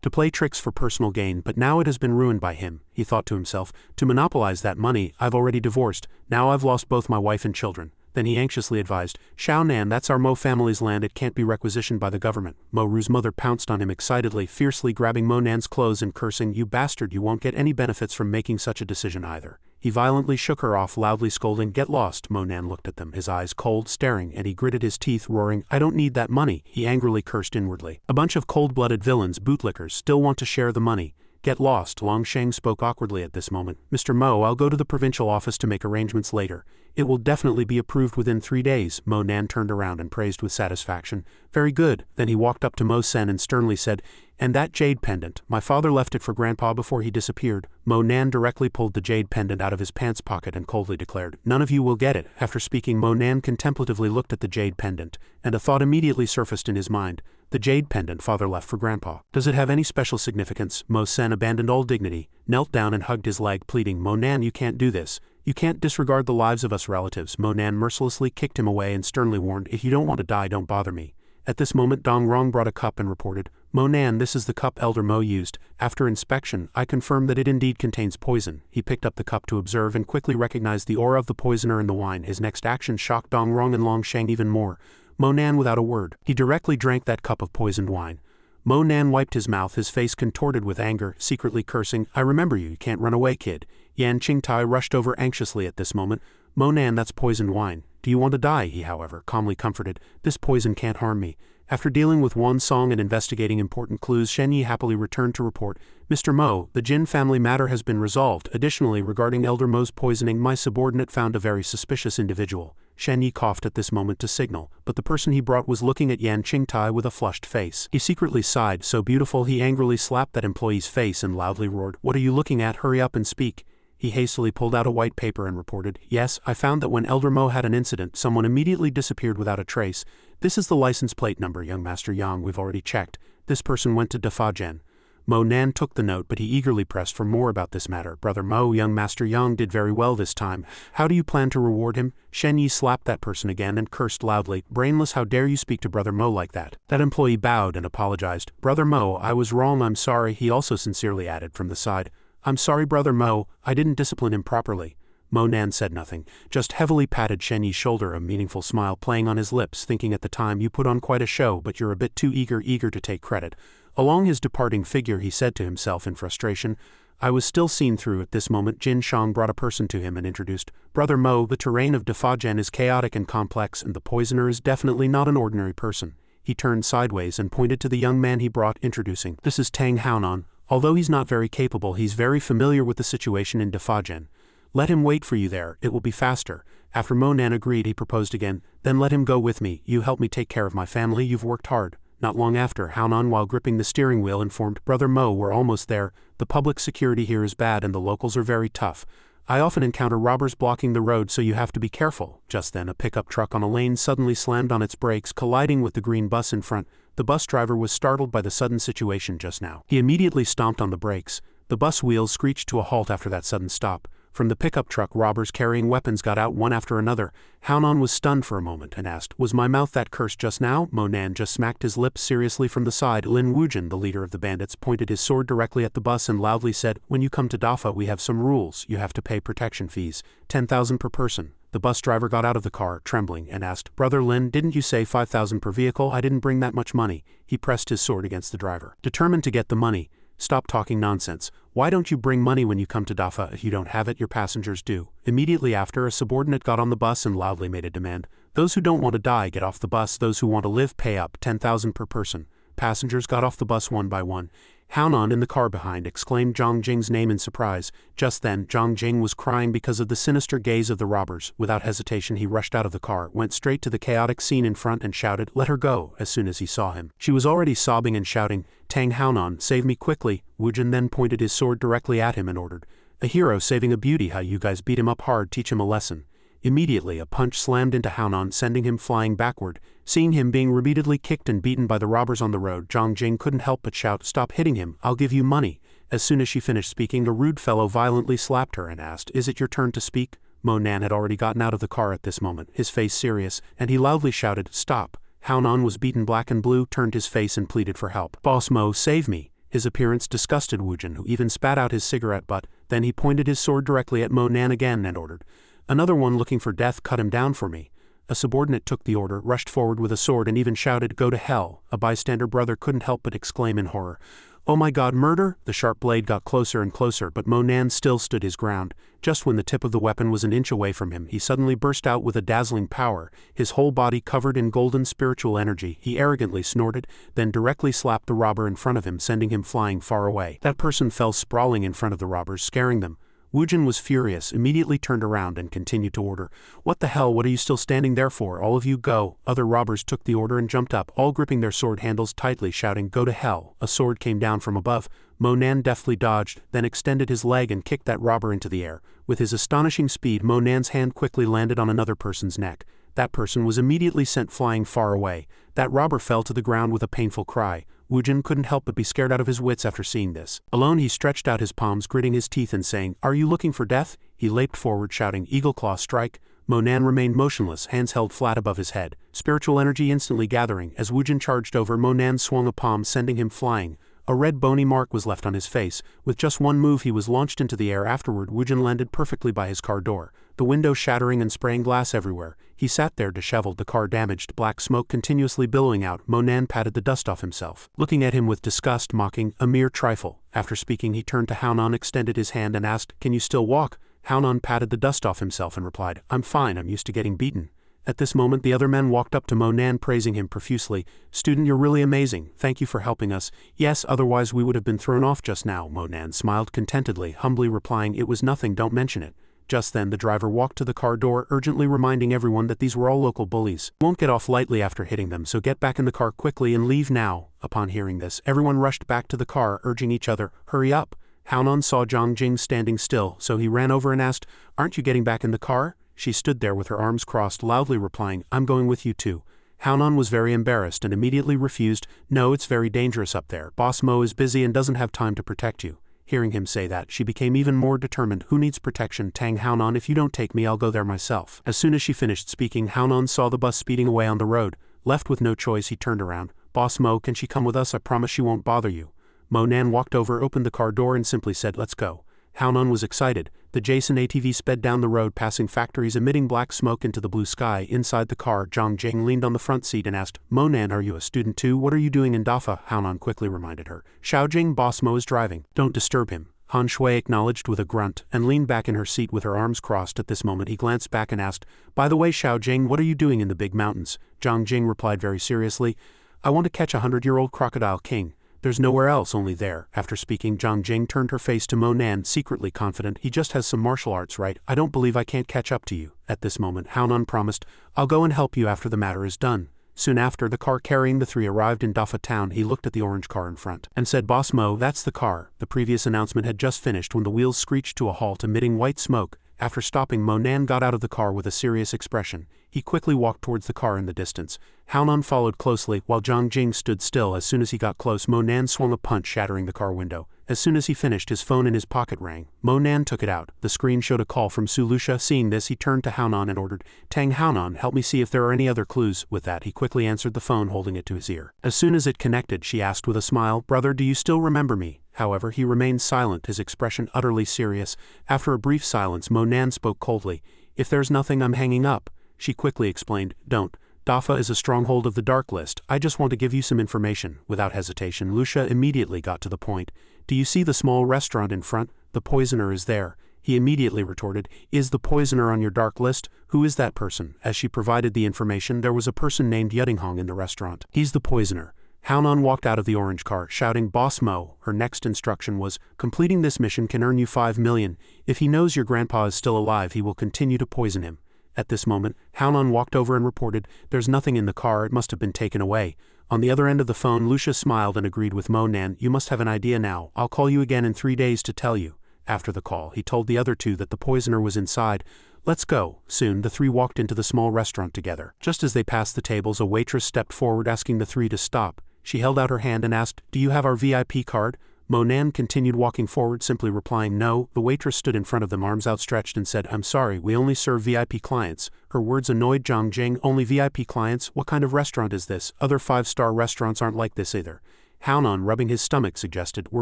to play tricks for personal gain, but now it has been ruined by him, he thought to himself. To monopolize that money, I've already divorced, now I've lost both my wife and children. Then he anxiously advised, Xiao Nan, that's our Mo family's land, it can't be requisitioned by the government. Mo Ru's mother pounced on him excitedly, fiercely grabbing Mo Nan's clothes and cursing, you bastard, you won't get any benefits from making such a decision either. He violently shook her off, loudly scolding, get lost. Mo Nan looked at them, his eyes cold, staring, and he gritted his teeth, roaring, I don't need that money, he angrily cursed inwardly. A bunch of cold-blooded villains, bootlickers, still want to share the money. Get lost, Long Sheng spoke awkwardly at this moment. Mr. Mo, I'll go to the provincial office to make arrangements later. It will definitely be approved within 3 days. Mo Nan turned around and praised with satisfaction. Very good. Then he walked up to Mo Sen and sternly said, and that jade pendant, my father left it for Grandpa before he disappeared. Mo Nan directly pulled the jade pendant out of his pants pocket and coldly declared, none of you will get it. After speaking, Mo Nan contemplatively looked at the jade pendant, and a thought immediately surfaced in his mind. The jade pendant father left for Grandpa. Does it have any special significance? Mo Sen abandoned all dignity, knelt down and hugged his leg, pleading, Mo Nan, you can't do this. You can't disregard the lives of us relatives. Mo Nan mercilessly kicked him away and sternly warned, if you don't want to die, don't bother me. At this moment Dong Rong brought a cup and reported, Mo Nan, this is the cup Elder Mo used. After inspection, I confirm that it indeed contains poison. He picked up the cup to observe and quickly recognized the aura of the poisoner in the wine. His next action shocked Dong Rong and Long Sheng even more. Mo Nan without a word. He directly drank that cup of poisoned wine. Mo Nan wiped his mouth, his face contorted with anger, secretly cursing, I remember you can't run away, kid. Yan Qingtai rushed over anxiously at this moment. Mo Nan, that's poisoned wine. Do you want to die? He, however, calmly comforted. This poison can't harm me. After dealing with Wan Song and investigating important clues, Shen Yi happily returned to report, Mr. Mo, the Jin family matter has been resolved. Additionally, regarding Elder Mo's poisoning, my subordinate found a very suspicious individual. Shen Yi coughed at this moment to signal, but the person he brought was looking at Yan Qingtai with a flushed face. He secretly sighed, so beautiful he angrily slapped that employee's face and loudly roared, What are you looking at? Hurry up and speak. He hastily pulled out a white paper and reported, Yes, I found that when Elder Mo had an incident, someone immediately disappeared without a trace. This is the license plate number, young Master Yang, we've already checked. This person went to Dafajian. Mo Nan took the note, but he eagerly pressed for more about this matter. Brother Mo, young Master Yang did very well this time. How do you plan to reward him? Shen Yi slapped that person again and cursed loudly, Brainless, how dare you speak to Brother Mo like that? That employee bowed and apologized. Brother Mo, I was wrong, I'm sorry. He also sincerely added from the side, I'm sorry, Brother Mo, I didn't discipline him properly. Mo Nan said nothing, just heavily patted Shen Yi's shoulder, a meaningful smile playing on his lips, thinking at the time, you put on quite a show, but you're a bit too eager to take credit. Along his departing figure he said to himself in frustration, I was still seen through. At this moment Jin Shang brought a person to him and introduced, Brother Mo, the terrain of Dafajian is chaotic and complex, and the poisoner is definitely not an ordinary person. He turned sideways and pointed to the young man he brought, introducing, This is Tang Haonan. Although he's not very capable, he's very familiar with the situation in Dafajian. Let him wait for you there, it will be faster. After Mo Nan agreed, he proposed again, Then let him go with me, you help me take care of my family, you've worked hard. Not long after, Haonan, while gripping the steering wheel, informed, Brother Mo, we're almost there. The public security here is bad and the locals are very tough. I often encounter robbers blocking the road, so you have to be careful. Just then a pickup truck on a lane suddenly slammed on its brakes, colliding with the green bus in front. The bus driver was startled by the sudden situation just now. He immediately stomped on the brakes. The bus wheels screeched to a halt after that sudden stop. From the pickup truck, robbers carrying weapons got out one after another. Haonan was stunned for a moment and asked, Was my mouth that cursed just now? Mo Nan just smacked his lips seriously from the side. Lin Wujin, the leader of the bandits, pointed his sword directly at the bus and loudly said, When you come to Dafa, we have some rules. You have to pay protection fees, 10,000 per person. The bus driver got out of the car, trembling, and asked, Brother Lin, didn't you say 5,000 per vehicle? I didn't bring that much money. He pressed his sword against the driver, determined to get the money. Stop talking nonsense. Why don't you bring money when you come to Dafa? If you don't have it, your passengers do. Immediately after, a subordinate got on the bus and loudly made a demand. Those who don't want to die get off the bus. Those who want to live pay up, 10,000 per person. Passengers got off the bus one by one. Haonan, in the car behind, exclaimed Zhang Jing's name in surprise. Just then, Zhang Jing was crying because of the sinister gaze of the robbers. Without hesitation, he rushed out of the car, went straight to the chaotic scene in front and shouted, Let her go, as soon as he saw him. She was already sobbing and shouting, Tang Haonan, save me quickly. Wujin then pointed his sword directly at him and ordered, A hero saving a beauty, how you guys beat him up hard, teach him a lesson. Immediately, a punch slammed into Haonan, sending him flying backward. Seeing him being repeatedly kicked and beaten by the robbers on the road, Zhang Jing couldn't help but shout, Stop hitting him, I'll give you money. As soon as she finished speaking, the rude fellow violently slapped her and asked, Is it your turn to speak? Mo Nan had already gotten out of the car at this moment, his face serious, and he loudly shouted, Stop. Haonan was beaten black and blue, turned his face and pleaded for help. Boss Mo, save me. His appearance disgusted Wu Jin, who even spat out his cigarette butt. Then he pointed his sword directly at Mo Nan again and ordered, "Another one looking for death, cut him down for me." A subordinate took the order, rushed forward with a sword and even shouted, "Go to hell." A bystander brother couldn't help but exclaim in horror, "Oh my God, murder!" The sharp blade got closer and closer, but Mo Nan still stood his ground. Just when the tip of the weapon was an inch away from him, he suddenly burst out with a dazzling power, his whole body covered in golden spiritual energy. He arrogantly snorted, then directly slapped the robber in front of him, sending him flying far away. That person fell sprawling in front of the robbers, scaring them. Wu Jin was furious, immediately turned around and continued to order, "What the hell, what are you still standing there for? All of you go." Other robbers took the order and jumped up, all gripping their sword handles tightly, shouting, "Go to hell." A sword came down from above. Mo Nan deftly dodged, then extended his leg and kicked that robber into the air. With his astonishing speed, Mo Nan's hand quickly landed on another person's neck. That person was immediately sent flying far away. That robber fell to the ground with a painful cry. Wu Jin couldn't help but be scared out of his wits after seeing this. Alone, he stretched out his palms, gritting his teeth and saying, "Are you looking for death?" He leaped forward, shouting, "Eagle Claw, strike!" Mo Nan remained motionless, hands held flat above his head. Spiritual energy instantly gathering. As Wu Jin charged over, Mo Nan swung a palm, sending him flying. A red bony mark was left on his face. With just one move, he was launched into the air. Afterward, Wu Jin landed perfectly by his car door, the window shattering and spraying glass everywhere. He sat there disheveled, the car damaged, black smoke continuously billowing out. Mo Nan patted the dust off himself, looking at him with disgust, mocking, "A mere trifle." After speaking, he turned to Haonan, extended his hand and asked, "Can you still walk?" Haonan patted the dust off himself and replied, "I'm fine, I'm used to getting beaten." At this moment, the other men walked up to Mo Nan, praising him profusely. "Student, you're really amazing. Thank you for helping us." "Yes, otherwise we would have been thrown off just now." Mo Nan smiled contentedly, humbly replying, "It was nothing, don't mention it." Just then the driver walked to the car door, urgently reminding everyone that these were all local bullies. "Won't get off lightly after hitting them, so get back in the car quickly and leave now." Upon hearing this, everyone rushed back to the car, urging each other, "Hurry up." Haonan saw Zhang Jing standing still, so he ran over and asked, "Aren't you getting back in the car?" She stood there with her arms crossed, loudly replying, "I'm going with you too." Haonan was very embarrassed and immediately refused. "No, it's very dangerous up there. Boss Mo is busy and doesn't have time to protect you." Hearing him say that, she became even more determined. "Who needs protection? Tang Haonan, if you don't take me, I'll go there myself." As soon as she finished speaking, Haonan saw the bus speeding away on the road. Left with no choice, he turned around. "Boss Mo, can she come with us? I promise she won't bother you." Mo Nan walked over, opened the car door and simply said, "Let's go." Haonan was excited. The Jason ATV sped down the road, passing factories, emitting black smoke into the blue sky. Inside the car, Zhang Jing leaned on the front seat and asked, "Mo Nan, are you a student too? What are you doing in Dafa?" Haonan quickly reminded her. "Xiaojing, Boss Mo is driving. Don't disturb him." Han Shui acknowledged with a grunt and leaned back in her seat with her arms crossed. At this moment he glanced back and asked, "By the way, Xiaojing, what are you doing in the big mountains?" Zhang Jing replied very seriously, "I want to catch a 100-year-old crocodile king. There's nowhere else, only there." After speaking, Zhang Jing turned her face to Mo Nan, secretly confident, "He just has some martial arts, right? I don't believe I can't catch up to you." At this moment, Haonan promised, "I'll go and help you after the matter is done." Soon after, the car carrying the three arrived in Dafa town. He looked at the orange car in front and said, "Boss Mo, that's the car." The previous announcement had just finished when the wheels screeched to a halt, emitting white smoke. After stopping, Mo Nan got out of the car with a serious expression. He quickly walked towards the car in the distance. Haonan followed closely, while Zhang Jing stood still. As soon as he got close, Mo Nan swung a punch, shattering the car window. As soon as he finished, his phone in his pocket rang. Mo Nan took it out. The screen showed a call from Su Lucia. Seeing this, he turned to Haonan and ordered, "Tang Haonan, help me see if there are any other clues." With that, he quickly answered the phone, holding it to his ear. As soon as it connected, she asked with a smile, "Brother, do you still remember me?" However, he remained silent, his expression utterly serious. After a brief silence, Mo Nan spoke coldly, "If there's nothing, I'm hanging up." She quickly explained, "Don't. Dafa is a stronghold of the Dark List. I just want to give you some information." Without hesitation, Lucia immediately got to the point. "Do you see the small restaurant in front? The poisoner is there." He immediately retorted, "Is the poisoner on your dark list? Who is that person?" As she provided the information, there was a person named Yudinghong in the restaurant. "He's the poisoner." Haonan walked out of the orange car, shouting, "Boss Mo." Her next instruction was, "Completing this mission can earn you 5 million. If he knows your grandpa is still alive, he will continue to poison him." At this moment, Haonan walked over and reported, "There's nothing in the car, it must have been taken away." On the other end of the phone, Lucia smiled and agreed with Mo Nan, "You must have an idea now. I'll call you again in 3 days to tell you." After the call, he told the other two that the poisoner was inside. "Let's go." Soon, the three walked into the small restaurant together. Just as they passed the tables, a waitress stepped forward asking the three to stop. She held out her hand and asked, "Do you have our VIP card?" Mo Nan continued walking forward, simply replying no. The waitress stood in front of them, arms outstretched, and said, "I'm sorry, we only serve VIP clients." Her words annoyed Zhang Jing. "Only VIP clients? What kind of restaurant is this? Other 5-star restaurants aren't like this either." Haonan, rubbing his stomach, suggested, "We're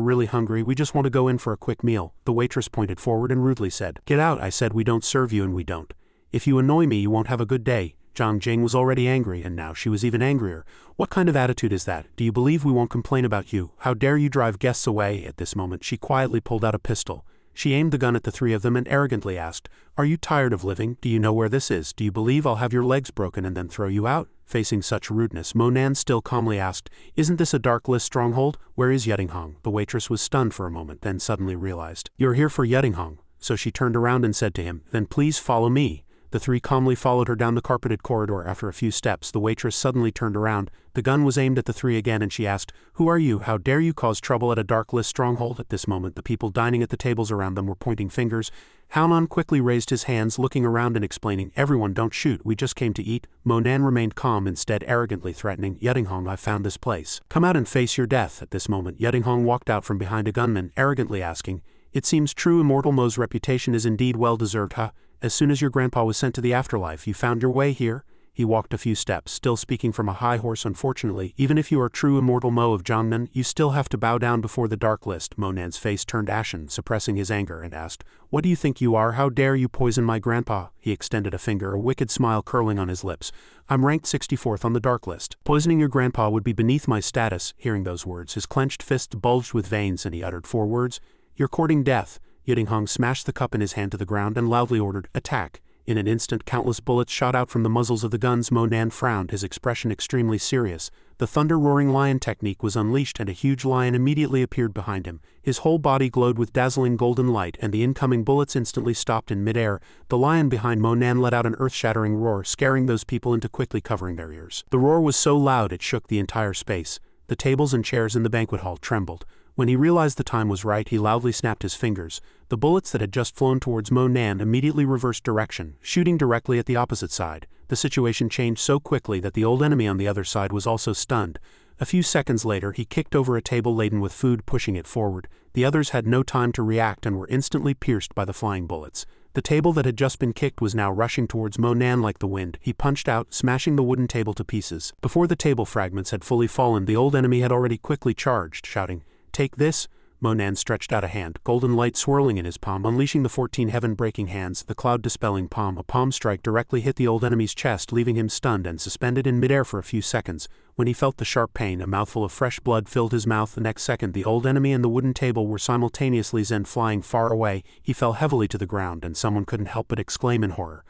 really hungry, we just want to go in for a quick meal." The waitress pointed forward and rudely said, "Get out, I said we don't serve you and we don't. If you annoy me you won't have a good day." Zhang Jing was already angry and now she was even angrier. "What kind of attitude is that? Do you believe we won't complain about you? How dare you drive guests away?" At this moment she quietly pulled out a pistol. She aimed the gun at the three of them and arrogantly asked, "Are you tired of living? Do you know where this is? Do you believe I'll have your legs broken and then throw you out?" Facing such rudeness, Monan still calmly asked, "Isn't this a dark list stronghold? Where is Yedinghong?" The waitress was stunned for a moment, then suddenly realized, "You're here for Yedinghong." So she turned around and said to him, "Then please follow me." The three calmly followed her down the carpeted corridor. After a few steps, the waitress suddenly turned around. The gun was aimed at the three again and she asked, "Who are you? How dare you cause trouble at a dark list stronghold?" At this moment the people dining at the tables around them were pointing fingers. Haonan quickly raised his hands, looking around and explaining, "Everyone don't shoot, we just came to eat." Monan remained calm, instead arrogantly threatening, "Yedinghong, I found this place. Come out and face your death." At this moment Yedinghong walked out from behind a gunman, arrogantly asking, "It seems true Immortal Mo's reputation is indeed well deserved, huh? As soon as your grandpa was sent to the afterlife you found your way here?" He walked a few steps, still speaking from a high horse. "Unfortunately, even if you are true Immortal Mo of Jiangnan, you still have to bow down before the Dark List." Monan's face turned ashen, suppressing his anger, and asked, "What do you think you are? How dare you poison my grandpa?" He extended a finger, a wicked smile curling on his lips. "I'm ranked 64th on the Dark List. Poisoning your grandpa would be beneath my status." Hearing those words, his clenched fists bulged with veins and he uttered 4 words, "You're courting death." Yedinghong smashed the cup in his hand to the ground and loudly ordered, "Attack." In an instant countless bullets shot out from the muzzles of the guns. Monan frowned, his expression extremely serious. The thunder-roaring lion technique was unleashed and a huge lion immediately appeared behind him. His whole body glowed with dazzling golden light and the incoming bullets instantly stopped in midair. The lion behind Monan let out an earth-shattering roar, scaring those people into quickly covering their ears. The roar was so loud it shook the entire space. The tables and chairs in the banquet hall trembled. When he realized the time was right, he loudly snapped his fingers. The bullets that had just flown towards Monan immediately reversed direction, shooting directly at the opposite side. The situation changed so quickly that the old enemy on the other side was also stunned. A few seconds later, he kicked over a table laden with food, pushing it forward. The others had no time to react and were instantly pierced by the flying bullets. The table that had just been kicked was now rushing towards Monan like the wind. He punched out, smashing the wooden table to pieces. Before the table fragments had fully fallen, the old enemy had already quickly charged, shouting, "Take this!" Monan stretched out a hand, golden light swirling in his palm, unleashing the 14 heaven-breaking hands, the cloud-dispelling palm. A palm strike directly hit the old enemy's chest, leaving him stunned and suspended in midair for a few seconds. When he felt the sharp pain, a mouthful of fresh blood filled his mouth. The next second, the old enemy and the wooden table were simultaneously flying far away. He fell heavily to the ground, and someone couldn't help but exclaim in horror,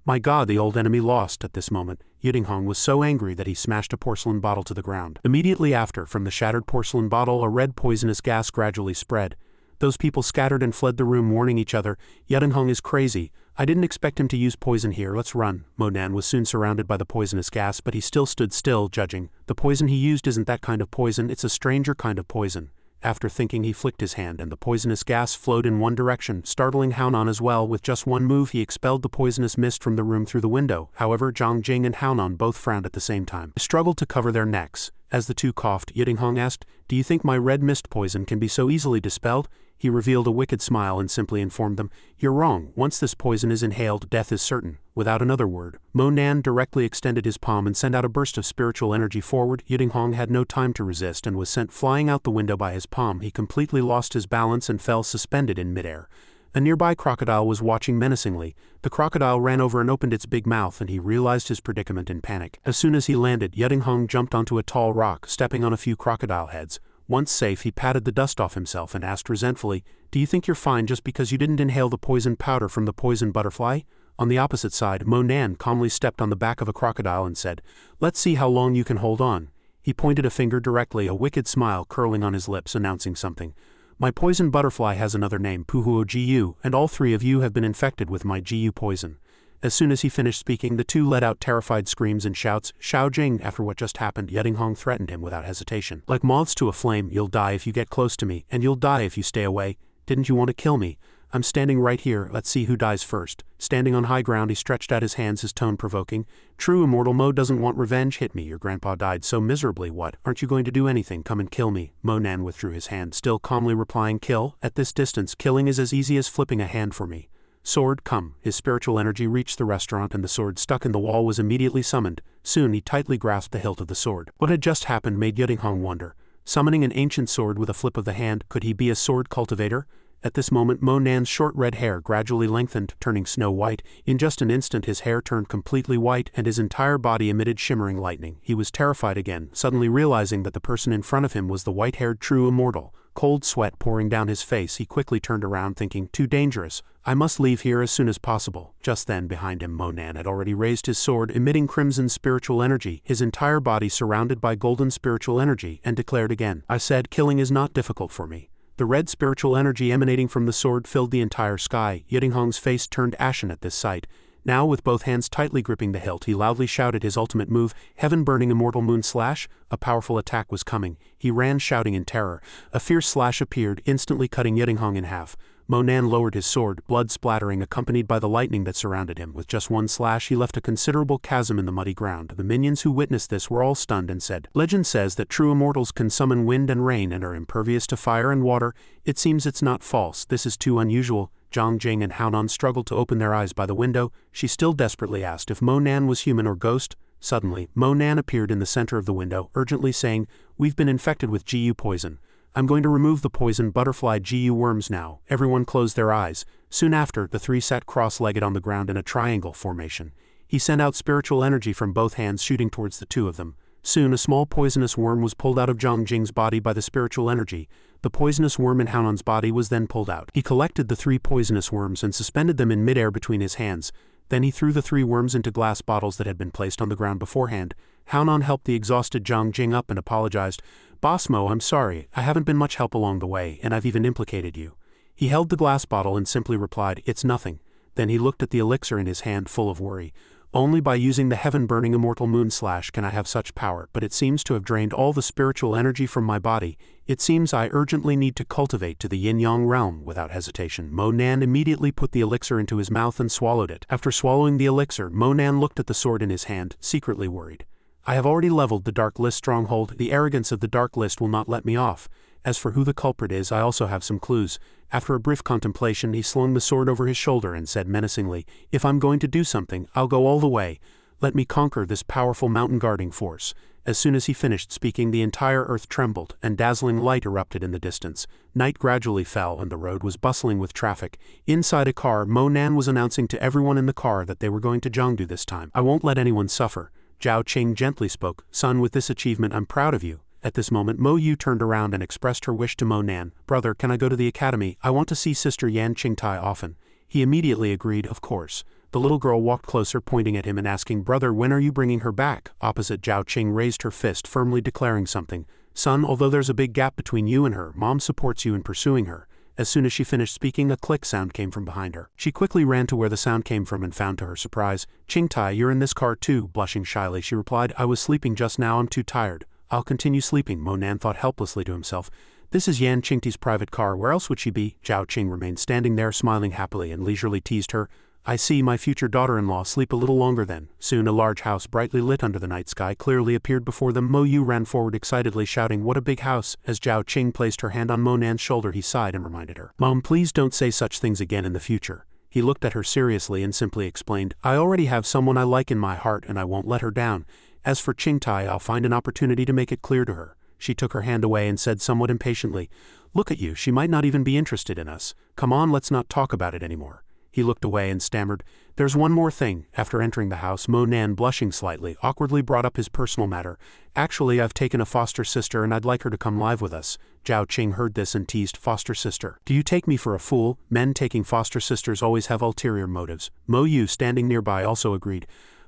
"My God, the old enemy lost!" At this moment, Yedinghong was so angry that he smashed a porcelain bottle to the ground. Immediately after, from the shattered porcelain bottle, a red poisonous gas gradually spread. Those people scattered and fled the room, warning each other, "Yedinghong is crazy. I didn't expect him to use poison here, let's run." Monan was soon surrounded by the poisonous gas, but he still stood still, judging. "The poison he used isn't that kind of poison, it's a stranger kind of poison." After thinking, he flicked his hand and the poisonous gas flowed in one direction, startling Haonan as well. With just one move he expelled the poisonous mist from the room through the window. However, Zhang Jing and Haonan both frowned at the same time. They struggled to cover their necks. As the two coughed, Yedinghong asked, "Do you think my red mist poison can be so easily dispelled?" He revealed a wicked smile and simply informed them, "You're wrong. Once this poison is inhaled, death is certain." Without another word, Monan directly extended his palm and sent out a burst of spiritual energy forward. Yedinghong had no time to resist and was sent flying out the window by his palm. He completely lost his balance and fell suspended in midair. A nearby crocodile was watching menacingly. The crocodile ran over and opened its big mouth, and he realized his predicament in panic. As soon as he landed, Yedinghong jumped onto a tall rock, stepping on a few crocodile heads. Once safe, he patted the dust off himself and asked resentfully, "Do you think you're fine just because you didn't inhale the poison powder from the poison butterfly?" On the opposite side, Monan calmly stepped on the back of a crocodile and said, "Let's see how long you can hold on." He pointed a finger directly, a wicked smile curling on his lips, announcing something. "My poison butterfly has another name, Puhuo Gu, and all 3 of you have been infected with my Gu poison." As soon as he finished speaking, the two let out terrified screams and shouts. "Xiao Jing, after what just happened," Yedinghong threatened him without hesitation. "Like moths to a flame, you'll die if you get close to me, and you'll die if you stay away. Didn't you want to kill me? I'm standing right here, let's see who dies first." Standing on high ground, he stretched out his hands, his tone provoking. "True Immortal Mo doesn't want revenge. Hit me, your grandpa died so miserably. What, aren't you going to do anything? Come and kill me." Monan withdrew his hand, still calmly replying, "Kill? At this distance, killing is as easy as flipping a hand for me." "Sword, come." His spiritual energy reached the restaurant and the sword stuck in the wall was immediately summoned. Soon he tightly grasped the hilt of the sword. What had just happened made Yedinghong wonder. summoning an ancient sword with a flip of the hand. Could he be a sword cultivator? At this moment Mo Nan's short red hair gradually lengthened, turning snow white. In just an instant his hair turned completely white and his entire body emitted shimmering lightning. He was terrified again, suddenly realizing that the person in front of him was the white-haired true immortal. Cold sweat pouring down his face, he quickly turned around thinking, too dangerous. I must leave here as soon as possible. Just then behind him Mo Nan had already raised his sword, emitting crimson spiritual energy, his entire body surrounded by golden spiritual energy, and declared again, I said killing is not difficult for me. The red spiritual energy emanating from the sword filled the entire sky. Yidinghong's face turned ashen at this sight. Now with both hands tightly gripping the hilt he loudly shouted his ultimate move, heaven-burning immortal moon slash. A powerful attack was coming. He ran shouting in terror. A fierce slash appeared, instantly cutting Yidinghong in half. Mo Nan lowered his sword, blood splattering accompanied by the lightning that surrounded him. With just one slash he left a considerable chasm in the muddy ground. The minions who witnessed this were all stunned and said, Legend says that true immortals can summon wind and rain and are impervious to fire and water. It seems it's not false. This is too unusual. Zhang Jing and Haonan struggled to open their eyes by the window. She still desperately asked if Mo Nan was human or ghost. Suddenly, Mo Nan appeared in the center of the window, urgently saying, We've been infected with GU poison. I'm going to remove the poison butterfly GU worms now. Everyone closed their eyes. Soon after, the three sat cross-legged on the ground in a triangle formation. He sent out spiritual energy from both hands shooting towards the two of them. Soon a small poisonous worm was pulled out of Zhang Jing's body by the spiritual energy. The poisonous worm in Haonan's body was then pulled out. He collected the three poisonous worms and suspended them in midair between his hands. Then he threw the three worms into glass bottles that had been placed on the ground beforehand. Haonan helped the exhausted Zhang Jing up and apologized. Boss Mo, I'm sorry, I haven't been much help along the way, and I've even implicated you. He held the glass bottle and simply replied, It's nothing. Then he looked at the elixir in his hand full of worry. Only by using the heaven-burning immortal moon slash can I have such power, but it seems to have drained all the spiritual energy from my body. It seems I urgently need to cultivate to the yin-yang realm. Without hesitation, Mo Nan immediately put the elixir into his mouth and swallowed it. After swallowing the elixir, Mo Nan looked at the sword in his hand, secretly worried. I have already leveled the Dark List stronghold. The arrogance of the Dark List will not let me off. As for who the culprit is, I also have some clues. After a brief contemplation, he slung the sword over his shoulder and said menacingly, If I'm going to do something, I'll go all the way. Let me conquer this powerful mountain-guarding force. As soon as he finished speaking, the entire earth trembled, and dazzling light erupted in the distance. Night gradually fell, and the road was bustling with traffic. Inside a car, Mo Nan was announcing to everyone in the car that they were going to Jiangdu this time. I won't let anyone suffer. Zhao Qing gently spoke, Son, with this achievement I'm proud of you. At this moment Mo Yu turned around and expressed her wish to Mo Nan. Brother, can I go to the academy? I want to see Sister Yan Qingtai often. He immediately agreed, of course. The little girl walked closer, pointing at him and asking, Brother, when are you bringing her back? Opposite, Zhao Qing raised her fist, firmly declaring something. Son, although there's a big gap between you and her, Mom supports you in pursuing her. As soon as she finished speaking, a click sound came from behind her. She quickly ran to where the sound came from and found to her surprise, Qingtai, you're in this car too. Blushing shyly, she replied, I was sleeping just now, I'm too tired. I'll continue sleeping, Mo Nan thought helplessly to himself. This is Yan Qingti's private car, where else would she be? Zhao Qing remained standing there smiling happily and leisurely teased her. I see my future daughter-in-law sleep a little longer then. Soon a large house brightly lit under the night sky clearly appeared before them. Mo Yu ran forward excitedly shouting, What a big house! As Zhao Qing placed her hand on Mo Nan's shoulder he sighed and reminded her, Mom, please don't say such things again in the future. He looked at her seriously and simply explained, I already have someone I like in my heart and I won't let her down. As for Qingtai, I'll find an opportunity to make it clear to her. She took her hand away and said somewhat impatiently, Look at you, she might not even be interested in us. Come on, let's not talk about it anymore. He looked away and stammered, There's one more thing. After entering the house, Mo Nan, blushing slightly, awkwardly brought up his personal matter. Actually, I've taken a foster sister and I'd like her to come live with us. Zhao Qing heard this and teased, Foster sister. Do you take me for a fool? Men taking foster sisters always have ulterior motives. Mo Yu, standing nearby, also agreed.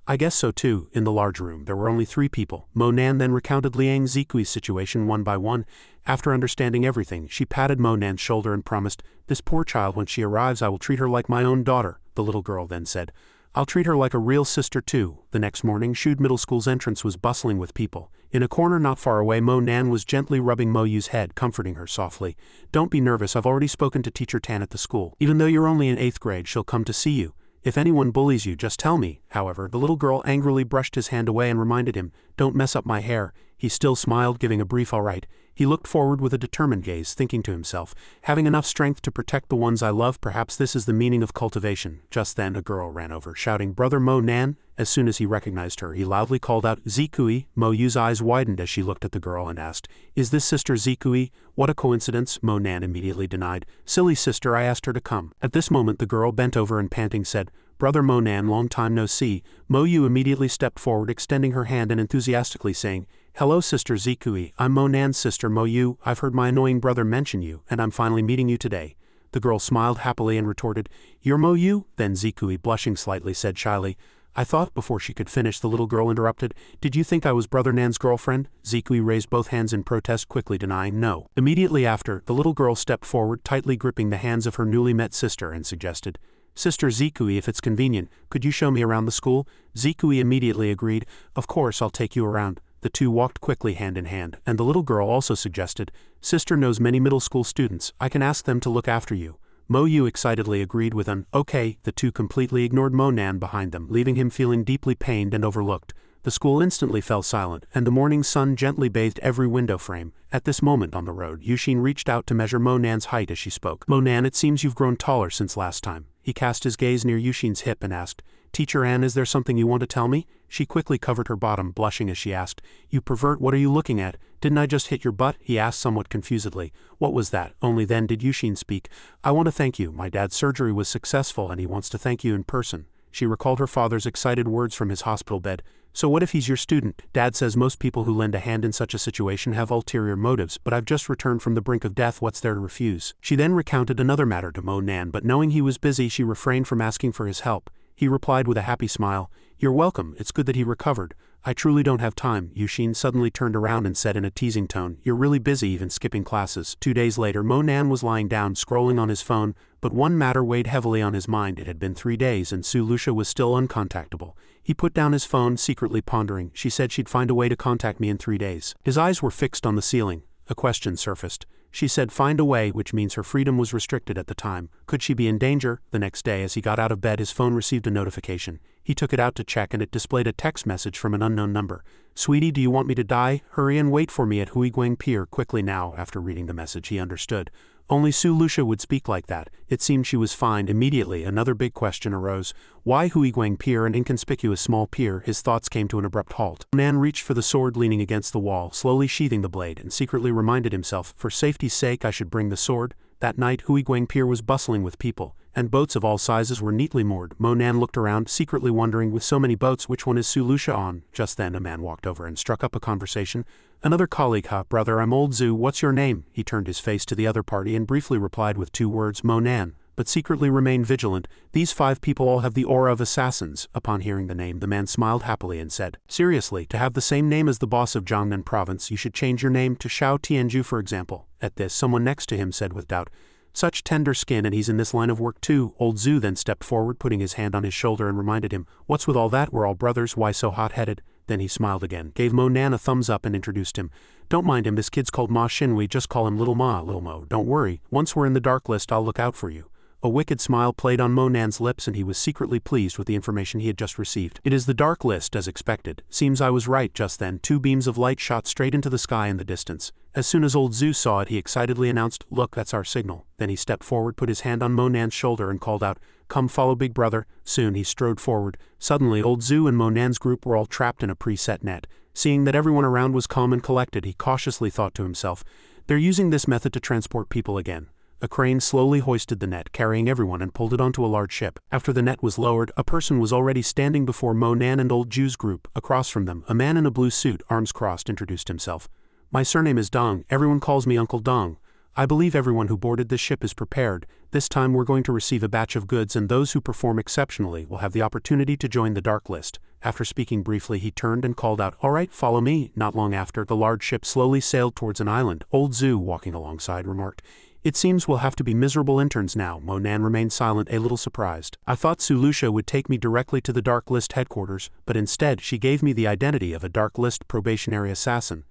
I guess so too. In the large room, there were only 3 people. Mo Nan then recounted Liang Zikui's situation one by one. After understanding everything, she patted Mo Nan's shoulder and promised, This poor child, when she arrives, I will treat her like my own daughter. The little girl then said, I'll treat her like a real sister too. The next morning, Shud Middle School's entrance was bustling with people. In a corner not far away, Mo Nan was gently rubbing Mo Yu's head, comforting her softly. Don't be nervous, I've already spoken to Teacher Tan at the school. Even though you're only in 8th grade, she'll come to see you. If anyone bullies you, just tell me. However, the little girl angrily brushed his hand away and reminded him, Don't mess up my hair. He still smiled, giving a brief all right. He looked forward with a determined gaze, thinking to himself, having enough strength to protect the ones I love, perhaps this is the meaning of cultivation. Just then a girl ran over, shouting, "Brother Mo Nan!" As soon as he recognized her, he loudly called out, "Zikui." Mo Yu's eyes widened as she looked at the girl and asked, "Is this Sister Zikui?" "What a coincidence," Mo Nan immediately denied. "Silly sister, I asked her to come." At this moment the girl bent over and panting said, "Brother Mo Nan, long time no see." Mo Yu immediately stepped forward, extending her hand and enthusiastically saying, "Hello Sister Zikui, I'm Mo Nan's sister Mo Yu. I've heard my annoying brother mention you, and I'm finally meeting you today." The girl smiled happily and retorted, "You're Mo Yu?" Then Zikui, blushing slightly, said shyly, "I thought," before she could finish the little girl interrupted, "Did you think I was Brother Nan's girlfriend?" Zikui raised both hands in protest, quickly denying no. Immediately after, the little girl stepped forward, tightly gripping the hands of her newly met sister, and suggested, "Sister Zikui, if it's convenient, could you show me around the school?" Zikui immediately agreed, "Of course, I'll take you around." The two walked quickly hand in hand, and the little girl also suggested, "Sister knows many middle school students, I can ask them to look after you." Mo Yu excitedly agreed with an, "Okay." The two completely ignored Mo Nan behind them, leaving him feeling deeply pained and overlooked. The school instantly fell silent, and the morning sun gently bathed every window frame. At this moment on the road, Yushin reached out to measure Mo Nan's height as she spoke. "Mo Nan, it seems you've grown taller since last time." He cast his gaze near Yushin's hip and asked, "Teacher Anne, is there something you want to tell me?" She quickly covered her bottom, blushing as she asked, "You pervert, what are you looking at? Didn't I just hit your butt?" he asked somewhat confusedly. "What was that?" Only then did Yushin speak. "I want to thank you. My dad's surgery was successful and he wants to thank you in person." She recalled her father's excited words from his hospital bed. "So what if he's your student? Dad says most people who lend a hand in such a situation have ulterior motives, but I've just returned from the brink of death, what's there to refuse?" She then recounted another matter to Mo Nan, but knowing he was busy she refrained from asking for his help. He replied with a happy smile, "You're welcome, it's good that he recovered. I truly don't have time." Yushin suddenly turned around and said in a teasing tone, "You're really busy even skipping classes." 2 days later Mo Nan was lying down scrolling on his phone, but one matter weighed heavily on his mind. It had been 3 days and Su Lucia was still uncontactable. He put down his phone, secretly pondering. She said she'd find a way to contact me in 3 days. His eyes were fixed on the ceiling. A question surfaced. She said find a way, which means her freedom was restricted at the time. Could she be in danger? The next day as he got out of bed his phone received a notification. He took it out to check and it displayed a text message from an unknown number. "Sweetie, do you want me to die? Hurry and wait for me at Huiguang Pier." Quickly now, after reading the message, he understood. Only Su Lucia would speak like that. It seemed she was fine. Immediately another big question arose. Why Huiguang Pier, an inconspicuous small pier? His thoughts came to an abrupt halt. Nan reached for the sword leaning against the wall, slowly sheathing the blade, and secretly reminded himself, for safety's sake I should bring the sword. That night Huiguang Pier was bustling with people, and boats of all sizes were neatly moored. Mo Nan looked around, secretly wondering, with so many boats, which one is Su Lucia on? Just then a man walked over and struck up a conversation. Another colleague. "Ha, brother, I'm old Zhu, what's your name?" He turned his face to the other party and briefly replied with 2 words, "Mo Nan," but secretly remained vigilant. "These 5 people all have the aura of assassins." Upon hearing the name the man smiled happily and said, "Seriously, to have the same name as the boss of Jiangnan province you should change your name to Shao Tianju for example." At this someone next to him said with doubt, "Such tender skin, and he's in this line of work too." Old Zhu then stepped forward, putting his hand on his shoulder and reminded him, "What's with all that? We're all brothers, why so hot-headed?" Then he smiled again, gave Mo Nan a thumbs up and introduced him. "Don't mind him, this kid's called Ma Xinhui, just call him Little Ma." "Little Mo, don't worry, once we're in the dark list I'll look out for you." A wicked smile played on Mo Nan's lips and he was secretly pleased with the information he had just received. "It is the dark list as expected. Seems I was right." Just then 2 beams of light shot straight into the sky in the distance. As soon as old Zhu saw it he excitedly announced, "Look, that's our signal." Then he stepped forward, put his hand on Mo Nan's shoulder and called out, "Come follow big brother." Soon he strode forward. Suddenly old Zhu and Mo Nan's group were all trapped in a preset net. Seeing that everyone around was calm and collected he cautiously thought to himself, "They're using this method to transport people again." A crane slowly hoisted the net, carrying everyone, and pulled it onto a large ship. After the net was lowered, a person was already standing before Mo Nan and old Zhu's group. Across from them, a man in a blue suit, arms crossed, introduced himself. "My surname is Dong. Everyone calls me Uncle Dong. I believe everyone who boarded this ship is prepared. This time we're going to receive a batch of goods and those who perform exceptionally will have the opportunity to join the dark list." After speaking briefly he turned and called out, "All right, follow me." Not long after, the large ship slowly sailed towards an island. Old Zhu, walking alongside, remarked, "It seems we'll have to be miserable interns now." Mo Nan remained silent, a little surprised. "I thought Su Lucia would take me directly to the dark list headquarters, but instead she gave me the identity of a dark list probationary assassin."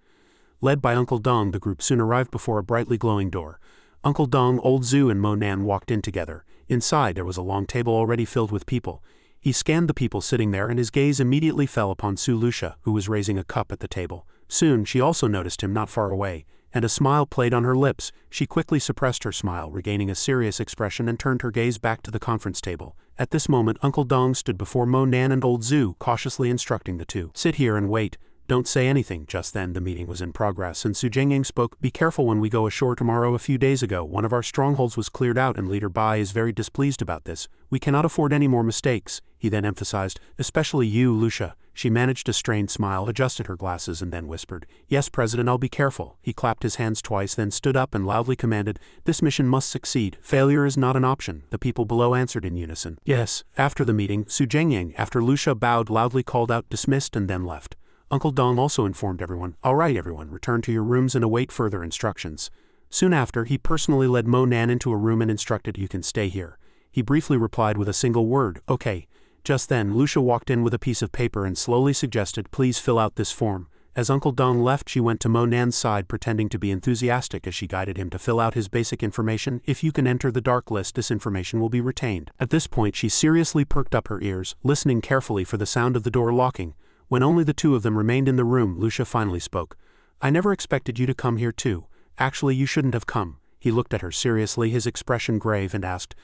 Led by Uncle Dong, the group soon arrived before a brightly glowing door. Uncle Dong, old Zhu and Mo Nan walked in together. Inside there was a long table already filled with people. He scanned the people sitting there and his gaze immediately fell upon Su Lucia, who was raising a cup at the table. Soon she also noticed him not far away, and a smile played on her lips. She quickly suppressed her smile, regaining a serious expression, and turned her gaze back to the conference table. At this moment, Uncle Dong stood before Mo Nan and old Zhu, cautiously instructing the two. "Sit here and wait. Don't say anything." Just then, the meeting was in progress, and Su Jingying spoke. "Be careful when we go ashore tomorrow. A few days ago, one of our strongholds was cleared out, and Leader Bai is very displeased about this. We cannot afford any more mistakes." He then emphasized, "Especially you, Lucia." She managed a strained smile, adjusted her glasses, and then whispered, "Yes, President, I'll be careful." He clapped his hands twice, then stood up and loudly commanded, "This mission must succeed. Failure is not an option." The people below answered in unison, "Yes." After the meeting, Su Jingying, after Lucia bowed, loudly called out, "Dismissed," and then left. Uncle Dong also informed everyone, "All right, everyone, return to your rooms and await further instructions." Soon after, he personally led Mo Nan into a room and instructed, "You can stay here." He briefly replied with a single word, "Okay." Just then, Lucia walked in with a piece of paper and slowly suggested, "Please fill out this form." As Uncle Dong left, she went to Mo Nan's side, pretending to be enthusiastic as she guided him to fill out his basic information. "If you can enter the dark list, this information will be retained." At this point, she seriously perked up her ears, listening carefully for the sound of the door locking. When only the two of them remained in the room, Lucia finally spoke. "I never expected you to come here too. Actually, you shouldn't have come." He looked at her seriously, his expression grave, and asked,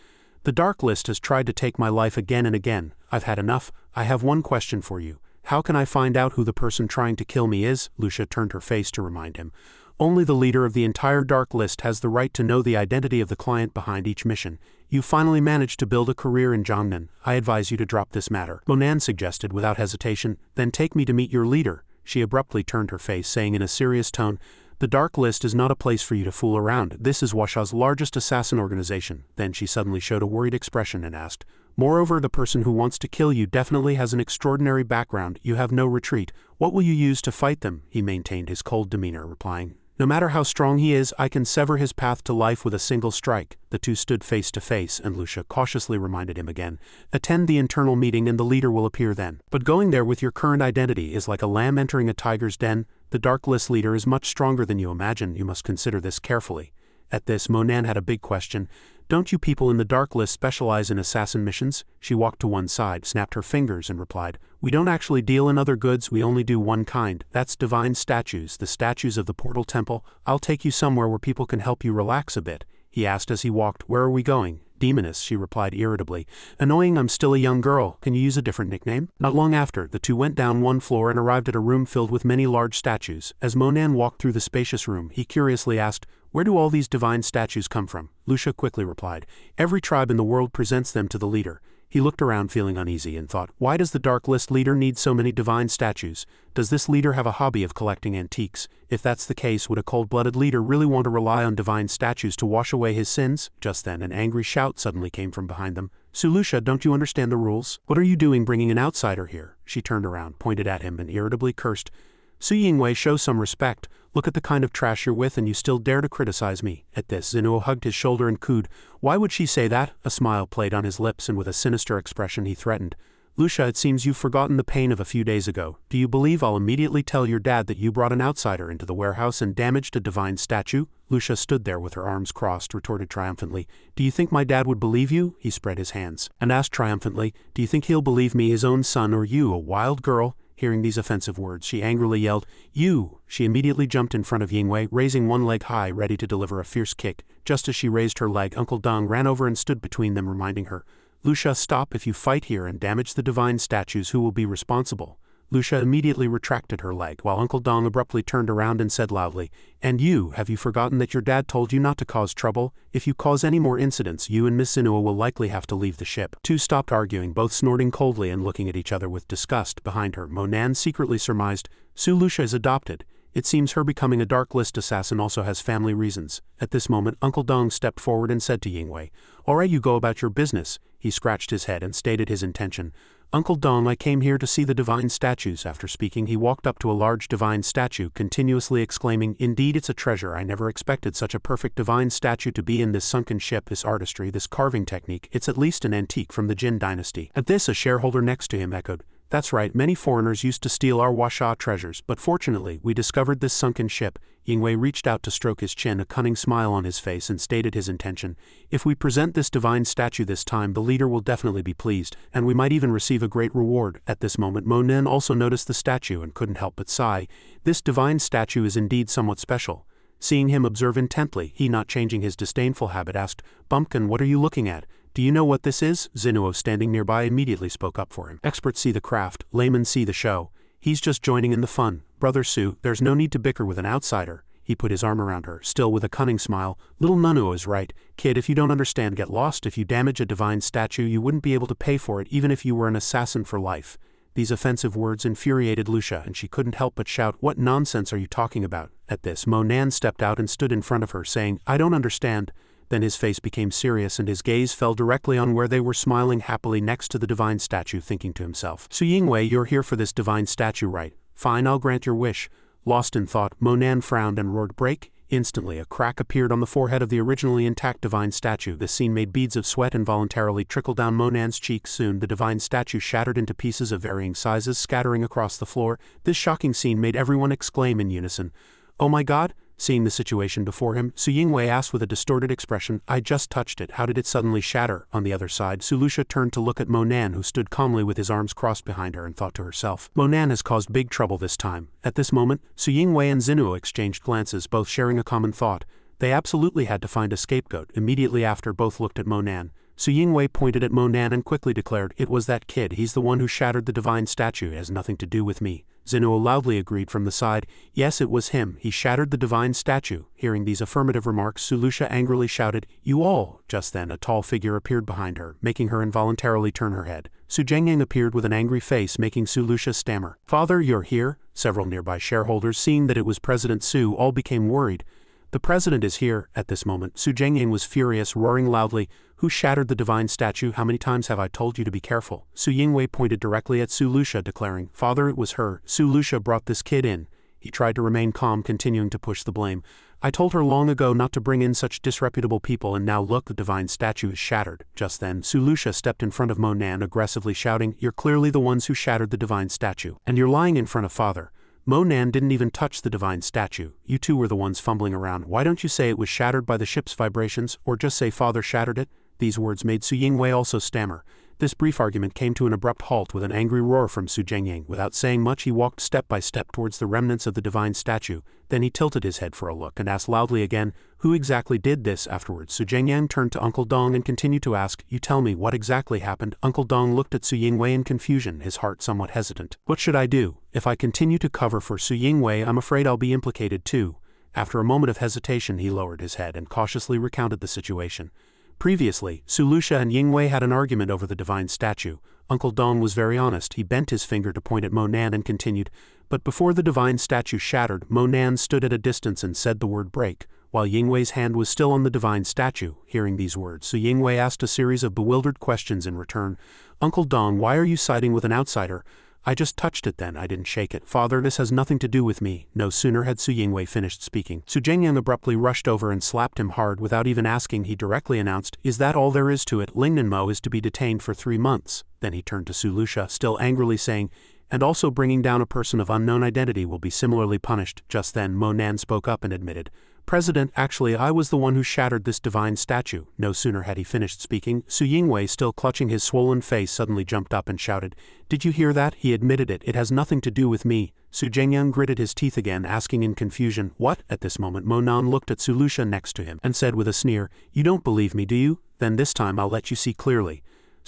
"The Dark List has tried to take my life again and again. I've had enough. I have one question for you. How can I find out who the person trying to kill me is?" Lucia turned her face to remind him. "Only the leader of the entire Dark List has the right to know the identity of the client behind each mission. You finally managed to build a career in Jiangnan. I advise you to drop this matter." Mo Nan suggested without hesitation, "Then take me to meet your leader." She abruptly turned her face, saying in a serious tone, "The Dark List is not a place for you to fool around. This is Washa's largest assassin organization." Then she suddenly showed a worried expression and asked, "Moreover, the person who wants to kill you definitely has an extraordinary background. You have no retreat. What will you use to fight them?" He maintained his cold demeanor, replying, "No matter how strong he is, I can sever his path to life with a single strike." The two stood face to face, and Lucia cautiously reminded him again, "Attend the internal meeting and the leader will appear then. But going there with your current identity is like a lamb entering a tiger's den. The Dark List leader is much stronger than you imagine. You must consider this carefully." At this, Mo Nan had a big question. "Don't you people in the Dark List specialize in assassin missions?" She walked to one side, snapped her fingers, and replied, "We don't actually deal in other goods, we only do one kind. That's divine statues, the statues of the Portal Temple. I'll take you somewhere where people can help you relax a bit." He asked as he walked, "Where are we going?" "Demoness," she replied irritably. "Annoying, I'm still a young girl. Can you use a different nickname?" Not long after, the two went down one floor and arrived at a room filled with many large statues. As Mo Nan walked through the spacious room, he curiously asked, "Where do all these divine statues come from?" Lucia quickly replied, "Every tribe in the world presents them to the leader." He looked around feeling uneasy and thought, why does the Dark List leader need so many divine statues? Does this leader have a hobby of collecting antiques? If that's the case, would a cold-blooded leader really want to rely on divine statues to wash away his sins? Just then, an angry shout suddenly came from behind them. "Su Lucia, don't you understand the rules? What are you doing bringing an outsider here?" She turned around, pointed at him, and irritably cursed. "Su Yingwei, show some respect. Look at the kind of trash you're with and you still dare to criticize me." At this, Xianxia hugged his shoulder and cooed, "Why would she say that?" A smile played on his lips and with a sinister expression he threatened, "Lucia, it seems you've forgotten the pain of a few days ago. Do you believe I'll immediately tell your dad that you brought an outsider into the warehouse and damaged a divine statue?" Lucia stood there with her arms crossed, retorted triumphantly, "Do you think my dad would believe you?" He spread his hands and asked triumphantly, "Do you think he'll believe me, his own son, or you, a wild girl?" Hearing these offensive words, she angrily yelled, "You!" She immediately jumped in front of Yingwei, raising one leg high, ready to deliver a fierce kick. Just as she raised her leg, Uncle Dong ran over and stood between them, reminding her, "Lucia, stop. If you fight here and damage the divine statues, who will be responsible?" Lucia immediately retracted her leg, while Uncle Dong abruptly turned around and said loudly, "And you, have you forgotten that your dad told you not to cause trouble? If you cause any more incidents, you and Miss Xianxia will likely have to leave the ship." Two stopped arguing, both snorting coldly and looking at each other with disgust. Behind her, Mo Nan secretly surmised, "Su Lucia is adopted. It seems her becoming a Dark List assassin also has family reasons." At this moment, Uncle Dong stepped forward and said to Yingwei, "All right, you go about your business." He scratched his head and stated his intention. "Uncle Dong, I came here to see the divine statues." After speaking, he walked up to a large divine statue, continuously exclaiming, "Indeed, it's a treasure. I never expected such a perfect divine statue to be in this sunken ship. This artistry, this carving technique, it's at least an antique from the Jin dynasty." At this, a shareholder next to him echoed, "That's right, many foreigners used to steal our Washa treasures, but fortunately, we discovered this sunken ship." Yingwei reached out to stroke his chin, a cunning smile on his face, and stated his intention. "If we present this divine statue this time, the leader will definitely be pleased, and we might even receive a great reward." At this moment, Mo Nan also noticed the statue and couldn't help but sigh. This divine statue is indeed somewhat special. Seeing him observe intently, he, not changing his disdainful habit, asked, "Bumpkin, what are you looking at? Do you know what this is?" Xianxia, standing nearby, immediately spoke up for him. "Experts see the craft, laymen see the show. He's just joining in the fun. Brother Su, there's no need to bicker with an outsider." He put his arm around her, still with a cunning smile. "Little Manhua is right. Kid, if you don't understand, get lost. If you damage a divine statue, you wouldn't be able to pay for it even if you were an assassin for life." These offensive words infuriated Lucia, and she couldn't help but shout, "What nonsense are you talking about?" At this, Monan stepped out and stood in front of her, saying, "I don't understand." Then his face became serious and his gaze fell directly on where they were smiling happily next to the divine statue, thinking to himself, "Xianxia, you're here for this divine statue, right? Fine, I'll grant your wish." Lost in thought, Monan frowned and roared, "Break!" Instantly, a crack appeared on the forehead of the originally intact divine statue. This scene made beads of sweat involuntarily trickle down Monan's cheeks. Soon, the divine statue shattered into pieces of varying sizes, scattering across the floor. This shocking scene made everyone exclaim in unison, "Oh my God!" Seeing the situation before him, Xianxia asked with a distorted expression, "I just touched it. How did it suddenly shatter?" On the other side, Lucia turned to look at Monan, who stood calmly with his arms crossed behind her, and thought to herself, "Monan has caused big trouble this time." At this moment, Xianxia and Xianxia exchanged glances, both sharing a common thought. They absolutely had to find a scapegoat. Immediately after, both looked at Monan. Xianxia pointed at Monan and quickly declared, "It was that kid. He's the one who shattered the divine statue. It has nothing to do with me." Xianxia loudly agreed from the side, "Yes, it was him. He shattered the divine statue." Hearing these affirmative remarks, Lucia angrily shouted, "You all!" Just then, a tall figure appeared behind her, making her involuntarily turn her head. Xianxia appeared with an angry face, making Lucia stammer, "Father, you're here?" Several nearby shareholders, seeing that it was President Su, all became worried. "The president is here." At this moment, Xianxia was furious, roaring loudly, "Who shattered the divine statue? How many times have I told you to be careful?" Xianxia pointed directly at Lucia, declaring, "Father, it was her. Lucia brought this kid in." He tried to remain calm, continuing to push the blame. "I told her long ago not to bring in such disreputable people, and now look, the divine statue is shattered." Just then, Lucia stepped in front of Monan, aggressively shouting, "You're clearly the ones who shattered the divine statue. And you're lying in front of Father. Monan didn't even touch the divine statue. You two were the ones fumbling around. Why don't you say it was shattered by the ship's vibrations, or just say Father shattered it?" These words made Xianxia also stammer. This brief argument came to an abrupt halt with an angry roar from Xianxia. Without saying much, he walked step by step towards the remnants of the divine statue. Then he tilted his head for a look and asked loudly again, "Who exactly did this?" Afterwards, Xianxia turned to Uncle Dong and continued to ask, "You tell me, what exactly happened?" Uncle Dong looked at Xianxia in confusion, his heart somewhat hesitant. "What should I do? If I continue to cover for Xianxia, I'm afraid I'll be implicated too." After a moment of hesitation, he lowered his head and cautiously recounted the situation. Previously, Lucia and Xianxia had an argument over the divine statue. Uncle Dong was very honest. He bent his finger to point at Monan and continued, "But before the divine statue shattered, Monan stood at a distance and said the word break, while Xianxia's hand was still on the divine statue." Hearing these words, Xianxia asked a series of bewildered questions in return. "Uncle Dong, why are you siding with an outsider?" "I just touched it then, I didn't shake it." "Father, this has nothing to do with me." No sooner had Xianxia finished speaking, Xianxia abruptly rushed over and slapped him hard. Without even asking, he directly announced, "Is that all there is to it? Lingnanmo is to be detained for 3 months. Then he turned to Lucia, still angrily saying, "And also bringing down a person of unknown identity will be similarly punished." Just then, Monan spoke up and admitted, "President, actually I was the one who shattered this divine statue." No sooner had he finished speaking, Xianxia, still clutching his swollen face, suddenly jumped up and shouted, "Did you hear that? He admitted it. It has nothing to do with me." Xianxia gritted his teeth again, asking in confusion, "What?" At this moment, Monan looked at Lucia next to him and said with a sneer, "You don't believe me, do you? Then this time I'll let you see clearly."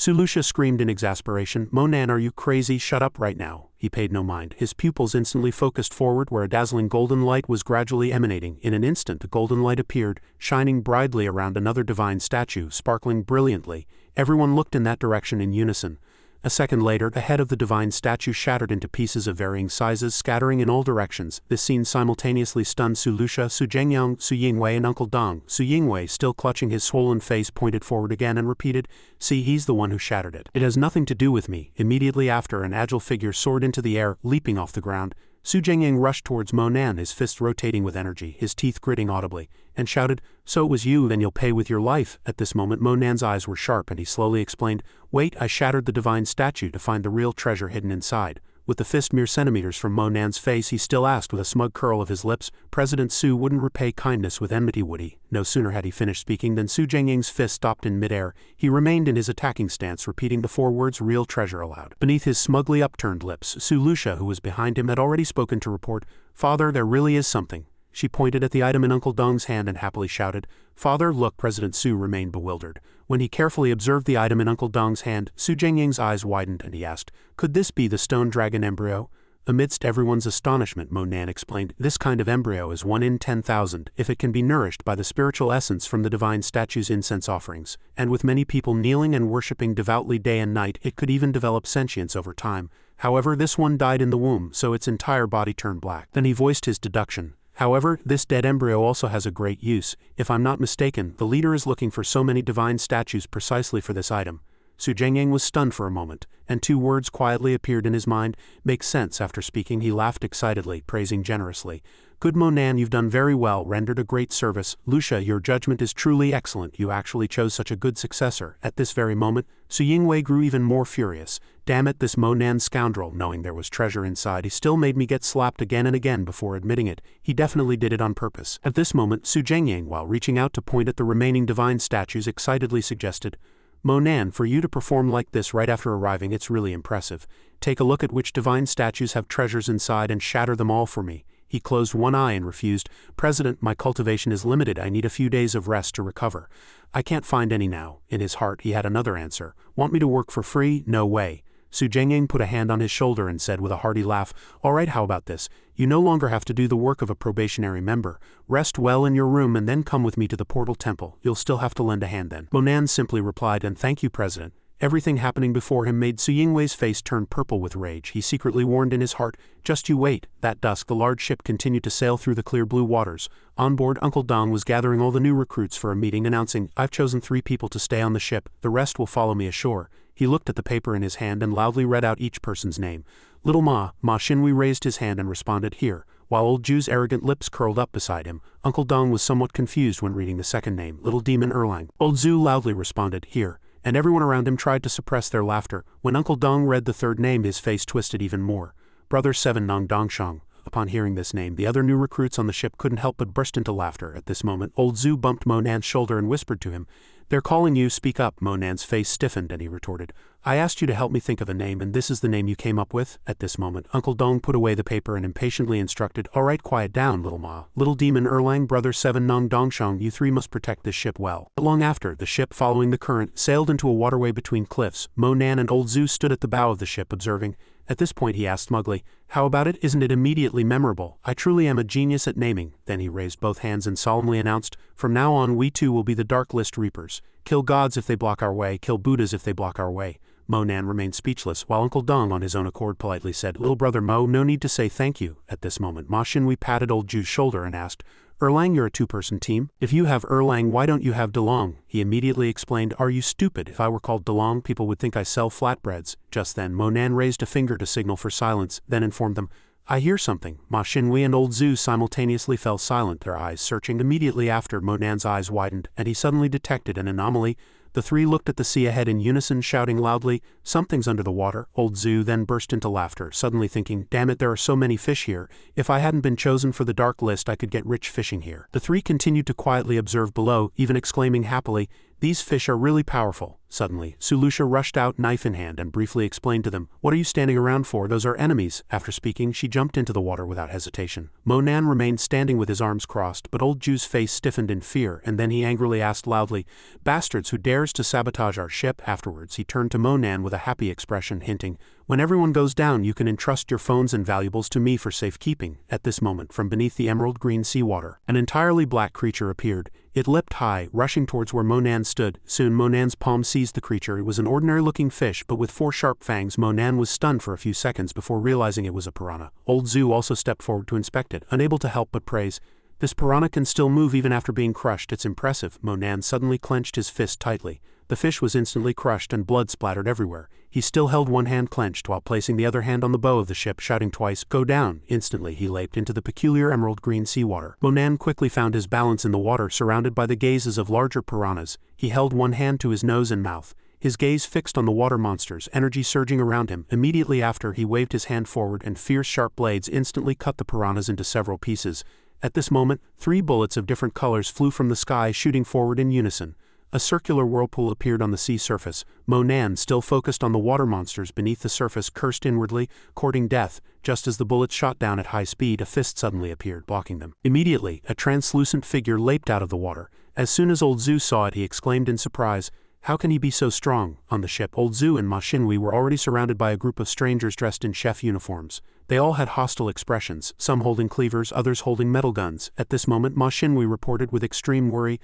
Lucia screamed in exasperation, "Monan, are you crazy? Shut up right now." He paid no mind. His pupils instantly focused forward where a dazzling golden light was gradually emanating. In an instant, the golden light appeared, shining brightly around another divine statue, sparkling brilliantly. Everyone looked in that direction in unison. A second later, the head of the divine statue shattered into pieces of varying sizes, scattering in all directions. This scene simultaneously stunned Lucia, Xianxia, and Uncle Dong. Xianxia, still clutching his swollen face, pointed forward again and repeated, "See, he's the one who shattered it. It has nothing to do with me." Immediately after, an agile figure soared into the air, leaping off the ground. Xianxia rushed towards Monan, his fists rotating with energy, his teeth gritting audibly, and shouted, "So it was you, then you'll pay with your life." At this moment, Monan's eyes were sharp and he slowly explained, "Wait, I shattered the divine statue to find the real treasure hidden inside." With the fist mere centimeters from Monan's face, he still asked with a smug curl of his lips, "President Su wouldn't repay kindness with enmity, would he?" No sooner had he finished speaking than Xianxia's fist stopped in midair. He remained in his attacking stance, repeating the 4 words "real treasure" aloud. Beneath his smugly upturned lips, Lucia, who was behind him, had already spoken to report, "Father, there really is something." She pointed at the item in Uncle Dong's hand and happily shouted, "Father, look!" President Su remained bewildered. When he carefully observed the item in Uncle Dong's hand, Su Zhengyang's eyes widened and he asked, "Could this be the stone dragon embryo?" Amidst everyone's astonishment, Monan explained, "This kind of embryo is 1 in 10,000 if it can be nourished by the spiritual essence from the divine statue's incense offerings, and with many people kneeling and worshipping devoutly day and night, it could even develop sentience over time. However, this one died in the womb, so its entire body turned black." Then he voiced his deduction. "However, this dead embryo also has a great use. If I'm not mistaken, the leader is looking for so many divine statues precisely for this item." Su Zhengyang was stunned for a moment, and 2 words quietly appeared in his mind. "Makes sense." After speaking, he laughed excitedly, praising generously. "Good Monan, you've done very well, rendered a great service. Lucia, your judgment is truly excellent. You actually chose such a good successor." At this very moment, Su Yingwei grew even more furious. "Damn it, this Monan scoundrel, knowing there was treasure inside, he still made me get slapped again and again before admitting it. He definitely did it on purpose." At this moment, Su Zhengyang, while reaching out to point at the remaining divine statues, excitedly suggested, "Monan, for you to perform like this right after arriving, it's really impressive. Take a look at which divine statues have treasures inside and shatter them all for me." He closed one eye and refused. "President, my cultivation is limited. I need a few days of rest to recover. I can't find any now." In his heart, he had another answer. "Want me to work for free? No way." Su Zhengyang put a hand on his shoulder and said with a hearty laugh, "All right, how about this? You no longer have to do the work of a probationary member. Rest well in your room and then come with me to the portal temple. You'll still have to lend a hand then." Monan simply replied, "And thank you, President." Everything happening before him made Su Yingwei's face turn purple with rage. He secretly warned in his heart, "Just you wait." That dusk, the large ship continued to sail through the clear blue waters. On board, Uncle Dong was gathering all the new recruits for a meeting, announcing, "I've chosen 3 people to stay on the ship. The rest will follow me ashore." He looked at the paper in his hand and loudly read out each person's name. Little Ma Xinhui raised his hand and responded, "Here." While old Ju's arrogant lips curled up beside him, Uncle Dong was somewhat confused when reading the second name, Little Demon Erlang. Old Zhu loudly responded, "Here," and everyone around him tried to suppress their laughter. When Uncle Dong read the third name, his face twisted even more. Brother 7 Nong Dongshang. Upon hearing this name, the other new recruits on the ship couldn't help but burst into laughter. At this moment, old Zhu bumped Monan's shoulder and whispered to him, "They're calling you, speak up." Monan's face stiffened and he retorted, "I asked you to help me think of a name and this is the name you came up with?" At this moment, Uncle Dong put away the paper and impatiently instructed, "All right, quiet down, Little Ma. Little Demon Erlang, Brother 7 Nong Dongshang, you 3 must protect this ship well." Not long after, the ship, following the current, sailed into a waterway between cliffs. Monan and old Zhu stood at the bow of the ship observing. At this point he asked smugly, "How about it? Isn't it immediately memorable? I truly am a genius at naming." Then he raised both hands and solemnly announced, "From now on we too will be the Dark List Reapers. Kill gods if they block our way, kill Buddhas if they block our way." Monan remained speechless, while Uncle Dong on his own accord politely said, "Little brother Mo, no need to say thank you." At this moment Ma Xinhui patted old Ju's shoulder and asked, "Erlang, you're a 2-person team? If you have Erlang, why don't you have DeLong?" He immediately explained, "Are you stupid? If I were called DeLong, people would think I sell flatbreads." Just then Monan raised a finger to signal for silence, then informed them, "I hear something." Ma Xinhui and old Zhu simultaneously fell silent, their eyes searching. Immediately after, Monan's eyes widened, and he suddenly detected an anomaly. The 3 looked at the sea ahead in unison, shouting loudly, "Something's under the water." Old Zhu then burst into laughter, suddenly thinking, "Damn it, there are so many fish here. If I hadn't been chosen for the dark list, I could get rich fishing here." The 3 continued to quietly observe below, even exclaiming happily, "These fish are really powerful." Suddenly, Su Lucia rushed out, knife in hand, and briefly explained to them, "What are you standing around for? Those are enemies." After speaking, she jumped into the water without hesitation. Monan remained standing with his arms crossed, but old Ju's face stiffened in fear, and then he angrily asked loudly, "Bastards, who dares to sabotage our ship?" Afterwards, he turned to Monan with a happy expression, hinting, "When everyone goes down, you can entrust your phones and valuables to me for safekeeping." At this moment, from beneath the emerald green seawater, an entirely black creature appeared. It leapt high, rushing towards where Monan stood. Soon Monan's palm seized the creature. It was an ordinary-looking fish, but with 4 sharp fangs. Monan was stunned for a few seconds before realizing it was a piranha. Old Zhu also stepped forward to inspect it, unable to help but praise, "This piranha can still move even after being crushed. It's impressive." Monan suddenly clenched his fist tightly. The fish was instantly crushed and blood splattered everywhere. He still held one hand clenched while placing the other hand on the bow of the ship, shouting twice, "Go down!" Instantly he leaped into the peculiar emerald green seawater. Monan quickly found his balance in the water, surrounded by the gazes of larger piranhas. He held one hand to his nose and mouth, his gaze fixed on the water monsters, energy surging around him. Immediately after, he waved his hand forward and fierce sharp blades instantly cut the piranhas into several pieces. At this moment, 3 bullets of different colors flew from the sky, shooting forward in unison. A circular whirlpool appeared on the sea surface. Monan, still focused on the water monsters beneath the surface, cursed inwardly, courting death. Just as the bullets shot down at high speed, a fist suddenly appeared, blocking them. Immediately, a translucent figure leaped out of the water. As soon as old Zhu saw it, he exclaimed in surprise, "How can he be so strong?" On the ship, old Zhu and Ma Xinhui were already surrounded by a group of strangers dressed in chef uniforms. They all had hostile expressions, some holding cleavers, others holding metal guns. At this moment, Ma Xinhui reported with extreme worry,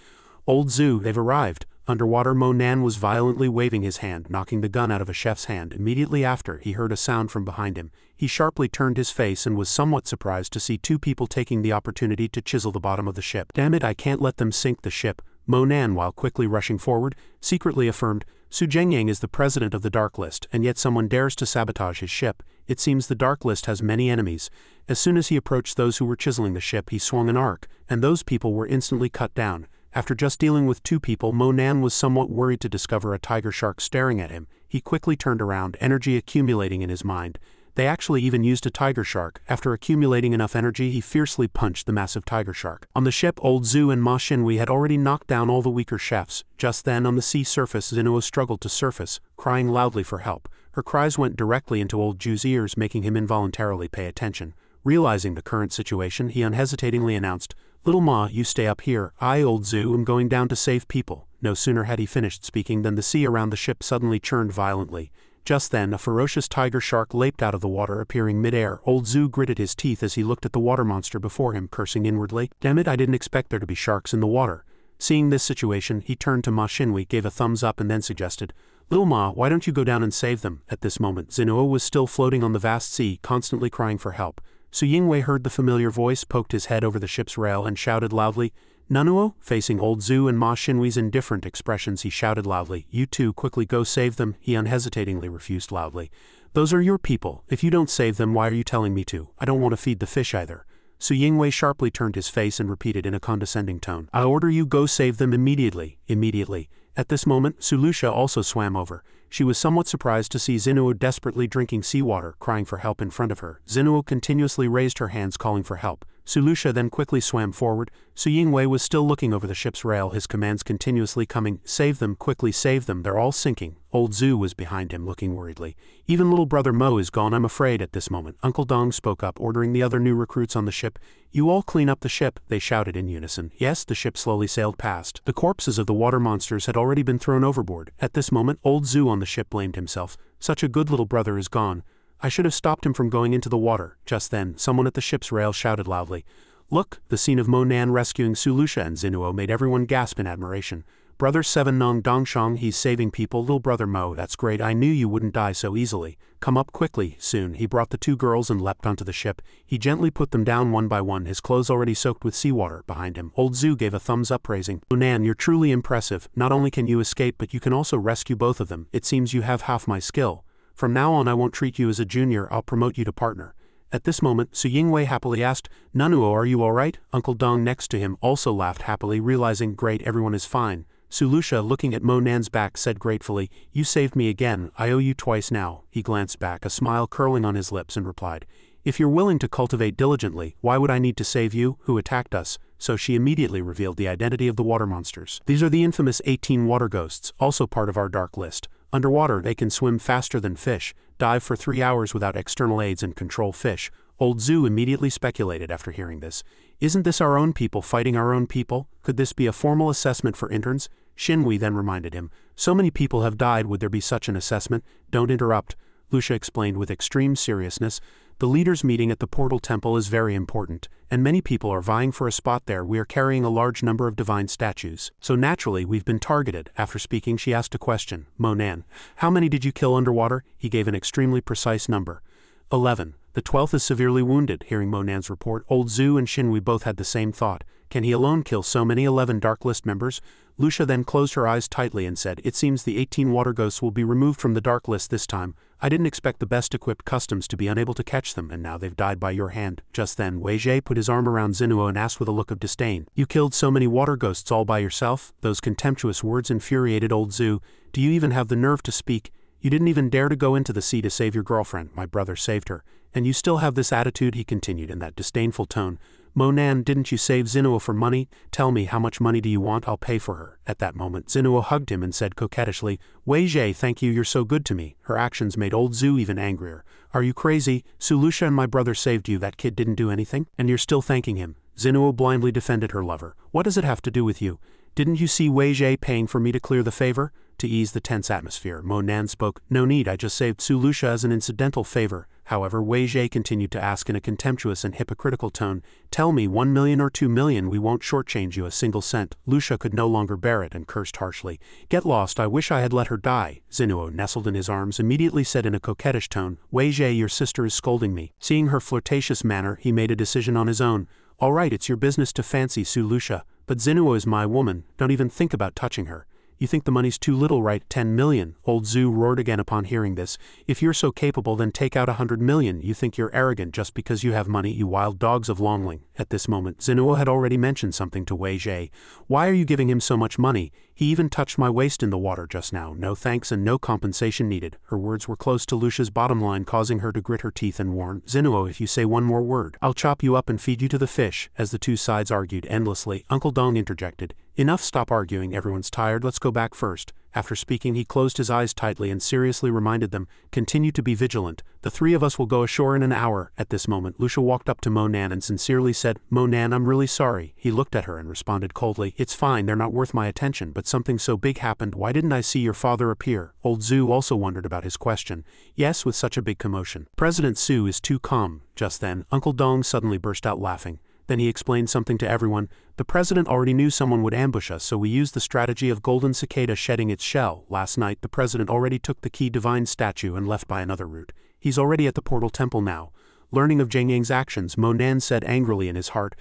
"Old Zhu, they've arrived." Underwater, Monan was violently waving his hand, knocking the gun out of a chef's hand. Immediately after, he heard a sound from behind him. He sharply turned his face and was somewhat surprised to see two people taking the opportunity to chisel the bottom of the ship. "Damn it, I can't let them sink the ship," Monan, while quickly rushing forward, secretly affirmed. "Su Zhengyang is the president of the Dark List, and yet someone dares to sabotage his ship. It seems the Dark List has many enemies." As soon as he approached those who were chiseling the ship, he swung an arc, and those people were instantly cut down. After just dealing with two people, Monan was somewhat worried to discover a tiger shark staring at him. He quickly turned around, energy accumulating in his mind. They actually even used a tiger shark. After accumulating enough energy, he fiercely punched the massive tiger shark. On the ship, old Zhu and Ma Xinhui had already knocked down all the weaker chefs. Just then, on the sea surface, Xianxia struggled to surface, crying loudly for help. Her cries went directly into old Zhu's ears, making him involuntarily pay attention. Realizing the current situation, he unhesitatingly announced, "Little Ma, you stay up here. I, old Zhu, am going down to save people." No sooner had he finished speaking than the sea around the ship suddenly churned violently. Just then, a ferocious tiger shark leaped out of the water, appearing mid-air. Old Zhu gritted his teeth as he looked at the water monster before him, cursing inwardly, "Damn it, I didn't expect there to be sharks in the water." Seeing this situation, he turned to Ma Xinhui, gave a thumbs up and then suggested, "Little Ma, why don't you go down and save them?" At this moment, Xianxia was still floating on the vast sea, constantly crying for help. Su Yingwei heard the familiar voice, poked his head over the ship's rail, and shouted loudly, "Nanuo?" Facing old Zhu and Ma Xinhui's indifferent expressions, he shouted loudly, "You two, quickly go save them." He unhesitatingly refused loudly. "Those are your people. If you don't save them, why are you telling me to? I don't want to feed the fish either." Su Yingwei sharply turned his face and repeated in a condescending tone, "I order you go save them immediately." Immediately. At this moment, Su Lucia also swam over. She was somewhat surprised to see Xianxia desperately drinking seawater, crying for help in front of her. Xianxia continuously raised her hands calling for help. Su Lucia then quickly swam forward. Su Yingwei was still looking over the ship's rail, his commands continuously coming, "Save them, quickly save them, they're all sinking." Old Zhu was behind him, looking worriedly. "Even little brother Mo is gone, I'm afraid." At this moment, Uncle Dong spoke up, ordering the other new recruits on the ship. "You all clean up the ship," they shouted in unison. Yes, the ship slowly sailed past. The corpses of the water monsters had already been thrown overboard. At this moment, old Zhu on the ship blamed himself. "Such a good little brother is gone. I should have stopped him from going into the water." Just then, someone at the ship's rail shouted loudly, "Look!" The scene of Monan rescuing Su Lucia and Xianxia made everyone gasp in admiration. "Brother Seven Nong Dongshang, he's saving people. Little brother Mo, that's great. I knew you wouldn't die so easily. Come up quickly." Soon, he brought the two girls and leapt onto the ship. He gently put them down one by one, his clothes already soaked with seawater. Behind him, old Zhu gave a thumbs up, praising, "Monan, you're truly impressive. Not only can you escape, but you can also rescue both of them. It seems you have half my skill. From now on I won't treat you as a junior, I'll promote you to partner." At this moment, Su Yingwei happily asked, "Nanuo, are you alright?" Uncle Dong next to him also laughed happily, realizing, "Great, everyone is fine." Su Lucia, looking at Monan's back, said gratefully, "You saved me again, I owe you twice now." He glanced back, a smile curling on his lips, and replied, "If you're willing to cultivate diligently, why would I need to save you, who attacked us?" So she immediately revealed the identity of the water monsters. These are the infamous 18 water ghosts, also part of our dark list. Underwater, they can swim faster than fish, dive for 3 hours without external aids, and control fish. Old Zhu immediately speculated after hearing this. "Isn't this our own people fighting our own people? Could this be a formal assessment for interns?" Xinhui then reminded him, "So many people have died, would there be such an assessment?" "Don't interrupt," Lucia explained with extreme seriousness. "The leaders' meeting at the portal temple is very important, and many people are vying for a spot there. We are carrying a large number of divine statues. So naturally, we've been targeted." After speaking, she asked a question. "Monan, how many did you kill underwater?" He gave an extremely precise number. 11. The 12th is severely wounded. Hearing Monan's report, old Zhu and Xinhui both had the same thought. Can he alone kill so many 11 Dark List members? Lucia then closed her eyes tightly and said, "It seems the 18 water ghosts will be removed from the Dark List this time. I didn't expect the best-equipped customs to be unable to catch them, and now they've died by your hand." Just then, Wei Jie put his arm around Xianxia and asked with a look of disdain, "You killed so many water ghosts all by yourself?" Those contemptuous words infuriated old Zhu. "Do you even have the nerve to speak? You didn't even dare to go into the sea to save your girlfriend. My brother saved her. And you still have this attitude," he continued in that disdainful tone. Monan, didn't you save Xinuo for money? Tell me, how much money do you want? I'll pay for her. At that moment, Xinuo hugged him and said coquettishly, Wei Jie, thank you, you're so good to me. Her actions made old Zhu even angrier. Are you crazy? Sulusha and my brother saved you, that kid didn't do anything? And you're still thanking him. Xinuo blindly defended her lover. What does it have to do with you? Didn't you see Wei Jie paying for me to clear the favor? To ease the tense atmosphere, Monan spoke, No need, I just saved Sulusha as an incidental favor. However, Wei Jie continued to ask in a contemptuous and hypocritical tone, Tell me, 1 million or 2 million, we won't shortchange you a single cent. Lucia could no longer bear it and cursed harshly. Get lost, I wish I had let her die. Xinuo, nestled in his arms, immediately said in a coquettish tone, Wei Jie, your sister is scolding me. Seeing her flirtatious manner, he made a decision on his own. All right, it's your business to fancy Sulusha, but Xinuo is my woman, don't even think about touching her. You think the money's too little, right? 10 million. Old Zhu roared again upon hearing this. If you're so capable, then take out 100 million. You think you're arrogant just because you have money, you wild dogs of Longling. At this moment, Xinuo had already mentioned something to Wei Jie. Why are you giving him so much money? He even touched my waist in the water just now. No thanks and no compensation needed. Her words were close to Lucia's bottom line, causing her to grit her teeth and warn, Xinuo, if you say one more word, I'll chop you up and feed you to the fish. As the two sides argued endlessly, Uncle Dong interjected. Enough, stop arguing, everyone's tired, let's go back first. After speaking, he closed his eyes tightly and seriously reminded them, continue to be vigilant. The three of us will go ashore in an hour. At this moment, Lucia walked up to Monan and sincerely said, Monan, I'm really sorry. He looked at her and responded coldly, It's fine, they're not worth my attention, but something so big happened, why didn't I see your father appear? Old Zhu also wondered about his question. Yes, with such a big commotion. President Su is too calm. Just then, Uncle Dong suddenly burst out laughing. Then he explained something to everyone. The president already knew someone would ambush us, so we used the strategy of golden cicada shedding its shell. Last night, the president already took the key divine statue and left by another route. He's already at the portal temple now. Learning of Zheng Yang's actions, Monan said angrily in his heart,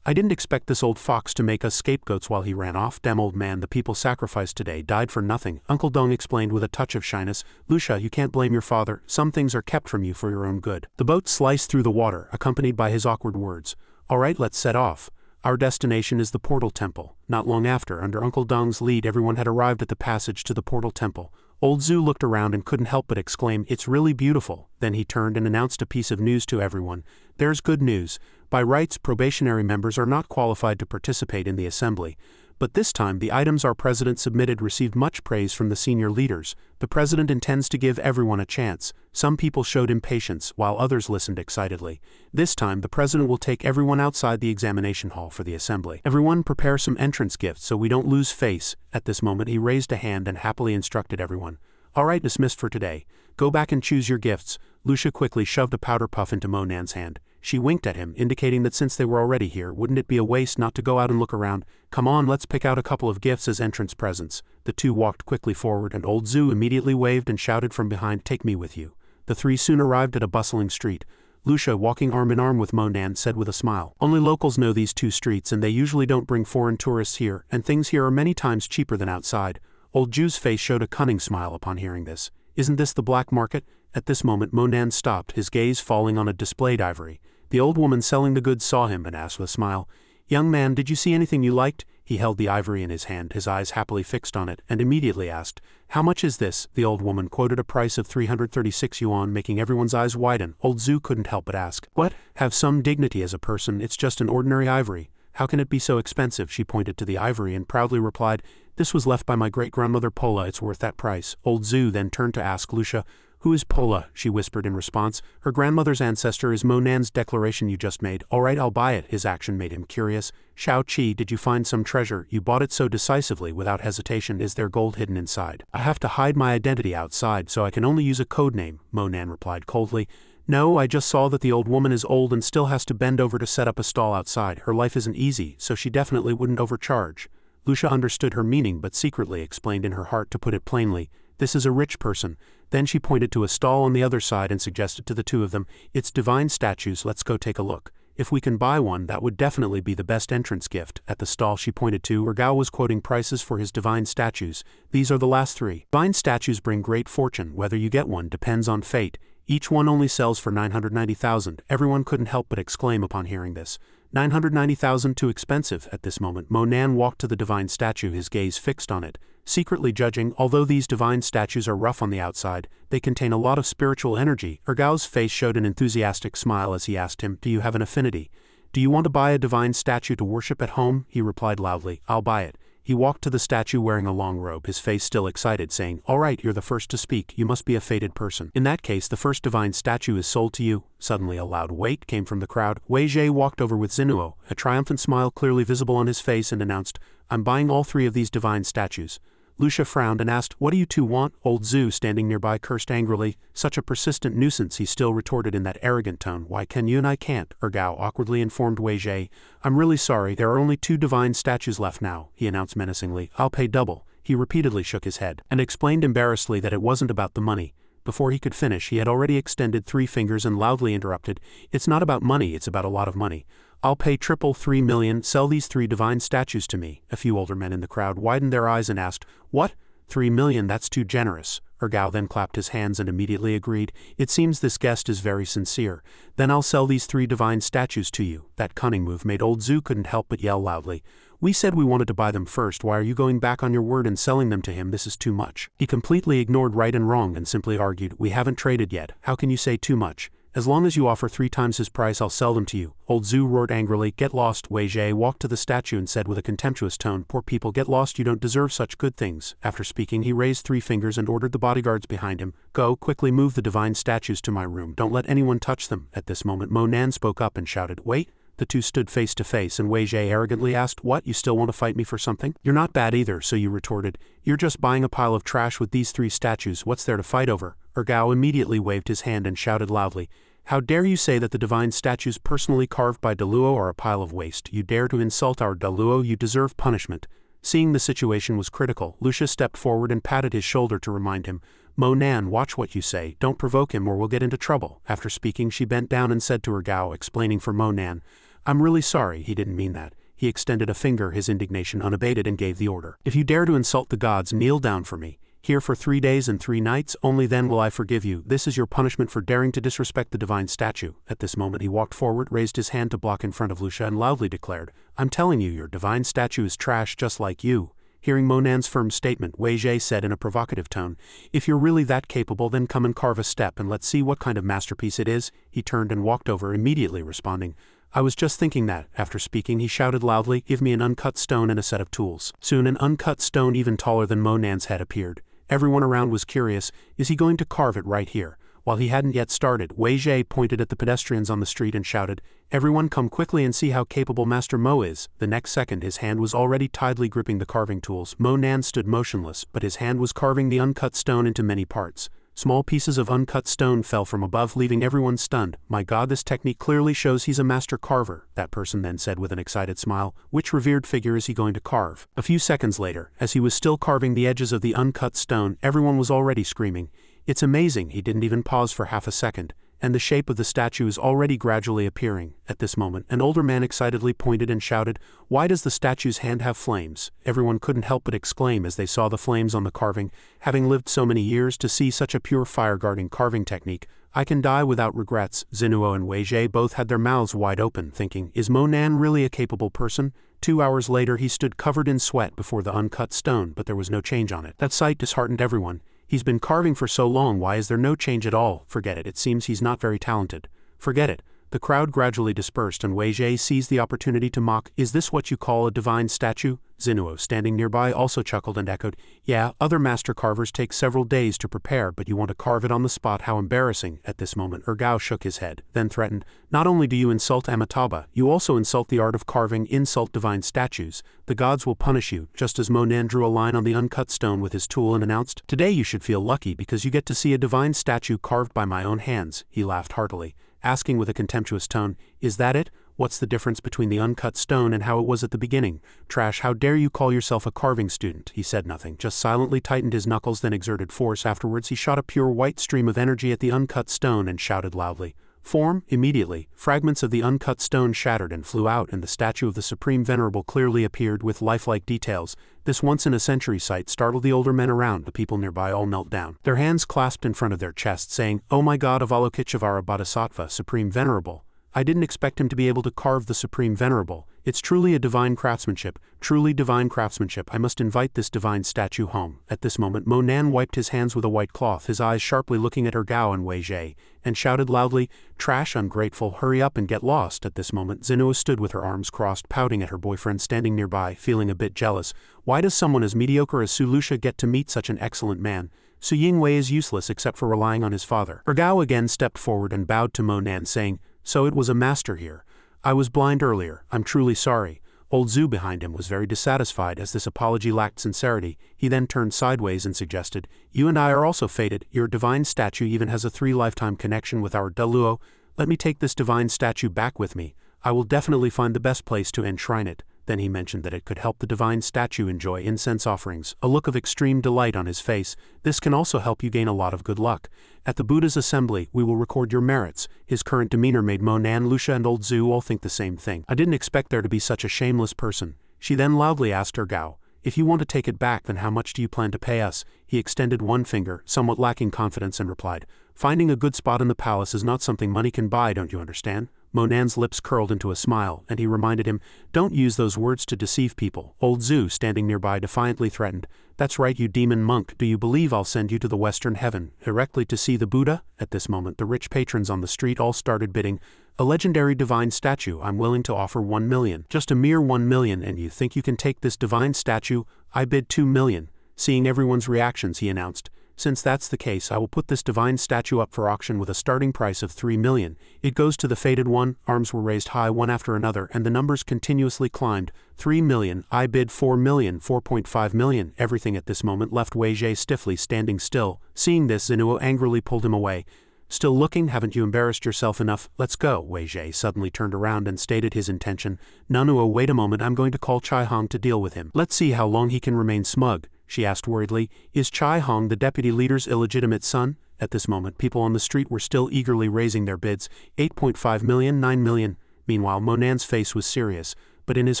I didn't expect this old fox to make us scapegoats while he ran off. Damn old man, the people sacrificed today died for nothing. Uncle Dong explained with a touch of shyness, Lucia, you can't blame your father. Some things are kept from you for your own good. The boat sliced through the water, accompanied by his awkward words. All right, let's set off. Our destination is the portal temple. Not long after, under Uncle Dong's lead, everyone had arrived at the passage to the portal temple. Old Zhu looked around and couldn't help but exclaim, It's really beautiful. Then he turned and announced a piece of news to everyone. There's good news. By rights, probationary members are not qualified to participate in the assembly. But this time, the items our president submitted received much praise from the senior leaders. The president intends to give everyone a chance. Some people showed impatience, while others listened excitedly. This time, the president will take everyone outside the examination hall for the assembly. Everyone prepare some entrance gifts so we don't lose face. At this moment, he raised a hand and happily instructed everyone. All right, dismissed for today. Go back and choose your gifts. Lucia quickly shoved a powder puff into Monan's hand. She winked at him, indicating that since they were already here, wouldn't it be a waste not to go out and look around? Come on, let's pick out a couple of gifts as entrance presents. The two walked quickly forward and old Zhu immediately waved and shouted from behind, Take me with you. The three soon arrived at a bustling street. Lucia, walking arm in arm with Monan, said with a smile, Only locals know these two streets and they usually don't bring foreign tourists here, and things here are many times cheaper than outside. Old Zhu's face showed a cunning smile upon hearing this. Isn't this the black market? At this moment Monan stopped, his gaze falling on a displayed ivory. The old woman selling the goods saw him and asked with a smile, Young man, did you see anything you liked? He held the ivory in his hand, his eyes happily fixed on it, and immediately asked, How much is this? The old woman quoted a price of 336 yuan, making everyone's eyes widen. Old Zhu couldn't help but ask, What? Have some dignity as a person, it's just an ordinary ivory. How can it be so expensive? She pointed to the ivory and proudly replied, This was left by my great-grandmother Pola, it's worth that price. Old Zhu then turned to ask Lucia, Who is Pola? She whispered in response. Her grandmother's ancestor is Monan's declaration you just made. All right, I'll buy it. His action made him curious. Shao Qi, did you find some treasure? You bought it so decisively, without hesitation. Is there gold hidden inside? I have to hide my identity outside, so I can only use a code name, Monan replied coldly. No, I just saw that the old woman is old and still has to bend over to set up a stall outside. Her life isn't easy, so she definitely wouldn't overcharge. Lucia understood her meaning but secretly explained in her heart, to put it plainly, This is a rich person. Then she pointed to a stall on the other side and suggested to the two of them, It's divine statues, let's go take a look. If we can buy one, that would definitely be the best entrance gift. At the stall she pointed to, Ergao was quoting prices for his divine statues. These are the last three. Divine statues bring great fortune. Whether you get one depends on fate. Each one only sells for 990,000. Everyone couldn't help but exclaim upon hearing this. 990,000, too expensive. At this moment, Monan walked to the divine statue, his gaze fixed on it, secretly judging. Although these divine statues are rough on the outside, they contain a lot of spiritual energy. Ergao's face showed an enthusiastic smile as he asked him, Do you have an affinity? "Do you want to buy a divine statue to worship at home?" He replied loudly, "I'll buy it." He walked to the statue wearing a long robe, his face still excited, saying, "All right, you're the first to speak. You must be a fated person. In that case, the first divine statue is sold to you." Suddenly a loud "wait" came from the crowd. Wei Zhe walked over with Zinuo, a triumphant smile clearly visible on his face, and announced, "I'm buying all 3 of these divine statues." Lucia frowned and asked, "What do you 2 want?" Old Zhu, standing nearby, cursed angrily. "Such a persistent nuisance," he still retorted in that arrogant tone. "Why can you and I can't?" Gao awkwardly informed Wei Zhe. "I'm really sorry, there are only 2 divine statues left now," he announced menacingly. "I'll pay double." He repeatedly shook his head, and explained embarrassedly that it wasn't about the money. Before he could finish, he had already extended 3 fingers and loudly interrupted, "It's not about money, it's about a lot of money. I'll pay triple 3 million, sell these 3 divine statues to me." A few older men in the crowd widened their eyes and asked, "What? 3 million, that's too generous." Gao then clapped his hands and immediately agreed, "It seems this guest is very sincere. Then I'll sell these 3 divine statues to you." That cunning move made old Zhu couldn't help but yell loudly, "We said we wanted to buy them first, why are you going back on your word and selling them to him? This is too much." He completely ignored right and wrong and simply argued, "We haven't traded yet, how can you say too much? As long as you offer 3 times his price, I'll sell them to you." Old Zhu roared angrily, "Get lost." Wei Zhe walked to the statue and said with a contemptuous tone, "Poor people, get lost, you don't deserve such good things." After speaking, he raised 3 fingers and ordered the bodyguards behind him, "Go, quickly move the divine statues to my room. Don't let anyone touch them." At this moment Mo Nan spoke up and shouted, "Wait." The 2 stood face to face, and Wei Zhe arrogantly asked, "What, you still want to fight me for something?" "You're not bad either," so you retorted. "You're just buying a pile of trash with these 3 statues, what's there to fight over?" Gao immediately waved his hand and shouted loudly, "How dare you say that the divine statues personally carved by Daluo are a pile of waste? You dare to insult our Daluo, you deserve punishment." Seeing the situation was critical, Lucia stepped forward and patted his shoulder to remind him, "Mo Nan, watch what you say, don't provoke him or we'll get into trouble." After speaking, she bent down and said to Gao, explaining for Mo Nan, "I'm really sorry, he didn't mean that." He extended a finger, his indignation unabated, and gave the order, "If you dare to insult the gods, kneel down for me. Here for 3 days and 3 nights, only then will I forgive you. This is your punishment for daring to disrespect the divine statue." At this moment he walked forward, raised his hand to block in front of Lucia, and loudly declared, "I'm telling you, your divine statue is trash just like you." Hearing Mo Nan's firm statement, Wei Zhe said in a provocative tone, "If you're really that capable, then come and carve a step and let's see what kind of masterpiece it is." He turned and walked over, immediately responding, "I was just thinking that." After speaking, he shouted loudly, "Give me an uncut stone and a set of tools." Soon an uncut stone even taller than Mo Nan's head appeared. Everyone around was curious, is he going to carve it right here? While he hadn't yet started, Wei Zhe pointed at the pedestrians on the street and shouted, "Everyone come quickly and see how capable Master Mo is." The next second his hand was already tidily gripping the carving tools. Mo Nan stood motionless, but his hand was carving the uncut stone into many parts. Small pieces of uncut stone fell from above, leaving everyone stunned. "My God, this technique clearly shows he's a master carver," that person then said with an excited smile. "Which revered figure is he going to carve?" A few seconds later, as he was still carving the edges of the uncut stone, everyone was already screaming, "It's amazing." He didn't even pause for half a second, and the shape of the statue is already gradually appearing. At this moment, an older man excitedly pointed and shouted, "Why does the statue's hand have flames?" Everyone couldn't help but exclaim as they saw the flames on the carving. Having lived so many years to see such a pure fire-guarding carving technique, I can die without regrets. Zinuo and Wei Zhe both had their mouths wide open, thinking, is Mo Nan really a capable person? 2 hours later he stood covered in sweat before the uncut stone, but there was no change on it. That sight disheartened everyone. He's been carving for so long, why is there no change at all? Forget it, it seems he's not very talented. Forget it. The crowd gradually dispersed and Wei Zhe seized the opportunity to mock, "Is this what you call a divine statue?" Zinuo, standing nearby, also chuckled and echoed, "Yeah, other master carvers take several days to prepare, but you want to carve it on the spot, how embarrassing." At this moment Gao shook his head, then threatened, "Not only do you insult Amitabha, you also insult the art of carving, insult divine statues. The gods will punish you." Just as Mo Nan drew a line on the uncut stone with his tool and announced, "Today you should feel lucky because you get to see a divine statue carved by my own hands," he laughed heartily, asking with a contemptuous tone, "Is that it? What's the difference between the uncut stone and how it was at the beginning? Trash, how dare you call yourself a carving student?" He said nothing, just silently tightened his knuckles, then exerted force. Afterwards he shot a pure white stream of energy at the uncut stone and shouted loudly, "Form!" Immediately, fragments of the uncut stone shattered and flew out, and the statue of the Supreme Venerable clearly appeared with lifelike details. This once-in-a-century sight startled the older men around. The people nearby all knelt down, their hands clasped in front of their chests, saying, "Oh my God, Avalokiteshvara Bodhisattva, Supreme Venerable! I didn't expect him to be able to carve the Supreme Venerable. It's truly a divine craftsmanship, truly divine craftsmanship. I must invite this divine statue home. At this moment Mo Nan wiped his hands with a white cloth, his eyes sharply looking at Ergao and Wei Jie, and shouted loudly, "Trash, ungrateful, hurry up and get lost." At this moment Zinua stood with her arms crossed, pouting at her boyfriend standing nearby, feeling a bit jealous. Why does someone as mediocre as Su Lucia get to meet such an excellent man? Su Yingwei is useless except for relying on his father. Ergao again stepped forward and bowed to Mo Nan, saying, "So it was a master here. I was blind earlier, I'm truly sorry." Old Zhu behind him was very dissatisfied as this apology lacked sincerity. He then turned sideways and suggested, "You and I are also fated. Your divine statue even has a 3-lifetime connection with our Deluo. Let me take this divine statue back with me. I will definitely find the best place to enshrine it." Then he mentioned that it could help the divine statue enjoy incense offerings, a look of extreme delight on his face. "This can also help you gain a lot of good luck. At the Buddha's assembly, we will record your merits." His current demeanor made Mo Nan, Lucia and Old Zhu all think the same thing. "I didn't expect there to be such a shameless person." She then loudly asked Ergao, "If you want to take it back, then how much do you plan to pay us?" He extended one finger, somewhat lacking confidence, and replied, "Finding a good spot in the palace is not something money can buy, don't you understand?" Mo Nan's lips curled into a smile, and he reminded him, "Don't use those words to deceive people." Old Zhu, standing nearby, defiantly threatened, "That's right, you demon monk. Do you believe I'll send you to the Western Heaven, directly to see the Buddha?" At this moment the rich patrons on the street all started bidding. "A legendary divine statue, I'm willing to offer 1 million. Just a mere 1 million, and you think you can take this divine statue? I bid 2 million. Seeing everyone's reactions, he announced, "Since that's the case, I will put this divine statue up for auction with a starting price of 3 million. It goes to the fated one." Arms were raised high one after another, and the numbers continuously climbed. 3 million, I bid 4 million, 4.5 million. Everything at this moment left Wei Jie stiffly standing still. Seeing this, Zinua angrily pulled him away. "Still looking? Haven't you embarrassed yourself enough? Let's go." Wei Jie suddenly turned around and stated his intention. "Nanua, wait a moment, I'm going to call Chai Hong to deal with him. Let's see how long he can remain smug." She asked worriedly, "Is Chai Hong the deputy leader's illegitimate son?" At this moment people on the street were still eagerly raising their bids. 8.5 million, 9 million. Meanwhile Mo Nan's face was serious, but in his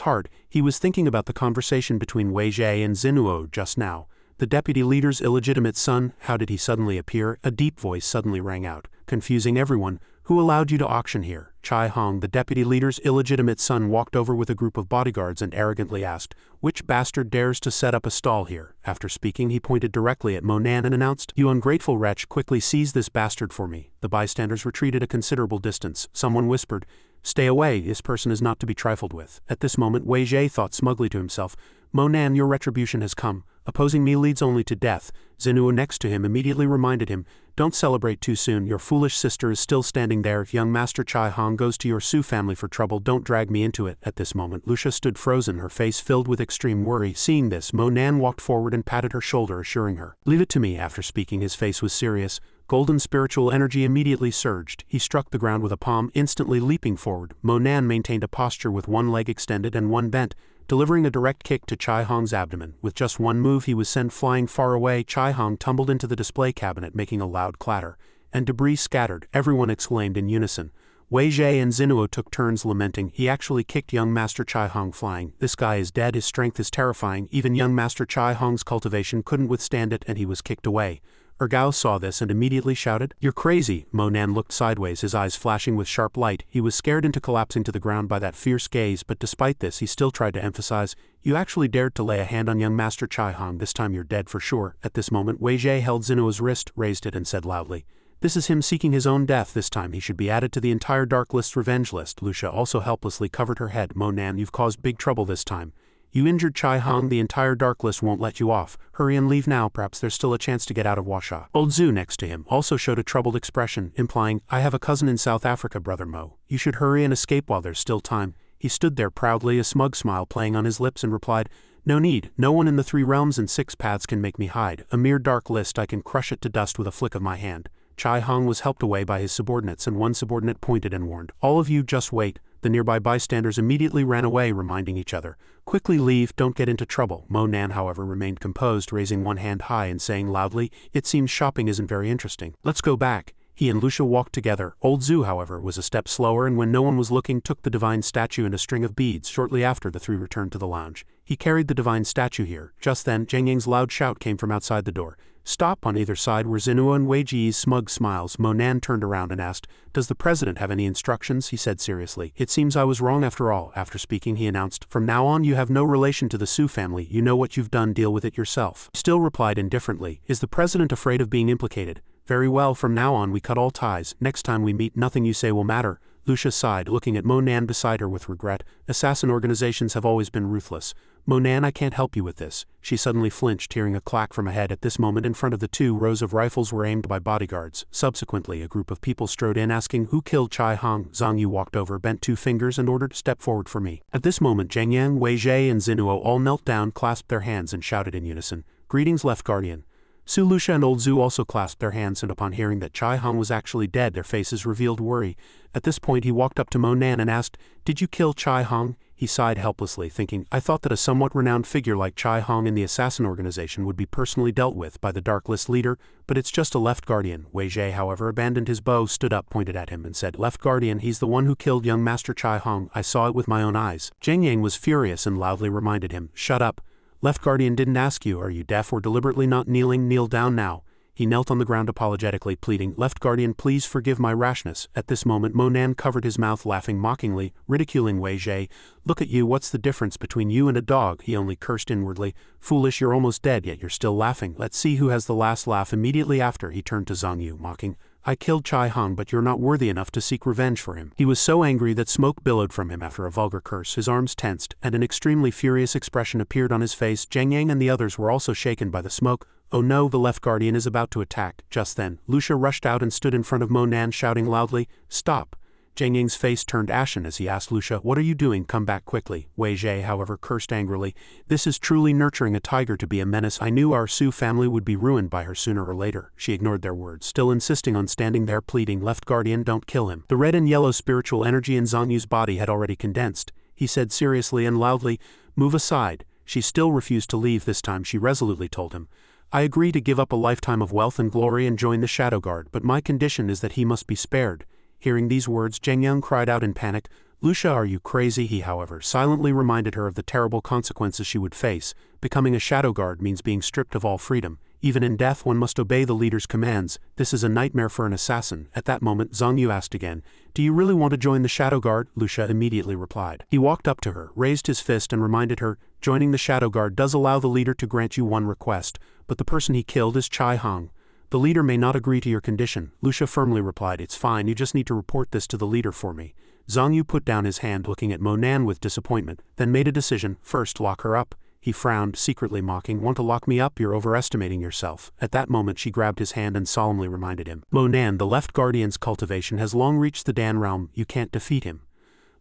heart he was thinking about the conversation between Wei Jie and Zinuo just now. The deputy leader's illegitimate son, how did he suddenly appear? A deep voice suddenly rang out, confusing everyone. "Who allowed you to auction here?" Chai Hong, the deputy leader's illegitimate son, walked over with a group of bodyguards and arrogantly asked, "Which bastard dares to set up a stall here?" After speaking, he pointed directly at Mo Nan and announced, "You ungrateful wretch, quickly seize this bastard for me." The bystanders retreated a considerable distance. Someone whispered, "Stay away, this person is not to be trifled with." At this moment Wei Jie thought smugly to himself, "Mo Nan, your retribution has come. Opposing me leads only to death." Zinua next to him immediately reminded him, "Don't celebrate too soon, your foolish sister is still standing there. If young Master Chai Hong goes to your Su family for trouble, don't drag me into it." At this moment Lucia stood frozen, her face filled with extreme worry. Seeing this, Mo Nan walked forward and patted her shoulder, assuring her, "Leave it to me." After speaking, his face was serious. Golden spiritual energy immediately surged. He struck the ground with a palm, instantly leaping forward. Mo Nan maintained a posture with one leg extended and one bent, delivering a direct kick to Chai Hong's abdomen. With just one move he was sent flying far away. Chai Hong tumbled into the display cabinet, making a loud clatter, and debris scattered. Everyone exclaimed in unison. Wei Jie and Zinua took turns lamenting. "He actually kicked young Master Chai Hong flying. This guy is dead, his strength is terrifying. Even young Master Chai Hong's cultivation couldn't withstand it, and he was kicked away." Ergao saw this and immediately shouted, "You're crazy!" Mo Nan looked sideways, his eyes flashing with sharp light. He was scared into collapsing to the ground by that fierce gaze, but despite this he still tried to emphasize, "You actually dared to lay a hand on young Master Chai Hong. This time you're dead for sure." At this moment Wei Jie held Zinua's wrist, raised it and said loudly, "This is him seeking his own death. This time he should be added to the entire Dark List's revenge list." Lucia also helplessly covered her head. "Mo Nan, you've caused big trouble this time. You injured Chai Hong, the entire Dark List won't let you off. Hurry and leave now, perhaps there's still a chance to get out of Huasha." Old Zhu next to him also showed a troubled expression, implying, "I have a cousin in South Africa, Brother Mo. You should hurry and escape while there's still time." He stood there proudly, a smug smile playing on his lips, and replied, "No need. No one in the 3 realms and 6 paths can make me hide. A mere Dark List, I can crush it to dust with a flick of my hand." Chai Hong was helped away by his subordinates, and one subordinate pointed and warned, "All of you just wait." The nearby bystanders immediately ran away, reminding each other, "Quickly leave, don't get into trouble." Mo Nan, however, remained composed, raising one hand high and saying loudly, "It seems shopping isn't very interesting. Let's go back." He and Lucia walked together. Old Zhu, however, was a step slower, and when no one was looking, took the divine statue and a string of beads. Shortly after, the 3 returned to the lounge. He carried the divine statue here. Just then, Zhang Yang's loud shout came from outside the door. Stop! On either side were Xianxia and Wei Ji's smug smiles. Mo Nan turned around and asked, "Does the president have any instructions?" He said seriously. "It seems I was wrong after all." After speaking, he announced, "From now on you have no relation to the Su family. You know what you've done, deal with it yourself." Still replied indifferently, "Is the president afraid of being implicated?" "Very well, from now on we cut all ties. Next time we meet nothing you say will matter." Lucia sighed, looking at Mo Nan beside her with regret. Assassin organizations have always been ruthless. "Mo Nan, I can't help you with this." She suddenly flinched, hearing a clack from ahead. At this moment, in front of the 2 rows of rifles were aimed by bodyguards. Subsequently, a group of people strode in asking, "Who killed Chai Hong?" Zhang Yu walked over, bent 2 fingers and ordered, "Step forward for me." At this moment, Zhang Yang, Wei Zhe and Xianxia all knelt down, clasped their hands and shouted in unison, "Greetings, Left Guardian." Su Lucia and Old Zhu also clasped their hands, and upon hearing that Chai Hong was actually dead, their faces revealed worry. At this point he walked up to Mo Nan and asked, "Did you kill Chai Hong?" He sighed helplessly, thinking, "I thought that a somewhat renowned figure like Chai Hong in the assassin organization would be personally dealt with by the Dark List leader, but it's just a Left Guardian." Wei Zhe, however, abandoned his bow, stood up, pointed at him, and said, "Left Guardian, he's the one who killed young Master Chai Hong. I saw it with my own eyes." Zhang Yang was furious and loudly reminded him, "Shut up. Left Guardian didn't ask you. Are you deaf or deliberately not kneeling? Kneel down now." He knelt on the ground apologetically, pleading, "Left Guardian, please forgive my rashness." At this moment Mo Nan covered his mouth, laughing mockingly, ridiculing Wei Zhe. "Look at you, what's the difference between you and a dog?" He only cursed inwardly. "Foolish, you're almost dead, yet you're still laughing. Let's see who has the last laugh." Immediately after, he turned to Zhang Yu, mocking, "I killed Chai Hong, but you're not worthy enough to seek revenge for him." He was so angry that smoke billowed from him after a vulgar curse. His arms tensed, and an extremely furious expression appeared on his face. Zhang Yang and the others were also shaken by the smoke. "Oh no, the Left Guardian is about to attack." Just then, Lucia rushed out and stood in front of Mo Nan, shouting loudly, "Stop!" Zhang Yang's face turned ashen as he asked Lucia, "What are you doing? Come back quickly." Wei Zhe, however, cursed angrily, "This is truly nurturing a tiger to be a menace. I knew our Su family would be ruined by her sooner or later." She ignored their words, still insisting on standing there, pleading, "Left Guardian, don't kill him." The red and yellow spiritual energy in Zhang Yu's body had already condensed. He said seriously and loudly, "Move aside." She still refused to leave. This time she resolutely told him, "I agree to give up a lifetime of wealth and glory and join the Shadow Guard, but my condition is that he must be spared." Hearing these words, Zhang Yang cried out in panic, "Lucia, are you crazy?" He, however, silently reminded her of the terrible consequences she would face. Becoming a Shadow Guard means being stripped of all freedom. Even in death one must obey the leader's commands. This is a nightmare for an assassin. At that moment Zhang Yu asked again, "Do you really want to join the Shadow Guard?" Lucia immediately replied. He walked up to her, raised his fist and reminded her, "Joining the Shadow Guard does allow the leader to grant you one request, but the person he killed is Chai Hong. The leader may not agree to your condition." Lucia firmly replied, "It's fine, you just need to report this to the leader for me." Zhang Yu put down his hand, looking at Mo Nan with disappointment, then made a decision. First, lock her up. He frowned, secretly mocking, "Want to lock me up? You're overestimating yourself." At that moment she grabbed his hand and solemnly reminded him, "Mo Nan, the Left Guardian's cultivation has long reached the Dan realm. You can't defeat him."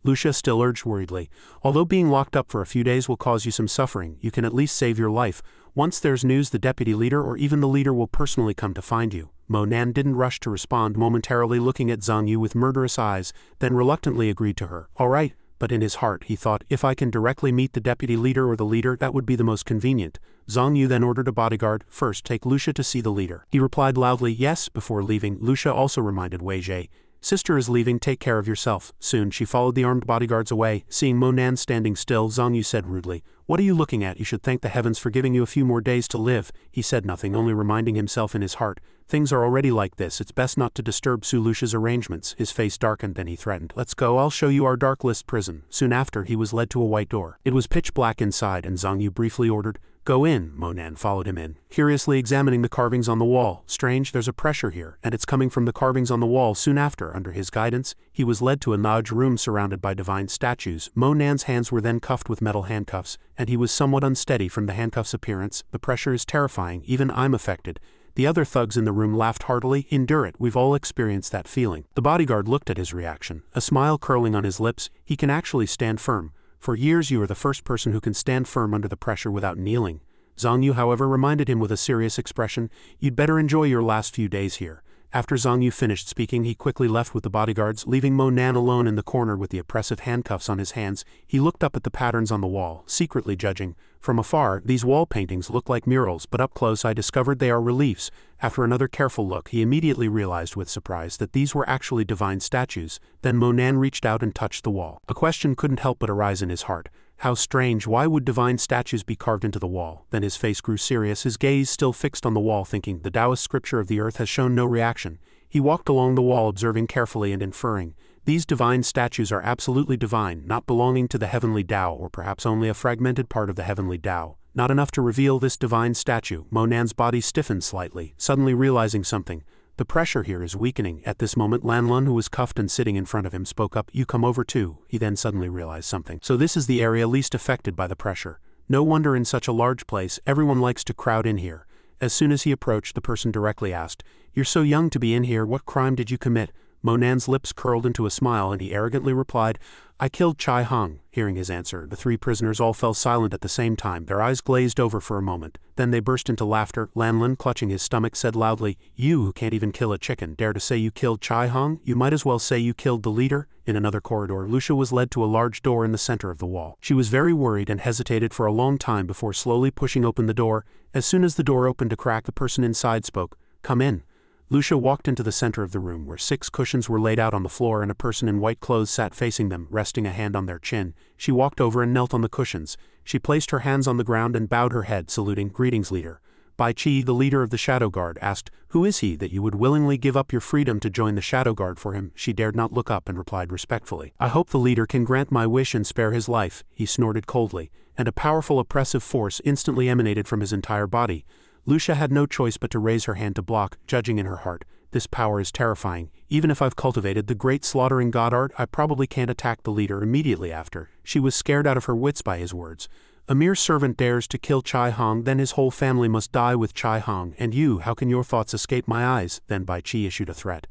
Lucia still urged worriedly, "Although being locked up for a few days will cause you some suffering, you can at least save your life. Once there's news, the deputy leader or even the leader will personally come to find you." Mo Nan didn't rush to respond, momentarily looking at Zhang Yu with murderous eyes, then reluctantly agreed to her. "All right," but in his heart he thought, "If I can directly meet the deputy leader or the leader, that would be the most convenient." Zhang Yu then ordered a bodyguard, "First take Lucia to see the leader." He replied loudly, "Yes." Before leaving, Lucia also reminded Wei Zhe, "Sister is leaving, take care of yourself." Soon she followed the armed bodyguards away. Seeing Mo Nan standing still, Zhang Yu said rudely, "What are you looking at? You should thank the heavens for giving you a few more days to live." He said nothing, only reminding himself in his heart, "Things are already like this, it's best not to disturb Su Lucia's arrangements." His face darkened, then he threatened, "Let's go, I'll show you our Dark List prison." Soon after, he was led to a white door. It was pitch black inside, and Zhang Yu briefly ordered, "Go in." Mo Nan followed him in, curiously examining the carvings on the wall. Strange, there's a pressure here, and it's coming from the carvings on the wall. Soon after, under his guidance, he was led to a large room surrounded by divine statues. Mo Nan's hands were then cuffed with metal handcuffs, and he was somewhat unsteady from the handcuffs' appearance. "The pressure is terrifying, even I'm affected." The other thugs in the room laughed heartily. "Endure it, we've all experienced that feeling." The bodyguard looked at his reaction, a smile curling on his lips. "He can actually stand firm. For years you are the first person who can stand firm under the pressure without kneeling." Zhang Yu, however, reminded him with a serious expression, "You'd better enjoy your last few days here." After Zhang Yu finished speaking, he quickly left with the bodyguards, leaving Mo Nan alone in the corner with the oppressive handcuffs on his hands. He looked up at the patterns on the wall, secretly judging. From afar, these wall paintings look like murals, but up close I discovered they are reliefs. After another careful look, he immediately realized with surprise that these were actually divine statues. Then Mo Nan reached out and touched the wall. A question couldn't help but arise in his heart. How strange, why would divine statues be carved into the wall? Then his face grew serious, his gaze still fixed on the wall, thinking, the Taoist scripture of the earth has shown no reaction. He walked along the wall, observing carefully and inferring, these divine statues are absolutely divine, not belonging to the heavenly Tao, or perhaps only a fragmented part of the heavenly Tao. Not enough to reveal this divine statue. Monan's body stiffened slightly, suddenly realizing something. The pressure here is weakening. At this moment Lanlun, who was cuffed and sitting in front of him, spoke up, you come over too. He then suddenly realized something. So this is the area least affected by the pressure. No wonder in such a large place, everyone likes to crowd in here. As soon as he approached, the person directly asked, you're so young to be in here, what crime did you commit? Monan's lips curled into a smile and he arrogantly replied, I killed Chai Hong. Hearing his answer, the three prisoners all fell silent at the same time, their eyes glazed over for a moment. Then they burst into laughter. Lanlun, clutching his stomach, said loudly, you who can't even kill a chicken, dare to say you killed Chai Hong? You might as well say you killed the leader. In another corridor, Lucia was led to a large door in the center of the wall. She was very worried and hesitated for a long time before slowly pushing open the door. As soon as the door opened a crack, the person inside spoke, come in. Lucia walked into the center of the room, where 6 cushions were laid out on the floor and a person in white clothes sat facing them, resting a hand on their chin. She walked over and knelt on the cushions. She placed her hands on the ground and bowed her head, saluting, greetings, leader. Bai Qi, the leader of the Shadow Guard, asked, who is he that you would willingly give up your freedom to join the Shadow Guard for him? She dared not look up and replied respectfully, I hope the leader can grant my wish and spare his life. He snorted coldly, and a powerful oppressive force instantly emanated from his entire body. Lucia had no choice but to raise her hand to block, judging in her heart, this power is terrifying. Even if I've cultivated the great slaughtering god art, I probably can't attack the leader immediately after. She was scared out of her wits by his words. A mere servant dares to kill Chai Hong, then his whole family must die with Chai Hong, and you, how can your thoughts escape my eyes? Then Bai Qi issued a threat.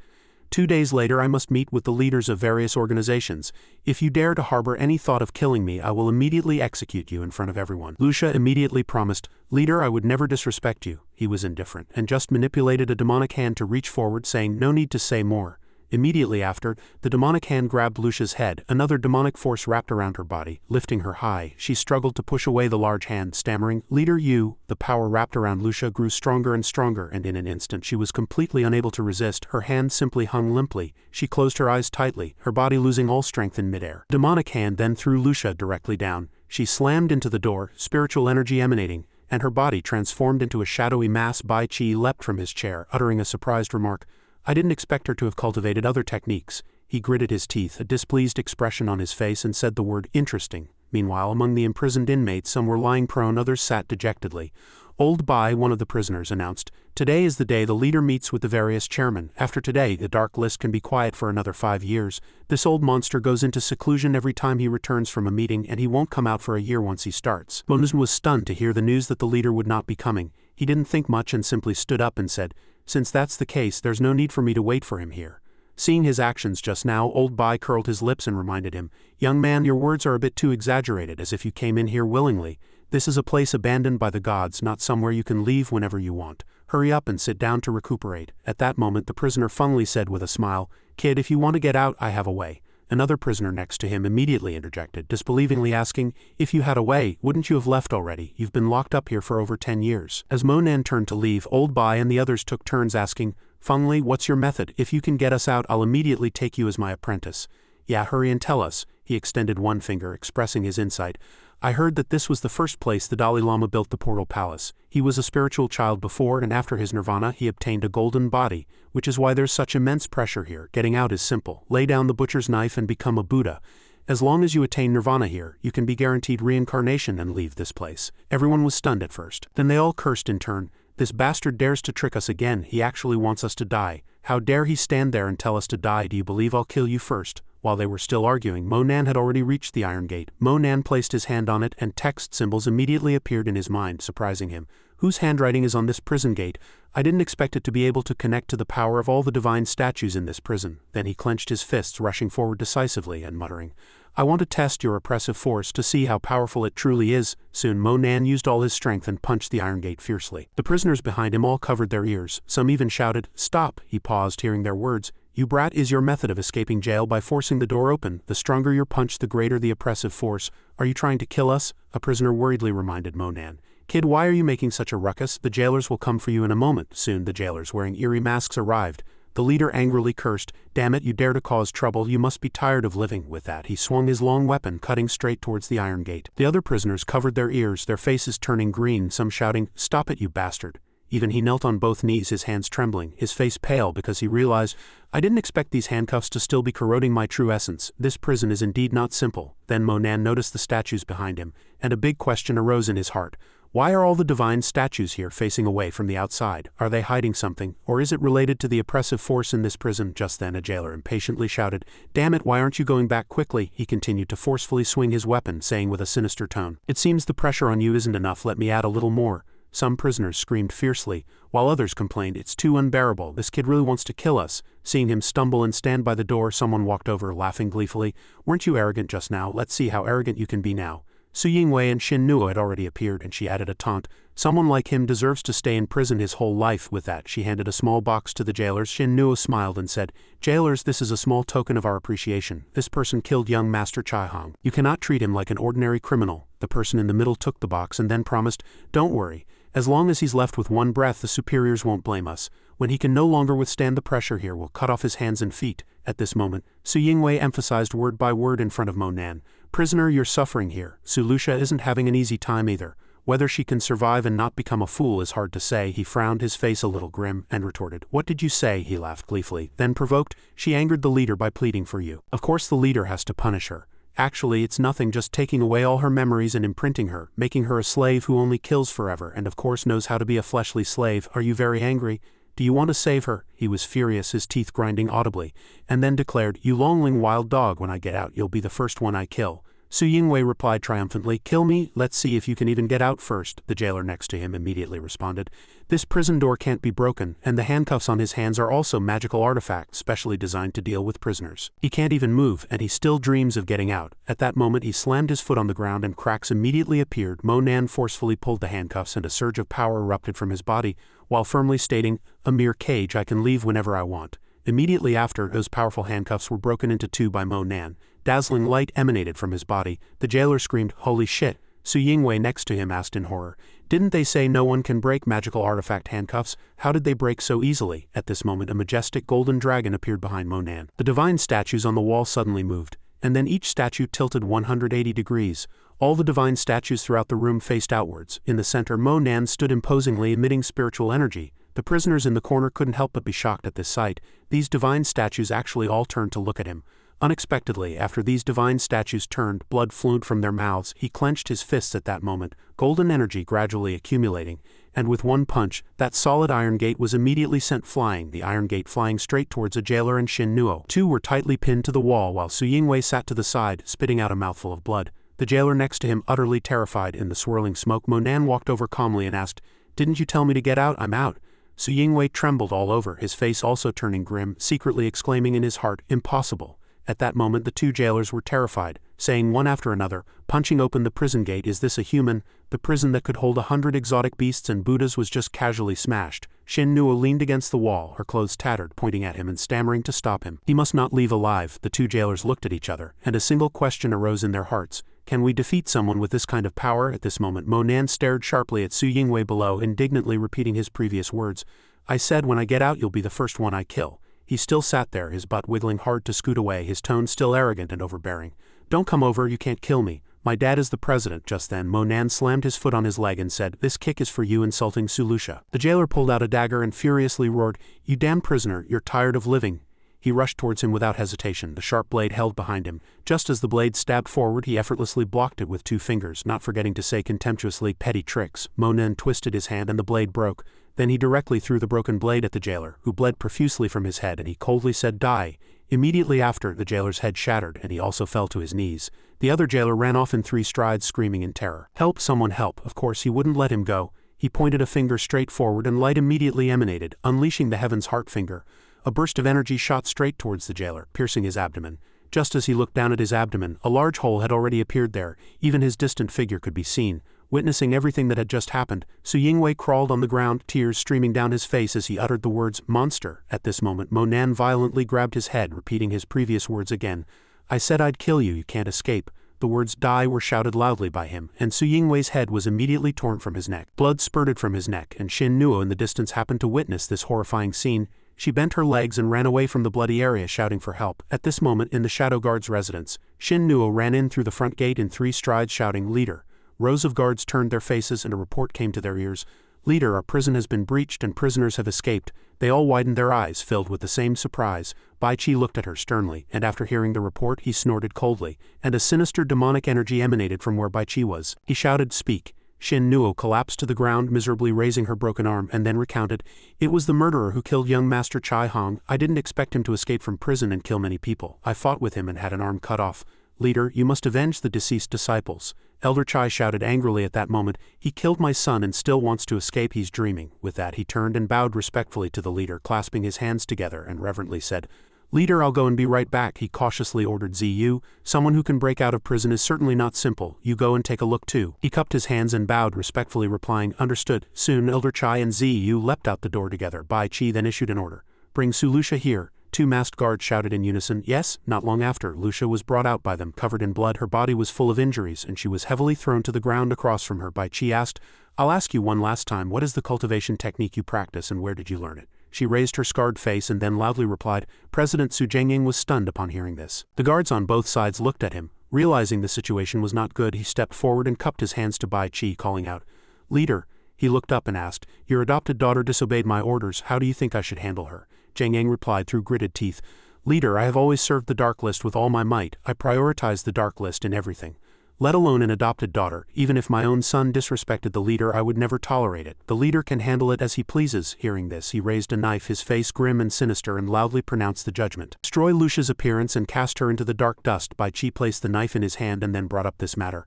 2 days later I must meet with the leaders of various organizations. If you dare to harbor any thought of killing me, I will immediately execute you in front of everyone. Lucia immediately promised, leader, I would never disrespect you. He was indifferent, and just manipulated a demonic hand to reach forward, saying, no need to say more. Immediately after, the demonic hand grabbed Lucia's head, another demonic force wrapped around her body, lifting her high. She struggled to push away the large hand, stammering, leader, you. The power wrapped around Lucia grew stronger and stronger, and in an instant she was completely unable to resist. Her hand simply hung limply. She closed her eyes tightly, her body losing all strength in midair. The demonic hand then threw Lucia directly down. She slammed into the door, spiritual energy emanating, and her body transformed into a shadowy mass. Bai Qi leapt from his chair, uttering a surprised remark, I didn't expect her to have cultivated other techniques. He gritted his teeth, a displeased expression on his face, and said the word, interesting. Meanwhile, among the imprisoned inmates, some were lying prone, others sat dejectedly. Old Bai, one of the prisoners, announced, today is the day the leader meets with the various chairmen. After today, the dark list can be quiet for another 5 years. This old monster goes into seclusion every time he returns from a meeting, and he won't come out for a year once he starts. Monun was stunned to hear the news that the leader would not be coming. He didn't think much and simply stood up and said, since that's the case, there's no need for me to wait for him here. Seeing his actions just now, old Bai curled his lips and reminded him, young man, your words are a bit too exaggerated, as if you came in here willingly. This is a place abandoned by the gods, not somewhere you can leave whenever you want. Hurry up and sit down to recuperate. At that moment the prisoner funnily said with a smile, kid, if you want to get out, I have a way. Another prisoner next to him immediately interjected, disbelievingly asking, if you had a way, wouldn't you have left already? You've been locked up here for over 10 years. As Monan turned to leave, old Bai and the others took turns asking, Fengli, what's your method? If you can get us out, I'll immediately take you as my apprentice. Yeah, hurry and tell us. He extended one finger, expressing his insight. I heard that this was the first place the Dalai Lama built the portal palace. He was a spiritual child before, and after his nirvana he obtained a golden body, which is why there's such immense pressure here. Getting out is simple. Lay down the butcher's knife and become a Buddha. As long as you attain nirvana here, you can be guaranteed reincarnation and leave this place. Everyone was stunned at first. Then they all cursed in turn. This bastard dares to trick us again. He actually wants us to die. How dare he stand there and tell us to die? Do you believe I'll kill you first? While they were still arguing, Monan had already reached the iron gate. Monan placed his hand on it, and text symbols immediately appeared in his mind, surprising him. Whose handwriting is on this prison gate? I didn't expect it to be able to connect to the power of all the divine statues in this prison. Then he clenched his fists, rushing forward decisively and muttering, I want to test your oppressive force to see how powerful it truly is. Soon Monan used all his strength and punched the iron gate fiercely. The prisoners behind him all covered their ears. Some even shouted, Stop! He paused, hearing their words. You brat, is your method of escaping jail by forcing the door open. The stronger your punch, the greater the oppressive force. Are you trying to kill us? A prisoner worriedly reminded Monan. Kid, why are you making such a ruckus? The jailers will come for you in a moment. Soon the jailers wearing eerie masks arrived. The leader angrily cursed, "Damn it, you dare to cause trouble, you must be tired of living." With that, he swung his long weapon, cutting straight towards the iron gate. The other prisoners covered their ears, their faces turning green, some shouting, "Stop it, you bastard." Even he knelt on both knees, his hands trembling, his face pale because he realized, "I didn't expect these handcuffs to still be corroding my true essence. This prison is indeed not simple." Then Monan noticed the statues behind him, and a big question arose in his heart. Why are all the divine statues here facing away from the outside? Are they hiding something, or is it related to the oppressive force in this prison? Just then a jailer impatiently shouted, "Damn it, why aren't you going back quickly?" He continued to forcefully swing his weapon, saying with a sinister tone, "It seems the pressure on you isn't enough, let me add a little more." Some prisoners screamed fiercely, while others complained, "It's too unbearable, this kid really wants to kill us." Seeing him stumble and stand by the door, someone walked over, laughing gleefully, "Weren't you arrogant just now? Let's see how arrogant you can be now." Su Yingwei and Xianxia had already appeared, and she added a taunt, "Someone like him deserves to stay in prison his whole life." With that, she handed a small box to the jailers. Xianxia smiled and said, "Jailers, this is a small token of our appreciation. This person killed young Master Chai Hong. You cannot treat him like an ordinary criminal." The person in the middle took the box and then promised, "Don't worry. As long as he's left with one breath, the superiors won't blame us. When he can no longer withstand the pressure here, we'll cut off his hands and feet." At this moment, Su Yingwei emphasized word by word in front of Monan, "Prisoner, you're suffering here. Sulusha isn't having an easy time either. Whether she can survive and not become a fool is hard to say." He frowned, his face a little grim, and retorted, "What did you say?" He laughed gleefully. Then provoked, "She angered the leader by pleading for you. Of course the leader has to punish her. Actually, it's nothing, just taking away all her memories and imprinting her, making her a slave who only kills forever and of course knows how to be a fleshly slave. Are you very angry? Do you want to save her?" He was furious, his teeth grinding audibly, and then declared, "You longling wild dog, when I get out you'll be the first one I kill." Su Yingwei replied triumphantly, "Kill me? Let's see if you can even get out first." The jailer next to him immediately responded, "This prison door can't be broken, and the handcuffs on his hands are also magical artifacts specially designed to deal with prisoners. He can't even move, and he still dreams of getting out." At that moment he slammed his foot on the ground and cracks immediately appeared. Monan forcefully pulled the handcuffs and a surge of power erupted from his body, while firmly stating, "A mere cage, I can leave whenever I want." Immediately after, those powerful handcuffs were broken into two by Monan. Dazzling light emanated from his body. The jailer screamed, "Holy shit!" Su Yingwei next to him asked in horror, "Didn't they say no one can break magical artifact handcuffs? How did they break so easily?" At this moment a majestic golden dragon appeared behind Monan. The divine statues on the wall suddenly moved, and then each statue tilted 180 degrees. All the divine statues throughout the room faced outwards. In the center, Monan stood imposingly, emitting spiritual energy. The prisoners in the corner couldn't help but be shocked at this sight. These divine statues actually all turned to look at him. Unexpectedly, after these divine statues turned, blood flowed from their mouths. He clenched his fists at that moment, golden energy gradually accumulating, and with one punch, that solid iron gate was immediately sent flying, the iron gate flying straight towards a jailer and Xianxia. Two were tightly pinned to the wall while Su Yingwei sat to the side, spitting out a mouthful of blood. The jailer next to him utterly terrified. In the swirling smoke, Monan walked over calmly and asked, "Didn't you tell me to get out? I'm out." Su Yingwei trembled all over, his face also turning grim, secretly exclaiming in his heart, "Impossible." At that moment the two jailers were terrified, saying one after another, punching open the prison gate, "Is this a human?" The prison that could hold 100 exotic beasts and Buddhas was just casually smashed. Xianxia leaned against the wall, her clothes tattered, pointing at him and stammering to stop him. He must not leave alive. The two jailers looked at each other, and a single question arose in their hearts. Can we defeat someone with this kind of power? At this moment Monan stared sharply at Su Yingwei below, indignantly repeating his previous words. "I said when I get out you'll be the first one I kill." He still sat there, his butt wiggling hard to scoot away, his tone still arrogant and overbearing. "Don't come over, you can't kill me. My dad is the president." Just then Monan slammed his foot on his leg and said, "This kick is for you insulting Sulusha." The jailer pulled out a dagger and furiously roared, "You damn prisoner, you're tired of living." He rushed towards him without hesitation, the sharp blade held behind him. Just as the blade stabbed forward, he effortlessly blocked it with 2 fingers, not forgetting to say contemptuously, "Petty tricks." Monan twisted his hand and the blade broke. Then he directly threw the broken blade at the jailer, who bled profusely from his head, and he coldly said, "Die." Immediately after, the jailer's head shattered, and he also fell to his knees. The other jailer ran off in 3 strides, screaming in terror. "Help, someone help." Of course he wouldn't let him go. He pointed a finger straight forward and light immediately emanated, unleashing the heaven's heart finger. A burst of energy shot straight towards the jailer, piercing his abdomen. Just as he looked down at his abdomen, a large hole had already appeared there. Even his distant figure could be seen. Witnessing everything that had just happened, Su Yingwei crawled on the ground, tears streaming down his face as he uttered the words, "Monster." At this moment Monan violently grabbed his head, repeating his previous words again. "I said I'd kill you, you can't escape." The words "die" were shouted loudly by him, and Su Yingwei's head was immediately torn from his neck. Blood spurted from his neck, and Xianxia in the distance happened to witness this horrifying scene. She bent her legs and ran away from the bloody area shouting for help. At this moment in the Shadow Guard's residence, Xianxia ran in through the front gate in 3 strides shouting, "Leader." Rows of guards turned their faces and a report came to their ears. "Leader, our prison has been breached and prisoners have escaped." They all widened their eyes, filled with the same surprise. Bai Qi looked at her sternly, and after hearing the report he snorted coldly, and a sinister demonic energy emanated from where Bai Qi was. He shouted, "Speak." Xianxia collapsed to the ground, miserably raising her broken arm, and then recounted, "It was the murderer who killed young Master Chai Hong. I didn't expect him to escape from prison and kill many people. I fought with him and had an arm cut off. Leader, you must avenge the deceased disciples." Elder Chai shouted angrily at that moment, "He killed my son and still wants to escape, he's dreaming." With that he turned and bowed respectfully to the leader, clasping his hands together, and reverently said, "Leader, I'll go and be right back." He cautiously ordered Ziyu, "Someone who can break out of prison is certainly not simple. You go and take a look too." He cupped his hands and bowed respectfully, replying, "Understood." Soon Elder Chai and Ziyu leapt out the door together. Bai Qi then issued an order, "Bring Su Lucia here." 2 masked guards shouted in unison, "Yes." Not long after, Lucia was brought out by them, covered in blood. Her body was full of injuries, and she was heavily thrown to the ground across from her. Bai Qi asked, "I'll ask you one last time, what is the cultivation technique you practice and where did you learn it?" She raised her scarred face and then loudly replied. President Su Jiangying was stunned upon hearing this. The guards on both sides looked at him. Realizing the situation was not good, he stepped forward and cupped his hands to Bai Qi, calling out, "Leader." He looked up and asked, "Your adopted daughter disobeyed my orders. How do you think I should handle her?" Jiangying replied through gritted teeth, "Leader, I have always served the Dark List with all my might. I prioritize the Dark List in everything. Let alone an adopted daughter. Even if my own son disrespected the leader, I would never tolerate it. The leader can handle it as he pleases." Hearing this, he raised a knife, his face grim and sinister, and loudly pronounced the judgment. "Destroy Lucia's appearance and cast her into the dark dust." Bai Qi placed the knife in his hand and then brought up this matter.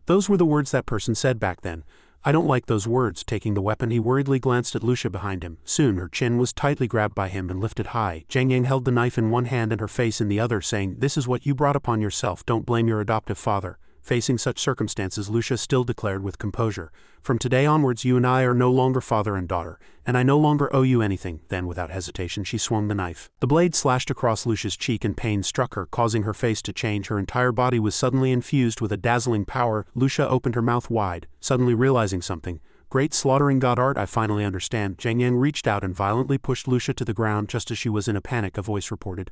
"Those were the words that person said back then." "I don't like those words." Taking the weapon, he worriedly glanced at Lucia behind him. Soon her chin was tightly grabbed by him and lifted high. Jiangying held the knife in one hand and her face in the other, saying, "This is what you brought upon yourself. Don't blame your adoptive father." Facing such circumstances, Lucia still declared with composure, "From today onwards you and I are no longer father and daughter, and I no longer owe you anything." Then without hesitation she swung the knife. The blade slashed across Lucia's cheek and pain struck her, causing her face to change. Her entire body was suddenly infused with a dazzling power. Lucia opened her mouth wide, suddenly realizing something. "Great slaughtering god art, I finally understand." Jiangying reached out and violently pushed Lucia to the ground just as she was in a panic, a voice reported.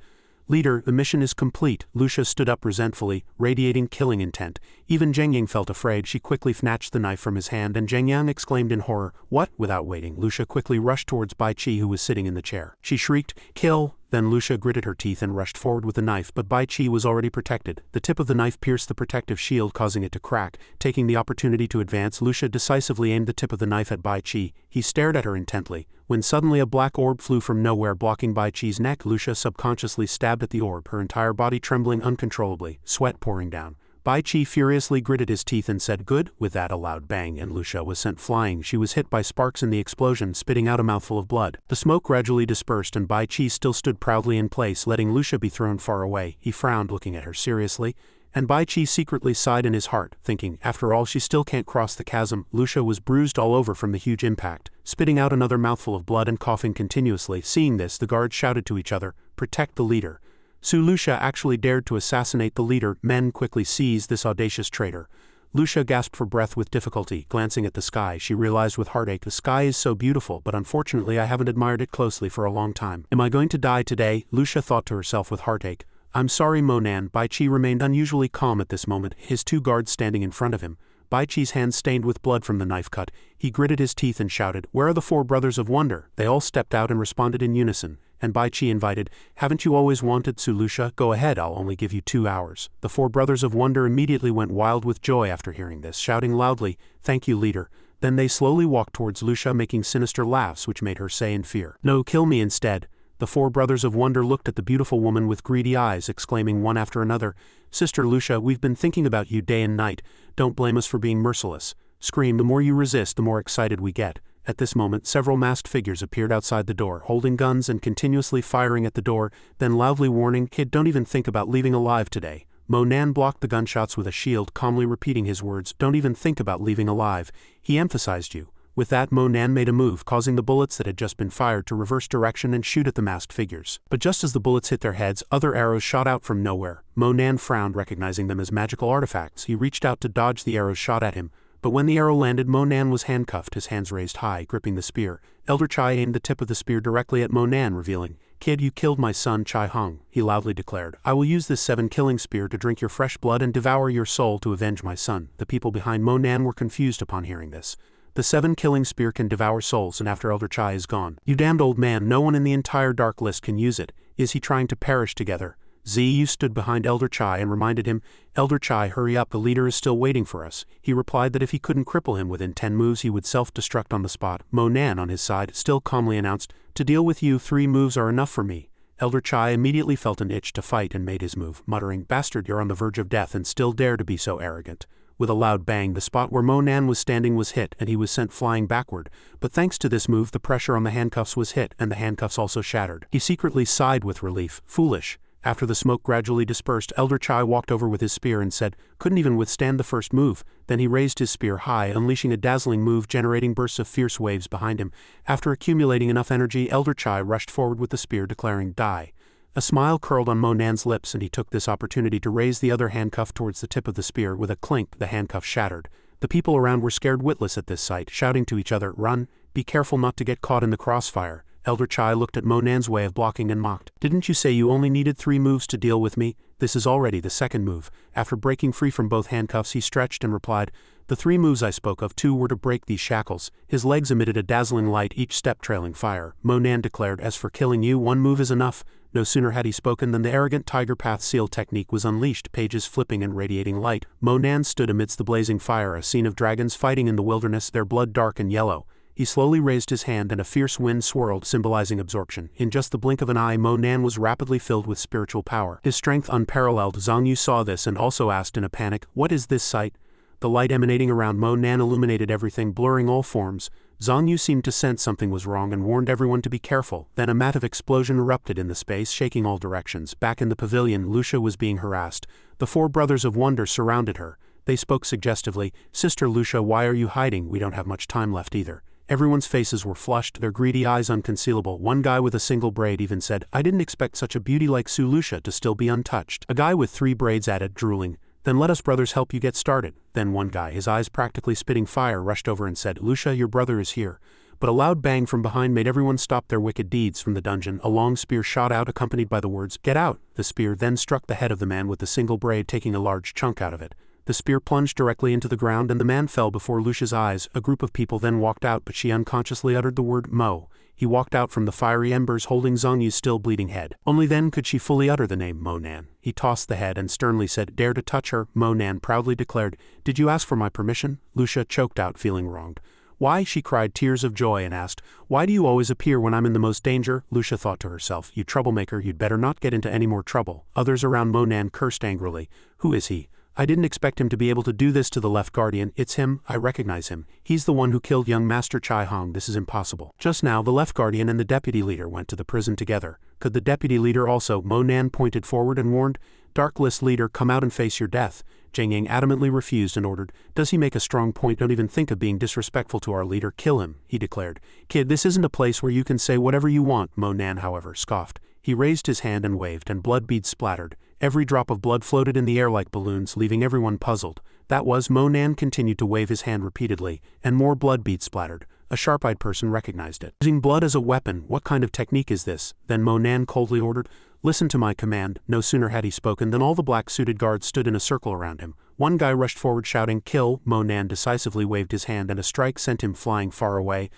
"Leader, the mission is complete." Lucia stood up resentfully, radiating killing intent. Even Jiangying felt afraid. She quickly snatched the knife from his hand and Jiangying exclaimed in horror, "What?" Without waiting, Lucia quickly rushed towards Bai Qi, who was sitting in the chair. She shrieked, "Kill!" Then Lucia gritted her teeth and rushed forward with the knife, but Bai Qi was already protected. The tip of the knife pierced the protective shield, causing it to crack. Taking the opportunity to advance, Lucia decisively aimed the tip of the knife at Bai Qi. He stared at her intently, when suddenly a black orb flew from nowhere, blocking Bai Qi's neck. Lucia subconsciously stabbed at the orb, her entire body trembling uncontrollably, sweat pouring down. Bai Qi furiously gritted his teeth and said, "Good." With that, a loud bang, and Lucia was sent flying. She was hit by sparks in the explosion, spitting out a mouthful of blood. The smoke gradually dispersed and Bai Qi still stood proudly in place, letting Lucia be thrown far away. He frowned, looking at her seriously, and Bai Qi secretly sighed in his heart, thinking, after all, she still can't cross the chasm. Lucia was bruised all over from the huge impact, spitting out another mouthful of blood and coughing continuously. Seeing this, the guards shouted to each other, "Protect the leader." Su Lucia actually dared to assassinate the leader. Men quickly seized this audacious traitor. Lucia gasped for breath with difficulty. Glancing at the sky, she realized with heartache, "The sky is so beautiful, but unfortunately I haven't admired it closely for a long time. Am I going to die today?" Lucia thought to herself with heartache. "I'm sorry, Monan." Bai Qi remained unusually calm at this moment, his 2 guards standing in front of him. Bai Qi's hands stained with blood from the knife cut. He gritted his teeth and shouted, "Where are the 4 brothers of wonder?" They all stepped out and responded in unison. And Bai Qi invited, "Haven't you always wanted Su Lucia? Go ahead, I'll only give you 2 hours." The 4 brothers of wonder immediately went wild with joy after hearing this, shouting loudly, "Thank you, leader." Then they slowly walked towards Lucia, making sinister laughs which made her say in fear, "No, kill me instead." The 4 brothers of wonder looked at the beautiful woman with greedy eyes, exclaiming one after another, "Sister Lucia, we've been thinking about you day and night. Don't blame us for being merciless." Scream, the more you resist, the more excited we get. At this moment, several masked figures appeared outside the door, holding guns and continuously firing at the door, then loudly warning, "Kid, don't even think about leaving alive today." Monan blocked the gunshots with a shield, calmly repeating his words, "Don't even think about leaving alive." He emphasized you. With that, Monan made a move, causing the bullets that had just been fired to reverse direction and shoot at the masked figures. But just as the bullets hit their heads, other arrows shot out from nowhere. Monan frowned, recognizing them as magical artifacts. He reached out to dodge the arrows shot at him, But when the arrow landed, Monan was handcuffed, his hands raised high, gripping the spear. Elder Chai aimed the tip of the spear directly at Monan, revealing, "Kid, you killed my son Chai Hung," he loudly declared. "I will use this 7-killing spear to drink your fresh blood and devour your soul to avenge my son." The people behind Monan were confused upon hearing this. The 7-killing spear can devour souls, and after Elder Chai is gone. "You damned old man, no one in the entire dark list can use it. Is he trying to perish together?" Ziyu stood behind Elder Chai and reminded him, "Elder Chai, hurry up, the leader is still waiting for us." He replied that if he couldn't cripple him within 10 moves he would self-destruct on the spot. Monan, on his side, still calmly announced, "To deal with you, 3 moves are enough for me." Elder Chai immediately felt an itch to fight and made his move, muttering, "Bastard, you're on the verge of death and still dare to be so arrogant." With a loud bang, the spot where Monan was standing was hit and he was sent flying backward, but thanks to this move the pressure on the handcuffs was hit and the handcuffs also shattered. He secretly sighed with relief. Foolish. After the smoke gradually dispersed, Elder Chai walked over with his spear and said, "Couldn't even withstand the first move." Then he raised his spear high, unleashing a dazzling move, generating bursts of fierce waves behind him. After accumulating enough energy, Elder Chai rushed forward with the spear, declaring, "Die." A smile curled on Monan's lips and he took this opportunity to raise the other handcuff towards the tip of the spear. With a clink, the handcuff shattered. The people around were scared witless at this sight, shouting to each other, "Run, be careful not to get caught in the crossfire." Elder Chai looked at Monan's way of blocking and mocked. "Didn't you say you only needed 3 moves to deal with me? This is already the 2nd move." After breaking free from both handcuffs he stretched and replied, "The 3 moves I spoke of, 2 were to break these shackles." His legs emitted a dazzling light, each step trailing fire. Monan declared, "As for killing you, 1 move is enough." No sooner had he spoken than the arrogant Tiger Path Seal technique was unleashed, pages flipping and radiating light. Monan stood amidst the blazing fire, a scene of dragons fighting in the wilderness, their blood dark and yellow. He slowly raised his hand and a fierce wind swirled, symbolizing absorption. In just the blink of an eye, Monan was rapidly filled with spiritual power. His strength unparalleled. Xianxia saw this and also asked in a panic, "What is this sight?" The light emanating around Monan illuminated everything, blurring all forms. Xianxia seemed to sense something was wrong and warned everyone to be careful. Then a massive explosion erupted in the space, shaking all directions. Back in the pavilion, Lucia was being harassed. The 4 brothers of wonder surrounded her. They spoke suggestively, "Sister Lucia, why are you hiding? We don't have much time left either." Everyone's faces were flushed, their greedy eyes unconcealable. One guy with a single braid even said, "I didn't expect such a beauty like Su Lucia to still be untouched." A guy with 3 braids added, drooling, "Then let us brothers help you get started." Then one guy, his eyes practically spitting fire, rushed over and said, "Lucia, your brother is here." But a loud bang from behind made everyone stop their wicked deeds. From the dungeon, a long spear shot out, accompanied by the words, "Get out!" The spear then struck the head of the man with the single braid, taking a large chunk out of it. The spear plunged directly into the ground and the man fell before Lucia's eyes. A group of people then walked out, but she unconsciously uttered the word Mo. He walked out from the fiery embers holding Xianxia's still bleeding head. Only then could she fully utter the name Monan. He tossed the head and sternly said, "Dare to touch her?" Monan proudly declared, "Did you ask for my permission?" Lucia choked out, feeling wronged. "Why?" she cried, tears of joy, and asked, "Why do you always appear when I'm in the most danger?" Lucia thought to herself, "You troublemaker, you'd better not get into any more trouble." Others around Monan cursed angrily. "Who is he? I didn't expect him to be able to do this to the left guardian." "It's him, I recognize him. He's the one who killed young Master Chai Hong. This is impossible." Just now the left guardian and the deputy leader went to the prison together. Could the deputy leader also? Monan pointed forward and warned, "Dark List leader, come out and face your death." Zheng Yang adamantly refused and ordered, "Does he make a strong point? Don't even think of being disrespectful to our leader. Kill him," he declared. "Kid, this isn't a place where you can say whatever you want." Monan, however, scoffed. He raised his hand and waved, and blood beads splattered. Every drop of blood floated in the air like balloons, leaving everyone puzzled. That was, Monan continued to wave his hand repeatedly, and more blood beads splattered. A sharp-eyed person recognized it. "Using blood as a weapon, what kind of technique is this?" Then Monan coldly ordered, "Listen to my command." No sooner had he spoken than all the black-suited guards stood in a circle around him. One guy rushed forward shouting, "Kill!" Monan decisively waved his hand and a strike sent him flying far away.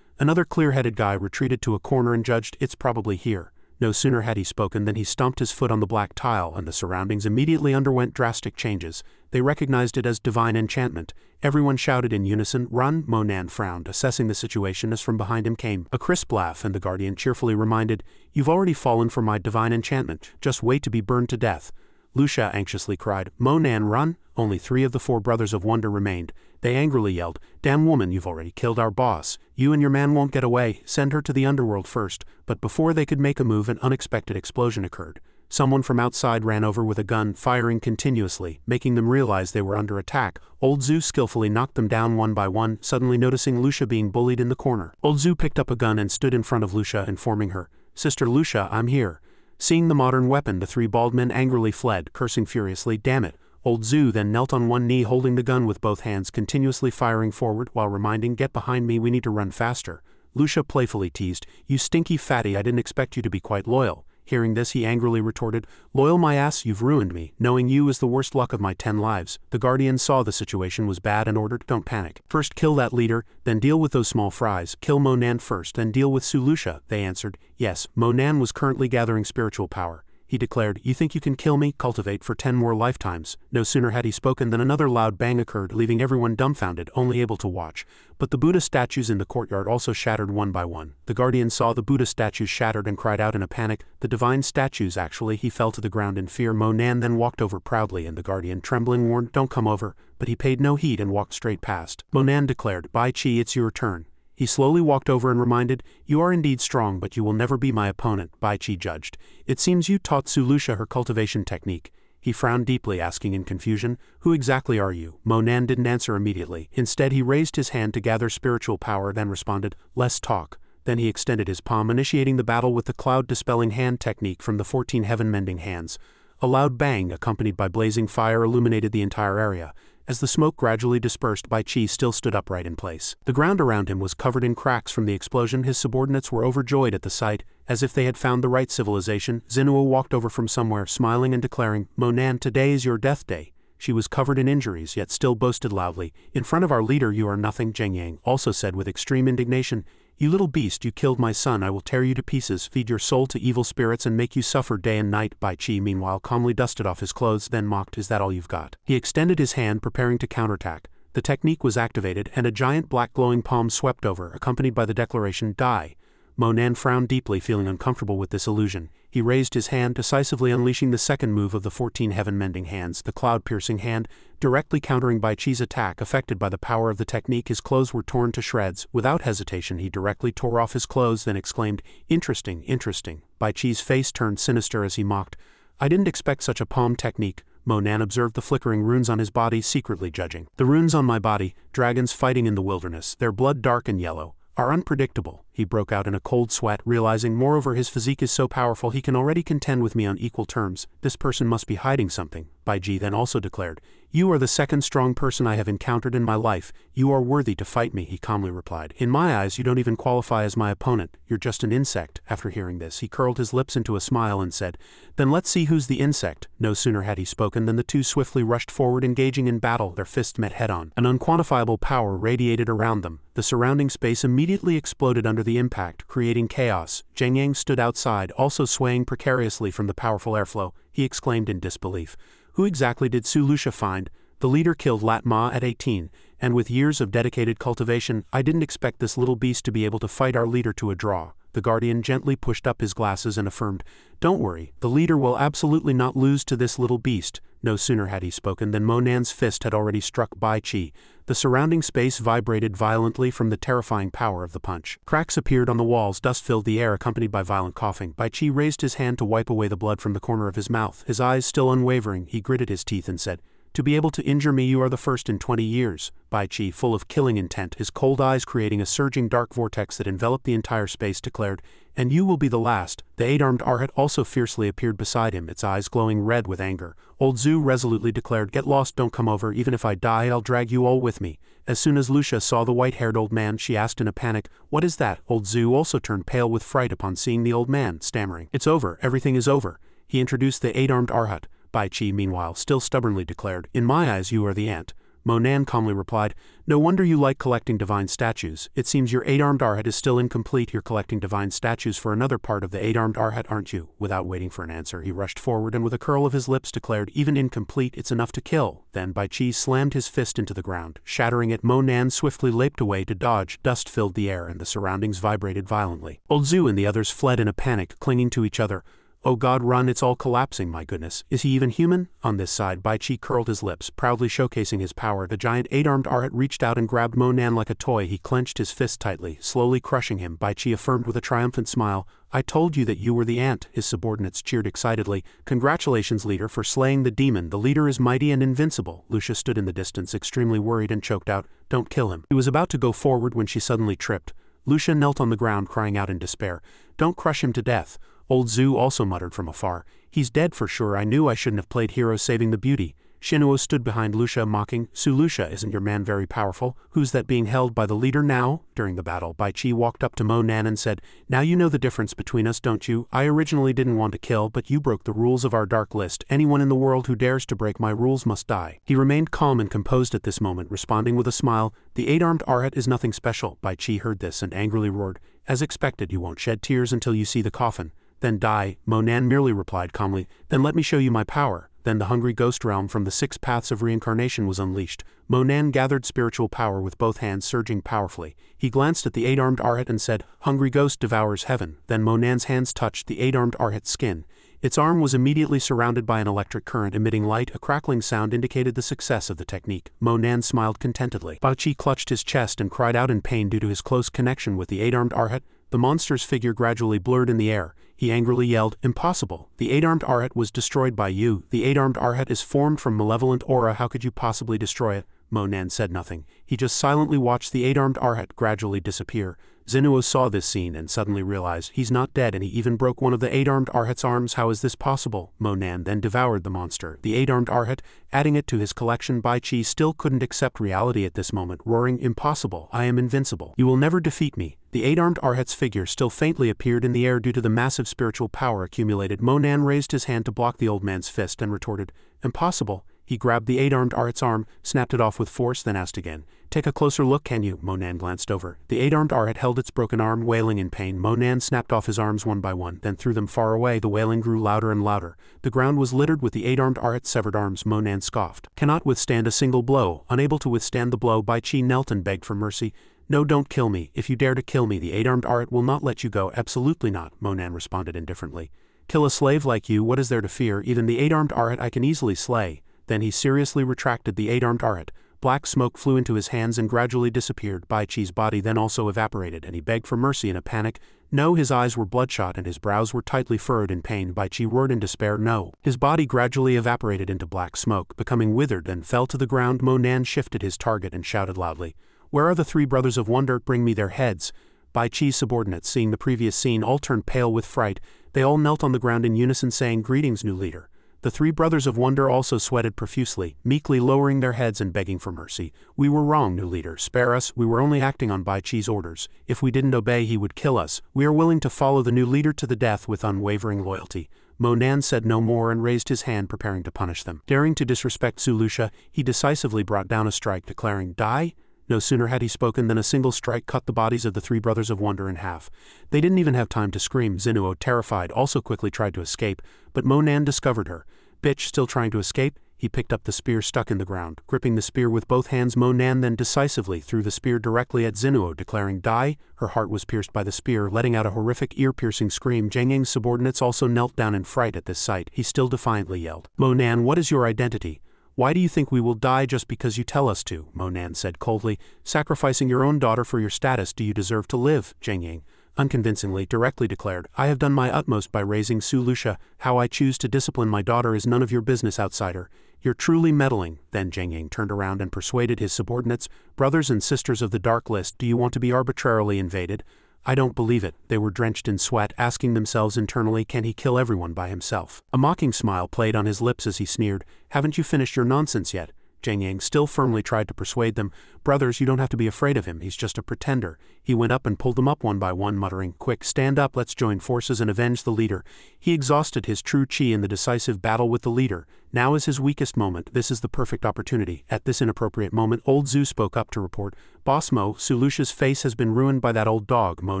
Another clear-headed guy retreated to a corner and judged, "It's probably here." No sooner had he spoken than he stomped his foot on the black tile and the surroundings immediately underwent drastic changes. They recognized it as divine enchantment. Everyone shouted in unison, "Run!" Monan frowned, assessing the situation as from behind him came a crisp laugh, and the guardian cheerfully reminded, "You've already fallen for my divine enchantment. Just wait to be burned to death." Lucia anxiously cried, "Monan, run!" Only 3 of the 4 brothers of wonder remained. They angrily yelled, "Damn woman, you've already killed our boss. You and your man won't get away. Send her to the underworld first." But before they could make a move, an unexpected explosion occurred. Someone from outside ran over with a gun, firing continuously, making them realize they were under attack. Old Zhu skillfully knocked them down one by one, suddenly noticing Lucia being bullied in the corner. Old Zhu picked up a gun and stood in front of Lucia, informing her, "Sister Lucia, I'm here." Seeing the modern weapon, the 3 bald men angrily fled, cursing furiously, "Damn it." Old Zhu then knelt on one knee holding the gun with both hands, continuously firing forward while reminding, "Get behind me, we need to run faster." Lucia playfully teased, "You stinky fatty, I didn't expect you to be quite loyal." Hearing this, he angrily retorted, "Loyal my ass, you've ruined me. Knowing you is the worst luck of my 10 lives. The Guardian saw the situation was bad and ordered, "Don't panic. First kill that leader, then deal with those small fries. Kill Monan first, then deal with Su Lucia," they answered. Yes, Monan was currently gathering spiritual power. He declared, "You think you can kill me? Cultivate for 10 more lifetimes." No sooner had he spoken than another loud bang occurred, leaving everyone dumbfounded, only able to watch. But the Buddha statues in the courtyard also shattered one by one. The Guardian saw the Buddha statues shattered and cried out in a panic, "The divine statues!" Actually, he fell to the ground in fear. Monan then walked over proudly, and the Guardian, trembling, warned, "Don't come over," but he paid no heed and walked straight past. Monan declared, "Bai Chi, it's your turn." He slowly walked over and reminded, "You are indeed strong, but you will never be my opponent," Bai Chi judged. "It seems you taught Su Lucia her cultivation technique." He frowned deeply, asking in confusion, "Who exactly are you?" Monan didn't answer immediately. Instead, he raised his hand to gather spiritual power, then responded, "Less talk." Then he extended his palm, initiating the battle with the cloud-dispelling hand technique from the 14 heaven-mending hands. A loud bang, accompanied by blazing fire, illuminated the entire area. As the smoke gradually dispersed, Bai Chi still stood upright in place. The ground around him was covered in cracks from the explosion. His subordinates were overjoyed at the sight, as if they had found the right civilization. Zinua walked over from somewhere, smiling and declaring, "Monan, today is your death day." She was covered in injuries, yet still boasted loudly, "In front of our leader you are nothing." Zheng Yang also said with extreme indignation, "You little beast, you killed my son. I will tear you to pieces, feed your soul to evil spirits, and make you suffer day and night." Bai Chi meanwhile calmly dusted off his clothes, then mocked, "Is that all you've got?" He extended his hand, preparing to counterattack. The technique was activated, and a giant black glowing palm swept over, accompanied by the declaration, "Die." Monan frowned deeply, feeling uncomfortable with this illusion. He raised his hand, decisively unleashing the second move of the 14 heaven-mending hands, the cloud-piercing hand, directly countering Bai Chi's attack. Affected by the power of the technique, his clothes were torn to shreds. Without hesitation, he directly tore off his clothes, then exclaimed, "Interesting, interesting." Bai Chi's face turned sinister as he mocked, "I didn't expect such a palm technique." Monan observed the flickering runes on his body, secretly judging. "The runes on my body, dragons fighting in the wilderness, their blood dark and yellow, are unpredictable." He broke out in a cold sweat, realizing moreover his physique is so powerful he can already contend with me on equal terms. This person must be hiding something. Bai Ji then also declared, "You are the second strong person I have encountered in my life. You are worthy to fight me," he calmly replied. "In my eyes you don't even qualify as my opponent, you're just an insect." After hearing this, he curled his lips into a smile and said, "Then let's see who's the insect." No sooner had he spoken than the two swiftly rushed forward, engaging in battle. Their fists met head-on. An unquantifiable power radiated around them. The surrounding space immediately exploded under the impact, creating chaos. Zheng Yang stood outside, also swaying precariously from the powerful airflow. He exclaimed in disbelief, "Who exactly did Su Lucia find? The leader killed Lat Ma at 18, and with years of dedicated cultivation, I didn't expect this little beast to be able to fight our leader to a draw." The Guardian gently pushed up his glasses and affirmed, "Don't worry, the leader will absolutely not lose to this little beast." No sooner had he spoken than Monan's fist had already struck Bai Chi. The surrounding space vibrated violently from the terrifying power of the punch. Cracks appeared on the walls, dust filled the air accompanied by violent coughing. Bai Chi raised his hand to wipe away the blood from the corner of his mouth. His eyes still unwavering, he gritted his teeth and said, "To be able to injure me you are the first in 20 years. Bai Chi, full of killing intent, his cold eyes creating a surging dark vortex that enveloped the entire space, declared, "And you will be the last." The 8-armed Arhat also fiercely appeared beside him, its eyes glowing red with anger. Old Zhu resolutely declared, "Get lost, don't come over, even if I die I'll drag you all with me." As soon as Lucia saw the white-haired old man, she asked in a panic, "What is that?" Old Zhu also turned pale with fright upon seeing the old man, stammering, "It's over, everything is over." He introduced the 8-armed Arhat. Bai Chi, meanwhile, still stubbornly declared, "In my eyes you are the ant." Monan calmly replied, "No wonder you like collecting divine statues. It seems your 8-armed Arhat is still incomplete. You're collecting divine statues for another part of the 8-armed Arhat, aren't you?" Without waiting for an answer, he rushed forward and with a curl of his lips declared, "Even incomplete, it's enough to kill." Then Bai Chi slammed his fist into the ground, shattering it. Monan swiftly leaped away to dodge. Dust filled the air and the surroundings vibrated violently. Old Zhu and the others fled in a panic, clinging to each other. "Oh God, run, it's all collapsing, my goodness. Is he even human?" On this side, Bai Chi curled his lips, proudly showcasing his power. The giant 8-armed Arhat reached out and grabbed Monan like a toy. He clenched his fist tightly, slowly crushing him. Bai Chi affirmed with a triumphant smile, "I told you that you were the ant." His subordinates cheered excitedly. "Congratulations, leader, for slaying the demon. The leader is mighty and invincible." Lucia stood in the distance, extremely worried, and choked out, "Don't kill him." He was about to go forward when she suddenly tripped. Lucia knelt on the ground, crying out in despair, "Don't crush him to death." Old Zhu also muttered from afar, "He's dead for sure. I knew I shouldn't have played hero saving the beauty." Xianxia stood behind Lucia mocking, "Su Lucia, isn't your man very powerful? Who's that being held by the leader now?" During the battle, Bai Qi walked up to Mo Nan and said, "Now you know the difference between us, don't you? I originally didn't want to kill, but you broke the rules of our dark list. Anyone in the world who dares to break my rules must die." He remained calm and composed at this moment, responding with a smile, "The eight-armed Arhat is nothing special." Bai Qi heard this and angrily roared, "As expected, you won't shed tears until you see the coffin. Then die." Mo Nan merely replied calmly, "Then let me show you my power." Then the hungry ghost realm from the 6 paths of reincarnation was unleashed. Mo Nan gathered spiritual power with both hands surging powerfully. He glanced at the eight-armed Arhat and said, "Hungry ghost devours heaven." Then Mo Nan's hands touched the eight-armed Arhat's skin. Its arm was immediately surrounded by an electric current emitting light. A crackling sound indicated the success of the technique. Mo Nan smiled contentedly. Bai Qi clutched his chest and cried out in pain due to his close connection with the eight-armed Arhat. The monster's figure gradually blurred in the air. He angrily yelled, "Impossible! The eight-armed Arhat was destroyed by you. The eight-armed Arhat is formed from malevolent aura. How could you possibly destroy it?" Mo Nan said nothing. He just silently watched the eight-armed Arhat gradually disappear. Xianxia saw this scene and suddenly realized he's not dead, and he even broke one of the eight-armed Arhat's arms. How is this possible? Mo Nan then devoured the monster, the eight-armed Arhat, adding it to his collection. Bai Qi still couldn't accept reality at this moment, roaring, "Impossible! I am invincible. You will never defeat me." The eight-armed Arhat's figure still faintly appeared in the air due to the massive spiritual power accumulated. Mo Nan raised his hand to block the old man's fist and retorted, "Impossible." He grabbed the eight-armed Arhat's arm, snapped it off with force, then asked again, "Take a closer look, can you?" Mo Nan glanced over. The eight-armed Arhat held its broken arm, wailing in pain. Mo Nan snapped off his arms one by one, then threw them far away. The wailing grew louder and louder. The ground was littered with the eight-armed Arhat's severed arms. Mo Nan scoffed. "Cannot withstand a single blow." Unable to withstand the blow, Bai Qi knelt and begged for mercy. "No, don't kill me. If you dare to kill me, the eight-armed Arhat will not let you go." "Absolutely not," Mo Nan responded indifferently. "Kill a slave like you, what is there to fear? Even the eight-armed Arhat I can easily slay." Then he seriously retracted the eight-armed Arhat. Black smoke flew into his hands and gradually disappeared. Bai Qi's body then also evaporated, and he begged for mercy in a panic. No, his eyes were bloodshot and his brows were tightly furrowed in pain. Bai Qi roared in despair, "No." His body gradually evaporated into black smoke, becoming withered, and fell to the ground. Mo Nan shifted his target and shouted loudly, "Where are the 3 brothers of wonder? Bring me their heads." Bai Qi's subordinates, seeing the previous scene, all turned pale with fright. They all knelt on the ground in unison saying, "Greetings, new leader." The 3 brothers of wonder also sweated profusely, meekly lowering their heads and begging for mercy. "We were wrong, new leader. Spare us. We were only acting on Bai Qi's orders. If we didn't obey, he would kill us. We are willing to follow the new leader to the death with unwavering loyalty." Mo Nan said no more and raised his hand, preparing to punish them. Daring to disrespect Su Lucia, he decisively brought down a strike, declaring, "Die?" No sooner had he spoken than a single strike cut the bodies of the 3 brothers of wonder in half. They didn't even have time to scream. Xianxia, terrified, also quickly tried to escape, but Mo Nan discovered her. "Bitch, still trying to escape?" He picked up the spear stuck in the ground. Gripping the spear with both hands, Mo Nan then decisively threw the spear directly at Xianxia, declaring, "Die." Her heart was pierced by the spear, letting out a horrific ear-piercing scream. Jiangyang's subordinates also knelt down in fright at this sight. He still defiantly yelled, "Mo Nan, what is your identity? Why do you think we will die just because you tell us to?" Mo Nan said coldly, "Sacrificing your own daughter for your status, do you deserve to live?" Jiangyang, unconvincingly, directly declared, "I have done my utmost by raising Su Lucia. How I choose to discipline my daughter is none of your business, outsider. You're truly meddling." Then Jiangyang turned around and persuaded his subordinates, "Brothers and sisters of the Dark List, do you want to be arbitrarily invaded?" "I don't believe it." They were drenched in sweat, asking themselves internally, can he kill everyone by himself? A mocking smile played on his lips as he sneered, "Haven't you finished your nonsense yet?" Jiangyang still firmly tried to persuade them, "Brothers, you don't have to be afraid of him, he's just a pretender." He went up and pulled them up one by one, muttering, "Quick, stand up, let's join forces and avenge the leader." He exhausted his true chi in the decisive battle with the leader. Now is his weakest moment. This is the perfect opportunity. At this inappropriate moment, old Zhu spoke up to report, "Boss Mo, Su Lucia's face has been ruined by that old dog." Mo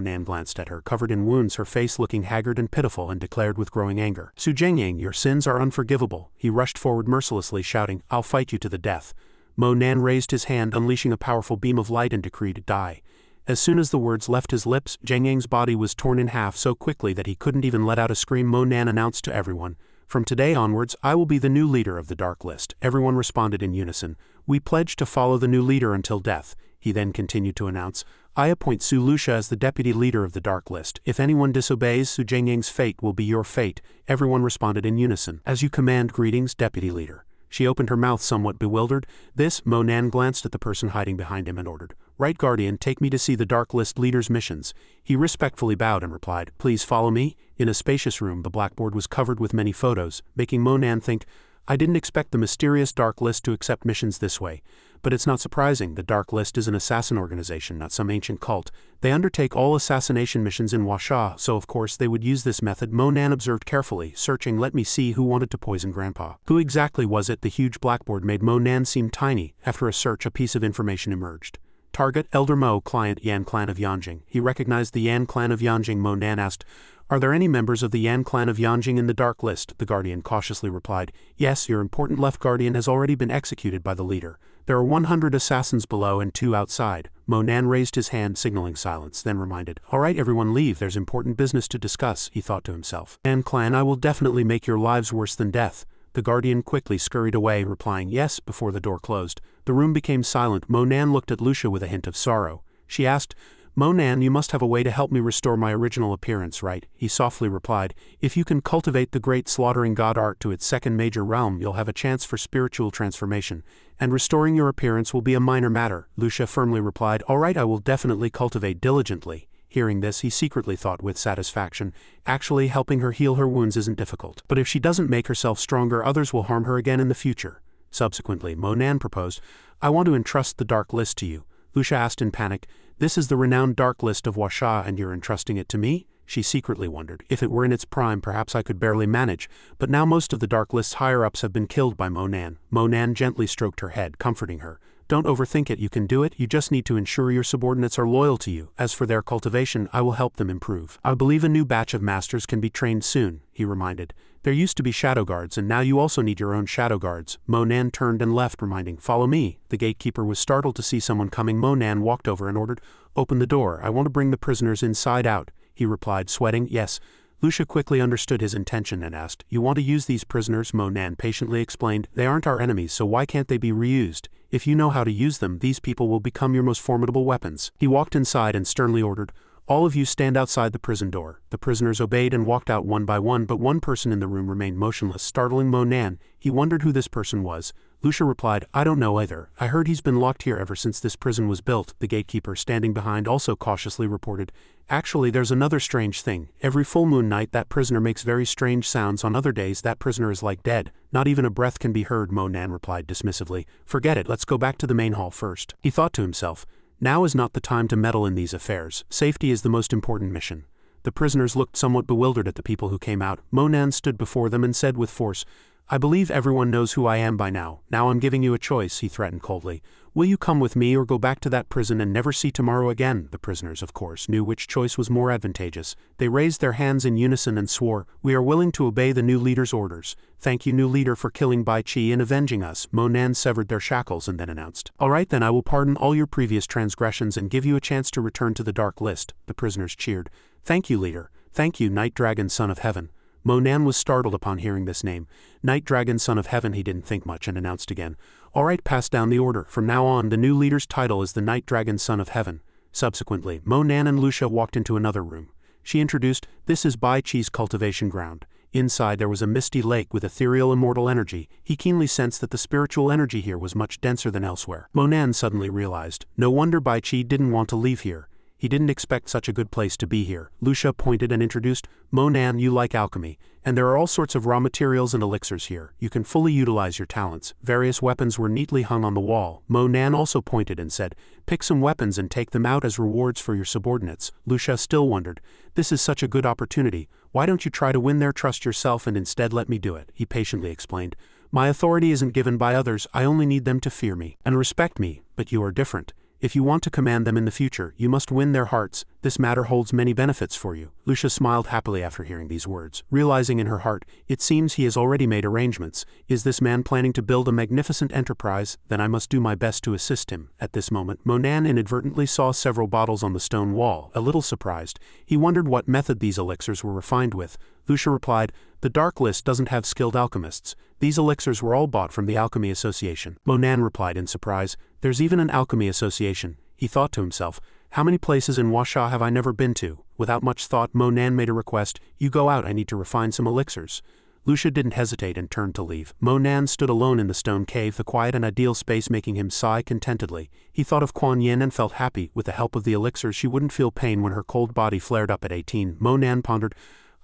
Nan glanced at her, covered in wounds, her face looking haggard and pitiful, and declared with growing anger, "Su Jiangyang, your sins are unforgivable." He rushed forward mercilessly, shouting, "I'll fight you to the death." Mo Nan raised his hand, unleashing a powerful beam of light, and decreed, "Die." As soon as the words left his lips, Jiangyang's body was torn in half so quickly that he couldn't even let out a scream. Mo Nan announced to everyone, "From today onwards, I will be the new leader of the Dark List." Everyone responded in unison, "We pledge to follow the new leader until death." He then continued to announce, "I appoint Su Lucia as the deputy leader of the Dark List. If anyone disobeys, Su Jiangyang's fate will be your fate." Everyone responded in unison, "As you command, greetings, deputy leader." She opened her mouth somewhat bewildered. This, Mo Nan glanced at the person hiding behind him and ordered, "Right Guardian, take me to see the Dark List leader's missions." He respectfully bowed and replied, "Please follow me." In a spacious room, the blackboard was covered with many photos, making Mo Nan think, I didn't expect the mysterious Dark List to accept missions this way. But it's not surprising, the Dark List is an assassin organization, not some ancient cult. They undertake all assassination missions in Huaxia, so of course they would use this method. Monan observed carefully, searching. Let me see who wanted to poison Grandpa. Who exactly was it? The huge blackboard made Monan seem tiny. After a search, a piece of information emerged. Target, Elder Mo, client, Yan Clan of Yanjing. He recognized the Yan Clan of Yanjing. Monan asked, "Are there any members of the Yan Clan of Yanjing in the Dark List?" The Guardian cautiously replied, "Yes, your important left Guardian has already been executed by the leader. There are 100 assassins below and 2 outside." Monan raised his hand, signaling silence, then reminded, "All right, everyone leave, there's important business to discuss," he thought to himself. "Yan Clan, I will definitely make your lives worse than death." The Guardian quickly scurried away, replying yes before the door closed. The room became silent. Monan looked at Lucia with a hint of sorrow. She asked, "Monan, you must have a way to help me restore my original appearance, right?" He softly replied, "If you can cultivate the great slaughtering god art to its second major realm, you'll have a chance for spiritual transformation, and restoring your appearance will be a minor matter." Lucia firmly replied, "All right, I will definitely cultivate diligently." Hearing this, he secretly thought with satisfaction, actually helping her heal her wounds isn't difficult. But if she doesn't make herself stronger, others will harm her again in the future. Subsequently, Monan proposed, "I want to entrust the Dark List to you." Lucia asked in panic, "This is the renowned Dark List of Huaxia and you're entrusting it to me?" She secretly wondered, if it were in its prime perhaps I could barely manage, but now most of the Dark List's higher-ups have been killed by Monan. Monan gently stroked her head, comforting her. "Don't overthink it, you can do it, you just need to ensure your subordinates are loyal to you. As for their cultivation, I will help them improve. I believe a new batch of masters can be trained soon," he reminded. "There used to be shadow guards and now you also need your own shadow guards." Monan turned and left, reminding, "Follow me." The gatekeeper was startled to see someone coming. Monan walked over and ordered, "Open the door, I want to bring the prisoners inside out." He replied, sweating, "Yes." Lucia quickly understood his intention and asked, "You want to use these prisoners?" Monan patiently explained, "They aren't our enemies, so why can't they be reused? If you know how to use them, these people will become your most formidable weapons." He walked inside and sternly ordered, "All of you stand outside the prison door." The prisoners obeyed and walked out one by one, but one person in the room remained motionless, startling Monan. He wondered who this person was. Lucia replied, "I don't know either. I heard he's been locked here ever since this prison was built." The gatekeeper, standing behind, also cautiously reported, "Actually, there's another strange thing. Every full moon night that prisoner makes very strange sounds. On other days that prisoner is like dead. Not even a breath can be heard." Monan replied dismissively, "Forget it, let's go back to the main hall first." He thought to himself, now is not the time to meddle in these affairs. Safety is the most important mission. The prisoners looked somewhat bewildered at the people who came out. Monan stood before them and said with force, "I believe everyone knows who I am by now. Now I'm giving you a choice," he threatened coldly. "Will you come with me or go back to that prison and never see tomorrow again?" The prisoners, of course, knew which choice was more advantageous. They raised their hands in unison and swore, "We are willing to obey the new leader's orders. Thank you, new leader, for killing Bai Qi and avenging us." Monan severed their shackles and then announced, "All right then, I will pardon all your previous transgressions and give you a chance to return to the Dark List." The prisoners cheered. "Thank you, leader. Thank you, Night Dragon, son of heaven." Monan was startled upon hearing this name. Night Dragon, son of heaven. He didn't think much and announced again, "All right, pass down the order. From now on, the new leader's title is the Night Dragon, son of heaven." Subsequently, Monan and Lucia walked into another room. She introduced, "This is Bai Qi's cultivation ground." Inside there was a misty lake with ethereal immortal energy. He keenly sensed that the spiritual energy here was much denser than elsewhere. Monan suddenly realized, no wonder Bai Qi didn't want to leave here. He didn't expect such a good place to be here. Lucia pointed and introduced, "Monan, you like alchemy, and there are all sorts of raw materials and elixirs here. You can fully utilize your talents." Various weapons were neatly hung on the wall. Monan also pointed and said, "Pick some weapons and take them out as rewards for your subordinates." Lucia still wondered, "This is such a good opportunity. Why don't you try to win their trust yourself and instead let me do it?" He patiently explained, "My authority isn't given by others. I only need them to fear me and respect me, but you are different. If you want to command them in the future, you must win their hearts. This matter holds many benefits for you." Lucia smiled happily after hearing these words, realizing in her heart, it seems he has already made arrangements. Is this man planning to build a magnificent enterprise? Then I must do my best to assist him. At this moment, Monan inadvertently saw several bottles on the stone wall. A little surprised, he wondered what method these elixirs were refined with. Lucia replied, "The Dark List doesn't have skilled alchemists. These elixirs were all bought from the Alchemy Association." Monan replied in surprise, "There's even an Alchemy Association." He thought to himself, "How many places in Huaxia have I never been to?" Without much thought, Monan made a request, "You go out, I need to refine some elixirs." Lucia didn't hesitate and turned to leave. Monan stood alone in the stone cave, the quiet and ideal space making him sigh contentedly. He thought of Kuan Yin and felt happy. With the help of the elixirs she wouldn't feel pain when her cold body flared up at 18. Monan pondered,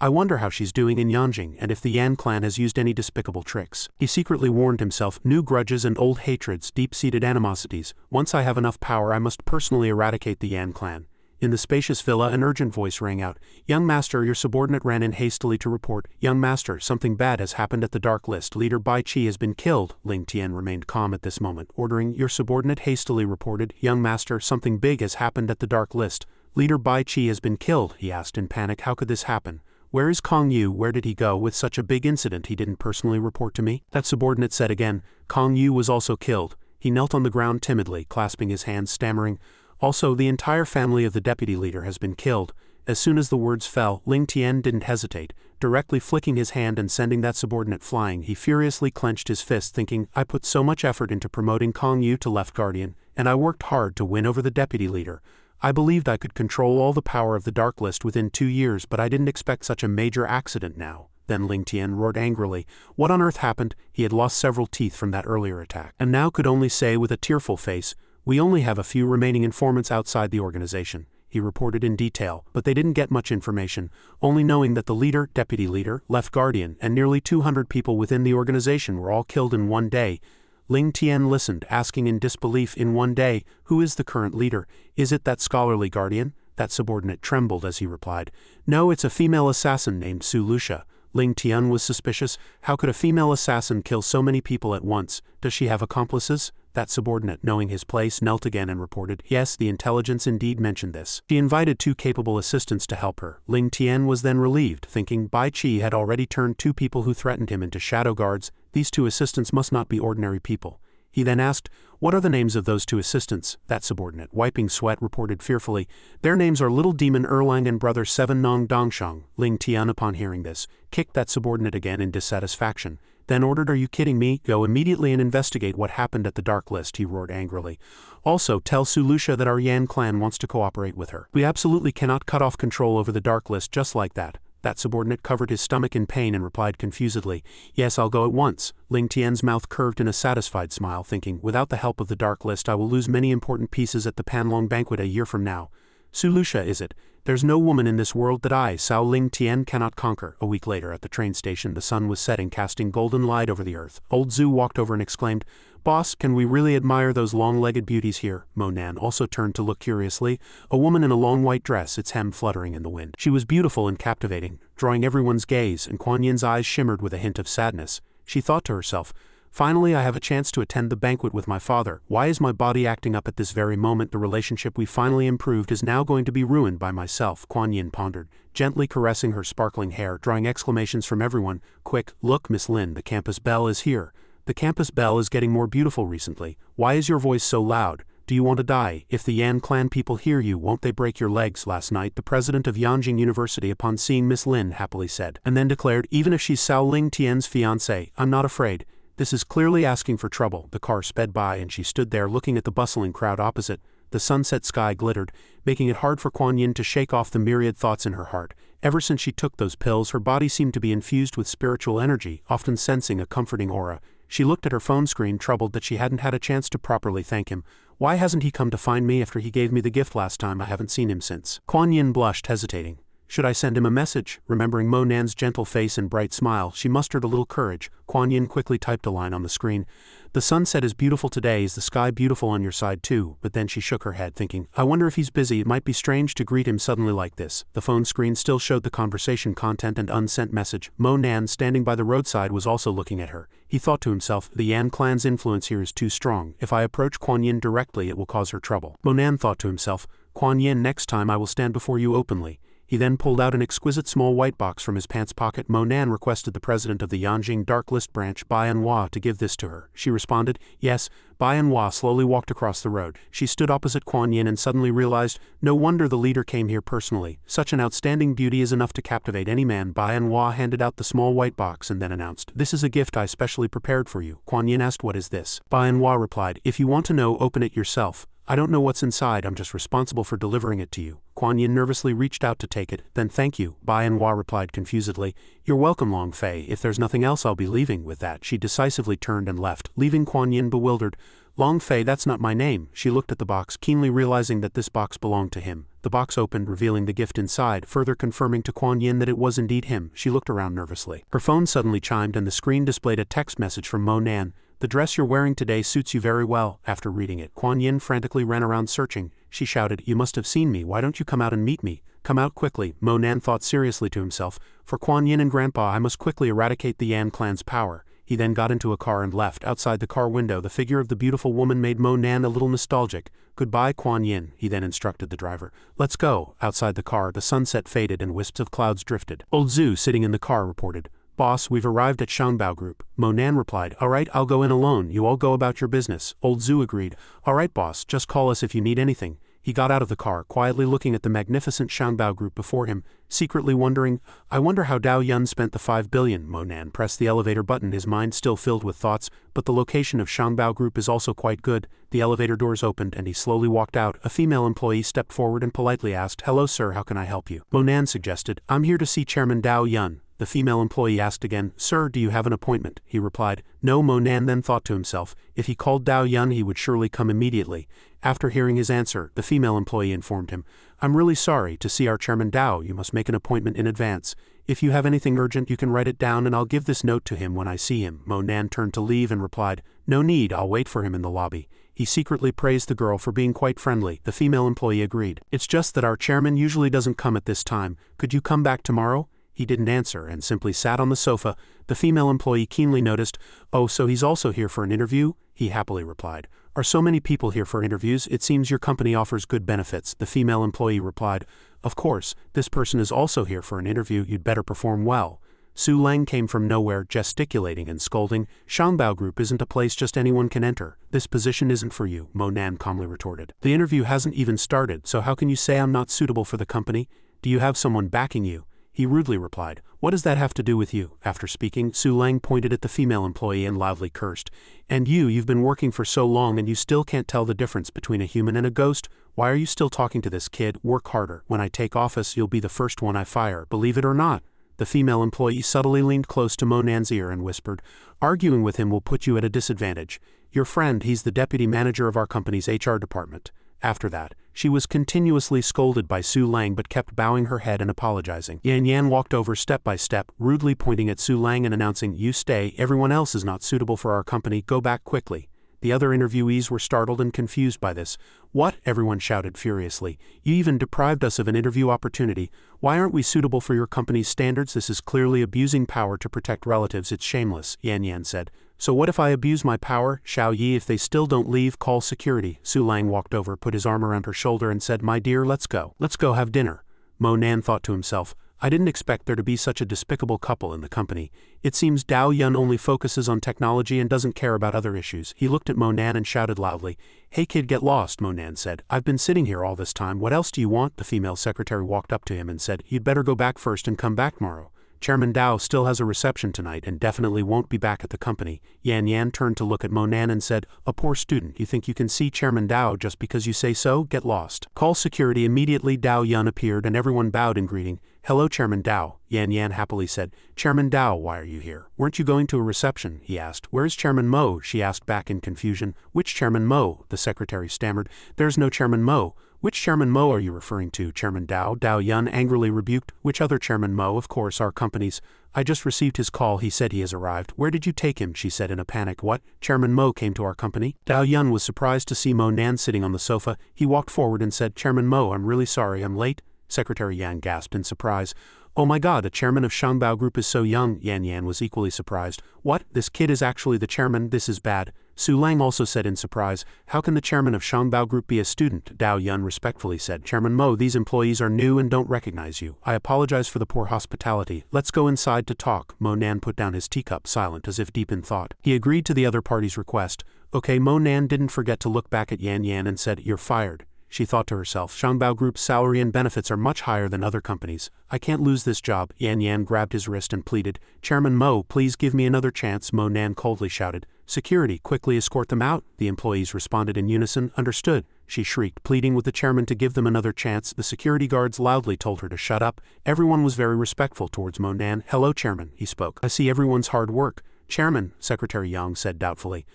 I wonder how she's doing in Yanjing and if the Yan clan has used any despicable tricks. He secretly warned himself, new grudges and old hatreds, deep-seated animosities. Once I have enough power I must personally eradicate the Yan clan. In the spacious villa an urgent voice rang out. Young master, your subordinate ran in hastily to report. Young master, something bad has happened at the Dark List. Leader Bai Qi has been killed. Ling Tian remained calm at this moment, ordering. Your subordinate hastily reported. Young master, something big has happened at the Dark List. Leader Bai Qi has been killed, he asked in panic. How could this happen? Where is Kong Yu? Where did he go? With such a big incident he didn't personally report to me? That subordinate said again. Kong Yu was also killed. He knelt on the ground timidly, clasping his hands, stammering. Also, the entire family of the deputy leader has been killed. As soon as the words fell, Ling Tian didn't hesitate. Directly flicking his hand and sending that subordinate flying, he furiously clenched his fist, thinking, I put so much effort into promoting Kong Yu to Left Guardian, and I worked hard to win over the deputy leader. I believed I could control all the power of the Dark List within 2 years, but I didn't expect such a major accident now. Then Ling Tian roared angrily. What on earth happened? He had lost several teeth from that earlier attack, and now could only say with a tearful face, we only have a few remaining informants outside the organization. He reported in detail, but they didn't get much information, only knowing that the leader, deputy leader, Left Guardian, and nearly 200 people within the organization were all killed in one day. Ling Tian listened, asking in disbelief, in one day, who is the current leader? Is it that scholarly guardian? That subordinate trembled as he replied. No, it's a female assassin named Su Lucia. Ling Tian was suspicious. How could a female assassin kill so many people at once? Does she have accomplices? That subordinate, knowing his place, knelt again and reported, yes, the intelligence indeed mentioned this. She invited 2 capable assistants to help her. Ling Tian was then relieved, thinking Bai Qi had already turned 2 people who threatened him into shadow guards. These 2 assistants must not be ordinary people. He then asked, what are the names of those 2 assistants? That subordinate, wiping sweat, reported fearfully, their names are Little Demon Erlang and Brother 7 Nong Dongshang. Ling Tian, upon hearing this, kicked that subordinate again in dissatisfaction. Then ordered, are you kidding me? Go immediately and investigate what happened at the Dark List, he roared angrily. Also, tell Su Lucia that our Yan clan wants to cooperate with her. We absolutely cannot cut off control over the Dark List just like that. That subordinate covered his stomach in pain and replied confusedly, yes, I'll go at once. Ling Tian's mouth curved in a satisfied smile, thinking, without the help of the Dark List I will lose many important pieces at the Panlong banquet a year from now. Su Lucia, is it? There's no woman in this world that I, Sao Ling Tian, cannot conquer. A week later at the train station the sun was setting, casting golden light over the earth. Old Zhu walked over and exclaimed, Boss, can we really admire those long-legged beauties here? Mo Nan also turned to look curiously. A woman in a long white dress, its hem fluttering in the wind. She was beautiful and captivating, drawing everyone's gaze, and Kuan Yin's eyes shimmered with a hint of sadness. She thought to herself, finally I have a chance to attend the banquet with my father. Why is my body acting up at this very moment? The relationship we finally improved is now going to be ruined by myself, Kuan Yin pondered, gently caressing her sparkling hair, drawing exclamations from everyone. Quick, look, Miss Lin, the campus belle is here. The campus belle is getting more beautiful recently. Why is your voice so loud? Do you want to die? If the Yan clan people hear you, won't they break your legs? Last night the president of Yanjing University, upon seeing Miss Lin, happily said, and then declared, even if she's Sao Ling Tian's fiancée, I'm not afraid. This is clearly asking for trouble. The car sped by and she stood there looking at the bustling crowd opposite. The sunset sky glittered, making it hard for Kuan Yin to shake off the myriad thoughts in her heart. Ever since she took those pills her body seemed to be infused with spiritual energy, often sensing a comforting aura. She looked at her phone screen, troubled that she hadn't had a chance to properly thank him. Why hasn't he come to find me after he gave me the gift last time? I haven't seen him since. Kuan Yin blushed, hesitating. Should I send him a message? Remembering Mo Nan's gentle face and bright smile, she mustered a little courage. Kuan Yin quickly typed a line on the screen. The sunset is beautiful today. Is the sky beautiful on your side too? But then she shook her head, thinking, I wonder if he's busy. It might be strange to greet him suddenly like this. The phone screen still showed the conversation content and unsent message. Mo Nan, standing by the roadside, was also looking at her. He thought to himself, the Yan clan's influence here is too strong. If I approach Kuan Yin directly, it will cause her trouble. Mo Nan thought to himself, Kuan Yin, next time I will stand before you openly. He then pulled out an exquisite small white box from his pants pocket. Mo Nan requested the president of the Yanjing Dark List branch, Bai Anhua, to give this to her. She responded, yes. Bai Anhua slowly walked across the road. She stood opposite Kuan Yin and suddenly realized, no wonder the leader came here personally. Such an outstanding beauty is enough to captivate any man. Bai Anhua handed out the small white box and then announced, this is a gift I specially prepared for you. Kuan Yin asked, what is this? Bai Anhua replied, if you want to know, open it yourself. I don't know what's inside, I'm just responsible for delivering it to you. Kuan Yin nervously reached out to take it, then thank you. Bai Anhua replied confusedly, you're welcome, Long Fei. If there's nothing else I'll be leaving. With that she decisively turned and left, leaving Kuan Yin bewildered. Long Fei, that's not my name. She looked at the box, keenly realizing that this box belonged to him. The box opened, revealing the gift inside, further confirming to Kuan Yin that it was indeed him. She looked around nervously. Her phone suddenly chimed and the screen displayed a text message from Mo Nan. "The dress you're wearing today suits you very well." After reading it, Kuan Yin frantically ran around searching. She shouted, "You must have seen me. Why don't you come out and meet me? Come out quickly." Mo Nan thought seriously to himself. For Kuan Yin and Grandpa, I must quickly eradicate the Yan clan's power. He then got into a car and left. Outside the car window, the figure of the beautiful woman made Mo Nan a little nostalgic. "Goodbye, Kuan Yin," he then instructed the driver. "Let's go." Outside the car, the sunset faded and wisps of clouds drifted. Old Zhu, sitting in the car, reported, "Boss, we've arrived at Xianxia Group." Mo Nan replied, "All right, I'll go in alone. You all go about your business." Old Zhu agreed. "All right, boss, just call us if you need anything." He got out of the car, quietly looking at the magnificent Xianxia Group before him, secretly wondering, "I wonder how Dao Yun spent the 5 billion. Mo Nan pressed the elevator button, his mind still filled with thoughts, but the location of Xianxia Group is also quite good. The elevator doors opened and he slowly walked out. A female employee stepped forward and politely asked, "Hello sir, how can I help you?" Mo Nan suggested, "I'm here to see Chairman Dao Yun." The female employee asked again, "Sir, do you have an appointment?" He replied, "No." Mo Nan then thought to himself, if he called Dao Yun he would surely come immediately. After hearing his answer, the female employee informed him, "I'm really sorry. To see our Chairman Dao, you must make an appointment in advance. If you have anything urgent you can write it down and I'll give this note to him when I see him." Mo Nan turned to leave and replied, "No need, I'll wait for him in the lobby." He secretly praised the girl for being quite friendly. The female employee agreed. "It's just that our chairman usually doesn't come at this time. Could you come back tomorrow?" He didn't answer and simply sat on the sofa. The female employee keenly noticed, "Oh, so he's also here for an interview?" He happily replied, "Are so many people here for interviews? It seems your company offers good benefits." The female employee replied, "Of course, this person is also here for an interview. You'd better perform well." Su Lang came from nowhere, gesticulating and scolding. "Xianxia Group isn't a place just anyone can enter. This position isn't for you," Mo Nan calmly retorted. "The interview hasn't even started, so how can you say I'm not suitable for the company? Do you have someone backing you?" He rudely replied, "What does that have to do with you?" After speaking, Su Lang pointed at the female employee and loudly cursed. "And you've been working for so long and you still can't tell the difference between a human and a ghost? Why are you still talking to this kid? Work harder. When I take office you'll be the first one I fire, believe it or not." The female employee subtly leaned close to Mo Nan's ear and whispered, "Arguing with him will put you at a disadvantage. Your friend, he's the deputy manager of our company's HR department." After that, she was continuously scolded by Su Lang but kept bowing her head and apologizing. Yan walked over step by step, rudely pointing at Su Lang and announcing, "You stay, everyone else is not suitable for our company, go back quickly." The other interviewees were startled and confused by this. "What?" everyone shouted furiously. "You even deprived us of an interview opportunity. Why aren't we suitable for your company's standards? This is clearly abusing power to protect relatives. It's shameless," Yan said. "So what if I abuse my power? Xiao Yi, if they still don't leave, call security." Su Lang walked over, put his arm around her shoulder and said, "My dear, let's go. Let's go have dinner." Mo Nan thought to himself, "I didn't expect there to be such a despicable couple in the company. It seems Dao Yun only focuses on technology and doesn't care about other issues." He looked at Mo Nan and shouted loudly, "Hey kid, get lost," Mo Nan said. "I've been sitting here all this time. What else do you want?" The female secretary walked up to him and said, "You'd better go back first and come back tomorrow. Chairman Dao still has a reception tonight and definitely won't be back at the company." Yan turned to look at Mo Nan and said, "A poor student. You think you can see Chairman Dao just because you say so? Get lost. Call security immediately." Dao Yun appeared and everyone bowed in greeting. "Hello, Chairman Dao," Yan happily said. "Chairman Dao, why are you here? Weren't you going to a reception?" he asked. "Where's Chairman Mo?" she asked back in confusion. "Which Chairman Mo?" the secretary stammered. "There's no Chairman Mo." "Which Chairman Mo are you referring to, Chairman Dao?" Dao Yun angrily rebuked. "Which other Chairman Mo? Of course, our company's. I just received his call. He said he has arrived." "Where did you take him?" she said in a panic. "What? Chairman Mo came to our company?" Dao Yun was surprised to see Mo Nan sitting on the sofa. He walked forward and said, "Chairman Mo, I'm really sorry I'm late." Secretary Yan gasped in surprise. "Oh my god, the chairman of Xianxia Group is so young." Yan was equally surprised. "What? This kid is actually the chairman? This is bad." Su Lang also said in surprise, "How can the chairman of Xianxia Group be a student?" Dao Yun respectfully said, "Chairman Mo, these employees are new and don't recognize you. I apologize for the poor hospitality. Let's go inside to talk." Mo Nan put down his teacup, silent as if deep in thought. He agreed to the other party's request. "Okay." Mo Nan didn't forget to look back at Yan and said, "You're fired." She thought to herself, Xianxia Group's salary and benefits are much higher than other companies. I can't lose this job. Yan grabbed his wrist and pleaded, "Chairman Mo, please give me another chance." Mo Nan coldly shouted, "Security, quickly escort them out." The employees responded in unison. "Understood," she shrieked, pleading with the chairman to give them another chance. The security guards loudly told her to shut up. Everyone was very respectful towards Mo Nan. "Hello, Chairman," he spoke. "I see everyone's hard work." "Chairman," Secretary Yang said doubtfully.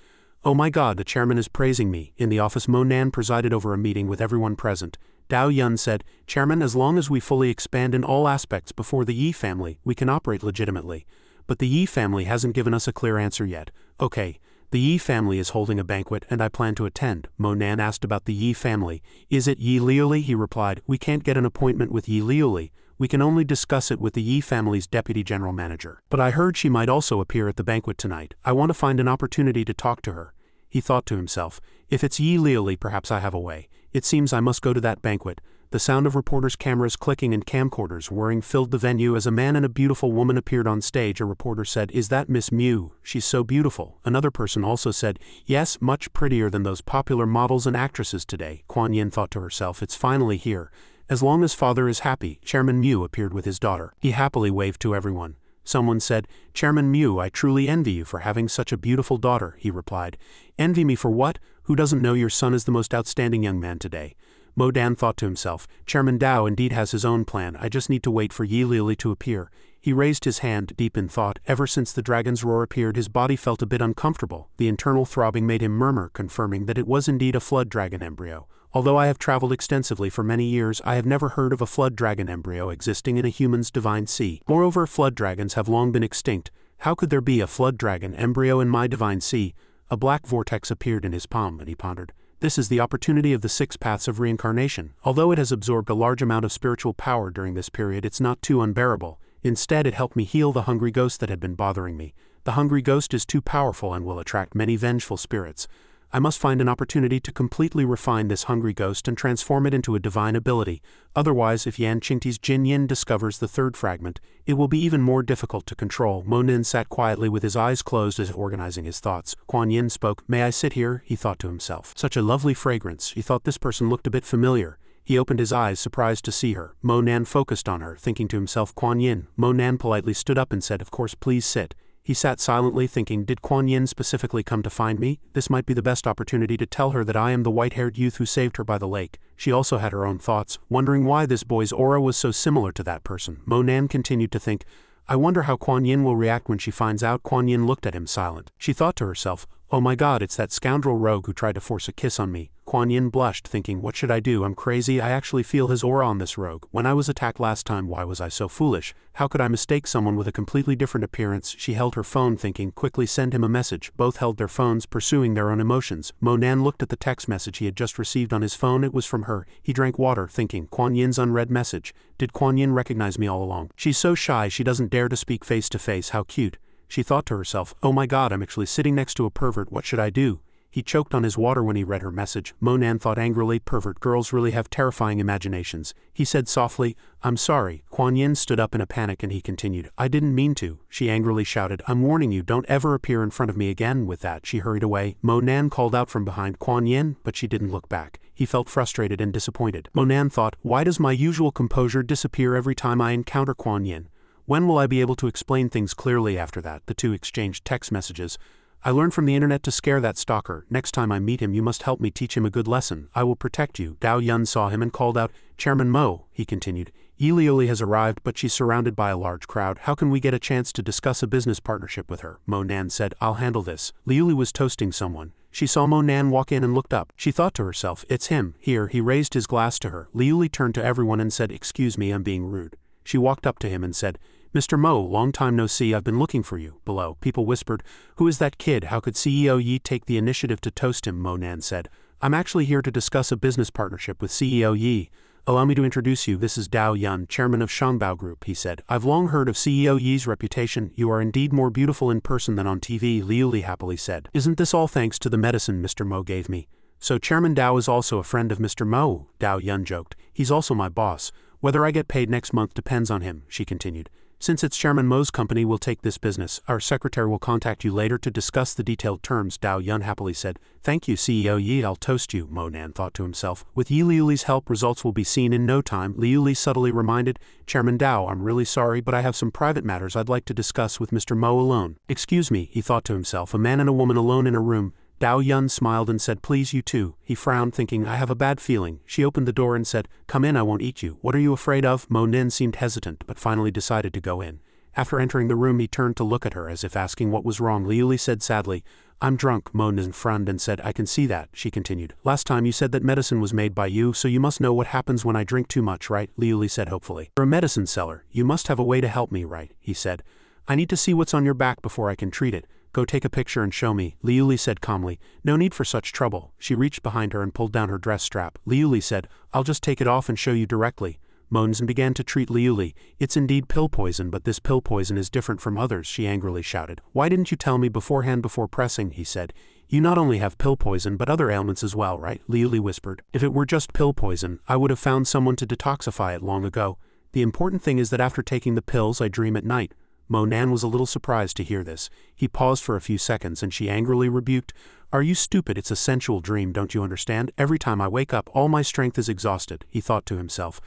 "Oh my god, the chairman is praising me." In the office, Mo Nan presided over a meeting with everyone present. Dao Yun said, Chairman, as long as we fully expand in all aspects before the Yi family, we can operate legitimately. But the Yi family hasn't given us a clear answer yet. Okay. The Yi family is holding a banquet and I plan to attend. Mo Nan asked about the Yi family. Is it Yi Liuli? He replied, we can't get an appointment with Yi Liuli. We can only discuss it with the Yi family's deputy general manager. But I heard she might also appear at the banquet tonight. I want to find an opportunity to talk to her. He thought to himself, if it's Yi Liuli, perhaps I have a way. It seems I must go to that banquet. The sound of reporters' cameras clicking and camcorders whirring filled the venue as a man and a beautiful woman appeared on stage. A reporter said, is that Miss Mew? She's so beautiful. Another person also said, yes, much prettier than those popular models and actresses today. Kuan Yin thought to herself, it's finally here. As long as father is happy. Chairman Mew appeared with his daughter. He happily waved to everyone. Someone said, Chairman Mew, I truly envy you for having such a beautiful daughter. He replied, envy me for what? Who doesn't know your son is the most outstanding young man today? Mo Dan thought to himself, Chairman Dao indeed has his own plan, I just need to wait for Yi Liuli to appear. He raised his hand, deep in thought. Ever since the dragon's roar appeared, his body felt a bit uncomfortable. The internal throbbing made him murmur, confirming that it was indeed a flood dragon embryo. Although I have traveled extensively for many years, I have never heard of a flood dragon embryo existing in a human's divine sea. Moreover, flood dragons have long been extinct. How could there be a flood dragon embryo in my divine sea? A black vortex appeared in his palm, and he pondered. This is the opportunity of the 6 paths of reincarnation. Although it has absorbed a large amount of spiritual power during this period, it's not too unbearable. Instead, it helped me heal the hungry ghost that had been bothering me. The hungry ghost is too powerful and will attract many vengeful spirits. I must find an opportunity to completely refine this hungry ghost and transform it into a divine ability. Otherwise, if Yan Qingti's Jin Yin discovers the 3rd fragment, it will be even more difficult to control. Mo Nin sat quietly with his eyes closed as if organizing his thoughts. Kuan Yin spoke. May I sit here? He thought to himself. Such a lovely fragrance. He thought this person looked a bit familiar. He opened his eyes, surprised to see her. Mo Nan focused on her, thinking to himself, Kuan Yin. Mo Nan politely stood up and said, of course, please sit. He sat silently thinking, did Kuan Yin specifically come to find me? This might be the best opportunity to tell her that I am the white-haired youth who saved her by the lake. She also had her own thoughts, wondering why this boy's aura was so similar to that person. Mo Nan continued to think, I wonder how Kuan Yin will react when she finds out. Kuan Yin looked at him silent. She thought to herself, oh my god, it's that scoundrel rogue who tried to force a kiss on me. Kuan Yin blushed, thinking, what should I do? I'm crazy, I actually feel his aura on this rogue. When I was attacked last time, why was I so foolish? How could I mistake someone with a completely different appearance? She held her phone, thinking, quickly send him a message. Both held their phones, pursuing their own emotions. Mo Nan looked at the text message he had just received on his phone. It was from her. He drank water, thinking, Kuan Yin's unread message. Did Kuan Yin recognize me all along? She's so shy she doesn't dare to speak face to face. How cute. She thought to herself, oh my god, I'm actually sitting next to a pervert. What should I do? He choked on his water when he read her message. Mo Nan thought angrily, pervert girls really have terrifying imaginations. He said softly, I'm sorry. Kuan Yin stood up in a panic and he continued, I didn't mean to. She angrily shouted, I'm warning you, don't ever appear in front of me again. With that, she hurried away. Mo Nan called out from behind Kuan Yin, but she didn't look back. He felt frustrated and disappointed. Mo Nan thought, why does my usual composure disappear every time I encounter Kuan Yin? When will I be able to explain things clearly? After that, the two exchanged text messages. I learned from the internet to scare that stalker. Next time I meet him, you must help me teach him a good lesson. I will protect you. Dao Yun saw him and called out, Chairman Mo, he continued. Yi Liuli has arrived, but she's surrounded by a large crowd. How can we get a chance to discuss a business partnership with her? Mo Nan said, I'll handle this. Liuli was toasting someone. She saw Mo Nan walk in and looked up. She thought to herself, it's him. Here, he raised his glass to her. Liuli turned to everyone and said, excuse me, I'm being rude. She walked up to him and said, Mr. Mo, long time no see, I've been looking for you. Below, people whispered, who is that kid? How could CEO Yi take the initiative to toast him? Mo Nan said, I'm actually here to discuss a business partnership with CEO Yi. Allow me to introduce you, this is Dao Yun, chairman of Shangbao Group, he said. I've long heard of CEO Yi's reputation. You are indeed more beautiful in person than on TV, Liuli happily said. Isn't this all thanks to the medicine Mr. Mo gave me? So Chairman Dao is also a friend of Mr. Mo, Dao Yun joked. He's also my boss. Whether I get paid next month depends on him, she continued. Since it's Chairman Mo's company will take this business, our secretary will contact you later to discuss the detailed terms, Dao Yun happily said. Thank you, CEO Yi, I'll toast you, Mo Nan thought to himself. With Yi Liuli's help, results will be seen in no time. Liuli subtly reminded, Chairman Dao, I'm really sorry, but I have some private matters I'd like to discuss with Mr. Mo alone. Excuse me, he thought to himself, a man and a woman alone in a room. Dao Yun smiled and said, please you too. He frowned, thinking, I have a bad feeling. She opened the door and said, come in, I won't eat you. What are you afraid of? Mo Nin seemed hesitant, but finally decided to go in. After entering the room, he turned to look at her as if asking what was wrong. Liuli said sadly, I'm drunk, Mo Nan frowned and said. I can see that, she continued. Last time you said that medicine was made by you, so you must know what happens when I drink too much, right? Liu Li said hopefully. You're a medicine seller. You must have a way to help me, right? He said. I need to see what's on your back before I can treat it. Go take a picture and show me, Liu Li said calmly. No need for such trouble. She reached behind her and pulled down her dress strap. Liu Li said, I'll just take it off and show you directly. Mo Nan began to treat Liu Li. It's indeed pill poison, but this pill poison is different from others, she angrily shouted. Why didn't you tell me beforehand before pressing, he said. You not only have pill poison but other ailments as well, right? Liu Li whispered. If it were just pill poison, I would have found someone to detoxify it long ago. The important thing is that after taking the pills I dream at night. Mo Nan was a little surprised to hear this. He paused for a few seconds and she angrily rebuked, Are you stupid? It's a sensual dream, don't you understand? Every time I wake up all my strength is exhausted, he thought to himself.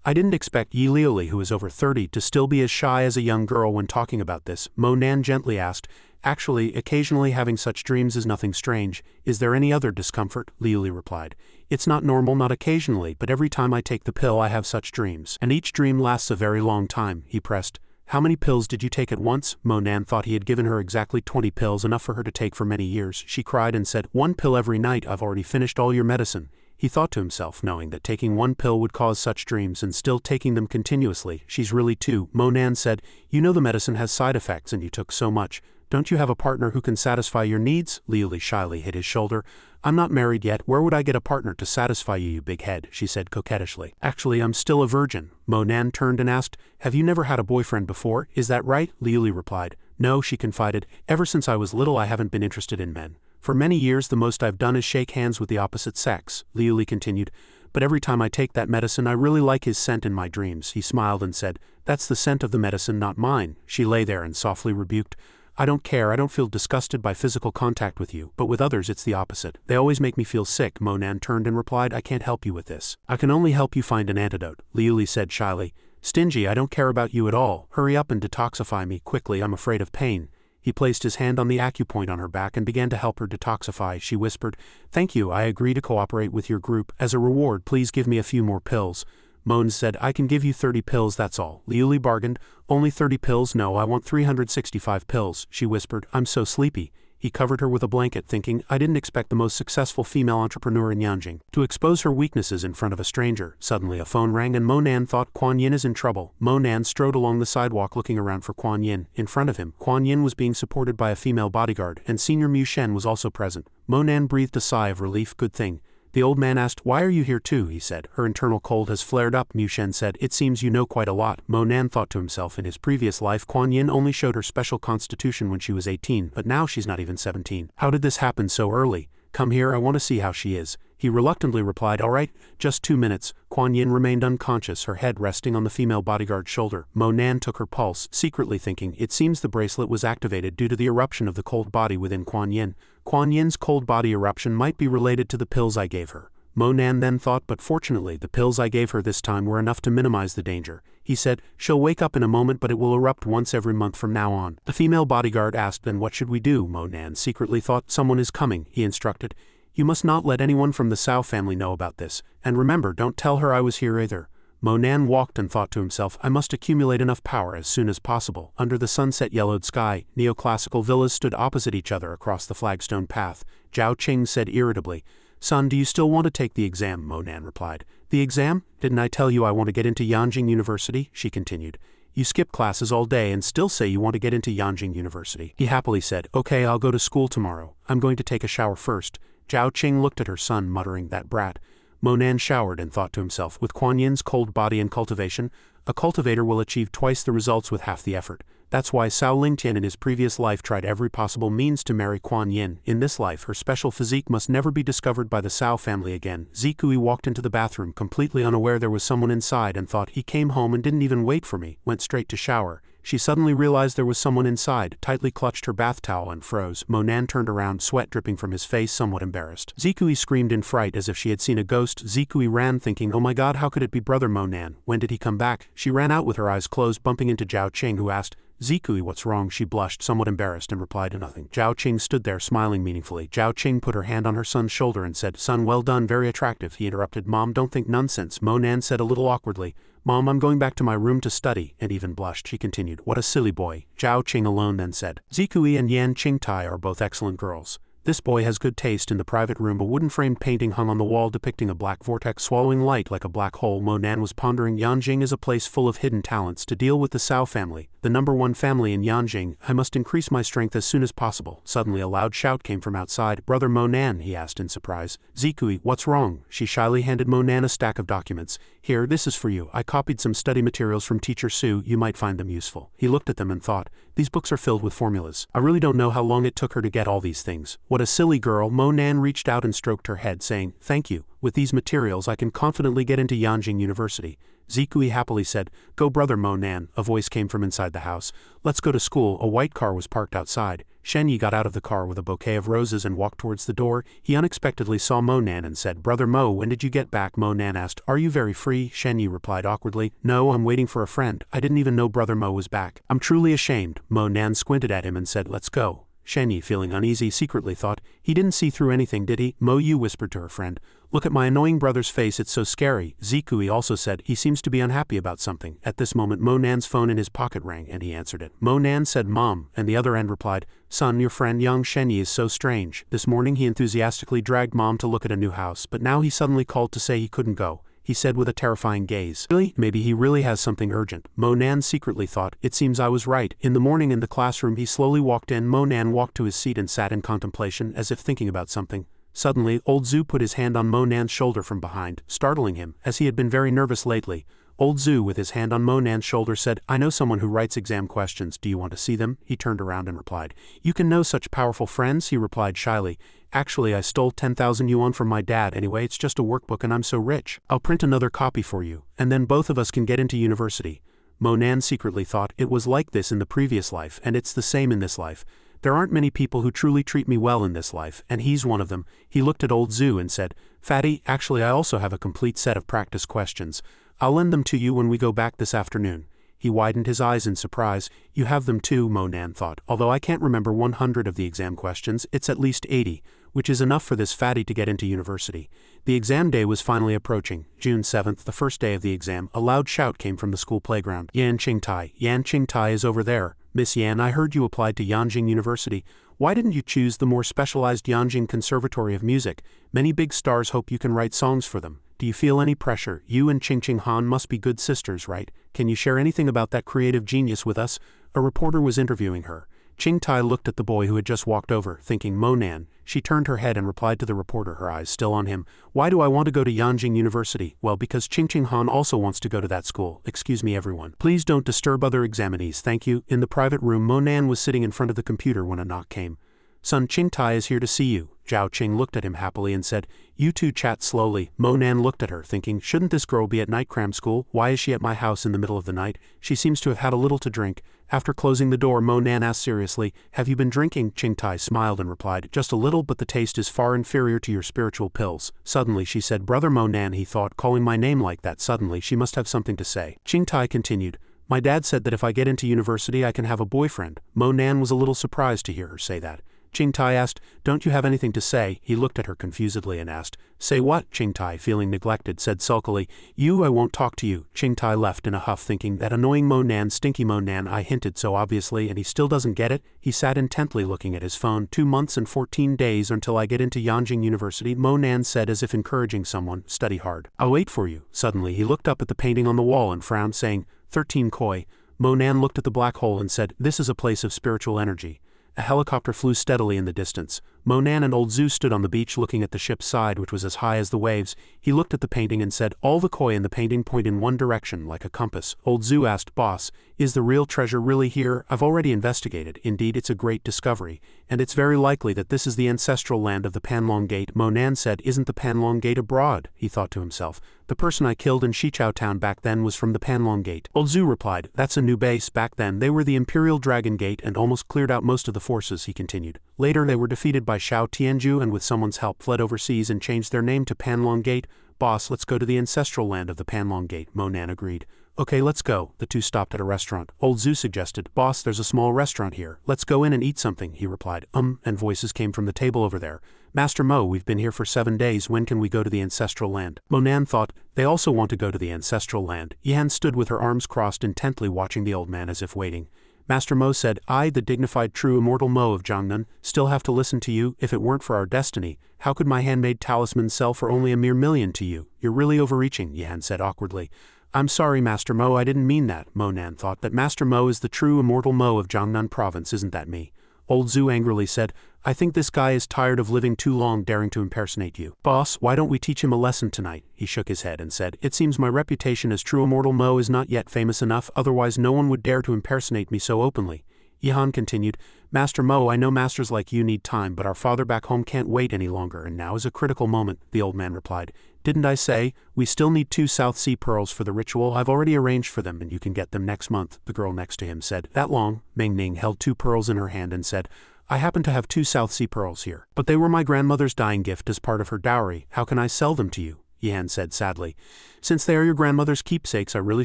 I didn't expect Yi Liuli, who is over 30, to still be as shy as a young girl when talking about this. Mo Nan gently asked, Actually, occasionally having such dreams is nothing strange. Is there any other discomfort? Liuli replied. It's not normal, not occasionally, but every time I take the pill I have such dreams. And each dream lasts a very long time, he pressed. How many pills did you take at once? Mo Nan thought he had given her exactly 20 pills, enough for her to take for many years. She cried and said, 1 pill every night. I've already finished all your medicine. He thought to himself, knowing that taking 1 pill would cause such dreams and still taking them continuously. She's really too. Mo Nan said, You know the medicine has side effects and you took so much. Don't you have a partner who can satisfy your needs? Liu Li shyly hit his shoulder. I'm not married yet. Where would I get a partner to satisfy you, you big head? She said coquettishly. Actually, I'm still a virgin. Mo Nan turned and asked, Have you never had a boyfriend before? Is that right? Liu Li replied. No, she confided. Ever since I was little I haven't been interested in men. For many years the most I've done is shake hands with the opposite sex, Liu Li continued. But every time I take that medicine I really like his scent in my dreams. He smiled and said, That's the scent of the medicine, not mine. She lay there and softly rebuked. I don't care, I don't feel disgusted by physical contact with you, but with others it's the opposite. They always make me feel sick. Mo Nan turned and replied, I can't help you with this. I can only help you find an antidote, Liu Li said shyly. Stingy, I don't care about you at all. Hurry up and detoxify me quickly, I'm afraid of pain. He placed his hand on the acupoint on her back and began to help her detoxify. She whispered, Thank you, I agree to cooperate with your group. As a reward, please give me a few more pills. Mo Nan said, I can give you 30 pills, that's all. Liu Li bargained, Only 30 pills? No, I want 365 pills. She whispered, I'm so sleepy. He covered her with a blanket, thinking, I didn't expect the most successful female entrepreneur in Yanjing to expose her weaknesses in front of a stranger. Suddenly a phone rang and Mo Nan thought Kuan Yin is in trouble. Mo Nan strode along the sidewalk looking around for Kuan Yin. In front of him, Kuan Yin was being supported by a female bodyguard, and Senior Mu Shen was also present. Mo Nan breathed a sigh of relief. Good thing. The old man asked, Why are you here too? He said. Her internal cold has flared up, Mu Shen said. It seems you know quite a lot. Mo Nan thought to himself, in his previous life Kuan Yin only showed her special constitution when she was 18, but now she's not even 17. How did this happen so early? Come here, I want to see how she is. He reluctantly replied, All right, just 2 minutes. Kuan Yin remained unconscious, her head resting on the female bodyguard's shoulder. Mo Nan took her pulse, secretly thinking, It seems the bracelet was activated due to the eruption of the cold body within Kuan Yin. Kuan Yin's cold body eruption might be related to the pills I gave her. Mo Nan then thought, but fortunately the pills I gave her this time were enough to minimize the danger. He said, She'll wake up in a moment, but it will erupt once every month from now on. The female bodyguard asked, Then what should we do? Mo Nan secretly thought, Someone is coming, he instructed. You must not let anyone from the Cao family know about this, and remember, don't tell her I was here either. Mo Nan walked and thought to himself, I must accumulate enough power as soon as possible. Under the sunset-yellowed sky, neoclassical villas stood opposite each other across the flagstone path. Zhao Qing said irritably, Son, do you still want to take the exam? Mo Nan replied. The exam? Didn't I tell you I want to get into Yanjing University? She continued. You skip classes all day and still say you want to get into Yanjing University. He happily said, Okay, I'll go to school tomorrow. I'm going to take a shower first. Zhao Qing looked at her son, muttering, That brat. Mo Nan showered and thought to himself, with Kuan Yin's cold body and cultivation, a cultivator will achieve twice the results with half the effort. That's why Cao Lingtian in his previous life tried every possible means to marry Kuan Yin. In this life her special physique must never be discovered by the Cao family again. Zikui walked into the bathroom completely unaware there was someone inside and thought, He came home and didn't even wait for me, went straight to shower. She suddenly realized there was someone inside, tightly clutched her bath towel and froze. Mo Nan turned around, sweat dripping from his face, somewhat embarrassed. Zikui screamed in fright as if she had seen a ghost. Zikui ran thinking, Oh my god, how could it be brother Mo Nan? When did he come back? She ran out with her eyes closed, bumping into Zhao Qing, who asked, Zikui, what's wrong? She blushed, somewhat embarrassed, and replied to nothing. Zhao Qing stood there smiling meaningfully. Zhao Qing put her hand on her son's shoulder and said, Son, well done, very attractive. He interrupted, Mom, don't think nonsense. Mo Nan said a little awkwardly, Mom, I'm going back to my room to study, and even blushed. She continued, what a silly boy. Zhao Qing alone then said, Zikui and Yan Qingtai are both excellent girls. This boy has good taste. In the private room, a wooden framed painting hung on the wall depicting a black vortex swallowing light like a black hole. Mo Nan was pondering. Yanjing is a place full of hidden talents. To deal with the Cao family, the #1 family in Yanjing, I must increase my strength as soon as possible. Suddenly a loud shout came from outside. Brother Mo Nan, he asked in surprise. Zikui, what's wrong? She shyly handed Mo Nan a stack of documents. Here, this is for you. I copied some study materials from Teacher Su. You might find them useful. He looked at them and thought, these books are filled with formulas. I really don't know how long it took her to get all these things. What a silly girl. Mo Nan reached out and stroked her head, saying, thank you. With these materials I can confidently get into Yanjing University. Zikui happily said, go brother Mo Nan. A voice came from inside the house. Let's go to school. A white car was parked outside. Xianxia got out of the car with a bouquet of roses and walked towards the door. He unexpectedly saw Mo Nan and said, brother Mo, when did you get back? Mo Nan asked, are you very free? Xianxia replied awkwardly, no, I'm waiting for a friend. I didn't even know brother Mo was back. I'm truly ashamed. Mo Nan squinted at him and said, let's go. Xianxia, feeling uneasy, secretly thought, he didn't see through anything, did he? Mo Yu whispered to her friend, look at my annoying brother's face, it's so scary. Zikui also said, he seems to be unhappy about something. At this moment Mo Nan's phone in his pocket rang and he answered it. Mo Nan said, Mom, and the other end replied, son, your friend young Xianxia is so strange. This morning he enthusiastically dragged Mom to look at a new house, but now he suddenly called to say he couldn't go. He said with a terrifying gaze. Really? Maybe he really has something urgent. Mo Nan secretly thought, it seems I was right. In the morning in the classroom he slowly walked in. Mo Nan walked to his seat and sat in contemplation as if thinking about something. Suddenly, old Zhu put his hand on Mo Nan's shoulder from behind, startling him, as he had been very nervous lately. Old Zhu with his hand on Mo Nan's shoulder said, I know someone who writes exam questions. Do you want to see them? He turned around and replied, you can know such powerful friends? He replied shyly, actually I stole 10,000 yuan from my dad anyway, it's just a workbook and I'm so rich. I'll print another copy for you, and then both of us can get into university. Mo Nan secretly thought, it was like this in the previous life and it's the same in this life. There aren't many people who truly treat me well in this life, and he's one of them. He looked at old Zhu and said, Fatty, actually I also have a complete set of practice questions. I'll lend them to you when we go back this afternoon. He widened his eyes in surprise. You have them too, Mo Nan thought. Although I can't remember 100 of the exam questions, it's at least 80, which is enough for this fatty to get into university. The exam day was finally approaching. June 7th, the first day of the exam, a loud shout came from the school playground. Yan Qingtai is over there. Miss Yan, I heard you applied to Yanjing University. Why didn't you choose the more specialized Yanjing Conservatory of Music? Many big stars hope you can write songs for them. Do you feel any pressure? You and Qingqing Han must be good sisters, right? Can you share anything about that creative genius with us? A reporter was interviewing her. Qingtai looked at the boy who had just walked over, thinking Mo Nan. She turned her head and replied to the reporter, her eyes still on him. Why do I want to go to Yanjing University? Well, because Qingqing Han also wants to go to that school. Excuse me everyone. Please don't disturb other examinees, thank you. In the private room, Mo Nan was sitting in front of the computer when a knock came. Son, Qingtai is here to see you. Zhao Qing looked at him happily and said, you two chat slowly. Mo Nan looked at her, thinking, shouldn't this girl be at night cram school? Why is she at my house in the middle of the night? She seems to have had a little to drink. After closing the door, Mo Nan asked seriously, have you been drinking? Qingtai smiled and replied, just a little, but the taste is far inferior to your spiritual pills. Suddenly she said, brother Mo Nan, he thought, calling my name like that suddenly, she must have something to say. Qingtai continued, my dad said that if I get into university I can have a boyfriend. Mo Nan was a little surprised to hear her say that. Qingtai asked, don't you have anything to say? He looked at her confusedly and asked, say what? Qingtai, feeling neglected, said sulkily, I won't talk to you. Qingtai left in a huff, thinking, that annoying Mo Nan, stinky Mo Nan, I hinted so obviously and he still doesn't get it. He sat intently looking at his phone. 2 months and 14 days until I get into Yanjing University, Mo Nan said as if encouraging someone, study hard. I'll wait for you. Suddenly he looked up at the painting on the wall and frowned, saying, 13 koi. Mo Nan looked at the black hole and said, this is a place of spiritual energy. A helicopter flew steadily in the distance. Mo Nan and old Zhu stood on the beach looking at the ship's side, which was as high as the waves. He looked at the painting and said, all the koi in the painting point in one direction, like a compass. Old Zhu asked, boss, is the real treasure really here? I've already investigated. Indeed, it's a great discovery. And it's very likely that this is the ancestral land of the Panlong Gate. Mo Nan said, isn't the Panlong Gate abroad? He thought to himself. The person I killed in Xichao Town back then was from the Panlong Gate. Old Zhu replied, that's a new base. Back then they were the Imperial Dragon Gate and almost cleared out most of the forces, he continued. Later they were defeated by Xiao Tianju and with someone's help fled overseas and changed their name to Panlong Gate. Boss, let's go to the ancestral land of the Panlong Gate. Mo Nan agreed. Okay, let's go. The two stopped at a restaurant. Old Zhu suggested, Boss, there's a small restaurant here. Let's go in and eat something, he replied. And voices came from the table over there. Master Mo, we've been here for 7 days. When can we go to the ancestral land? Monan thought, they also want to go to the ancestral land. Yihan stood with her arms crossed, intently watching the old man as if waiting. Master Mo said, I, the dignified true immortal Mo of Jiangnan, still have to listen to you. If it weren't for our destiny, how could my handmade talisman sell for only $1 million to you? You're really overreaching, Yihan said awkwardly. I'm sorry, Master Mo, I didn't mean that. Monan thought that Master Mo is the true immortal Mo of Jiangnan province, isn't that me? Old Zhu angrily said, I think this guy is tired of living too long daring to impersonate you. Boss, why don't we teach him a lesson tonight? He shook his head and said, it seems my reputation as true immortal Mo is not yet famous enough, otherwise no one would dare to impersonate me so openly. Yihan continued, Master Mo, I know masters like you need time, but our father back home can't wait any longer, and now is a critical moment, the old man replied. Didn't I say, we still need 2 South Sea pearls for the ritual? I've already arranged for them and you can get them next month, the girl next to him said. That long? Meng Ning held 2 pearls in her hand and said, I happen to have 2 South Sea pearls here, but they were my grandmother's dying gift as part of her dowry. How can I sell them to you? Yihan said sadly. Since they are your grandmother's keepsakes, I really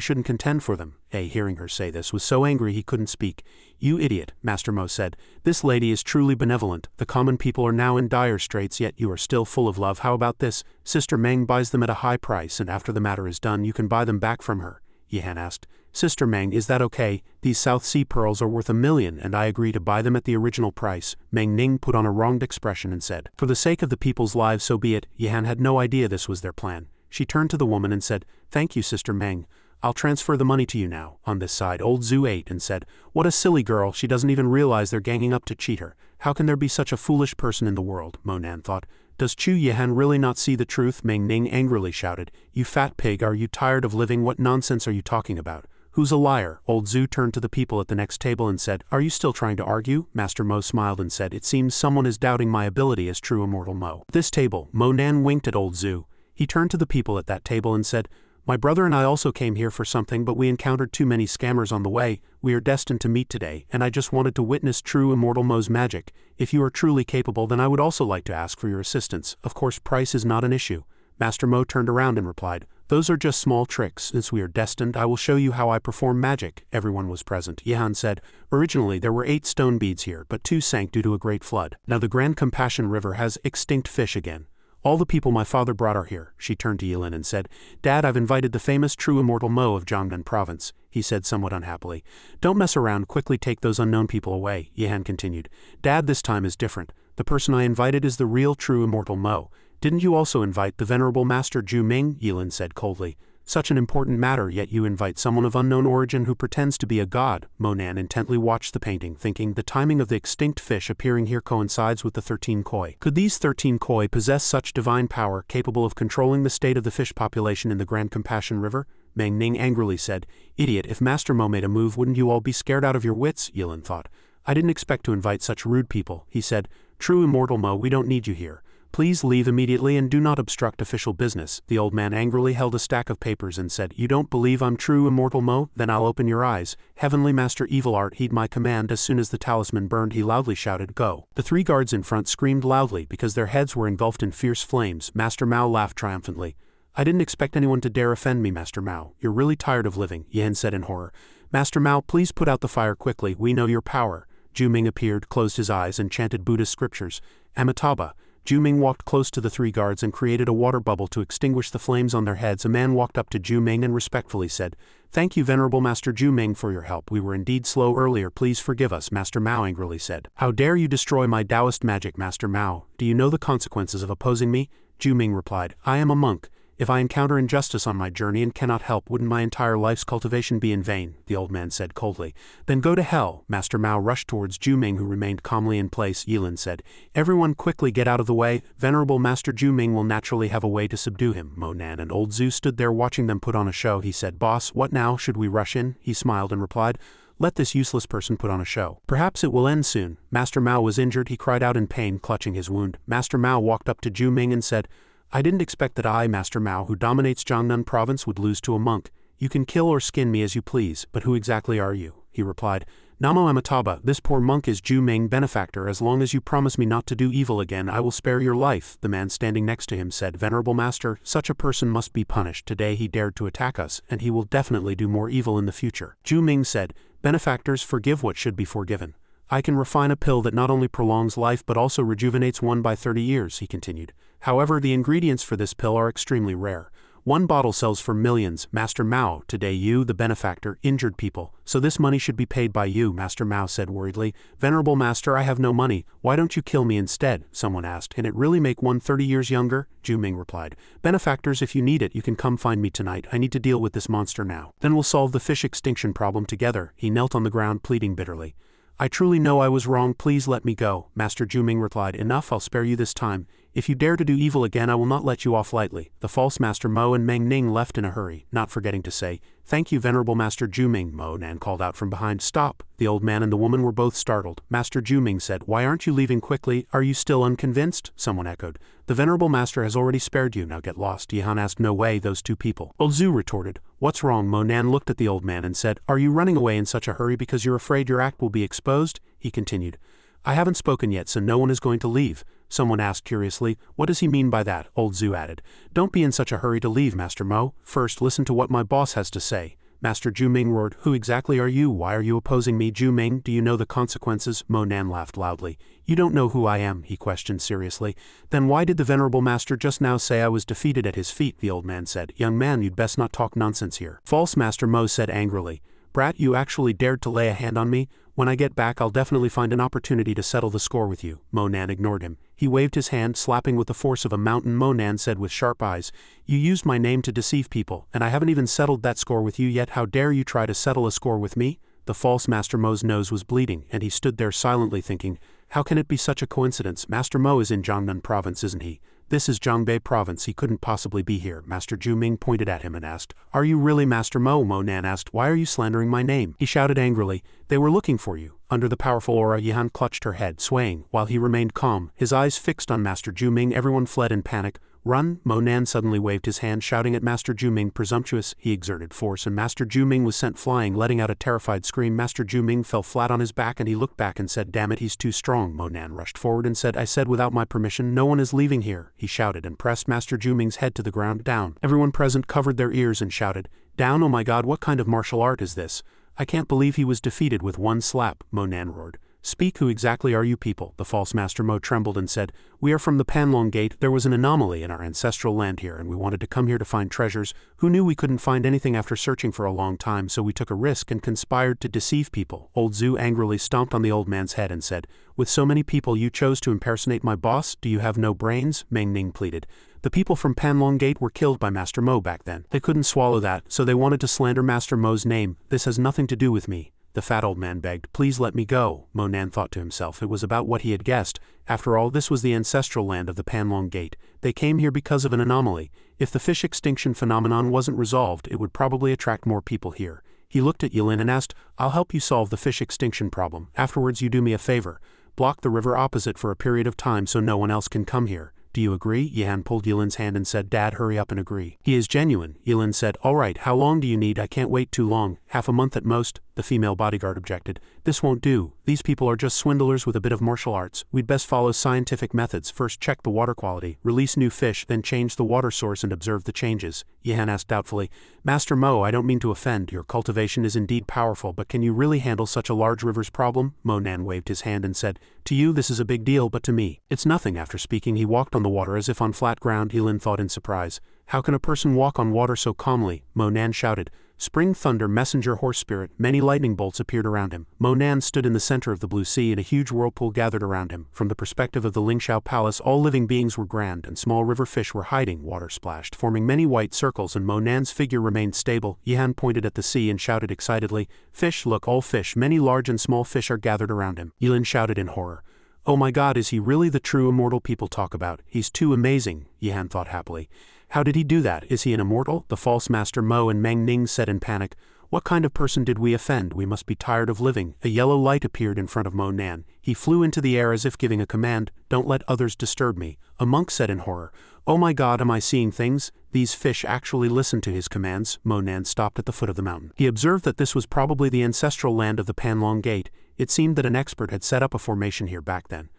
shouldn't contend for them. Hearing her say this, was so angry he couldn't speak. You idiot, Master Mo said. This lady is truly benevolent. The common people are now in dire straits, yet you are still full of love. How about this? Sister Meng buys them at a high price, and after the matter is done, you can buy them back from her. Yihan asked. Sister Meng, is that okay? These South Sea pearls are worth $1 million, and I agree to buy them at the original price. Meng Ning put on a wronged expression and said, For the sake of the people's lives, so be it. Yihan had no idea this was their plan. She turned to the woman and said, Thank you, Sister Meng. I'll transfer the money to you now. On this side, old Zhu ate and said, What a silly girl, she doesn't even realize they're ganging up to cheat her. How can there be such a foolish person in the world? Monan thought. Does Chu Yihan really not see the truth? Meng Ning angrily shouted. You fat pig, are you tired of living? What nonsense are you talking about? Who's a liar? Old Zhu turned to the people at the next table and said, Are you still trying to argue? Master Mo smiled and said, It seems someone is doubting my ability as true immortal Mo. This table, Monan winked at old Zhu. He turned to the people at that table and said, My brother and I also came here for something, but we encountered too many scammers on the way. We are destined to meet today, and I just wanted to witness true immortal Mo's magic. If you are truly capable, then I would also like to ask for your assistance. Of course, price is not an issue. Master Mo turned around and replied, Those are just small tricks. Since we are destined, I will show you how I perform magic. Everyone was present. Yihan said, Originally there were 8 stone beads here, but 2 sank due to a great flood. Now the Grand Compassion River has extinct fish again. All the people my father brought are here. She turned to Yilin and said, Dad, I've invited the famous true immortal Mo of Jiangnan province. He said somewhat unhappily. Don't mess around, quickly take those unknown people away, Yihan continued. Dad, this time is different. The person I invited is the real true immortal Mo. Didn't you also invite the venerable Master Zhu Ming? Yilin said coldly. Such an important matter, yet you invite someone of unknown origin who pretends to be a god. Monan intently watched the painting, thinking the timing of the extinct fish appearing here coincides with the 13 koi. Could these 13 koi possess such divine power capable of controlling the state of the fish population in the Grand Compassion River? Meng Ning angrily said, Idiot, if Master Mo made a move, wouldn't you all be scared out of your wits? Yilin thought. I didn't expect to invite such rude people, he said. True immortal Mo, we don't need you here. Please leave immediately and do not obstruct official business. The old man angrily held a stack of papers and said, You don't believe I'm true immortal Mo? Then I'll open your eyes. Heavenly Master Evil Art, heed my command. As soon as the talisman burned, he loudly shouted, Go. The 3 guards in front screamed loudly because their heads were engulfed in fierce flames. Master Mao laughed triumphantly. I didn't expect anyone to dare offend me, Master Mao. You're really tired of living, Yan said in horror. Master Mao, please put out the fire quickly. We know your power. Zhu Ming appeared, closed his eyes, and chanted Buddhist scriptures. Amitabha. Zhu Ming walked close to the 3 guards and created a water bubble to extinguish the flames on their heads. A man walked up to Zhu Ming and respectfully said, Thank you, Venerable Master Zhu Ming, for your help. We were indeed slow earlier. Please forgive us, Master Mao angrily said. How dare you destroy my Taoist magic, Master Mao? Do you know the consequences of opposing me? Zhu Ming replied, I am a monk. If I encounter injustice on my journey and cannot help, wouldn't my entire life's cultivation be in vain? The old man said coldly. Then go to hell. Master Mao rushed towards Zhu Ming, who remained calmly in place. Yilin said, Everyone quickly get out of the way. Venerable Master Zhu Ming will naturally have a way to subdue him. Monan and old Zhu stood there watching them put on a show. He said, Boss, what now? Should we rush in? He smiled and replied, Let this useless person put on a show. Perhaps it will end soon. Master Mao was injured. He cried out in pain, clutching his wound. Master Mao walked up to Zhu Ming and said, I didn't expect that I, Master Mao, who dominates Jiangnan province, would lose to a monk. You can kill or skin me as you please, but who exactly are you? He replied, Namo Amitabha, this poor monk is Ju Ming, benefactor. As long as you promise me not to do evil again, I will spare your life. The man standing next to him said, Venerable Master, such a person must be punished. Today he dared to attack us, and he will definitely do more evil in the future. Ju Ming said, Benefactors, forgive what should be forgiven. I can refine a pill that not only prolongs life but also rejuvenates one by 30 years, he continued. However, the ingredients for this pill are extremely rare. One bottle sells for millions. Master Mao, today you, the benefactor, injured people, so this money should be paid by you, Master Mao said worriedly. Venerable Master, I have no money. Why don't you kill me instead? Someone asked. Can it really make one 30 years younger? Ju Ming replied. Benefactors, if you need it, you can come find me tonight. I need to deal with this monster now. Then we'll solve the fish extinction problem together. He knelt on the ground, pleading bitterly. I truly know I was wrong. Please let me go. Master Ju Ming replied. Enough, I'll spare you this time. If you dare to do evil again, I will not let you off lightly. The false Master Mo and Meng Ning left in a hurry, not forgetting to say, Thank you, Venerable Master Ju Ming. Mo Nan called out from behind. Stop. The old man and the woman were both startled. Master Ju Ming said, Why aren't you leaving quickly? Are you still unconvinced? Someone echoed. The Venerable Master has already spared you. Now get lost. Yihan asked. No way, those two people. Old Zhu retorted. What's wrong? Mo Nan looked at the old man and said, Are you running away in such a hurry because you're afraid your act will be exposed? He continued. I haven't spoken yet, so no one is going to leave. Someone asked curiously, What does he mean by that? Old Zhu added. Don't be in such a hurry to leave, Master Mo. First, listen to what my boss has to say. Master Ju Ming roared. Who exactly are you? Why are you opposing me? Ju Ming, do you know the consequences? Mo Nan laughed loudly. You don't know who I am, he questioned seriously. Then why did the Venerable Master just now say I was defeated at his feet? The old man said. Young man, you'd best not talk nonsense here. False Master Mo said angrily. Brat, you actually dared to lay a hand on me? When I get back, I'll definitely find an opportunity to settle the score with you. Mo Nan ignored him. He waved his hand, slapping with the force of a mountain. Mo Nan said with sharp eyes, You used my name to deceive people, and I haven't even settled that score with you yet. How dare you try to settle a score with me? The false Master Mo's nose was bleeding, and he stood there silently thinking, How can it be such a coincidence? Master Mo is in Jiangnan province, isn't he? This is Zhangbei province, he couldn't possibly be here. Master Ju Ming pointed at him and asked, Are you really Master Mo? Mo Nan asked, Why are you slandering my name? He shouted angrily, They were looking for you. Under the powerful aura, Yihan clutched her head, swaying, while he remained calm, his eyes fixed on Master Ju Ming. Everyone fled in panic. Run! Mo Nan suddenly waved his hand, shouting at Master Ju Ming. Presumptuous, he exerted force, and Master Ju Ming was sent flying, letting out a terrified scream. Master Ju Ming fell flat on his back, and he looked back and said, Damn it, he's too strong. Mo Nan rushed forward and said, I said without my permission, no one is leaving here. He shouted and pressed Master Ju Ming's head to the ground. Down. Everyone present covered their ears and shouted, Down! Oh my God, what kind of martial art is this? I can't believe he was defeated with one slap. Mo Nan roared. Speak, who exactly are you people? The false Master Mo trembled and said, We are from the Panlong Gate. There was an anomaly in our ancestral land here, and we wanted to come here to find treasures. Who knew we couldn't find anything after searching for a long time, so we took a risk and conspired to deceive people. Old Zhu angrily stomped on the old man's head and said, With so many people you chose to impersonate my boss? Do you have no brains? Meng Ning pleaded. The people from Panlong Gate were killed by Master Mo back then. They couldn't swallow that, so they wanted to slander Master Mo's name. This has nothing to do with me. The fat old man begged, Please let me go. Mo Nan thought to himself. It was about what he had guessed. After all, this was the ancestral land of the Panlong Gate. They came here because of an anomaly. If the fish extinction phenomenon wasn't resolved, it would probably attract more people here. He looked at Yilin and asked, I'll help you solve the fish extinction problem. Afterwards, you do me a favor. Block the river opposite for a period of time so no one else can come here. Do you agree? Yihan pulled Yilin's hand and said, Dad, hurry up and agree. He is genuine. Yilin said, All right, how long do you need? I can't wait too long. Half a month at most. The female bodyguard objected. This won't do. These people are just swindlers with a bit of martial arts. We'd best follow scientific methods. First check the water quality, release new fish, then change the water source and observe the changes. Yihan asked doubtfully, Master Mo, I don't mean to offend. Your cultivation is indeed powerful, but can you really handle such a large river's problem? Mo Nan waved his hand and said, To you this is a big deal, but to me, it's nothing. After speaking, he walked on the water as if on flat ground. Yilin thought in surprise. How can a person walk on water so calmly? Mo Nan shouted. Spring thunder, messenger horse spirit, many lightning bolts appeared around him. Mo Nan stood in the center of the blue sea and a huge whirlpool gathered around him. From the perspective of the Lingxiao Palace, all living beings were grand, and small river fish were hiding, water splashed, forming many white circles, and Mo Nan's figure remained stable. Yihan pointed at the sea and shouted excitedly, Fish, look, all fish, many large and small fish are gathered around him. Yilin shouted in horror. Oh my God, is he really the true immortal people talk about? He's too amazing, Yihan thought happily. How did he do that? Is he an immortal? The false Master Mo and Meng Ning said in panic. What kind of person did we offend? We must be tired of living. A yellow light appeared in front of Mo Nan. He flew into the air as if giving a command, don't let others disturb me. A monk said in horror, oh my god, am I seeing things? These fish actually listened to his commands. Mo Nan stopped at the foot of the mountain. He observed that this was probably the ancestral land of the Panlong Gate. It seemed that an expert had set up a formation here back then.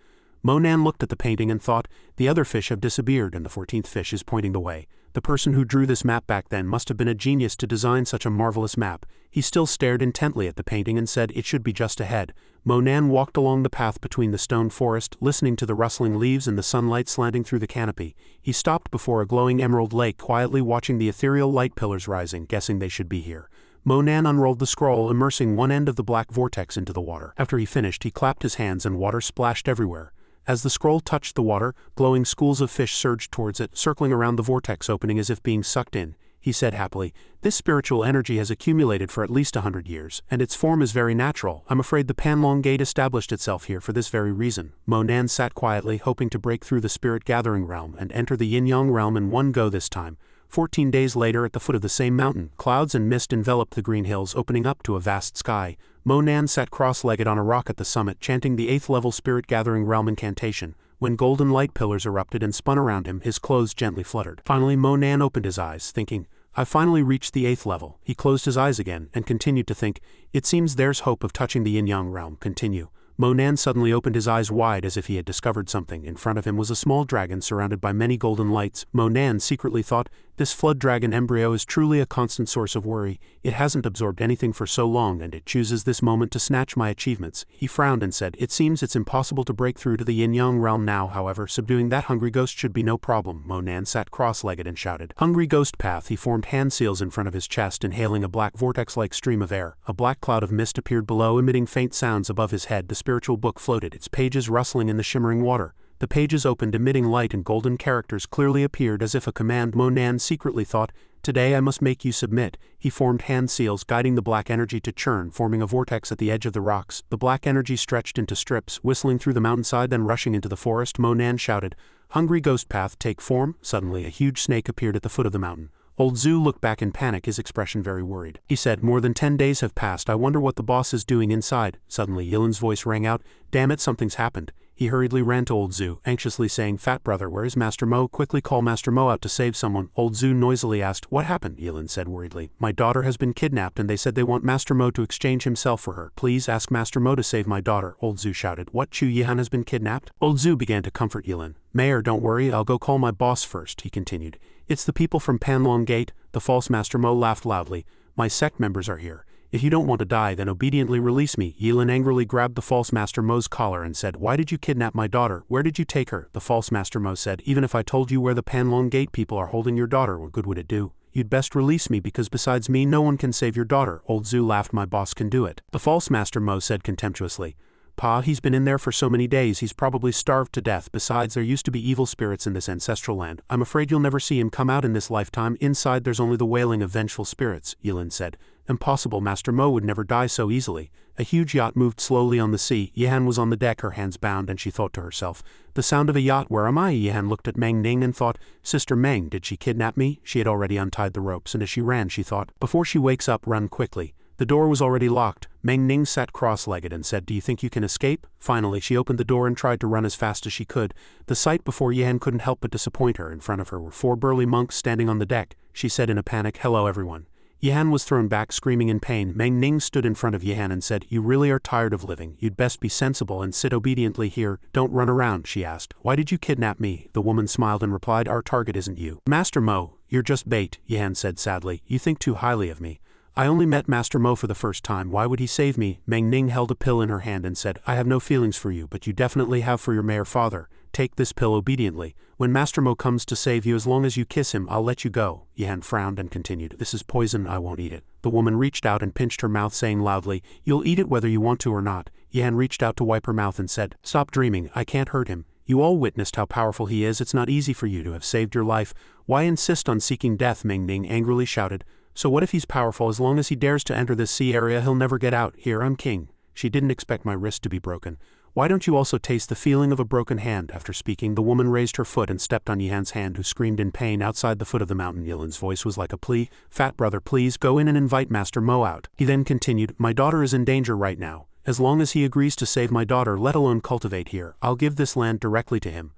Mo Nan looked at the painting and thought, the other fish have disappeared and the 14th fish is pointing the way. The person who drew this map back then must have been a genius to design such a marvelous map. He still stared intently at the painting and said it should be just ahead. Mo Nan walked along the path between the stone forest, listening to the rustling leaves and the sunlight slanting through the canopy. He stopped before a glowing emerald lake, quietly watching the ethereal light pillars rising, guessing they should be here. Mo Nan unrolled the scroll, immersing one end of the black vortex into the water. After he finished, he clapped his hands and water splashed everywhere. As the scroll touched the water, glowing schools of fish surged towards it, circling around the vortex opening as if being sucked in. He said happily, this spiritual energy has accumulated for at least 100 years, and its form is very natural. I'm afraid the Panlong Gate established itself here for this very reason. Mo Nan sat quietly, hoping to break through the spirit-gathering realm and enter the yin-yang realm in one go this time. 14 days later, at the foot of the same mountain, clouds and mist enveloped the green hills, opening up to a vast sky. Mo Nan sat cross-legged on a rock at the summit, chanting the 8th-level spirit-gathering realm incantation. When golden light pillars erupted and spun around him, his clothes gently fluttered. Finally, Mo Nan opened his eyes, thinking, I've finally reached the 8th level. He closed his eyes again and continued to think, it seems there's hope of touching the yin-yang realm. Continue. Mo Nan suddenly opened his eyes wide as if he had discovered something. In front of him was a small dragon surrounded by many golden lights. Mo Nan secretly thought, this flood dragon embryo is truly a constant source of worry. It hasn't absorbed anything for so long and it chooses this moment to snatch my achievements. He frowned and said, it seems it's impossible to break through to the yin-yang realm now. However, subduing that hungry ghost should be no problem. Mo Nan sat cross-legged and shouted, hungry ghost path. He formed hand seals in front of his chest, inhaling a black vortex-like stream of air. A black cloud of mist appeared below, emitting faint sounds above his head. The spiritual book floated, its pages rustling in the shimmering water. The pages opened, emitting light, and golden characters clearly appeared as if a command. Mo Nan secretly thought, today I must make you submit. He formed hand seals, guiding the black energy to churn, forming a vortex at the edge of the rocks. The black energy stretched into strips, whistling through the mountainside, then rushing into the forest. Mo Nan shouted, hungry ghost path, take form. Suddenly, a huge snake appeared at the foot of the mountain. Old Zhu looked back in panic, his expression very worried. He said, more than 10 days have passed. I wonder what the boss is doing inside. Suddenly, Yilin's voice rang out, damn it, something's happened. He hurriedly ran to Old Zhu, anxiously saying, fat brother, where is Master Mo? Quickly call Master Mo out to save someone. Old Zhu noisily asked, what happened? Yilin said worriedly, my daughter has been kidnapped and they said they want Master Mo to exchange himself for her. Please ask Master Mo to save my daughter. Old Zhu shouted, what, Chu Yihan has been kidnapped? Old Zhu began to comfort Yilin. Mayor, don't worry, I'll go call my boss first, he continued. It's the people from Panlong Gate. The false Master Mo laughed loudly. My sect members are here. If you don't want to die, then obediently release me. Yilin angrily grabbed the false Master Mo's collar and said, why did you kidnap my daughter? Where did you take her? The false Master Mo said, even if I told you where the Panlong Gate people are holding your daughter, what good would it do? You'd best release me because besides me no one can save your daughter. Old Zhu laughed, my boss can do it. The false Master Mo said contemptuously, Pa, he's been in there for so many days, he's probably starved to death. Besides, there used to be evil spirits in this ancestral land. I'm afraid you'll never see him come out in this lifetime. Inside there's only the wailing of vengeful spirits, Yilin said. Impossible, Master Mo would never die so easily. A huge yacht moved slowly on the sea. Yihan was on the deck, her hands bound, and she thought to herself, the sound of a yacht, where am I? Yihan looked at Meng Ning and thought, Sister Meng, did she kidnap me? She had already untied the ropes, and as she ran, she thought, before she wakes up, run quickly. The door was already locked. Meng Ning sat cross-legged and said, do you think you can escape? Finally, she opened the door and tried to run as fast as she could. The sight before Yihan couldn't help but disappoint her. In front of her were 4 burly monks standing on the deck. She said in a panic, hello everyone. Yihan was thrown back, screaming in pain. Meng Ning stood in front of Yihan and said, you really are tired of living. You'd best be sensible and sit obediently here. Don't run around, she asked. Why did you kidnap me? The woman smiled and replied, our target isn't you. Master Mo, you're just bait, Yihan said sadly. You think too highly of me. I only met Master Mo for the first time. Why would he save me? Meng Ning held a pill in her hand and said, I have no feelings for you, but you definitely have for your mayor father. Take this pill obediently. When Master Mo comes to save you, as long as you kiss him, I'll let you go. Yihan frowned and continued, this is poison, I won't eat it. The woman reached out and pinched her mouth, saying loudly, you'll eat it whether you want to or not. Yihan reached out to wipe her mouth and said, stop dreaming, I can't hurt him. You all witnessed how powerful he is. It's not easy for you to have saved your life. Why insist on seeking death? Meng Ning angrily shouted. So what if he's powerful? As long as he dares to enter this sea area, he'll never get out. Here, I'm king. She didn't expect my wrist to be broken. Why don't you also taste the feeling of a broken hand? After speaking, the woman raised her foot and stepped on Yihan's hand, who screamed in pain outside the foot of the mountain. Yilin's voice was like a plea. Fat brother, please go in and invite Master Mo out. He then continued, my daughter is in danger right now. As long as he agrees to save my daughter, let alone cultivate here, I'll give this land directly to him.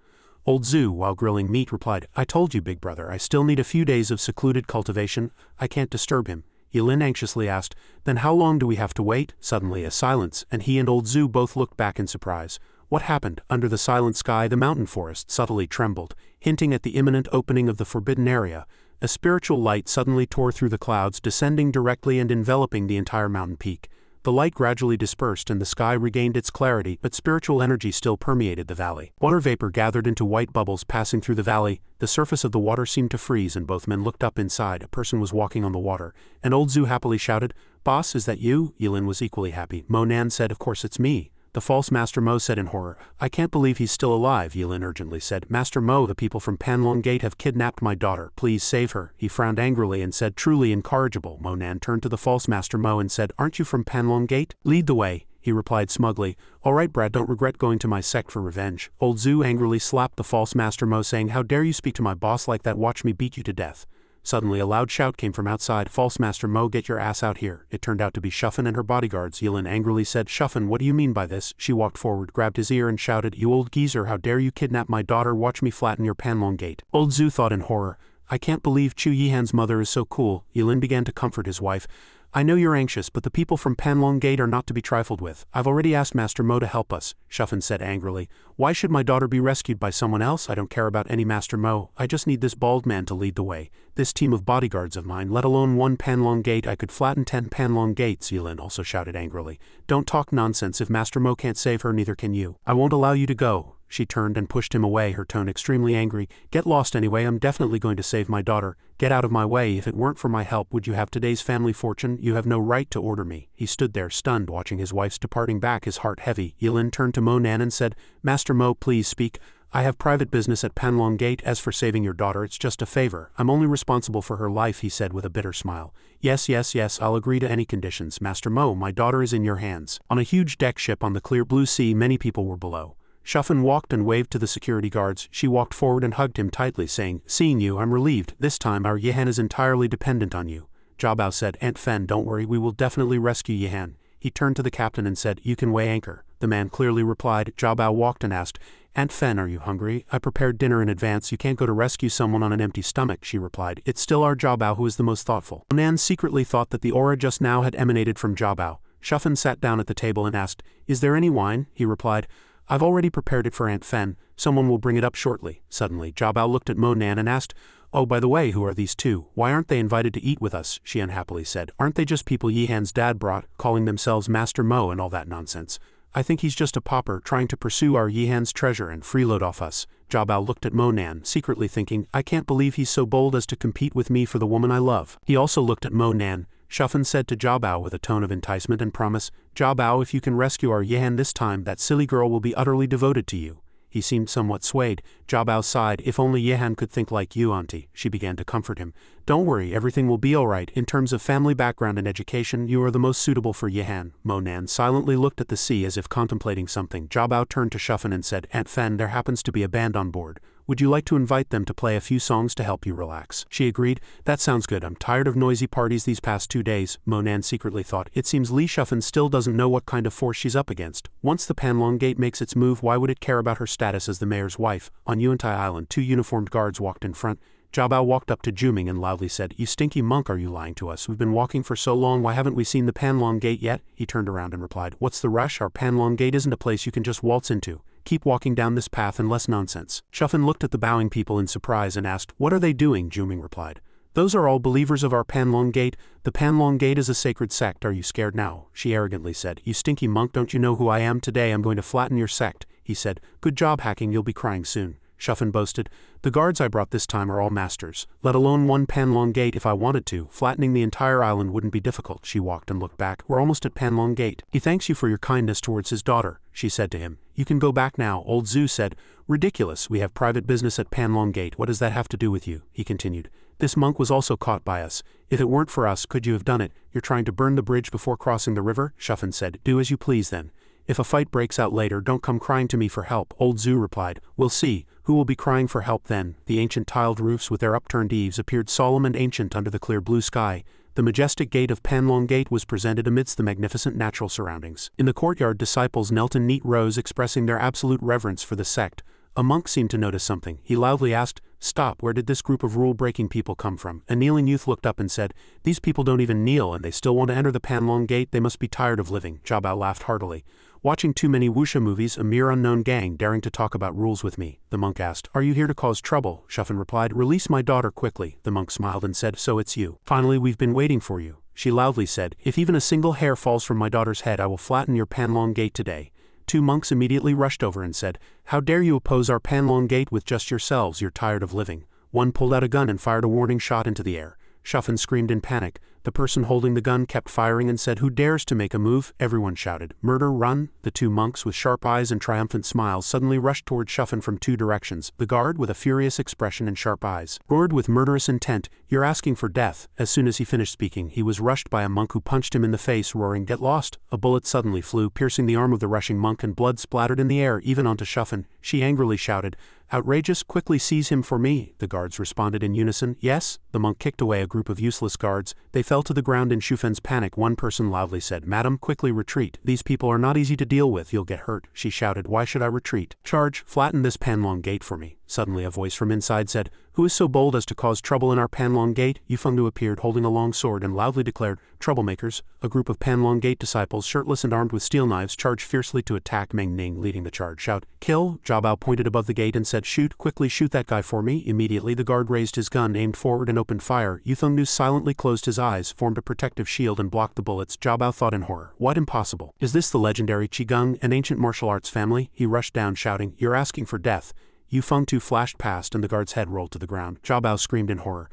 Old Zhu, while grilling meat, replied, I told you, big brother, I still need a few days of secluded cultivation. I can't disturb him. Yilin anxiously asked, then how long do we have to wait? Suddenly a silence, and he and old Zhu both looked back in surprise. What happened? Under the silent sky, the mountain forest subtly trembled, hinting at the imminent opening of the forbidden area. A spiritual light suddenly tore through the clouds, descending directly and enveloping the entire mountain peak. The light gradually dispersed and the sky regained its clarity, but spiritual energy still permeated the valley. Water vapor gathered into white bubbles passing through the valley. The surface of the water seemed to freeze and both men looked up. Inside, a person was walking on the water, and old Zhu happily shouted, Boss, is that you? Yilin was equally happy. Mo Nan said, of course it's me. The false Master Mo said in horror. I can't believe he's still alive, Yilin urgently said. Master Mo, the people from Panlong Gate have kidnapped my daughter. Please save her. He frowned angrily and said, truly incorrigible. Mo Nan turned to the false Master Mo and said, aren't you from Panlong Gate? Lead the way. He replied smugly. All right, Brad, don't regret going to my sect for revenge. Old Zhu angrily slapped the false Master Mo, saying, how dare you speak to my boss like that? Watch me beat you to death. Suddenly a loud shout came from outside. False Master Mo, get your ass out here. It turned out to be Shuffen and her bodyguards. Yilin angrily said, Shuffen, what do you mean by this? She walked forward, grabbed his ear and shouted, you old geezer, how dare you kidnap my daughter? Watch me flatten your Panlong Gate. Old Zhu thought in horror, I can't believe Chu Yihan's mother is so cool. Yilin began to comfort his wife. I know you're anxious, but the people from Panlong Gate are not to be trifled with. I've already asked Master Mo to help us, Shuffen said angrily. Why should my daughter be rescued by someone else? I don't care about any Master Mo. I just need this bald man to lead the way. This team of bodyguards of mine, let alone one Panlong Gate, I could flatten 10 Panlong Gates, Yilin also shouted angrily. Don't talk nonsense. If Master Mo can't save her, neither can you. I won't allow you to go. She turned and pushed him away, her tone extremely angry. Get lost anyway, I'm definitely going to save my daughter. Get out of my way. If it weren't for my help, would you have today's family fortune? You have no right to order me. He stood there stunned, watching his wife's departing back, his heart heavy. Yilin turned to Mo Nan and said, Master Mo, please speak. I have private business at Panlong Gate. As for saving your daughter, it's just a favor. I'm only responsible for her life, he said with a bitter smile. Yes, I'll agree to any conditions. Master Mo, my daughter is in your hands. On a huge deck ship on the clear blue sea, many people were below. Shuffen walked and waved to the security guards. She walked forward and hugged him tightly, saying, seeing you, I'm relieved. This time our Yihan is entirely dependent on you. Jiabao said, Aunt Fen, don't worry, we will definitely rescue Yihan. He turned to the captain and said, you can weigh anchor. The man clearly replied. Jiabao walked and asked, Aunt Fen, are you hungry? I prepared dinner in advance. You can't go to rescue someone on an empty stomach, she replied. It's still our Jiabao who is the most thoughtful. Nan secretly thought that the aura just now had emanated from Jiabao. Shuffen sat down at the table and asked, is there any wine? He replied, I've already prepared it for Aunt Fen. Someone will bring it up shortly. Suddenly, Jiabao looked at Mo Nan and asked, oh, by the way, who are these two? Why aren't they invited to eat with us? She unhappily said, aren't they just people Yihan's dad brought, calling themselves Master Mo and all that nonsense? I think he's just a pauper trying to pursue our Yihan's treasure and freeload off us. Jiabao looked at Mo Nan, secretly thinking, I can't believe he's so bold as to compete with me for the woman I love. He also looked at Mo Nan. Shuffen said to Jiabao with a tone of enticement and promise, Jiabao, if you can rescue our Yihan this time, that silly girl will be utterly devoted to you. He seemed somewhat swayed. Jiabao sighed, if only Yihan could think like you, auntie. She began to comfort him. Don't worry, everything will be alright. In terms of family background and education, you are the most suitable for Yihan. Mo Nan silently looked at the sea as if contemplating something. Jiabao turned to Shuffen and said, Aunt Fen, there happens to be a band on board. Would you like to invite them to play a few songs to help you relax? She agreed. That sounds good. I'm tired of noisy parties these past 2 days. Mo Nan secretly thought. It seems Li Shuffen still doesn't know what kind of force she's up against. Once the Panlong Gate makes its move, why would it care about her status as the mayor's wife? On Yuantai Island, 2 uniformed guards walked in front. Jiabao walked up to Juming and loudly said, you stinky monk, are you lying to us? We've been walking for so long, why haven't we seen the Panlong Gate yet? He turned around and replied, what's the rush? Our Panlong Gate isn't a place you can just waltz into. Keep walking down this path and less nonsense. Shuffen looked at the bowing people in surprise and asked, what are they doing? Juming replied, those are all believers of our Panlong Gate. The Panlong Gate is a sacred sect. Are you scared now? She arrogantly said, you stinky monk, don't you know who I am? Today I'm going to flatten your sect. He said, good job hacking, you'll be crying soon. Shuffen boasted, the guards I brought this time are all masters, let alone one Panlong Gate. If I wanted to, flattening the entire island wouldn't be difficult. She walked and looked back. We're almost at Panlong Gate. He thanks you for your kindness towards his daughter, she said to him. You can go back now. Old Zhu said, ridiculous, we have private business at Panlong Gate. What does that have to do with you? He continued. This monk was also caught by us. If it weren't for us, could you have done it? You're trying to burn the bridge before crossing the river? Shuffen said, do as you please then. If a fight breaks out later, don't come crying to me for help, old Zhu replied. We'll see. Who will be crying for help then? The ancient tiled roofs with their upturned eaves appeared solemn and ancient under the clear blue sky. The majestic gate of Panlong Gate was presented amidst the magnificent natural surroundings. In the courtyard, disciples knelt in neat rows expressing their absolute reverence for the sect. A monk seemed to notice something. He loudly asked, "Stop, where did this group of rule-breaking people come from?" A kneeling youth looked up and said, "These people don't even kneel and they still want to enter the Panlong Gate, they must be tired of living." Jiabao laughed heartily. "Watching too many wuxia movies, a mere unknown gang daring to talk about rules with me." The monk asked, "Are you here to cause trouble?" Shufen replied, "Release my daughter quickly." The monk smiled and said, "So it's you. Finally, we've been waiting for you." She loudly said, "If even a single hair falls from my daughter's head, I will flatten your Panlong Gate today." Two monks immediately rushed over and said, "How dare you oppose our Panlong Gate with just yourselves, you're tired of living." One pulled out a gun and fired a warning shot into the air. Shufen screamed in panic. The person holding the gun kept firing and said, "Who dares to make a move?" Everyone shouted, "Murder, run!" The two monks with sharp eyes and triumphant smiles suddenly rushed toward Shufen from two directions. The guard, with a furious expression and sharp eyes, roared with murderous intent, "You're asking for death." As soon as he finished speaking, he was rushed by a monk who punched him in the face, roaring, "Get lost!" A bullet suddenly flew, piercing the arm of the rushing monk, and blood splattered in the air, even onto Shufen. She angrily shouted, "Outrageous, quickly seize him for me." The guards responded in unison, "Yes." The monk kicked away a group of useless guards. They fell to the ground in Shufen's panic. One person loudly said, "Madam, quickly retreat. These people are not easy to deal with, you'll get hurt." She shouted, "Why should I retreat? Charge, flatten this Panlong Gate for me." Suddenly a voice from inside said, "Who is so bold as to cause trouble in our Panlong Gate?" Yufengdu appeared holding a long sword and loudly declared, "Troublemakers." A group of Panlong Gate disciples, shirtless and armed with steel knives, charged fiercely to attack Meng Ning, leading the charge. "Shout, kill!" Jiabao pointed above the gate and said, "Shoot, quickly shoot that guy for me." Immediately the guard raised his gun, aimed forward and opened fire. Yufengdu silently closed his eyes, formed a protective shield and blocked the bullets. Jiabao thought in horror, "What, impossible? Is this the legendary Qigong, an ancient martial arts family?" He rushed down shouting, "You're asking for death." Yufengdu flashed past and the guard's head rolled to the ground. Jiabao screamed in horror,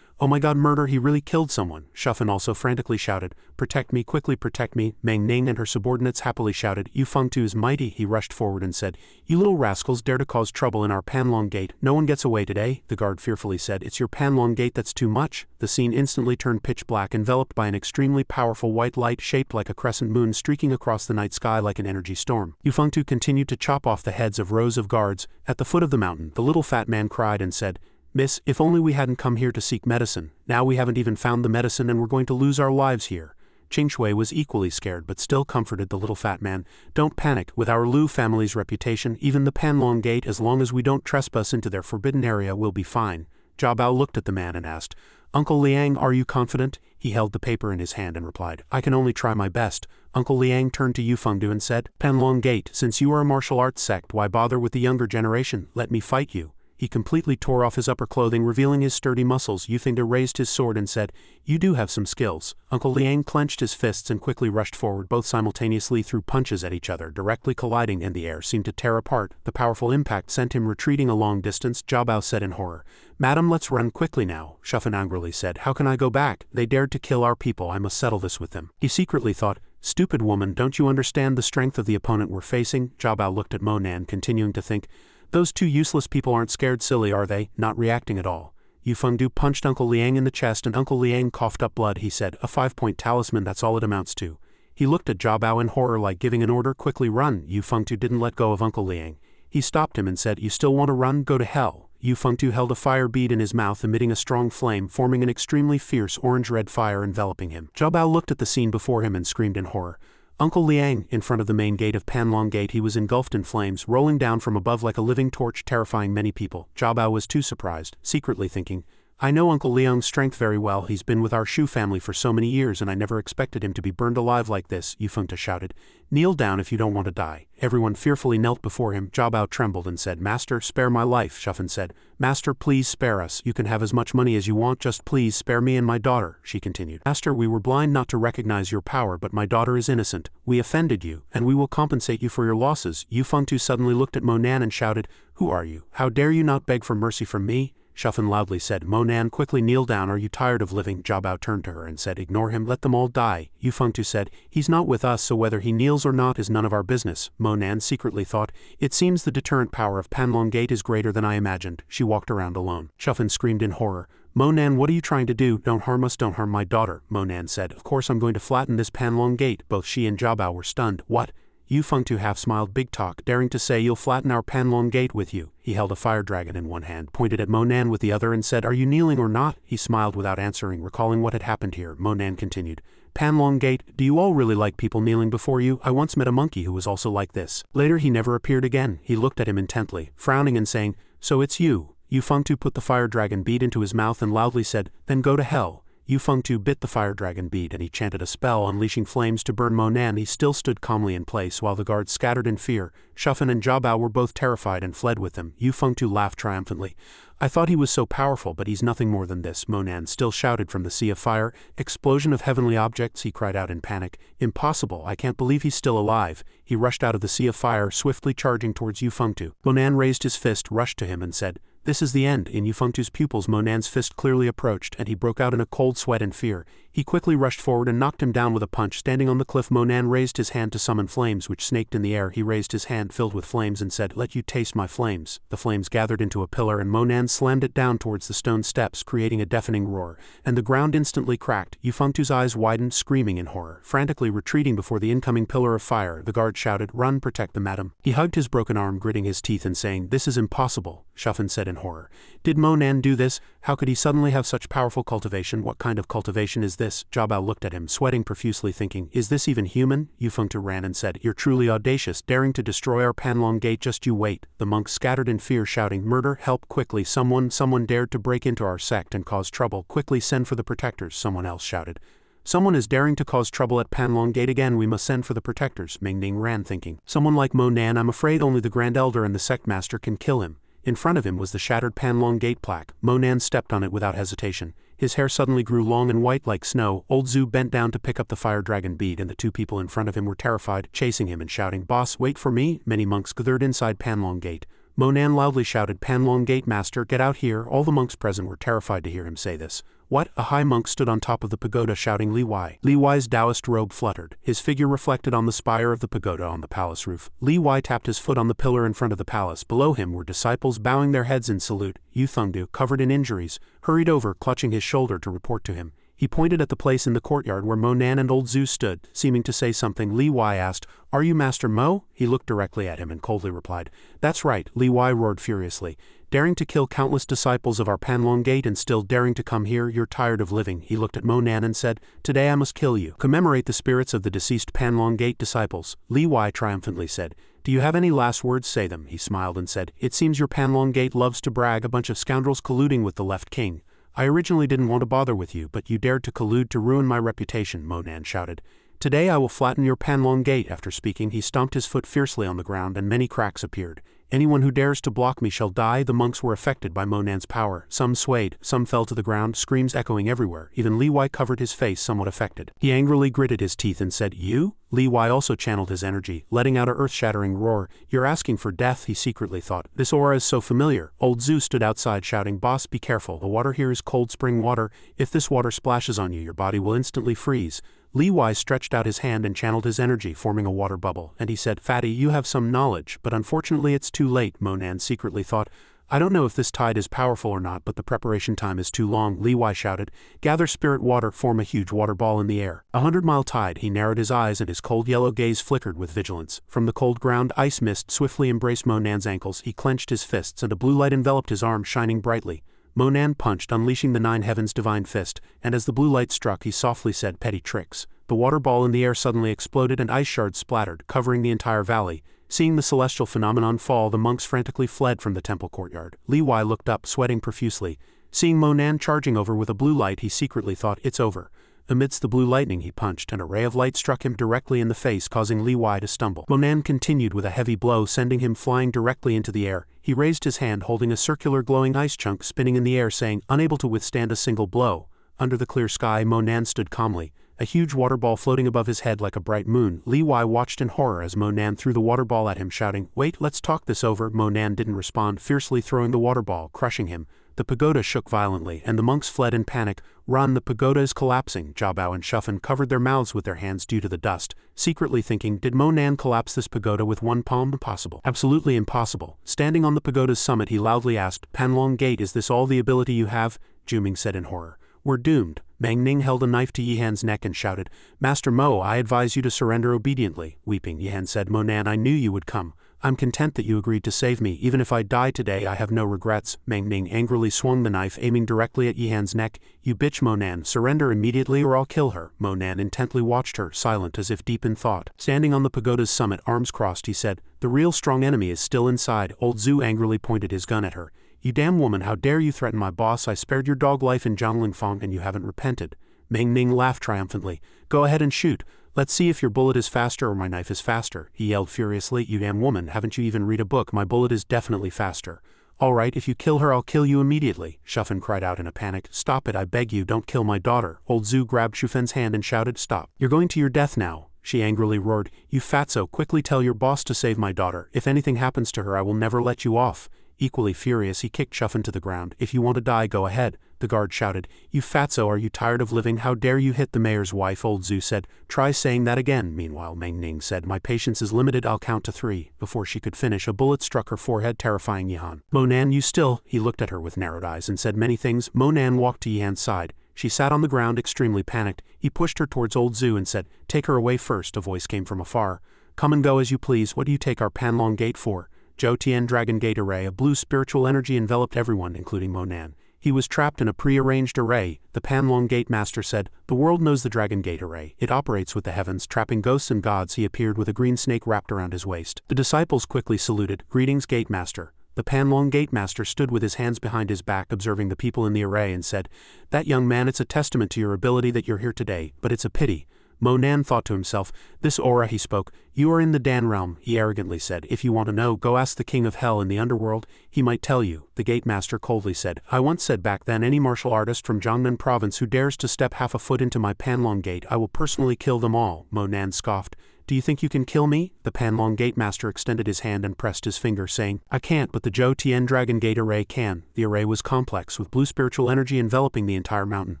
"Oh my god, murder, he really killed someone." Shufen also frantically shouted, "Protect me, quickly protect me." Meng Ning and her subordinates happily shouted, "Yufengdu is mighty." He rushed forward and said, "You little rascals dare to cause trouble in our Panlong Gate. No one gets away today." The guard fearfully said, "It's your Panlong Gate that's too much." The scene instantly turned pitch black, enveloped by an extremely powerful white light shaped like a crescent moon streaking across the night sky like an energy storm. Yufengdu continued to chop off the heads of rows of guards. At the foot of the mountain, the little fat man cried and said, "Miss, if only we hadn't come here to seek medicine. Now we haven't even found the medicine and we're going to lose our lives here." Qingshui was equally scared but still comforted the little fat man. "Don't panic. With our Lu family's reputation, even the Panlong Gate, as long as we don't trespass into their forbidden area, will be fine." Jiabao looked at the man and asked, "Uncle Liang, are you confident?" He held the paper in his hand and replied, "I can only try my best." Uncle Liang turned to Yufengdu and said, "Panlong Gate, since you are a martial arts sect, why bother with the younger generation? Let me fight you." He completely tore off his upper clothing, revealing his sturdy muscles. Yufengdu raised his sword and said, "You do have some skills." Uncle Liang clenched his fists and quickly rushed forward. Both simultaneously threw punches at each other, directly colliding, and the air seemed to tear apart. The powerful impact sent him retreating a long distance. Jiabao said in horror, "Madam, let's run quickly now." Shufen angrily said, "How can I go back? They dared to kill our people. I must settle this with them." He secretly thought, "Stupid woman, don't you understand the strength of the opponent we're facing?" Jiabao looked at Monan, continuing to think, "Those two useless people aren't scared silly, are they? Not reacting at all." Yufengdu punched Uncle Liang in the chest and Uncle Liang coughed up blood. He said, "A 5-point talisman, that's all it amounts to." He looked at Jiabao in horror, like giving an order, "Quickly run." Yufengdu didn't let go of Uncle Liang. He stopped him and said, "You still want to run? Go to hell." Yufengdu held a fire bead in his mouth, emitting a strong flame, forming an extremely fierce orange-red fire enveloping him. Jiabao looked at the scene before him and screamed in horror, "Uncle Liang!" In front of the main gate of Panlong Gate, he was engulfed in flames, rolling down from above like a living torch, terrifying many people. Jiabao was too surprised, secretly thinking, "I know Uncle Liang's strength very well. He's been with our Shu family for so many years and I never expected him to be burned alive like this." Yufengdu shouted, "Kneel down if you don't want to die." Everyone fearfully knelt before him. Jiabao trembled and said, "Master, spare my life." Shufen said, "Master, please spare us. You can have as much money as you want, just please spare me and my daughter." She continued, "Master, we were blind not to recognize your power, but my daughter is innocent. We offended you, and we will compensate you for your losses." Yufengdu suddenly looked at Monan and shouted, "Who are you? How dare you not beg for mercy from me?" Shufen loudly said, "Monan, quickly kneel down. Are you tired of living?" Jiabao turned to her and said, "Ignore him, let them all die." Yufengdu said, "He's not with us, so whether he kneels or not is none of our business." Monan secretly thought, "It seems the deterrent power of Panlong Gate is greater than I imagined." She walked around alone. Shufen screamed in horror, "Monan, what are you trying to do? Don't harm us, don't harm my daughter." Monan said, "Of course I'm going to flatten this Panlong Gate." Both she and Jiabao were stunned. "What? Yu Fengtu half-smiled big talk, daring to say you'll flatten our Panlong Gate with you. He held a fire dragon in one hand, pointed at Monan with the other and said, are you kneeling or not? He smiled without answering, recalling what had happened here. Monan continued, Panlong Gate, do you all really like people kneeling before you? I once met a monkey who was also like this. Later he never appeared again. He looked at him intently, frowning and saying, so it's you. Yu Fengtu put the fire dragon bead into his mouth and loudly said, then go to hell. Yu Fengtu bit the fire dragon bead and he chanted a spell unleashing flames to burn Monan. He still stood calmly in place while the guards scattered in fear. Shuffen and Jiabao were both terrified and fled with them. Yu Fengtu laughed triumphantly. I thought he was so powerful, but he's nothing more than this. Monan still shouted from the sea of fire. Explosion of heavenly objects, he cried out in panic. Impossible, I can't believe he's still alive. He rushed out of the sea of fire, swiftly charging towards Yu Fengtu. Monan raised his fist, rushed to him and said, this is the end. In Yu Fengtu's pupils Monan's fist clearly approached, and he broke out in a cold sweat and fear. He quickly rushed forward and knocked him down with a punch. Standing on the cliff, Monan raised his hand to summon flames which snaked in the air. He raised his hand filled with flames and said, let you taste my flames. The flames gathered into a pillar and Monan slammed it down towards the stone steps, creating a deafening roar, and the ground instantly cracked. Yu Fengtu's eyes widened, screaming in horror. Frantically retreating before the incoming pillar of fire, the guard shouted, run, protect the madam. He hugged his broken arm, gritting his teeth and saying, this is impossible, Shuffen said in horror. Did Monan do this? How could he suddenly have such powerful cultivation? What kind of cultivation is this? Jiabao looked at him, sweating profusely, thinking, is this even human? Yu Fengtu ran and said, you're truly audacious, daring to destroy our Panlong Gate. Just you wait. The monks scattered in fear, shouting, murder, help quickly, someone dared to break into our sect and cause trouble. Quickly send for the protectors, someone else shouted. Someone is daring to cause trouble at Panlong Gate again. We must send for the protectors. Mingning ran, thinking, someone like Monan. I'm afraid only the Grand Elder and the sect master can kill him. In front of him was the shattered Panlong Gate plaque. Monan stepped on it without hesitation. His hair suddenly grew long and white like snow. Old Zhu bent down to pick up the fire dragon bead, and the two people in front of him were terrified, chasing him and shouting, boss, wait for me. Many monks gathered inside Panlong Gate. Monan loudly shouted, Panlong Gate master, get out here. All the monks present were terrified to hear him say this. What? A high monk stood on top of the pagoda shouting Li Wai. Li Wai's Taoist robe fluttered. His figure reflected on the spire of the pagoda on the palace roof. Li Wai tapped his foot on the pillar in front of the palace. Below him were disciples bowing their heads in salute. Yu Fengtu, covered in injuries, hurried over, clutching his shoulder to report to him. He pointed at the place in the courtyard where Monan and old Zhu stood, seeming to say something. Li Wai asked, are you Master Mo? He looked directly at him and coldly replied, that's right. Li Wai roared furiously. Daring to kill countless disciples of our Panlong Gate and still daring to come here, you're tired of living. He looked at Monan and said, today I must kill you. Commemorate the spirits of the deceased Panlong Gate disciples. Li Wai triumphantly said, do you have any last words? Say them. He smiled and said, it seems your Panlong Gate loves to brag, a bunch of scoundrels colluding with the left king. I originally didn't want to bother with you, but you dared to collude to ruin my reputation, Monan shouted. Today I will flatten your Panlong Gate. After speaking, he stomped his foot fiercely on the ground and many cracks appeared. Anyone who dares to block me shall die. The monks were affected by Monan's power. Some swayed, some fell to the ground, screams echoing everywhere. Even Li Wai covered his face, somewhat affected. He angrily gritted his teeth and said, you? Li Wai also channeled his energy, letting out a earth-shattering roar. You're asking for death, he secretly thought. This aura is so familiar. Old Zhu stood outside shouting, boss, be careful. The water here is cold spring water. If this water splashes on you, your body will instantly freeze. Li Wai stretched out his hand and channeled his energy, forming a water bubble, and he said, Fatty, you have some knowledge, but unfortunately it's too late. Monan secretly thought, I don't know if this tide is powerful or not, but the preparation time is too long. Li Wai shouted, gather spirit water, form a huge water ball in the air. 100-mile tide. He narrowed his eyes and his cold yellow gaze flickered with vigilance. From the cold ground, ice mist swiftly embraced Monan's ankles. He clenched his fists and a blue light enveloped his arm, shining brightly. Monan punched, unleashing the nine heavens' divine fist, and as the blue light struck, he softly said, petty tricks. The water ball in the air suddenly exploded and ice shards splattered, covering the entire valley. Seeing the celestial phenomenon fall, the monks frantically fled from the temple courtyard. Li Wai looked up, sweating profusely. Seeing Monan charging over with a blue light, he secretly thought, it's over. Amidst the blue lightning he punched, and a ray of light struck him directly in the face, causing Li Wai to stumble. Monan continued with a heavy blow, sending him flying directly into the air. He raised his hand, holding a circular glowing ice chunk spinning in the air, saying, unable to withstand a single blow. Under the clear sky, Monan stood calmly, a huge water ball floating above his head like a bright moon. Li Wai watched in horror as Monan threw the water ball at him, shouting, wait, let's talk this over. Monan didn't respond, fiercely throwing the water ball, crushing him. The pagoda shook violently, and the monks fled in panic. Run, the pagoda is collapsing. Jiabao and Shuffen covered their mouths with their hands due to the dust, secretly thinking, did Monan collapse this pagoda with one palm? Impossible. Absolutely impossible. Standing on the pagoda's summit, he loudly asked, Panlong Gate, is this all the ability you have? Juming said in horror. We're doomed. Meng Ning held a knife to Yihan's neck and shouted, Master Mo, I advise you to surrender obediently. Weeping, Yihan said, Monan, I knew you would come. I'm content that you agreed to save me. Even if I die today, I have no regrets. Meng Ning angrily swung the knife, aiming directly at Yihan's neck. You bitch, Monan, surrender immediately or I'll kill her. Monan intently watched her, silent as if deep in thought. Standing on the pagoda's summit, arms crossed, he said, The real strong enemy is still inside. Old Zhu angrily pointed his gun at her. You damn woman, how dare you threaten my boss? I spared your dog life in Zhonglingfang and you haven't repented. Meng Ning laughed triumphantly. Go ahead and shoot. Let's see if your bullet is faster or my knife is faster. He yelled furiously. You damn woman, haven't you even read a book? My bullet is definitely faster. All right, if you kill her, I'll kill you immediately. Shufen cried out in a panic. Stop it, I beg you, don't kill my daughter. Old Zhu grabbed Shufen's hand and shouted, Stop. You're going to your death now. She angrily roared. You fatso, quickly tell your boss to save my daughter. If anything happens to her, I will never let you off. Equally furious, he kicked Shufen to the ground. If you want to die, go ahead. The guard shouted. You fatso, are you tired of living? How dare you hit the mayor's wife? Old Zhu said. Try saying that again. Meanwhile, Meng Ning said, My patience is limited, I'll count to 3. Before she could finish, a bullet struck her forehead, terrifying Yihan. Monan, you still? He looked at her with narrowed eyes and said many things. Monan walked to Yihan's side. She sat on the ground, extremely panicked. He pushed her towards Old Zhu and said, Take her away first. A voice came from afar. Come and go as you please. What do you take our Panlong Gate for? Zhou Tian Dragon Gate Array. A blue spiritual energy enveloped everyone, including Monan. He was trapped in a pre-arranged array. The Panlong Gate Master said, The world knows the Dragon Gate Array. It operates with the heavens, trapping ghosts and gods. He appeared with a green snake wrapped around his waist. The disciples quickly saluted. Greetings, Gate Master. The Panlong Gate Master stood with his hands behind his back, observing the people in the array, and said, That young man, it's a testament to your ability that you're here today, but it's a pity. Monan thought to himself, This aura, he spoke. You are in the Dan realm, he arrogantly said. If you want to know, go ask the king of hell in the underworld. He might tell you. The gate master coldly said, I once said back then, any martial artist from Jiangnan province who dares to step half a foot into my Panlong Gate, I will personally kill them all. Monan scoffed. Do you think you can kill me? The Panlong Gate Master extended his hand and pressed his finger, saying, I can't, but the Zhou Tian Dragon Gate Array can. The array was complex, with blue spiritual energy enveloping the entire mountain.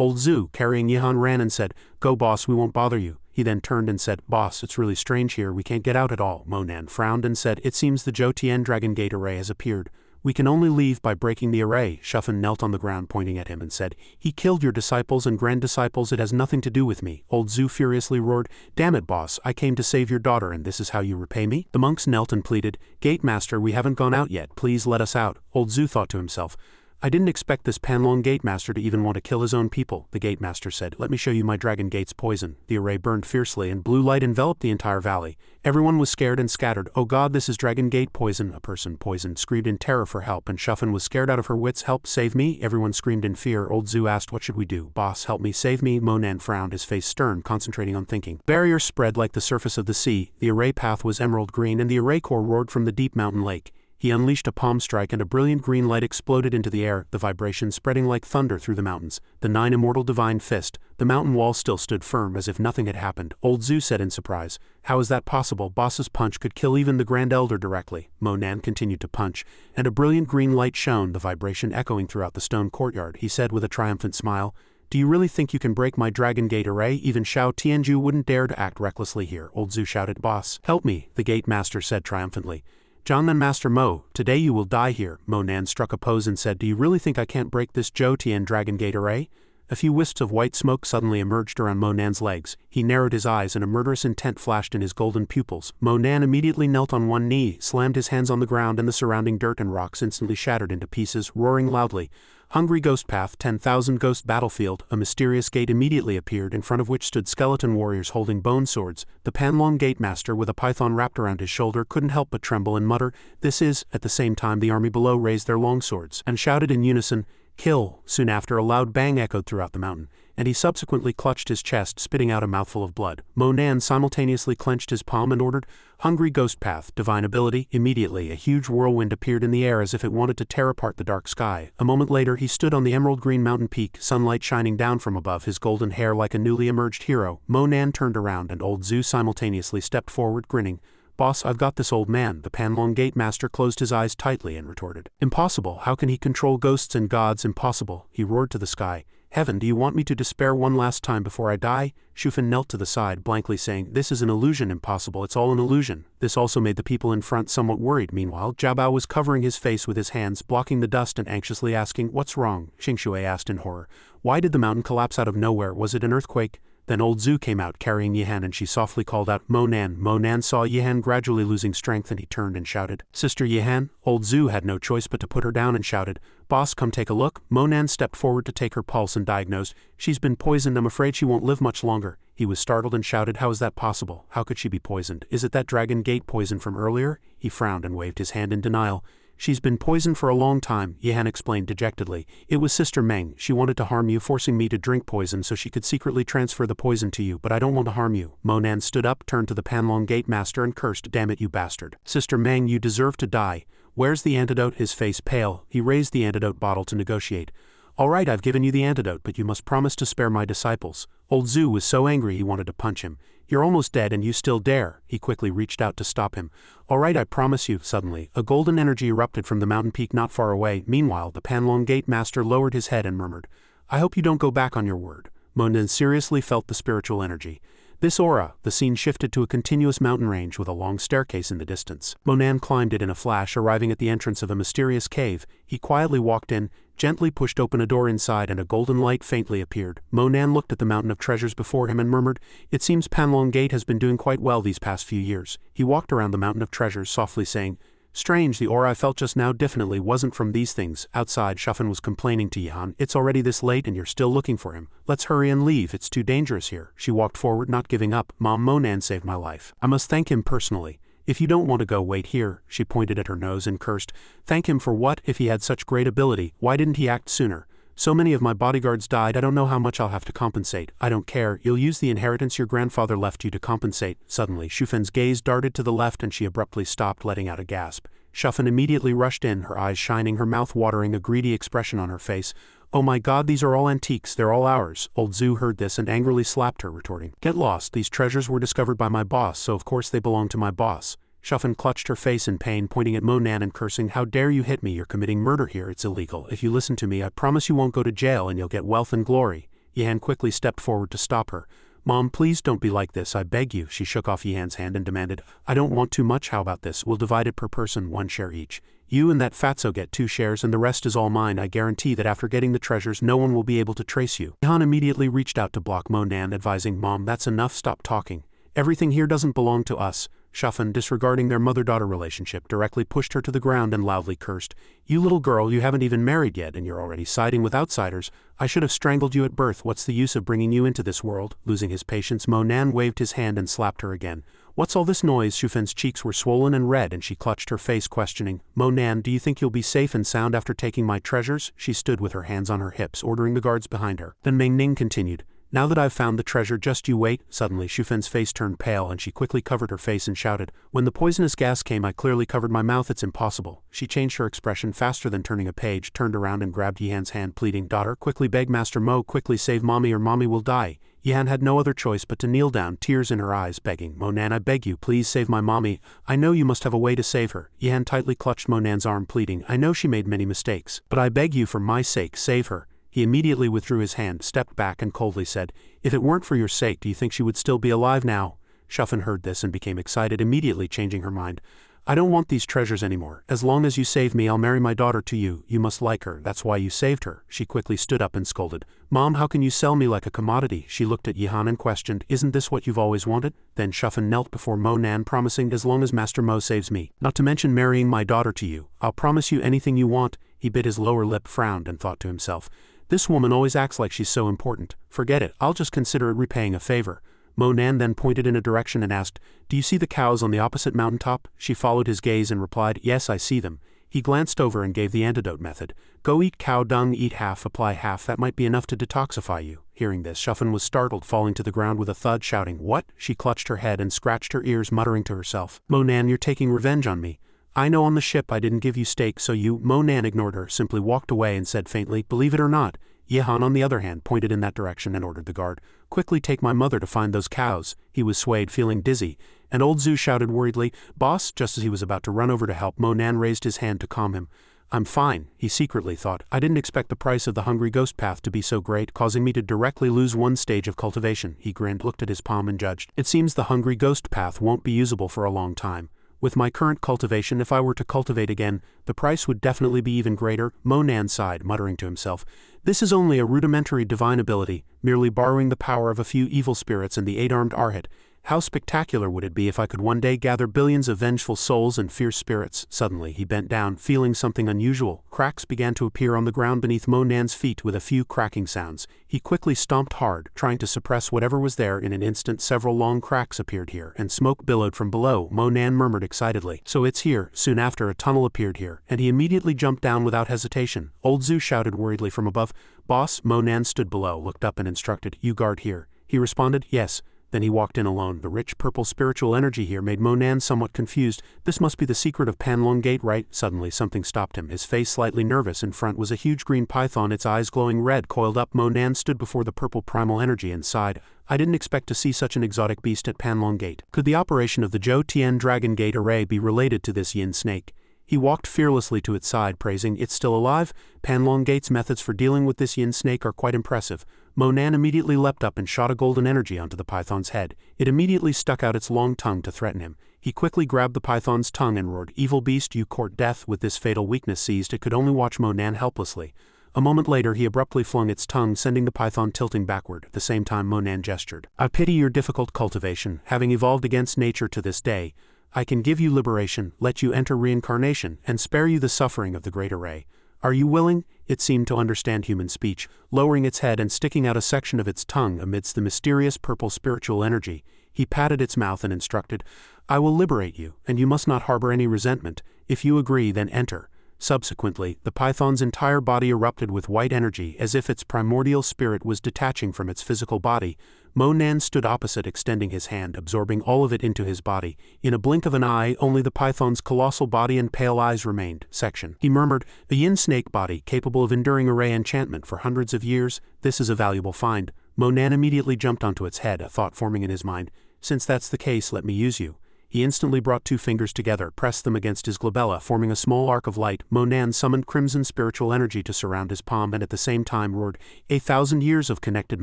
Old Zhu, carrying Yihan, ran and said, Go boss, we won't bother you. He then turned and said, Boss, it's really strange here, we can't get out at all. Monan frowned and said, It seems the Zhou Tian Dragon Gate Array has appeared. We can only leave by breaking the array. Shufen knelt on the ground pointing at him and said, He killed your disciples and grand disciples, it has nothing to do with me. Old Zhu furiously roared, Damn it, boss, I came to save your daughter and this is how you repay me? The monks knelt and pleaded, Gate Master, we haven't gone out yet, please let us out. Old Zhu thought to himself, I didn't expect this Panlong Gate Master to even want to kill his own people. The Gate Master said, Let me show you my Dragon Gate's poison. The array burned fiercely and blue light enveloped the entire valley. Everyone was scared and scattered. Oh God, this is Dragon Gate poison. A person poisoned screamed in terror for help, and Shufen was scared out of her wits. Help, save me. Everyone screamed in fear. Old Zhu asked, What should we do? Boss, help me, save me. Monan frowned, his face stern, concentrating on thinking. Barriers spread like the surface of the sea. The array path was emerald green and the array core roared from the deep mountain lake. He unleashed a palm strike and a brilliant green light exploded into the air, the vibration spreading like thunder through the mountains. The 9 immortal divine fist. The mountain wall still stood firm as if nothing had happened. Old Zhu said in surprise, How is that possible? Boss's punch could kill even the Grand Elder directly. Monan continued to punch, and a brilliant green light shone, the vibration echoing throughout the stone courtyard. He said with a triumphant smile, Do you really think you can break my Dragon Gate Array? Even Xiao Tianju wouldn't dare to act recklessly here. Old Zhu shouted, Boss, help me, the Gate Master said triumphantly. Jiangnan Master Mo, today you will die here. Monan struck a pose and said, Do you really think I can't break this Zhou Tian Dragon Gate Array? A few wisps of white smoke suddenly emerged around Monan's legs. He narrowed his eyes and a murderous intent flashed in his golden pupils. Monan immediately knelt on one knee, slammed his hands on the ground, and the surrounding dirt and rocks instantly shattered into pieces, roaring loudly. Hungry Ghost Path, 10,000 Ghost Battlefield. A mysterious gate immediately appeared, in front of which stood skeleton warriors holding bone swords. The Panlong Gate Master, with a python wrapped around his shoulder, couldn't help but tremble and mutter, This is. At the same time, the army below raised their long swords and shouted in unison, Kill! Soon after, a loud bang echoed throughout the mountain, and he subsequently clutched his chest, spitting out a mouthful of blood. Monan simultaneously clenched his palm and ordered, Hungry Ghost Path, divine ability. Immediately, a huge whirlwind appeared in the air as if it wanted to tear apart the dark sky. A moment later, he stood on the emerald green mountain peak, sunlight shining down from above, his golden hair like a newly emerged hero. Monan turned around, and Old Zhu simultaneously stepped forward, grinning. Boss, I've got this old man. The Panlong Gate Master closed his eyes tightly and retorted, Impossible. How can he control ghosts and gods? Impossible. He roared to the sky, Heaven, do you want me to despair one last time before I die? Shufan knelt to the side, blankly saying, this is an illusion, impossible, it's all an illusion. This also made the people in front somewhat worried. Meanwhile, Jiabao was covering his face with his hands, blocking the dust and anxiously asking, what's wrong? Xianxia asked in horror. Why did the mountain collapse out of nowhere? Was it an earthquake? Then old Zhu came out carrying Yihan and she softly called out, Mo Nan. Mo Nan saw Yihan gradually losing strength and he turned and shouted, Sister Yihan. Old Zhu had no choice but to put her down and shouted, Boss, come take a look. Mo Nan stepped forward to take her pulse and diagnosed, she's been poisoned, I'm afraid she won't live much longer. He was startled and shouted, how is that possible? How could she be poisoned? Is it that dragon gate poison from earlier? He frowned and waved his hand in denial. She's been poisoned for a long time, Yihan explained dejectedly. It was Sister Meng. She wanted to harm you, forcing me to drink poison so she could secretly transfer the poison to you, but I don't want to harm you. Mo Nan stood up, turned to the Panlong Gate Master and cursed, damn it, you bastard. Sister Meng, you deserve to die. Where's the antidote? His face pale. He raised the antidote bottle to negotiate. All right, I've given you the antidote, but you must promise to spare my disciples. Old Zhu was so angry he wanted to punch him. You're almost dead and you still dare. He quickly reached out to stop him. All right, I promise you. Suddenly, a golden energy erupted from the mountain peak not far away. Meanwhile, the Panlong Gate Master lowered his head and murmured, I hope you don't go back on your word. Mo Nan seriously felt the spiritual energy. This aura, the scene shifted to a continuous mountain range with a long staircase in the distance. Mo Nan climbed it in a flash, arriving at the entrance of a mysterious cave. He quietly walked in, gently pushed open a door inside and a golden light faintly appeared. Mo Nan looked at the mountain of treasures before him and murmured, it seems Panlong Gate has been doing quite well these past few years. He walked around the mountain of treasures softly saying, strange, the aura I felt just now definitely wasn't from these things. Outside, Shufan was complaining to Yihan, it's already this late and you're still looking for him. Let's hurry and leave, it's too dangerous here. She walked forward, not giving up. Mom, Mo Nan saved my life. I must thank him personally. If you don't want to go, wait here. She pointed at her nose and cursed. Thank him for what? If he had such great ability, why didn't he act sooner? So many of my bodyguards died, I don't know how much I'll have to compensate. I don't care, you'll use the inheritance your grandfather left you to compensate. Suddenly, Shufan's gaze darted to the left and she abruptly stopped, letting out a gasp. Shufan immediately rushed in, her eyes shining, her mouth watering, a greedy expression on her face. Oh my god, these are all antiques, they're all ours. Old Zhu heard this and angrily slapped her, retorting, get lost, these treasures were discovered by my boss, so of course they belong to my boss. Shufan clutched her face in pain, pointing at Mo Nan and cursing, how dare you hit me, you're committing murder here, it's illegal. If you listen to me, I promise you won't go to jail and you'll get wealth and glory. Yihan quickly stepped forward to stop her. Mom, please don't be like this, I beg you. She shook off Yihan's hand and demanded, I don't want too much, how about this, we'll divide it per person, 1 share each. You and that fatso get 2 shares and the rest is all mine. I guarantee that after getting the treasures no one will be able to trace you. Yihan immediately reached out to block Mo Nan, advising, Mom, that's enough, stop talking. Everything here doesn't belong to us. Shufan, disregarding their mother-daughter relationship, directly pushed her to the ground and loudly cursed, you little girl, you haven't even married yet and you're already siding with outsiders. I should have strangled you at birth, what's the use of bringing you into this world? Losing his patience, Mo Nan waved his hand and slapped her again. What's all this noise? Shufan's cheeks were swollen and red and she clutched her face, questioning, Mo Nan, do you think you'll be safe and sound after taking my treasures? She stood with her hands on her hips, ordering the guards behind her. Then Meng Ning continued, now that I've found the treasure, just you wait. Suddenly, Shufan's face turned pale and she quickly covered her face and shouted, when the poisonous gas came I clearly covered my mouth, it's impossible. She changed her expression faster than turning a page, turned around and grabbed Yihan's hand, pleading, daughter, quickly beg Master Mo, quickly save mommy or mommy will die. Yihan had no other choice but to kneel down, tears in her eyes, begging, Mo Nan, I beg you, please save my mommy. I know you must have a way to save her. Yihan tightly clutched Mo Nan's arm, pleading, I know she made many mistakes, but I beg you for my sake, save her. He immediately withdrew his hand, stepped back and coldly said, if it weren't for your sake, do you think she would still be alive now? Shufan heard this and became excited, immediately changing her mind. I don't want these treasures anymore. As long as you save me, I'll marry my daughter to you. You must like her, that's why you saved her. She quickly stood up and scolded. Mom, how can you sell me like a commodity? She looked at Yihan and questioned, isn't this what you've always wanted? Then Shufan knelt before Mo Nan, promising, as long as Master Mo saves me, not to mention marrying my daughter to you, I'll promise you anything you want. He bit his lower lip, frowned, and thought to himself, this woman always acts like she's so important. Forget it, I'll just consider it repaying a favor. Mo Nan then pointed in a direction and asked, do you see the cows on the opposite mountaintop? She followed his gaze and replied, yes, I see them. He glanced over and gave the antidote method. Go eat cow dung, eat half, apply half, that might be enough to detoxify you. Hearing this, Shufan was startled, falling to the ground with a thud, shouting, what? She clutched her head and scratched her ears, muttering to herself, Mo Nan, you're taking revenge on me. I know on the ship I didn't give you steak, so you… Mo Nan ignored her, simply walked away and said faintly, believe it or not. Yihan, on the other hand, pointed in that direction and ordered the guard, quickly take my mother to find those cows. He was swayed, feeling dizzy, and old Zhu shouted worriedly, boss, just as he was about to run over to help. Mo Nan raised his hand to calm him. I'm fine, he secretly thought. I didn't expect the price of the Hungry Ghost Path to be so great, causing me to directly lose one stage of cultivation. He grinned, looked at his palm and judged. It seems the Hungry Ghost Path won't be usable for a long time. With my current cultivation, if I were to cultivate again, the price would definitely be even greater. Monan sighed, muttering to himself. This is only a rudimentary divine ability, merely borrowing the power of a few evil spirits and the 8-armed Arhat. How spectacular would it be if I could one day gather billions of vengeful souls and fierce spirits? Suddenly he bent down, feeling something unusual. Cracks began to appear on the ground beneath Monan's feet with a few cracking sounds. He quickly stomped hard, trying to suppress whatever was there. In an instant several long cracks appeared here, and smoke billowed from below. Monan murmured excitedly. So it's here. Soon after a tunnel appeared here, and he immediately jumped down without hesitation. Old Zhu shouted worriedly from above. Boss? Monan stood below, looked up and instructed. You guard here. He responded, yes. Then he walked in alone. The rich purple spiritual energy here made Monan somewhat confused. This must be the secret of Panlong Gate, right? Suddenly something stopped him, his face slightly nervous. In front was a huge green python, its eyes glowing red, coiled up. Monan stood before the purple primal energy and sighed. I didn't expect to see such an exotic beast at Panlong Gate. Could the operation of the Zhou Tian Dragon Gate array be related to this yin snake? He walked fearlessly to its side, praising, it's still alive? Panlong Gate's methods for dealing with this yin snake are quite impressive. Monan immediately leapt up and shot a golden energy onto the python's head. It immediately stuck out its long tongue to threaten him. He quickly grabbed the python's tongue and roared, Evil beast, you court death. With this fatal weakness seized, it could only watch Monan helplessly. A moment later he abruptly flung its tongue, sending the python tilting backward. At the same time Monan gestured. I pity your difficult cultivation, having evolved against nature to this day. I can give you liberation, let you enter reincarnation, and spare you the suffering of the great array. Are you willing? It seemed to understand human speech, lowering its head and sticking out a section of its tongue amidst the mysterious purple spiritual energy. He patted its mouth and instructed, I will liberate you, and you must not harbor any resentment. If you agree, then enter. Subsequently, the python's entire body erupted with white energy as if its primordial spirit was detaching from its physical body. Monan stood opposite, extending his hand, absorbing all of it into his body. In a blink of an eye, only the python's colossal body and pale eyes remained. Section. He murmured, a yin snake body capable of enduring array enchantment for hundreds of years. This is a valuable find. Monan immediately jumped onto its head, a thought forming in his mind. Since that's the case, let me use you. He instantly brought two fingers together, pressed them against his glabella, forming a small arc of light. Monan summoned crimson spiritual energy to surround his palm and at the same time roared, 1,000 years of connected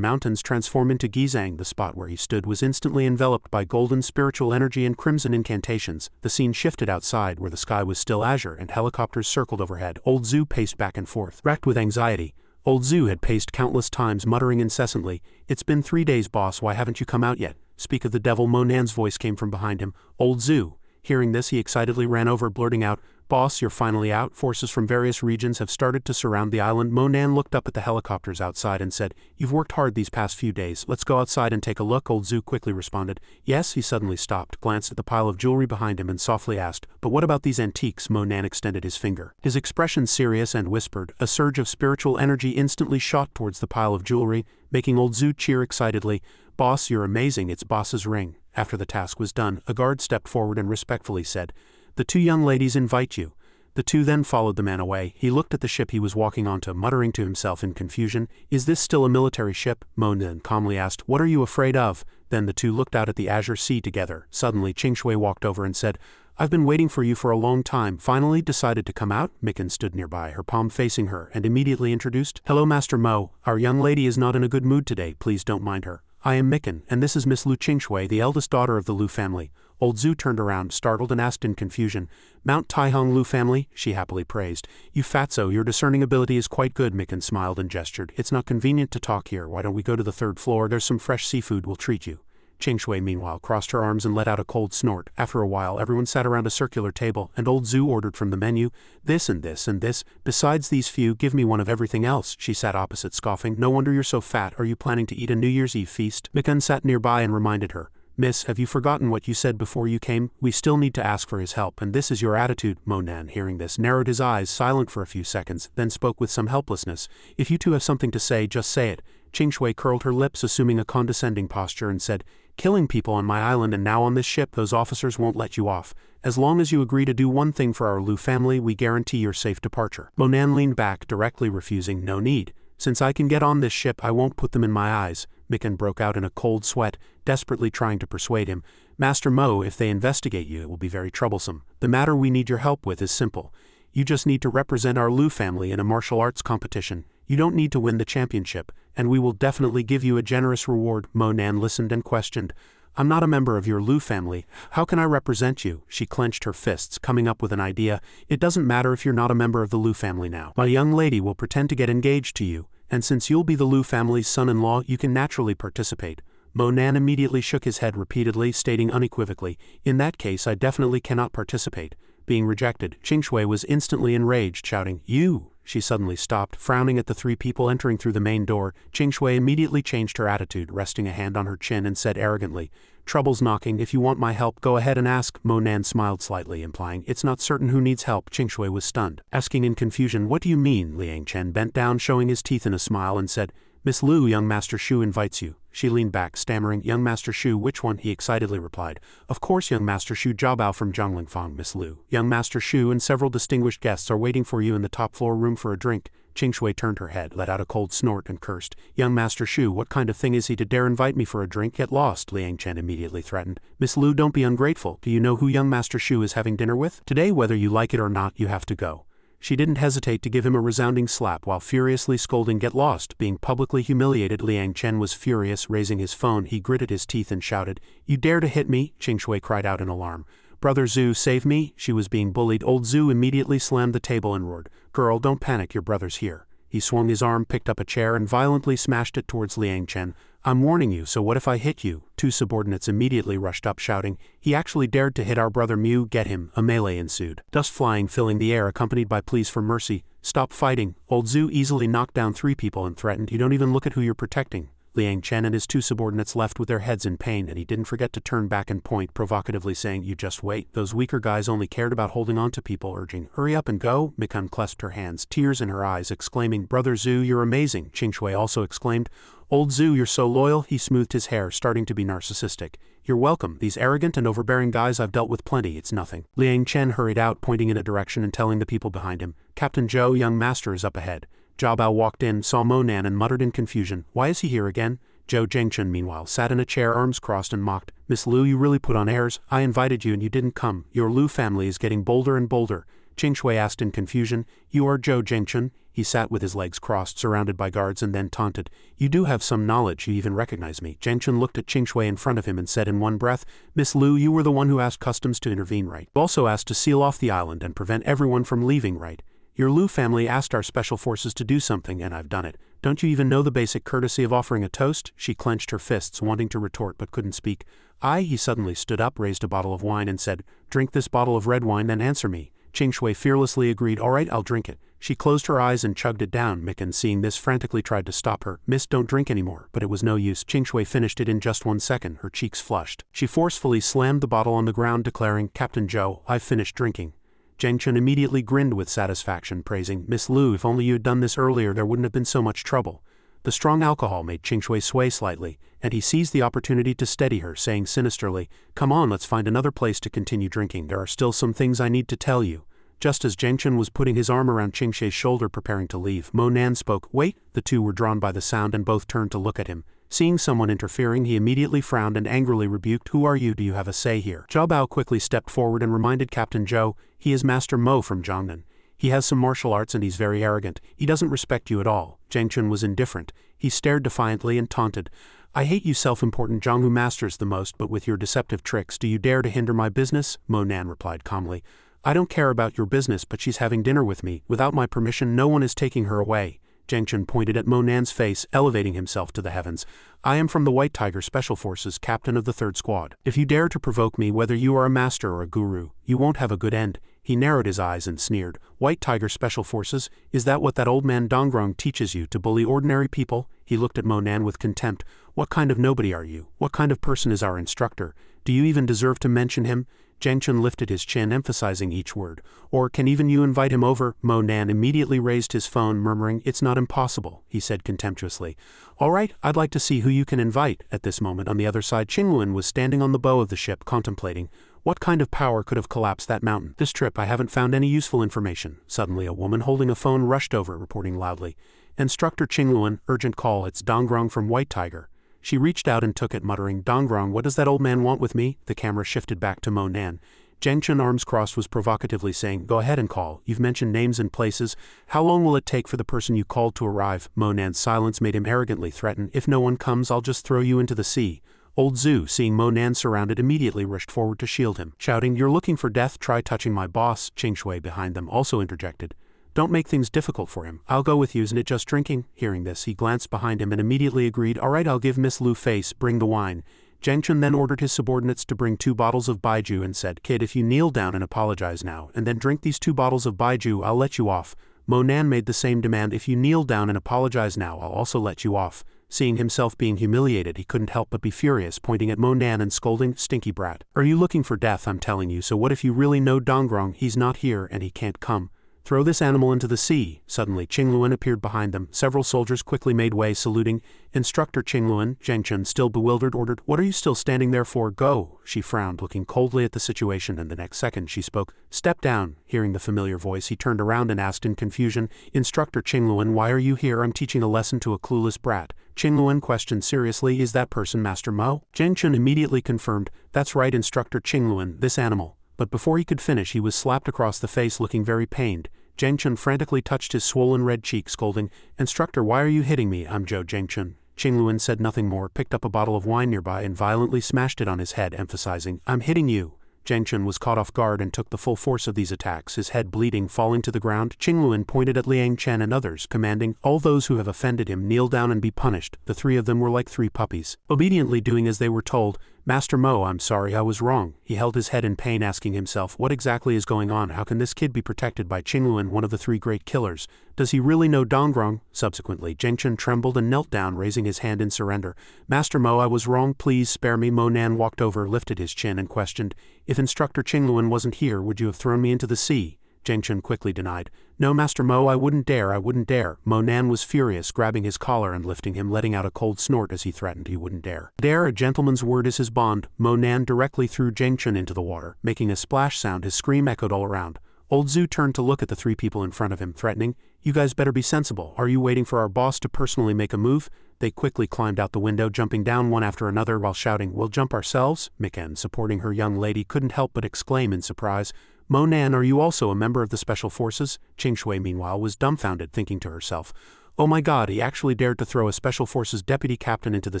mountains transform into Gizang. The spot where he stood was instantly enveloped by golden spiritual energy and crimson incantations. The scene shifted outside, where the sky was still azure and helicopters circled overhead. Old Zhu paced back and forth, racked with anxiety. Old Zhu had paced countless times, muttering incessantly, It's been 3 days, boss, why haven't you come out yet? Speak of the devil, Monan's voice came from behind him. Old Zhu. Hearing this, he excitedly ran over, blurting out, Boss, you're finally out. Forces from various regions have started to surround the island. Monan looked up at the helicopters outside and said, You've worked hard these past few days. Let's go outside and take a look. Old Zhu quickly responded. Yes. He suddenly stopped, glanced at the pile of jewelry behind him and softly asked, But what about these antiques? Monan extended his finger, his expression serious, and whispered. A surge of spiritual energy instantly shot towards the pile of jewelry, making Old Zhu cheer excitedly. Boss, you're amazing. It's boss's ring. After the task was done, a guard stepped forward and respectfully said, The 2 young ladies invite you. The 2 then followed the man away. He looked at the ship he was walking onto, muttering to himself in confusion. Is this still a military ship? Monan calmly asked. What are you afraid of? Then the 2 looked out at the azure sea together. Suddenly Xianxia walked over and said, I've been waiting for you for a long time. Finally decided to come out? Mikan stood nearby, her palm facing her, and immediately introduced, Hello, Master Mo. Our young lady is not in a good mood today. Please don't mind her. I am Mikan, and this is Miss Lu Xianxia, the eldest daughter of the Lu family. Old Zhu turned around, startled, and asked in confusion, Mount Taihong Lu family? She happily praised. You fatso, your discerning ability is quite good. Mikan smiled and gestured. It's not convenient to talk here. Why don't we go to the 3rd floor? There's some fresh seafood. We'll treat you. Xianxia meanwhile crossed her arms and let out a cold snort. After a while everyone sat around a circular table, and Old Zhu ordered from the menu, this and this and this. Besides these few, give me one of everything else. She sat opposite, scoffing. No wonder you're so fat. Are you planning to eat a New Year's Eve feast? Mikan sat nearby and reminded her. Miss, have you forgotten what you said before you came? We still need to ask for his help, and this is your attitude. Monan, hearing this, narrowed his eyes, silent for a few seconds, then spoke with some helplessness. If you 2 have something to say, just say it. Xianxia curled her lips, assuming a condescending posture, and said, Killing people on my island and now on this ship, those officers won't let you off. As long as you agree to do one thing for our Lu family, we guarantee your safe departure. Monan leaned back, directly refusing. No need. Since I can get on this ship, I won't put them in my eyes. Mikan broke out in a cold sweat, desperately trying to persuade him. Master Mo, if they investigate you, it will be very troublesome. The matter we need your help with is simple. You just need to represent our Lu family in a martial arts competition. You don't need to win the championship, and we will definitely give you a generous reward." Mo Nan listened and questioned. "I'm not a member of your Lu family. How can I represent you?" She clenched her fists, coming up with an idea. "It doesn't matter if you're not a member of the Lu family now. My young lady will pretend to get engaged to you, and since you'll be the Lu family's son-in-law, you can naturally participate." Mo Nan immediately shook his head repeatedly, stating unequivocally, "In that case I definitely cannot participate." Being rejected, Xianxia was instantly enraged, shouting, "You!" She suddenly stopped, frowning at the three people entering through the main door. Xianxia immediately changed her attitude, resting a hand on her chin, and said arrogantly, "Trouble's knocking. If you want my help, go ahead and ask." Mo Nan smiled slightly, implying, "It's not certain who needs help." Xianxia was stunned. Asking in confusion, "What do you mean?" Liang Chen bent down, showing his teeth in a smile, and said, "Miss Lu, young Master Shu invites you." She leaned back, stammering, "Young Master Shu, which one?" He excitedly replied, "Of course, young Master Shu Jiabao from Zhonglingfang, Miss Lu. Young Master Shu and several distinguished guests are waiting for you in the top floor room for a drink." Xianxia turned her head, let out a cold snort, and cursed, "Young Master Shu, what kind of thing is he to dare invite me for a drink? Get lost," Liang Chen immediately threatened. "Miss Lu, don't be ungrateful. Do you know who young Master Shu is having dinner with? Today, whether you like it or not, you have to go." She didn't hesitate to give him a resounding slap while furiously scolding, "Get lost." Being publicly humiliated, Liang Chen was furious. Raising his phone, he gritted his teeth and shouted, "You dare to hit me?" Xianxia cried out in alarm. "Brother Zhu, save me." She was being bullied. Old Zhu immediately slammed the table and roared, "Girl, don't panic, your brother's here." He swung his arm, picked up a chair, and violently smashed it towards Liang Chen. "I'm warning you, so what if I hit you?" Two subordinates immediately rushed up, shouting, "He actually dared to hit our brother Mu, get him." A melee ensued. Dust flying, filling the air, accompanied by pleas for mercy. "Stop fighting." Old Zhu easily knocked down three people and threatened, "You don't even look at who you're protecting." Liang Chen and his two subordinates left with their heads in pain, and he didn't forget to turn back and point, provocatively saying, "You just wait. Those weaker guys only cared about holding on to people," urging, "Hurry up and go." Mikan clasped her hands, tears in her eyes, exclaiming, "Brother Zhu, you're amazing." Xianxia also exclaimed, "Old Zhu, you're so loyal." He smoothed his hair, starting to be narcissistic. "You're welcome. These arrogant and overbearing guys I've dealt with plenty, it's nothing." Liang Chen hurried out, pointing in a direction and telling the people behind him, "Captain Zhou, young master is up ahead." Jiabao walked in, saw Mo Nan, and muttered in confusion, "Why is he here again?" Zhou Zhengchen, meanwhile, sat in a chair, arms crossed, and mocked, "Miss Lu, you really put on airs. I invited you and you didn't come. Your Lu family is getting bolder and bolder." Xianxia asked in confusion, "You are Zhou Zhengchen?" He sat with his legs crossed, surrounded by guards, and then taunted, "You do have some knowledge. You even recognize me." Zhengchen looked at Xianxia in front of him and said in one breath, "Miss Lu, you were the one who asked customs to intervene, right? You also asked to seal off the island and prevent everyone from leaving, right? Your Lu family asked our special forces to do something, and I've done it. Don't you even know the basic courtesy of offering a toast?" She clenched her fists, wanting to retort but couldn't speak. He suddenly stood up, raised a bottle of wine, and said, "Drink this bottle of red wine, then answer me." Xianxia fearlessly agreed, "All right, I'll drink it." She closed her eyes and chugged it down. Mikan, seeing this, frantically tried to stop her. "Miss, don't drink anymore," but it was no use. Xianxia finished it in just 1 second, her cheeks flushed. She forcefully slammed the bottle on the ground, declaring, "Captain Zhou, I've finished drinking." Zhengchen immediately grinned with satisfaction, praising, "Miss Lu, if only you had done this earlier, there wouldn't have been so much trouble." The strong alcohol made Xianxia sway slightly, and he seized the opportunity to steady her, saying sinisterly, "Come on, let's find another place to continue drinking. There are still some things I need to tell you." Just as Zhengchen was putting his arm around Xianxia's shoulder preparing to leave, Mo Nan spoke, "Wait." The two were drawn by the sound and both turned to look at him. Seeing someone interfering, he immediately frowned and angrily rebuked, "Who are you? Do you have a say here?" Jiabao quickly stepped forward and reminded Captain Zhou, "He is Master Mo from Zhongnan. He has some martial arts and he's very arrogant. He doesn't respect you at all." Zhengchen was indifferent. He stared defiantly and taunted, "I hate you self-important Zhonghu masters the most, but with your deceptive tricks, do you dare to hinder my business?" Mo Nan replied calmly, "I don't care about your business, but she's having dinner with me. Without my permission, no one is taking her away." Zhengchen pointed at Mo Nan's face, elevating himself to the heavens. "I am from the White Tiger Special Forces, captain of the 3rd Squad. If you dare to provoke me, whether you are a master or a guru, you won't have a good end." He narrowed his eyes and sneered, "White Tiger Special Forces? Is that what that old man Dongrong teaches you, to bully ordinary people?" He looked at Mo Nan with contempt. "What kind of nobody are you? What kind of person is our instructor? Do you even deserve to mention him?" Zhengchen lifted his chin, emphasizing each word. "Or can even you invite him over?" Mo Nan immediately raised his phone, murmuring, "It's not impossible," he said contemptuously. "All right, I'd like to see who you can invite." At this moment, on the other side, Qingluan was standing on the bow of the ship, contemplating. What kind of power could have collapsed that mountain? "This trip I haven't found any useful information." Suddenly a woman holding a phone rushed over, reporting loudly, "Instructor Qingluan, urgent call, it's Dongrong from White Tiger." She reached out and took it, muttering, "Dongrong, what does that old man want with me?" The camera shifted back to Mo Nan. Zhang Chen, arms crossed, was provocatively saying, "Go ahead and call. You've mentioned names and places. How long will it take for the person you called to arrive?" Mo Nan's silence made him arrogantly threaten, "If no one comes, I'll just throw you into the sea." Old Zhu, seeing Mo Nan surrounded, immediately rushed forward to shield him, shouting, "You're looking for death? Try touching my boss." Qing Shui behind them also interjected, "Don't make things difficult for him. I'll go with you. Isn't it just drinking?" Hearing this, he glanced behind him and immediately agreed, "All right, I'll give Miss Lu face. Bring the wine." Zhang Chen then ordered his subordinates to bring 2 bottles of baijiu and said, "Kid, if you kneel down and apologize now, and then drink these 2 bottles of baijiu, I'll let you off." Mo Nan made the same demand, "If you kneel down and apologize now, I'll also let you off." Seeing himself being humiliated, he couldn't help but be furious, pointing at Mo Nan and scolding, "Stinky brat. Are you looking for death? I'm telling you, so what if you really know Dongrong? He's not here and he can't come. Throw this animal into the sea." Suddenly, Qingluan appeared behind them. Several soldiers quickly made way, saluting. Instructor Qingluan, Zhang Chen, still bewildered, ordered, "What are you still standing there for? Go." She frowned, looking coldly at the situation, and the next second she spoke, "Step down." Hearing the familiar voice, he turned around and asked in confusion, "Instructor Qingluan, why are you here? I'm teaching a lesson to a clueless brat." Qingluan questioned seriously, "Is that person Master Mo?" Zhang Chen immediately confirmed, "That's right, Instructor Qingluan, this animal." But before he could finish, he was slapped across the face, looking very pained. Zhang Chen frantically touched his swollen red cheek, scolding, "Instructor, why are you hitting me? I'm Zhou Zhang Chen." Qingluan said nothing more, picked up a bottle of wine nearby and violently smashed it on his head, emphasizing, "I'm hitting you." Zhang Chen was caught off guard and took the full force of these attacks, his head bleeding, falling to the ground. Qingluan pointed at Liang Chen and others, commanding, "All those who have offended him kneel down and be punished." The 3 of them were like 3 puppies, obediently doing as they were told. "Master Mo, I'm sorry, I was wrong." He held his head in pain, asking himself, what exactly is going on? How can this kid be protected by Qingluan, one of the 3 great killers? Does he really know Dongrong? Subsequently, Zhang Chen trembled and knelt down, raising his hand in surrender. "Master Mo, I was wrong, please spare me." Mo Nan walked over, lifted his chin and questioned, "If Instructor Qingluan wasn't here, would you have thrown me into the sea?" Zhang Chen quickly denied, "No, Master Mo, I wouldn't dare, I wouldn't dare." Mo Nan was furious, grabbing his collar and lifting him, letting out a cold snort as he threatened he wouldn't dare. "Dare, a gentleman's word is his bond." Mo Nan directly threw Zhang Chen into the water, making a splash sound. His scream echoed all around. Old Zhu turned to look at the 3 people in front of him, threatening, "You guys better be sensible. Are you waiting for our boss to personally make a move?" They quickly climbed out the window, jumping down one after another while shouting, "We'll jump ourselves?" Mikan, supporting her young lady, couldn't help but exclaim in surprise, "Mo Nan, are you also a member of the Special Forces?" Qing Shui, meanwhile, was dumbfounded, thinking to herself, "Oh my god, he actually dared to throw a Special Forces deputy captain into the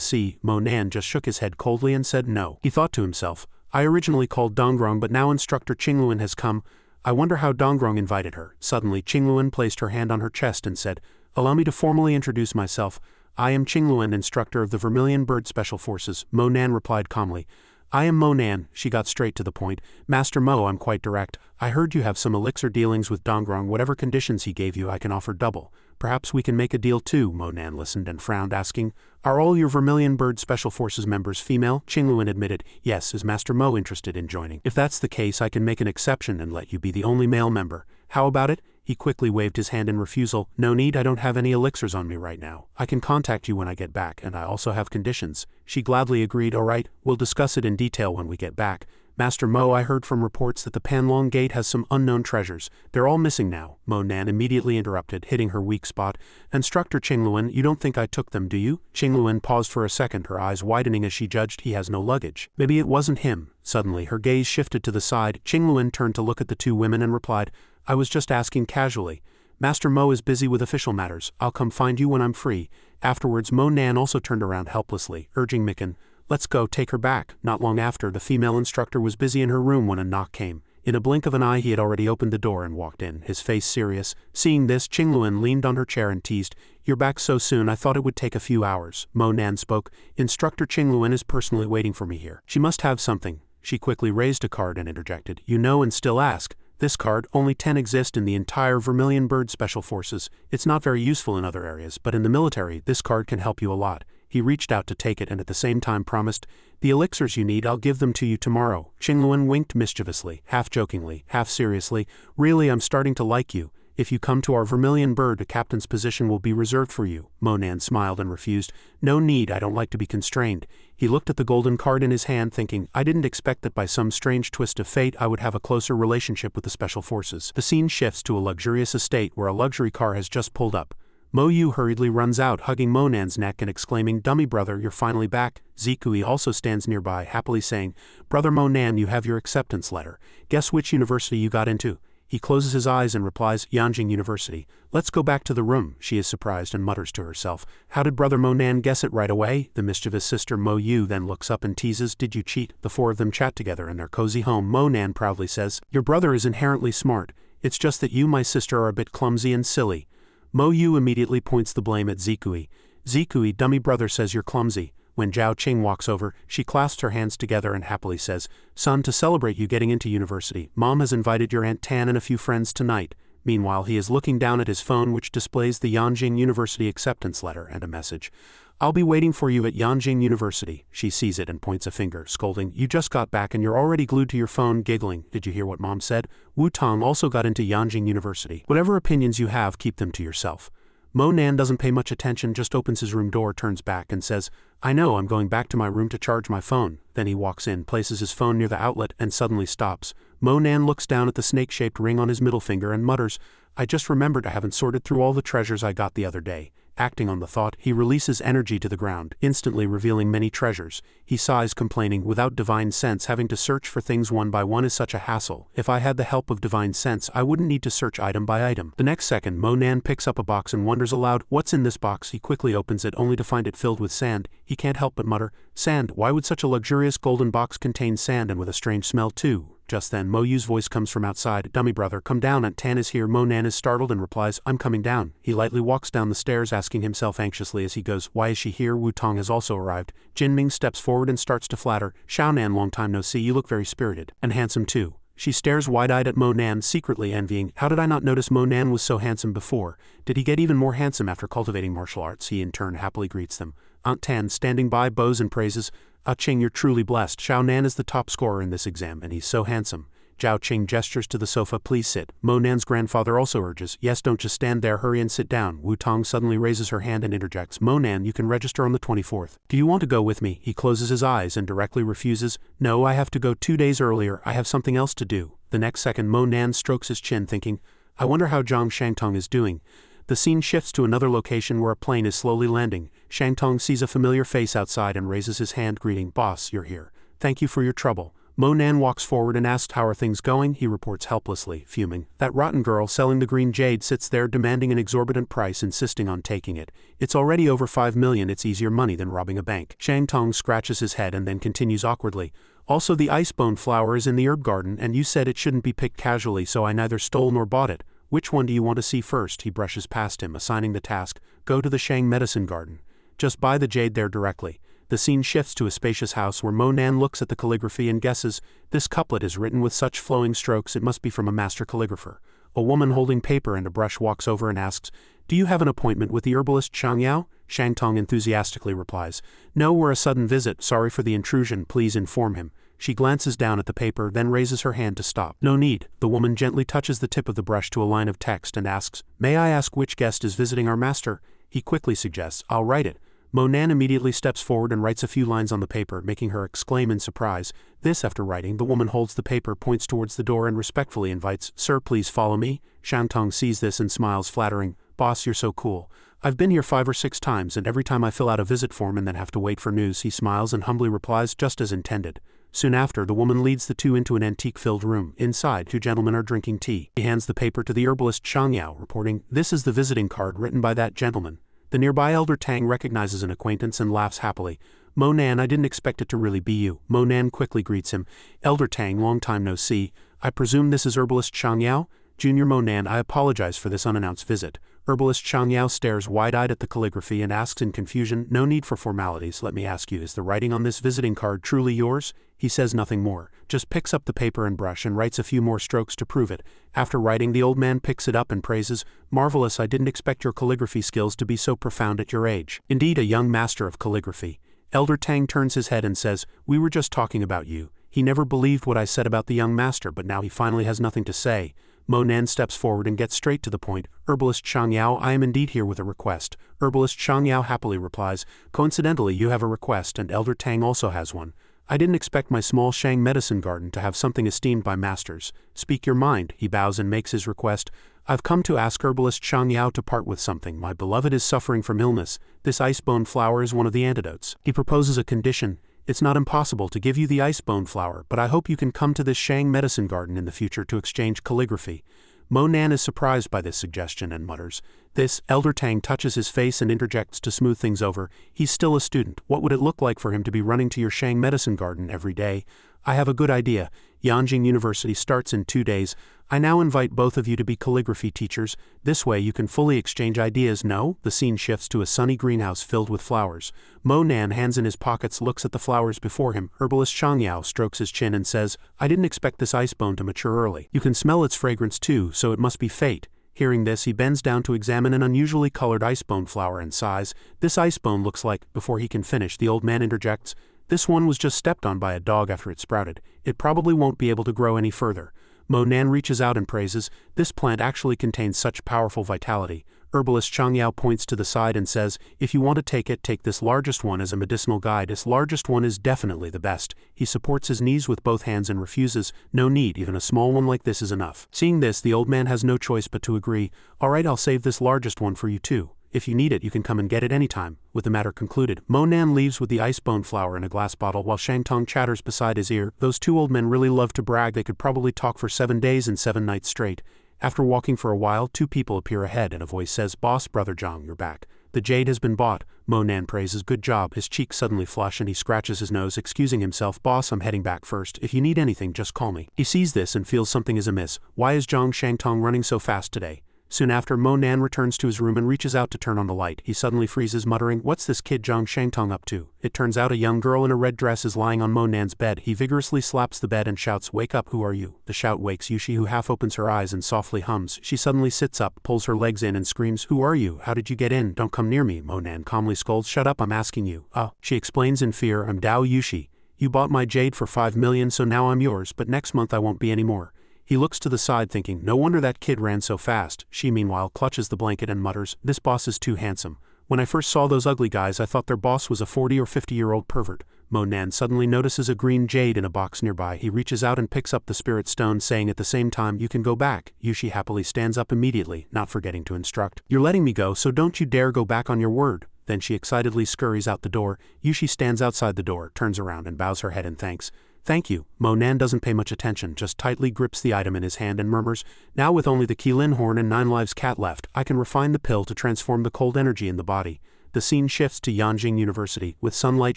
sea." Mo Nan just shook his head coldly and said no. He thought to himself, "I originally called Dongrong, but now Instructor Qingluan has come. I wonder how Dongrong invited her." Suddenly, Qingluan placed her hand on her chest and said, "Allow me to formally introduce myself. I am Qingluan, instructor of the Vermilion Bird Special Forces." Mo Nan replied calmly, "I am Mo Nan." She got straight to the point. "Master Mo, I'm quite direct. I heard you have some elixir dealings with Dongrong. Whatever conditions he gave you, I can offer double. Perhaps we can make a deal too." Mo Nan listened and frowned, asking, "Are all your Vermilion Bird Special Forces members female?" Qingluan admitted, "Yes." "Is Master Mo interested in joining?" "If that's the case, I can make an exception and let you be the only male member. How about it?" He quickly waved his hand in refusal. "No need, I don't have any elixirs on me right now. I can contact you when I get back, and I also have conditions." She gladly agreed, "All right, we'll discuss it in detail when we get back. Master Mo, I heard from reports that the Panlong Gate has some unknown treasures. They're all missing now." Mo Nan immediately interrupted, hitting her weak spot. "Instructor Qingluan, you don't think I took them, do you?" Qingluan paused for a second, her eyes widening as she judged he has no luggage. Maybe it wasn't him. Suddenly, her gaze shifted to the side. Qingluan turned to look at the 2 women and replied, "I was just asking casually. Master Mo is busy with official matters. I'll come find you when I'm free." Afterwards, Mo Nan also turned around helplessly, urging Mikan, "Let's go, take her back." Not long after, the female instructor was busy in her room when a knock came. In a blink of an eye, he had already opened the door and walked in, his face serious. Seeing this, Qingluan leaned on her chair and teased, "You're back so soon, I thought it would take a few hours." Mo Nan spoke, "Instructor Qingluan is personally waiting for me here. She must have something." She quickly raised a card and interjected, "You know and still ask. This card, only 10 exist in the entire Vermilion Bird Special Forces. It's not very useful in other areas, but in the military, this card can help you a lot." He reached out to take it and at the same time promised, "The elixirs you need, I'll give them to you tomorrow." Qingluan winked mischievously, half jokingly, half seriously, "Really, I'm starting to like you. If you come to our Vermilion Bird, a captain's position will be reserved for you." Mo Nan smiled and refused, "No need, I don't like to be constrained." He looked at the golden card in his hand, thinking, I didn't expect that by some strange twist of fate I would have a closer relationship with the Special Forces. The scene shifts to a luxurious estate where a luxury car has just pulled up. Mo Yu hurriedly runs out, hugging Mo Nan's neck and exclaiming, "Dummy brother, you're finally back." Zikui also stands nearby, happily saying, "Brother Mo Nan, you have your acceptance letter. Guess which university you got into?" He closes his eyes and replies, "Yanjing University." "Let's go back to the room." She is surprised and mutters to herself, "How did brother Mo Nan guess it right away?" The mischievous sister Mo Yu then looks up and teases, "Did you cheat?" The four of them chat together in their cozy home. Mo Nan proudly says, "Your brother is inherently smart. It's just that you, my sister, are a bit clumsy and silly." Mo Yu immediately points the blame at Zikui. "Zikui, dummy brother says you're clumsy." When Zhao Qing walks over, she clasps her hands together and happily says, "Son, to celebrate you getting into university, Mom has invited your Aunt Tan and a few friends tonight." Meanwhile, he is looking down at his phone, which displays the Yanjing University acceptance letter and a message. "I'll be waiting for you at Yanjing University." She sees it and points a finger, scolding, "You just got back and you're already glued to your phone giggling. Did you hear what Mom said? Wu Tong also got into Yanjing University. Whatever opinions you have, keep them to yourself." Mo Nan doesn't pay much attention, just opens his room door, turns back and says, "I know, I'm going back to my room to charge my phone." Then he walks in, places his phone near the outlet, and suddenly stops. Mo Nan looks down at the snake-shaped ring on his middle finger and mutters, "I just remembered I haven't sorted through all the treasures I got the other day." Acting on the thought, he releases energy to the ground, instantly revealing many treasures. He sighs, complaining, "Without divine sense, having to search for things one by one is such a hassle. If I had the help of divine sense, I wouldn't need to search item by item." The next second, Mo Nan picks up a box and wonders aloud, "What's in this box?" He quickly opens it, only to find it filled with sand. He can't help but mutter, "Sand, why would such a luxurious golden box contain sand and with a strange smell too?" Just then, Mo Yu's voice comes from outside, "Dummy brother, come down, Aunt Tan is here." Mo Nan is startled and replies, "I'm coming down." He lightly walks down the stairs, asking himself anxiously as he goes, "Why is she here?" Wu Tong has also arrived. Jin Ming steps forward and starts to flatter, "Xiaonan, long time no see, you look very spirited. And handsome too." She stares wide-eyed at Mo Nan, secretly envying, "How did I not notice Mo Nan was so handsome before? Did he get even more handsome after cultivating martial arts?" He in turn happily greets them. Aunt Tan, standing by, bows and praises, "Ah Qing, you're truly blessed. Xiaonan is the top scorer in this exam, and he's so handsome." Zhao Qing gestures to the sofa, "Please sit." Mo Nan's grandfather also urges, "Yes, don't just stand there, hurry and sit down." Wu Tong suddenly raises her hand and interjects, "Mo Nan, you can register on the 24th. Do you want to go with me?" He closes his eyes and directly refuses, "No, I have to go 2 days earlier, I have something else to do." The next second, Mo Nan strokes his chin, thinking, "I wonder how Zhang Shangtong is doing." The scene shifts to another location where a plane is slowly landing. Shangtong sees a familiar face outside and raises his hand, greeting, "Boss, you're here. Thank you for your trouble." Mo Nan walks forward and asks, "How are things going?" He reports helplessly, fuming, "That rotten girl selling the green jade sits there demanding an exorbitant price, insisting on taking it. It's already over 5 million, it's easier money than robbing a bank." Shangtong scratches his head and then continues awkwardly, "Also the icebone flower is in the herb garden and you said it shouldn't be picked casually, so I neither stole nor bought it. Which one do you want to see first?" He brushes past him, assigning the task, "Go to the Shang medicine garden. Just buy the jade there directly." The scene shifts to a spacious house where Mo Nan looks at the calligraphy and guesses, "This couplet is written with such flowing strokes, it must be from a master calligrapher." A woman holding paper and a brush walks over and asks, "Do you have an appointment with the herbalist Xianxia?" Shangtong enthusiastically replies, "No, we're a sudden visit, sorry for the intrusion, please inform him." She glances down at the paper, then raises her hand to stop. "No need." The woman gently touches the tip of the brush to a line of text and asks, "May I ask which guest is visiting our master?" He quickly suggests, "I'll write it." Mo Nan immediately steps forward and writes a few lines on the paper, making her exclaim in surprise. This, after writing, the woman holds the paper, points towards the door and respectfully invites, "Sir, please follow me." Shangtong sees this and smiles, flattering, "Boss, you're so cool. I've been here 5 or 6 times and every time I fill out a visit form and then have to wait for news." He smiles and humbly replies, "Just as intended." Soon after, the woman leads the two into an antique-filled room. Inside, 2 gentlemen are drinking tea. He hands the paper to the herbalist Xiangyao, reporting, "This is the visiting card written by that gentleman." The nearby Elder Tang recognizes an acquaintance and laughs happily. "Mo Nan, I didn't expect it to really be you." Mo Nan quickly greets him, "Elder Tang, long time no see. I presume this is herbalist Xiangyao?" "Junior Mo Nan, I apologize for this unannounced visit." Herbalist Xiangyao stares wide-eyed at the calligraphy and asks in confusion, "No need for formalities, let me ask you, is the writing on this visiting card truly yours?" He says nothing more, just picks up the paper and brush and writes a few more strokes to prove it. After writing, the old man picks it up and praises, "Marvelous, I didn't expect your calligraphy skills to be so profound at your age. Indeed, a young master of calligraphy." Elder Tang turns his head and says, "We were just talking about you." He never believed what I said about the young master, but now he finally has nothing to say. Mo Nan steps forward and gets straight to the point. "Herbalist Xiangyao, I am indeed here with a request." Herbalist Xiangyao happily replies, "Coincidentally, you have a request and Elder Tang also has one." I didn't expect my small Shang medicine garden to have something esteemed by masters. Speak your mind, he bows and makes his request. I've come to ask herbalist Xianxia to part with something. My beloved is suffering from illness. This icebone flower is one of the antidotes. He proposes a condition. It's not impossible to give you the icebone flower, but I hope you can come to this Shang medicine garden in the future to exchange calligraphy. Mo Nan is surprised by this suggestion and mutters. This, Elder Tang touches his face and interjects to smooth things over. He's still a student. What would it look like for him to be running to your Shang medicine garden every day? I have a good idea. Yanjing University starts in 2 days. I now invite both of you to be calligraphy teachers. This way you can fully exchange ideas. No? The scene shifts to a sunny greenhouse filled with flowers. Mo Nan, hands in his pockets, looks at the flowers before him. Herbalist Xianxia strokes his chin and says, I didn't expect this icebone to mature early. You can smell its fragrance too, so it must be fate. Hearing this, he bends down to examine an unusually colored icebone flower and sighs. This icebone looks like, before he can finish, the old man interjects, this one was just stepped on by a dog after it sprouted. It probably won't be able to grow any further. Mo Nan reaches out and praises, this plant actually contains such powerful vitality. Herbalist Xianxia points to the side and says, if you want to take it, take this largest one as a medicinal guide. This largest one is definitely the best. He supports his knees with both hands and refuses, no need, even a small one like this is enough. Seeing this, the old man has no choice but to agree, alright, I'll save this largest one for you too. If you need it, you can come and get it anytime. With the matter concluded, Mo Nan leaves with the icebone flower in a glass bottle while Shang Tong chatters beside his ear. Those two old men really love to brag. They could probably talk for 7 days and 7 nights straight. After walking for a while, 2 people appear ahead and a voice says, Boss, Brother Zhang, you're back. The jade has been bought. Mo Nan praises, good job. His cheeks suddenly flush and he scratches his nose, excusing himself. Boss, I'm heading back first. If you need anything, just call me. He sees this and feels something is amiss. Why is Zhang Shangtong running so fast today? Soon after, Mo Nan returns to his room and reaches out to turn on the light. He suddenly freezes, muttering, what's this kid Zhang Shangtong up to? It turns out a young girl in a red dress is lying on Mo Nan's bed. He vigorously slaps the bed and shouts, wake up, who are you? The shout wakes Yushi, who half opens her eyes and softly hums. She suddenly sits up, pulls her legs in and screams, who are you? How did you get in? Don't come near me. Mo Nan calmly scolds, shut up, I'm asking you. She explains in fear, I'm Dao Yushi. You bought my jade for 5 million, so now I'm yours, but next month I won't be anymore. He looks to the side thinking, no wonder that kid ran so fast. She meanwhile clutches the blanket and mutters, this boss is too handsome. When I first saw those ugly guys, I thought their boss was a 40 or 50-year-old pervert. Mo Nan suddenly notices a green jade in a box nearby. He reaches out and picks up the spirit stone, saying at the same time, you can go back. Yushi happily stands up immediately, not forgetting to instruct. You're letting me go, so don't you dare go back on your word. Then she excitedly scurries out the door. Yushi stands outside the door, turns around and bows her head in thanks. Thank you. Mo Nan doesn't pay much attention, just tightly grips the item in his hand and murmurs, now with only the Qilin horn and 9 lives cat left, I can refine the pill to transform the cold energy in the body. The scene shifts to Yanjing University, with sunlight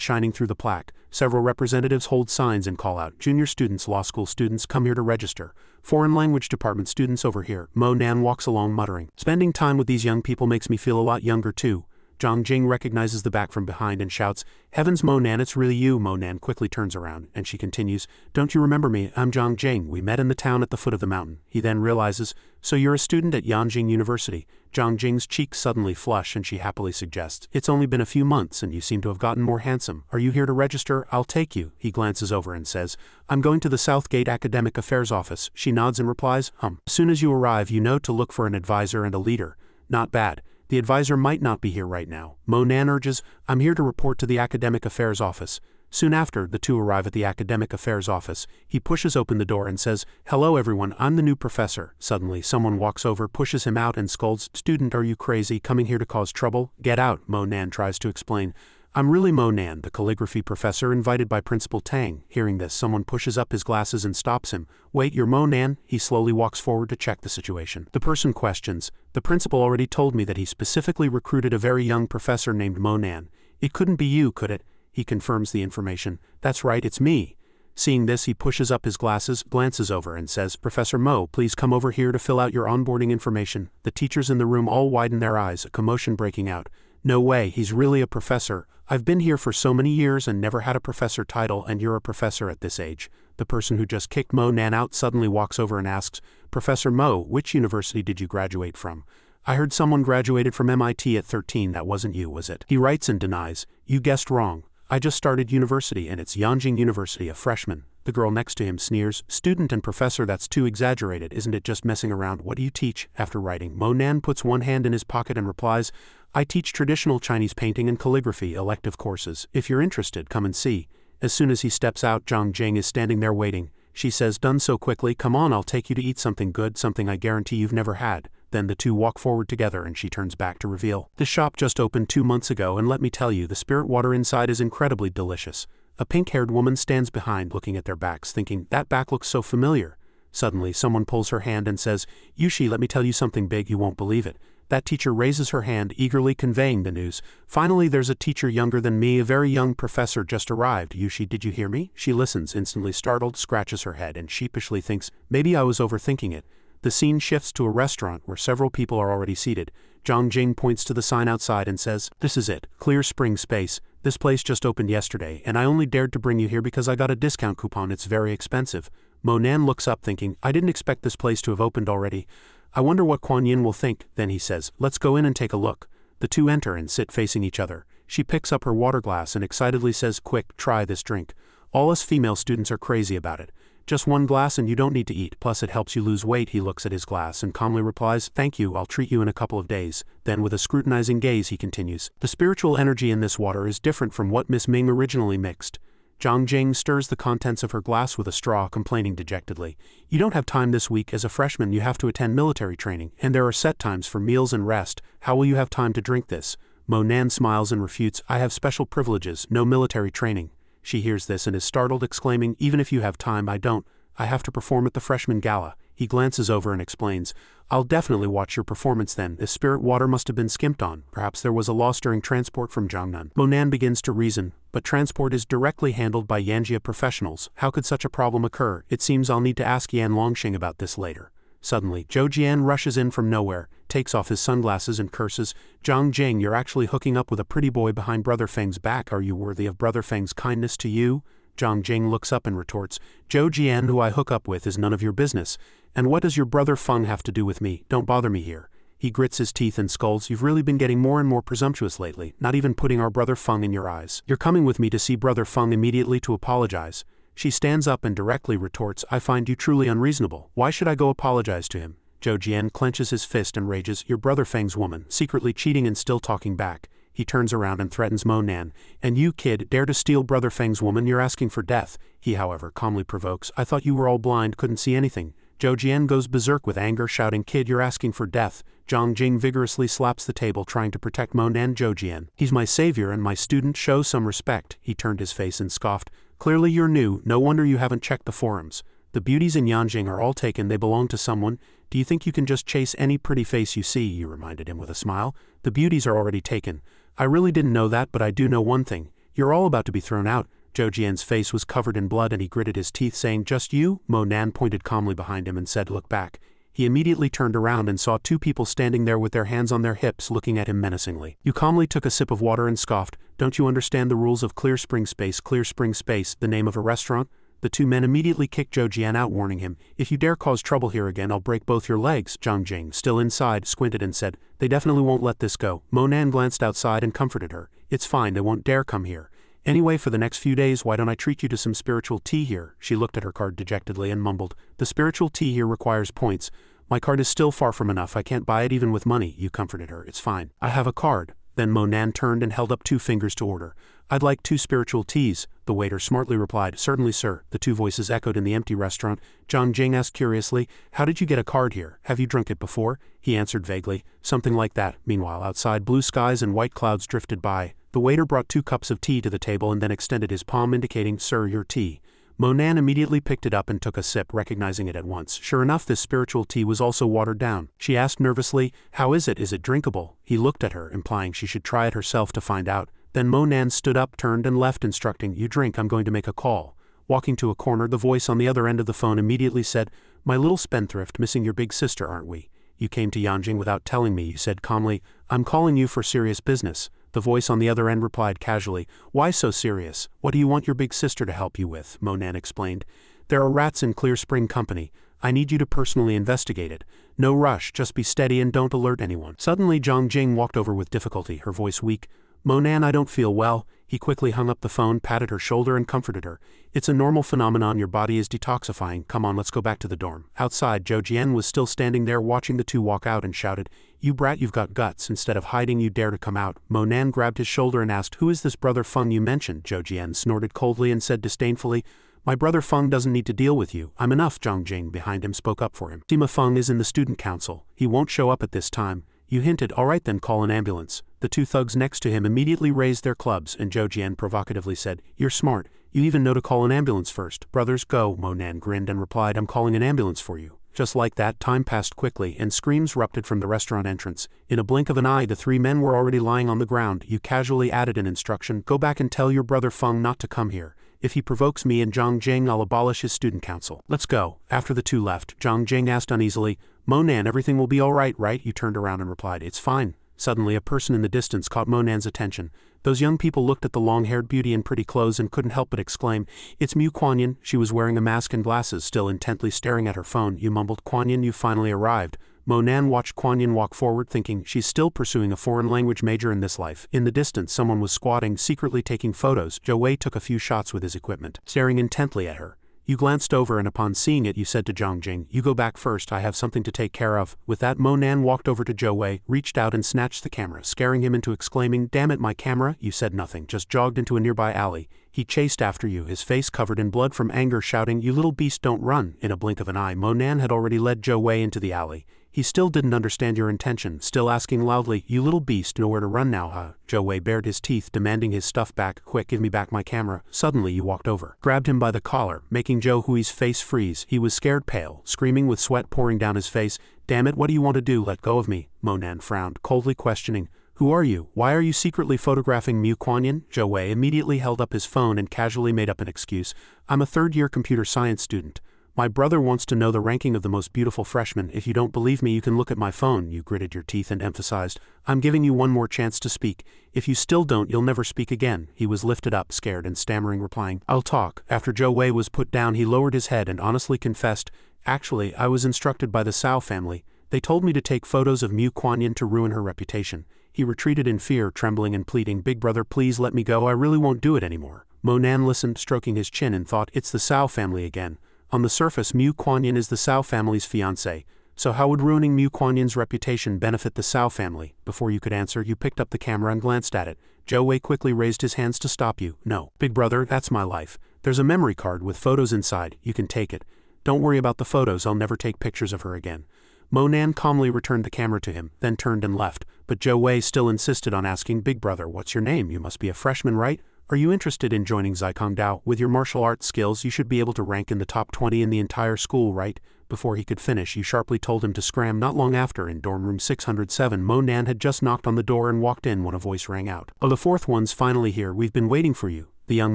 shining through the plaque. Several representatives hold signs and call out, junior students, law school students, come here to register. Foreign language department students over here. Mo Nan walks along muttering, spending time with these young people makes me feel a lot younger too. Zhang Jing recognizes the back from behind and shouts, heavens Mo Nan, it's really you. Mo Nan quickly turns around, and she continues, don't you remember me? I'm Zhang Jing. We met in the town at the foot of the mountain. He then realizes, so you're a student at Yanjing University. Zhang Jing's cheeks suddenly flush and she happily suggests, it's only been a few months and you seem to have gotten more handsome. Are you here to register? I'll take you. He glances over and says, I'm going to the Southgate Academic Affairs office. She nods and replies, As soon as you arrive, you know to look for an advisor and a leader. Not bad. The advisor might not be here right now. Mo Nan urges, I'm here to report to the Academic Affairs office. Soon after, the two arrive at the Academic Affairs office. He pushes open the door and says, hello everyone, I'm the new professor. Suddenly, someone walks over, pushes him out and scolds, student, are you crazy, coming here to cause trouble? Get out, Mo Nan tries to explain. I'm really Mo Nan, the calligraphy professor invited by Principal Tang. Hearing this, someone pushes up his glasses and stops him. Wait, you're Mo Nan? He slowly walks forward to check the situation. The person questions, the principal already told me that he specifically recruited a very young professor named Mo Nan. It couldn't be you, could it? He confirms the information. That's right, it's me. Seeing this, he pushes up his glasses, glances over and says, Professor Mo, please come over here to fill out your onboarding information. The teachers in the room all widen their eyes, a commotion breaking out. No way, he's really a professor. I've been here for so many years and never had a professor title, and you're a professor at this age. The person who just kicked Mo Nan out suddenly walks over and asks, Professor Mo, which university did you graduate from? I heard someone graduated from MIT at 13, that wasn't you, was it? He writes and denies, you guessed wrong. I just started university and it's Yanjing University, a freshman. The girl next to him sneers, student and professor, that's too exaggerated, isn't it just messing around? What do you teach? After writing, Mo Nan puts one hand in his pocket and replies, I teach traditional Chinese painting and calligraphy elective courses. If you're interested, come and see. As soon as he steps out, Zhang Jing is standing there waiting. She says, "Done so quickly, come on, I'll take you to eat something good, something I guarantee you've never had." Then the two walk forward together and she turns back to reveal. "This shop just opened 2 months ago, and let me tell you, the spirit water inside is incredibly delicious." A pink-haired woman stands behind, looking at their backs, thinking, that back looks so familiar. Suddenly, someone pulls her hand and says, "Yushi, let me tell you something big, you won't believe it." That teacher raises her hand, eagerly conveying the news. "Finally, there's a teacher younger than me, a very young professor just arrived. Yushi, did you hear me?" She listens, instantly startled, scratches her head, and sheepishly thinks, maybe I was overthinking it. The scene shifts to a restaurant where several people are already seated. Zhang Jing points to the sign outside and says, "This is it, Clear Spring Space. This place just opened yesterday, and I only dared to bring you here because I got a discount coupon. It's very expensive." Mo Nan looks up thinking, I didn't expect this place to have opened already. I wonder what Kuan Yin will think. Then he says, "Let's go in and take a look." The two enter and sit facing each other. She picks up her water glass and excitedly says, "Quick, try this drink. All us female students are crazy about it. Just 1 glass and you don't need to eat, plus it helps you lose weight." He looks at his glass and calmly replies, "Thank you, I'll treat you in a couple of days." Then with a scrutinizing gaze he continues, "The spiritual energy in this water is different from what Miss Ming originally mixed." Zhang Jing stirs the contents of her glass with a straw, complaining dejectedly, "You don't have time this week. As a freshman you have to attend military training, and there are set times for meals and rest. How will you have time to drink this?" Mo Nan smiles and refutes, "I have special privileges, no military training." She hears this and is startled, exclaiming, "Even if you have time, I don't. I have to perform at the freshman gala." He glances over and explains, "I'll definitely watch your performance then. This spirit water must have been skimped on. Perhaps there was a loss during transport from Jiangnan." Mo Nan begins to reason, but transport is directly handled by Xianxia professionals. How could such a problem occur? It seems I'll need to ask Yan Longxing about this later. Suddenly, Zhou Jian rushes in from nowhere, takes off his sunglasses and curses, "Zhang Jing, you're actually hooking up with a pretty boy behind Brother Feng's back. Are you worthy of Brother Feng's kindness to you?" Zhang Jing looks up and retorts, "Zhou Jian, who I hook up with, is none of your business. And what does your brother Feng have to do with me? Don't bother me here." He grits his teeth and scolds, "You've really been getting more and more presumptuous lately, not even putting our brother Feng in your eyes. You're coming with me to see Brother Feng immediately to apologize." She stands up and directly retorts, "I find you truly unreasonable. Why should I go apologize to him?" Zhou Jian clenches his fist and rages, "Your brother Feng's woman, secretly cheating and still talking back." He turns around and threatens Mo Nan, "And you, kid, dare to steal Brother Feng's woman, you're asking for death." He, however, calmly provokes, "I thought you were all blind, couldn't see anything." Zhou Jian goes berserk with anger, shouting, "Kid, you're asking for death." Zhang Jing vigorously slaps the table, trying to protect Mo Nan. "Zhou Jian, he's my savior and my student, show some respect." He turned his face and scoffed, "Clearly you're new, no wonder you haven't checked the forums. The beauties in Yanjing are all taken, they belong to someone. Do you think you can just chase any pretty face you see?" You reminded him with a smile. "The beauties are already taken. I really didn't know that, but I do know one thing. You're all about to be thrown out." Zhou Jian's face was covered in blood and he gritted his teeth, saying, "Just you?" Mo Nan pointed calmly behind him and said, "Look back." He immediately turned around and saw 2 people standing there with their hands on their hips, looking at him menacingly. You calmly took a sip of water and scoffed, "Don't you understand the rules of Clear Spring Space? Clear Spring Space, the name of a restaurant?" The 2 men immediately kicked Zhou Jian out, warning him, "If you dare cause trouble here again, I'll break both your legs." Zhang Jing, still inside, squinted and said, "They definitely won't let this go." Mo Nan glanced outside and comforted her, "It's fine, they won't dare come here. Anyway, for the next few days, why don't I treat you to some spiritual tea here?" She looked at her card dejectedly and mumbled, "The spiritual tea here requires points. My card is still far from enough, I can't buy it even with money." You comforted her, "It's fine. I have a card." Then Mo Nan turned and held up 2 fingers to order. "I'd like 2 spiritual teas." The waiter smartly replied, "Certainly, sir." The 2 voices echoed in the empty restaurant. Zhang Jing asked curiously, "How did you get a card here? Have you drunk it before?" He answered vaguely, "Something like that." Meanwhile, outside, blue skies and white clouds drifted by. The waiter brought 2 cups of tea to the table and then extended his palm, indicating, "Sir, your tea." Mo Nan immediately picked it up and took a sip, recognizing it at once. Sure enough, this spiritual tea was also watered down. She asked nervously, "How is it? Is it drinkable?" He looked at her, implying she should try it herself to find out. Then Mo Nan stood up, turned and left, instructing, "You drink, I'm going to make a call." Walking to a corner, the voice on the other end of the phone immediately said, "My little spendthrift, missing your big sister, aren't we? You came to Yanjing without telling me." You said calmly, "I'm calling you for serious business." The voice on the other end replied casually, "Why so serious? What do you want your big sister to help you with?" Mo Nan explained, "There are rats in Clear Spring Company. I need you to personally investigate it. No rush, just be steady and don't alert anyone." Suddenly Zhang Jing walked over with difficulty, her voice weak. Monan, I don't feel well. He quickly hung up the phone, patted her shoulder and comforted her. It's a normal phenomenon, your body is detoxifying. Come on, let's go back to the dorm. Outside, Zhou Jian was still standing there watching the two walk out and shouted, You brat, you've got guts. Instead of hiding, you dare to come out. Monan grabbed his shoulder and asked, Who is this brother Feng you mentioned? Zhou Jian snorted coldly and said disdainfully, My brother Feng doesn't need to deal with you. I'm enough. Zhang Jing behind him spoke up for him. Sima Feng is in the student council. He won't show up at this time. You hinted, all right then, call an ambulance. The two thugs next to him immediately raised their clubs, and Zhou Jian provocatively said, You're smart. You even know to call an ambulance first. Brothers, go. Monan grinned and replied, I'm calling an ambulance for you. Just like that, time passed quickly, and screams erupted from the restaurant entrance. In a blink of an eye, the three men were already lying on the ground. You casually added an instruction, Go back and tell your brother Feng not to come here. If he provokes me and Zhang Jing, I'll abolish his student council. Let's go. After the two left, Zhang Jing asked uneasily, Monan, everything will be all right, right? You turned around and replied, It's fine. Suddenly, a person in the distance caught Monan's attention. Those young people looked at the long-haired beauty in pretty clothes and couldn't help but exclaim, It's Mu Kuan-yin. She was wearing a mask and glasses, still intently staring at her phone. You mumbled, Kuan-yin, you finally arrived. Monan watched Kuan-yin walk forward, thinking, she's still pursuing a foreign language major in this life. In the distance, someone was squatting, secretly taking photos. Zhou Wei took a few shots with his equipment, staring intently at her. You glanced over and upon seeing it, you said to Zhang Jing, You go back first, I have something to take care of. With that, Monan walked over to Zhou Wei, reached out and snatched the camera, scaring him into exclaiming, Damn it, my camera. You said nothing, just jogged into a nearby alley. He chased after you, his face covered in blood from anger, shouting, You little beast, don't run. In a blink of an eye, Monan had already led Zhou Wei into the alley. He still didn't understand your intention, still asking loudly, You little beast, nowhere to run now, huh? Zhou Wei bared his teeth, demanding his stuff back. Quick, give me back my camera. Suddenly you walked over, grabbed him by the collar, making Zhou Hui's face freeze. He was scared pale, screaming with sweat pouring down his face. Damn it, what do you want to do? Let go of me. Monan frowned, coldly questioning, Who are you? Why are you secretly photographing Mu Kuan-yin? Zhou Wei immediately held up his phone and casually made up an excuse. I'm a third-year computer science student. My brother wants to know the ranking of the most beautiful freshman. If you don't believe me, you can look at my phone. You gritted your teeth and emphasized, I'm giving you one more chance to speak. If you still don't, you'll never speak again. He was lifted up, scared and stammering, replying, I'll talk. After Zhou Wei was put down, he lowered his head and honestly confessed, Actually, I was instructed by the Cao family. They told me to take photos of Mu Kuan-yin to ruin her reputation. He retreated in fear, trembling and pleading, Big brother, please let me go. I really won't do it anymore. Monan listened, stroking his chin, and thought, It's the Cao family again. On the surface, Mu Kuan-yin is the Cao family's fiancé. So how would ruining Mu Kuan-yin's reputation benefit the Cao family? Before you could answer, you picked up the camera and glanced at it. Zhou Wei quickly raised his hands to stop you. No, big brother, that's my life. There's a memory card with photos inside. You can take it. Don't worry about the photos, I'll never take pictures of her again. Monan calmly returned the camera to him, then turned and left, but Zhou Wei still insisted on asking, Big brother, what's your name? You must be a freshman, right? Are you interested in joining Zikong Dao? With your martial arts skills, you should be able to rank in the top 20 in the entire school, right? Before he could finish, you sharply told him to scram. Not long after, in dorm room 607, Monan had just knocked on the door and walked in when a voice rang out. Oh, the fourth one's finally here. We've been waiting for you. The young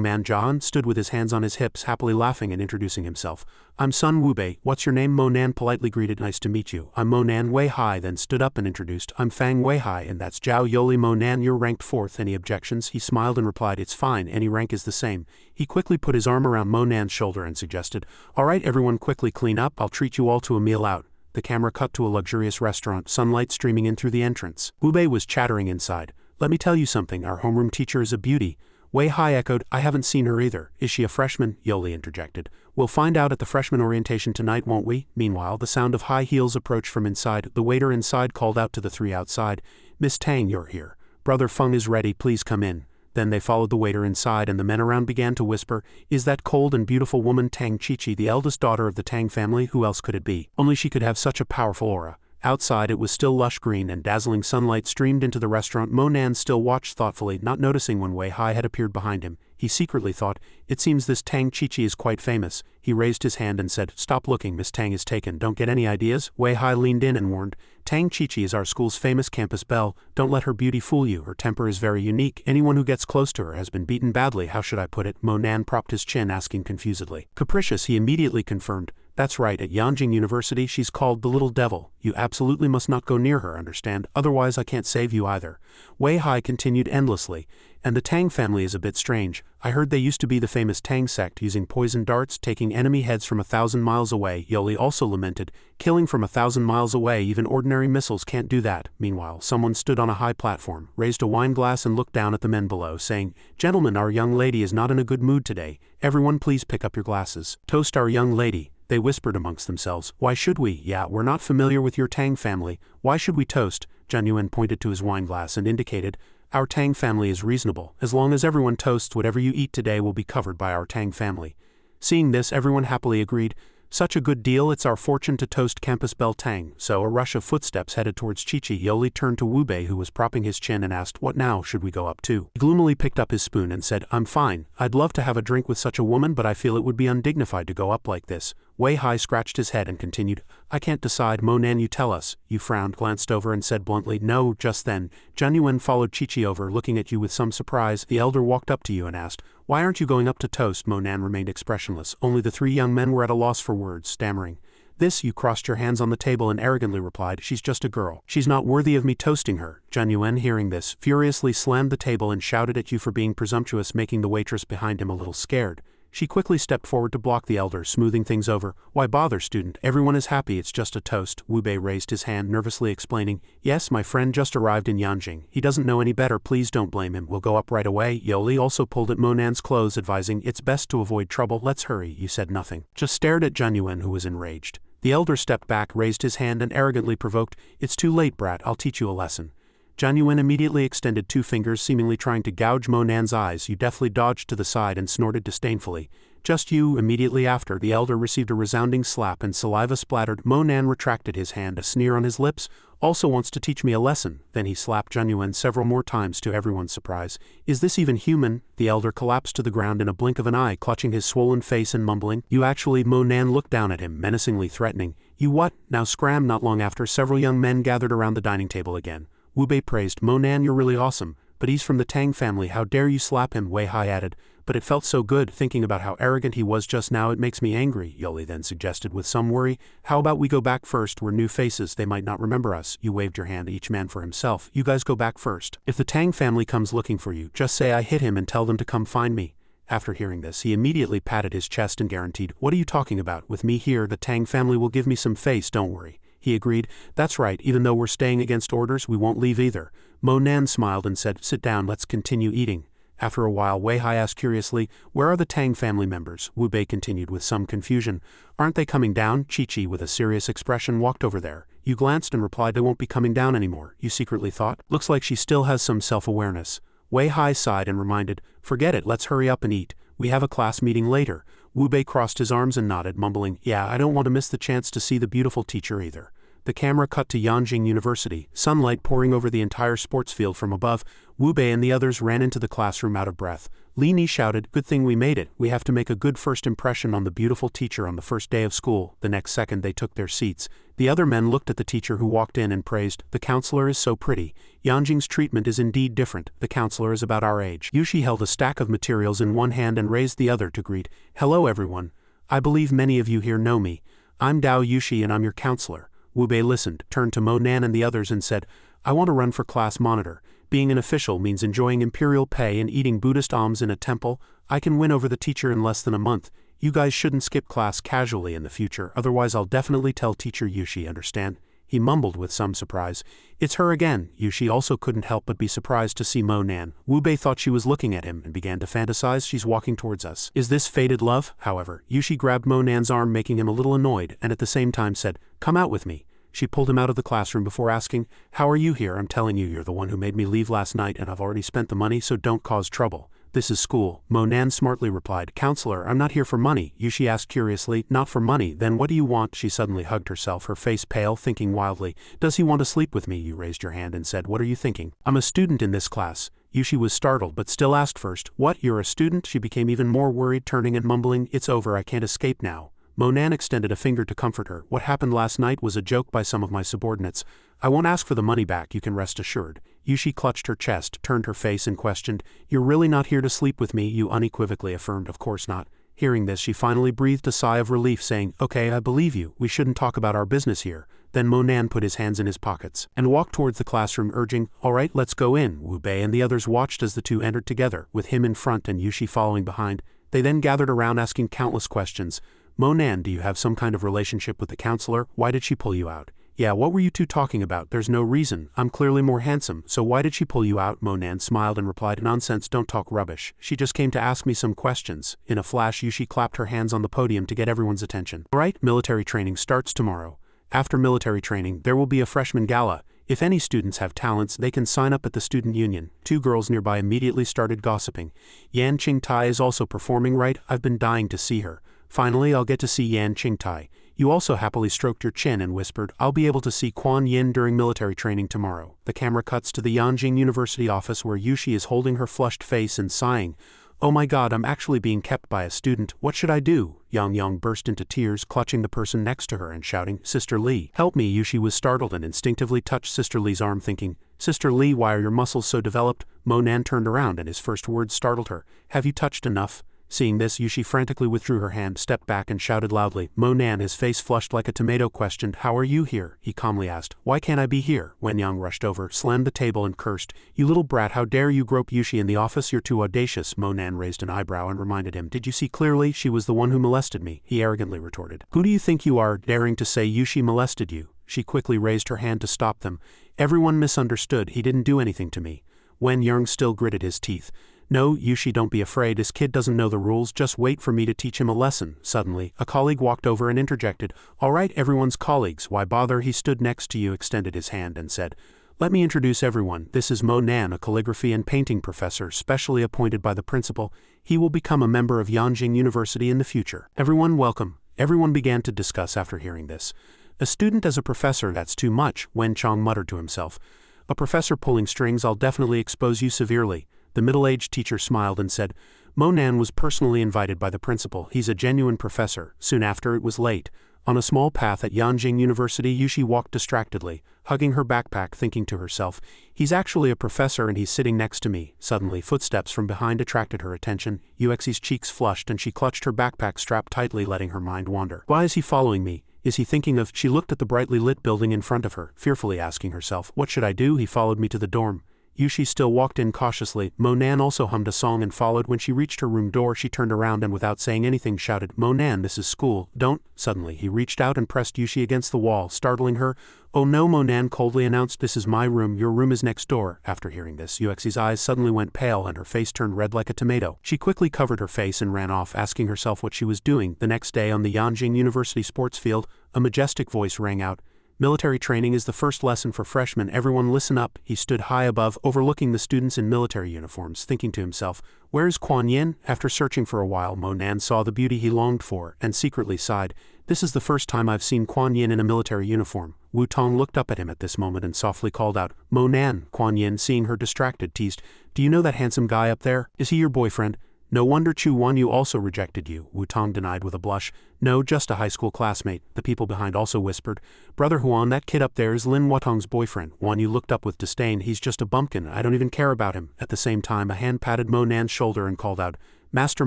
man Zhan stood with his hands on his hips, happily laughing and introducing himself. I'm Sun Wubei. What's your name? Monan politely greeted. Nice to meet you. I'm Monan Weihai, then stood up and introduced. I'm Fang Weihai, and that's Zhao Yoli. Monan, you're ranked 4th. Any objections? He smiled and replied, It's fine, any rank is the same. He quickly put his arm around Monan's shoulder and suggested, All right, everyone quickly clean up. I'll treat you all to a meal out. The camera cut to a luxurious restaurant, sunlight streaming in through the entrance. Wubei was chattering inside. Let me tell you something, our homeroom teacher is a beauty. Wei Hai echoed, I haven't seen her either. Is she a freshman? Yoli interjected. We'll find out at the freshman orientation tonight, won't we? Meanwhile, the sound of high heels approached from inside. The waiter inside called out to the three outside, Miss Tang, you're here. Brother Feng is ready, please come in. Then they followed the waiter inside and the men around began to whisper, Is that cold and beautiful woman Tang Qiqi, the eldest daughter of the Tang family? Who else could it be? Only she could have such a powerful aura. Outside it was still lush green and dazzling sunlight streamed into the restaurant. Monan still watched thoughtfully, not noticing when Wei Hai had appeared behind him. He secretly thought, It seems this Tang Qiqi is quite famous. He raised his hand and said, Stop looking, Miss Tang is taken. Don't get any ideas? Wei Hai leaned in and warned, Tang Qiqi is our school's famous campus belle. Don't let her beauty fool you. Her temper is very unique. Anyone who gets close to her has been beaten badly. How should I put it? Monan propped his chin, asking confusedly. Capricious, he immediately confirmed. That's right, at Yanjing University she's called the Little Devil. You absolutely must not go near her, understand? Otherwise I can't save you either. Wei Hai continued endlessly. And the Tang family is a bit strange. I heard they used to be the famous Tang sect, using poison darts, taking enemy heads from 1,000 miles away. Yoli also lamented, killing from 1,000 miles away, even ordinary missiles can't do that. Meanwhile, someone stood on a high platform, raised a wine glass and looked down at the men below, saying, "Gentlemen, our young lady is not in a good mood today. Everyone please pick up your glasses. Toast our young lady." They whispered amongst themselves. "Why should we? Yeah, we're not familiar with your Tang family. Why should we toast?" Zhang Yuan pointed to his wine glass and indicated, "Our Tang family is reasonable. As long as everyone toasts, whatever you eat today will be covered by our Tang family." Seeing this, everyone happily agreed. "Such a good deal, it's our fortune to toast Campus Bell Tang." So a rush of footsteps headed towards Chi-Chi. Yoli turned to Wu Bei, who was propping his chin, and asked, "What now? Should we go up too?" He gloomily picked up his spoon and said, "I'm fine. I'd love to have a drink with such a woman, but I feel it would be undignified to go up like this." Wei Hai scratched his head and continued, "I can't decide. Monan, you tell us." You frowned, glanced over and said bluntly, "No." Just then, Zhang Yuan followed Chi-Chi over, looking at you with some surprise. The elder walked up to you and asked, "Why aren't you going up to toast?" Monan remained expressionless. Only the three young men were at a loss for words, stammering. "This," you crossed your hands on the table and arrogantly replied, "She's just a girl. She's not worthy of me toasting her." Zhang Yuan, hearing this, furiously slammed the table and shouted at you for being presumptuous, making the waitress behind him a little scared. She quickly stepped forward to block the elder, smoothing things over. "Why bother, student? Everyone is happy, it's just a toast." Wu Bei raised his hand, nervously explaining, "Yes, my friend just arrived in Yanjing. He doesn't know any better, please don't blame him. We'll go up right away." Yoli also pulled at Monan's clothes, advising, "It's best to avoid trouble. Let's hurry." You said nothing, just stared at Zhang Yuan, who was enraged. The elder stepped back, raised his hand and arrogantly provoked, "It's too late, brat, I'll teach you a lesson." Zhang Yuan immediately extended two fingers, seemingly trying to gouge Monan's eyes. You deftly dodged to the side and snorted disdainfully. "Just you." Immediately after, the elder received a resounding slap and saliva splattered. Monan retracted his hand, a sneer on his lips. "Also wants to teach me a lesson." Then he slapped Zhang Yuan several more times to everyone's surprise. "Is this even human?" The elder collapsed to the ground in a blink of an eye, clutching his swollen face and mumbling, "You actually..." Monan looked down at him, menacingly threatening. "You what? Now scram." Not long after, several young men gathered around the dining table again. Wu Bei praised, "Monan, you're really awesome. But he's from the Tang family, how dare you slap him?" Wei Hai added, "But it felt so good, thinking about how arrogant he was just now, it makes me angry." Yoli then suggested with some worry, "How about we go back first? We're new faces, they might not remember us." You waved your hand, each man for himself. "You guys go back first. If the Tang family comes looking for you, just say I hit him and tell them to come find me." After hearing this, he immediately patted his chest and guaranteed, "What are you talking about? With me here, the Tang family will give me some face, don't worry." He agreed, "That's right, even though we're staying against orders, we won't leave either." Monan smiled and said, "Sit down, let's continue eating." After a while, Wei Hai asked curiously, "Where are the Tang family members?" Wu Bei continued with some confusion, "Aren't they coming down?" Chi-Chi, with a serious expression, walked over there. You glanced and replied, "They won't be coming down anymore." You secretly thought, "Looks like she still has some self-awareness." Wei Hai sighed and reminded, "Forget it, let's hurry up and eat. We have a class meeting later." Wu Bei crossed his arms and nodded, mumbling, "Yeah, I don't want to miss the chance to see the beautiful teacher either." The camera cut to Yanjing University, sunlight pouring over the entire sports field from above. Wu Bei and the others ran into the classroom out of breath. Li Ni shouted, "Good thing we made it. We have to make a good first impression on the beautiful teacher on the first day of school." The next second they took their seats. The other men looked at the teacher who walked in and praised, "The counselor is so pretty. Yanjing's treatment is indeed different. The counselor is about our age." Yushi held a stack of materials in one hand and raised the other to greet, "Hello everyone. I believe many of you here know me. I'm Dao Yushi and I'm your counselor." Wu Bei listened, turned to Monan and the others and said, "I want to run for class monitor. Being an official means enjoying imperial pay and eating Buddhist alms in a temple. I can win over the teacher in less than a month. You guys shouldn't skip class casually in the future, otherwise I'll definitely tell teacher Yushi, understand?" He mumbled with some surprise. "It's her again." Yushi also couldn't help but be surprised to see Monan. Wu Bei thought she was looking at him and began to fantasize, "She's walking towards us. Is this fated love?" However, Yushi grabbed Monan's arm, making him a little annoyed, and at the same time said, "Come out with me." She pulled him out of the classroom before asking, "How are you here? I'm telling you, you're the one who made me leave last night and I've already spent the money, so don't cause trouble. This is school." Monan smartly replied, "Counselor, I'm not here for money." Yushi asked curiously, "Not for money, then what do you want?" She suddenly hugged herself, her face pale, thinking wildly, "Does he want to sleep with me?" You raised your hand and said, "What are you thinking?" "I'm a student in this class." Yushi was startled but still asked first, "What, you're a student?" She became even more worried, turning and mumbling, "It's over, I can't escape now." Monan extended a finger to comfort her. "What happened last night was a joke by some of my subordinates. I won't ask for the money back, you can rest assured." Yushi clutched her chest, turned her face and questioned, "You're really not here to sleep with me?" You unequivocally affirmed, "Of course not." Hearing this, she finally breathed a sigh of relief, saying, "Okay, I believe you. We shouldn't talk about our business here." Then Monan put his hands in his pockets and walked towards the classroom, urging, "All right, let's go in." Wu Bei and the others watched as the two entered together, with him in front and Yushi following behind. They then gathered around, asking countless questions. "Monan, do you have some kind of relationship with the counselor? Why did she pull you out?" "Yeah, what were you two talking about? There's no reason. I'm clearly more handsome, so why did she pull you out?" Monan smiled and replied, "Nonsense, don't talk rubbish. She just came to ask me some questions." In a flash, Yushi clapped her hands on the podium to get everyone's attention. "All right, military training starts tomorrow. After military training, there will be a freshman gala. If any students have talents, they can sign up at the student union." Two girls nearby immediately started gossiping. "Yan Qingtai is also performing, right? I've been dying to see her. Finally, I'll get to see Yan Qingtai." You also happily stroked your chin and whispered, "I'll be able to see Quan Yin during military training tomorrow." The camera cuts to the Yanjing University office where Yushi is holding her flushed face and sighing. "Oh my god, I'm actually being kept by a student. What should I do?" Yang Yang burst into tears, clutching the person next to her and shouting, "Sister Lee, help me." Yushi was startled and instinctively touched Sister Lee's arm, thinking, "Sister Lee, why are your muscles so developed?" Monan turned around and his first words startled her. "Have you touched enough?" Seeing this, Yushi frantically withdrew her hand, stepped back and shouted loudly. Monan, his face flushed like a tomato, questioned, "How are you here?" He calmly asked, "Why can't I be here?" Wen Yang rushed over, slammed the table and cursed, "You little brat, how dare you grope Yushi in the office? You're too audacious." Monan raised an eyebrow and reminded him, "Did you see clearly? She was the one who molested me." He arrogantly retorted, "Who do you think you are, daring to say Yushi molested you?" She quickly raised her hand to stop them. "Everyone misunderstood. He didn't do anything to me." Wen Yang still gritted his teeth. "No, Yushi, don't be afraid. This kid doesn't know the rules. Just wait for me to teach him a lesson." Suddenly, a colleague walked over and interjected, "All right, everyone's colleagues. Why bother?" He stood next to you, extended his hand, and said, "Let me introduce everyone. This is Monan, a calligraphy and painting professor, specially appointed by the principal. He will become a member of Yanjing University in the future. Everyone welcome." Everyone began to discuss after hearing this. "A student as a professor, that's too much," Wen Chong muttered to himself. "A professor pulling strings, I'll definitely expose you severely." The middle-aged teacher smiled and said, "Monan was personally invited by the principal. He's a genuine professor." Soon after, it was late. On a small path at Yanjing University, Yushi walked distractedly, hugging her backpack, thinking to herself, "He's actually a professor and he's sitting next to me." Suddenly, footsteps from behind attracted her attention. Yuxi's cheeks flushed and she clutched her backpack strap tightly, letting her mind wander. "Why is he following me? Is he thinking of—" She looked at the brightly lit building in front of her, fearfully asking herself, "What should I do? He followed me to the dorm." Yushi still walked in cautiously. Monan also hummed a song and followed. When she reached her room door, she turned around and without saying anything shouted, "Monan, this is school. Don't—" Suddenly, he reached out and pressed Yushi against the wall, startling her. "Oh no," Monan coldly announced, "this is my room. Your room is next door." After hearing this, Yuxi's eyes suddenly went pale and her face turned red like a tomato. She quickly covered her face and ran off, asking herself what she was doing. The next day on the Yanjing University sports field, a majestic voice rang out, "Military training is the first lesson for freshmen. Everyone listen up." He stood high above, overlooking the students in military uniforms, thinking to himself, "Where is Quan Yin?" After searching for a while, Monan saw the beauty he longed for, and secretly sighed, "This is the first time I've seen Quan Yin in a military uniform." Wu Tong looked up at him at this moment and softly called out, "Monan." Quan Yin, seeing her distracted, teased, "Do you know that handsome guy up there? Is he your boyfriend?" "No wonder Chu Wanyu also rejected you," Wu Tong denied with a blush. "No, just a high school classmate." The people behind also whispered, "Brother Huan, that kid up there is Lin Wutong's boyfriend." Wanyu looked up with disdain. "He's just a bumpkin. I don't even care about him." At the same time, a hand patted Monan's shoulder and called out, "Master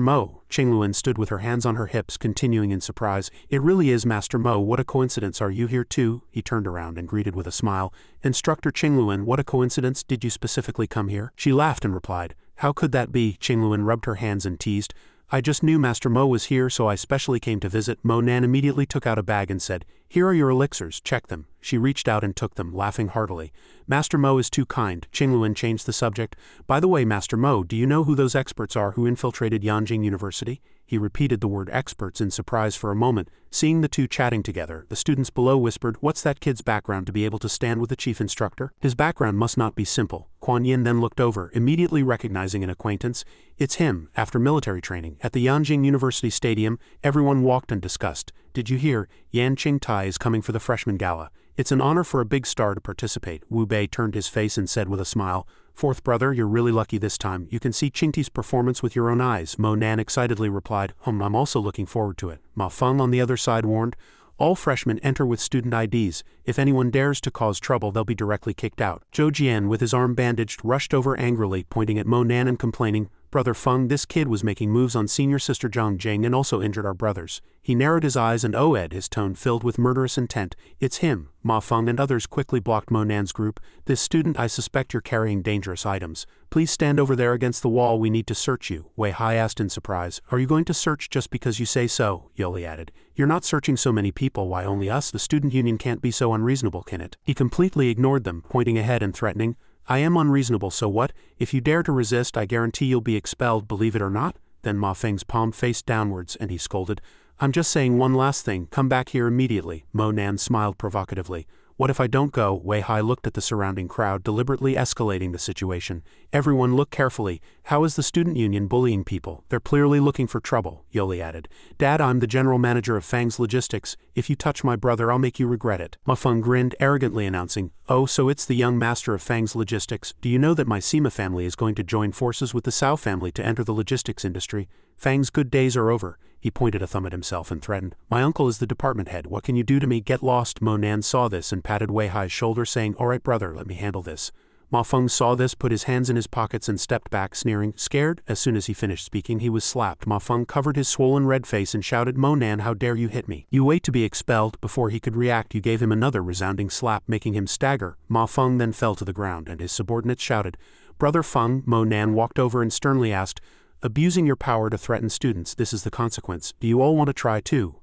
Mo." Qingluan stood with her hands on her hips, continuing in surprise, "It really is Master Mo. What a coincidence. Are you here too?" He turned around and greeted with a smile, "Instructor Qingluan, what a coincidence. Did you specifically come here?" She laughed and replied, "How could that be?" Qingluan rubbed her hands and teased, "I just knew Master Mo was here, so I specially came to visit." Monan immediately took out a bag and said, "Here are your elixirs, check them." She reached out and took them, laughing heartily. "Master Mo is too kind." Qingluan changed the subject. "By the way, Master Mo, do you know who those experts are who infiltrated Yanjing University?" He repeated the word experts in surprise for a moment. Seeing the two chatting together, the students below whispered, "What's that kid's background to be able to stand with the chief instructor? His background must not be simple." Quan Yin then looked over, immediately recognizing an acquaintance. "It's him." After military training, at the Yanjing University Stadium, everyone walked and discussed. "Did you hear? Yan Qingtai is coming for the freshman gala. It's an honor for a big star to participate." Wu Bei turned his face and said with a smile, "Fourth brother, you're really lucky this time. You can see Qingti's performance with your own eyes." Monan excitedly replied, I'm also looking forward to it." Ma Feng on the other side warned, "All freshmen enter with student IDs. If anyone dares to cause trouble, they'll be directly kicked out." Zhou Jian, with his arm bandaged, rushed over angrily, pointing at Monan and complaining, Brother Feng, this kid was making moves on senior sister Zhang Jing and also injured our brothers. He narrowed his eyes and Ed, his tone filled with murderous intent. It's him. Ma Feng and others quickly blocked Mo Nan's group. This student, I suspect you're carrying dangerous items. Please stand over there against the wall, we need to search you. Wei Hai asked in surprise. Are you going to search just because you say so? Yoli added. You're not searching so many people, why only us? The student union can't be so unreasonable, can it? He completely ignored them, pointing ahead and threatening. I am unreasonable, so what? If you dare to resist, I guarantee you'll be expelled, believe it or not? Then Ma Feng's palm faced downwards, and he scolded. I'm just saying one last thing, come back here immediately. Mo Nan smiled provocatively. What if I don't go? Wei Hai looked at the surrounding crowd, deliberately escalating the situation. Everyone look carefully. How is the student union bullying people? They're clearly looking for trouble, Yoli added. Dad, I'm the general manager of Fang's Logistics. If you touch my brother, I'll make you regret it. Ma Feng grinned, arrogantly announcing, Oh, so it's the young master of Fang's Logistics. Do you know that my Sima family is going to join forces with the Cao family to enter the logistics industry? Fang's good days are over. He pointed a thumb at himself and threatened. My uncle is the department head. What can you do to me? Get lost. Mo Nan saw this and patted Wei Hai's shoulder, saying, All right, brother, let me handle this. Ma Feng saw this, put his hands in his pockets and stepped back, sneering. Scared? As soon as he finished speaking, he was slapped. Ma Feng covered his swollen red face and shouted, Mo Nan, how dare you hit me? You wait to be expelled. Before he could react, you gave him another resounding slap, making him stagger. Ma Feng then fell to the ground, and his subordinates shouted. Brother Feng, Mo Nan walked over and sternly asked, Abusing your power to threaten students, this is the consequence. Do you all want to try too?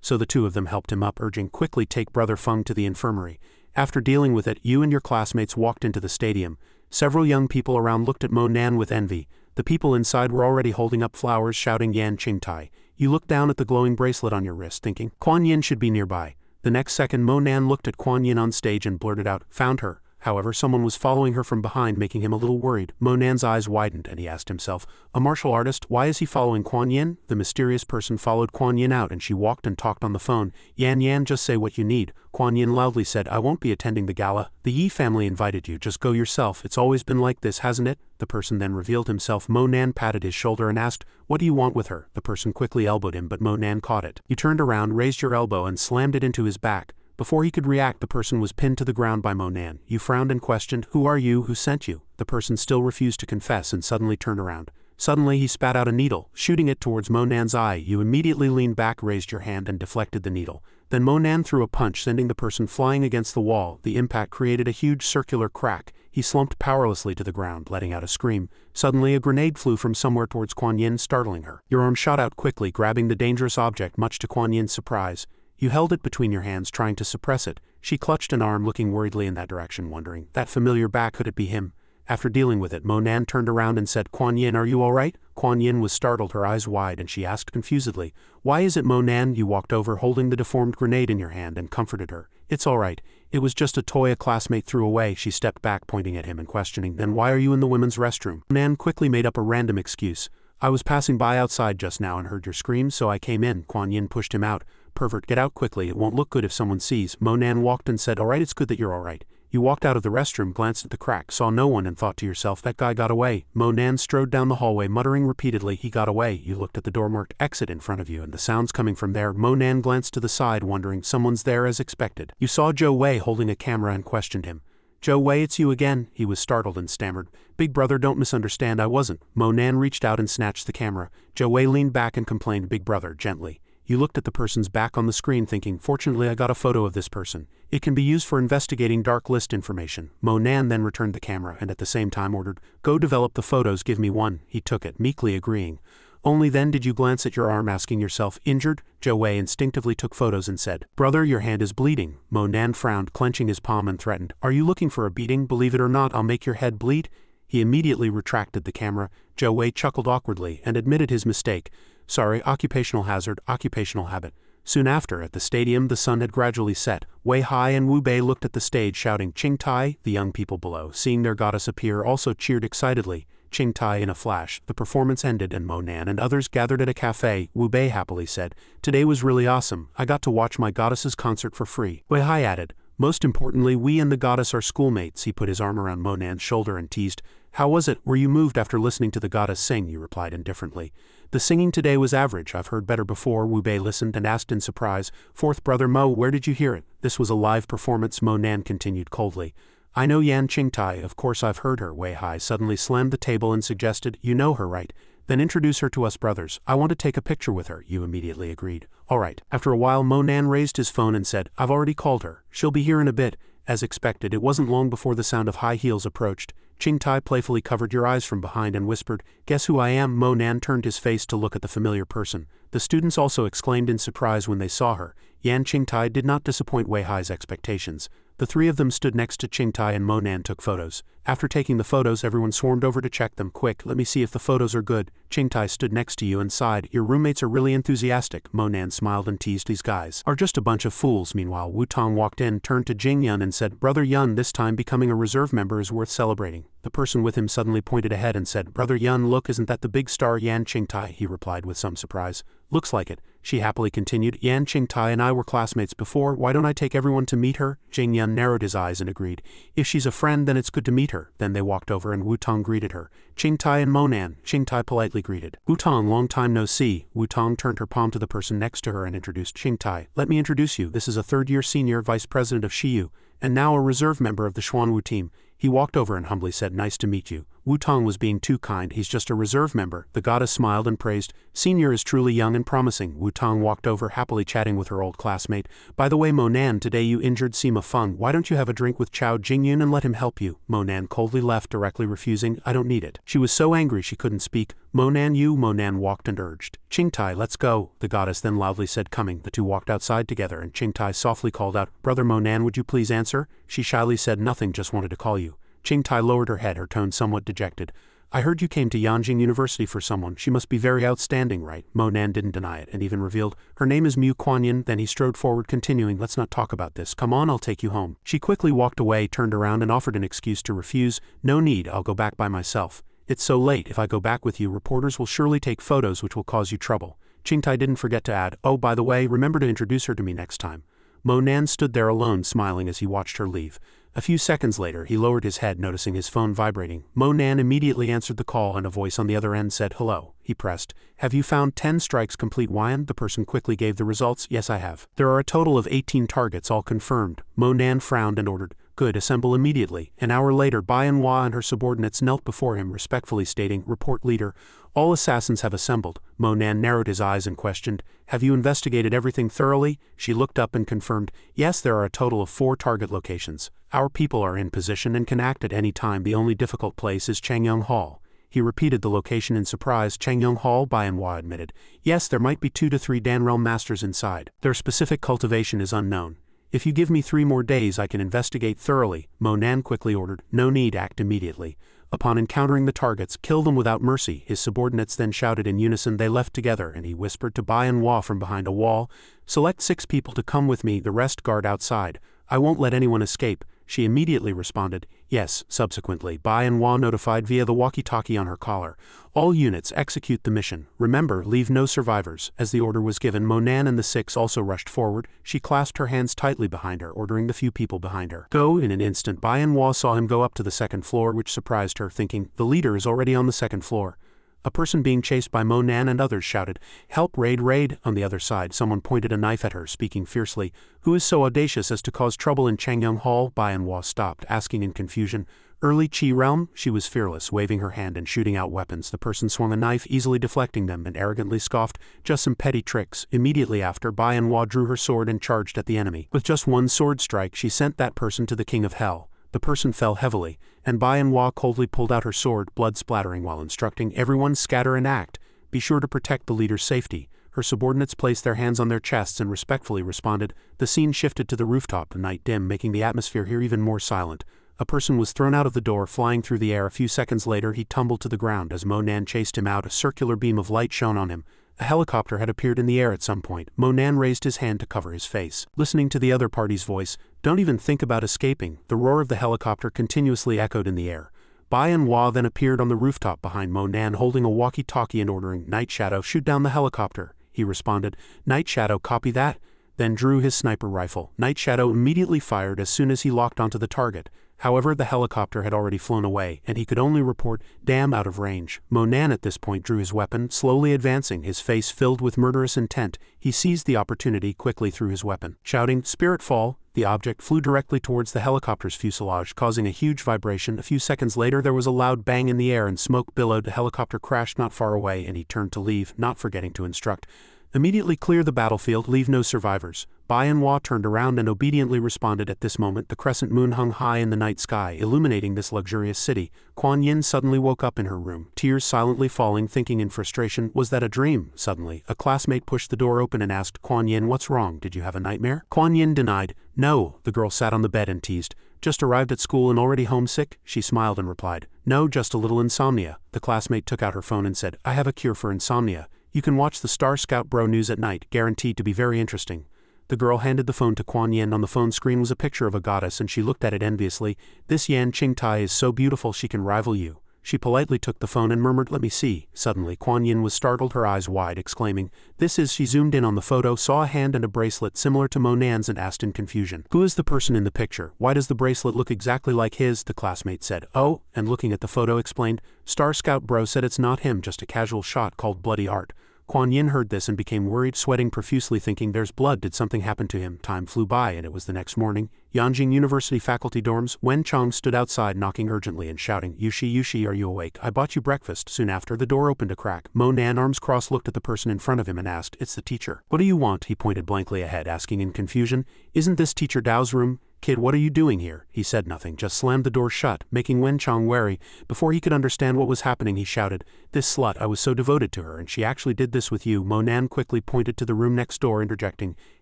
So the two of them helped him up, urging, Quickly take Brother Feng to the infirmary. After dealing with it, you and your classmates walked into the stadium. Several young people around looked at Mo Nan with envy. The people inside were already holding up flowers, shouting Yan Qingtai. You looked down at the glowing bracelet on your wrist, thinking, Kuan Yin should be nearby. The next second, Mo Nan looked at Kuan Yin on stage and blurted out, Found her. However, someone was following her from behind, making him a little worried. Mo Nan's eyes widened, and he asked himself, A martial artist, why is he following Kuan Yin? The mysterious person followed Kuan Yin out, and she walked and talked on the phone. Yan, just say what you need. Kuan Yin loudly said, I won't be attending the gala. The Yi family invited you, just go yourself. It's always been like this, hasn't it? The person then revealed himself. Mo Nan patted his shoulder and asked, What do you want with her? The person quickly elbowed him, but Mo Nan caught it. You turned around, raised your elbow, and slammed it into his back. Before he could react, the person was pinned to the ground by Mo Nan. You frowned and questioned, Who are you? Who sent you? The person still refused to confess and suddenly turned around. Suddenly he spat out a needle, shooting it towards Mo Nan's eye. You immediately leaned back, raised your hand, and deflected the needle. Then Mo Nan threw a punch, sending the person flying against the wall. The impact created a huge circular crack. He slumped powerlessly to the ground, letting out a scream. Suddenly a grenade flew from somewhere towards Kuan Yin, startling her. Your arm shot out quickly, grabbing the dangerous object, much to Kuan Yin's surprise. You held it between your hands, trying to suppress it. She clutched an arm, looking worriedly in that direction, wondering, that familiar back, could it be him? After dealing with it, Mo Nan turned around and said, Kuan Yin, are you all right? Kuan Yin was startled, her eyes wide, and she asked confusedly, Why is it, Mo Nan? You walked over, holding the deformed grenade in your hand, and comforted her. It's all right. It was just a toy a classmate threw away. She stepped back, pointing at him and questioning, Then why are you in the women's restroom? Mo Nan quickly made up a random excuse. I was passing by outside just now and heard your screams, so I came in. Kuan Yin pushed him out. Pervert, get out quickly, it won't look good if someone sees. Mo Nan walked and said, All right, it's good that you're all right. You walked out of the restroom, glanced at the crack, saw no one, and thought to yourself, that guy got away. Mo Nan strode down the hallway, muttering repeatedly, He got away. You looked at the door marked exit in front of you, and the sounds coming from there. Mo Nan glanced to the side, wondering, someone's there as expected. You saw Zhou Wei holding a camera and questioned him. Zhou Wei, it's you again. He was startled and stammered. Big brother, don't misunderstand, I wasn't. Mo Nan reached out and snatched the camera. Zhou Wei leaned back and complained, Big brother, gently. You looked at the person's back on the screen, thinking, Fortunately I got a photo of this person. It can be used for investigating dark list information. Mo Nan then returned the camera and at the same time ordered, Go develop the photos, give me one. He took it, meekly agreeing. Only then did you glance at your arm, asking yourself, Injured? Zhou Wei instinctively took photos and said, Brother, your hand is bleeding. Mo Nan frowned, clenching his palm and threatened, Are you looking for a beating? Believe it or not, I'll make your head bleed. He immediately retracted the camera. Zhou Wei chuckled awkwardly and admitted his mistake. Sorry, occupational hazard, occupational habit. Soon after, at the stadium, the sun had gradually set. Wei Hai and Wu Bei looked at the stage, shouting, Qingtai. The young people below, seeing their goddess appear, also cheered excitedly. Qingtai in a flash. The performance ended and Mo Nan and others gathered at a cafe. Wu Bei happily said, Today was really awesome. I got to watch my goddess's concert for free. Wei Hai added, Most importantly, we and the goddess are schoolmates. He put his arm around Mo Nan's shoulder and teased, How was it? Were you moved after listening to the goddess sing? You replied indifferently. The singing today was average. I've heard better before. Wu Bei listened and asked in surprise, Fourth brother Mo, where did you hear it? This was a live performance, Mo Nan continued coldly. I know Yan Qingtai, of course I've heard her. Wei Hai suddenly slammed the table and suggested, you know her, right? Then introduce her to us brothers. I want to take a picture with her. Yu immediately agreed. All right. After a while, Mo Nan raised his phone and said, I've already called her. She'll be here in a bit. As expected, it wasn't long before the sound of high heels approached. Qingtai playfully covered your eyes from behind and whispered, guess who I am? Mo Nan turned his face to look at the familiar person. The students also exclaimed in surprise when they saw her. Yan Qingtai did not disappoint Wei Hai's expectations. The three of them stood next to Qingtai and Mo Nan took photos. After taking the photos, everyone swarmed over to check them. Quick, let me see if the photos are good. Qingtai stood next to you and sighed. Your roommates are really enthusiastic. Mo Nan smiled and teased. These guys are just a bunch of fools. Meanwhile, Wu Tong walked in, turned to Jing Yun and said, Brother Yun, this time becoming a reserve member is worth celebrating. The person with him suddenly pointed ahead and said, Brother Yun, look, isn't that the big star Yan Qingtai? He replied with some surprise. Looks like it. She happily continued, Yan Qingtai and I were classmates before, why don't I take everyone to meet her? Jing Yun narrowed his eyes and agreed. If she's a friend, then it's good to meet her. Then they walked over and Wu Tong greeted her. Qingtai and Mo Nan. Qingtai politely greeted. Wu Tong, long time no see. Wu Tong turned her palm to the person next to her and introduced Qingtai. Let me introduce you, this is a third-year senior vice president of Shiyu, and now a reserve member of the Xuanwu team. He walked over and humbly said, nice to meet you. Wu Tong was being too kind, he's just a reserve member. The goddess smiled and praised, Senior is truly young and promising. Wu Tong walked over, happily chatting with her old classmate. By the way, Mo Nan, today you injured Sima Feng. Why don't you have a drink with Chao Jingyun and let him help you? Mo Nan coldly left, directly refusing, I don't need it. She was so angry she couldn't speak. Mo Nan walked and urged. Qingtai, let's go. The goddess then loudly said, coming. The two walked outside together and Qingtai softly called out, Brother Mo Nan, would you please answer? She shyly said, nothing, just wanted to call you. Qingtai lowered her head, her tone somewhat dejected. I heard you came to Yanjing University for someone. She must be very outstanding, right? Mo Nan didn't deny it and even revealed, her name is Mu Kuanyin. Then he strode forward, continuing, let's not talk about this. Come on, I'll take you home. She quickly walked away, turned around and offered an excuse to refuse. No need, I'll go back by myself. It's so late, if I go back with you, reporters will surely take photos which will cause you trouble. Qingtai didn't forget to add, oh, by the way, remember to introduce her to me next time. Mo Nan stood there alone, smiling as he watched her leave. A few seconds later, he lowered his head, noticing his phone vibrating. Mo Nan immediately answered the call and a voice on the other end said, hello. He pressed, have you found 10 strikes complete, Wyan? The person quickly gave the results. Yes, I have. There are a total of 18 targets, all confirmed. Mo Nan frowned and ordered, good, assemble immediately. An hour later, Manhua and her subordinates knelt before him, respectfully stating, report leader, all assassins have assembled. Mo Nan narrowed his eyes and questioned, have you investigated everything thoroughly? She looked up and confirmed, yes, there are a total of 4 target locations. Our people are in position and can act at any time. The only difficult place is Changyong Hall. He repeated the location in surprise. Changyong Hall, Manhua admitted. Yes, there might be 2 to 3 Dan Realm Masters inside. Their specific cultivation is unknown. If you give me 3 more days, I can investigate thoroughly. Mo Nan quickly ordered, no need, act immediately. Upon encountering the targets, kill them without mercy. His subordinates then shouted in unison. They left together, and he whispered to Manhua from behind a wall, select 6 people to come with me, the rest guard outside. I won't let anyone escape. She immediately responded, yes. Subsequently, Manhua notified via the walkie-talkie on her collar, all units execute the mission. Remember, leave no survivors. As the order was given, Mo Nan and the 6 also rushed forward. She clasped her hands tightly behind her, ordering the few people behind her. Go. In an instant, Manhua saw him go up to the 2nd floor, which surprised her, thinking, the leader is already on the 2nd floor. A person being chased by Mo Nan and others shouted, help, raid, raid. On the other side, someone pointed a knife at her, speaking fiercely, who is so audacious as to cause trouble in Changyong Hall? Manhua stopped, asking in confusion, early Qi realm? She was fearless, waving her hand and shooting out weapons. The person swung a knife, easily deflecting them, and arrogantly scoffed, just some petty tricks. Immediately after, Manhua drew her sword and charged at the enemy. With just one sword strike, she sent that person to the King of Hell. The person fell heavily, and Manhua coldly pulled out her sword, blood splattering, while instructing everyone scatter and act. Be sure to protect the leader's safety. Her subordinates placed their hands on their chests and respectfully responded. The scene shifted to the rooftop, the night dim, making the atmosphere here even more silent. A person was thrown out of the door, flying through the air. A few seconds later, he tumbled to the ground. As Mo Nan chased him out, a circular beam of light shone on him. A helicopter had appeared in the air at some point. Mo Nan raised his hand to cover his face. Listening to the other party's voice, don't even think about escaping. The roar of the helicopter continuously echoed in the air. Manhua then appeared on the rooftop behind Mo Nan, holding a walkie-talkie and ordering, Night Shadow, shoot down the helicopter. He responded, Night Shadow, copy that. Then drew his sniper rifle. Night Shadow immediately fired as soon as he locked onto the target. However, the helicopter had already flown away, and he could only report, damn, out of range. Mo Nan at this point drew his weapon, slowly advancing, his face filled with murderous intent. He seized the opportunity, quickly threw his weapon. Shouting, Spirit Fall, The object flew directly towards the helicopter's fuselage, causing a huge vibration. A few seconds later there was a loud bang in the air and smoke billowed. The helicopter crashed not far away, and he turned to leave, not forgetting to instruct, "Immediately clear the battlefield, leave no survivors." Manhua turned around and obediently responded. At this moment the crescent moon hung high in the night sky, illuminating this luxurious city. Kuan Yin suddenly woke up in her room, tears silently falling, thinking in frustration, was that a dream? Suddenly, a classmate pushed the door open and asked, "Kuan Yin, what's wrong? Did you have a nightmare?" Kuan Yin denied. "No." The girl sat on the bed and teased, "Just arrived at school and already homesick?" She smiled and replied, "No, just a little insomnia." The classmate took out her phone and said, "I have a cure for insomnia. You can watch the Star Scout Bro news at night, guaranteed to be very interesting." The girl handed the phone to Kuan Yin. On the phone screen was a picture of a goddess, and she looked at it enviously. "This Yan Qingtai is so beautiful she can rival you." She politely took the phone and murmured, "Let me see." Suddenly Kuan Yin was startled, her eyes wide, exclaiming, "This is—" She zoomed in on the photo, saw a hand and a bracelet similar to Monan's, and asked in confusion, "Who is the person in the picture? Why does the bracelet look exactly like his?" The classmate said, "Oh," and looking at the photo explained, "Star Scout Bro said it's not him, just a casual shot called bloody art." Kuan Yin heard this and became worried, sweating profusely, thinking, "There's blood, did something happen to him?" Time flew by and it was the next morning. Yanjing University faculty dorms. Wen Chong stood outside knocking urgently and shouting, "Yushi, are you awake? I bought you breakfast." Soon after, the door opened a crack. Monan, arms crossed, looked at the person in front of him and asked, "It's the teacher." "What do you want?" He pointed blankly ahead, asking in confusion, "Isn't this Teacher Dao's room?" "Kid, what are you doing here?" He said nothing, just slammed the door shut, making Wen Chong wary. Before he could understand what was happening, he shouted, "This slut, I was so devoted to her, and she actually did this with you." Monan quickly pointed to the room next door, interjecting,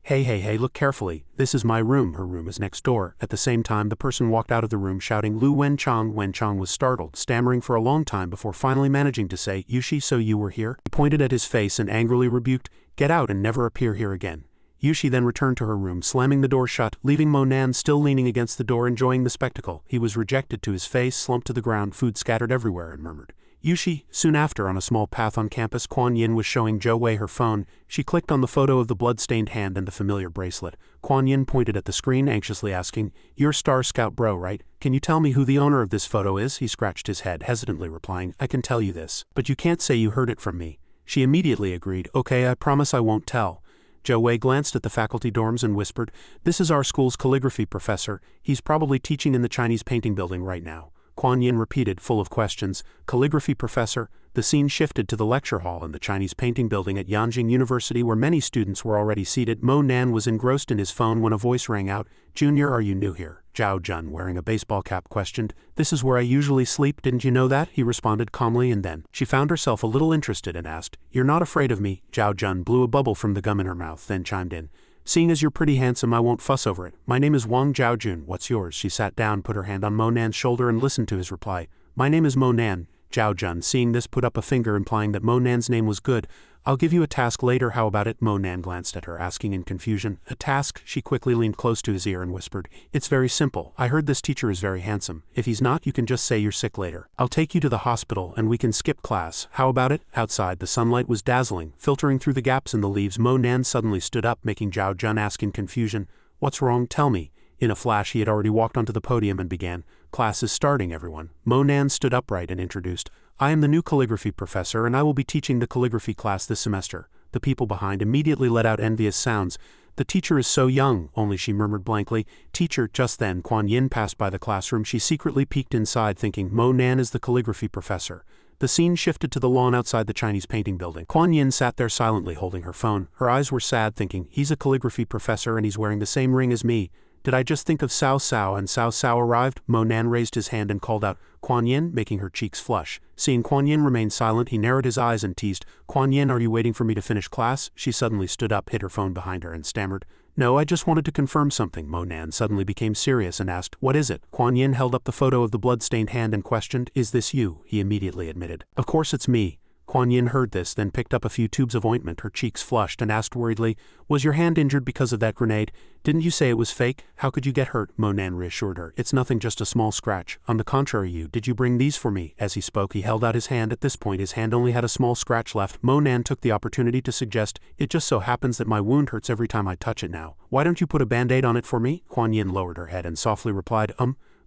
Hey, look carefully. This is my room. Her room is next door." At the same time, the person walked out of the room shouting, "Lu Wen Chong." Wen Chong was startled, stammering for a long time before finally managing to say, "Yushi, so you were here?" He pointed at his face and angrily rebuked, "Get out and never appear here again." Yushi then returned to her room, slamming the door shut, leaving Monan still leaning against the door, enjoying the spectacle. He was rejected to his face, slumped to the ground, food scattered everywhere, and murmured, "Yushi." Soon after, on a small path on campus, Kuan Yin was showing Zhou Wei her phone. She clicked on the photo of the blood-stained hand and the familiar bracelet. Kuan Yin pointed at the screen, anxiously asking, "You're Star Scout Bro, right? Can you tell me who the owner of this photo is?" He scratched his head, hesitantly replying, "I can tell you this, but you can't say you heard it from me." She immediately agreed, "Okay, I promise I won't tell." Zhou Wei glanced at the faculty dorms and whispered, "This is our school's calligraphy professor. He's probably teaching in the Chinese painting building right now." Kuan Yin repeated, full of questions, "Calligraphy professor?" The scene shifted to the lecture hall in the Chinese painting building at Yanjing University, where many students were already seated. Monan was engrossed in his phone when a voice rang out, "Junior, are you new here?" Zhao Jun, wearing a baseball cap, questioned, "This is where I usually sleep, didn't you know that?" He responded calmly, and then she found herself a little interested and asked, "You're not afraid of me?" Zhao Jun blew a bubble from the gum in her mouth, then chimed in, "Seeing as you're pretty handsome, I won't fuss over it. My name is Wang Zhaojun. What's yours?" She sat down, put her hand on Monan's shoulder, and listened to his reply. "My name is Monan." Zhao Jun, seeing this, put up a finger, implying that Monan's name was good. "I'll give you a task later, how about it?" Monan glanced at her, asking in confusion, "A task?" She quickly leaned close to his ear and whispered, "It's very simple. I heard this teacher is very handsome. If he's not, you can just say you're sick later. I'll take you to the hospital and we can skip class. How about it?" Outside, the sunlight was dazzling, filtering through the gaps in the leaves. Monan suddenly stood up, making Zhao Jun ask in confusion, "What's wrong? Tell me." In a flash, he had already walked onto the podium and began, "Class is starting, everyone." Monan stood upright and introduced, "I am the new calligraphy professor, and I will be teaching the calligraphy class this semester." The people behind immediately let out envious sounds. "The teacher is so young," only she murmured blankly, "Teacher." Just then, Kuan Yin passed by the classroom. She secretly peeked inside, thinking, Monan is the calligraphy professor. The scene shifted to the lawn outside the Chinese painting building. Kuan Yin sat there silently, holding her phone. Her eyes were sad, thinking, "He's a calligraphy professor and he's wearing the same ring as me. Did I just think of Cao Cao and Cao Cao arrived?" Monan raised his hand and called out, "Kuan Yin," making her cheeks flush. Seeing Kuan Yin remain silent, he narrowed his eyes and teased, "Kuan Yin, are you waiting for me to finish class?" She suddenly stood up, hid her phone behind her, and stammered, "No, I just wanted to confirm something." Monan suddenly became serious and asked, "What is it?" Kuan Yin held up the photo of the blood-stained hand and questioned, "Is this you?" He immediately admitted, "Of course it's me." Kuan Yin heard this, then picked up a few tubes of ointment, her cheeks flushed, and asked worriedly, "Was your hand injured because of that grenade? Didn't you say it was fake? How could you get hurt?" Monan reassured her, "It's nothing, just a small scratch. On the contrary, did you bring these for me?" As he spoke, he held out his hand. At this point, his hand only had a small scratch left. Monan took the opportunity to suggest, "It just so happens that my wound hurts every time I touch it now. Why don't you put a band-aid on it for me?" Kuan Yin lowered her head and softly replied,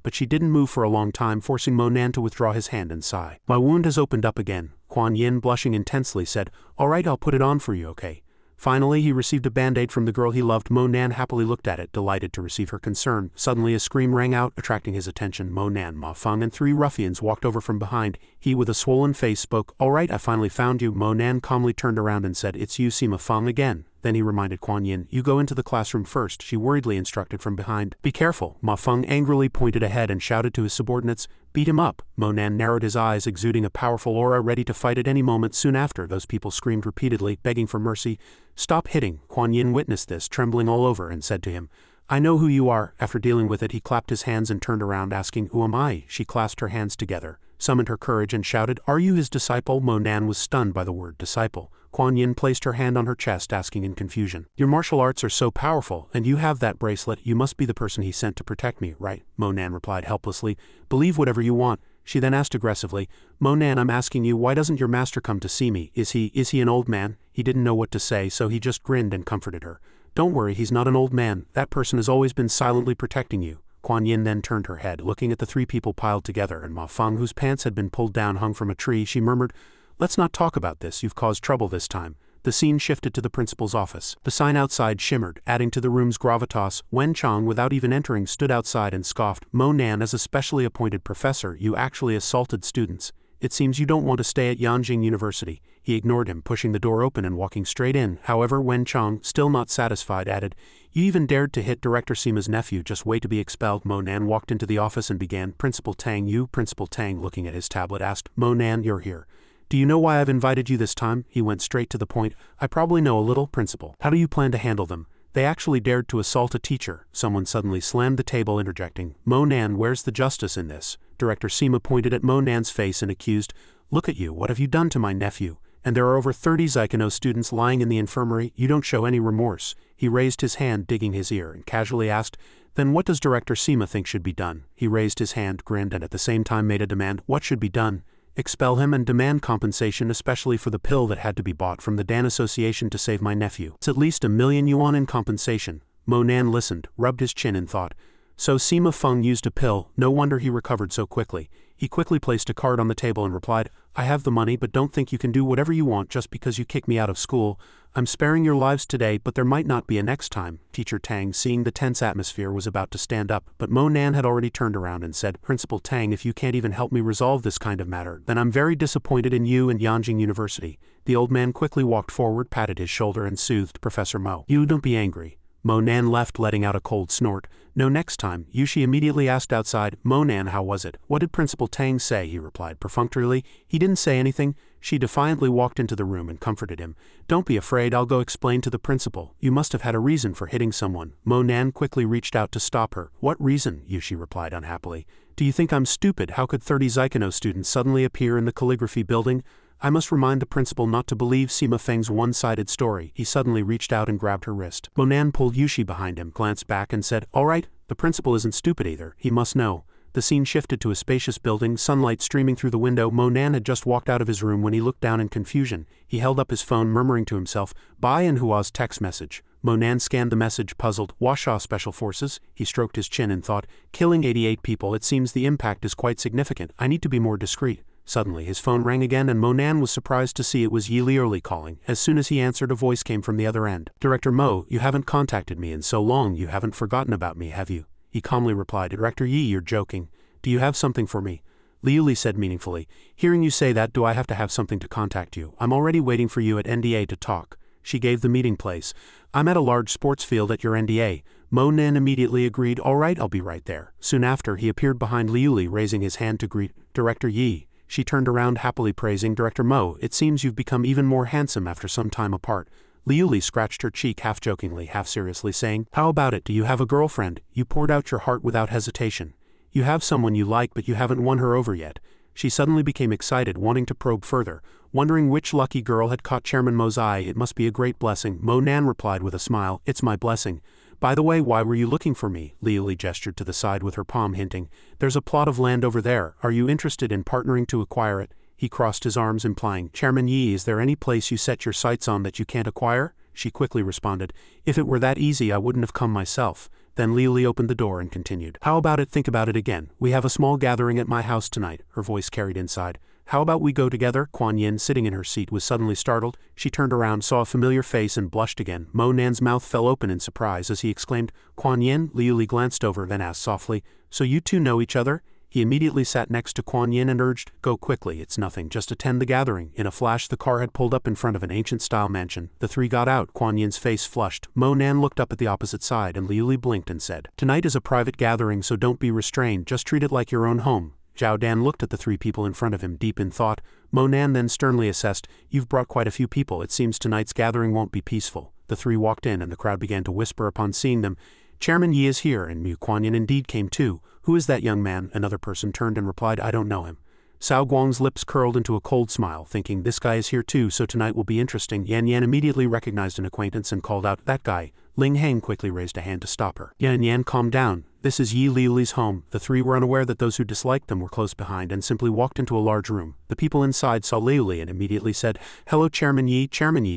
But she didn't move for a long time, forcing Monan to withdraw his hand and sigh. "My wound has opened up again." Kuan Yin, blushing intensely, said, "All right, I'll put it on for you, okay?" Finally, he received a band-aid from the girl he loved. Mo Nan happily looked at it, delighted to receive her concern. Suddenly a scream rang out, attracting his attention. Mo Nan, Ma Feng and 3 ruffians walked over from behind. He with a swollen face spoke. "All right, I finally found you." Mo Nan calmly turned around and said, "It's you, Ma Feng again." Then he reminded Kuan Yin, "You go into the classroom first," she worriedly instructed from behind. "Be careful." Ma Feng angrily pointed ahead and shouted to his subordinates, "Beat him up." Mo Nan narrowed his eyes, exuding a powerful aura, ready to fight at any moment. Soon after, those people screamed repeatedly, begging for mercy. "Stop hitting." Kuan Yin witnessed this, trembling all over, and said to him, "I know who you are." After dealing with it, he clapped his hands and turned around, asking, "Who am I?" She clasped her hands together, summoned her courage, and shouted, "Are you his disciple?" Mo Nan was stunned by the word disciple. Kuan Yin placed her hand on her chest, asking in confusion, "Your martial arts are so powerful, and you have that bracelet. You must be the person he sent to protect me, right?" Mo Nan replied helplessly, "Believe whatever you want." She then asked aggressively, "Mo Nan, I'm asking you, why doesn't your master come to see me? Is he an old man?" He didn't know what to say, so he just grinned and comforted her. "Don't worry, he's not an old man. That person has always been silently protecting you." Kuan Yin then turned her head, looking at the 3 people piled together, and Ma Feng, whose pants had been pulled down, hung from a tree. She murmured, "Let's not talk about this. You've caused trouble this time." The scene shifted to the principal's office. The sign outside shimmered, adding to the room's gravitas. Wen Chang, without even entering, stood outside and scoffed. "Mo Nan, as a specially appointed professor, you actually assaulted students. It seems you don't want to stay at Yanjing University." He ignored him, pushing the door open and walking straight in. However, Wen Chang, still not satisfied, added, "You even dared to hit Director Sima's nephew. Just wait to be expelled." Mo Nan walked into the office and began, "Principal Tang, you." Principal Tang, looking at his tablet, asked, "Mo Nan, you're here. Do you know why I've invited you this time?" He went straight to the point. "I probably know a little, Principal." "How do you plan to handle them? They actually dared to assault a teacher." Someone suddenly slammed the table, interjecting, "Mo Nan, where's the justice in this?" Director Sima pointed at Mo Nan's face and accused, "Look at you, what have you done to my nephew? And there are over 30 Xianxia students lying in the infirmary. You don't show any remorse." He raised his hand, digging his ear, and casually asked, "Then what does Director Sima think should be done?" He raised his hand, grinned, and at the same time made a demand. "What should be done?" "Expel him and demand compensation, especially for the pill that had to be bought from the Dan Association to save my nephew. It's at least 1,000,000 yuan in compensation." Mo Nan listened, rubbed his chin and thought, "So Sima Feng used a pill, no wonder he recovered so quickly." He quickly placed a card on the table and replied, "I have the money, but don't think you can do whatever you want just because you kick me out of school. I'm sparing your lives today, but there might not be a next time." Teacher Tang, seeing the tense atmosphere, was about to stand up, but Mo Nan had already turned around and said, "Principal Tang, if you can't even help me resolve this kind of matter, then I'm very disappointed in you and Yanjing University." The old man quickly walked forward, patted his shoulder, and soothed Professor Mo. "You don't be angry." Mo Nan left, letting out a cold snort. "No, next time." Yushi immediately asked outside, "Mo Nan, how was it?" "What did Principal Tang say?" he replied perfunctorily. "He didn't say anything." She defiantly walked into the room and comforted him. "Don't be afraid, I'll go explain to the principal. You must have had a reason for hitting someone." Mo Nan quickly reached out to stop her. "What reason?" Yushi replied unhappily. "Do you think I'm stupid? How could 30 Xianxia students suddenly appear in the calligraphy building? I must remind the principal not to believe Sima Feng's one-sided story." He suddenly reached out and grabbed her wrist. Mo Nan pulled Yushi behind him, glanced back and said, "All right, the principal isn't stupid either. He must know." The scene shifted to a spacious building, sunlight streaming through the window. Mo Nan had just walked out of his room when he looked down in confusion. He held up his phone, murmuring to himself, "Bai and Hua's text message." Mo Nan scanned the message, puzzled. "Washa Special Forces?" He stroked his chin and thought, "Killing 88 people, it seems the impact is quite significant. I need to be more discreet." Suddenly his phone rang again, and Mo Nan was surprised to see it was Yi Liurli calling. As soon as he answered, a voice came from the other end. "Director Mo, you haven't contacted me in so long. You haven't forgotten about me, have you?" He calmly replied, "Director Yi, you're joking. Do you have something for me?" Liuli said meaningfully, "Hearing you say that, do I have to have something to contact you? I'm already waiting for you at NDA to talk." She gave the meeting place. "I'm at a large sports field at your NDA." Mo Nan immediately agreed, "All right, I'll be right there." Soon after, he appeared behind Liuli, raising his hand to greet Director Yi. She turned around, happily praising, "Director Mo, it seems you've become even more handsome after some time apart." Liuli scratched her cheek half jokingly, half seriously, saying, "How about it? Do you have a girlfriend?" You poured out your heart without hesitation. "You have someone you like, but you haven't won her over yet." She suddenly became excited, wanting to probe further, wondering which lucky girl had caught Chairman Mo's eye. "It must be a great blessing." Mo Nan replied with a smile, "It's my blessing." "By the way, why were you looking for me?" Liuli gestured to the side with her palm, hinting, "There's a plot of land over there. Are you interested in partnering to acquire it?" He crossed his arms, implying, "Chairman Yi, is there any place you set your sights on that you can't acquire?" She quickly responded, "If it were that easy, I wouldn't have come myself." Then Liuli opened the door and continued, "How about it? Think about it again. We have a small gathering at my house tonight." Her voice carried inside. how about we go together? Kuan Yin, sitting in her seat, was suddenly startled. She turned around, saw a familiar face and blushed again. Mo Nan's mouth fell open in surprise as he exclaimed, Kuan Yin? Liu Li glanced over, then asked softly, so you two know each other? He immediately sat next to Kuan Yin and urged, go quickly, it's nothing, just attend the gathering. In a flash the car had pulled up in front of an ancient-style mansion. The three got out. Kuan Yin's face flushed. Mo Nan looked up at the opposite side and Liu Li blinked and said, tonight is a private gathering, so don't be restrained, just treat it like your own home. Zhao Dan looked at the three people in front of him, deep in thought. Mo Nan then sternly assessed, you've brought quite a few people, it seems tonight's gathering won't be peaceful. The three walked in and the crowd began to whisper upon seeing them, Chairman Yi is here, and Mu Kuan Yin indeed came too. Who is that young man? Another person turned and replied, I don't know him. Cao Guang's lips curled into a cold smile, thinking, this guy is here too, so tonight will be interesting. Yan Yan immediately recognized an acquaintance and called out, that guy. Ling Heng quickly raised a hand to stop her. Yan Yan calmed down. This is Yi Liuli's home. The three were unaware that those who disliked them were close behind and simply walked into a large room. The people inside saw Liuli and immediately said, hello Chairman Yi,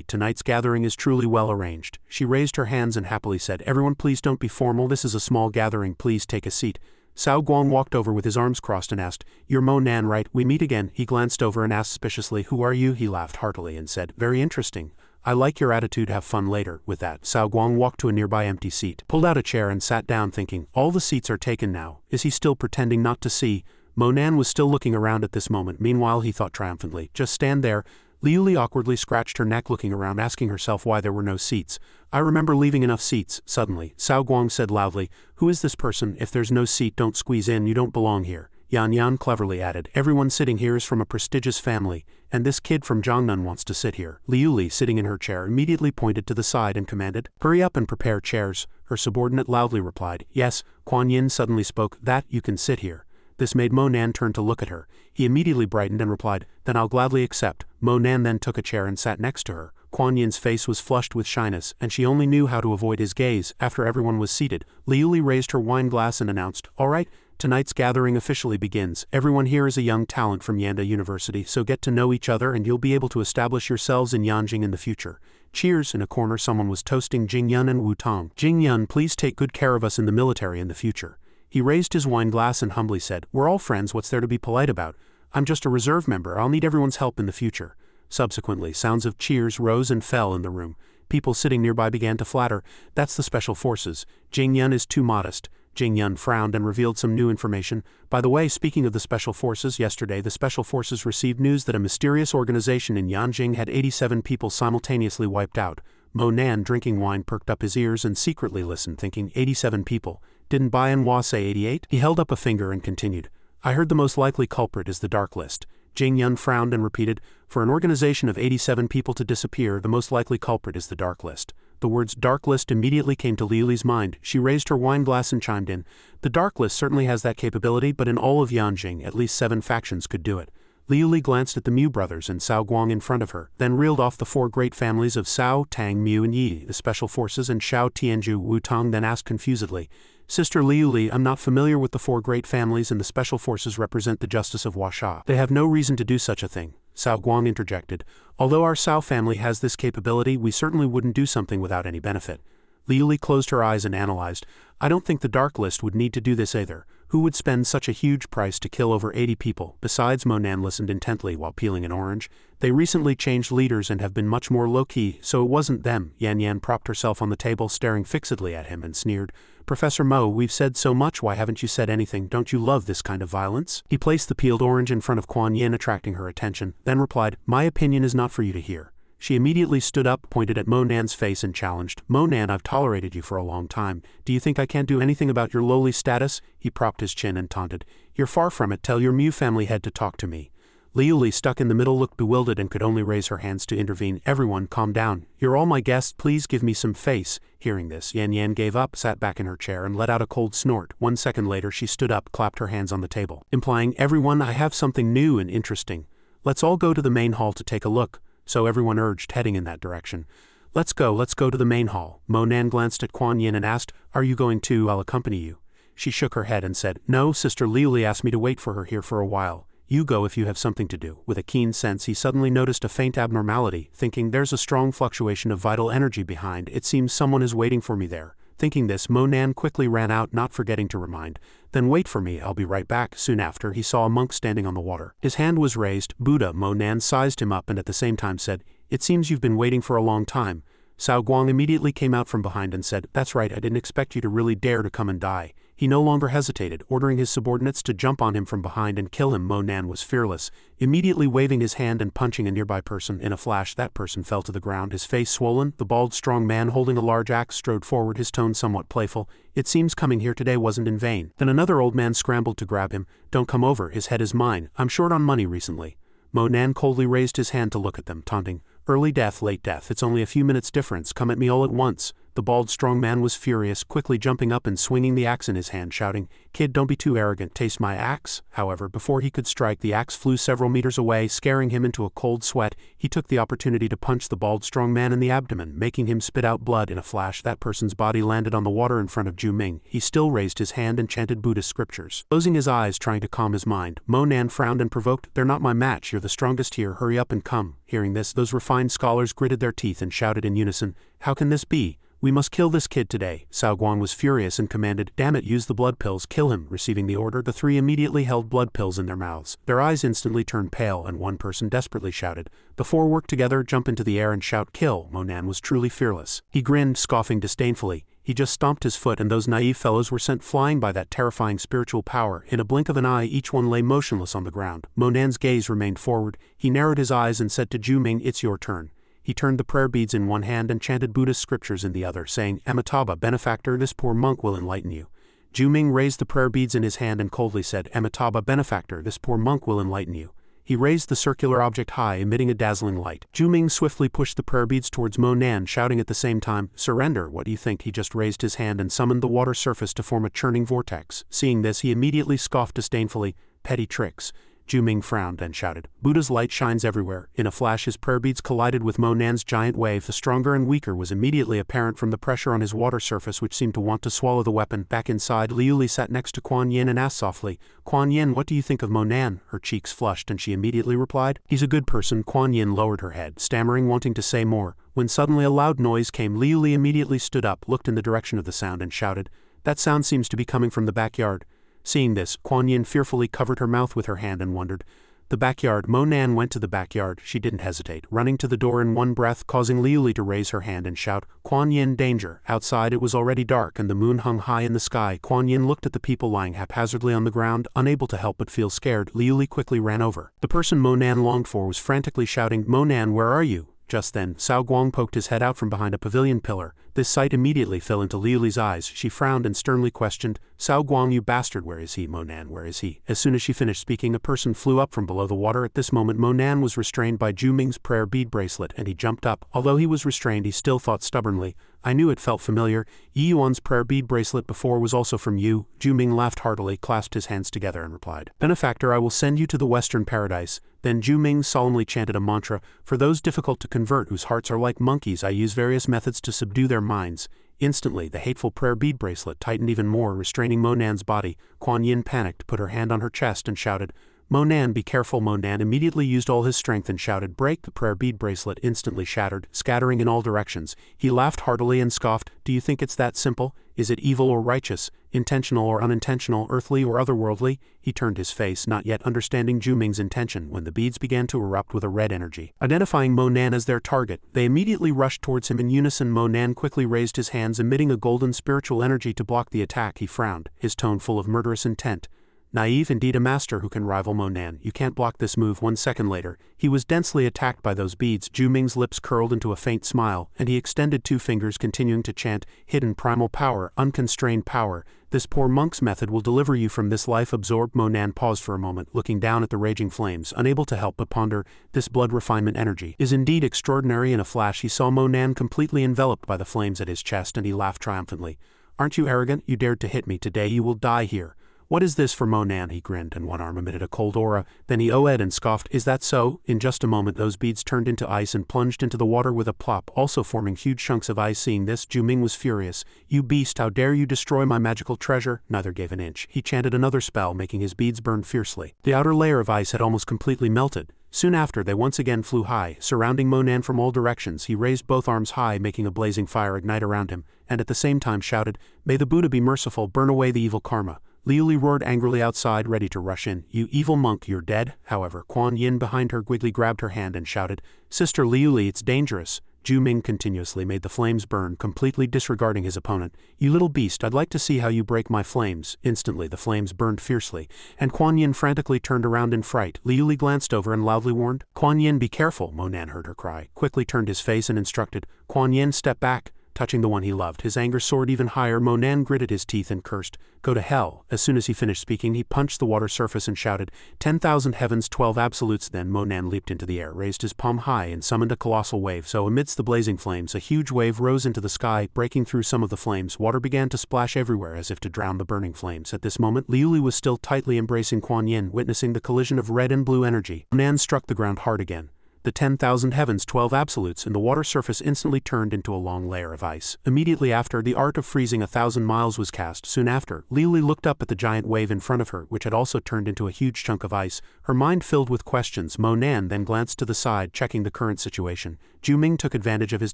tonight's gathering is truly well arranged. She raised her hands and happily said, everyone please don't be formal, this is a small gathering, please take a seat. Cao Guang walked over with his arms crossed and asked, you're Mo Nan, right? We meet again. He glanced over and asked suspiciously, who are you? He laughed heartily and said, very interesting. I like your attitude, have fun later. With that, Cao Guang walked to a nearby empty seat, pulled out a chair and sat down thinking, all the seats are taken now. Is he still pretending not to see? Mo Nan was still looking around at this moment. Meanwhile, he thought triumphantly, just stand there. Liu Li awkwardly scratched her neck looking around, asking herself why there were no seats. I remember leaving enough seats. Suddenly, Cao Guang said loudly, who is this person? If there's no seat, don't squeeze in, you don't belong here. Yan Yan cleverly added, everyone sitting here is from a prestigious family, and this kid from Jiangnan wants to sit here. Liu Li, sitting in her chair, immediately pointed to the side and commanded, hurry up and prepare chairs. Her subordinate loudly replied, yes. Kuan Yin suddenly spoke, that, you can sit here. This made Mo Nan turn to look at her. He immediately brightened and replied, then I'll gladly accept. Mo Nan then took a chair and sat next to her. Kuan Yin's face was flushed with shyness, and she only knew how to avoid his gaze. After everyone was seated, Liu Li raised her wine glass and announced, all right, tonight's gathering officially begins. Everyone here is a young talent from Yanda University, so get to know each other and you'll be able to establish yourselves in Yanjing in the future. Cheers. In a corner someone was toasting Jing Yun and Wu Tong. Jing Yun, please take good care of us in the military in the future. He raised his wine glass and humbly said, we're all friends, what's there to be polite about? I'm just a reserve member, I'll need everyone's help in the future. Subsequently, sounds of cheers rose and fell in the room. People sitting nearby began to flatter, that's the special forces. Jing Yun is too modest. Jing Yun frowned and revealed some new information. By the way, speaking of the Special Forces, yesterday the Special Forces received news that a mysterious organization in Yanjing had 87 people simultaneously wiped out. Mo Nan, drinking wine, perked up his ears and secretly listened, thinking, 87 people. Didn't Manhua say 88? He held up a finger and continued, I heard the most likely culprit is the Dark List. Jing Yun frowned and repeated, for an organization of 87 people to disappear, the most likely culprit is the Dark List. The words Dark List immediately came to Liu Li's mind. She raised her wine glass and chimed in, the Dark List certainly has that capability, but in all of Yanjing, at least 7 factions could do it. Liu Li glanced at the Mu brothers and Cao Guang in front of her, then reeled off the 4 great families of Cao, Tang, Mu and Yi, the Special Forces, and Xiao Tianju. Wu Tong then asked confusedly, Sister Liu Li, I'm not familiar with the 4 great families and the Special Forces represent the justice of Huasha. They have no reason to do such a thing. Cao Guang interjected, although our Cao family has this capability, we certainly wouldn't do something without any benefit. Liu Li closed her eyes and analyzed, I don't think the Dark List would need to do this either. Who would spend such a huge price to kill over 80 people? Besides, Mo Nan listened intently while peeling an orange. They recently changed leaders and have been much more low-key, so it wasn't them. Yan Yan propped herself on the table, staring fixedly at him and sneered, Professor Mo, we've said so much, why haven't you said anything? Don't you love this kind of violence? He placed the peeled orange in front of Kuan Yin, attracting her attention, then replied, my opinion is not for you to hear. She immediately stood up, pointed at Mo Nan's face and challenged, Mo Nan, I've tolerated you for a long time. Do you think I can't do anything about your lowly status? He propped his chin and taunted, you're far from it, tell your Mu family head to talk to me. Liu Li, stuck in the middle, looked bewildered and could only raise her hands to intervene. Everyone, calm down. You're all my guests, please give me some face. Hearing this, Yan Yan gave up, sat back in her chair and let out a cold snort. 1 second later she stood up, clapped her hands on the table, implying, everyone, I have something new and interesting. Let's all go to the main hall to take a look. So everyone urged, heading in that direction. Let's go to the main hall. Mo Nan glanced at Kuan Yin and asked, are you going too? I'll accompany you. She shook her head and said, no, Sister Liu Li asked me to wait for her here for a while. You go if you have something to do. With a keen sense, he suddenly noticed a faint abnormality, thinking, there's a strong fluctuation of vital energy behind, it seems someone is waiting for me there. Thinking this, Mo Nan quickly ran out, not forgetting to remind, "Then wait for me, I'll be right back." Soon after, he saw a monk standing on the water. His hand was raised. "Buddha." Mo Nan sized him up and at the same time said, "It seems you've been waiting for a long time." Cao Guang immediately came out from behind and said, "That's right, I didn't expect you to really dare to come and die." He no longer hesitated, ordering his subordinates to jump on him from behind and kill him. Mo Nan was fearless, immediately waving his hand and punching a nearby person. In a flash, that person fell to the ground, his face swollen. The bald, strong man holding a large axe strode forward, his tone somewhat playful. "It seems coming here today wasn't in vain." Then another old man scrambled to grab him. "Don't come over, his head is mine. I'm short on money recently." Mo Nan coldly raised his hand to look at them, taunting, "Early death, late death, it's only a few minutes difference, come at me all at once." The bald, strong man was furious, quickly jumping up and swinging the axe in his hand, shouting, "Kid, don't be too arrogant, taste my axe." However, before he could strike, the axe flew several meters away, scaring him into a cold sweat. He took the opportunity to punch the bald, strong man in the abdomen, making him spit out blood. In a flash, that person's body landed on the water in front of Zhu Ming. He still raised his hand and chanted Buddhist scriptures. Closing his eyes, trying to calm his mind, Mo Nan frowned and provoked, "They're not my match, you're the strongest here, hurry up and come." Hearing this, those refined scholars gritted their teeth and shouted in unison, "How can this be? We must kill this kid today." Cao Guang was furious and commanded, "Damn it, use the blood pills, kill him." Receiving the order, the three immediately held blood pills in their mouths. Their eyes instantly turned pale and one person desperately shouted, "The four work together, jump into the air and shout, kill." Mo Nan was truly fearless. He grinned, scoffing disdainfully. He just stomped his foot and those naive fellows were sent flying by that terrifying spiritual power. In a blink of an eye, each one lay motionless on the ground. Mo Nan's gaze remained forward. He narrowed his eyes and said to Zhu Ming, "It's your turn." He turned the prayer beads in one hand and chanted Buddhist scriptures in the other, saying, "Amitabha, benefactor, this poor monk will enlighten you." Zhu Ming raised the prayer beads in his hand and coldly said, "Amitabha, benefactor, this poor monk will enlighten you." He raised the circular object high, emitting a dazzling light. Zhu Ming swiftly pushed the prayer beads towards Mo Nan, shouting at the same time, "Surrender, what do you think?" He just raised his hand and summoned the water surface to form a churning vortex. Seeing this, he immediately scoffed disdainfully, "Petty tricks." Zhu Ming frowned and shouted, "Buddha's light shines everywhere." In a flash, his prayer beads collided with Mo Nan's giant wave. The stronger and weaker was immediately apparent from the pressure on his water surface, which seemed to want to swallow the weapon. Back inside, Liu Li sat next to Kuan Yin and asked softly, "Kuan Yin, what do you think of Mo Nan?" Her cheeks flushed and she immediately replied, "He's a good person." Kuan Yin lowered her head, stammering, wanting to say more, when suddenly a loud noise came. Liu Li immediately stood up, looked in the direction of the sound and shouted, "That sound seems to be coming from the backyard." Seeing this, Kuan Yin fearfully covered her mouth with her hand and wondered, "The backyard." Mo Nan went to the backyard. She didn't hesitate, running to the door in one breath, causing Liu Li to raise her hand and shout, "Kuan Yin, danger." Outside it was already dark and the moon hung high in the sky. Kuan Yin looked at the people lying haphazardly on the ground, unable to help but feel scared. Liu Li quickly ran over. The person Mo Nan longed for was frantically shouting, "Mo Nan, where are you?" Just then, Cao Guang poked his head out from behind a pavilion pillar. This sight immediately fell into Liu Li's eyes. She frowned and sternly questioned, "Cao Guang, you bastard, where is he? Mo Nan, where is he?" As soon as she finished speaking, a person flew up from below the water. At this moment, Mo Nan was restrained by Zhu Ming's prayer bead bracelet, and he jumped up. Although he was restrained, he still thought stubbornly, "I knew it felt familiar. Yi Yuan's prayer bead bracelet before was also from you." Zhu Ming laughed heartily, clasped his hands together and replied, "Benefactor, I will send you to the Western Paradise." Then Zhu Ming solemnly chanted a mantra, "For those difficult to convert whose hearts are like monkeys, I use various methods to subdue their minds." Instantly, the hateful prayer bead bracelet tightened even more, restraining Mo Nan's body. Kuan Yin panicked, put her hand on her chest and shouted, "Mo Nan, be careful." Mo Nan immediately used all his strength and shouted, "Break." The prayer bead bracelet instantly shattered, scattering in all directions. He laughed heartily and scoffed, "Do you think it's that simple? Is it evil or righteous, intentional or unintentional, earthly or otherworldly?" He turned his face, not yet understanding Zhu Ming's intention, when the beads began to erupt with a red energy. Identifying Mo Nan as their target, they immediately rushed towards him in unison. Mo Nan quickly raised his hands, emitting a golden spiritual energy to block the attack. He frowned, his tone full of murderous intent. "Naive indeed, a master who can rival Mo Nan. You can't block this move." 1 second later, he was densely attacked by those beads. Zhu Ming's lips curled into a faint smile, and he extended 2 fingers, continuing to chant, "Hidden primal power, unconstrained power. This poor monk's method will deliver you from this life." Absorbed, Mo Nan paused for a moment, looking down at the raging flames, unable to help but ponder, "This blood refinement energy is indeed extraordinary." In a flash, he saw Mo Nan completely enveloped by the flames at his chest, and he laughed triumphantly. "Aren't you arrogant? You dared to hit me. Today you will die here." "What is this for Mo Nan?" He grinned, and one arm emitted a cold aura. Then he oh-ed and scoffed, "Is that so?" In just a moment, those beads turned into ice and plunged into the water with a plop, also forming huge chunks of ice. Seeing this, Zhu Ming was furious. "You beast, how dare you destroy my magical treasure?" Neither gave an inch. He chanted another spell, making his beads burn fiercely. The outer layer of ice had almost completely melted. Soon after they once again flew high, surrounding Monan from all directions. He raised both arms high, making a blazing fire ignite around him, and at the same time shouted, "May the Buddha be merciful, burn away the evil karma." Liuli roared angrily outside, ready to rush in. "You evil monk, you're dead." However, Kuan Yin behind her quickly grabbed her hand and shouted, "Sister Liuli, it's dangerous." Zhu Ming continuously made the flames burn, completely disregarding his opponent. "You little beast, I'd like to see how you break my flames." Instantly the flames burned fiercely, and Kuan Yin frantically turned around in fright. Liuli glanced over and loudly warned, "Kuan Yin, be careful." Monan heard her cry, quickly turned his face and instructed, "Kuan Yin, step back." Touching the one he loved, his anger soared even higher. Monan gritted his teeth and cursed, "Go to hell." As soon as he finished speaking, he punched the water surface and shouted, 10,000 heavens, 12 absolutes. Then Monan leaped into the air, raised his palm high, and summoned a colossal wave. So amidst the blazing flames, a huge wave rose into the sky, breaking through some of the flames. Water began to splash everywhere as if to drown the burning flames. At this moment, Liuli was still tightly embracing Kuan Yin, witnessing the collision of red and blue energy. Monan struck the ground hard again. The 10,000 heavens, 12 absolutes, and the water surface instantly turned into a long layer of ice. Immediately after, the art of freezing 1,000 miles was cast. Soon after, Liuli looked up at the giant wave in front of her, which had also turned into a huge chunk of ice, her mind filled with questions. Monan then glanced to the side, checking the current situation. Zhu Ming took advantage of his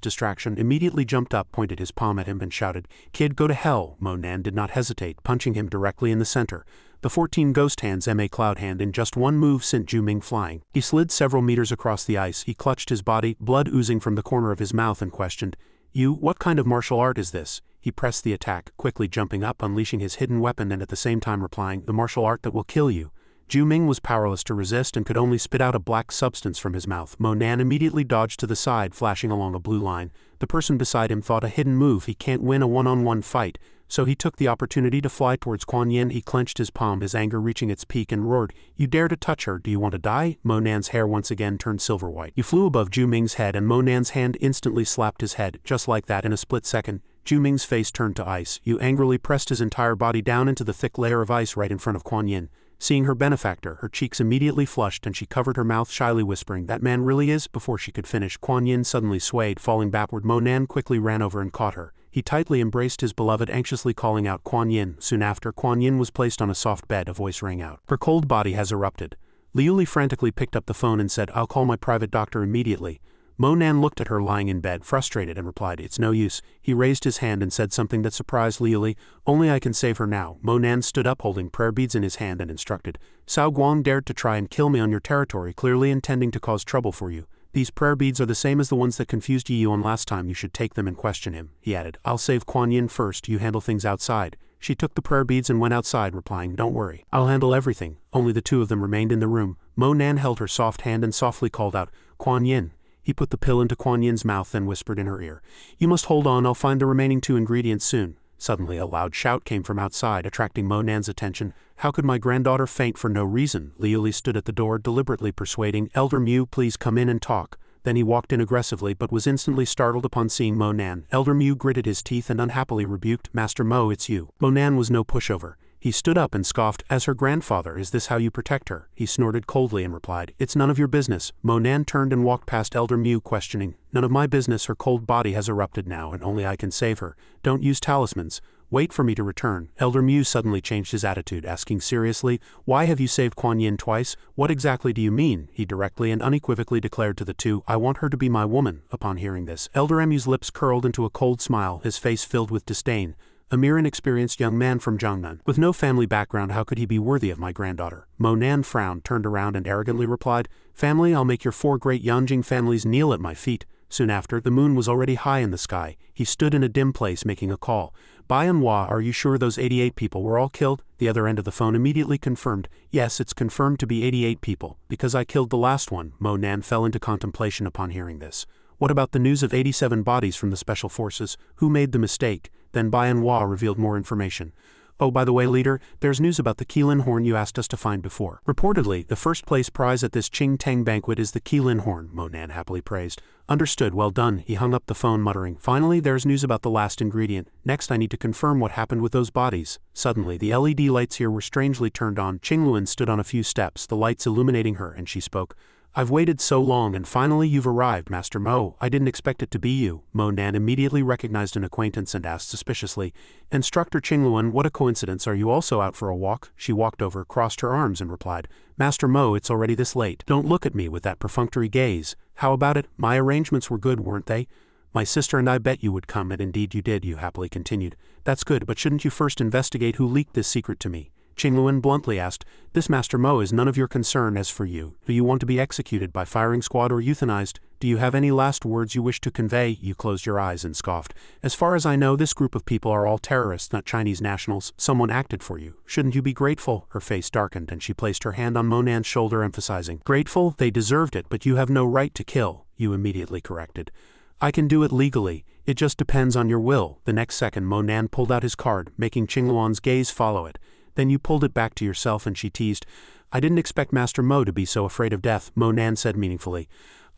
distraction, immediately jumped up, pointed his palm at him, and shouted, "Kid, go to hell." Monan did not hesitate, punching him directly in the center. The 14 ghost hands M.A. Cloud Hand in just one move sent Zhu Ming flying. He slid several meters across the ice. He clutched his body, blood oozing from the corner of his mouth, and questioned, "You, what kind of martial art is this?" He pressed the attack, quickly jumping up, unleashing his hidden weapon, and at the same time replying, "The martial art that will kill you." Zhu Ming was powerless to resist and could only spit out a black substance from his mouth. Monan immediately dodged to the side, flashing along a blue line. The person beside him thought, a hidden move, he can't win a one-on-one fight. So he took the opportunity to fly towards Kuan Yin. He clenched his palm, his anger reaching its peak, and roared, "You dare to touch her? Do you want to die?" Monan's hair once again turned silver white. He flew above Zhu Ming's head, and Monan's hand instantly slapped his head. Just like that, in a split second, Zhu Ming's face turned to ice. Yu angrily pressed his entire body down into the thick layer of ice right in front of Kuan Yin. Seeing her benefactor, her cheeks immediately flushed and she covered her mouth, shyly whispering, "That man really is?" Before she could finish, Kuan Yin suddenly swayed, falling backward. Monan quickly ran over and caught her. He tightly embraced his beloved, anxiously calling out, "Kuan Yin." Soon after, Kuan Yin was placed on a soft bed. A voice rang out. "Her cold body has erupted." Liuli frantically picked up the phone and said, "I'll call my private doctor immediately." Monan looked at her lying in bed, frustrated, and replied, "It's no use." He raised his hand and said something that surprised Liuli, "Only I can save her now." Monan stood up holding prayer beads in his hand and instructed, "Cao Guang dared to try and kill me on your territory, clearly intending to cause trouble for you. These prayer beads are the same as the ones that confused Yi Yuan last time. You should take them and question him." He added, "I'll save Kuan Yin first, you handle things outside." She took the prayer beads and went outside, replying, "Don't worry, I'll handle everything." Only the two of them remained in the room. Monan held her soft hand and softly called out, "Kuan Yin." He put the pill into Kuan Yin's mouth, then whispered in her ear, "You must hold on, I'll find the remaining 2 ingredients soon." Suddenly a loud shout came from outside, attracting Monan's attention. "How could my granddaughter faint for no reason?" Liuli stood at the door, deliberately persuading, "Elder Mu, please come in and talk." Then he walked in aggressively but was instantly startled upon seeing Monan. Elder Mu gritted his teeth and unhappily rebuked, "Master Mo, it's you." Monan was no pushover. He stood up and scoffed, "As her grandfather, is this how you protect her?" He snorted coldly and replied, "It's none of your business." Monan turned and walked past Elder Mu, questioning, "None of my business. Her cold body has erupted now and only I can save her. Don't use talismans. Wait for me to return." Elder Mu suddenly changed his attitude, asking seriously, "Why have you saved Kuan Yin twice? What exactly do you mean?" He directly and unequivocally declared to the two, "I want her to be my woman." Upon hearing this, Elder Mu's lips curled into a cold smile, his face filled with disdain. "A mere inexperienced young man from Jiangnan, with no family background, how could he be worthy of my granddaughter?" Monan frowned, turned around and arrogantly replied, "Family, I'll make your 4 great Yanjing families kneel at my feet." Soon after, the moon was already high in the sky. He stood in a dim place making a call. "Manhua, are you sure those 88 people were all killed?" The other end of the phone immediately confirmed, "Yes, it's confirmed to be 88 people, because I killed the last one." Monan fell into contemplation upon hearing this. "What about the news of 87 bodies from the special forces? Who made the mistake?" Then Manhua revealed more information. "Oh, by the way, leader, there's news about the Qilin horn you asked us to find before. Reportedly, the first place prize at this Qing Tang banquet is the Qilin horn," Monan happily praised. "Understood, well done." He hung up the phone muttering, "Finally, there's news about the last ingredient. Next I need to confirm what happened with those bodies." Suddenly, the LED lights here were strangely turned on. Qingluan stood on a few steps, the lights illuminating her, and she spoke. I've waited so long and finally you've arrived, Master Mo. I didn't expect it to be you. Mo Nan immediately recognized an acquaintance and asked suspiciously, Instructor Qingluan, what a coincidence, are you also out for a walk? She walked over, crossed her arms and replied, Master Mo, it's already this late. Don't look at me with that perfunctory gaze. How about it? My arrangements were good, weren't they? My sister and I bet you would come, and indeed you did, you happily continued. That's good, but shouldn't you first investigate who leaked this secret to me? Qingluan bluntly asked, This Master Mo is none of your concern. As for you, do you want to be executed by firing squad or euthanized? Do you have any last words you wish to convey? You closed your eyes and scoffed. As far as I know, this group of people are all terrorists, not Chinese nationals. Someone acted for you. Shouldn't you be grateful? Her face darkened and she placed her hand on Mo Nan's shoulder, emphasizing, Grateful? They deserved it, but you have no right to kill. You immediately corrected. I can do it legally. It just depends on your will. The next second Mo Nan pulled out his card, making Qingluan's gaze follow it. Then you pulled it back to yourself and she teased. I didn't expect Master Mo to be so afraid of death, Mo Nan said meaningfully.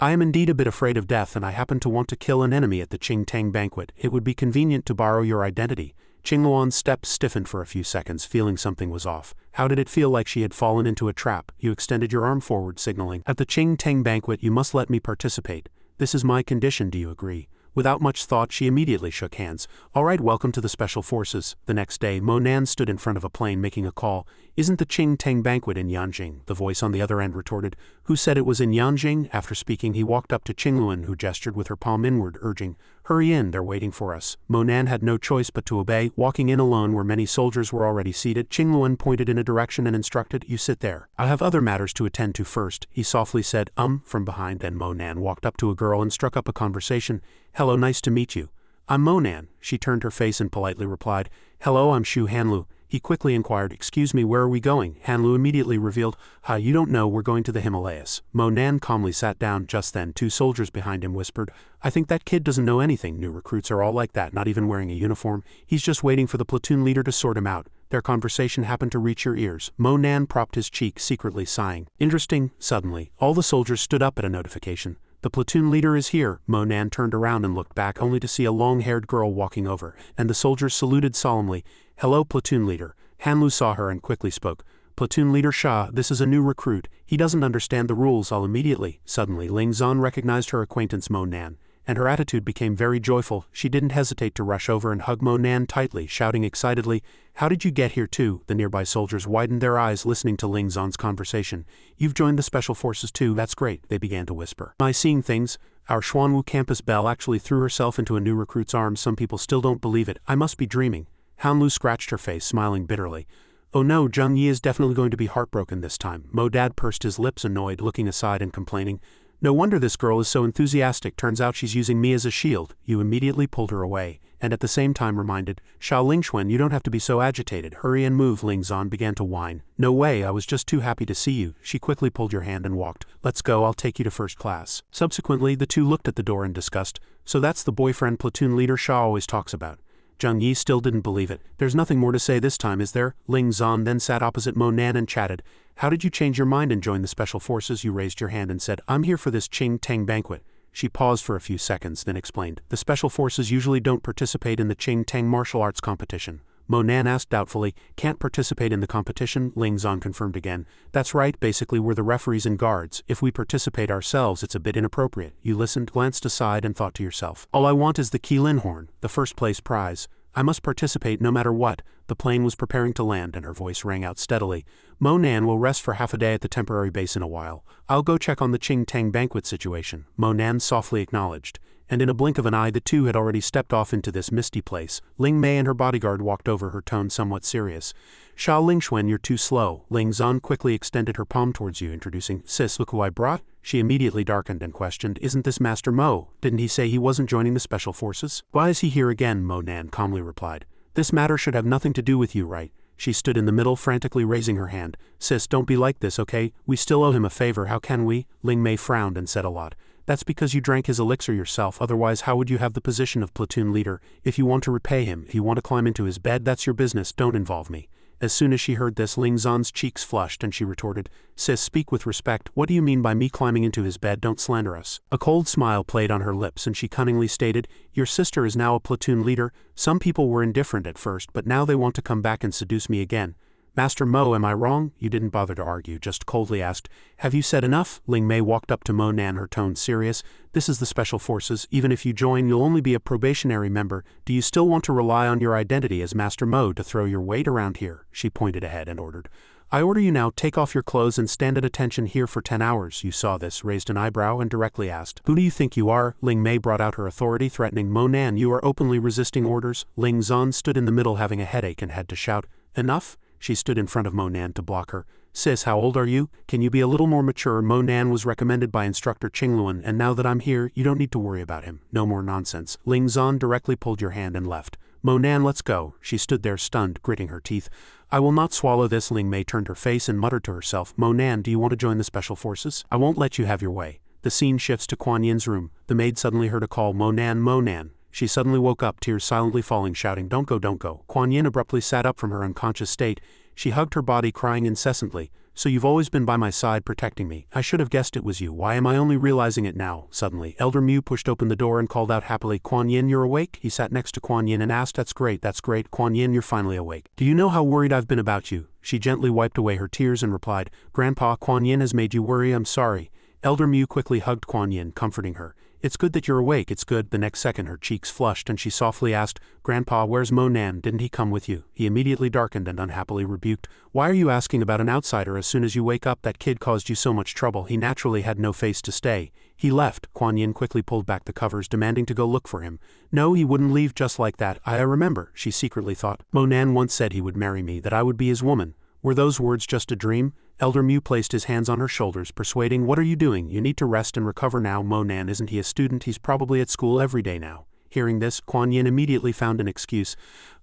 I am indeed a bit afraid of death and I happen to want to kill an enemy at the Qing Tang banquet. It would be convenient to borrow your identity. Qingluan's steps stiffened for a few seconds, feeling something was off. How did it feel? Like she had fallen into a trap? You extended your arm forward, signaling. At the Qing Tang banquet you must let me participate. This is my condition, do you agree? Without much thought, she immediately shook hands. All right, welcome to the Special Forces. The next day, Mo Nan stood in front of a plane making a call. Isn't the Qing Tang banquet in Yanjing? The voice on the other end retorted. Who said it was in Yanjing? After speaking, he walked up to Qingluan, who gestured with her palm inward, urging, Hurry in, they're waiting for us. Mo Nan had no choice but to obey. Walking in alone where many soldiers were already seated, Qingluan pointed in a direction and instructed, You sit there. I have other matters to attend to first, he softly said, from behind. Then Mo Nan walked up to a girl and struck up a conversation. Hello, nice to meet you. I'm Mo Nan. She turned her face and politely replied, Hello, I'm Shu Hanlu. He quickly inquired, Excuse me, where are we going? Hanlu immediately revealed, You don't know, we're going to the Himalayas. Mo Nan calmly sat down. Just then, two soldiers behind him whispered, I think that kid doesn't know anything. New recruits are all like that, not even wearing a uniform. He's just waiting for the platoon leader to sort him out. Their conversation happened to reach your ears. Mo Nan propped his cheek, secretly sighing. Interesting. Suddenly, all the soldiers stood up at a notification. The platoon leader is here. Mo Nan turned around and looked back only to see a long-haired girl walking over, and the soldiers saluted solemnly. Hello, platoon leader. Hanlu saw her and quickly spoke. Platoon leader Sha, this is a new recruit. He doesn't understand the rules. I'll immediately. Suddenly, Ling Zan recognized her acquaintance Mo Nan, and her attitude became very joyful. She didn't hesitate to rush over and hug Mo Nan tightly, shouting excitedly, How did you get here too? The nearby soldiers widened their eyes listening to Ling Zan's conversation. You've joined the Special Forces too, that's great, they began to whisper. Am I seeing things? Our Xuanwu campus belle actually threw herself into a new recruit's arms. Some people still don't believe it. I must be dreaming. Hanlu scratched her face, smiling bitterly. Oh no, Zheng Yi is definitely going to be heartbroken this time. Mo Dad pursed his lips, annoyed, looking aside and complaining. No wonder this girl is so enthusiastic. Turns out she's using me as a shield. You immediately pulled her away, and at the same time reminded, Xiao Lingxuan, you don't have to be so agitated. Hurry and move. Ling Zan began to whine. No way, I was just too happy to see you. She quickly pulled your hand and walked. Let's go, I'll take you to first class. Subsequently, the two looked at the door in disgust. So that's the boyfriend platoon leader Xia always talks about. Zheng Yi still didn't believe it. There's nothing more to say this time, is there? Ling Zan then sat opposite Mo Nan and chatted. How did you change your mind and join the Special Forces? You raised your hand and said, I'm here for this Qing Tang banquet. She paused for a few seconds, then explained, The Special Forces usually don't participate in the Qing Tang martial arts competition. Mo Nan asked doubtfully, Can't participate in the competition? Ling Zan confirmed again. That's right, basically we're the referees and guards. If we participate ourselves, it's a bit inappropriate. You listened, glanced aside and thought to yourself, All I want is the Qilin horn, the first place prize. I must participate no matter what. The plane was preparing to land and her voice rang out steadily. Mo Nan will rest for half a day at the temporary base in a while. I'll go check on the Qing Tang banquet situation, Mo Nan softly acknowledged. And in a blink of an eye the two had already stepped off into this misty place. Ling Mei and her bodyguard walked over, her tone somewhat serious. Xiao Lingxuan, you're too slow. Ling Zan quickly extended her palm towards you, introducing, Sis, look who I brought. She immediately darkened and questioned, Isn't this Master Mo? Didn't he say he wasn't joining the Special Forces? Why is he here again? Mo Nan calmly replied. This matter should have nothing to do with you, right? She stood in the middle, frantically raising her hand. Sis, don't be like this, okay? We still owe him a favor, how can we? Ling Mei frowned and said a lot. That's because you drank his elixir yourself, otherwise how would you have the position of platoon leader? If you want to repay him, if you want to climb into his bed, that's your business, don't involve me. As soon as she heard this, Ling Zan's cheeks flushed and she retorted, Sis, speak with respect. What do you mean by me climbing into his bed? Don't slander us. A cold smile played on her lips and she cunningly stated, Your sister is now a platoon leader. Some people were indifferent at first, but now they want to come back and seduce me again. Master Mo, am I wrong? You didn't bother to argue, just coldly asked, have you said enough? Ling Mei walked up to Mo Nan, her tone serious. This is the Special Forces. Even if you join, you'll only be a probationary member. Do you still want to rely on your identity as Master Mo to throw your weight around here? She pointed ahead and ordered. I order you now, take off your clothes and stand at attention here for 10 hours. You saw this, raised an eyebrow and directly asked, who do you think you are? Ling Mei brought out her authority, threatening. Mo Nan, you are openly resisting orders. Ling Zan stood in the middle having a headache and had to shout, enough? She stood in front of Mo Nan to block her. Sis, how old are you? Can you be a little more mature? Mo Nan was recommended by instructor Qingluan, and now that I'm here, you don't need to worry about him. No more nonsense. Ling Zan directly pulled your hand and left. Mo Nan, let's go. She stood there stunned, gritting her teeth. I will not swallow this. Ling Mei turned her face and muttered to herself, Mo Nan, do you want to join the Special Forces? I won't let you have your way. The scene shifts to Kuan Yin's room. The maid suddenly heard a call, Mo Nan, Mo Nan. She suddenly woke up, tears silently falling, shouting, don't go, don't go. Kuan Yin abruptly sat up from her unconscious state. She hugged her body, crying incessantly. So you've always been by my side protecting me. I should have guessed it was you. Why am I only realizing it now? Suddenly, Elder Mu pushed open the door and called out happily, Kuan Yin, you're awake? He sat next to Kuan Yin and asked, that's great, Kuan Yin, you're finally awake. Do you know how worried I've been about you? She gently wiped away her tears and replied, Grandpa, Kuan Yin has made you worry, I'm sorry. Elder Mu quickly hugged Kuan Yin, comforting her. It's good that you're awake, it's good. The next second her cheeks flushed and she softly asked, Grandpa, where's Mo Nan? Didn't he come with you? He immediately darkened and unhappily rebuked, why are you asking about an outsider as soon as you wake up? That kid caused you so much trouble, he naturally had no face to stay. He left. Kuan Yin quickly pulled back the covers, demanding to go look for him. No, he wouldn't leave just like that. I remember, she secretly thought. Mo Nan once said he would marry me, that I would be his woman. Were those words just a dream? Elder Mu placed his hands on her shoulders, persuading, what are you doing? You need to rest and recover now. Mo Nan, isn't he a student? He's probably at school every day now. Hearing this, Kuan Yin immediately found an excuse.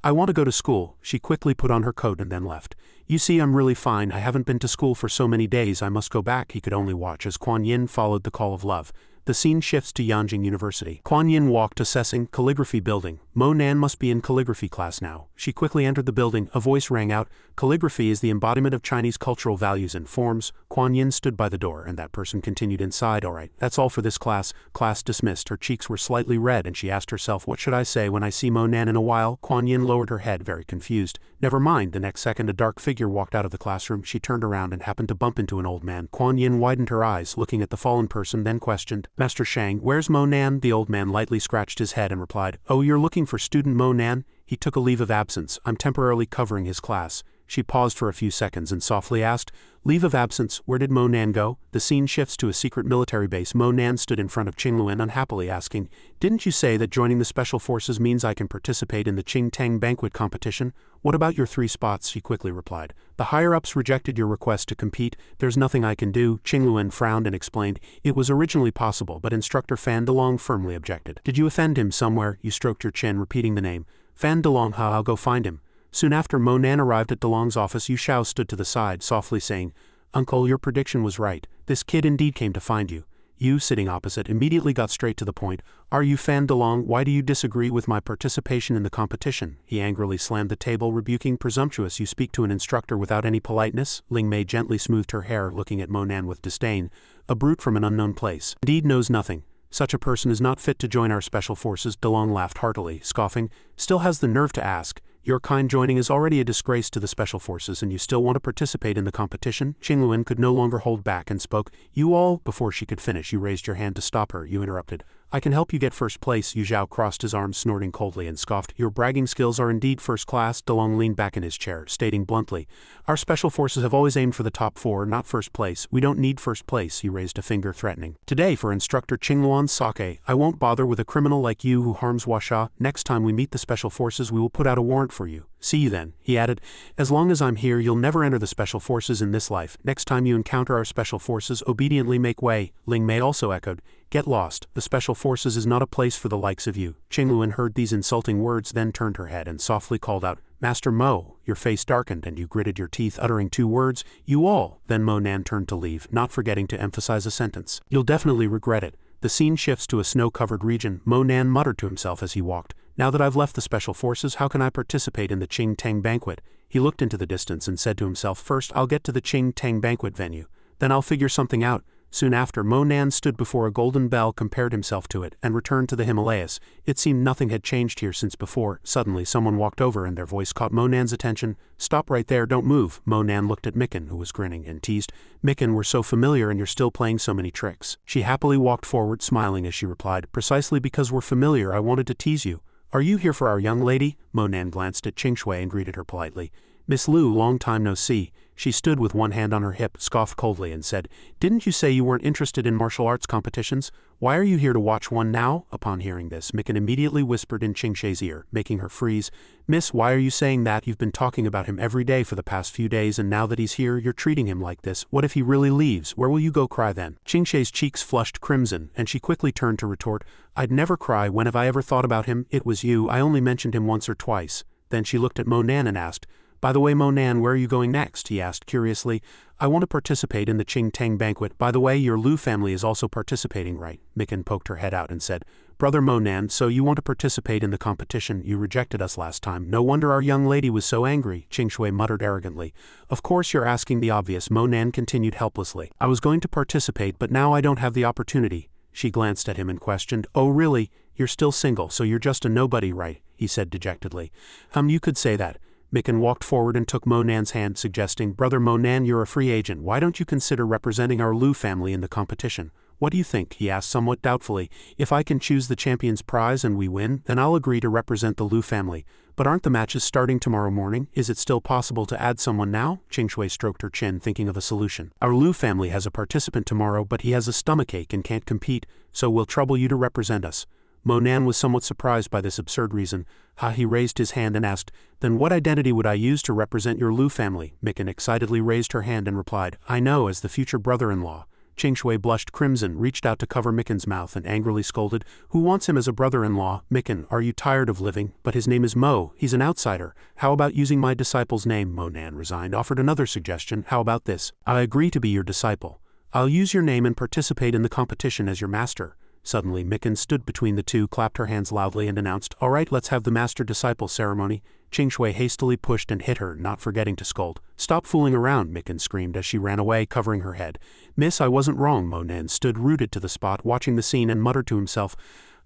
I want to go to school. She quickly put on her coat and then left. You see, I'm really fine. I haven't been to school for so many days. I must go back. He could only watch as Kuan Yin followed the call of love. The scene shifts to Yanjing University. Kuan Yin walked, assessing, calligraphy building. Mo Nan must be in calligraphy class now. She quickly entered the building. A voice rang out. Calligraphy is the embodiment of Chinese cultural values and forms. Kuan Yin stood by the door, and that person continued inside. All right, that's all for this class. Class dismissed. Her cheeks were slightly red, and she asked herself, what should I say when I see Mo Nan in a while? Kuan Yin lowered her head, very confused. Never mind. The next second, a dark figure walked out of the classroom. She turned around and happened to bump into an old man. Kuan Yin widened her eyes, looking at the fallen person, then questioned, Master Shang, where's Mo Nan? The old man lightly scratched his head and replied, oh, you're looking for student Mo Nan? He took a leave of absence. I'm temporarily covering his class. She paused for a few seconds and softly asked, leave of absence, where did Mo Nan go? The scene shifts to a secret military base. Mo Nan stood in front of Qingluan unhappily asking, didn't you say that joining the Special Forces means I can participate in the Qing Tang banquet competition? What about your 3 spots? She quickly replied. The higher-ups rejected your request to compete. There's nothing I can do. Qingluan frowned and explained, it was originally possible, but instructor Fan Delong firmly objected. Did you offend him somewhere? You stroked your chin, repeating the name. Fan Delong, I'll go find him. Soon after Mo Nan arrived at Delong's office, Yu Xiao stood to the side, softly saying, Uncle, your prediction was right. This kid indeed came to find you. Yu, sitting opposite, immediately got straight to the point. Are you Fan Delong? Why do you disagree with my participation in the competition? He angrily slammed the table, rebuking, presumptuous, you speak to an instructor without any politeness? Ling Mei gently smoothed her hair, looking at Mo Nan with disdain. A brute from an unknown place. Indeed knows nothing. Such a person is not fit to join our special forces. Delong laughed heartily, scoffing. Still has the nerve to ask. Your kind joining is already a disgrace to the Special Forces and you still want to participate in the competition? Qingluan could no longer hold back and spoke. You all, before she could finish, you raised your hand to stop her. You interrupted. I can help you get first place. Yu Zhao crossed his arms, snorting coldly, and scoffed. Your bragging skills are indeed first class. Delong leaned back in his chair, stating bluntly, our special forces have always aimed for the top 4, not first place. We don't need first place. He raised a finger, threatening. Today, for instructor Qingluan Sake, I won't bother with a criminal like you who harms Huasha. Next time we meet the special forces, we will put out a warrant for you. See you then, he added. As long as I'm here, you'll never enter the special forces in this life. Next time you encounter our special forces, obediently make way. Ling Mei also echoed. Get lost. The special forces is not a place for the likes of you. Qingluan heard these insulting words, then turned her head and softly called out, Master Mo. Your face darkened and you gritted your teeth, uttering 2 words, you all. Then Mo Nan turned to leave, not forgetting to emphasize a sentence. You'll definitely regret it. The scene shifts to a snow-covered region. Mo Nan muttered to himself as he walked. Now that I've left the special forces, how can I participate in the Qing Tang banquet? He looked into the distance and said to himself, first I'll get to the Qing Tang banquet venue. Then I'll figure something out. Soon after, Mo Nan stood before a golden bell, compared himself to it, and returned to the Himalayas. It seemed nothing had changed here since before. Suddenly someone walked over and their voice caught Mo Nan's attention. "Stop right there, don't move." Mo Nan looked at Mikan, who was grinning, and teased, "Mikan, we're so familiar and you're still playing so many tricks." She happily walked forward, smiling as she replied, "Precisely because we're familiar, I wanted to tease you. Are you here for our young lady?" Mo Nan glanced at Xianxia and greeted her politely. "Miss Lu, long time no see." She stood with one hand on her hip, scoffed coldly, and said, "Didn't you say you weren't interested in martial arts competitions? Why are you here to watch one now?" Upon hearing this, Mikan immediately whispered in Xianxia's ear, making her freeze. "Miss, why are you saying that? You've been talking about him every day for the past few days, and now that he's here, you're treating him like this. What if he really leaves? Where will you go cry then?" Xianxia's cheeks flushed crimson, and she quickly turned to retort, "I'd never cry. When have I ever thought about him? It was you. I only mentioned him once or twice." Then she looked at Mo Nan and asked, "By the way, Mo Nan, where are you going next?" he asked curiously. "I want to participate in the Qing Tang banquet. By the way, your Lu family is also participating, right?" Mikan poked her head out and said, "Brother Mo Nan, so you want to participate in the competition? You rejected us last time. No wonder our young lady was so angry," Xianxia muttered arrogantly. "Of course you're asking the obvious," Mo Nan continued helplessly. "I was going to participate, but now I don't have the opportunity." She glanced at him and questioned, "Oh really? You're still single, so you're just a nobody, right?" he said dejectedly. You could say that." Mikan walked forward and took Mo Nan's hand, suggesting, "Brother Mo Nan, you're a free agent. Why don't you consider representing our Lu family in the competition?" "What do you think?" he asked somewhat doubtfully. "If I can choose the champion's prize and we win, then I'll agree to represent the Lu family. But aren't the matches starting tomorrow morning? Is it still possible to add someone now?" Xianxia stroked her chin, thinking of a solution. "Our Lu family has a participant tomorrow, but he has a stomachache and can't compete, so we'll trouble you to represent us." Mo Nan was somewhat surprised by this absurd reason. He raised his hand and asked, "Then what identity would I use to represent your Lu family?" Mikan excitedly raised her hand and replied, "I know, as the future brother-in-law." Xianxia blushed crimson, reached out to cover Mikan's mouth, and angrily scolded, "Who wants him as a brother-in-law? Mikan, are you tired of living? But his name is Mo. He's an outsider. How about using my disciple's name?" Mo Nan resigned, offered another suggestion. "How about this? I agree to be your disciple. I'll use your name and participate in the competition as your master." Suddenly, Mikan stood between the two, clapped her hands loudly, and announced, "All right, let's have the master-disciple ceremony." Xianxia hastily pushed and hit her, not forgetting to scold. "Stop fooling around," Mikan screamed as she ran away, covering her head. "Miss, I wasn't wrong." Mo Nan stood rooted to the spot, watching the scene, and muttered to himself,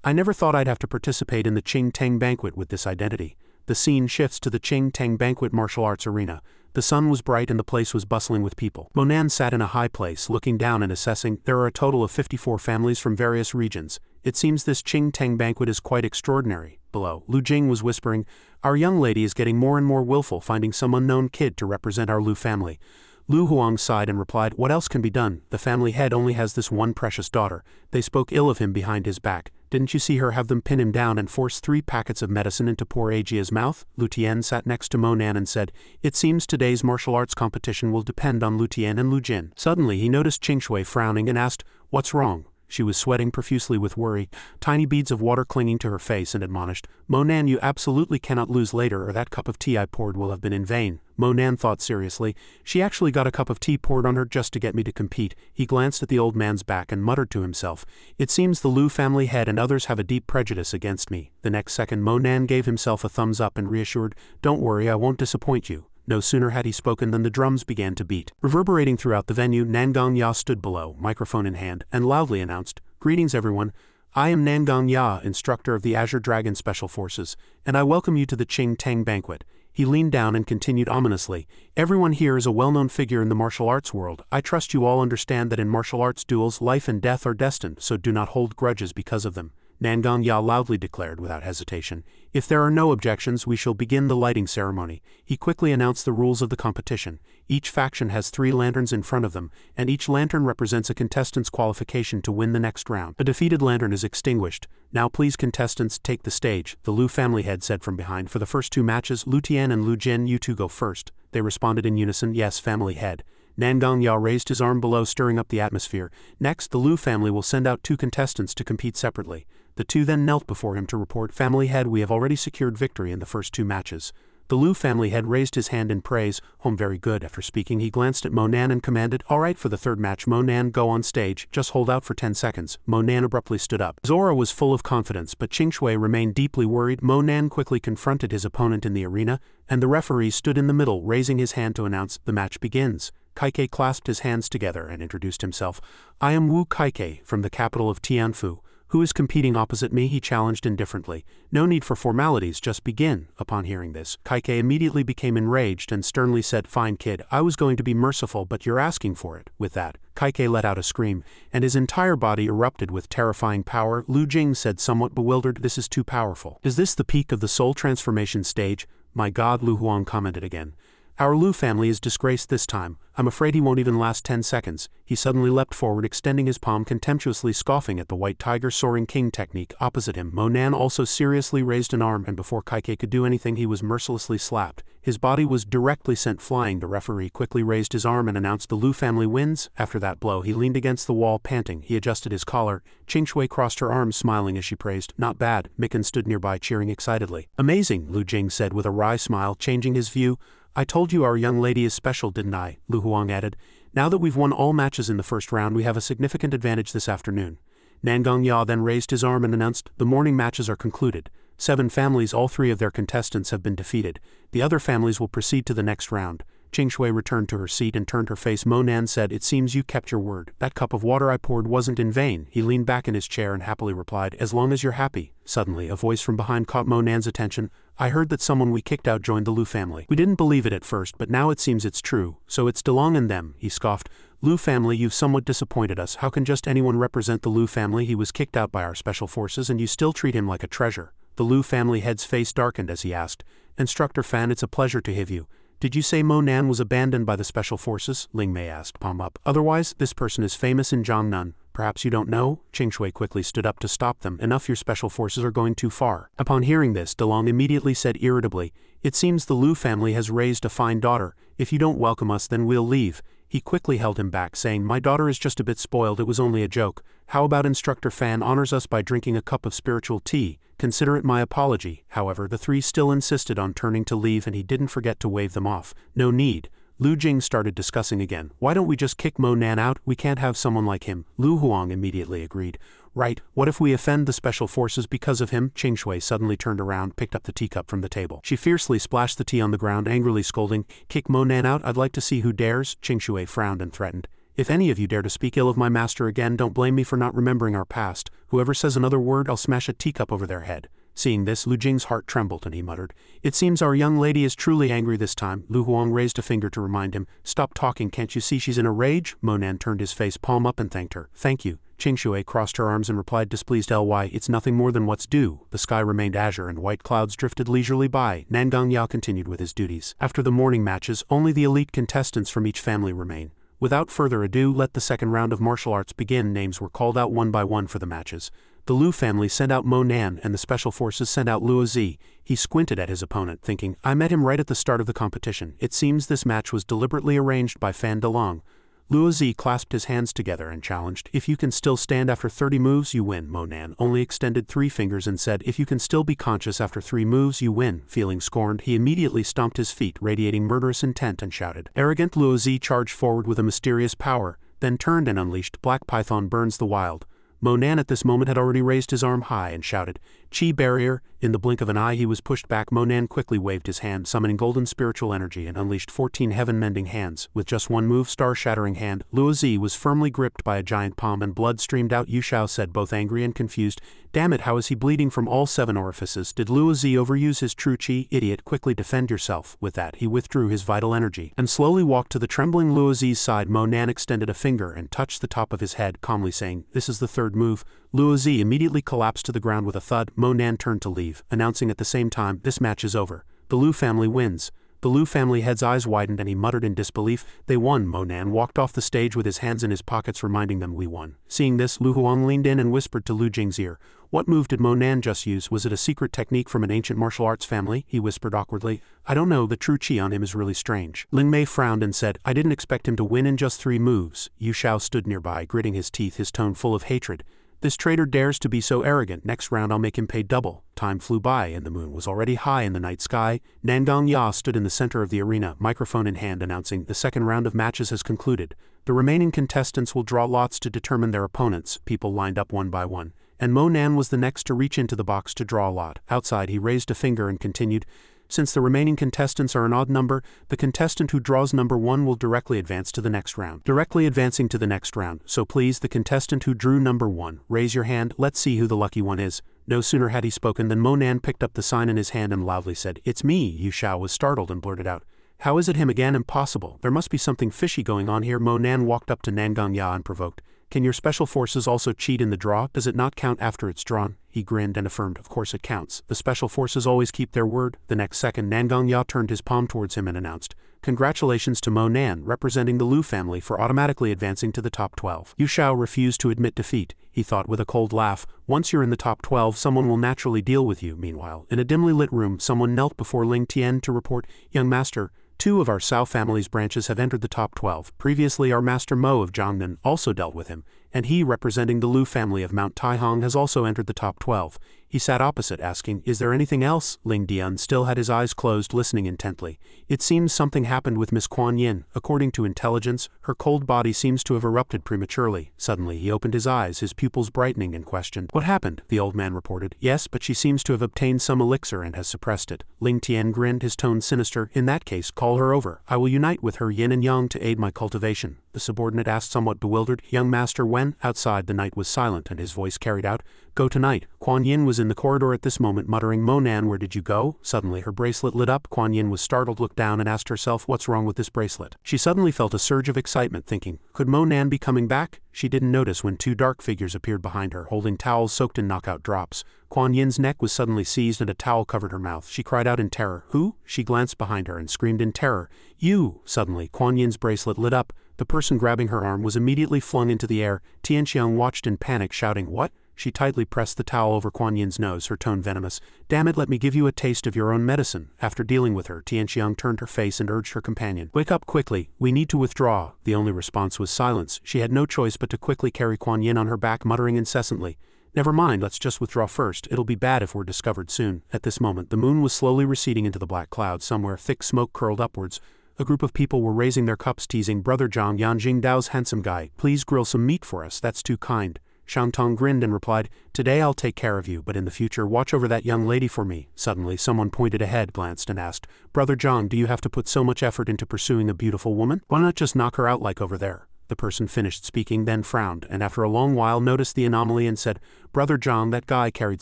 "I never thought I'd have to participate in the Qing Tang banquet with this identity." The scene shifts to the Qing Tang banquet martial arts arena. The sun was bright and the place was bustling with people. Mo Nan sat in a high place, looking down and assessing. There are a total of 54 families from various regions. It seems this Qing Tang banquet is quite extraordinary. Below, Lu Jing was whispering, "Our young lady is getting more and more willful, finding some unknown kid to represent our Lu family." Lu Huang sighed and replied, "What else can be done? The family head only has this one precious daughter. They spoke ill of him behind his back. Didn't you see her have them pin him down and force 3 packets of medicine into poor Ajia's mouth?" Lu Tian sat next to Mo Nan and said, "It seems today's martial arts competition will depend on Lu Tian and Lu Jin." Suddenly he noticed Xianxia frowning and asked, "What's wrong?" She was sweating profusely with worry, tiny beads of water clinging to her face, and admonished, "Mo Nan, you absolutely cannot lose later, or that cup of tea I poured will have been in vain." Mo Nan thought seriously, "She actually got a cup of tea poured on her just to get me to compete." He glanced at the old man's back and muttered to himself, "It seems the Lu family head and others have a deep prejudice against me." The next second Mo Nan gave himself a thumbs up and reassured, "Don't worry, I won't disappoint you." No sooner had he spoken than the drums began to beat. Reverberating throughout the venue, Nangang Ya stood below, microphone in hand, and loudly announced, "Greetings everyone. I am Nangang Ya, instructor of the Azure Dragon Special Forces, and I welcome you to the Qing Tang banquet." He leaned down and continued ominously, "Everyone here is a well-known figure in the martial arts world. I trust you all understand that in martial arts duels, life and death are destined, so do not hold grudges because of them." Nangang Ya loudly declared without hesitation, "If there are no objections, we shall begin the lighting ceremony." He quickly announced the rules of the competition. Each faction has 3 lanterns in front of them, and each lantern represents a contestant's qualification to win the next round. A defeated lantern is extinguished. "Now please contestants, take the stage," the Lu family head said from behind. "For the first 2 matches, Lu Tian and Lu Jin, you 2 go first." They responded in unison, "Yes, family head." Nangang Ya raised his arm below, stirring up the atmosphere. "Next, the Lu family will send out 2 contestants to compete separately." The 2 then knelt before him to report, "Family head, we have already secured victory in the first 2 matches." The Lu family head raised his hand in praise. Very good." After speaking, he glanced at Mo Nan and commanded, "All right, for the 3rd match, Mo Nan, go on stage. Just hold out for 10 seconds." Mo Nan abruptly stood up. Zora was full of confidence, but Xianxia remained deeply worried. Mo Nan quickly confronted his opponent in the arena, and the referee stood in the middle, raising his hand to announce, "The match begins." Kaike clasped his hands together and introduced himself. I am Wu Kaike, from the capital of Tianfu. Who is competing opposite me? He challenged indifferently. No need for formalities, just begin. Upon hearing this, Kaike immediately became enraged and sternly said, Fine kid, I was going to be merciful, but you're asking for it. With that, Kaike let out a scream, and his entire body erupted with terrifying power. Lu Jing said, somewhat bewildered, this is too powerful. Is this the peak of the soul transformation stage? My god, Lu Huang commented again. Our Lu family is disgraced this time. I'm afraid he won't even last 10 seconds. He suddenly leapt forward, extending his palm contemptuously, scoffing at the white tiger soaring king technique opposite him. Mo Nan also seriously raised an arm, and before Kaike could do anything, he was mercilessly slapped. His body was directly sent flying. The referee quickly raised his arm and announced the Lu family wins. After that blow, he leaned against the wall, panting. He adjusted his collar. Xianxia crossed her arms, smiling as she praised. Not bad. Mikan stood nearby, cheering excitedly. Amazing, Lu Jing said with a wry smile, changing his view. I told you our young lady is special, didn't I? Lu Huang added. Now that we've won all matches in the first round, we have a significant advantage this afternoon. Nangongya then raised his arm and announced, the morning matches are concluded. 7 families, all 3 of their contestants have been defeated. The other families will proceed to the next round. Xianxia returned to her seat and turned her face. Mo Nan said, it seems you kept your word. That cup of water I poured wasn't in vain. He leaned back in his chair and happily replied, as long as you're happy. Suddenly, a voice from behind caught Mo Nan's attention. I heard that someone we kicked out joined the Lu family. We didn't believe it at first, but now it seems it's true. So it's DeLong and them, he scoffed. Lu family, you've somewhat disappointed us. How can just anyone represent the Lu family? He was kicked out by our special forces and you still treat him like a treasure. The Lu family head's face darkened as he asked, Instructor Fan, it's a pleasure to have you. Did you say Mo Nan was abandoned by the special forces? Ling Mei asked, palm up. Otherwise, this person is famous in Jiangnan. Perhaps you don't know? Xianxia quickly stood up to stop them. Enough, your special forces are going too far. Upon hearing this, DeLong immediately said irritably, it seems the Lu family has raised a fine daughter. If you don't welcome us, then we'll leave. He quickly held him back, saying, my daughter is just a bit spoiled, it was only a joke. How about Instructor Fan honors us by drinking a cup of spiritual tea? Consider it my apology. However, the 3 still insisted on turning to leave and he didn't forget to wave them off. No need. Lu Jing started discussing again. Why don't we just kick Mo Nan out? We can't have someone like him. Lu Huang immediately agreed. Right, what if we offend the special forces because of him? Xianxia suddenly turned around, picked up the teacup from the table. She fiercely splashed the tea on the ground, angrily scolding, kick Mo Nan out? I'd like to see who dares. Xianxia frowned and threatened. If any of you dare to speak ill of my master again, don't blame me for not remembering our past. Whoever says another word, I'll smash a teacup over their head. Seeing this, Lu Jing's heart trembled and he muttered, it seems our young lady is truly angry this time. Lu Huang raised a finger to remind him, stop talking, can't you see she's in a rage? Mo Nan turned his face palm up and thanked her. Thank you. Xianxia crossed her arms and replied displeased, it's nothing more than what's due. The sky remained azure and white clouds drifted leisurely by. Nangongya continued with his duties. After the morning matches, only the elite contestants from each family remain. Without further ado, let the second round of martial arts begin. Names were called out one by one for the matches. The Lu family sent out Mo Nan and the special forces sent out Luo Zi. He squinted at his opponent, thinking, I met him right at the start of the competition. It seems this match was deliberately arranged by Fan DeLong. Luo Zi clasped his hands together and challenged, if you can still stand after 30 moves, you win. Mo Nan only extended 3 fingers and said, if you can still be conscious after 3 moves, you win. Feeling scorned, he immediately stomped his feet, radiating murderous intent, and shouted. Arrogant Luo Zi charged forward with a mysterious power, then turned and unleashed Black Python Burns the Wild. Mo Nan at this moment had already raised his arm high and shouted, Chi barrier. In the blink of an eye he was pushed back. Mo Nan quickly waved his hand, summoning golden spiritual energy, and unleashed 14 heaven-mending hands. With just one move, star-shattering hand, Luo Zi was firmly gripped by a giant palm and blood streamed out. Yu Xiao said, both angry and confused, damn it, how is he bleeding from all 7 orifices? Did Luo Zi overuse his true chi? Idiot, quickly defend yourself. With that, he withdrew his vital energy and slowly walked to the trembling Luo Zi's side. Mo Nan extended a finger and touched the top of his head, calmly saying, this is the 3rd move. Luo Zi immediately collapsed to the ground with a thud. Mo Nan turned to leave, announcing at the same time, this match is over. The Lu family wins. The Lu family head's eyes widened and he muttered in disbelief, they won. Mo Nan walked off the stage with his hands in his pockets, reminding them, we won. Seeing this, Lu Huang leaned in and whispered to Lu Jing's ear, what move did Mo Nan just use? Was it a secret technique from an ancient martial arts family? He whispered awkwardly. I don't know, the true chi on him is really strange. Ling Mei frowned and said, I didn't expect him to win in just 3 moves. Yu Xiao stood nearby, gritting his teeth, his tone full of hatred. This traitor dares to be so arrogant. Next round I'll make him pay double. Time flew by and the moon was already high in the night sky. Nangongya stood in the center of the arena, microphone in hand, announcing, the second round of matches has concluded. The remaining contestants will draw lots to determine their opponents. People lined up one by one, and Mo Nan was the next to reach into the box to draw a lot. Outside he raised a finger and continued, Since the remaining contestants are an odd number, the contestant who draws number 1 will directly advance to the next round. Directly advancing to the next round, so please, the contestant who drew number 1, raise your hand, let's see who the lucky one is. No sooner had he spoken than Monan picked up the sign in his hand and loudly said, "It's me." Yu Xiao was startled and blurted out, "How is it him again? Impossible. There must be something fishy going on here." Monan walked up to Nangang and provoked, "Can your special forces also cheat in the draw? Does it not count after it's drawn?" He grinned and affirmed, "Of course it counts. The special forces always keep their word." The next second, Nangang turned his palm towards him and announced, "Congratulations to Monan, representing the Lu family, for automatically advancing to the top 12. Yu Xiao refused to admit defeat. He thought with a cold laugh, once you're in the top 12, someone will naturally deal with you. Meanwhile, in a dimly lit room, someone knelt before Ling Tian to report, "Young master, 2 of our Cao family's branches have entered the top 12. Previously, our master Mo of Jiangnan also dealt with him, and he, representing the Lu family of Mount Taihong, has also entered the top 12. He sat opposite, asking, "Is there anything else?" Ling Dian still had his eyes closed, listening intently. "It seems something happened with Miss Kuan Yin. According to intelligence, her cold body seems to have erupted prematurely." Suddenly he opened his eyes, his pupils brightening, and questioned, "What happened?" The old man reported, "Yes, but she seems to have obtained some elixir and has suppressed it." Ling Tian grinned, his tone sinister. "In that case, call her over. I will unite with her yin and yang to aid my cultivation." The subordinate asked, somewhat bewildered, "Young master, when?" Outside, the knight was silent, and his voice carried out, "Go tonight." Kuan Yin was in the corridor at this moment, muttering, "Monan, where did you go?" Suddenly her bracelet lit up. Kuan Yin was startled, looked down, and asked herself, "What's wrong with this bracelet?" She suddenly felt a surge of excitement, thinking, could Monan be coming back? She didn't notice when 2 dark figures appeared behind her, holding towels soaked in knockout drops. Kuan Yin's neck was suddenly seized and a towel covered her mouth. She cried out in terror, "Who?" She glanced behind her and screamed in terror, "You!" Suddenly, Kuan Yin's bracelet lit up. The person grabbing her arm was immediately flung into the air. Xianxia watched in panic, shouting, "What?" She tightly pressed the towel over Kuan Yin's nose, her tone venomous. "Damn it, let me give you a taste of your own medicine." After dealing with her, Xianxia turned her face and urged her companion, "Wake up quickly, we need to withdraw." The only response was silence. She had no choice but to quickly carry Kuan Yin on her back, muttering incessantly, "Never mind, let's just withdraw first. It'll be bad if we're discovered soon." At this moment, the moon was slowly receding into the black clouds. Somewhere, thick smoke curled upwards. A group of people were raising their cups, teasing, "Brother Zhang, Yanjing Dao's handsome guy, please grill some meat for us, that's too kind." Shantong grinned and replied, "Today I'll take care of you, but in the future watch over that young lady for me." Suddenly someone pointed ahead, glanced, and asked, "Brother Zhang, do you have to put so much effort into pursuing a beautiful woman? Why not just knock her out like over there?" The person finished speaking, then frowned, and after a long while noticed the anomaly and said, "Brother Zhang, that guy carried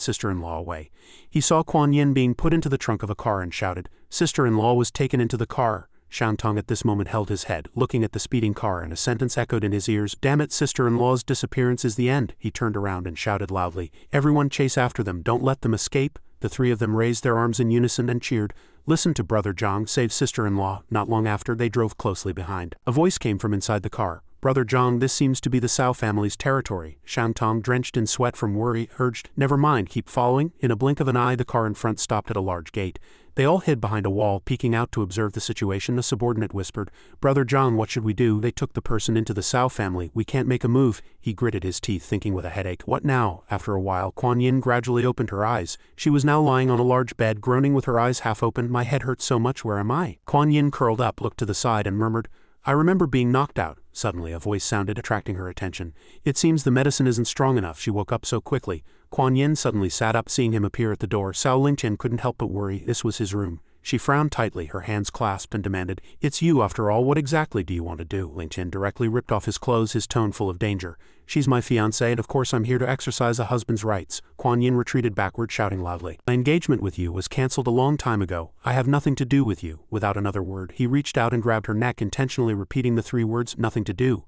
sister-in-law away." He saw Kuan Yin being put into the trunk of a car and shouted, "Sister-in-law was taken into the car." Shantong at this moment held his head, looking at the speeding car, and a sentence echoed in his ears, "Damn it, sister-in-law's disappearance is the end." He turned around and shouted loudly, "Everyone chase after them, don't let them escape." The 3 of them raised their arms in unison and cheered, "Listen to Brother Zhang, save sister-in-law." Not long after, they drove closely behind. A voice came from inside the car. "Brother Zhang, this seems to be the Cao family's territory." Shantong, drenched in sweat from worry, urged, "Never mind, keep following." In a blink of an eye, the car in front stopped at a large gate. They all hid behind a wall, peeking out to observe the situation. A subordinate whispered, "Brother Zhang, what should we do? They took the person into the Cao family. We can't make a move." He gritted his teeth, thinking with a headache, "What now?" After a while, Kuan Yin gradually opened her eyes. She was now lying on a large bed, groaning with her eyes half open. "My head hurts so much, where am I?" Kuan Yin curled up, looked to the side, and murmured, "I remember being knocked out." Suddenly a voice sounded, attracting her attention. "It seems the medicine isn't strong enough." She woke up so quickly. Kuan Yin suddenly sat up, seeing him appear at the door. Cao Lingtian couldn't help but worry. This was his room. She frowned tightly, her hands clasped, and demanded, "It's you after all, what exactly do you want to do?" Lingtian directly ripped off his clothes, his tone full of danger. "She's my fiancée, and of course I'm here to exercise a husband's rights." Kuan Yin retreated backward, shouting loudly, "My engagement with you was cancelled a long time ago. I have nothing to do with you." Without another word, he reached out and grabbed her neck, intentionally repeating the 3 words, "Nothing to do."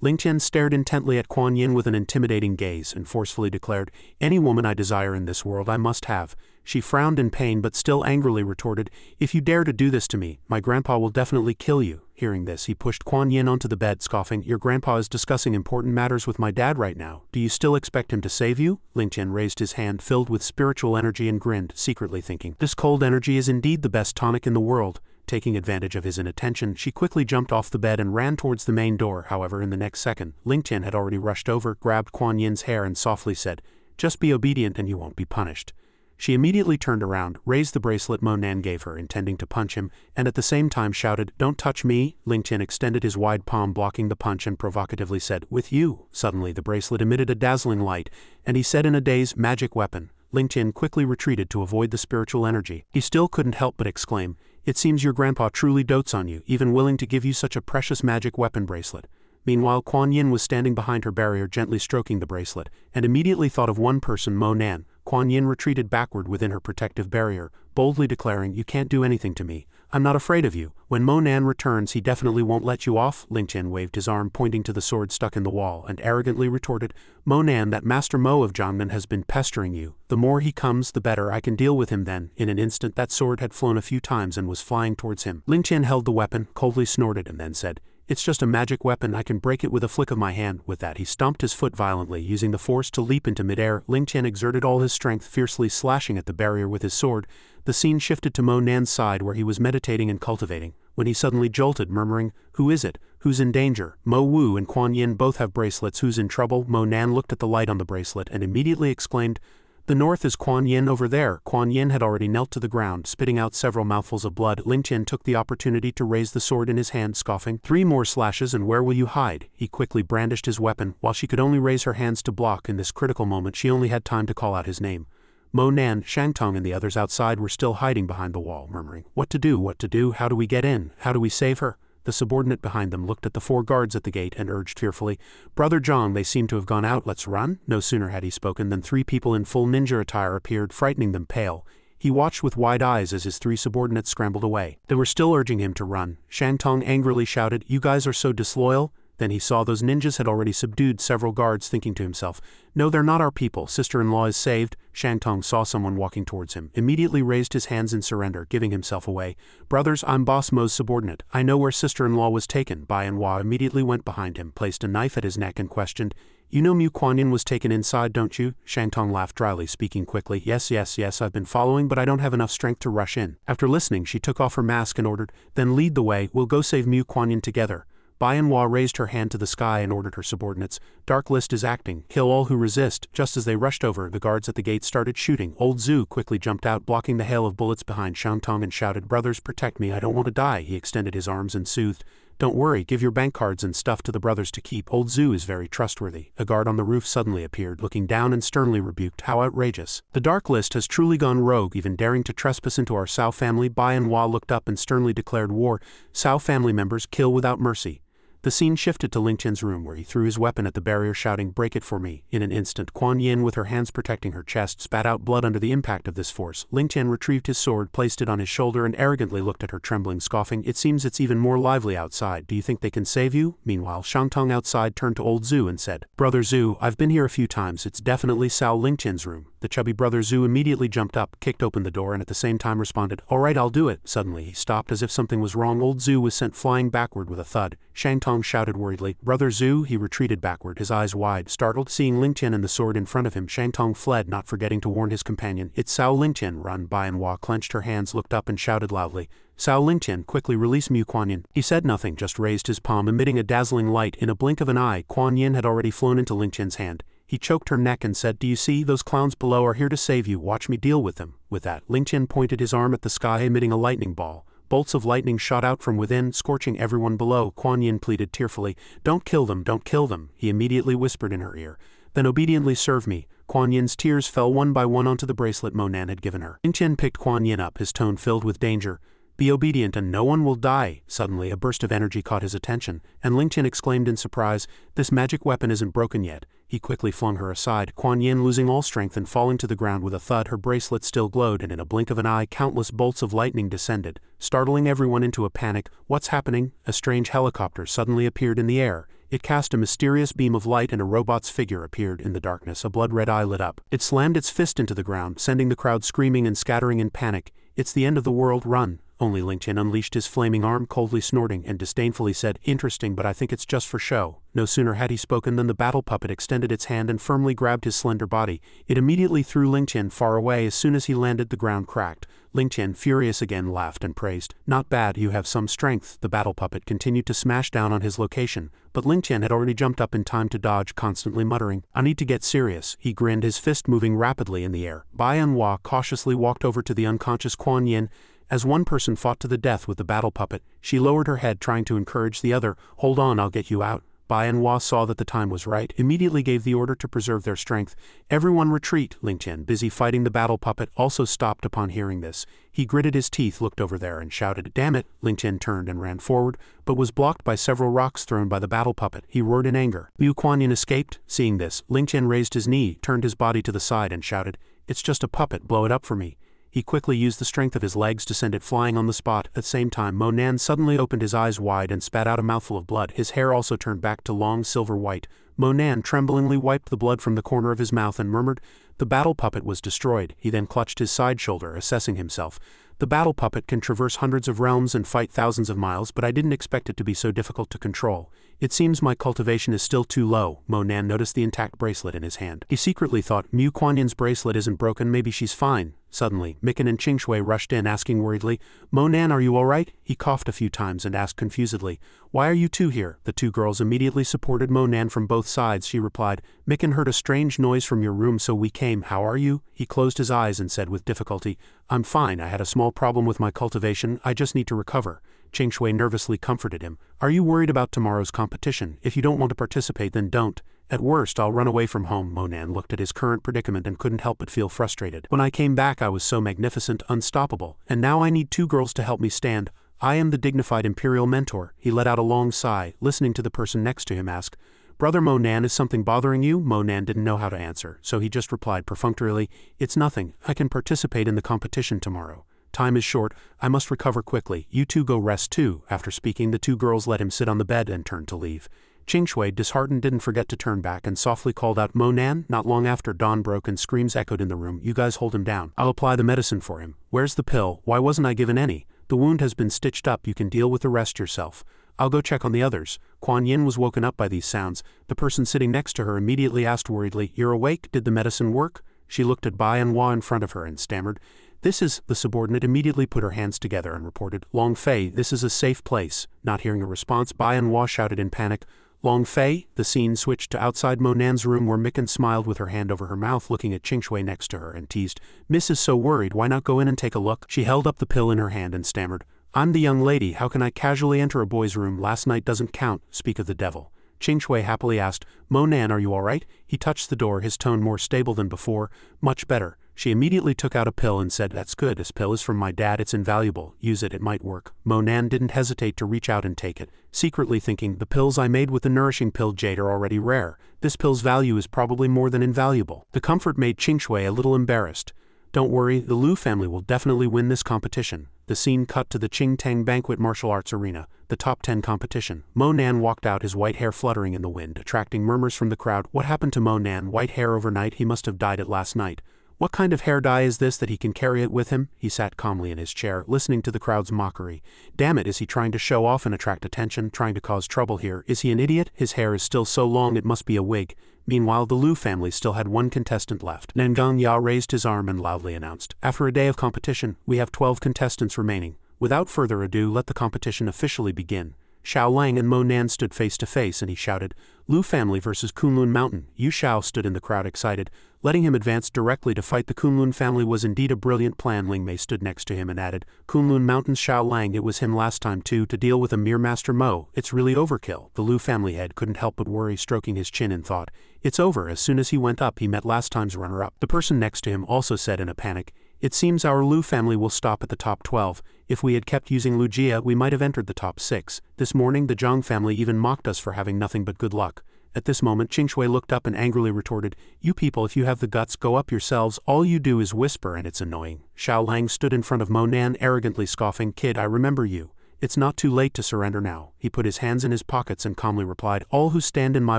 Lingtian stared intently at Kuan Yin with an intimidating gaze and forcefully declared, "Any woman I desire in this world I must have." She frowned in pain but still angrily retorted, "If you dare to do this to me, my grandpa will definitely kill you." Hearing this, he pushed Kuan Yin onto the bed, scoffing, "Your grandpa is discussing important matters with my dad right now. Do you still expect him to save you?" Lingtian raised his hand, filled with spiritual energy, and grinned, secretly thinking, "This cold energy is indeed the best tonic in the world." Taking advantage of his inattention, she quickly jumped off the bed and ran towards the main door. However, in the next second, Lingtian had already rushed over, grabbed Kuan Yin's hair, and softly said, "Just be obedient and you won't be punished." She immediately turned around, raised the bracelet Monan gave her, intending to punch him, and at the same time shouted, "Don't touch me!" Lingtian extended his wide palm, blocking the punch, and provocatively said, "With you!" Suddenly the bracelet emitted a dazzling light, and he said in a daze, "Magic weapon." Ling Qian quickly retreated to avoid the spiritual energy. He still couldn't help but exclaim, "It seems your grandpa truly dotes on you, even willing to give you such a precious magic weapon bracelet." Meanwhile, Kuan Yin was standing behind her barrier gently stroking the bracelet, and immediately thought of one person, Mo Nan. Kuan Yin retreated backward within her protective barrier, boldly declaring, "You can't do anything to me. I'm not afraid of you. When Mo Nan returns he definitely won't let you off." Ling Qian waved his arm pointing to the sword stuck in the wall and arrogantly retorted, "Mo Nan, that Master Mo of Jiangnan has been pestering you. The more he comes, the better I can deal with him then." In an instant that sword had flown a few times and was flying towards him. Ling Qian held the weapon, coldly snorted and then said, "It's just a magic weapon, I can break it with a flick of my hand." With that he stomped his foot violently, using the force to leap into midair. Ling Qian exerted all his strength, fiercely slashing at the barrier with his sword. The scene shifted to Mo Nan's side where he was meditating and cultivating, when he suddenly jolted, murmuring, "Who is it? Who's in danger?" Mo Wu and Kuan Yin both have bracelets. Who's in trouble? Mo Nan looked at the light on the bracelet and immediately exclaimed, "The north is Kuan Yin over there." Kuan Yin had already knelt to the ground, spitting out several mouthfuls of blood. Ling Qian took the opportunity to raise the sword in his hand, scoffing, "3 more slashes and where will you hide?" He quickly brandished his weapon. While she could only raise her hands to block in this critical moment, she only had time to call out his name. Mo Nan, Shangtong and the others outside were still hiding behind the wall, murmuring, "What to do? What to do? How do we get in? How do we save her?" The subordinate behind them looked at the 4 guards at the gate and urged fearfully, "Brother Zhang, they seem to have gone out, let's run." No sooner had he spoken than 3 people in full ninja attire appeared, frightening them pale. He watched with wide eyes as his 3 subordinates scrambled away. They were still urging him to run. Shangtong angrily shouted, "You guys are so disloyal." Then he saw those ninjas had already subdued several guards, thinking to himself, "No, they're not our people. Sister-in-law is saved." Shangtong saw someone walking towards him, immediately raised his hands in surrender, giving himself away. "Brothers, I'm Boss Mo's subordinate. I know where sister-in-law was taken." Bai Anhua immediately went behind him, placed a knife at his neck and questioned, "You know Mu Kuan-Yin was taken inside, don't you?" Shangtong laughed dryly, speaking quickly, Yes, I've been following, but I don't have enough strength to rush in." After listening, she took off her mask and ordered, "Then lead the way, we'll go save Mu Kuan-Yin together." Bai Anhua raised her hand to the sky and ordered her subordinates, "Dark List is acting, kill all who resist." Just as they rushed over, the guards at the gate started shooting. Old Zhu quickly jumped out, blocking the hail of bullets behind Shangtong and shouted, "Brothers, protect me, I don't want to die." He extended his arms and soothed, "Don't worry, give your bank cards and stuff to the brothers to keep. Old Zhu is very trustworthy." A guard on the roof suddenly appeared, looking down and sternly rebuked, "How outrageous. The Dark List has truly gone rogue, even daring to trespass into our Cao family." Bai Anhua looked up and sternly declared war. "Cao family members, kill without mercy." The scene shifted to Ling Qian's room where he threw his weapon at the barrier, shouting, "Break it for me." In an instant, Kuan Yin, with her hands protecting her chest, spat out blood under the impact of this force. Ling Qian retrieved his sword, placed it on his shoulder and arrogantly looked at her, trembling, scoffing, "It seems it's even more lively outside. Do you think they can save you?" Meanwhile, Shangtong outside turned to old Zhu and said, "Brother Zhu, I've been here a few times. It's definitely Cao Ling Qian's room." The chubby brother Zhu immediately jumped up, kicked open the door and at the same time responded, "All right, I'll do it." Suddenly he stopped as if something was wrong. Old Zhu was sent flying backward with a thud. Shangtong shouted worriedly, "Brother Zhu." He retreated backward, his eyes wide, startled. Seeing Ling Qian and the sword in front of him, Shangtong fled, not forgetting to warn his companion, "It's Cao Ling Qian, run." Bai Anhua clenched her hands, looked up and shouted loudly, "Cao Ling Qian, quickly release Mu Kuan-Yin." He said nothing, just raised his palm, emitting a dazzling light. In a blink of an eye, Kuan Yin had already flown into Ling Qian's hand. He choked her neck and said, "Do you see? Those clowns below are here to save you. Watch me deal with them." With that, Ling Qian pointed his arm at the sky, emitting a lightning ball. Bolts of lightning shot out from within, scorching everyone below. Kuan Yin pleaded tearfully, "Don't kill them, don't kill them." He immediately whispered in her ear, "Then obediently serve me." Kuan Yin's tears fell one by one onto the bracelet Mo Nan had given her. Ling Qian picked Kuan Yin up, his tone filled with danger. "Be obedient and no one will die." Suddenly a burst of energy caught his attention, and Ling Qian exclaimed in surprise, "This magic weapon isn't broken yet." He quickly flung her aside. Kuan Yin, losing all strength and falling to the ground with a thud, her bracelet still glowed, and in a blink of an eye countless bolts of lightning descended, startling everyone into a panic. "What's happening?" A strange helicopter suddenly appeared in the air. It cast a mysterious beam of light and a robot's figure appeared in the darkness. A blood-red eye lit up. It slammed its fist into the ground, sending the crowd screaming and scattering in panic. "It's the end of the world, run." Only Ling Qian unleashed his flaming arm, coldly snorting, and disdainfully said, "Interesting, but I think it's just for show." No sooner had he spoken than the battle puppet extended its hand and firmly grabbed his slender body. It immediately threw Ling Qian far away. As soon as he landed, the ground cracked. Ling Qian, furious again, laughed and praised, "Not bad, you have some strength." The battle puppet continued to smash down on his location, but Ling Qian had already jumped up in time to dodge, constantly muttering, "I need to get serious." He grinned, his fist moving rapidly in the air. Bai Anhua cautiously walked over to the unconscious Kuan Yin. As one person fought to the death with the battle puppet, she lowered her head, trying to encourage the other, "Hold on, I'll get you out." Manhua saw that the time was right, immediately gave the order to preserve their strength. Everyone retreat. Lingtian, busy fighting the battle puppet, also stopped upon hearing this. He gritted his teeth, looked over there, and shouted, "Damn it!" Lingtian turned and ran forward, but was blocked by several rocks thrown by the battle puppet. He roared in anger. Liu Kuan-yin escaped. Seeing this, Lingtian raised his knee, turned his body to the side and shouted, "It's just a puppet, blow it up for me." He quickly used the strength of his legs to send it flying on the spot. At the same time, Mo Nan suddenly opened his eyes wide and spat out a mouthful of blood. His hair also turned back to long silver white. Mo Nan tremblingly wiped the blood from the corner of his mouth and murmured, "The battle puppet was destroyed." He then clutched his side shoulder, assessing himself. "The battle puppet can traverse hundreds of realms and fight thousands of miles, but I didn't expect it to be so difficult to control. It seems my cultivation is still too low." Mo Nan noticed the intact bracelet in his hand. He secretly thought, Liu Kuan-yin's bracelet isn't broken, maybe she's fine. Suddenly, Mikan and Xianxia rushed in, asking worriedly, "Mo Nan, are you all right?" He coughed a few times and asked confusedly, "Why are you two here?" The two girls immediately supported Mo Nan from both sides. She replied, "Mikan heard a strange noise from your room, so we came. How are you?" He closed his eyes and said with difficulty, "I'm fine. I had a small problem with my cultivation. I just need to recover." Xianxia nervously comforted him. "Are you worried about tomorrow's competition? If you don't want to participate, then don't. At worst, I'll run away from home." Mo Nan looked at his current predicament and couldn't help but feel frustrated. "When I came back, I was so magnificent, unstoppable, and now I need two girls to help me stand. I am the dignified imperial mentor." He let out a long sigh, listening to the person next to him ask, "Brother Mo Nan, is something bothering you?" Mo Nan didn't know how to answer, so he just replied perfunctorily, "It's nothing. I can participate in the competition tomorrow. Time is short, I must recover quickly. You two go rest too." After speaking, the two girls let him sit on the bed and turned to leave. Xianxia, disheartened, didn't forget to turn back and softly called out, "Mo Nan." Not long after, dawn broke and screams echoed in the room. "You guys hold him down. I'll apply the medicine for him." "Where's the pill? Why wasn't I given any?" "The wound has been stitched up, you can deal with the rest yourself. I'll go check on the others." Kuan Yin was woken up by these sounds. The person sitting next to her immediately asked worriedly, "You're awake? Did the medicine work?" She looked at Bai and Hua in front of her and stammered, "This is..." The subordinate immediately put her hands together and reported, "Long Fei, this is a safe place." Not hearing a response, Bai and Hua shouted in panic, "Long Fei?" The scene switched to outside Mo Nan's room where Mikan smiled with her hand over her mouth looking at Xianxia next to her and teased, "Miss is so worried, why not go in and take a look?" She held up the pill in her hand and stammered, "I'm the young lady, how can I casually enter a boy's room? Last night doesn't count, speak of the devil." Xianxia happily asked, "Mo Nan, are you all right?" He touched the door, his tone more stable than before. "Much better." She immediately took out a pill and said, "That's good, this pill is from my dad, it's invaluable, use it might work." Mo Nan didn't hesitate to reach out and take it, secretly thinking, the pills I made with the nourishing pill jade are already rare, this pill's value is probably more than invaluable. The comfort made Xianxia a little embarrassed. "Don't worry, the Liu family will definitely win this competition." The scene cut to the Qingtang Banquet Martial Arts Arena, the top 10 competition. Mo Nan walked out, his white hair fluttering in the wind, attracting murmurs from the crowd. What happened to Mo Nan? White hair overnight? He must have dyed it last night. What kind of hair dye is this that he can carry it with him? He sat calmly in his chair, listening to the crowd's mockery. Damn it, is he trying to show off and attract attention, trying to cause trouble here? Is he an idiot? His hair is still so long it must be a wig. Meanwhile, the Liu family still had one contestant left. Nangang Ya raised his arm and loudly announced, "After a day of competition, we have 12 contestants remaining. Without further ado, let the competition officially begin." Xiao Lang and Mo Nan stood face to face and he shouted, "Liu family versus Kunlun Mountain." Yu Xiao stood in the crowd excited. Letting him advance directly to fight the Kunlun family was indeed a brilliant plan. Ling Mei stood next to him and added, "Kunlun Mountain's Xiao Lang, it was him last time too, to deal with a mere Master Mo. It's really overkill." The Liu family head couldn't help but worry, stroking his chin in thought. It's over. As soon as he went up, he met last time's runner-up. The person next to him also said in a panic, "It seems our Liu family will stop at the top 12. If we had kept using Lujia, we might have entered the top 6. This morning the Zhang family even mocked us for having nothing but good luck." At this moment, Xianxia looked up and angrily retorted, "You people, if you have the guts, go up yourselves. All you do is whisper and it's annoying." Xiao Lang stood in front of Mo Nan, arrogantly scoffing, "Kid, I remember you. It's not too late to surrender now." He put his hands in his pockets and calmly replied, "All who stand in my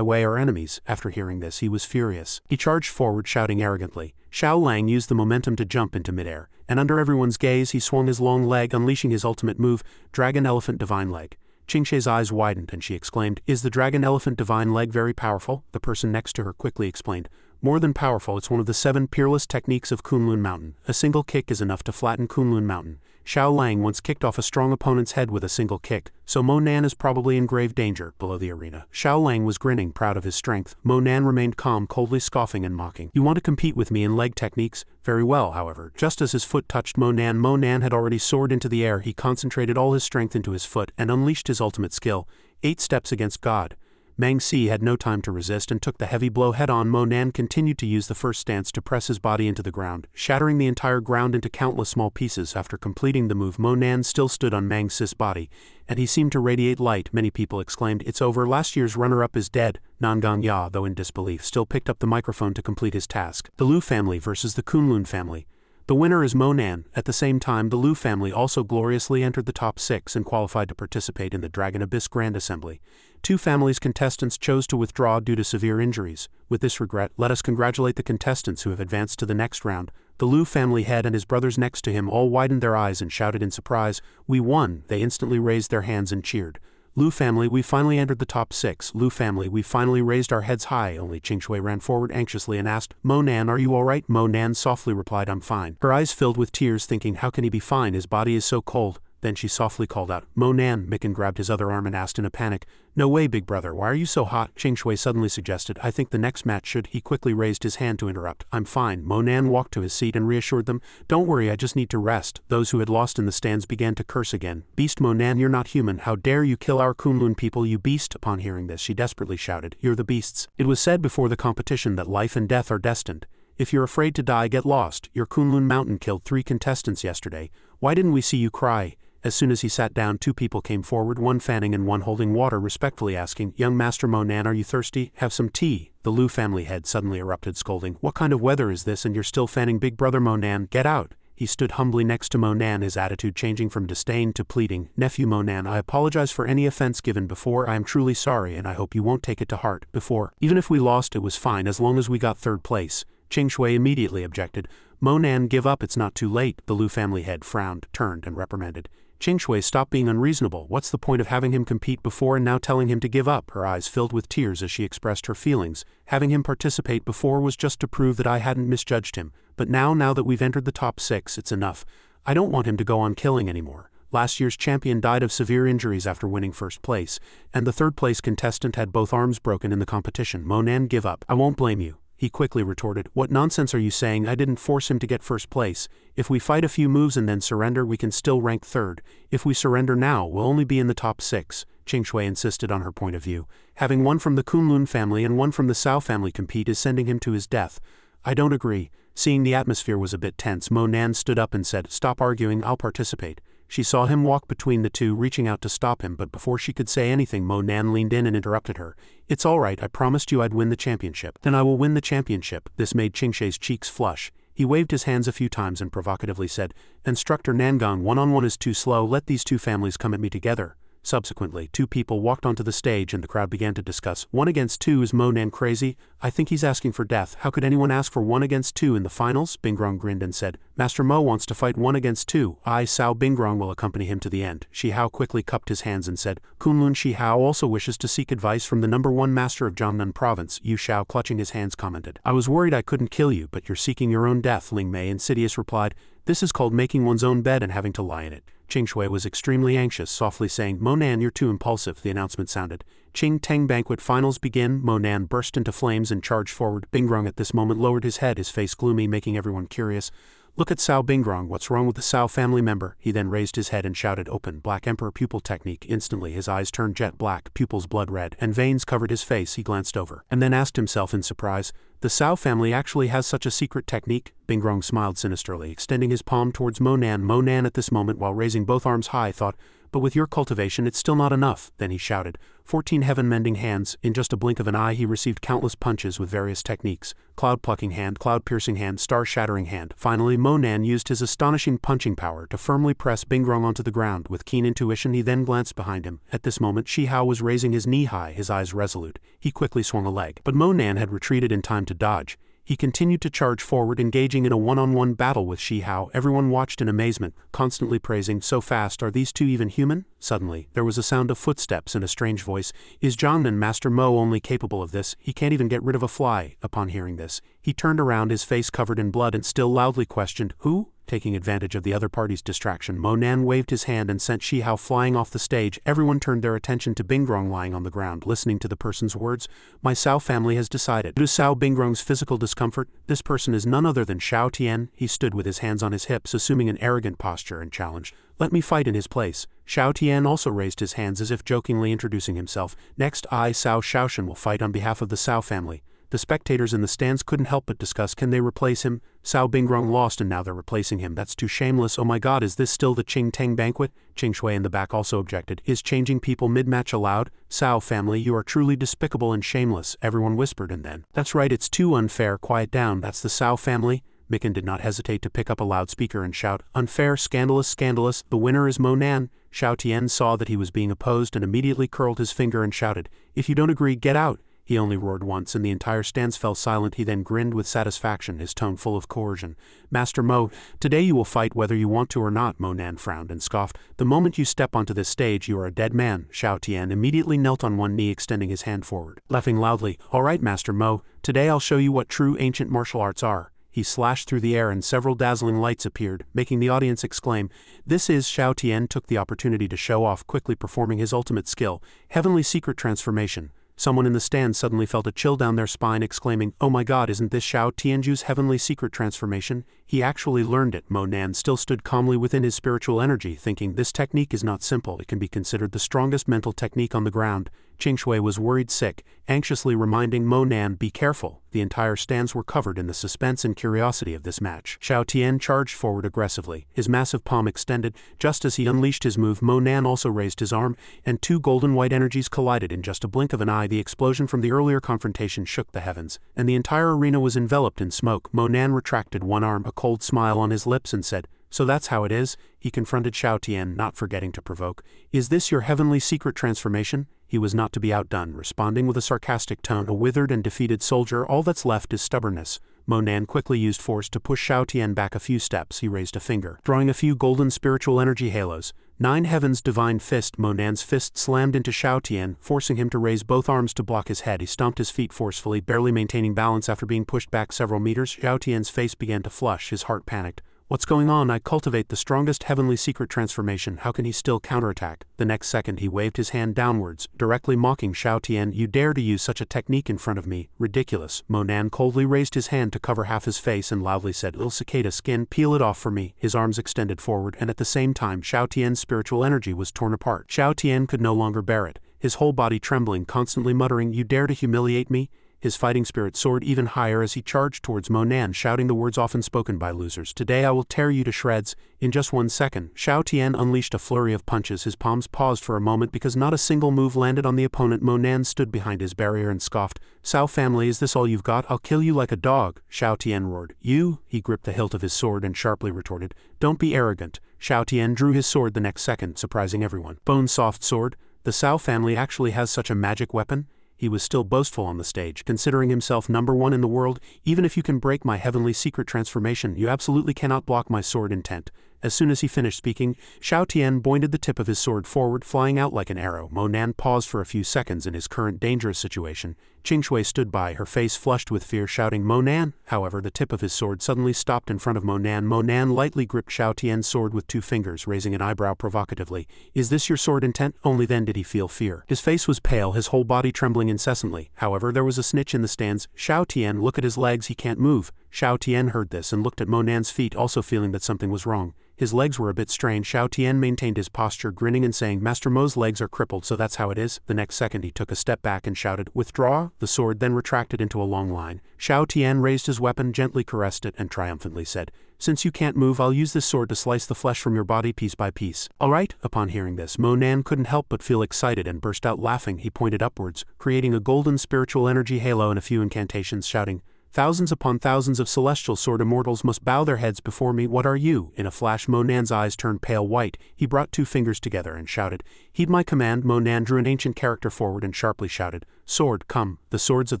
way are enemies." After hearing this, he was furious. He charged forward, shouting arrogantly. Xiao Lang used the momentum to jump into midair, and under everyone's gaze, he swung his long leg, unleashing his ultimate move, Dragon Elephant Divine Leg. Xianxia's eyes widened and she exclaimed, "Is the Dragon Elephant Divine Leg very powerful?" The person next to her quickly explained, "More than powerful, it's one of the 7 peerless techniques of Kunlun Mountain. A single kick is enough to flatten Kunlun Mountain. Xiao Lang once kicked off a strong opponent's head with a single kick, so Mo Nan is probably in grave danger." Below the arena, Xiao Lang was grinning, proud of his strength. Mo Nan remained calm, coldly scoffing and mocking. "You want to compete with me in leg techniques? Very well." However, just as his foot touched Mo Nan had already soared into the air. He concentrated all his strength into his foot and unleashed his ultimate skill, 8 steps against God. Meng Si had no time to resist and took the heavy blow head-on. Mo Nan continued to use the first stance to press his body into the ground, shattering the entire ground into countless small pieces. After completing the move, Mo Nan still stood on Meng Si's body, and he seemed to radiate light. Many people exclaimed, "It's over, last year's runner-up is dead." Nangang Ya, though in disbelief, still picked up the microphone to complete his task. The Lu family versus the Kunlun family. The winner is Mo Nan. At the same time, the Lu family also gloriously entered the top 6 and qualified to participate in the Dragon Abyss Grand Assembly. 2 families' contestants chose to withdraw due to severe injuries. With this regret, let us congratulate the contestants who have advanced to the next round. The Lu family head and his brothers next to him all widened their eyes and shouted in surprise, "We won!" They instantly raised their hands and cheered. Lu family, we finally entered the top 6. Lu family, we finally raised our heads high. Only Xianxia ran forward anxiously and asked, "Mo Nan, are you alright?" Mo Nan softly replied, "I'm fine." Her eyes filled with tears, thinking, how can he be fine? His body is so cold. Then she softly called out, "Mo Nan." Mikan grabbed his other arm and asked in a panic, "No way, big brother, why are you so hot?" Xianxia suddenly suggested, "I think the next match should." He quickly raised his hand to interrupt. "I'm fine." Mo Nan walked to his seat and reassured them, "Don't worry, I just need to rest." Those who had lost in the stands began to curse again. "Beast Mo Nan, you're not human. How dare you kill our Kunlun people, you beast!" Upon hearing this, she desperately shouted, "You're the beasts." It was said before the competition that life and death are destined. If you're afraid to die, get lost. Your Kunlun mountain killed 3 contestants yesterday. Why didn't we see you cry? As soon as he sat down, 2 people came forward, one fanning and one holding water, respectfully asking, "Young Master Mo Nan, are you thirsty? Have some tea." The Lu family head suddenly erupted, scolding, "What kind of weather is this and you're still fanning? Big brother Mo Nan, get out." He stood humbly next to Mo Nan, his attitude changing from disdain to pleading. "Nephew Mo Nan, I apologize for any offense given before. I am truly sorry and I hope you won't take it to heart. Before, even if we lost, it was fine as long as we got 3rd place. Xianxia immediately objected. "Mo Nan, give up, it's not too late." The Lu family head frowned, turned and reprimanded. "Xianxia, stop being unreasonable. What's the point of having him compete before and now telling him to give up?" Her eyes filled with tears as she expressed her feelings. "Having him participate before was just to prove that I hadn't misjudged him. But now that we've entered the top 6, it's enough. I don't want him to go on killing anymore. Last year's champion died of severe injuries after winning 1st place, and the 3rd place contestant had both arms broken in the competition. Mo Nan, give up." "I won't blame you," he quickly retorted. "What nonsense are you saying? I didn't force him to get 1st place. If we fight a few moves and then surrender, we can still rank 3rd. If we surrender now, we'll only be in the top 6. Xianxia insisted on her point of view. "Having one from the Kunlun family and one from the Cao family compete is sending him to his death." "I don't agree." Seeing the atmosphere was a bit tense, Mo Nan stood up and said, "Stop arguing, I'll participate." She saw him walk between the two, reaching out to stop him, but before she could say anything, Mo Nan leaned in and interrupted her. "It's all right, I promised you I'd win the championship." "Then I will win the championship." This made Xianxia's cheeks flush. He waved his hands a few times and provocatively said, "Instructor Nangang, one-on-one is too slow, let these 2 families come at me together." Subsequently, 2 people walked onto the stage and the crowd began to discuss. 1 against 2, is Mo Nan crazy? I think he's asking for death. How could anyone ask for 1 against 2 in the finals? Bingrong grinned and said, "Master Mo wants to fight 1 against 2. I, Cao Bingrong, will accompany him to the end." Shi Hao quickly cupped his hands and said, "Kunlun Shi Hao also wishes to seek advice from the #1 master of Jiangnan province." Yu Shao, clutching his hands, commented, "I was worried I couldn't kill you, but you're seeking your own death." Ling Mei, insidious, replied, "This is called making one's own bed and having to lie in it." Xianxia was extremely anxious, softly saying, "Mo Nan, you're too impulsive." The announcement sounded. Qing Teng banquet finals begin. Mo Nan burst into flames and charged forward. Bingrong at this moment lowered his head, his face gloomy, making everyone curious. "Look at Cao Bingrong, what's wrong with the Cao family member?" He then raised his head and shouted, "Open." Black Emperor pupil technique. Instantly his eyes turned jet black, pupils blood red, and veins covered his face. He glanced over, and then asked himself in surprise, "The Cao family actually has such a secret technique?" Bingrong smiled sinisterly, extending his palm towards Mo Nan. Mo Nan at this moment, while raising both arms high, thought, "But with your cultivation it's still not enough." Then he shouted, 14 heaven-mending hands. In just a blink of an eye he received countless punches with various techniques. Cloud-plucking hand, cloud-piercing hand, star-shattering hand. Finally Mo Nan used his astonishing punching power to firmly press Bingrong onto the ground. With keen intuition he then glanced behind him. At this moment Shi Hao was raising his knee high, his eyes resolute. He quickly swung a leg. But Mo Nan had retreated in time to dodge. He continued to charge forward, engaging in a one-on-one battle with Shi Hao. Everyone watched in amazement, constantly praising, "So fast, are these 2 even human?" Suddenly, there was a sound of footsteps and a strange voice. "Is Jiangnan Master Mo only capable of this? He can't even get rid of a fly." Upon hearing this, he turned around, his face covered in blood, and still loudly questioned, "Who?" Taking advantage of the other party's distraction, Mo Nan waved his hand and sent Shi Hao flying off the stage. Everyone turned their attention to Bingrong lying on the ground, listening to the person's words. "My Cao family has decided." Due to Cao Bingrong's physical discomfort, this person is none other than Xiao Tian. He stood with his hands on his hips, assuming an arrogant posture, and challenged, Let me fight in his place. Xiao Tian also raised his hands as if jokingly introducing himself. Next, I, Cao Shaoshan, will fight on behalf of the Cao family. The spectators in the stands couldn't help but discuss, can they replace him? Cao Bingrong lost and now they're replacing him. That's too shameless. Oh my god, is this still the Qing Tang banquet? Qing Shui in the back also objected. Is changing people mid-match allowed? Cao family, you are truly despicable and shameless, everyone whispered, and then, that's right, it's too unfair, quiet down, that's the Cao family? Mikan did not hesitate to pick up a loudspeaker and shout, unfair, scandalous, scandalous, the winner is Mo Nan. Xiao Tian saw that he was being opposed and immediately curled his finger and shouted, if you don't agree, get out. He only roared once and the entire stands fell silent. He then grinned with satisfaction, his tone full of coercion. Master Mo, today you will fight whether you want to or not. Mo Nan frowned and scoffed. The moment you step onto this stage you are a dead man. Xiao Tian immediately knelt on one knee, extending his hand forward. Laughing loudly, all right Master Mo, today I'll show you what true ancient martial arts are. He slashed through the air and several dazzling lights appeared, making the audience exclaim, this is. Xiao Tian took the opportunity to show off, quickly performing his ultimate skill, Heavenly Secret Transformation. Someone in the stand suddenly felt a chill down their spine, exclaiming, oh my god, isn't this Xiao Tianju's Heavenly Secret Transformation? He actually learned it. Mo Nan still stood calmly within his spiritual energy, thinking this technique is not simple, it can be considered the strongest mental technique on the ground. Qing Shui was worried sick, anxiously reminding Mo Nan, be careful. The entire stands were covered in the suspense and curiosity of this match. Xiao Tian charged forward aggressively, his massive palm extended. Just as he unleashed his move, Mo Nan also raised his arm, and two golden white energies collided in just a blink of an eye. The explosion from the earlier confrontation shook the heavens, and the entire arena was enveloped in smoke. Mo Nan retracted one arm, a cold smile on his lips, and said, so that's how it is? He confronted Xiao Tian, not forgetting to provoke. Is this your Heavenly Secret Transformation? He was not to be outdone, responding with a sarcastic tone, a withered and defeated soldier, all that's left is stubbornness. Mo Nan quickly used force to push Xiao Tian back a few steps. He raised a finger, drawing a few golden spiritual energy halos. Nine Heavens Divine Fist. Mo Nan's fist slammed into Xiao Tian, forcing him to raise both arms to block his head. He stomped his feet forcefully, barely maintaining balance after being pushed back several meters. Xiao Tian's face began to flush, his heart panicked. What's going on? I cultivate the strongest Heavenly Secret Transformation. How can he still counterattack? The next second he waved his hand downwards, directly mocking Xiao Tian. You dare to use such a technique in front of me? Ridiculous. Mo Nan coldly raised his hand to cover half his face and loudly said, little cicada skin, peel it off for me. His arms extended forward, and at the same time Xiao Tian's spiritual energy was torn apart. Xiao Tian could no longer bear it, his whole body trembling, constantly muttering, you dare to humiliate me? His fighting spirit soared even higher as he charged towards Mo Nan, shouting the words often spoken by losers. Today I will tear you to shreds. In just 1 second, Xiao Tian unleashed a flurry of punches. His palms paused for a moment because not a single move landed on the opponent. Mo Nan stood behind his barrier and scoffed. Cao family, is this all you've got? I'll kill you like a dog. Xiao Tian roared. You? He gripped the hilt of his sword and sharply retorted. Don't be arrogant. Xiao Tian drew his sword the next second, surprising everyone. Bone-soft sword? The Cao family actually has such a magic weapon? He was still boastful on the stage, considering himself #1 in the world. Even if you can break my Heavenly Secret Transformation, you absolutely cannot block my sword intent. As soon as he finished speaking, Xiao Tian pointed the tip of his sword forward, flying out like an arrow. Mo Nan paused for a few seconds in his current dangerous situation. Qing Shui stood by, her face flushed with fear, shouting, Mo Nan! However, the tip of his sword suddenly stopped in front of Mo Nan. Mo Nan lightly gripped Xiao Tian's sword with 2 fingers, raising an eyebrow provocatively. Is this your sword intent? Only then did he feel fear. His face was pale, his whole body trembling incessantly. However, there was a snitch in the stands. Xiao Tian, look at his legs, he can't move. Xiao Tian heard this and looked at Mo Nan's feet, also feeling that something was wrong. His legs were a bit strained. Xiao Tian maintained his posture, grinning and saying, Master Mo's legs are crippled, so that's how it is. The next second he took a step back and shouted, withdraw. The sword then retracted into a long line. Xiao Tian raised his weapon, gently caressed it, and triumphantly said, since you can't move, I'll use this sword to slice the flesh from your body piece by piece. All right? Upon hearing this, Mo Nan couldn't help but feel excited and burst out laughing. He pointed upwards, creating a golden spiritual energy halo and a few incantations, shouting, thousands upon thousands of celestial sword immortals must bow their heads before me. What are you? In a flash, Mo Nan's eyes turned pale white. He brought 2 fingers together and shouted, heed my command. Mo Nan drew an ancient character forward and sharply shouted, sword, come. The swords of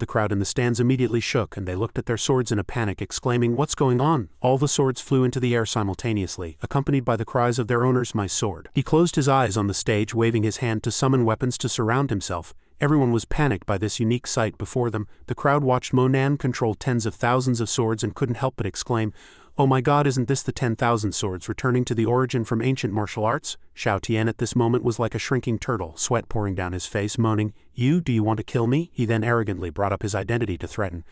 the crowd in the stands immediately shook, and they looked at their swords in a panic, exclaiming, what's going on? All the swords flew into the air simultaneously, accompanied by the cries of their owners, my sword. He closed his eyes on the stage, waving his hand to summon weapons to surround himself. Everyone was panicked by this unique sight before them. The crowd watched Mo Nan control tens of thousands of swords and couldn't help but exclaim, oh my god, isn't this the 10,000 swords returning to the origin from ancient martial arts? Xiao Tian at this moment was like a shrinking turtle, sweat pouring down his face, moaning, do you want to kill me? He then arrogantly brought up his identity to threaten.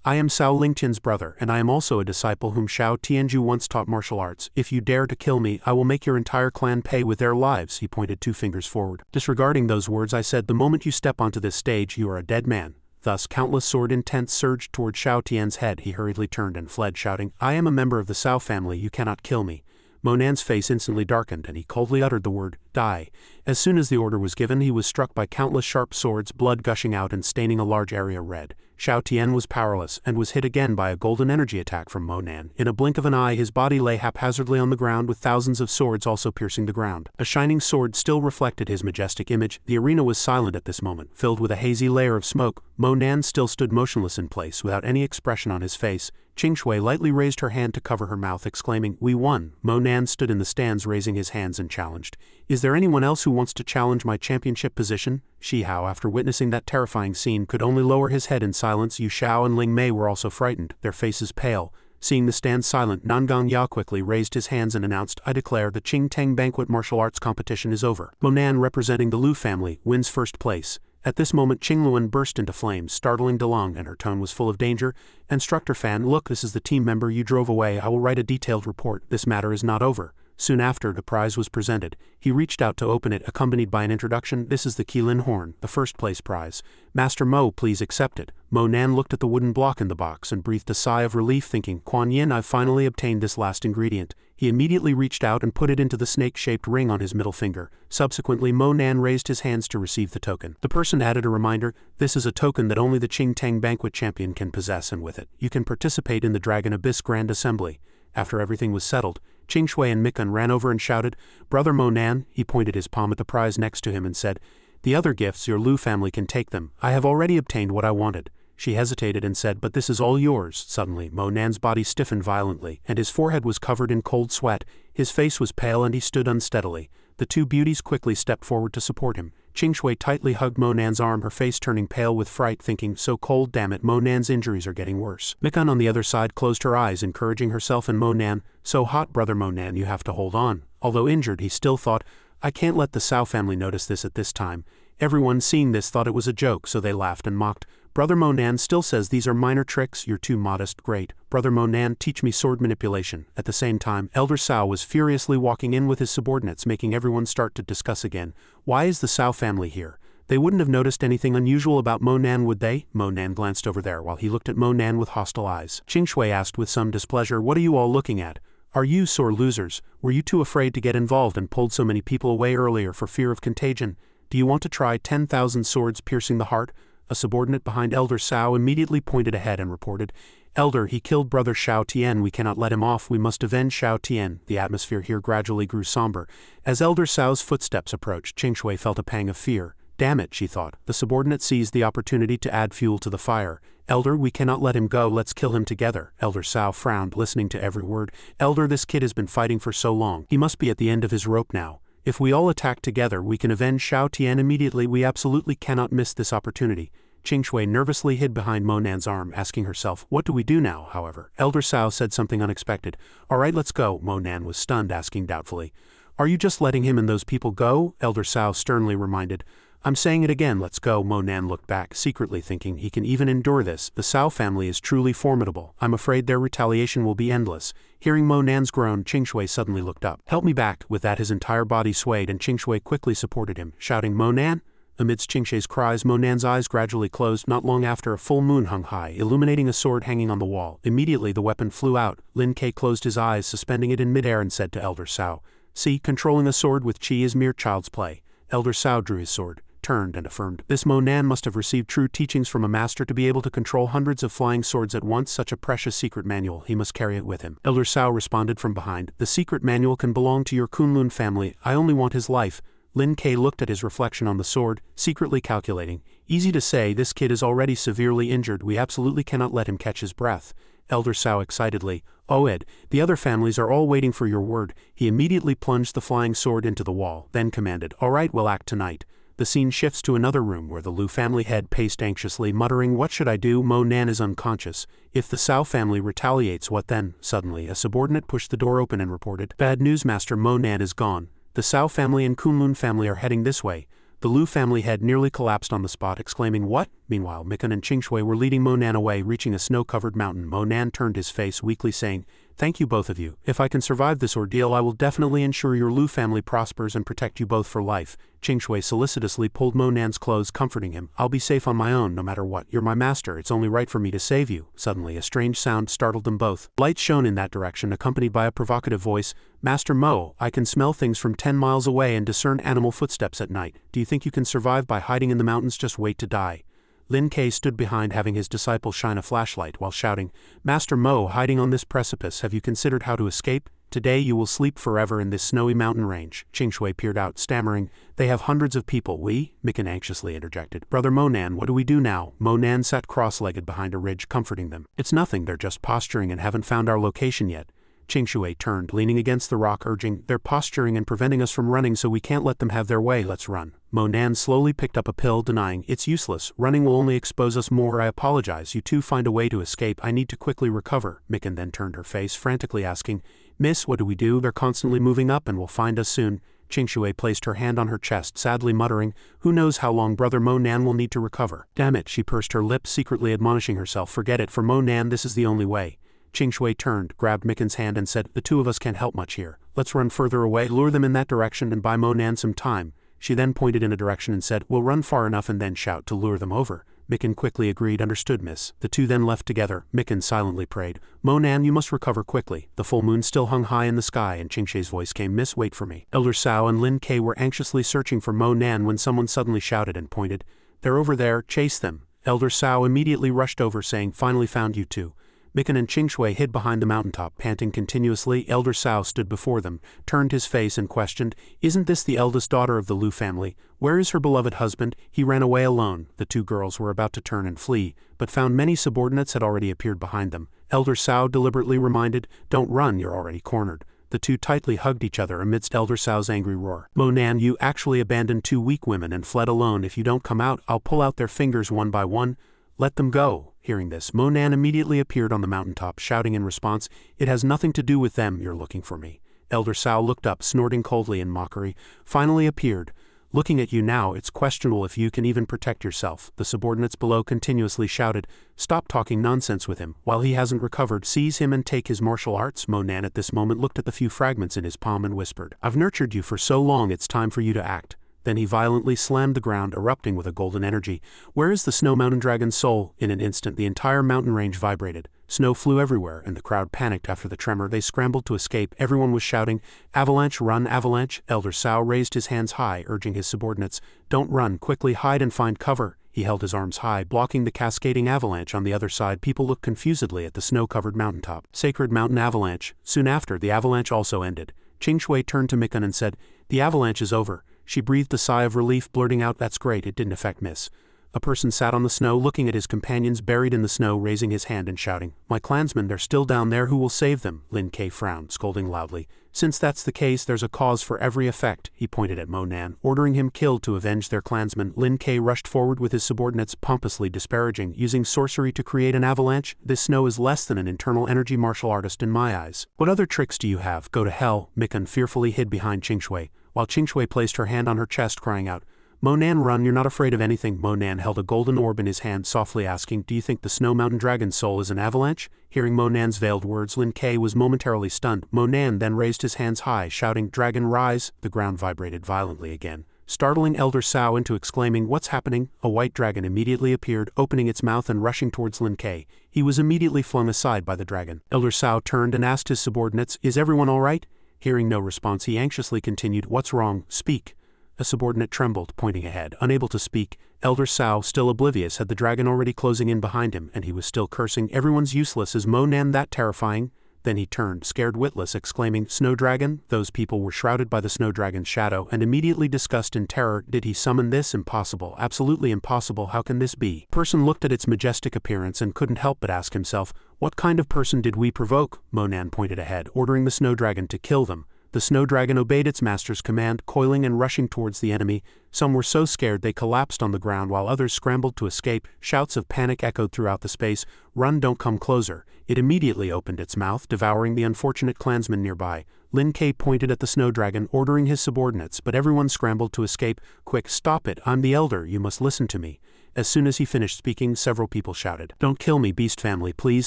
I am Cao Lingtian's brother, and I am also a disciple whom Xiao Tianju once taught martial arts. If you dare to kill me, I will make your entire clan pay with their lives." He pointed 2 fingers forward. Disregarding those words, I said, "The moment you step onto this stage, you are a dead man." Thus, countless sword intents surged toward Xiao Tian's head. He hurriedly turned and fled, shouting, "I am a member of the Cao family, you cannot kill me." Monan's face instantly darkened, and he coldly uttered the word, "Die." As soon as the order was given, he was struck by countless sharp swords, blood gushing out and staining a large area red. Xiao Tian was powerless, and was hit again by a golden energy attack from Monan. In a blink of an eye, his body lay haphazardly on the ground, with thousands of swords also piercing the ground. A shining sword still reflected his majestic image. The arena was silent at this moment, filled with a hazy layer of smoke. Monan still stood motionless in place, without any expression on his face. Qingshui lightly raised her hand to cover her mouth, exclaiming, "We won." Monan stood in the stands, raising his hands, and challenged, "Is there anyone else who wants to challenge my championship position?" Shihao, after witnessing that terrifying scene, could only lower his head in silence. Yu Xiao and Ling Mei were also frightened, their faces pale. Seeing the stand silent, Nangang Ya quickly raised his hands and announced, "I declare the Qing Tang Banquet martial arts competition is over. Monan, representing the Lu family, wins first place." At this moment, Qingluan burst into flames, startling DeLong, and her tone was full of danger. "Instructor Fan, look, this is the team member you drove away. I will write a detailed report. This matter is not over." Soon after, the prize was presented. He reached out to open it, accompanied by an introduction. "This is the Qilin Horn, the first place prize. Master Mo, please accept it." Monan looked at the wooden block in the box and breathed a sigh of relief, thinking, "Kuan Yin, I've finally obtained this last ingredient." He immediately reached out and put it into the snake-shaped ring on his middle finger. Subsequently, Monan raised his hands to receive the token. The person added a reminder, "This is a token that only the Qing Tang Banquet champion can possess, and with it, you can participate in the Dragon Abyss Grand Assembly." After everything was settled, Qingshui and Mikun ran over and shouted, "Brother Monan," he pointed his palm at the prize next to him and said, "The other gifts, your Lu family can take them. I have already obtained what I wanted." She hesitated and said, "But this is all yours." Suddenly, Monan's body stiffened violently, and his forehead was covered in cold sweat. His face was pale and he stood unsteadily. The 2 beauties quickly stepped forward to support him. Qingshui tightly hugged Monan's arm, her face turning pale with fright, thinking, "So cold, damn it, Monan's injuries are getting worse." Mikun on the other side closed her eyes, encouraging herself and Monan, "So hot, brother Monan, you have to hold on." Although injured, he still thought, "I can't let the Cao family notice this at this time." Everyone seeing this thought it was a joke, so they laughed and mocked. "Brother Monan still says these are minor tricks, you're too modest. Great. Brother Monan, teach me sword manipulation." At the same time, Elder Cao was furiously walking in with his subordinates, making everyone start to discuss again. "Why is the Cao family here? They wouldn't have noticed anything unusual about Monan, would they?" Monan glanced over there while he looked at Monan with hostile eyes. Qingshui asked with some displeasure, "What are you all looking at? Are you sore losers? Were you too afraid to get involved and pulled so many people away earlier for fear of contagion? Do you want to try 10,000 swords piercing the heart?" A subordinate behind Elder Cao immediately pointed ahead and reported, "Elder, he killed brother Xiao Tian. We cannot let him off. We must avenge Xiao Tian." The atmosphere here gradually grew somber. As Elder Cao's footsteps approached, Qingshui felt a pang of fear. "Damn it," she thought. The subordinate seized the opportunity to add fuel to the fire. "Elder, we cannot let him go. Let's kill him together." Elder Cao frowned, listening to every word. "Elder, this kid has been fighting for so long. He must be at the end of his rope now. If we all attack together, we can avenge Xiao Tian immediately. We absolutely cannot miss this opportunity." Qingshui nervously hid behind Monan's arm, asking herself, "What do we do now?" However, Elder Cao said something unexpected. "All right, let's go." Monan was stunned, asking doubtfully, "Are you just letting him and those people go?" Elder Cao sternly reminded, "I'm saying it again, let's go." Monan looked back, secretly thinking he can even endure this. The Cao family is truly formidable. I'm afraid their retaliation will be endless. Hearing Monan's groan, Qingshui suddenly looked up. "Help me back." With that, his entire body swayed, and Qingshui quickly supported him, shouting, "Monan!" Amidst Qingshui's cries, Monan's eyes gradually closed. Not long after, a full moon hung high, illuminating a sword hanging on the wall. Immediately the weapon flew out. Lin Ke closed his eyes, suspending it in midair, and said to Elder Cao, "See, controlling a sword with qi is mere child's play." Elder Cao drew his sword, turned, and affirmed, "This Monan must have received true teachings from a master to be able to control hundreds of flying swords at once. Such a precious secret manual, he must carry it with him." Elder Cao responded from behind, "The secret manual can belong to your Kunlun family. I only want his life." Lin Ke looked at his reflection on the sword, secretly calculating, "Easy to say, this kid is already severely injured. We absolutely cannot let him catch his breath." Elder Cao excitedly, "Oed, the other families are all waiting for your word." He immediately plunged the flying sword into the wall, then commanded, "All right, we'll act tonight." The scene shifts to another room where the Lu family head paced anxiously, muttering, "What should I do? Monan is unconscious. If the Cao family retaliates, what then?" Suddenly, a subordinate pushed the door open and reported, "Bad news, Master. Monan is gone. The Cao family and Kunlun family are heading this way." The Lu family head nearly collapsed on the spot, exclaiming, "What? Meanwhile, Mikan and Qingshui were leading Monan away, reaching a snow-covered mountain. Monan turned his face weakly, saying, "Thank you both of you. If I can survive this ordeal, I will definitely ensure your Lu family prospers and protect you both for life." Qingshui solicitously pulled Monan's clothes, comforting him. "I'll be safe on my own, no matter what. You're my master. It's only right for me to save you." Suddenly, a strange sound startled them both. Lights shone in that direction, accompanied by a provocative voice. "Master Mo, I can smell things from 10 miles away and discern animal footsteps at night. Do you think you can survive by hiding in the mountains? Just wait to die." Lin Ke stood behind, having his disciple shine a flashlight while shouting, "Master Mo, hiding on this precipice, have you considered how to escape? Today you will sleep forever in this snowy mountain range." Qingshui peered out, stammering, "They have hundreds of people. Mikan anxiously interjected. "Brother Monan, what do we do now?" Monan sat cross-legged behind a ridge, comforting them. "It's nothing, they're just posturing and haven't found our location yet." Qingshui turned, leaning against the rock, urging, "They're posturing and preventing us from running, so we can't let them have their way. Let's run." Monan slowly picked up a pill, denying, "It's useless. Running will only expose us more. I apologize. You two find a way to escape. I need to quickly recover." Mikan then turned her face, frantically asking, "Miss, what do we do? They're constantly moving up and will find us soon." Qingshui placed her hand on her chest, sadly muttering, "Who knows how long Brother Monan will need to recover." "Damn it," she pursed her lips, secretly admonishing herself. "Forget it. For Monan, this is the only way." Qingshui turned, grabbed Mikan's hand and said, "The two of us can't help much here. Let's run further away, lure them in that direction and buy Monan some time." She then pointed in a direction and said, "We'll run far enough and then shout to lure them over." Mikan quickly agreed, "Understood, miss." The two then left together. Mikan silently prayed, "Monan, you must recover quickly." The full moon still hung high in the sky, and Qingshui's voice came, "Miss, wait for me." Elder Cao and Lin Ke were anxiously searching for Monan when someone suddenly shouted and pointed, "They're over there, chase them." Elder Cao immediately rushed over, saying, "Finally found you two." Mikan and Qingshui hid behind the mountaintop, panting continuously. Elder Cao stood before them, turned his face and questioned, "Isn't this the eldest daughter of the Lu family? Where is her beloved husband? He ran away alone." The two girls were about to turn and flee, but found many subordinates had already appeared behind them. Elder Cao deliberately reminded, "Don't run, you're already cornered." The two tightly hugged each other amidst Elder Cao's angry roar. "Monan, you actually abandoned two weak women and fled alone. If you don't come out, I'll pull out their fingers one by one. Let them go." Hearing this, Monan immediately appeared on the mountaintop, shouting in response, "It has nothing to do with them, you're looking for me." Elder Cao looked up, snorting coldly in mockery, finally appeared. "Looking at you now, it's questionable if you can even protect yourself." The subordinates below continuously shouted, "Stop talking nonsense with him. While he hasn't recovered, seize him and take his martial arts." Monan at this moment looked at the few fragments in his palm and whispered, "I've nurtured you for so long, it's time for you to act." Then he violently slammed the ground, erupting with a golden energy. "Where is the Snow Mountain Dragon's soul?" In an instant, the entire mountain range vibrated. Snow flew everywhere, and the crowd panicked after the tremor. They scrambled to escape. Everyone was shouting, "Avalanche, run, avalanche!" Elder Cao raised his hands high, urging his subordinates, "Don't run, quickly hide and find cover." He held his arms high, blocking the cascading avalanche on the other side. People looked confusedly at the snow-covered mountaintop. Sacred mountain avalanche. Soon after, the avalanche also ended. Qingshui turned to Mikan and said, "The avalanche is over." She breathed a sigh of relief, blurting out, "That's great, it didn't affect Miss." A person sat on the snow, looking at his companions buried in the snow, raising his hand and shouting, "My clansmen, they're still down there, who will save them?" Lin Ke frowned, scolding loudly. "Since that's the case, there's a cause for every effect." He pointed at Monan, ordering him killed to avenge their clansmen. Lin Ke rushed forward with his subordinates, pompously disparaging, "Using sorcery to create an avalanche? This snow is less than an internal energy martial artist in my eyes. What other tricks do you have? Go to hell." Mikan fearfully hid behind Qingshui, while Qingshui placed her hand on her chest, crying out, "Monan, run, you're not afraid of anything." Monan held a golden orb in his hand, softly asking, "Do you think the Snow Mountain Dragon's soul is an avalanche?" Hearing Monan's veiled words, Lin Ke was momentarily stunned. Monan then raised his hands high, shouting, "Dragon, rise!" The ground vibrated violently again, startling Elder Cao into exclaiming, "What's happening?" A white dragon immediately appeared, opening its mouth and rushing towards Lin Ke. He was immediately flung aside by the dragon. Elder Cao turned and asked his subordinates, "Is everyone all right?" Hearing no response, he anxiously continued, "What's wrong? Speak." A subordinate trembled, pointing ahead, unable to speak. Elder Cao, still oblivious, had the dragon already closing in behind him, and he was still cursing, "Everyone's useless. Is Monan that terrifying?" Then he turned, scared witless, exclaiming, "Snow Dragon?" Those people were shrouded by the Snow Dragon's shadow, and immediately discussed in terror, "Did he summon this? Impossible. Absolutely impossible. How can this be?" Person looked at its majestic appearance and couldn't help but ask himself, "What kind of person did we provoke?" Monan pointed ahead, ordering the Snow Dragon to kill them. The Snow Dragon obeyed its master's command, coiling and rushing towards the enemy. Some were so scared they collapsed on the ground, while others scrambled to escape. Shouts of panic echoed throughout the space. "Run, don't come closer." It immediately opened its mouth, devouring the unfortunate clansmen nearby. Lin Ke pointed at the Snow Dragon, ordering his subordinates, but everyone scrambled to escape. "Quick, stop it! I'm the elder, you must listen to me." As soon as he finished speaking, several people shouted, "Don't kill me, beast family, please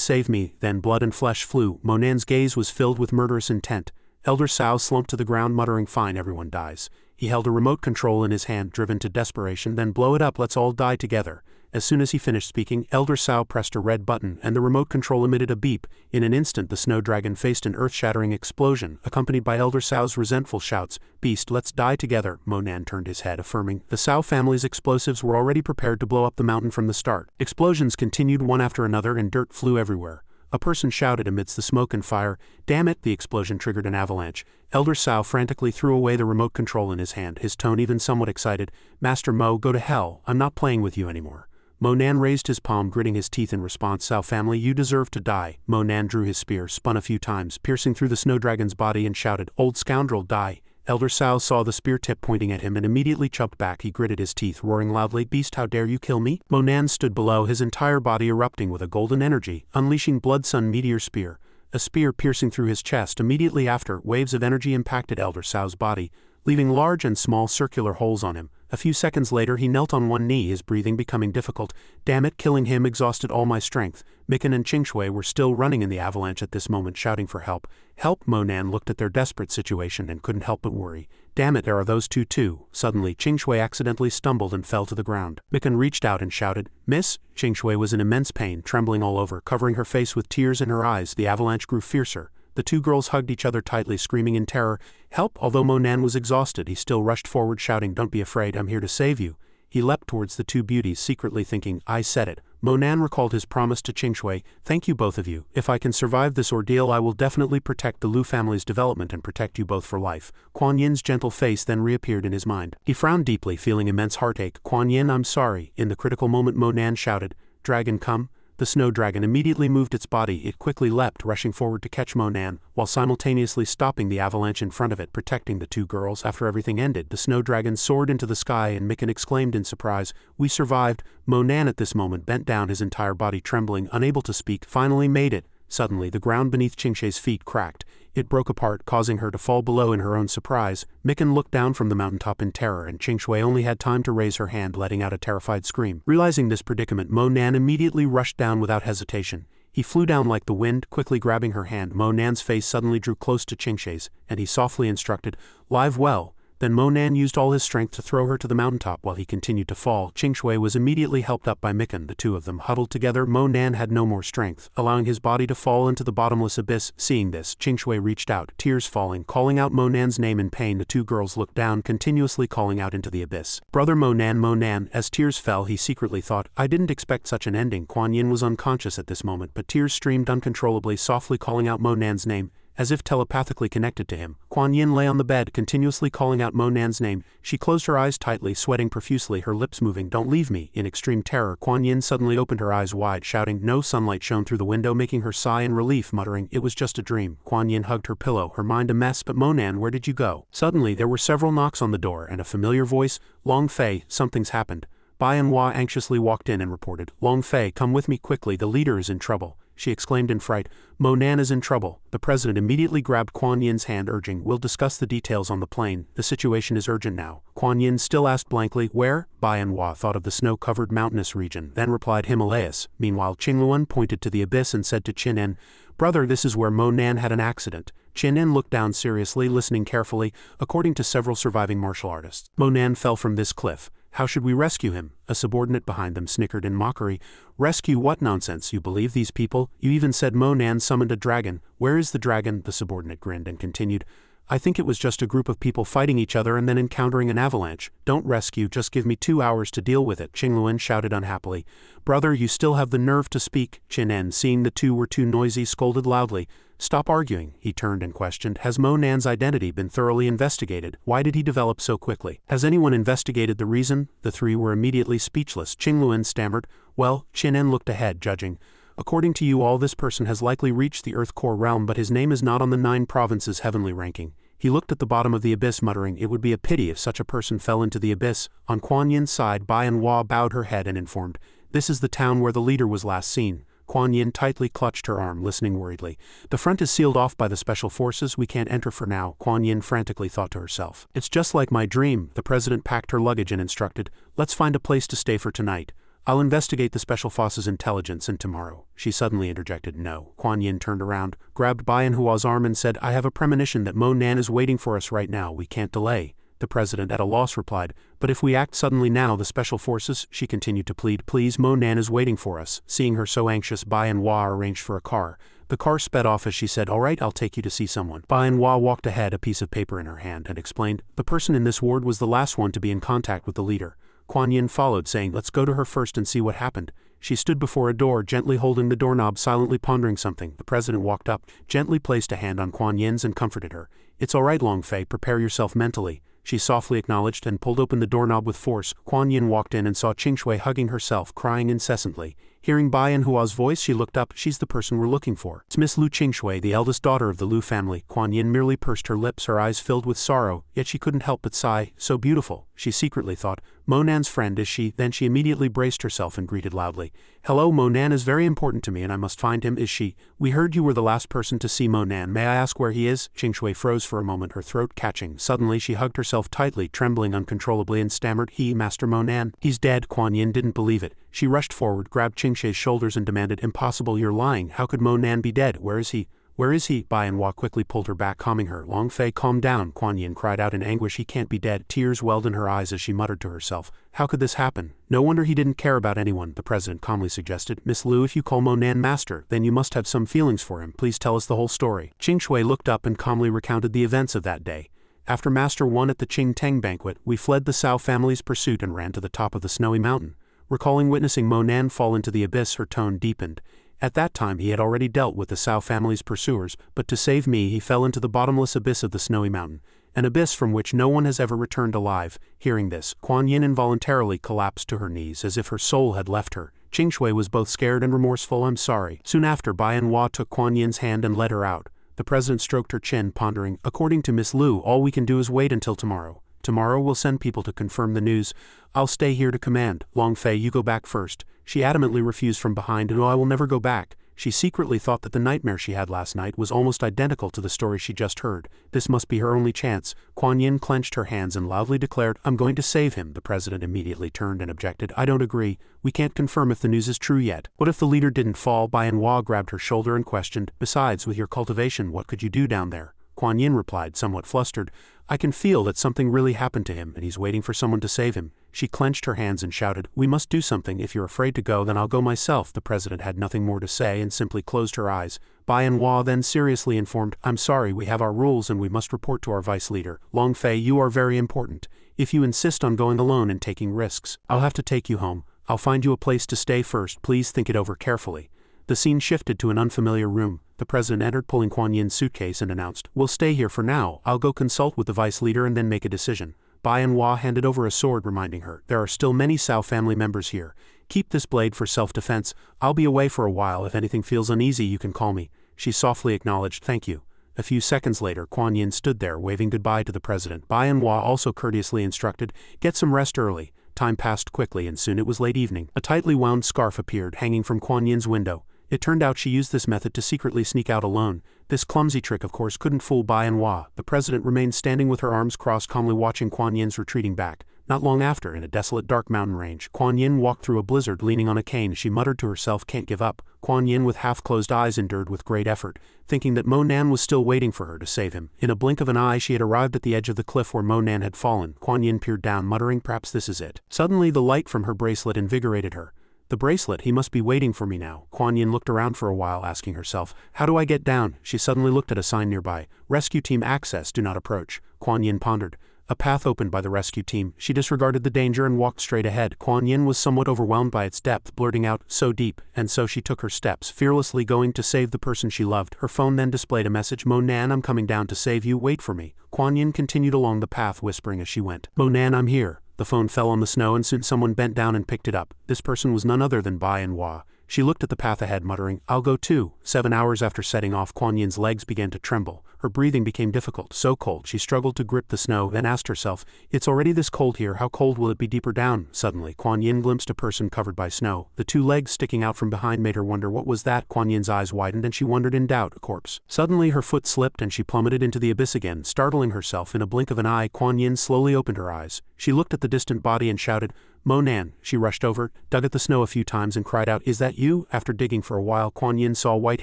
save me." Then blood and flesh flew. Monan's gaze was filled with murderous intent. Elder Sao slumped to the ground muttering, "Fine, everyone dies." He held a remote control in his hand, driven to desperation. "Then blow it up, let's all die together." As soon as he finished speaking, Elder Sao pressed a red button, and the remote control emitted a beep. In an instant the snow dragon faced an earth-shattering explosion, accompanied by Elder Sao's resentful shouts, "Beast, let's die together." Monan turned his head, affirming. The Sao family's explosives were already prepared to blow up the mountain from the start. Explosions continued one after another, and dirt flew everywhere. A person shouted amidst the smoke and fire, "Damn it!" The explosion triggered an avalanche. Elder Sao frantically threw away the remote control in his hand, his tone even somewhat excited. "Master Mo, go to hell. I'm not playing with you anymore." Monan raised his palm, gritting his teeth in response. "Sao family, you deserve to die." Monan drew his spear, spun a few times, piercing through the snow dragon's body, and shouted, "Old scoundrel, die." Elder Sao saw the spear tip pointing at him and immediately jumped back. He gritted his teeth, roaring loudly, "Beast, how dare you kill me?" Monan stood below, his entire body erupting with a golden energy, unleashing Blood Sun Meteor Spear. A spear piercing through his chest. Immediately after, waves of energy impacted Elder Sao's body, leaving large and small circular holes on him. A few seconds later he knelt on one knee, his breathing becoming difficult. Damn it, killing him exhausted all my strength. Mikan and Xianxia were still running in the avalanche at this moment, shouting for help. Help! Monan looked at their desperate situation and couldn't help but worry. Damn it, there are those two too. Suddenly Xianxia accidentally stumbled and fell to the ground. Mikan reached out and shouted, "Miss?" Xianxia was in immense pain, trembling all over, covering her face with tears in her eyes. The avalanche grew fiercer. The two girls hugged each other tightly, screaming in terror, "Help!" Although Monan was exhausted, he still rushed forward, shouting, "Don't be afraid, I'm here to save you." He leapt towards the two beauties, secretly thinking, "I said it." Monan recalled his promise to Xianxia, "Thank you both of you. If I can survive this ordeal, I will definitely protect the Lu family's development and protect you both for life." Kuan Yin's gentle face then reappeared in his mind. He frowned deeply, feeling immense heartache. "Kuan Yin, I'm sorry." In the critical moment Monan shouted, "Dragon, come." The snow dragon immediately moved its body. It quickly leapt, rushing forward to catch Monan, while simultaneously stopping the avalanche in front of it, protecting the two girls. After everything ended, the snow dragon soared into the sky, and Mikan exclaimed in surprise, "We survived." Monan at this moment bent down, his entire body trembling, unable to speak. "Finally made it." Suddenly, the ground beneath Xianxia's feet cracked. It broke apart, causing her to fall below in her own surprise. Mikan looked down from the mountaintop in terror, and Xianxia only had time to raise her hand, letting out a terrified scream. Realizing this predicament, Monan immediately rushed down without hesitation. He flew down like the wind, quickly grabbing her hand. Monan's face suddenly drew close to Xianxia's, and he softly instructed, "Live well." Then Monan used all his strength to throw her to the mountaintop while he continued to fall. Xianxia was immediately helped up by Mikan. The two of them huddled together. Monan had no more strength, allowing his body to fall into the bottomless abyss. Seeing this, Xianxia reached out, tears falling, calling out Monan's name in pain. The two girls looked down, continuously calling out into the abyss, "Brother Monan, Monan." As tears fell, he secretly thought, "I didn't expect such an ending." Kuan Yin was unconscious at this moment, but tears streamed uncontrollably, softly calling out Monan's name. As if telepathically connected to him, Kuan Yin lay on the bed, continuously calling out Monan's name. She closed her eyes tightly, sweating profusely, her lips moving. "Don't leave me." In extreme terror, Kuan Yin suddenly opened her eyes wide, shouting. No sunlight shone through the window, making her sigh in relief, muttering, "It was just a dream." Kuan Yin hugged her pillow, her mind a mess. "But Monan, where did you go?" Suddenly, there were several knocks on the door, and a familiar voice, "Long Fei, something's happened." Manhua anxiously walked in and reported, "Long Fei, come with me quickly, the leader is in trouble." She exclaimed in fright, "Monan is in trouble." The president immediately grabbed Kuan Yin's hand, urging, "We'll discuss the details on the plane. The situation is urgent now." Kuan Yin still asked blankly, "Where?" Manhua thought of the snow-covered mountainous region, then replied, "Himalayas." Meanwhile, Qingluan pointed to the abyss and said to Qin, "Brother, this is where Monan had an accident." Qin looked down seriously, listening carefully. According to several surviving martial artists, Monan fell from this cliff. "How should we rescue him?" A subordinate behind them snickered in mockery. "Rescue what nonsense? You believe these people? You even said Monan summoned a dragon. Where is the dragon?" The subordinate grinned and continued, "I think it was just a group of people fighting each other and then encountering an avalanche. Don't rescue, just give me 2 hours to deal with it." Qingluan shouted unhappily. "Brother, you still have the nerve to speak." Qin, seeing the two were too noisy, scolded loudly. "Stop arguing." He turned and questioned, "Has Monan's identity been thoroughly investigated? Why did he develop so quickly? Has anyone investigated the reason?" The three were immediately speechless. Qingluan stammered, "Well," Qin looked ahead, judging. "According to you all, this person has likely reached the Earth Core realm, but his name is not on the 9 provinces heavenly ranking." He looked at the bottom of the abyss, muttering, "It would be a pity if such a person fell into the abyss." On Kuan Yin's side, Manhua bowed her head and informed, "This is the town where the leader was last seen." Kuan Yin tightly clutched her arm, listening worriedly. "The front is sealed off by the special forces, we can't enter for now," Kuan Yin frantically thought to herself. "It's just like my dream." The president packed her luggage and instructed, "Let's find a place to stay for tonight." I'll investigate the special forces intelligence and tomorrow. She suddenly interjected, no. Kuan Yin turned around, grabbed Manhua's arm and said, I have a premonition that Mo Nan is waiting for us right now, we can't delay. The president at a loss replied, but if we act suddenly now the special forces, she continued to plead, please Mo Nan is waiting for us. Seeing her so anxious, Manhua arranged for a car. The car sped off as she said, all right, I'll take you to see someone. Manhua walked ahead, a piece of paper in her hand, and explained, the person in this ward was the last one to be in contact with the leader. Kuan Yin followed, saying, let's go to her first and see what happened. She stood before a door, gently holding the doorknob, silently pondering something. The president walked up, gently placed a hand on Kuan Yin's and comforted her. It's all right, Long Fei, prepare yourself mentally. She softly acknowledged and pulled open the doorknob with force. Kuan Yin walked in and saw Xianxia hugging herself, crying incessantly. Hearing Manhua's voice, she looked up. She's the person we're looking for. It's Miss Lu Xianxia, the eldest daughter of the Lu family. Kuan Yin merely pursed her lips, her eyes filled with sorrow, yet she couldn't help but sigh. So beautiful, she secretly thought. Mo Nan's friend, is she? Then she immediately braced herself and greeted loudly. Hello, Mo Nan is very important to me and I must find him. Is she? We heard you were the last person to see Mo Nan. May I ask where he is? Xianxia froze for a moment, her throat catching. Suddenly she hugged herself tightly, trembling uncontrollably, and stammered, he, Master Mo Nan. He's dead. Kuan Yin didn't believe it. She rushed forward, grabbed Xianxia's shoulders and demanded, impossible, you're lying. How could Mo Nan be dead? Where is he? Where is he? Manhua quickly pulled her back, calming her. Long Fei, calm down, Kuan Yin cried out in anguish. He can't be dead. Tears welled in her eyes as she muttered to herself. How could this happen? No wonder he didn't care about anyone, the president calmly suggested. Miss Lu, if you call Mo Nan master, then you must have some feelings for him. Please tell us the whole story. Xianxia looked up and calmly recounted the events of that day. After Master won at the Qing Teng banquet, we fled the Cao family's pursuit and ran to the top of the snowy mountain. Recalling witnessing Mo Nan fall into the abyss, her tone deepened. At that time he had already dealt with the Cao family's pursuers, but to save me he fell into the bottomless abyss of the snowy mountain, an abyss from which no one has ever returned alive. Hearing this, Kuan Yin involuntarily collapsed to her knees as if her soul had left her. Xianxia was both scared and remorseful. I'm sorry. Soon after, Manhua took Kuan Yin's hand and led her out. The president stroked her chin, pondering, according to Miss Lu, all we can do is wait until tomorrow. Tomorrow we'll send people to confirm the news. I'll stay here to command. Long Fei, you go back first. She adamantly refused from behind. No, I will never go back. She secretly thought that the nightmare she had last night was almost identical to the story she just heard. This must be her only chance. Kuan Yin clenched her hands and loudly declared, I'm going to save him. The president immediately turned and objected. I don't agree. We can't confirm if the news is true yet. What if the leader didn't fall? Manhua grabbed her shoulder and questioned. Besides, with your cultivation, what could you do down there? Kuan Yin replied, somewhat flustered, I can feel that something really happened to him and he's waiting for someone to save him. She clenched her hands and shouted, we must do something. If you're afraid to go, then I'll go myself. The president had nothing more to say and simply closed her eyes. Manhua then seriously informed, I'm sorry, we have our rules and we must report to our vice leader. Long Fei, you are very important. If you insist on going alone and taking risks, I'll have to take you home. I'll find you a place to stay first. Please think it over carefully. The scene shifted to an unfamiliar room. The president entered, pulling Kuan Yin's suitcase, and announced, we'll stay here for now. I'll go consult with the vice leader and then make a decision. Manhua handed over a sword, reminding her, there are still many Cao family members here. Keep this blade for self-defense. I'll be away for a while. If anything feels uneasy, you can call me. She softly acknowledged, thank you. A few seconds later, Kuan Yin stood there, waving goodbye to the president. Manhua also courteously instructed, get some rest early. Time passed quickly and soon it was late evening. A tightly wound scarf appeared, hanging from Kuan Yin's window. It turned out she used this method to secretly sneak out alone. This clumsy trick, of course, couldn't fool Manhua. The president remained standing with her arms crossed, calmly watching Kuan Yin's retreating back. Not long after, in a desolate dark mountain range, Kuan Yin walked through a blizzard leaning on a cane. She muttered to herself, can't give up. Kuan Yin with half-closed eyes endured with great effort, thinking that Mo Nan was still waiting for her to save him. In a blink of an eye she had arrived at the edge of the cliff where Mo Nan had fallen. Kuan Yin peered down, muttering, perhaps this is it. Suddenly the light from her bracelet invigorated her. The bracelet, he must be waiting for me now. Kuan Yin looked around for a while, asking herself, how do I get down? She suddenly looked at a sign nearby. Rescue team access, do not approach. Kuan Yin pondered. A path opened by the rescue team. She disregarded the danger and walked straight ahead. Kuan Yin was somewhat overwhelmed by its depth, blurting out, so deep, and so she took her steps, fearlessly going to save the person she loved. Her phone then displayed a message, Mo Nan, I'm coming down to save you, wait for me. Kuan Yin continued along the path, whispering as she went, Mo Nan, I'm here. The phone fell on the snow and soon someone bent down and picked it up. This person was none other than Manhua. She looked at the path ahead, muttering, I'll go too. 7 hours after setting off, Kuan Yin's legs began to tremble. Her breathing became difficult, so cold she struggled to grip the snow, then asked herself, "It's already this cold here, how cold will it be deeper down?" Suddenly, Kuan Yin glimpsed a person covered by snow. The two legs sticking out from behind made her wonder what was that. Kuan Yin's eyes widened and she wondered in doubt, a corpse. Suddenly her foot slipped and she plummeted into the abyss again, startling herself in a blink of an eye. Kuan Yin slowly opened her eyes. She looked at the distant body and shouted, "Mo Nan." She rushed over, dug at the snow a few times and cried out, "Is that you?" After digging for a while, Kuan Yin saw white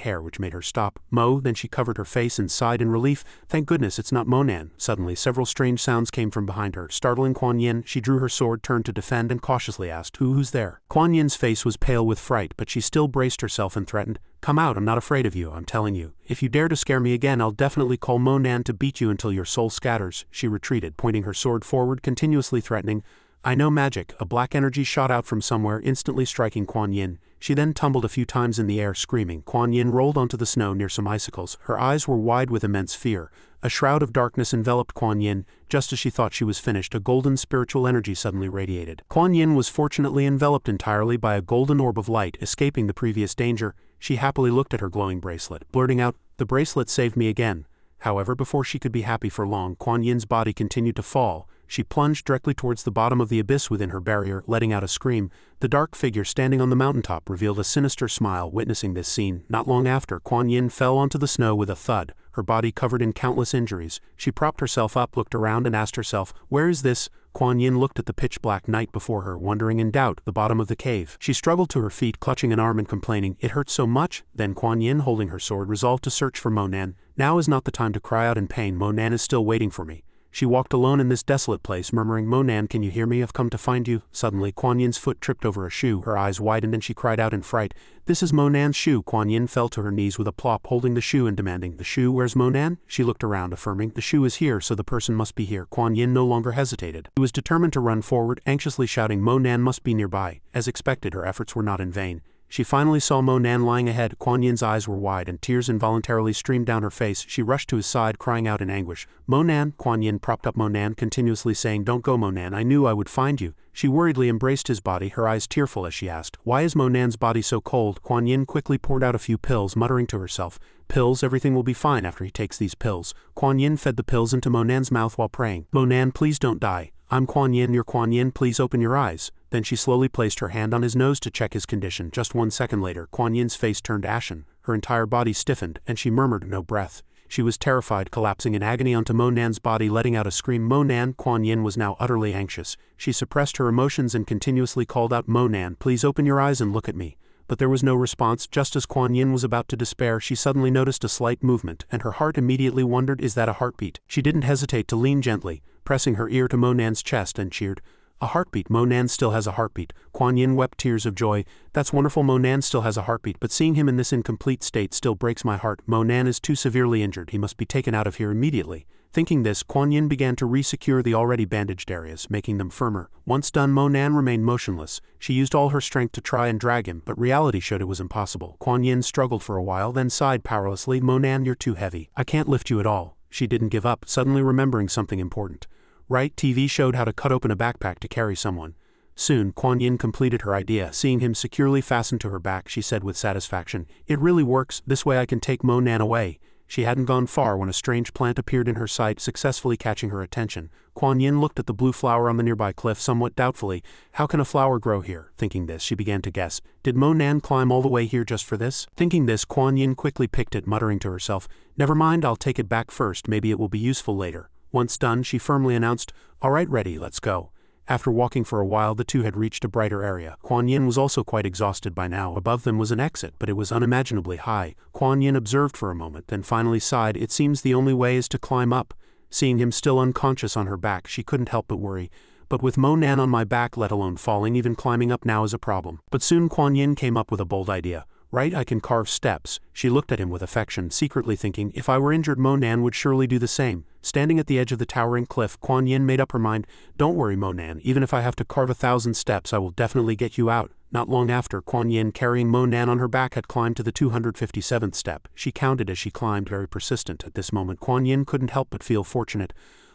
hair which made her stop. "Mo," then she covered her face and sighed in relief. "Thank goodness it's not Mo Nan." Suddenly several strange sounds came from behind her, startling Kuan Yin. She drew her sword, turned to defend and cautiously asked, Who's there?" Kuan Yin's face was pale with fright, but she still braced herself and threatened, "Come out, I'm not afraid of you, I'm telling you. If you dare to scare me again I'll definitely call Mo Nan to beat you until your soul scatters." She retreated, pointing her sword forward, continuously threatening. "I know magic." A black energy shot out from somewhere, instantly striking Kuan Yin. She then tumbled a few times in the air, screaming. Kuan Yin rolled onto the snow near some icicles. Her eyes were wide with immense fear. A shroud of darkness enveloped Kuan Yin. Just as she thought she was finished, a golden spiritual energy suddenly radiated. Kuan Yin was fortunately enveloped entirely by a golden orb of light, escaping the previous danger. She happily looked at her glowing bracelet, blurting out, "The bracelet saved me again." However, before she could be happy for long, Kuan Yin's body continued to fall. She plunged directly towards the bottom of the abyss within her barrier, letting out a scream. The dark figure standing on the mountaintop revealed a sinister smile witnessing this scene. Not long after, Kuan Yin fell onto the snow with a thud, her body covered in countless injuries. She propped herself up, looked around and asked herself, "Where is this?" Kuan Yin looked at the pitch-black night before her, wondering in doubt, the bottom of the cave. She struggled to her feet, clutching an arm and complaining, "It hurts so much." Then Kuan Yin, holding her sword, resolved to search for Mo Nan. "Now is not the time to cry out in pain, Mo Nan is still waiting for me." She walked alone in this desolate place, murmuring, "Mo Nan, can you hear me? I've come to find you." Suddenly, Kuan Yin's foot tripped over a shoe. Her eyes widened and she cried out in fright, "This is Mo Nan's shoe." Kuan Yin fell to her knees with a plop, holding the shoe and demanding, "The shoe? Where's Mo Nan?" She looked around, affirming, "The shoe is here, so the person must be here." Kuan Yin no longer hesitated. He was determined to run forward, anxiously shouting, "Mo Nan must be nearby." As expected, her efforts were not in vain. She finally saw Mo Nan lying ahead. Kuan Yin's eyes were wide and tears involuntarily streamed down her face. She rushed to his side, crying out in anguish, "Mo Nan!" Kuan Yin propped up Mo Nan, continuously saying, "Don't go, Mo Nan, I knew I would find you." She worriedly embraced his body, her eyes tearful as she asked, "Why is Mo Nan's body so cold?" Kuan Yin quickly poured out a few pills, muttering to herself, "Pills, everything will be fine after he takes these pills." Kuan Yin fed the pills into Mo Nan's mouth while praying, "Mo Nan, please don't die. I'm Kuan Yin, your Kuan Yin, please open your eyes." Then she slowly placed her hand on his nose to check his condition. Just 1 second later, Kuan Yin's face turned ashen, her entire body stiffened, and she murmured no breath. She was terrified, collapsing in agony onto Mo Nan's body, letting out a scream. "Mo Nan!" Kuan Yin was now utterly anxious. She suppressed her emotions and continuously called out, "Mo Nan, please open your eyes and look at me." But there was no response. Just as Kuan Yin was about to despair, she suddenly noticed a slight movement, and her heart immediately wondered, is that a heartbeat? She didn't hesitate to lean gently, pressing her ear to Mo Nan's chest, and cheered, "A heartbeat! Mo Nan still has a heartbeat." Kuan Yin wept tears of joy. "That's wonderful, Mo Nan still has a heartbeat, but seeing him in this incomplete state still breaks my heart. Mo Nan is too severely injured, he must be taken out of here immediately." Thinking this, Kuan Yin began to re-secure the already bandaged areas, making them firmer. Once done, Mo Nan remained motionless. She used all her strength to try and drag him, but reality showed it was impossible. Kuan Yin struggled for a while, then sighed powerlessly, "Mo Nan, you're too heavy. I can't lift you at all." She didn't give up, suddenly remembering something important. Right, TV showed how to cut open a backpack to carry someone. Soon, Kuan Yin completed her idea. Seeing him securely fastened to her back, she said with satisfaction, "It really works, this way I can take Mo Nan away." She hadn't gone far when a strange plant appeared in her sight, successfully catching her attention. Kuan Yin looked at the blue flower on the nearby cliff somewhat doubtfully. How can a flower grow here? Thinking this, she began to guess. Did Mo Nan climb all the way here just for this? Thinking this, Kuan Yin quickly picked it, muttering to herself, "Never mind, I'll take it back first, maybe it will be useful later." Once done, she firmly announced, "All right, ready, let's go." After walking for a while, the two had reached a brighter area. Kuan Yin was also quite exhausted by now. Above them was an exit, but it was unimaginably high. Kuan Yin observed for a moment, then finally sighed, "It seems the only way is to climb up." Seeing him still unconscious on her back, she couldn't help but worry. "But with Mo Nan on my back, let alone falling, even climbing up now is a problem." But soon Kuan Yin came up with a bold idea. "Right, I can carve steps." She looked at him with affection, secretly thinking, if I were injured, Mo Nan would surely do the same. Standing at the edge of the towering cliff, Kuan Yin made up her mind, "Don't worry, Mo Nan, even if I have to carve 1,000 steps, I will definitely get you out." Not long after, Kuan Yin, carrying Mo Nan on her back, had climbed to the 257th step. She counted as she climbed, very persistent. At this moment, Kuan Yin couldn't help but feel fortunate.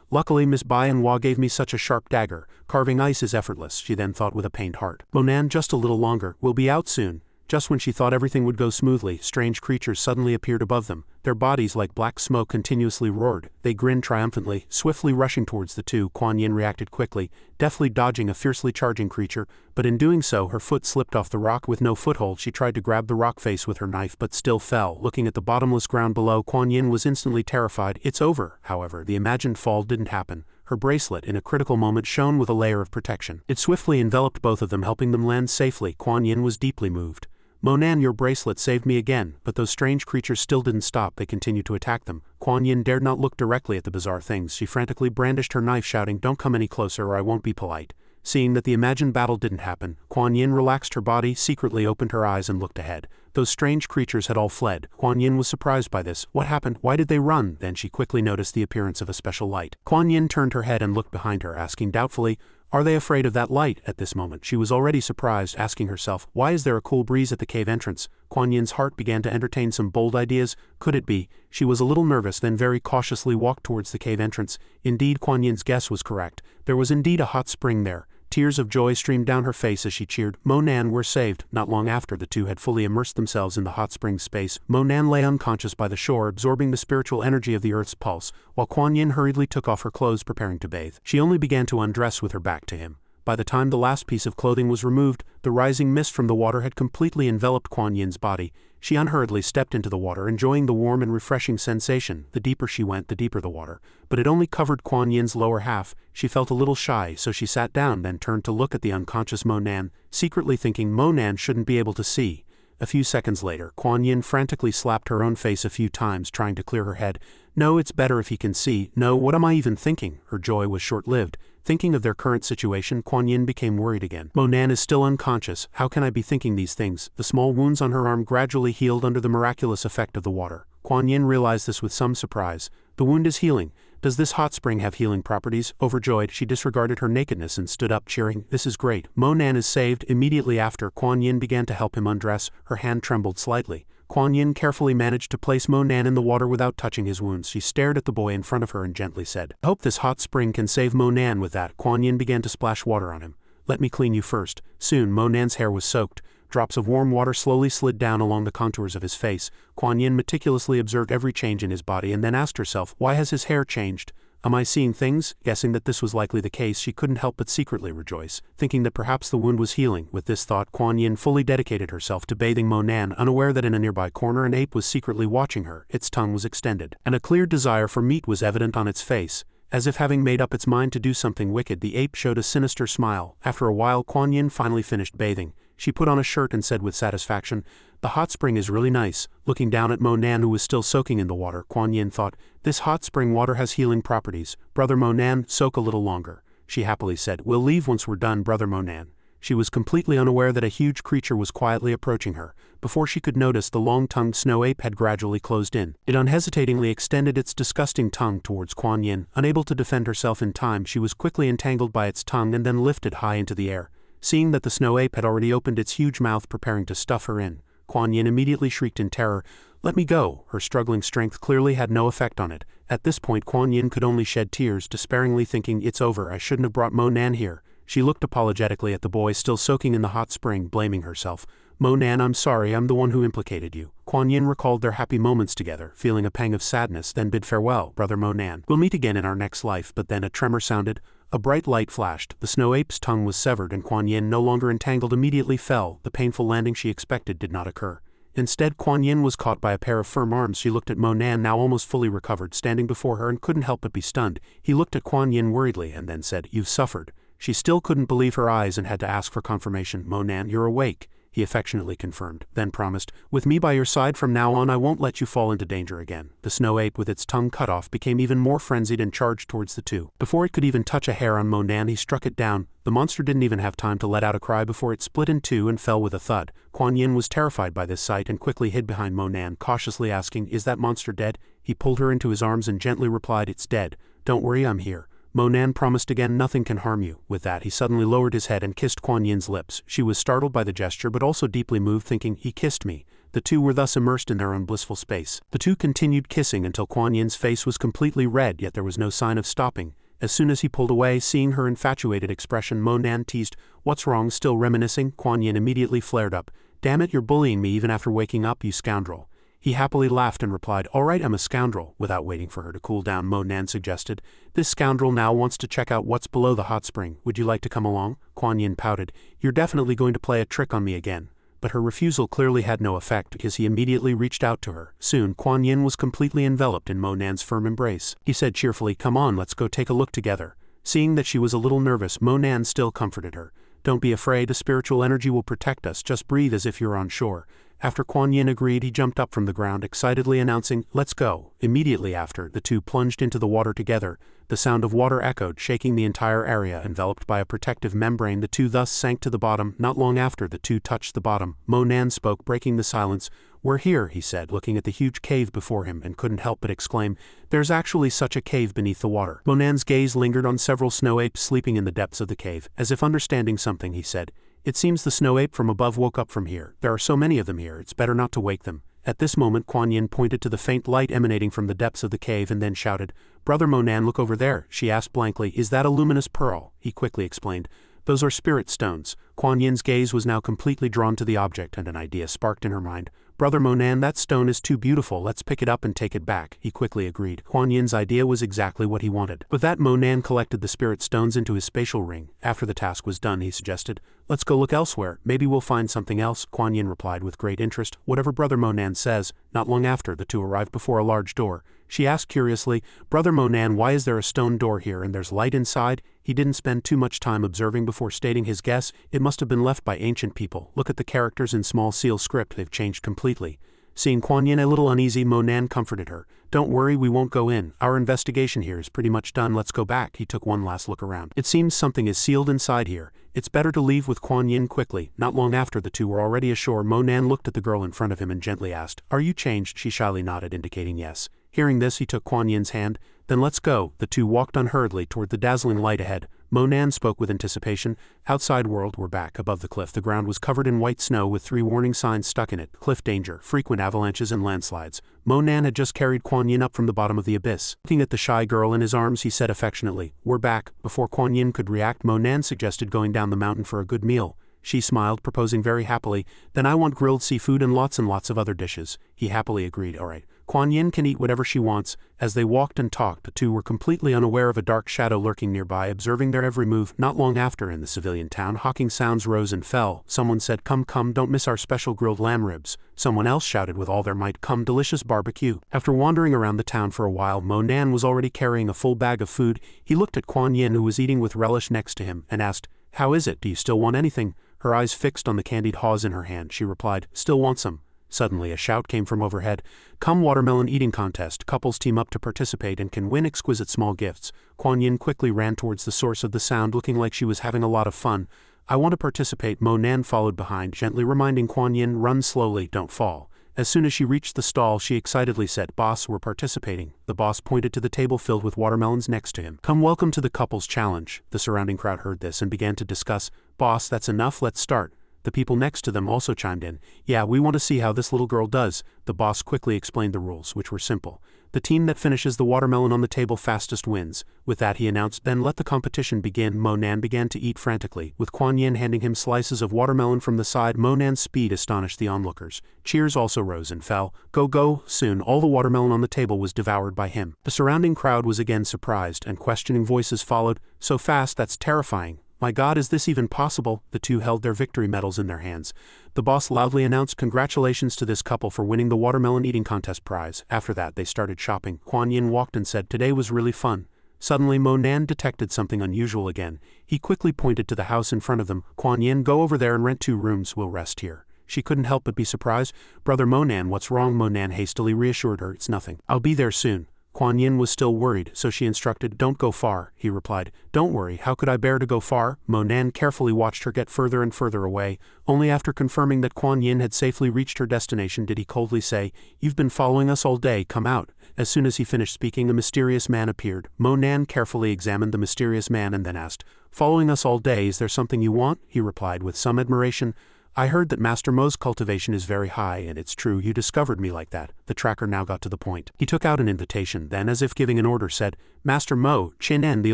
"Luckily, Miss Bai and Hua gave me such a sharp dagger. Carving ice is effortless," she then thought with a pained heart. "Mo Nan, just a little longer, we'll be out soon." Just when she thought everything would go smoothly, strange creatures suddenly appeared above them. Their bodies, like black smoke, continuously roared. They grinned triumphantly, swiftly rushing towards the two. Kuan Yin reacted quickly, deftly dodging a fiercely charging creature, but in doing so her foot slipped off the rock. With no foothold, she tried to grab the rock face with her knife but still fell. Looking at the bottomless ground below, Kuan Yin was instantly terrified. It's over. However, the imagined fall didn't happen. Her bracelet, in a critical moment, shone with a layer of protection. It swiftly enveloped both of them, helping them land safely. Kuan Yin was deeply moved. Monan, your bracelet saved me again, but those strange creatures still didn't stop. They continued to attack them. Kuan Yin dared not look directly at the bizarre things. She frantically brandished her knife, shouting, "Don't come any closer or I won't be polite." Seeing that the imagined battle didn't happen, Kuan Yin relaxed her body, secretly opened her eyes and looked ahead. Those strange creatures had all fled. Kuan Yin was surprised by this. What happened? Why did they run? Then she quickly noticed the appearance of a special light. Kuan Yin turned her head and looked behind her, asking doubtfully, "Are they afraid of that light?" At this moment she was already surprised, asking herself, "Why is there a cool breeze at the cave entrance?" Kuan Yin's heart began to entertain some bold ideas. Could it be? She was a little nervous, then very cautiously walked towards the cave entrance. Indeed, Kuan Yin's guess was correct. There was indeed a hot spring there. Tears of joy streamed down her face as she cheered. Monan, we're saved. Not long after the two had fully immersed themselves in the hot spring space, Monan lay unconscious by the shore, absorbing the spiritual energy of the earth's pulse, while Kuan Yin hurriedly took off her clothes, preparing to bathe. She only began to undress with her back to him. By the time the last piece of clothing was removed, the rising mist from the water had completely enveloped Kuan Yin's body. She unhurriedly stepped into the water, enjoying the warm and refreshing sensation. The deeper she went, the deeper the water. But it only covered Kuan Yin's lower half. She felt a little shy, so she sat down, then turned to look at the unconscious Monan, secretly thinking Monan shouldn't be able to see. A few seconds later, Kuan Yin frantically slapped her own face a few times, trying to clear her head. No, it's better if he can see. No, what am I even thinking? Her joy was short-lived. Thinking of their current situation, Kuan Yin became worried again. Monan is still unconscious. How can I be thinking these things? The small wounds on her arm gradually healed under the miraculous effect of the water. Kuan Yin realized this with some surprise. The wound is healing. Does this hot spring have healing properties? Overjoyed, she disregarded her nakedness and stood up, cheering. This is great. Monan is saved. Immediately after, Kuan Yin began to help him undress. Her hand trembled slightly. Kuan Yin carefully managed to place Monan in the water without touching his wounds. She stared at the boy in front of her and gently said, "I hope this hot spring can save Monan." With that, Kuan Yin began to splash water on him. "Let me clean you first." Soon, Monan's hair was soaked. Drops of warm water slowly slid down along the contours of his face. Kuan Yin meticulously observed every change in his body and then asked herself, why has his hair changed? Am I seeing things? Guessing that this was likely the case, she couldn't help but secretly rejoice, thinking that perhaps the wound was healing. With this thought, Kuan Yin fully dedicated herself to bathing Monan, unaware that in a nearby corner an ape was secretly watching her. Its tongue was extended, and a clear desire for meat was evident on its face. As if having made up its mind to do something wicked, the ape showed a sinister smile. After a while, Kuan Yin finally finished bathing. She put on a shirt and said with satisfaction, "The hot spring is really nice." Looking down at Monan, who was still soaking in the water, Kuan Yin thought, "This hot spring water has healing properties. Brother Monan, soak a little longer." She happily said, "We'll leave once we're done, Brother Monan." She was completely unaware that a huge creature was quietly approaching her. Before she could notice, the long-tongued snow ape had gradually closed in. It unhesitatingly extended its disgusting tongue towards Kuan Yin. Unable to defend herself in time, she was quickly entangled by its tongue and then lifted high into the air. Seeing that the snow ape had already opened its huge mouth preparing to stuff her in, Kuan Yin immediately shrieked in terror, "Let me go!" Her struggling strength clearly had no effect on it. At this point, Kuan Yin could only shed tears, despairingly thinking, "It's over, I shouldn't have brought Monan here." She looked apologetically at the boy still soaking in the hot spring, blaming herself. "Monan, I'm sorry, I'm the one who implicated you." Kuan Yin recalled their happy moments together, feeling a pang of sadness, then bid farewell, Brother Monan. "We'll meet again in our next life." But then a tremor sounded. A bright light flashed. The snow ape's tongue was severed, and Kuan Yin, no longer entangled, immediately fell. The painful landing she expected did not occur. Instead, Kuan Yin was caught by a pair of firm arms. She looked at Monan, now almost fully recovered, standing before her, and couldn't help but be stunned. He looked at Kuan Yin worriedly and then said, "You've suffered." She still couldn't believe her eyes and had to ask for confirmation. "Monan, you're awake," he affectionately confirmed, then promised, "With me by your side from now on, I won't let you fall into danger again." The snow ape, with its tongue cut off, became even more frenzied and charged towards the two. Before it could even touch a hair on Monan, he struck it down. The monster didn't even have time to let out a cry before it split in two and fell with a thud. Kuan Yin was terrified by this sight and quickly hid behind Monan, cautiously asking, "Is that monster dead?" He pulled her into his arms and gently replied, "It's dead. Don't worry, I'm here." Monan promised again, "Nothing can harm you." With that, he suddenly lowered his head and kissed Kuan Yin's lips. She was startled by the gesture but also deeply moved, thinking, "He kissed me." The two were thus immersed in their own blissful space. The two continued kissing until Kuan Yin's face was completely red, yet there was no sign of stopping. As soon as he pulled away, seeing her infatuated expression, Monan teased, "What's wrong, still reminiscing?" Kuan Yin immediately flared up. Damn it, you're bullying me even after waking up, you scoundrel. He happily laughed and replied, all right, I'm a scoundrel. Without waiting for her to cool down, Mo Nan suggested, this scoundrel now wants to check out what's below the hot spring. Would you like to come along? Kuan Yin pouted, you're definitely going to play a trick on me again. But her refusal clearly had no effect because he immediately reached out to her. Soon, Kuan Yin was completely enveloped in Mo Nan's firm embrace. He said cheerfully, come on, let's go take a look together. Seeing that she was a little nervous, Mo Nan still comforted her. Don't be afraid, the spiritual energy will protect us, just breathe as if you're on shore. After Kuan Yin agreed, he jumped up from the ground, excitedly announcing, let's go. Immediately after, the two plunged into the water together. The sound of water echoed, shaking the entire area. Enveloped by a protective membrane, the two thus sank to the bottom. Not long after the two touched the bottom, Mo Nan spoke, breaking the silence. We're here, he said, looking at the huge cave before him, and couldn't help but exclaim, there's actually such a cave beneath the water. Mo Nan's gaze lingered on several snow apes sleeping in the depths of the cave. As if understanding something, he said, it seems the snow ape from above woke up from here. There are so many of them here, it's better not to wake them. At this moment, Kuan Yin pointed to the faint light emanating from the depths of the cave and then shouted, Brother Mo Nan, look over there. She asked blankly, is that a luminous pearl? He quickly explained, those are spirit stones. Kuan Yin's gaze was now completely drawn to the object, and an idea sparked in her mind. Brother Mo Nan, that stone is too beautiful, let's pick it up and take it back. He quickly agreed. Kuan Yin's idea was exactly what he wanted. With that, Mo Nan collected the spirit stones into his spatial ring. After the task was done, he suggested, let's go look elsewhere, maybe we'll find something else. Kuan Yin replied with great interest, whatever Brother Mo Nan says. Not long after, the two arrived before a large door. She asked curiously, Brother Mo Nan, why is there a stone door here and there's light inside? He didn't spend too much time observing before stating his guess. It must have been left by ancient people. Look at the characters in small seal script, they've changed completely. Seeing Kuan Yin a little uneasy, Mo Nan comforted her. Don't worry, we won't go in. Our investigation here is pretty much done, let's go back. He took one last look around. It seems something is sealed inside here. It's better to leave with Kuan Yin quickly. Not long after the two were already ashore, Mo Nan looked at the girl in front of him and gently asked, are you changed? She shyly nodded, indicating yes. Hearing this, he took Kuan Yin's hand. Then let's go. The two walked unhurriedly toward the dazzling light ahead. Mo Nan spoke with anticipation. Outside world, we're back. Above the cliff, the ground was covered in white snow with 3 warning signs stuck in it. Cliff danger, frequent avalanches and landslides. Mo Nan had just carried Kuan Yin up from the bottom of the abyss. Looking at the shy girl in his arms, he said affectionately, we're back. Before Kuan Yin could react, Mo Nan suggested going down the mountain for a good meal. She smiled, proposing very happily, then I want grilled seafood and lots of other dishes. He happily agreed, all right. Kuan Yin can eat whatever she wants. As they walked and talked, the two were completely unaware of a dark shadow lurking nearby, observing their every move. Not long after, in the civilian town, hawking sounds rose and fell. Someone said, come, don't miss our special grilled lamb ribs. Someone else shouted with all their might, come, delicious barbecue. After wandering around the town for a while, Mo Nan was already carrying a full bag of food. He looked at Kuan Yin, who was eating with relish next to him, and asked, how is it? Do you still want anything? Her eyes fixed on the candied haws in her hand, she replied, still want some. Suddenly, a shout came from overhead. Come, watermelon eating contest. Couples team up to participate and can win exquisite small gifts. Kuan Yin quickly ran towards the source of the sound, looking like she was having a lot of fun. I want to participate. Mo Nan followed behind, gently reminding Kuan Yin, run slowly, don't fall. As soon as she reached the stall, she excitedly said, boss, we're participating. The boss pointed to the table filled with watermelons next to him. Come, welcome to the couples challenge. The surrounding crowd heard this and began to discuss. Boss, that's enough, let's start. The people next to them also chimed in. Yeah, we want to see how this little girl does. The boss quickly explained the rules, which were simple. The team that finishes the watermelon on the table fastest wins. With that, he announced, then let the competition begin. Mo Nan began to eat frantically, with Kuan Yin handing him slices of watermelon from the side. Mo Nan's speed astonished the onlookers. Cheers also rose and fell. Go. Soon, all the watermelon on the table was devoured by him. The surrounding crowd was again surprised, and questioning voices followed. So fast, that's terrifying. My God, is this even possible? The two held their victory medals in their hands. The boss loudly announced, congratulations to this couple for winning the watermelon eating contest prize. After that, they started shopping. Kuan Yin walked and said, today was really fun. Suddenly, Mo Nan detected something unusual again. He quickly pointed to the house in front of them. Kuan Yin, go over there and rent 2 rooms. We'll rest here. She couldn't help but be surprised. Brother Mo Nan, what's wrong? Mo Nan hastily reassured her, it's nothing. I'll be there soon. Kuan Yin was still worried, so she instructed, don't go far. He replied, don't worry, how could I bear to go far? Mo Nan carefully watched her get further and further away. Only after confirming that Kuan Yin had safely reached her destination did he coldly say, you've been following us all day, come out. As soon as he finished speaking, a mysterious man appeared. Mo Nan carefully examined the mysterious man and then asked, following us all day, is there something you want? He replied with some admiration, I heard that Master Mo's cultivation is very high, and it's true you discovered me like that. The tracker now got to the point. He took out an invitation, then as if giving an order said, Master Mo, Chin En, the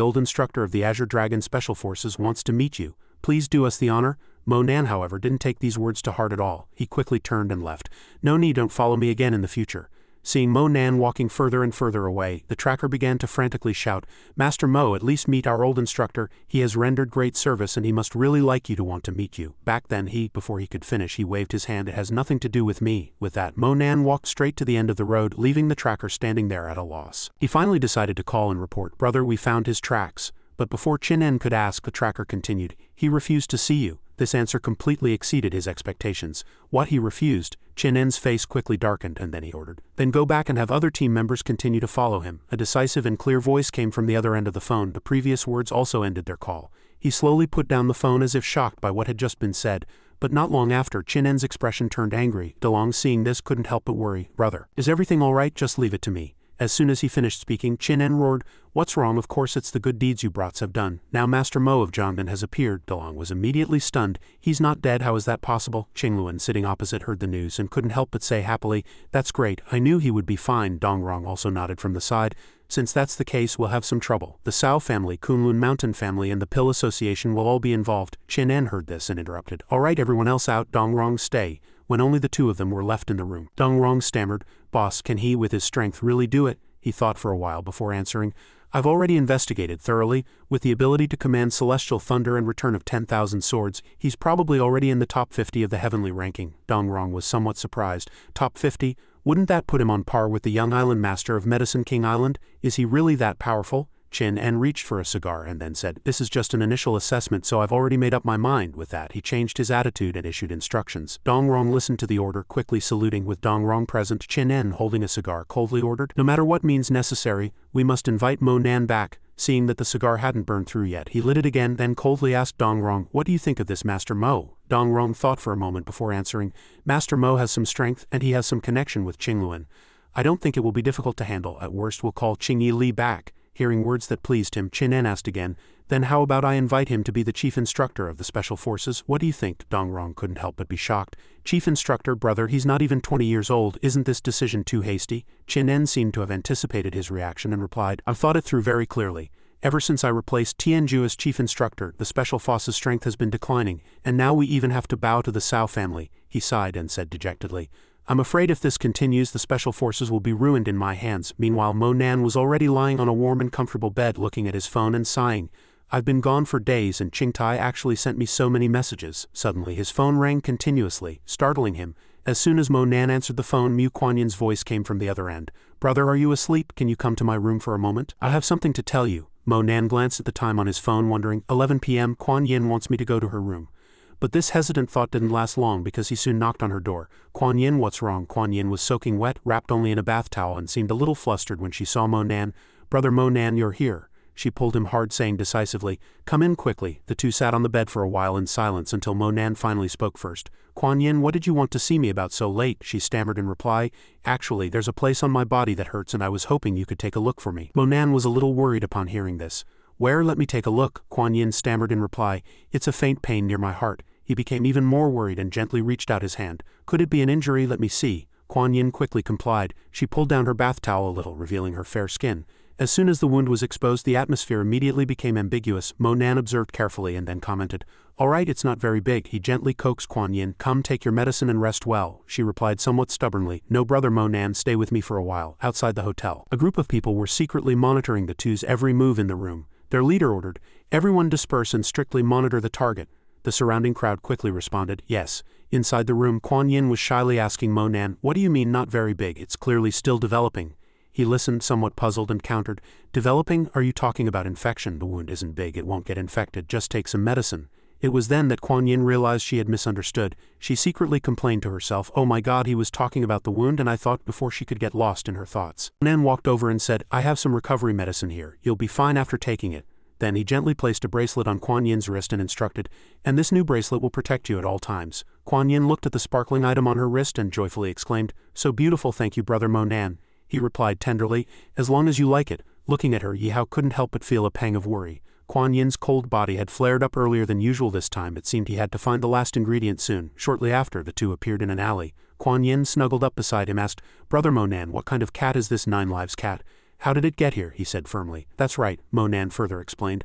old instructor of the Azure Dragon Special Forces, wants to meet you. Please do us the honor. Mo Nan, however, didn't take these words to heart at all. He quickly turned and left. No need, don't follow me again in the future. Seeing Mo Nan walking further and further away, the tracker began to frantically shout, Master Mo, at least meet our old instructor. He has rendered great service and he must really like you to want to meet you. Back then before he could finish, he waved his hand. It has nothing to do with me. With that, Mo Nan walked straight to the end of the road, leaving the tracker standing there at a loss. He finally decided to call and report, Brother, we found his tracks. But before Qian could ask, the tracker continued, he refused to see you. This answer completely exceeded his expectations. What, he refused? Qian's face quickly darkened, and then he ordered, then go back and have other team members continue to follow him. A decisive and clear voice came from the other end of the phone. The previous words also ended their call. He slowly put down the phone as if shocked by what had just been said, but not long after, Qian's expression turned angry. DeLong, seeing this, couldn't help but worry. Brother, is everything all right? Just leave it to me. As soon as he finished speaking, Qian roared, What's wrong? Of course it's the good deeds you brats have done. Now Master Mo of Jiangdan has appeared. DeLong was immediately stunned. He's not dead, how is that possible? Qingluan, sitting opposite, heard the news and couldn't help but say happily, That's great, I knew he would be fine. Dongrong also nodded from the side. Since that's the case, we'll have some trouble. The Cao family, Kunlun Mountain family, and the Pill Association will all be involved. Qian heard this and interrupted. All right, everyone else out, Dongrong stay. When only the two of them were left in the room, Dongrong stammered, Boss, can he with his strength really do it? He thought for a while before answering, I've already investigated thoroughly. With the ability to command celestial thunder and return of 10,000 swords, he's probably already in the top 50 of the heavenly ranking. Dongrong was somewhat surprised. Top 50? Wouldn't that put him on par with the young island master of Medicine King Island? Is he really that powerful? Qian reached for a cigar and then said, This is just an initial assessment, so I've already made up my mind. With that, he changed his attitude and issued instructions. Dongrong listened to the order, quickly saluting. With Dongrong present, Qian, holding a cigar, coldly ordered, No matter what means necessary, we must invite Mo Nan back. Seeing that the cigar hadn't burned through yet, he lit it again, then coldly asked Dongrong, What do you think of this, Master Mo? Dongrong thought for a moment before answering, Master Mo has some strength, and he has some connection with Qingluan. I don't think it will be difficult to handle. At worst, we'll call Qingyi Li back. Hearing words that pleased him, Qian asked again, Then how about I invite him to be the chief instructor of the special forces? What do you think? Dongrong couldn't help but be shocked. Chief instructor, brother, he's not even 20 years old. Isn't this decision too hasty? Qian seemed to have anticipated his reaction and replied, I've thought it through very clearly. Ever since I replaced Tianju as chief instructor, the special forces' strength has been declining, and now we even have to bow to the Cao family. He sighed and said dejectedly, I'm afraid if this continues, the special forces will be ruined in my hands. Meanwhile, Mo Nan was already lying on a warm and comfortable bed looking at his phone and sighing. I've been gone for days and Qingtai actually sent me so many messages. Suddenly his phone rang continuously, startling him. As soon as Mo Nan answered the phone, Mu Kuan-Yin's voice came from the other end. Brother, are you asleep? Can you come to my room for a moment? I have something to tell you. Mo Nan glanced at the time on his phone, wondering, 11 p.m. Kuan-Yin wants me to go to her room. But this hesitant thought didn't last long because he soon knocked on her door. Kuan-Yin, what's wrong? Kuan-Yin was soaking wet, wrapped only in a bath towel, and seemed a little flustered when she saw Mo Nan. Brother Mo Nan, you're here. She pulled him hard, saying decisively, Come in quickly. The two sat on the bed for a while in silence until Mo Nan finally spoke first. Kuan-Yin, what did you want to see me about so late? She stammered in reply. Actually, there's a place on my body that hurts and I was hoping you could take a look for me. Mo Nan was a little worried upon hearing this. Where? Let me take a look. Kuan-Yin stammered in reply. It's a faint pain near my heart. He became even more worried and gently reached out his hand. Could it be an injury? Let me see. Kuan-Yin quickly complied. She pulled down her bath towel a little, revealing her fair skin. As soon as the wound was exposed, the atmosphere immediately became ambiguous. Mo Nan observed carefully and then commented, All right, it's not very big. He gently coaxed Kuan-Yin. Come, take your medicine and rest well. She replied somewhat stubbornly, No, brother Mo Nan, stay with me for a while. Outside the hotel, a group of people were secretly monitoring the two's every move in the room. Their leader ordered, Everyone disperse and strictly monitor the target. The surrounding crowd quickly responded, Yes. Inside the room, Kuan-Yin was shyly asking Mo Nan, What do you mean not very big? It's clearly still developing. He listened, somewhat puzzled, and countered, Developing? Are you talking about infection? The wound isn't big, it won't get infected, just take some medicine. It was then that Kuan-Yin realized she had misunderstood. She secretly complained to herself, Oh my God, he was talking about the wound, and I thought before she could get lost in her thoughts. Nan walked over and said, I have some recovery medicine here. You'll be fine after taking it. Then he gently placed a bracelet on Kuan-Yin's wrist and instructed, And this new bracelet will protect you at all times. Kuan-Yin looked at the sparkling item on her wrist and joyfully exclaimed, So beautiful, thank you, brother Mo Nan. He replied tenderly, As long as you like it. Looking at her, Yi Hao couldn't help but feel a pang of worry. Kuan-Yin's cold body had flared up earlier than usual this time. It seemed he had to find the last ingredient soon. Shortly after, the two appeared in an alley. Kuan-Yin snuggled up beside him, asked, Brother Mo Nan, what kind of cat is this 9 Lives cat? How did it get here? He said firmly. That's right, Mo Nan further explained.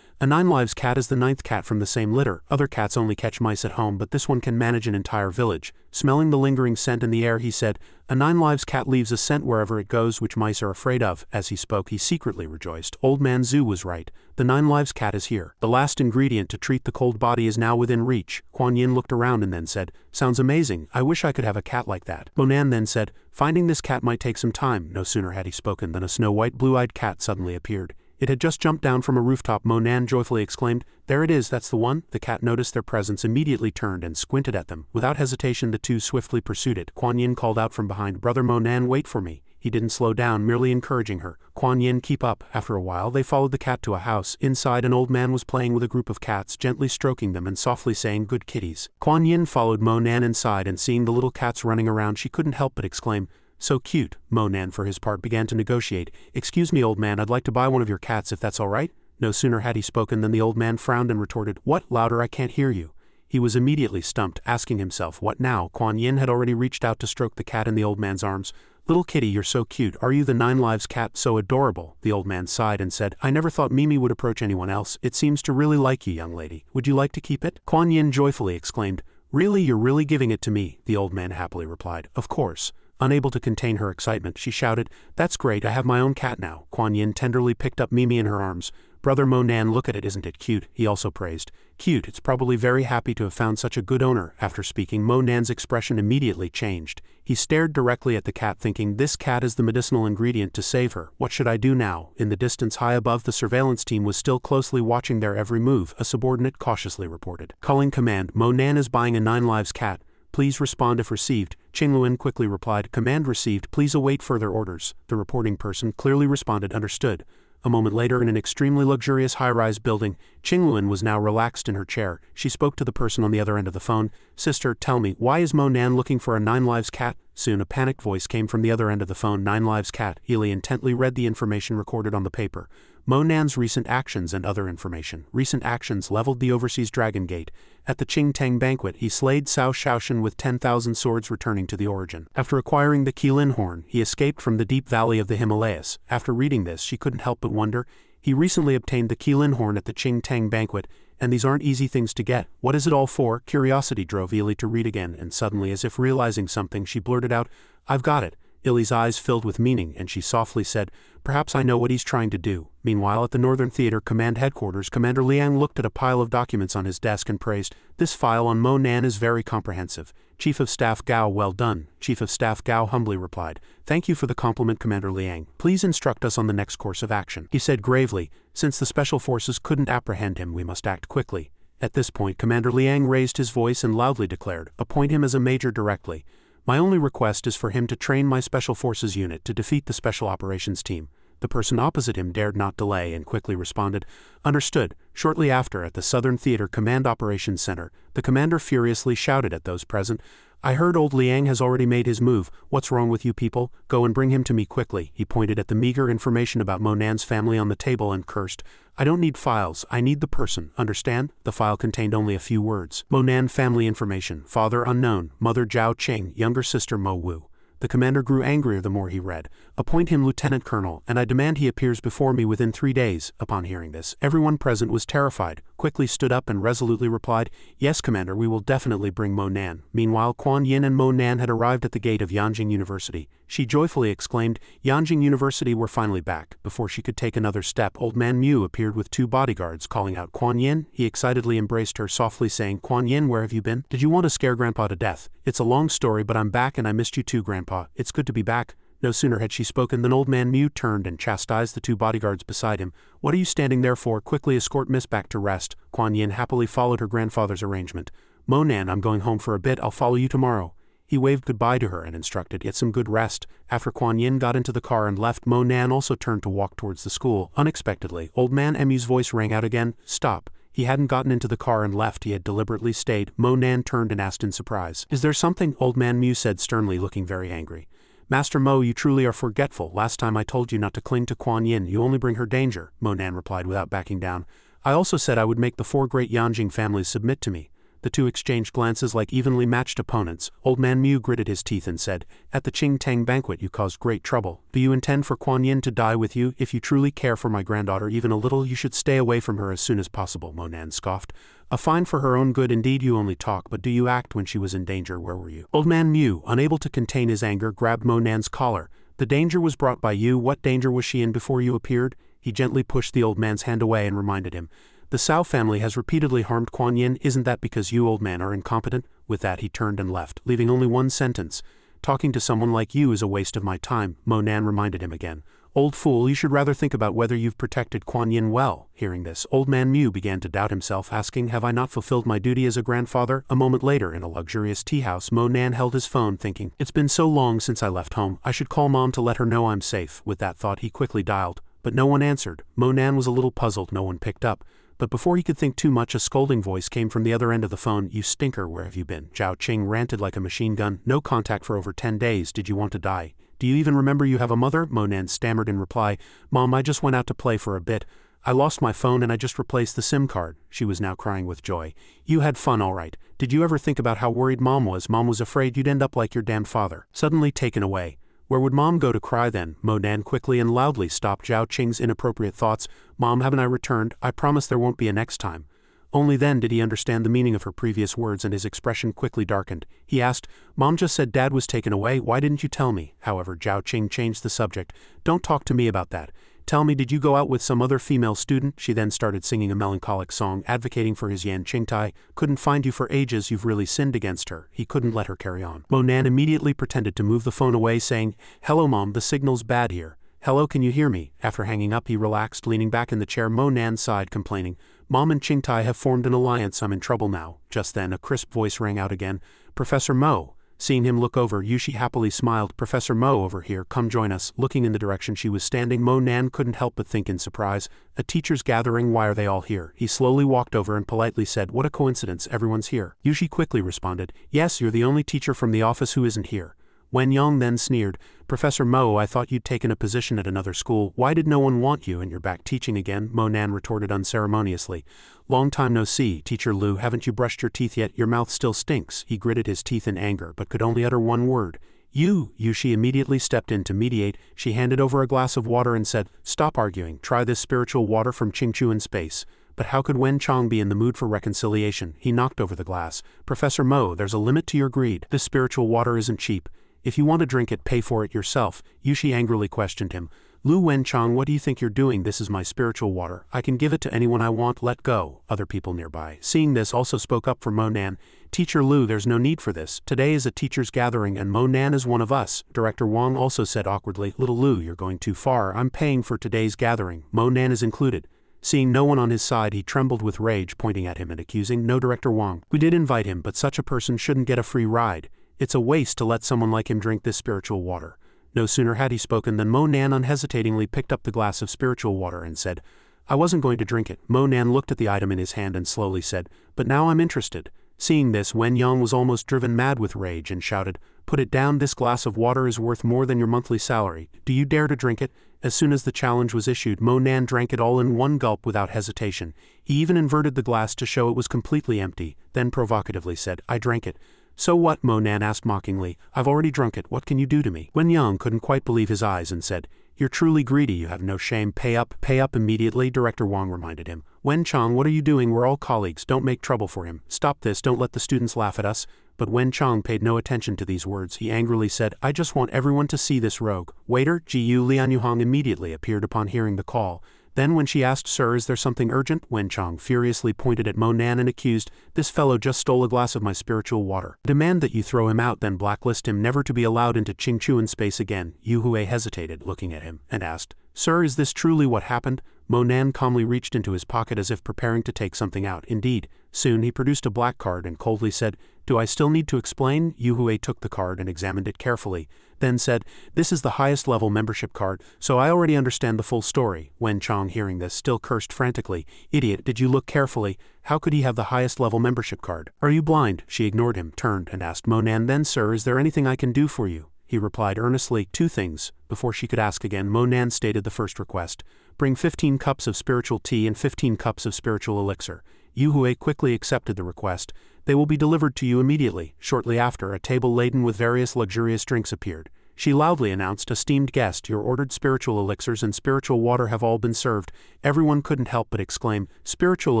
A 9 lives cat is the 9th cat from the same litter. Other cats only catch mice at home, but this one can manage an entire village. Smelling the lingering scent in the air, he said, a 9 lives cat leaves a scent wherever it goes which mice are afraid of. As he spoke, he secretly rejoiced. Old Man Zhu was right. The 9 lives cat is here. The last ingredient to treat the cold body is now within reach. Kuan Yin looked around and then said, sounds amazing. I wish I could have a cat like that. Monan then said, finding this cat might take some time. No sooner had he spoken than a snow-white blue-eyed cat suddenly appeared. It had just jumped down from a rooftop. Monan joyfully exclaimed, there it is, that's the one. The cat noticed their presence, immediately turned and squinted at them. Without hesitation the two swiftly pursued it. Kuan Yin called out from behind, brother Monan, wait for me. He didn't slow down, merely encouraging her. Kuan Yin, keep up. After a while they followed the cat to a house. Inside an old man was playing with a group of cats, gently stroking them and softly saying, good kitties. Kuan Yin followed Monan inside, and seeing the little cats running around she couldn't help but exclaim, so cute. Monan for his part began to negotiate. Excuse me old man, I'd like to buy one of your cats if that's all right. No sooner had he spoken than the old man frowned and retorted, what? Louder, I can't hear you. He was immediately stumped, asking himself, what now? Kuan Yin had already reached out to stroke the cat in the old man's arms. Little kitty, you're so cute. Are you the 9 lives cat? So adorable. The old man sighed and said, I never thought Mimi would approach anyone else. It seems to really like you, young lady. Would you like to keep it? Kuan Yin joyfully exclaimed, really, you're really giving it to me? The old man happily replied, of course. Unable to contain her excitement, she shouted, that's great, I have my own cat now. Kuan Yin tenderly picked up Mimi in her arms. Brother Monan, look at it, isn't it cute? He also praised. Cute, it's probably very happy to have found such a good owner. After speaking, Monan's expression immediately changed. He stared directly at the cat, thinking, this cat is the medicinal ingredient to save her. What should I do now? In the distance high above, the surveillance team was still closely watching their every move. A subordinate cautiously reported. Calling command, Monan is buying a 9 lives cat. Please respond if received. Qingluan quickly replied, command received, please await further orders. The reporting person clearly responded, understood. A moment later, in an extremely luxurious high-rise building, Qingluan was now relaxed in her chair. She spoke to the person on the other end of the phone. Sister, tell me, why is Monan looking for a 9 lives cat? Soon a panicked voice came from the other end of the phone. 9 lives cat. Ely intently read the information recorded on the paper. Monan's recent actions and other information. Recent actions: leveled the overseas Dragon Gate. At the Qingtang banquet, he slayed Cao Shaoshan with 10,000 swords, returning to the origin. After acquiring the Qilin horn, he escaped from the deep valley of the Himalayas. After reading this, she couldn't help but wonder. He recently obtained the Qilin horn at the Qingtang banquet, and these aren't easy things to get. What is it all for? Curiosity drove Ely to read again, and suddenly, as if realizing something, she blurted out, I've got it. Illy's eyes filled with meaning, and she softly said, perhaps I know what he's trying to do. Meanwhile, at the Northern Theater Command Headquarters, Commander Liang looked at a pile of documents on his desk and praised, this file on Monan is very comprehensive. Chief of Staff Gao, well done. Chief of Staff Gao humbly replied, thank you for the compliment, Commander Liang. Please instruct us on the next course of action. He said gravely, since the special forces couldn't apprehend him, we must act quickly. At this point, Commander Liang raised his voice and loudly declared, appoint him as a major directly. My only request is for him to train my Special Forces unit to defeat the Special Operations team. The person opposite him dared not delay and quickly responded, understood. Shortly after, at the Southern Theater Command Operations Center, the commander furiously shouted at those present, I heard old Liang has already made his move. What's wrong with you people? Go and bring him to me quickly. He pointed at the meager information about Monan's family on the table and cursed, I don't need files, I need the person, understand? The file contained only a few words. Monan family information, father unknown, mother Zhao Cheng, younger sister Mo Wu. The commander grew angrier the more he read. Appoint him lieutenant colonel, and I demand he appears before me within 3 days. Upon hearing this, everyone present was terrified, quickly stood up and resolutely replied, yes, Commander, we will definitely bring Monan. Meanwhile, Kuan Yin and Monan had arrived at the gate of Yanjing University. She joyfully exclaimed, Yanjing University, we're finally back. Before she could take another step, old man Mu appeared with 2 bodyguards, calling out, Kuan Yin. He excitedly embraced her, softly saying, Kuan Yin, where have you been? Did you want to scare Grandpa to death? It's a long story, but I'm back and I missed you too, Grandpa. It's good to be back. No sooner had she spoken than old man Mu turned and chastised the 2 bodyguards beside him. What are you standing there for? Quickly escort Miss back to rest. Kuan Yin happily followed her grandfather's arrangement. Monan, I'm going home for a bit, I'll follow you tomorrow. He waved goodbye to her and instructed, get some good rest. After Kuan Yin got into the car and left, Monan also turned to walk towards the school. Unexpectedly, old man Mu's voice rang out again, stop. He hadn't gotten into the car and left, he had deliberately stayed. Monan turned and asked in surprise, is there something? Old man Mu said sternly, looking very angry. Master Mo, you truly are forgetful. Last time I told you not to cling to Kuan Yin, you only bring her danger, Monan replied without backing down. I also said I would make the 4 great Yanjing families submit to me. The two exchanged glances like evenly matched opponents. Old Man Mu gritted his teeth and said, "At the Qing Tang banquet you caused great trouble. Do you intend for Kuan Yin to die with you? If you truly care for my granddaughter even a little, you should stay away from her as soon as possible," Mo Nan scoffed. "A fine for her own good indeed. You only talk, but do you act when she was in danger? Where were you?" Old Man Mu, unable to contain his anger, grabbed Mo Nan's collar. "The danger was brought by you. What danger was she in before you appeared?" He gently pushed the old man's hand away and reminded him, "The Cao family has repeatedly harmed Kuan Yin. Isn't that because you, old man, are incompetent?" With that he turned and left, leaving only one sentence. "Talking to someone like you is a waste of my time," Mo Nan reminded him again. "Old fool, you should rather think about whether you've protected Kuan Yin well." Hearing this, Old Man Mu began to doubt himself, asking, "Have I not fulfilled my duty as a grandfather?" A moment later, in a luxurious tea house, Mo Nan held his phone, thinking, "It's been so long since I left home, I should call Mom to let her know I'm safe." With that thought, he quickly dialed, but no one answered. Mo Nan was a little puzzled. No one picked up. But before he could think too much, a scolding voice came from the other end of the phone. "You stinker, where have you been?" Zhao Qing ranted like a machine gun. "No contact for over 10 days. Did you want to die? Do you even remember you have a mother?" Mo Nan stammered in reply, "Mom, I just went out to play for a bit. I lost my phone and I just replaced the SIM card." She was now crying with joy. "You had fun, all right. Did you ever think about how worried Mom was? Mom was afraid you'd end up like your damned father, suddenly taken away. Where would Mom go to cry then?" Mo Nan quickly and loudly stopped Zhao Qing's inappropriate thoughts. "Mom, haven't I returned? I promise there won't be a next time." Only then did he understand the meaning of her previous words, and his expression quickly darkened. He asked, "Mom just said Dad was taken away. Why didn't you tell me?" However, Zhao Qing changed the subject. "Don't talk to me about that. Tell me, did you go out with some other female student?" She then started singing a melancholic song, advocating for his Yan Qingtai. "Couldn't find you for ages. You've really sinned against her." He couldn't let her carry on. Mo Nan immediately pretended to move the phone away, saying, "Hello, Mom, the signal's bad here. Hello, can you hear me?" After hanging up, he relaxed, leaning back in the chair. Mo Nan sighed, complaining, "Mom and Qingtai have formed an alliance. I'm in trouble now." Just then, a crisp voice rang out again. "Professor Mo." Seeing him look over, Yushi happily smiled. "Professor Mo over here, come join us." Looking in the direction she was standing, Mo Nan couldn't help but think in surprise, "A teacher's gathering? Why are they all here?" He slowly walked over and politely said, "What a coincidence, everyone's here." Yushi quickly responded, "Yes, you're the only teacher from the office who isn't here." Wen Yong then sneered, "Professor Mo, I thought you'd taken a position at another school. Why did no one want you and you're back teaching again?" Mo Nan retorted unceremoniously, "Long time no see, Teacher Lu, haven't you brushed your teeth yet? Your mouth still stinks." He gritted his teeth in anger, but could only utter one word. "You!" Yushi immediately stepped in to mediate. She handed over a glass of water and said, "Stop arguing, try this spiritual water from Qingchu in space." But how could Wen Chong be in the mood for reconciliation? He knocked over the glass. "Professor Mo, there's a limit to your greed. This spiritual water isn't cheap. If you want to drink it, pay for it yourself." Yushi angrily questioned him. "Lu Wenchang, what do you think you're doing? This is my spiritual water. I can give it to anyone I want. Let go." Other people nearby, seeing this, also spoke up for Mo Nan. "Teacher Lu, there's no need for this. Today is a teacher's gathering and Mo Nan is one of us." Director Wang also said awkwardly, "Little Lu, you're going too far. I'm paying for today's gathering. Mo Nan is included." Seeing no one on his side, he trembled with rage, pointing at him and accusing, "No, Director Wang. We did invite him, but such a person shouldn't get a free ride. It's a waste to let someone like him drink this spiritual water." No sooner had he spoken than Mo Nan unhesitatingly picked up the glass of spiritual water and said, "I wasn't going to drink it." Mo Nan looked at the item in his hand and slowly said, "But now I'm interested." Seeing this, Wen Yang was almost driven mad with rage and shouted, "Put it down, this glass of water is worth more than your monthly salary. Do you dare to drink it?" As soon as the challenge was issued, Mo Nan drank it all in one gulp without hesitation. He even inverted the glass to show it was completely empty, then provocatively said, "I drank it." "So what?" Mo Nan asked mockingly. "I've already drunk it. What can you do to me?" Wen Yang couldn't quite believe his eyes and said, "You're truly greedy. You have no shame. Pay up immediately," Director Wang reminded him. "Wen Chang, what are you doing? We're all colleagues. Don't make trouble for him. Stop this. Don't let the students laugh at us." But Wen Chang paid no attention to these words. He angrily said, "I just want everyone to see this rogue." Waiter, Jiyu Lianyuhong immediately appeared upon hearing the call. Then when she asked, "Sir, is there something urgent?" Wen Chang furiously pointed at Mo Nan and accused, "This fellow just stole a glass of my spiritual water. Demand that you throw him out, then blacklist him never to be allowed into Qingchuan space again." Yu Hui hesitated, looking at him, and asked, "Sir, is this truly what happened?" Mo Nan calmly reached into his pocket as if preparing to take something out. Indeed, soon he produced a black card and coldly said, "Do I still need to explain?" Yu Hui took the card and examined it carefully, then said, "This is the highest level membership card, so I already understand the full story." Wen Chang, hearing this, still cursed frantically. "Idiot, did you look carefully? How could he have the highest level membership card? Are you blind?" She ignored him, turned, and asked Mo Nan, "Then, sir, is there anything I can do for you?" He replied earnestly, "Two things." Before she could ask again, Mo Nan stated the first request. "Bring 15 cups of spiritual tea and 15 cups of spiritual elixir." Yu Hui quickly accepted the request. They will be delivered to you immediately. Shortly after, a table laden with various luxurious drinks appeared. She loudly announced, esteemed guest, your ordered spiritual elixirs and spiritual water have all been served. Everyone couldn't help but exclaim, spiritual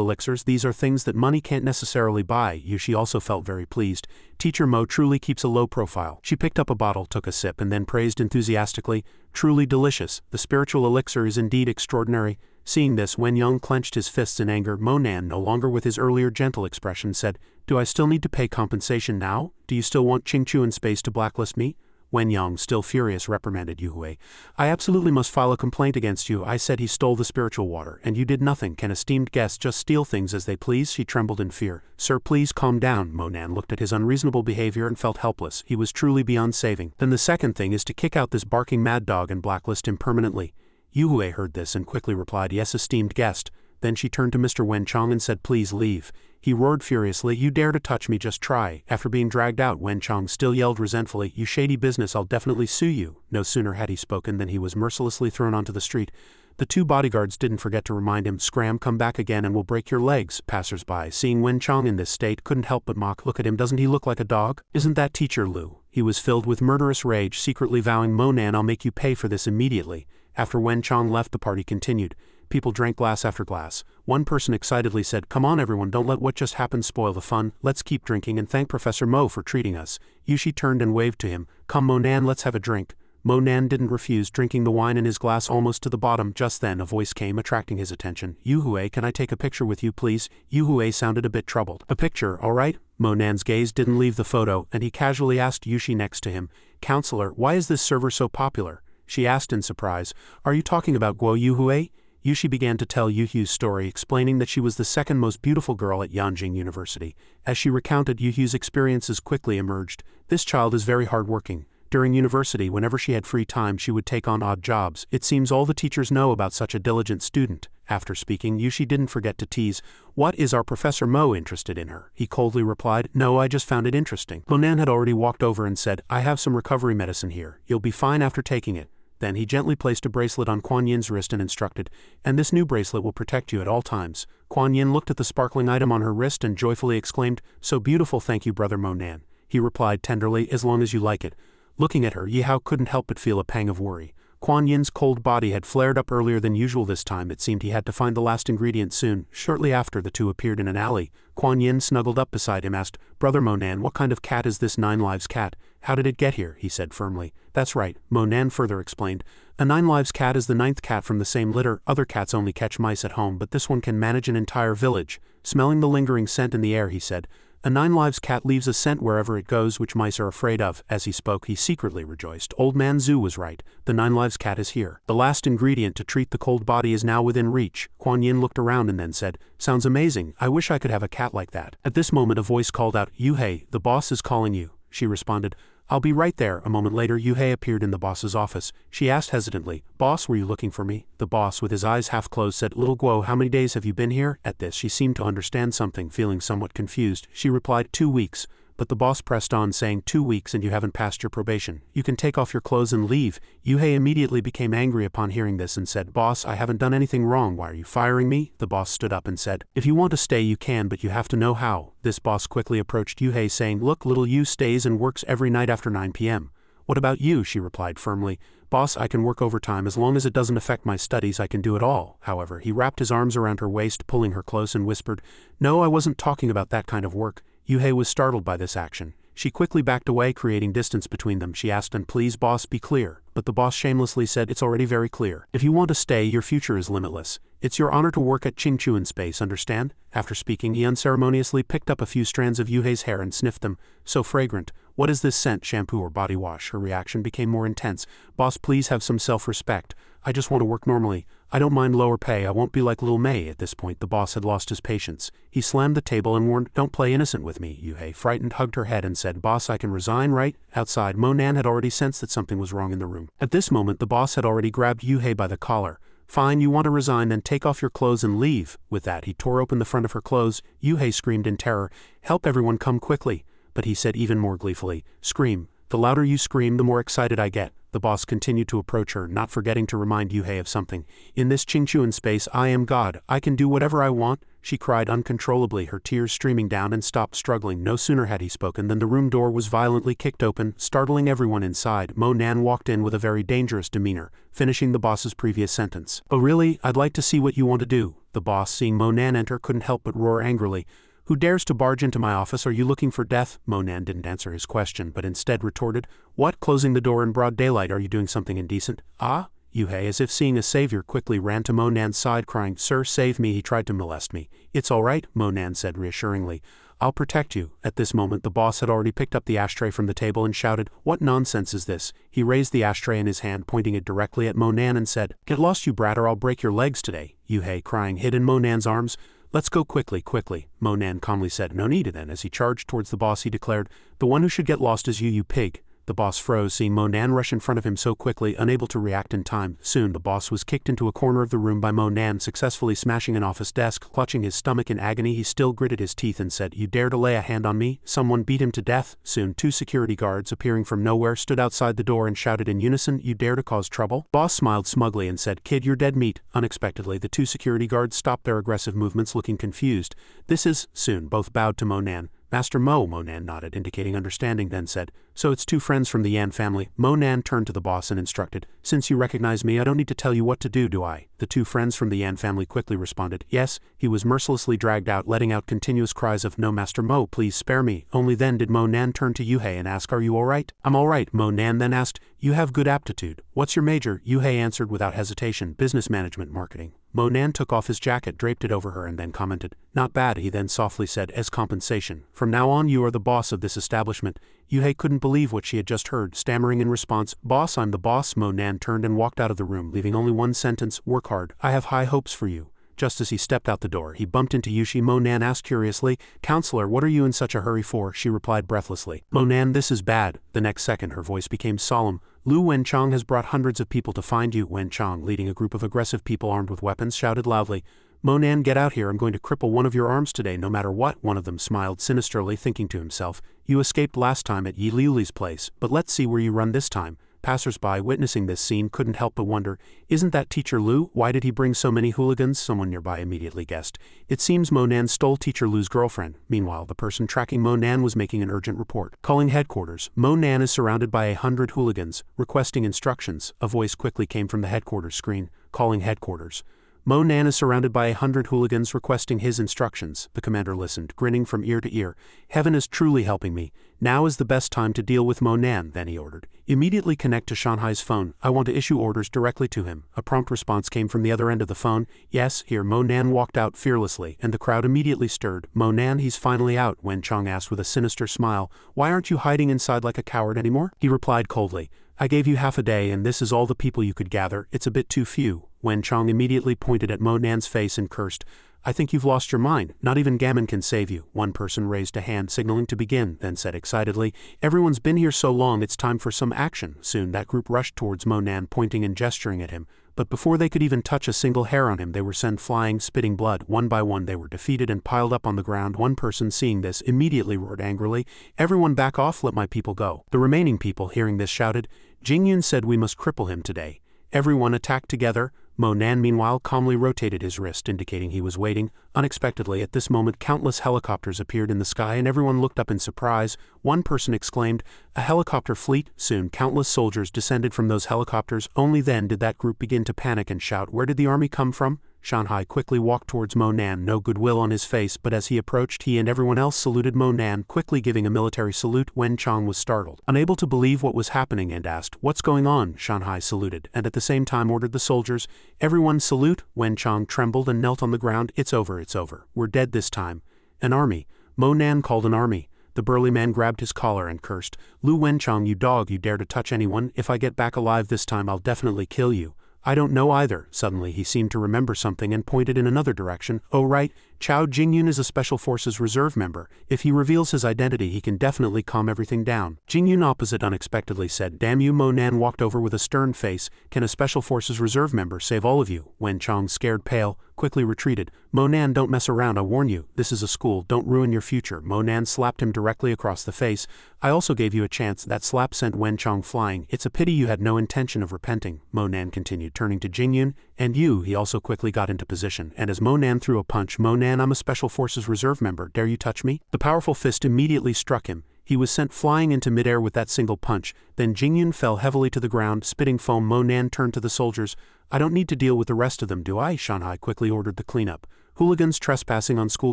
elixirs, these are things that money can't necessarily buy. Yushi also felt very pleased. Teacher Mo truly keeps a low profile. She picked up a bottle, took a sip, and then praised enthusiastically, truly delicious. The spiritual elixir is indeed extraordinary. Seeing this, Wen Yang clenched his fists in anger. Mo Nan, no longer with his earlier gentle expression, said, do I still need to pay compensation now? Do you still want Qingchu in space to blacklist me? Wen Yang, still furious, reprimanded Yu Hui. I absolutely must file a complaint against you. I said he stole the spiritual water, and you did nothing. Can esteemed guests just steal things as they please? She trembled in fear. Sir, please calm down. Mo Nan looked at his unreasonable behavior and felt helpless. He was truly beyond saving. Then the second thing is to kick out this barking mad dog and blacklist him permanently. Yu Hui heard this and quickly replied, yes, esteemed guest. Then she turned to Mr. Wen Chong and said, please leave. He roared furiously, you dare to touch me, just try. After being dragged out, Wen Chong still yelled resentfully, you shady business, I'll definitely sue you. No sooner had he spoken than he was mercilessly thrown onto the street. The two bodyguards didn't forget to remind him, scram, come back again and we'll break your legs. Passers-by, seeing Wen Chong in this state, couldn't help but mock, look at him, doesn't he look like a dog? Isn't that Teacher Lu? He was filled with murderous rage, secretly vowing, Mo Nan, I'll make you pay for this immediately. After Wen Chong left, the party continued. People drank glass after glass. One person excitedly said, come on everyone, don't let what just happened spoil the fun, let's keep drinking and thank Professor Mo for treating us. Yushi turned and waved to him, come Mo Nan, let's have a drink. Mo Nan didn't refuse, drinking the wine in his glass almost to the bottom. Just then a voice came, attracting his attention. Yu Hui, can I take a picture with you please? Yu Hui sounded a bit troubled. A picture, alright? Mo Nan's gaze didn't leave the photo, and he casually asked Yushi next to him, Counselor, why is this server so popular? She asked in surprise, are you talking about Guo Yu Hui? Yushi began to tell Yu Hu's story, explaining that she was the second most beautiful girl at Yanjing University. As she recounted, Yu Hu's experiences quickly emerged. This child is very hardworking. During university, whenever she had free time, she would take on odd jobs. It seems all the teachers know about such a diligent student. After speaking, Yushi didn't forget to tease, what, is our Professor Mo interested in her? He coldly replied, no, I just found it interesting. Mo Nan had already walked over and said, I have some recovery medicine here. You'll be fine after taking it. Then he gently placed a bracelet on Kuan Yin's wrist and instructed, and this new bracelet will protect you at all times. Kuan Yin looked at the sparkling item on her wrist and joyfully exclaimed, so beautiful, thank you brother Mo Nan. He replied tenderly, as long as you like it. Looking at her, Yi Hao couldn't help but feel a pang of worry. Kuan Yin's cold body had flared up earlier than usual this time. It seemed he had to find the last ingredient soon. Shortly after, the two appeared in an alley. Kuan Yin snuggled up beside him, asked, Brother Mo Nan, what kind of cat is this 9 Lives cat? How did it get here? He said firmly. That's right, Mo Nan further explained. A 9 Lives cat is the 9th cat from the same litter. Other cats only catch mice at home, but this one can manage an entire village. Smelling the lingering scent in the air, he said, a 9 Lives cat leaves a scent wherever it goes which mice are afraid of. As he spoke, he secretly rejoiced. Old Man Zhu was right. The 9 Lives cat is here. The last ingredient to treat the cold body is now within reach. Kuan Yin looked around and then said, sounds amazing. I wish I could have a cat like that. At this moment a voice called out, Yu Hei, the boss is calling you. She responded, I'll be right there. A moment later, Yu Hei appeared in the boss's office. She asked hesitantly, Boss, were you looking for me? The boss, with his eyes half closed, said, Little Guo, how many days have you been here? At this, she seemed to understand something, feeling somewhat confused. She replied, 2 weeks. But the boss pressed on, saying, 2 weeks and you haven't passed your probation. You can take off your clothes and leave. Yu Hei immediately became angry upon hearing this and said, Boss, I haven't done anything wrong. Why are you firing me? The boss stood up and said, if you want to stay you can, but you have to know how. This boss quickly approached Yu Hei saying, look, little Yu stays and works every night after 9 p.m. What about you? She replied firmly. Boss, I can work overtime as long as it doesn't affect my studies. I can do it all. However, he wrapped his arms around her waist, pulling her close, and whispered, no, I wasn't talking about that kind of work. Yu Hei was startled by this action. She quickly backed away, creating distance between them. She asked, and please boss, be clear. But the boss shamelessly said, it's already very clear. If you want to stay, your future is limitless. It's your honor to work at Qingchu in space, understand? After speaking, he unceremoniously picked up a few strands of Yu Hei's hair and sniffed them. So fragrant. What is this scent, shampoo or body wash? Her reaction became more intense. Boss, please have some self-respect. I just want to work normally. I don't mind lower pay. I won't be like Lil Mei. At this point, the boss had lost his patience. He slammed the table and warned, don't play innocent with me. Yu Hei, frightened, hugged her head and said, Boss, I can resign, right? Outside, Mo Nan had already sensed that something was wrong in the room. At this moment, the boss had already grabbed Yu Hei by the collar. Fine, you want to resign, then take off your clothes and leave. With that, he tore open the front of her clothes. Yu Hei screamed in terror, help everyone, come quickly. But he said even more gleefully, scream. The louder you scream, the more excited I get. The boss continued to approach her, not forgetting to remind Yu Hei of something. In this Qingchuan space, I am God. I can do whatever I want. she cried uncontrollably, her tears streaming down, and stopped struggling. No sooner had he spoken than the room door was violently kicked open, startling everyone inside. Mo Nan walked in with a very dangerous demeanor, finishing the boss's previous sentence. "Oh really? I'd like to see what you want to do." The boss, seeing Mo Nan enter, couldn't help but roar angrily. "Who dares to barge into my office? Are you looking for death?" Mo Nan didn't answer his question, but instead retorted, "What? Closing the door in broad daylight? Are you doing something indecent?" "Ah?" Yuhei, as if seeing a savior, quickly ran to Mo Nan's side, crying, "Sir, save me, he tried to molest me." "It's all right," Mo Nan said reassuringly. "I'll protect you." At this moment the boss had already picked up the ashtray from the table and shouted, "What nonsense is this?" He raised the ashtray in his hand, pointing it directly at Mo Nan, and said, "Get lost, you brat, or I'll break your legs today." Yuhei, crying, hid in Mo Nan's arms. "Let's go quickly, quickly," Mo Nan calmly said. "No need." Then, as he charged towards the boss, he declared, "The one who should get lost is you, you pig." The boss froze, seeing Mo Nan rush in front of him so quickly, unable to react in time. Soon the boss was kicked into a corner of the room by Mo Nan, successfully smashing an office desk. Clutching his stomach in agony, he still gritted his teeth and said, "You dare to lay a hand on me?" Someone beat him to death. Soon 2 security guards, appearing from nowhere, stood outside the door and shouted in unison, "You dare to cause trouble?" Boss smiled smugly and said, "Kid, you're dead meat." Unexpectedly, the 2 security guards stopped their aggressive movements, looking confused. "This is..." Soon both bowed to Mo Nan. "Master Mo," Mo Nan nodded, indicating understanding, then said, "So it's 2 friends from the Yan family." Mo Nan turned to the boss and instructed, "Since you recognize me, I don't need to tell you what to do I?" The 2 friends from the Yan family quickly responded, "Yes." He was mercilessly dragged out, letting out continuous cries of, "No, Master Mo, please spare me." Only then did Mo Nan turn to Yuhei and ask, "Are you alright?" "I'm alright," Mo Nan then asked, "You have good aptitude. What's your major?" Yuhei answered without hesitation, "Business management marketing." Mo Nan took off his jacket, draped it over her, and then commented, "Not bad." He then softly said, "As compensation, from now on you are the boss of this establishment." Yuhei couldn't believe what she had just heard, stammering in response, "Boss, I'm the boss." Mo Nan turned and walked out of the room, leaving only one sentence, "Work hard. I have high hopes for you." Just as he stepped out the door, he bumped into Yushi. Mo Nan asked curiously, "Counselor, what are you in such a hurry for?" She replied breathlessly, "Mo Nan, this is bad." The next second her voice became solemn. "Lu Wenchang has brought hundreds of people to find you." Wenchang, leading a group of aggressive people armed with weapons, shouted loudly, "Mo Nan, get out here. I'm going to cripple one of your arms today, no matter what." One of them smiled sinisterly, thinking to himself, "You escaped last time at Yi Liuli's place, but let's see where you run this time." Passers-by witnessing this scene couldn't help but wonder, "Isn't that Teacher Lu? Why did he bring so many hooligans?" Someone nearby immediately guessed, "It seems Mo Nan stole Teacher Lu's girlfriend." Meanwhile, the person tracking Mo Nan was making an urgent report. "Calling headquarters. Mo Nan is surrounded by 100 hooligans, requesting instructions." A voice quickly came from the headquarters screen. "Calling headquarters. Mo Nan is surrounded by 100 hooligans requesting his instructions." The commander listened, grinning from ear to ear. "Heaven is truly helping me. Now is the best time to deal with Mo Nan." Then he ordered, "Immediately connect to Shanhai's phone. I want to issue orders directly to him." A prompt response came from the other end of the phone, "Yes, here." Mo Nan walked out fearlessly, and the crowd immediately stirred. "Mo Nan, he's finally out," Wen Chong asked with a sinister smile. "Why aren't you hiding inside like a coward anymore?" He replied coldly, "I gave you half a day and this is all the people you could gather. It's a bit too few." Wen Chong immediately pointed at Mo Nan's face and cursed, "I think you've lost your mind. Not even Gammon can save you." One person raised a hand, signaling to begin, then said excitedly, "Everyone's been here so long, it's time for some action." Soon that group rushed towards Mo Nan, pointing and gesturing at him. But before they could even touch a single hair on him, they were sent flying, spitting blood. One by one they were defeated and piled up on the ground. One person, seeing this, immediately roared angrily, "Everyone back off, let my people go." The remaining people, hearing this, shouted, "Jingyun said we must cripple him today." Everyone attacked together. Mo Nan meanwhile calmly rotated his wrist, indicating he was waiting. Unexpectedly at this moment countless helicopters appeared in the sky and everyone looked up in surprise. One person exclaimed, "A helicopter fleet!" Soon countless soldiers descended from those helicopters. Only then did that group begin to panic and shout, "Where did the army come from?" Shanhai quickly walked towards Mo Nan, no goodwill on his face, but as he approached he and everyone else saluted Mo Nan, quickly giving a military salute. Wen Chong was startled, unable to believe what was happening, and asked, "What's going on?" Shanhai saluted, and at the same time ordered the soldiers, "Everyone salute." Wen Chong trembled and knelt on the ground. "It's over, it's over. We're dead this time." "An army." Mo Nan called an army. The burly man grabbed his collar and cursed, "Lu Wenchong, you dog, you dare to touch anyone. If I get back alive this time I'll definitely kill you." "I don't know either." Suddenly he seemed to remember something and pointed in another direction. "Oh right, Chao Jingyun is a Special Forces Reserve member. If he reveals his identity he can definitely calm everything down." Jingyun opposite unexpectedly said, "Damn you." Mo Nan walked over with a stern face, "Can a Special Forces Reserve member save all of you?" Wen Chong, scared pale, quickly retreated. Mo Nan, don't mess around, I warn you, this is a school, don't ruin your future. Mo Nan slapped him directly across the face. I also gave you a chance. That slap sent Wen Chong flying. It's a pity you had no intention of repenting, Mo Nan continued, turning to Jingyun. And you, he also quickly got into position, and as Mo Nan threw a punch, Mo Nan, I'm a Special Forces Reserve member, dare you touch me? The powerful fist immediately struck him. He was sent flying into midair with that single punch. Then Jingyun fell heavily to the ground, spitting foam. Mo Nan turned to the soldiers. I don't need to deal with the rest of them, do I? Xianxia quickly ordered the cleanup. Hooligans trespassing on school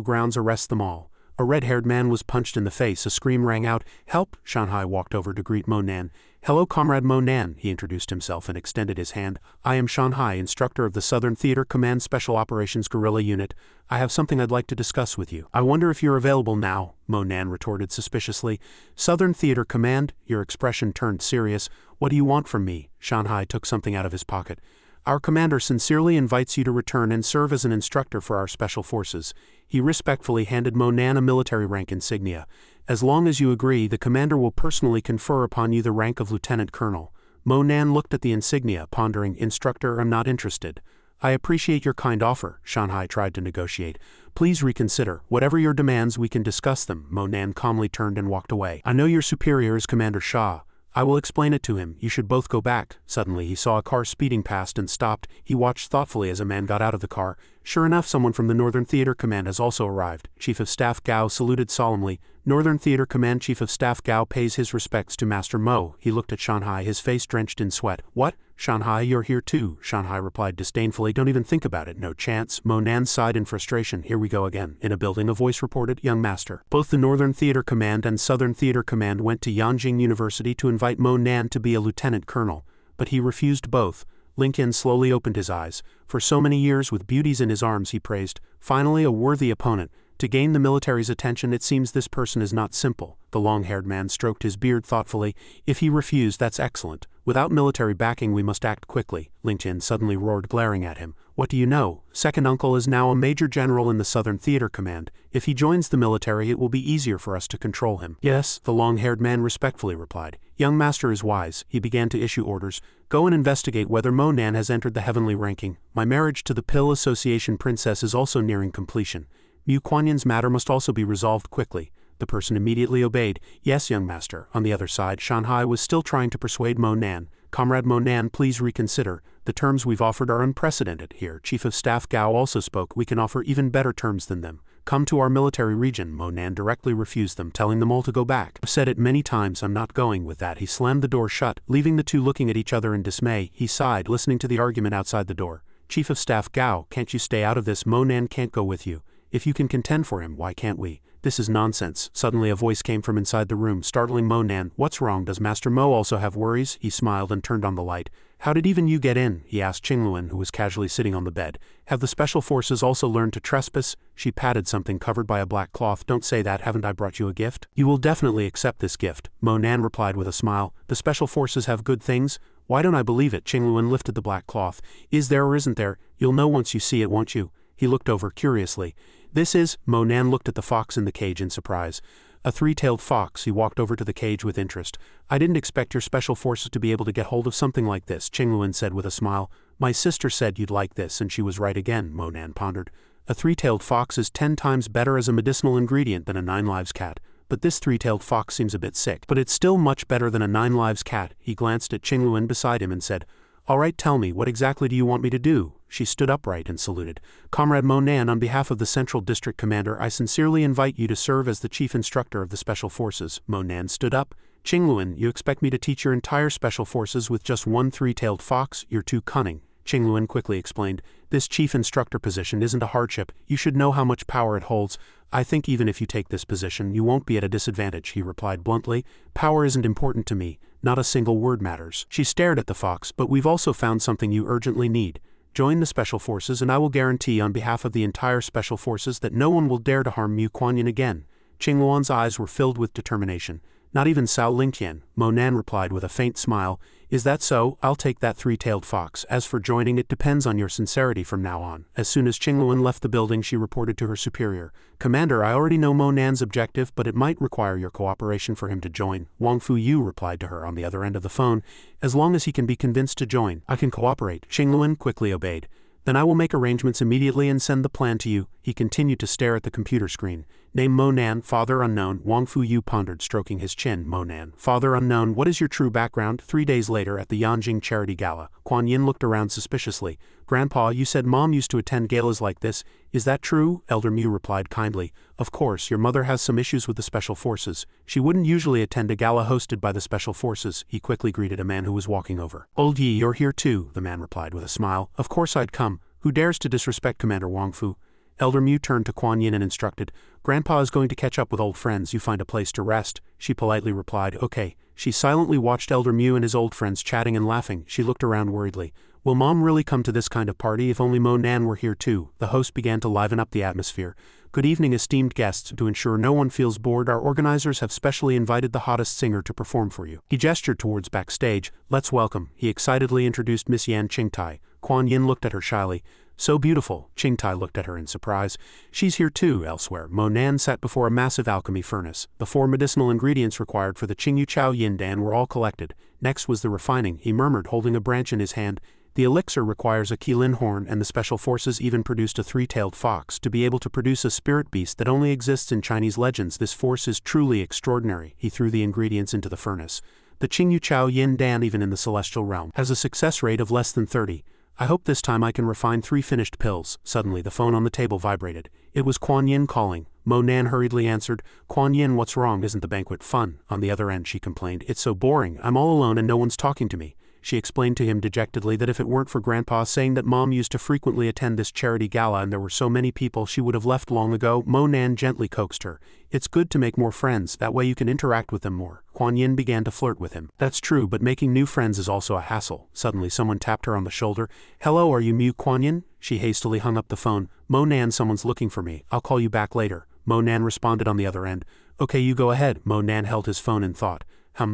grounds, arrest them all. A red-haired man was punched in the face. A scream rang out. Help! Xianxia walked over to greet Mo Nan. Hello, Comrade Mo Nan, he introduced himself and extended his hand. I am Xianxia, instructor of the Southern Theater Command Special Operations Guerrilla Unit. I have something I'd like to discuss with you. I wonder if you're available now, Mo Nan retorted suspiciously. Southern Theater Command? Your expression turned serious. What do you want from me? Xianxia took something out of his pocket. Our commander sincerely invites you to return and serve as an instructor for our special forces. He respectfully handed Mo Nan a military rank insignia. As long as you agree, the commander will personally confer upon you the rank of lieutenant colonel. Mo Nan looked at the insignia, pondering. Instructor, I'm not interested. I appreciate your kind offer, Xianxia tried to negotiate. Please reconsider. Whatever your demands, we can discuss them. Mo Nan calmly turned and walked away. I know your superior is Commander Xia. I will explain it to him. You should both go back. Suddenly he saw a car speeding past and stopped. He watched thoughtfully as a man got out of the car. Sure enough, someone from the Northern Theater Command has also arrived. Chief of Staff Gao saluted solemnly. Northern Theater Command Chief of Staff Gao pays his respects to Master Mo. He looked at Xianxia, his face drenched in sweat. What? Xianxia, you're here too, Xianxia replied disdainfully. Don't even think about it, no chance. Mo Nan sighed in frustration. Here we go again. In a building, a voice reported, Young Master. Both the Northern Theater Command and Southern Theater Command went to Yanjing University to invite Mo Nan to be a lieutenant colonel, but he refused both. Lincoln slowly opened his eyes. For so many years, with beauties in his arms, he praised. Finally, a worthy opponent. To gain the military's attention, it seems this person is not simple. The long-haired man stroked his beard thoughtfully. If he refused, that's excellent. Without military backing, we must act quickly. Lincoln suddenly roared, glaring at him. What do you know? Second uncle is now a major general in the Southern Theater Command. If he joins the military, it will be easier for us to control him. Yes, the long-haired man respectfully replied. Young master is wise. He began to issue orders. Go and investigate whether Mo Nan has entered the heavenly ranking. My marriage to the Pill Association princess is also nearing completion. Mu Kuanyan's matter must also be resolved quickly. The person immediately obeyed. Yes, young master. On the other side, Xianxia was still trying to persuade Mo Nan. Comrade Mo Nan, please reconsider. The terms we've offered are unprecedented here. Chief of Staff Gao also spoke. We can offer even better terms than them. Come to our military region. Mo Nan directly refused them, telling them all to go back. I've said it many times, I'm not going with that. He slammed the door shut, leaving the two looking at each other in dismay. He sighed, listening to the argument outside the door. Chief of Staff Gao, can't you stay out of this? Mo Nan can't go with you. If you can contend for him, why can't we? This is nonsense. Suddenly a voice came from inside the room, startling Mo Nan. What's wrong? Does Master Mo also have worries? He smiled and turned on the light. How did even you get in? He asked Qingluan, who was casually sitting on the bed. Have the special forces also learned to trespass? She patted something covered by a black cloth. Don't say that, haven't I brought you a gift? You will definitely accept this gift, Mo Nan replied with a smile. The special forces have good things? Why don't I believe it? Qingluan lifted the black cloth. Is there or isn't there? You'll know once you see it, won't you? He looked over curiously. This is, Mo Nan looked at the fox in the cage in surprise. A three-tailed fox. He walked over to the cage with interest. I didn't expect your special forces to be able to get hold of something like this, Qingluan said with a smile. My sister said you'd like this, and she was right again, Mo Nan pondered. A three-tailed fox is 10 times better as a medicinal ingredient than a 9-lives cat. But this three-tailed fox seems a bit sick. But it's still much better than a 9-lives cat. He glanced at Qingluan beside him and said, All right, tell me, what exactly do you want me to do? She stood upright and saluted. Comrade Mo Nan, on behalf of the Central District Commander, I sincerely invite you to serve as the chief instructor of the Special Forces. Mo Nan stood up. Qingluan, you expect me to teach your entire Special Forces with just one three-tailed fox? You're too cunning. Qingluan quickly explained. This chief instructor position isn't a hardship. You should know how much power it holds. I think even if you take this position, you won't be at a disadvantage, he replied bluntly. Power isn't important to me. Not a single word matters. She stared at the fox. But we've also found something you urgently need. Join the Special Forces and I will guarantee on behalf of the entire Special Forces that no one will dare to harm Mu Kuanyan again. Qingluan's eyes were filled with determination. Not even Cao Lingqian, Mo Nan replied with a faint smile. Is that so? I'll take that three-tailed fox. As for joining, it depends on your sincerity from now on. As soon as Qingluan left the building, she reported to her superior. Commander, I already know Mo Nan's objective, but it might require your cooperation for him to join. Wang Fu Yu replied to her on the other end of the phone. As long as he can be convinced to join, I can cooperate. Qingluan quickly obeyed. Then I will make arrangements immediately and send the plan to you. He continued to stare at the computer screen. Name Mo Nan, father unknown. Wang Fu Yu pondered, stroking his chin. Mo Nan, father unknown. What is your true background? 3 days later at the Yanjing Charity Gala, Kuan Yin looked around suspiciously. Grandpa, you said Mom used to attend galas like this. Is that true? Elder Mu replied kindly. Of course, your mother has some issues with the Special Forces. She wouldn't usually attend a gala hosted by the Special Forces. He quickly greeted a man who was walking over. Old Yi, you're here too, the man replied with a smile. Of course I'd come. Who dares to disrespect Commander Wang Fu? Elder Mu turned to Kuan Yin and instructed, Grandpa is going to catch up with old friends. You find a place to rest. She politely replied, okay. She silently watched Elder Mu and his old friends chatting and laughing. She looked around worriedly. Will Mom really come to this kind of party? If only Mo Nan were here too. The host began to liven up the atmosphere. Good evening, esteemed guests. To ensure no one feels bored, our organizers have specially invited the hottest singer to perform for you. He gestured towards backstage. Let's welcome. He excitedly introduced Miss Yan Qingtai. Kuan Yin looked at her shyly. So beautiful. Qingtai looked at her in surprise. She's here too. Elsewhere, Mo Nan sat before a massive alchemy furnace. The 4 medicinal ingredients required for the Qingyu Chao Yin Dan were all collected. Next was the refining, he murmured, holding a branch in his hand. The elixir requires a Qilin horn, and the Special Forces even produced a 3-tailed fox to be able to produce a spirit beast that only exists in Chinese legends. This force is truly extraordinary. He threw the ingredients into the furnace. The Qingyu Chao Yin Dan, even in the celestial realm, has a success rate of less than 30. I hope this time I can refine 3 finished pills. Suddenly the phone on the table vibrated. It was Kuan Yin calling. Mo Nan hurriedly answered. Kuan Yin, what's wrong? Isn't the banquet fun? On the other end she complained. It's so boring. I'm all alone and no one's talking to me. She explained to him dejectedly that if it weren't for Grandpa saying that Mom used to frequently attend this charity gala and there were so many people, she would have left long ago. Mo Nan gently coaxed her. It's good to make more friends, that way you can interact with them more. Kuan Yin began to flirt with him. That's true, but making new friends is also a hassle. Suddenly someone tapped her on the shoulder. Hello, are you Mu Kuan Yin? She hastily hung up the phone. Mo Nan, someone's looking for me. I'll call you back later. Mo Nan responded on the other end. Okay, you go ahead. Mo Nan held his phone in thought.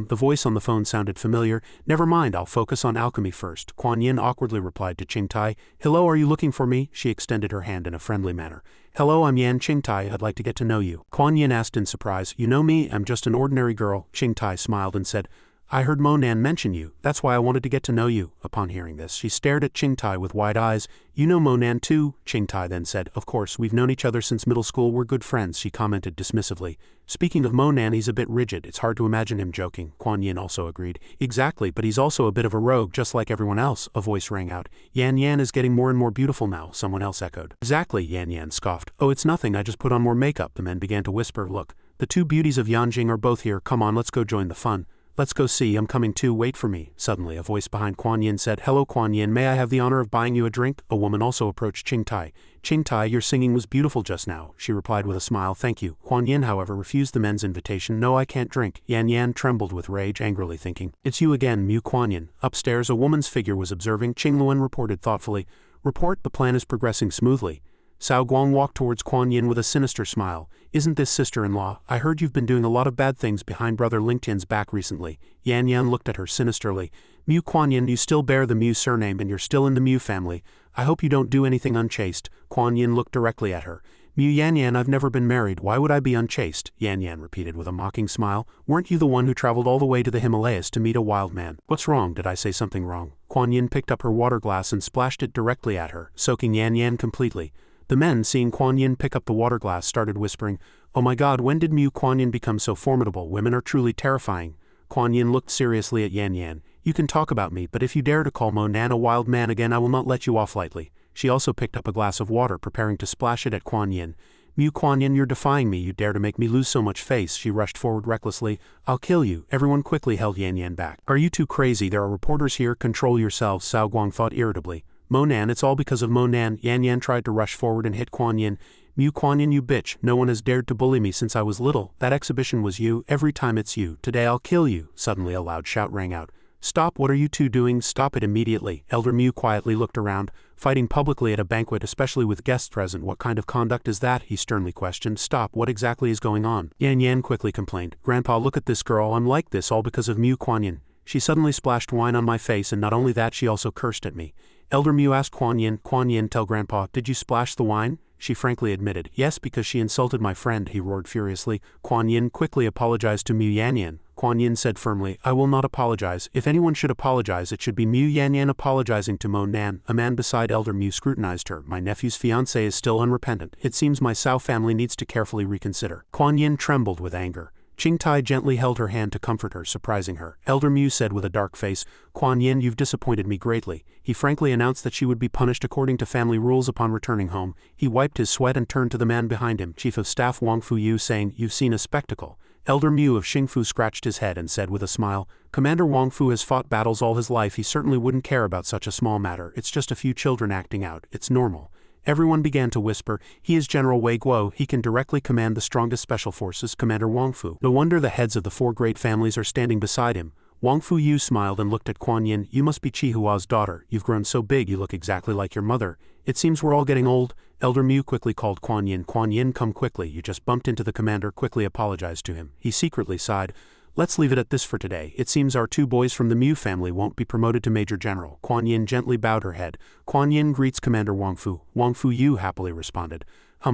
The voice on the phone sounded familiar. Never mind, I'll focus on alchemy first. Kuan Yin awkwardly replied to Qingtai. Hello, are you looking for me? She extended her hand in a friendly manner. Hello, I'm Yan Qingtai. I'd like to get to know you. Kuan Yin asked in surprise. You know me? I'm just an ordinary girl. Qingtai smiled and said, I heard Mo Nan mention you. That's why I wanted to get to know you. Upon hearing this, she stared at Qingtai with wide eyes. You know Mo Nan too? Qingtai then said. Of course, we've known each other since middle school. We're good friends, she commented dismissively. Speaking of Mo Nan, he's a bit rigid. It's hard to imagine him joking. Kuan Yin also agreed. Exactly, but he's also a bit of a rogue, just like everyone else. A voice rang out. Yan Yan is getting more and more beautiful now, someone else echoed. Exactly, Yan Yan scoffed. Oh, it's nothing, I just put on more makeup. The men began to whisper. Look, the 2 beauties of Yanjing are both here. Come on, let's go join the fun. Let's go see, I'm coming too, wait for me. Suddenly a voice behind Kuan Yin said, Hello Kuan Yin, may I have the honor of buying you a drink? A woman also approached Qingtai. Qingtai, your singing was beautiful just now, she replied with a smile. Thank you. Kuan Yin, however, refused the men's invitation. No, I can't drink. Yan Yan trembled with rage, angrily thinking. It's you again, Mu Kuan Yin. Upstairs a woman's figure was observing. Qingluan reported thoughtfully. Report, the plan is progressing smoothly. Cao Guang walked towards Kuan Yin with a sinister smile. Isn't this sister-in-law? I heard you've been doing a lot of bad things behind Brother Lingtian's back recently. Yan Yan looked at her sinisterly. Mu Kuan Yin, you still bear the Mu surname and you're still in the Mu family. I hope you don't do anything unchaste. Kuan Yin looked directly at her. Mu Yan Yan, I've never been married. Why would I be unchaste? Yan Yan repeated with a mocking smile. Weren't you the one who traveled all the way to the Himalayas to meet a wild man? What's wrong? Did I say something wrong? Kuan Yin picked up her water glass and splashed it directly at her, soaking Yan Yan completely. The men, seeing Kuan Yin pick up the water glass, started whispering, Oh my god, when did Mu Kuan Yin become so formidable? Women are truly terrifying. Kuan Yin looked seriously at Yan Yan. You can talk about me, but if you dare to call Mo Nan a wild man again, I will not let you off lightly. She also picked up a glass of water, preparing to splash it at Kuan Yin. Mu Kuan Yin, you're defying me. You dare to make me lose so much face. She rushed forward recklessly. I'll kill you. Everyone quickly held Yan Yan back. Are you too crazy? There are reporters here. Control yourselves, Cao Guang thought irritably. Mo Nan, it's all because of Mo Nan. Yan Yan tried to rush forward and hit Kuan Yin. Mu Kuan Yin, you bitch. No one has dared to bully me since I was little. That exhibition was you. Every time it's you. Today I'll kill you. Suddenly a loud shout rang out. Stop, what are you two doing? Stop it immediately. Elder Mu quietly looked around. Fighting publicly at a banquet, especially with guests present, what kind of conduct is that? He sternly questioned. Stop, what exactly is going on? Yan Yan quickly complained. Grandpa, look at this girl. I'm like this all because of Mu Kuan Yin. She suddenly splashed wine on my face, and not only that, she also cursed at me. Elder Mu asked Kuan Yin, tell Grandpa, did you splash the wine? She frankly admitted, yes, because she insulted my friend, he roared furiously. Kuan Yin quickly apologized to Mu Yan Yan. Kuan Yin said firmly. I will not apologize. If anyone should apologize, it should be Mu Yanyan apologizing to Mo Nan. A man beside Elder Mu scrutinized her. My nephew's fiancé is still unrepentant. It seems my Cao family needs to carefully reconsider. Kuan Yin trembled with anger. Qingtai gently held her hand to comfort her, surprising her. Elder Mu said with a dark face, Kuan Yin, you've disappointed me greatly. He frankly announced that she would be punished according to family rules upon returning home. He wiped his sweat and turned to the man behind him, Chief of Staff Wang Fuyu, saying, You've seen a spectacle. Elder Mu of Xingfu scratched his head and said with a smile, Commander Wang Fu has fought battles all his life. He certainly wouldn't care about such a small matter. It's just a few children acting out. It's normal. Everyone began to whisper, he is General Wei Guo, he can directly command the strongest special forces, Commander Wang Fu. No wonder the heads of the 4 great families are standing beside him. Wang Fuyu smiled and looked at Kuan Yin. You must be Qi Hua's daughter. You've grown so big you look exactly like your mother. It seems we're all getting old. Elder Mu quickly called Kuan Yin. Kuan Yin, come quickly. You just bumped into the commander. Quickly apologized to him. He secretly sighed. Let's leave it at this for today. It seems our 2 boys from the Mu family won't be promoted to Major General. Kuan Yin gently bowed her head. Kuan Yin greets Commander Wang Fu. Wang Fuyu happily responded.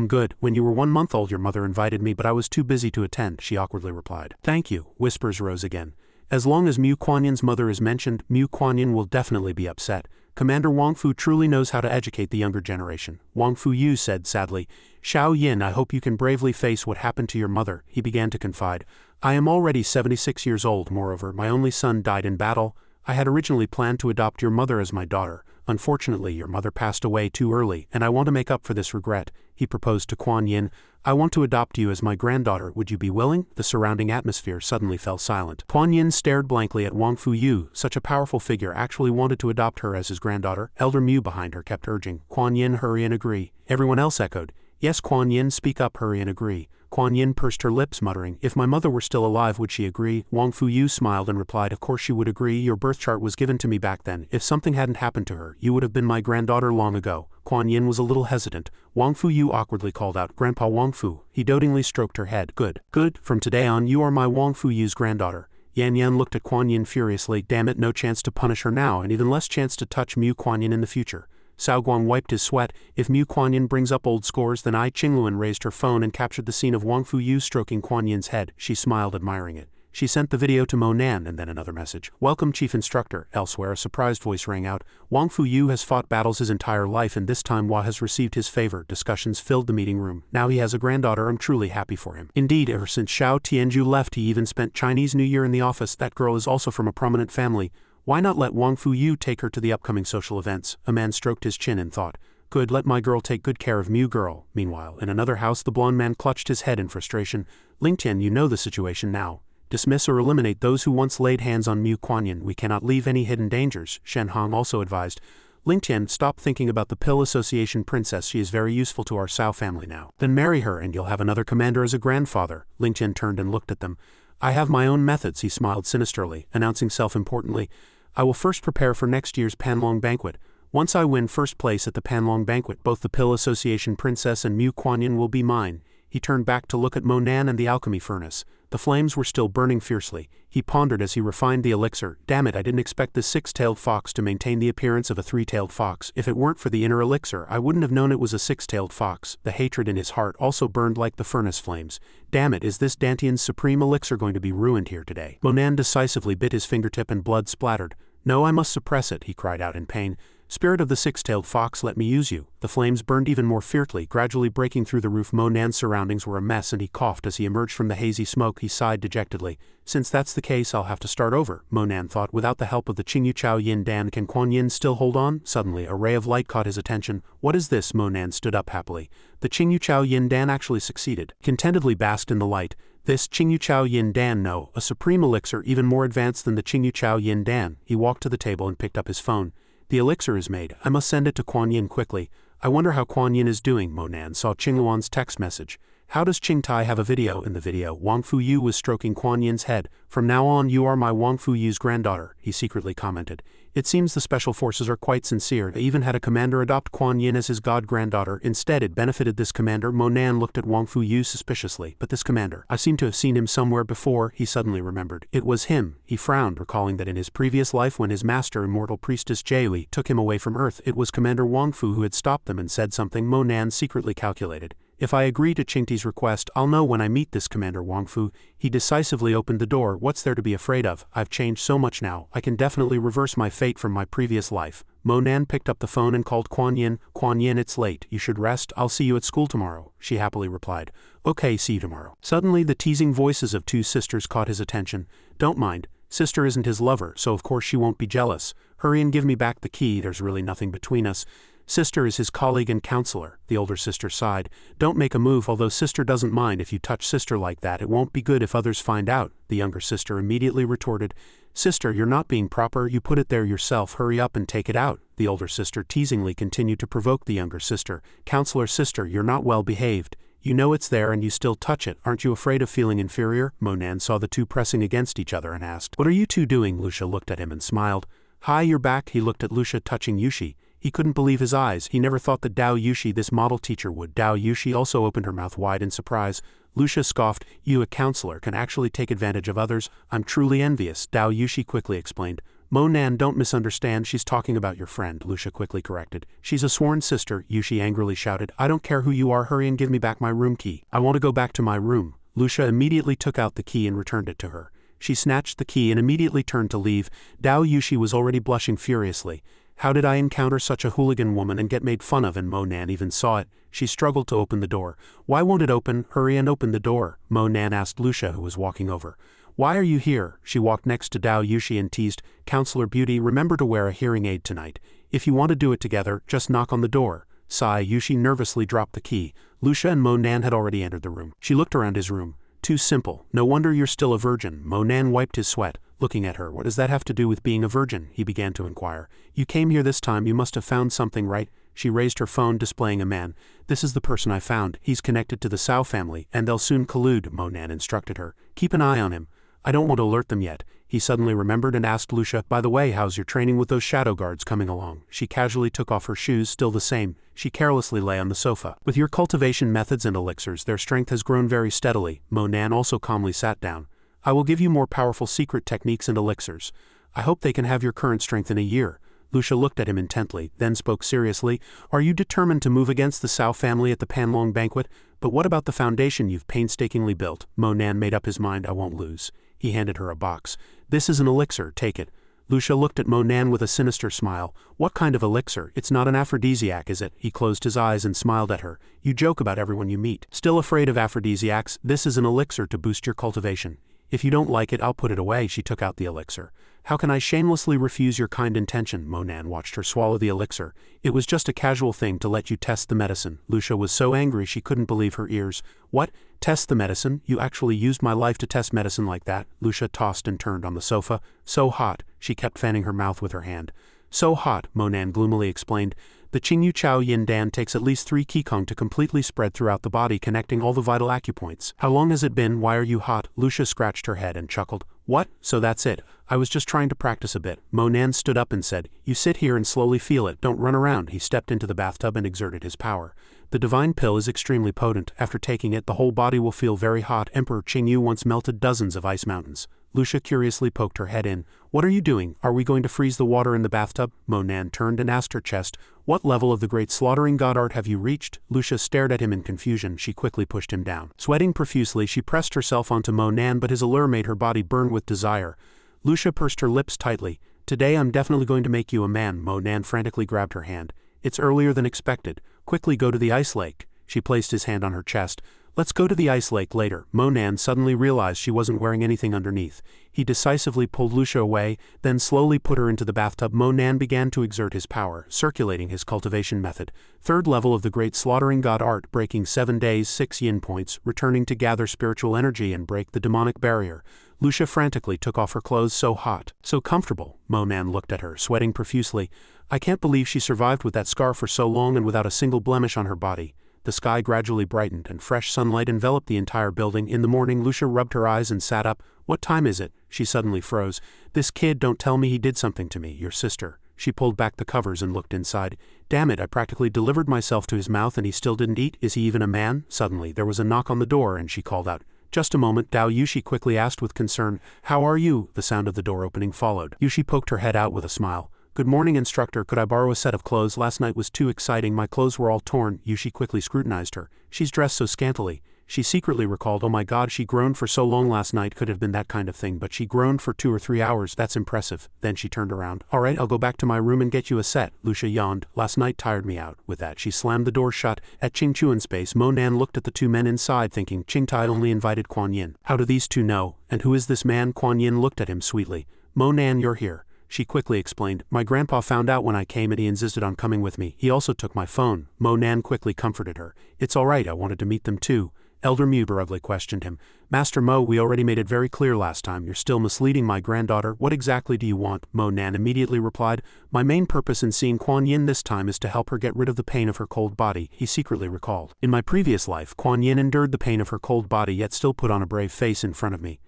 Good. When you were 1 month old your mother invited me but I was too busy to attend, she awkwardly replied. Thank you. Whispers rose again. As long as Mu Kuan Yin's mother is mentioned, Mu Kuan Yin will definitely be upset. Commander Wang Fu truly knows how to educate the younger generation. Wang Fuyu said sadly, Xiao Yin, I hope you can bravely face what happened to your mother. He began to confide. I am already 76 years old. Moreover, my only son died in battle. I had originally planned to adopt your mother as my daughter. Unfortunately, your mother passed away too early, and I want to make up for this regret. He proposed to Kuan Yin. I want to adopt you as my granddaughter. Would you be willing? The surrounding atmosphere suddenly fell silent. Kuan Yin stared blankly at Wang Fuyu. Such a powerful figure actually wanted to adopt her as his granddaughter. Elder Mu behind her kept urging. Kuan Yin, hurry and agree. Everyone else echoed. Yes, Kuan Yin, speak up, hurry and agree. Kuan Yin pursed her lips, muttering, if my mother were still alive, would she agree? Wang Fuyu smiled and replied, of course she would agree. Your birth chart was given to me back then. If something hadn't happened to her, you would have been my granddaughter long ago. Kuan Yin was a little hesitant. Wang Fuyu awkwardly called out, Grandpa Wang Fu. He dotingly stroked her head. Good. Good. From today on, you are my Wang Fuyu's granddaughter. Yan Yan looked at Kuan Yin furiously. Damn it, no chance to punish her now, and even less chance to touch Mu Kuan Yin in the future. Cao Guang wiped his sweat. If Mu Kuan Yin brings up old scores, then I. Qingluan raised her phone and captured the scene of Wang Fuyu stroking Kuan Yin's head. She smiled, admiring it. She sent the video to Mo Nan and then another message. Welcome, Chief Instructor. Elsewhere, a surprised voice rang out. Wang Fuyu has fought battles his entire life and this time Hua has received his favor. Discussions filled the meeting room. Now he has a granddaughter. I'm truly happy for him. Indeed, ever since Xiao Tianju left, he even spent Chinese New Year in the office. That girl is also from a prominent family. Why not let Wang Fuyu take her to the upcoming social events? A man stroked his chin in thought. Good, let my girl take good care of Mu girl. Meanwhile, in another house the blonde man clutched his head in frustration. Lingtian, you know the situation now. Dismiss or eliminate those who once laid hands on Mu Kuan Yin. We cannot leave any hidden dangers, Shen Hong also advised. Lingtian, stop thinking about the Pill Association princess. She is very useful to our Cao family now. Then marry her and you'll have another commander as a grandfather. Lingtian turned and looked at them. I have my own methods, he smiled sinisterly, announcing self-importantly. I will first prepare for next year's Panlong banquet. Once I win first place at the Panlong banquet, both the Pill Association princess and Mu Kuan Yin will be mine. He turned back to look at Mo Nan and the alchemy furnace. The flames were still burning fiercely. He pondered as he refined the elixir. Damn it, I didn't expect this 6-tailed fox to maintain the appearance of a 3-tailed fox. If it weren't for the inner elixir, I wouldn't have known it was a 6-tailed fox. The hatred in his heart also burned like the furnace flames. Damn it, is this Dantian's supreme elixir going to be ruined here today? Mo Nan decisively bit his fingertip and blood splattered. No, I must suppress it, he cried out in pain. Spirit of the 6-tailed fox, let me use you. The flames burned even more fiercely, gradually breaking through the roof. Mo Nan's surroundings were a mess and he coughed as he emerged from the hazy smoke. He sighed dejectedly. Since that's the case, I'll have to start over, Mo Nan thought. Without the help of the Qingyu Chao Yin Dan, can Kuan Yin still hold on? Suddenly, a ray of light caught his attention. What is this? Mo Nan stood up happily. The Qingyu Chao Yin Dan actually succeeded. Contentedly basked in the light. This Qingyu Chao Yin Dan, no, a supreme elixir even more advanced than the Qingyu Chao Yin Dan. He walked to the table and picked up his phone. The elixir is made. I must send it to Kuan Yin quickly. I wonder how Kuan Yin is doing. Mo Nan saw Qingluan's text message. How does Qingtai have a video? In the video, Wang Fuyu was stroking Kuan Yin's head. From now on, you are my Wang Fuyu's granddaughter, he secretly commented. It seems the special forces are quite sincere. They even had a commander adopt Kuan Yin as his god-granddaughter. Instead, it benefited this commander. Mo Nan looked at Wang Fuyu suspiciously. But this commander, I seem to have seen him somewhere before, he suddenly remembered. It was him. He frowned, recalling that in his previous life when his master, Immortal Priestess Jiui, took him away from Earth, it was Commander Wang Fu who had stopped them and said something. Mo Nan secretly calculated. If I agree to Qingti's request, I'll know when I meet this Commander Wangfu. He decisively opened the door. What's there to be afraid of? I've changed so much now. I can definitely reverse my fate from my previous life. Monan picked up the phone and called Kuan Yin. Kuan Yin, it's late. You should rest. I'll see you at school tomorrow, she happily replied. Okay, see you tomorrow. Suddenly the teasing voices of two sisters caught his attention. Don't mind. Sister isn't his lover, so of course she won't be jealous. Hurry and give me back the key. There's really nothing between us. Sister is his colleague and counselor, the older sister sighed. Don't make a move, although sister doesn't mind if you touch sister like that. It won't be good if others find out, the younger sister immediately retorted. Sister, you're not being proper, you put it there yourself, hurry up and take it out, the older sister teasingly continued to provoke the younger sister. Counselor sister, you're not well behaved. You know it's there and you still touch it. Aren't you afraid of feeling inferior? Monan saw the two pressing against each other and asked. What are you two doing? Lucia looked at him and smiled. Hi, you're back. He looked at Lucia touching Yushi. He couldn't believe his eyes. He never thought that Dao Yushi, this model teacher, would. Dao Yushi also opened her mouth wide in surprise. Lucia scoffed. You, a counselor, can actually take advantage of others. I'm truly envious, Dao Yushi quickly explained. Monan, don't misunderstand, she's talking about your friend, Lucia quickly corrected. She's a sworn sister, Yushi angrily shouted. I don't care who you are, hurry and give me back my room key. I want to go back to my room. Lucia immediately took out the key and returned it to her. She snatched the key and immediately turned to leave. Dao Yushi was already blushing furiously. How did I encounter such a hooligan woman and get made fun of? And Monan even saw it. She struggled to open the door. Why won't it open? Hurry and open the door, Monan asked Lucia, who was walking over. Why are you here? She walked next to Dao Yushi and teased, Counselor Beauty, remember to wear a hearing aid tonight. If you want to do it together, just knock on the door. Sigh, Yushi nervously dropped the key. Lucia and Monan had already entered the room. She looked around his room. Too simple. No wonder you're still a virgin. Monan wiped his sweat. Looking at her, what does that have to do with being a virgin? He began to inquire. You came here this time, you must have found something, right? She raised her phone, displaying a man. This is the person I found. He's connected to the Cao family, and they'll soon collude, Monan instructed her. Keep an eye on him. I don't want to alert them yet. He suddenly remembered and asked Lucia, by the way, how's your training with those shadow guards coming along? She casually took off her shoes, still the same. She carelessly lay on the sofa. With your cultivation methods and elixirs, their strength has grown very steadily. Monan also calmly sat down. I will give you more powerful secret techniques and elixirs. I hope they can have your current strength in a year. Lucia looked at him intently, then spoke seriously. Are you determined to move against the Cao family at the Panlong banquet? But what about the foundation you've painstakingly built? Monan made up his mind. I won't lose. He handed her a box. This is an elixir, take it. Lucia looked at Monan with a sinister smile. What kind of elixir? It's not an aphrodisiac, is it? He closed his eyes and smiled at her. You joke about everyone you meet. Still afraid of aphrodisiacs? This is an elixir to boost your cultivation. If you don't like it, I'll put it away. She took out the elixir. How can I shamelessly refuse your kind intention? Monan watched her swallow the elixir. It was just a casual thing to let you test the medicine. Lucia was so angry she couldn't believe her ears. What? Test the medicine? You actually used my life to test medicine like that? Lucia tossed and turned on the sofa. So hot. She kept fanning her mouth with her hand. So hot, Monan gloomily explained. The Qingyu Chao Yin Dan takes at least 3 Qigong to completely spread throughout the body, connecting all the vital acupoints. How long has it been? Why are you hot? Lucia scratched her head and chuckled. What? So that's it. I was just trying to practice a bit. Monan stood up and said, You sit here and slowly feel it. Don't run around. He stepped into the bathtub and exerted his power. The divine pill is extremely potent. After taking it, the whole body will feel very hot. Emperor Qingyu once melted dozens of ice mountains. Lucia curiously poked her head in. What are you doing? Are we going to freeze the water in the bathtub? Monan turned and asked her chest. What level of the great slaughtering god art have you reached? Lucia stared at him in confusion. She quickly pushed him down. Sweating profusely, she pressed herself onto Monan, but his allure made her body burn with desire. Lucia pursed her lips tightly. Today I'm definitely going to make you a man. Monan frantically grabbed her hand. It's earlier than expected. Quickly go to the ice lake. She placed his hand on her chest. Let's go to the ice lake later. Monan suddenly realized she wasn't wearing anything underneath. He decisively pulled Lucia away, then slowly put her into the bathtub. Monan began to exert his power, circulating his cultivation method. 3rd level of the great slaughtering god art, breaking 7 days, 6 yin points, returning to gather spiritual energy and break the demonic barrier. Lucia frantically took off her clothes. So hot, so comfortable. Monan looked at her, sweating profusely. I can't believe she survived with that scar for so long and without a single blemish on her body. The sky gradually brightened and fresh sunlight enveloped the entire building. In the morning, Lucia rubbed her eyes and sat up. What time is it? She suddenly froze. This kid, don't tell me he did something to me, your sister. She pulled back the covers and looked inside. Damn it, I practically delivered myself to his mouth and he still didn't eat. Is he even a man? Suddenly, there was a knock on the door and she called out. Just a moment, Dao Yushi quickly asked with concern. How are you? The sound of the door opening followed. Yushi poked her head out with a smile. Good morning, instructor. Could I borrow a set of clothes? Last night was too exciting. My clothes were all torn. Yushi quickly scrutinized her. She's dressed so scantily. She secretly recalled, oh my god, she groaned for so long last night, could have been that kind of thing, but she groaned for 2 or 3 hours, that's impressive. Then she turned around. Alright, I'll go back to my room and get you a set. Lucia yawned. Last night tired me out. With that, she slammed the door shut. At Qingchuan's space, Mo Nan looked at the 2 men inside, thinking, Qingtai only invited Kuan Yin. How do these 2 know? And who is this man? Kuan Yin looked at him sweetly. Mo Nan, you're here. She quickly explained, my grandpa found out when I came and he insisted on coming with me. He also took my phone. Mo Nan quickly comforted her. It's alright, I wanted to meet them too. Elder Mu brugly questioned him. Master Mo, we already made it very clear last time, you're still misleading my granddaughter. What exactly do you want? Mo Nan immediately replied, my main purpose in seeing Kuan Yin this time is to help her get rid of the pain of her cold body, he secretly recalled. In my previous life, Kuan Yin endured the pain of her cold body yet still put on a brave face in front of me.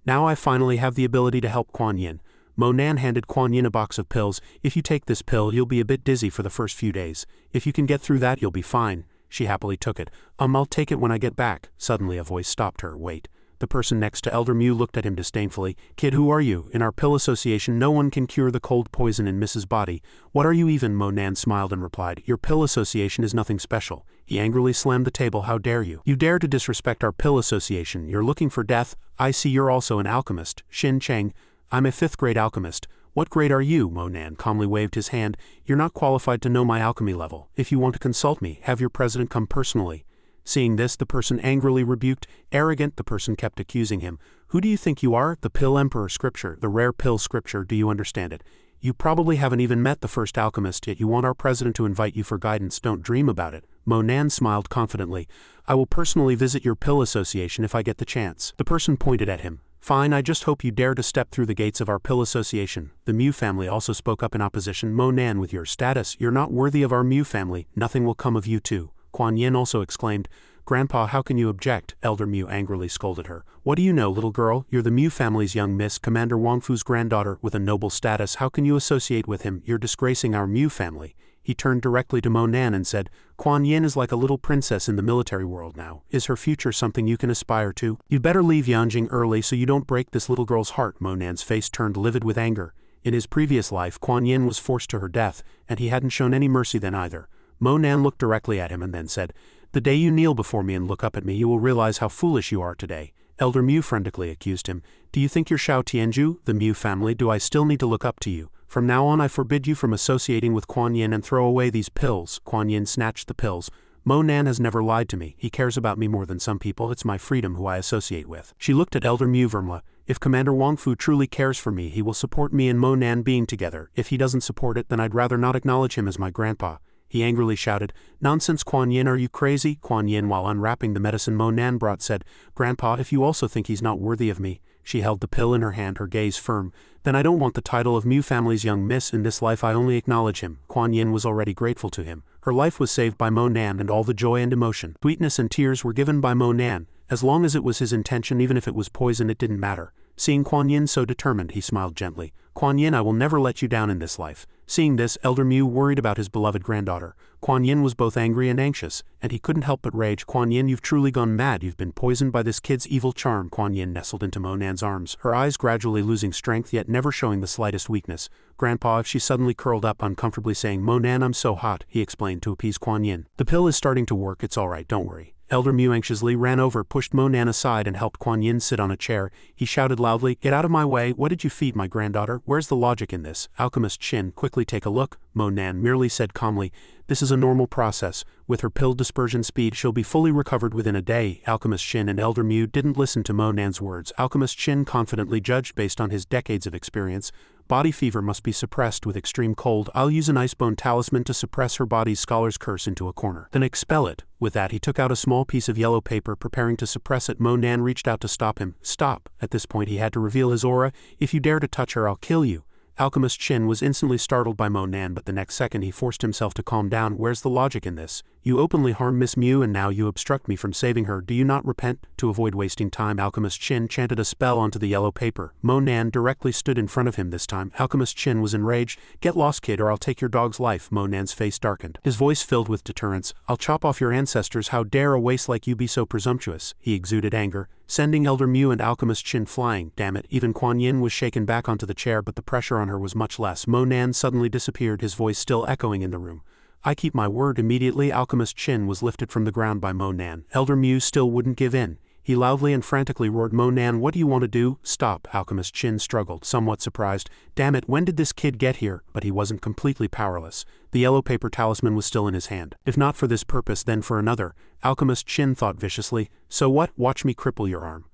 Now I finally have the ability to help Kuan Yin. Mo Nan handed Kuan Yin a box of pills. If you take this pill, you'll be a bit dizzy for the first few days. If you can get through that, you'll be fine. She happily took it. I'll take it when I get back. Suddenly a voice stopped her. Wait. The person next to Elder Mu looked at him disdainfully. Kid, who are you? In our pill association, no one can cure the cold poison in Mrs. Bati. What are you even? Mo Nan smiled and replied. Your pill association is nothing special. He angrily slammed the table. How dare you? You dare to disrespect our pill association. You're looking for death. I see you're also an alchemist. Xin Cheng. I'm a 5th grade alchemist. What grade are you? Mo Nan calmly waved his hand. You're not qualified to know my alchemy level. If you want to consult me, have your president come personally. Seeing this, the person angrily rebuked. Arrogant, the person kept accusing him. Who do you think you are? The Pill Emperor scripture, the rare pill scripture, do you understand it? You probably haven't even met the first alchemist yet you want our president to invite you for guidance. Don't dream about it. Mo Nan smiled confidently. I will personally visit your pill association if I get the chance. The person pointed at him. Fine, I just hope you dare to step through the gates of our pill association. The Mu family also spoke up in opposition. Mo Nan, with your status, you're not worthy of our Mu family. Nothing will come of you too. Kuan Yin also exclaimed. Grandpa, how can you object? Elder Mu angrily scolded her. What do you know, little girl? You're the Mu family's young miss, Commander Wangfu's granddaughter, with a noble status. How can you associate with him? You're disgracing our Mu family. He turned directly to Mo Nan and said, Kuan Yin is like a little princess in the military world now. Is her future something you can aspire to? You'd better leave Yanjing early so you don't break this little girl's heart. Mo Nan's face turned livid with anger. In his previous life, Kuan Yin was forced to her death, and he hadn't shown any mercy then either. Mo Nan looked directly at him and then said, The day you kneel before me and look up at me, you will realize how foolish you are today. Elder Mu frantically accused him. Do you think you're Shao Tianju, the Mu family? Do I still need to look up to you? From now on I forbid you from associating with Kuan Yin and throw away these pills. Kuan Yin snatched the pills. Mo Nan has never lied to me. He cares about me more than some people. It's my freedom who I associate with. She looked at Elder Mu Vermla. If Commander Wangfu truly cares for me, he will support me and Mo Nan being together. If he doesn't support it, then I'd rather not acknowledge him as my grandpa. He angrily shouted, Nonsense, Kuan Yin, are you crazy? Kuan Yin, while unwrapping the medicine Mo Nan brought, said, Grandpa, if you also think he's not worthy of me. She held the pill in her hand, her gaze firm. Then I don't want the title of Mu family's young miss. In this life I only acknowledge him. Kuan Yin was already grateful to him. Her life was saved by Mo Nan, and all the joy and emotion, sweetness and tears were given by Mo Nan. As long as it was his intention, even if it was poison, it didn't matter. Seeing Kuan Yin so determined, he smiled gently. Kuan Yin, I will never let you down in this life. Seeing this, Elder Mu worried about his beloved granddaughter. Kuan Yin was both angry and anxious, and he couldn't help but rage. Kuan Yin, you've truly gone mad. You've been poisoned by this kid's evil charm. Kuan Yin nestled into Mo Nan's arms, her eyes gradually losing strength yet never showing the slightest weakness. Grandpa, if she suddenly curled up uncomfortably saying, Mo Nan, I'm so hot, he explained to appease Kuan Yin. The pill is starting to work, it's alright, don't worry. Elder Mu anxiously ran over, pushed Mo Nan aside and helped Kuan Yin sit on a chair. He shouted loudly, Get out of my way, what did you feed my granddaughter? Where's the logic in this? Alchemist Shin, quickly take a look. Mo Nan merely said calmly, This is a normal process. With her pill dispersion speed, she'll be fully recovered within a day. Alchemist Shin and Elder Mu didn't listen to Mo Nan's words. Alchemist Shin confidently judged based on his decades of experience. Body fever must be suppressed with extreme cold. I'll use an icebone talisman to suppress her body's scholar's curse into a corner. Then expel it. With that, he took out a small piece of yellow paper, preparing to suppress it. Mo Nan reached out to stop him. Stop. At this point, he had to reveal his aura. If you dare to touch her, I'll kill you. Alchemist Shin was instantly startled by Mo Nan, but the next second he forced himself to calm down. Where's the logic in this? You openly harm Miss Mu and now you obstruct me from saving her. Do you not repent? To avoid wasting time, Alchemist Shin chanted a spell onto the yellow paper. Mo Nan directly stood in front of him this time. Alchemist Shin was enraged. Get lost, kid, or I'll take your dog's life. Mo Nan's face darkened. His voice filled with deterrence. I'll chop off your ancestors. How dare a waste like you be so presumptuous? He exuded anger. sending Elder Mu and Alchemist Qin flying. Damn it, even Kuan Yin was shaken back onto the chair, but the pressure on her was much less. Mo Nan suddenly disappeared, his voice still echoing in the room. I keep my word. Immediately Alchemist Qin was lifted from the ground by Mo Nan. Elder Mu still wouldn't give in. He loudly and frantically roared, Mo Nan, what do you want to do? Stop. Alchemist Qin struggled, somewhat surprised. Damn it, when did this kid get here? But he wasn't completely powerless. The yellow paper talisman was still in his hand. If not for this purpose, then for another. Alchemist Qin thought viciously. So what? Watch me cripple your arm.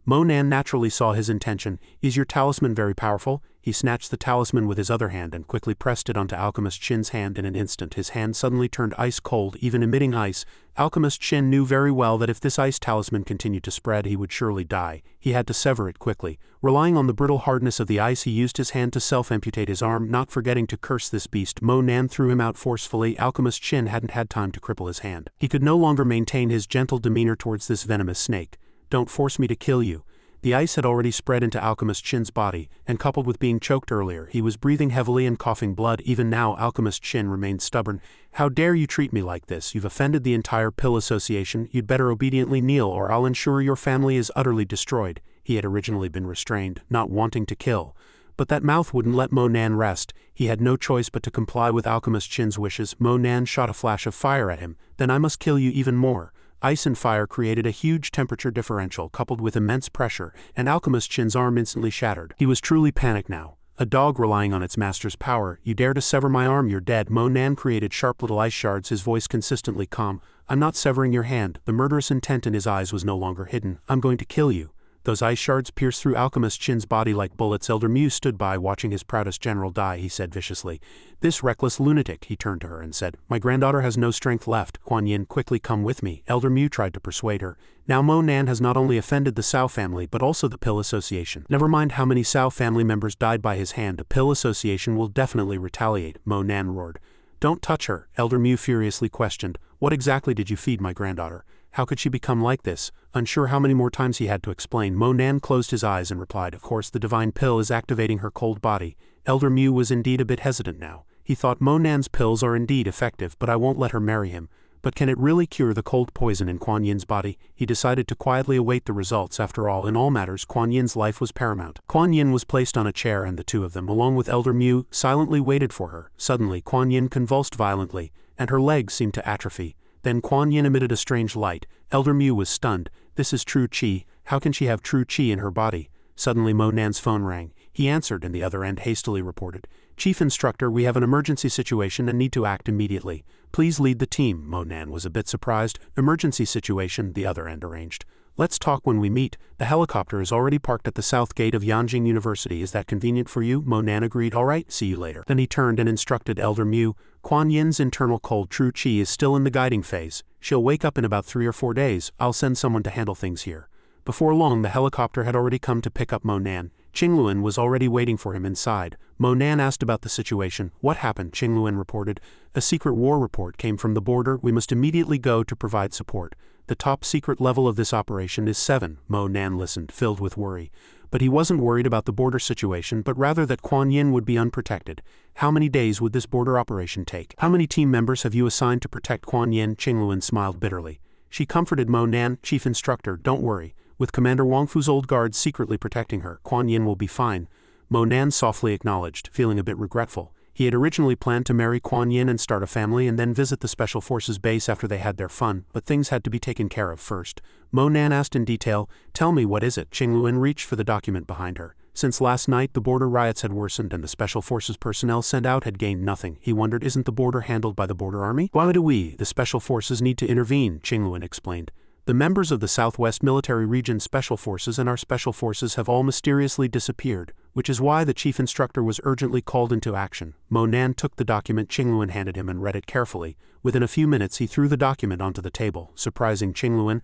Mo Nan naturally saw his intention. Is your talisman very powerful? He snatched the talisman with his other hand and quickly pressed it onto Alchemist Qin's hand in an instant. His hand suddenly turned ice cold, even emitting ice. Alchemist Qin knew very well that if this ice talisman continued to spread, he would surely die. He had to sever it quickly. Relying on the brittle hardness of the ice, he used his hand to self-amputate his arm, not forgetting to curse this beast. Mo Nan threw him out forcefully. Alchemist Qin hadn't had time to cripple his hand. He could no longer maintain his gentle demeanor towards this venomous snake. Don't force me to kill you. The ice had already spread into Alchemist Qin's body, and coupled with being choked earlier, he was breathing heavily and coughing blood. Even now, Alchemist Qin remained stubborn. How dare you treat me like this? You've offended the entire Pill Association. You'd better obediently kneel, or I'll ensure your family is utterly destroyed. He had originally been restrained, not wanting to kill. But that mouth wouldn't let Mo Nan rest. He had no choice but to comply with Alchemist Qin's wishes. Mo Nan shot a flash of fire at him. Then I must kill you even more. Ice and fire created a huge temperature differential coupled with immense pressure, and Alchemist Qin's arm instantly shattered. He was truly panicked now. A dog relying on its master's power. You dare to sever my arm, you're dead. Mo Nan created sharp little ice shards, his voice consistently calm. I'm not severing your hand. The murderous intent in his eyes was no longer hidden. I'm going to kill you. Those ice shards pierced through Alchemist Qin's body like bullets. Elder Mu stood by watching his proudest general die, he said viciously. This reckless lunatic, he turned to her and said. My granddaughter has no strength left. Kuan Yin, quickly come with me. Elder Mu tried to persuade her. Now Mo Nan has not only offended the Cao family but also the Pill Association. Never mind how many Cao family members died by his hand, the Pill Association will definitely retaliate, Mo Nan roared. Don't touch her, Elder Mu furiously questioned. What exactly did you feed my granddaughter? How could she become like this? Unsure how many more times he had to explain, Mo Nan closed his eyes and replied, of course the divine pill is activating her cold body. Elder Mu was indeed a bit hesitant now. He thought Mo Nan's pills are indeed effective, but I won't let her marry him. But can it really cure the cold poison in Kuan Yin's body? He decided to quietly await the results. After all, in all matters, Kuan Yin's life was paramount. Kuan Yin was placed on a chair and the two of them, along with Elder Mu, silently waited for her. Suddenly, Kuan Yin convulsed violently, and her legs seemed to atrophy. Then Kuan Yin emitted a strange light. Elder Mu was stunned. This is true qi. How can she have true qi in her body? Suddenly Mo Nan's phone rang. He answered and the other end hastily reported. Chief Instructor, we have an emergency situation and need to act immediately. Please lead the team. Mo Nan was a bit surprised. Emergency situation, the other end arranged. Let's talk when we meet. The helicopter is already parked at the south gate of Yanjing University. Is that convenient for you? Mo Nan agreed. All right, see you later. Then he turned and instructed Elder Mu. Kuan Yin's internal cold true qi is still in the guiding phase. She'll wake up in about 3 or 4 days. I'll send someone to handle things here. Before long, the helicopter had already come to pick up Mo Nan. Qingluan was already waiting for him inside. Mo Nan asked about the situation. What happened? Qingluan reported. A secret war report came from the border. We must immediately go to provide support. The top secret level of this operation is 7. Mo Nan listened, filled with worry. But he wasn't worried about the border situation, but rather that Kuan Yin would be unprotected. How many days would this border operation take? How many team members have you assigned to protect Kuan Yin? Qingluan smiled bitterly. She comforted Mo Nan. Chief Instructor, don't worry. With Commander Wang Fu's old guards secretly protecting her, Kuan Yin will be fine. Mo Nan softly acknowledged, feeling a bit regretful. He had originally planned to marry Kuan Yin and start a family and then visit the Special Forces base after they had their fun, but things had to be taken care of first. Mo Nan asked in detail, tell me, what is it? Qingluan reached for the document behind her. Since last night, the border riots had worsened and the Special Forces personnel sent out had gained nothing. He wondered, isn't the border handled by the border army? Why do we, the Special Forces, need to intervene? Qingluan explained. The members of the Southwest Military Region Special Forces and our Special Forces have all mysteriously disappeared, which is why the Chief Instructor was urgently called into action. Mo Nan took the document Qingluan handed him and read it carefully. Within a few minutes he threw the document onto the table, surprising Qingluan.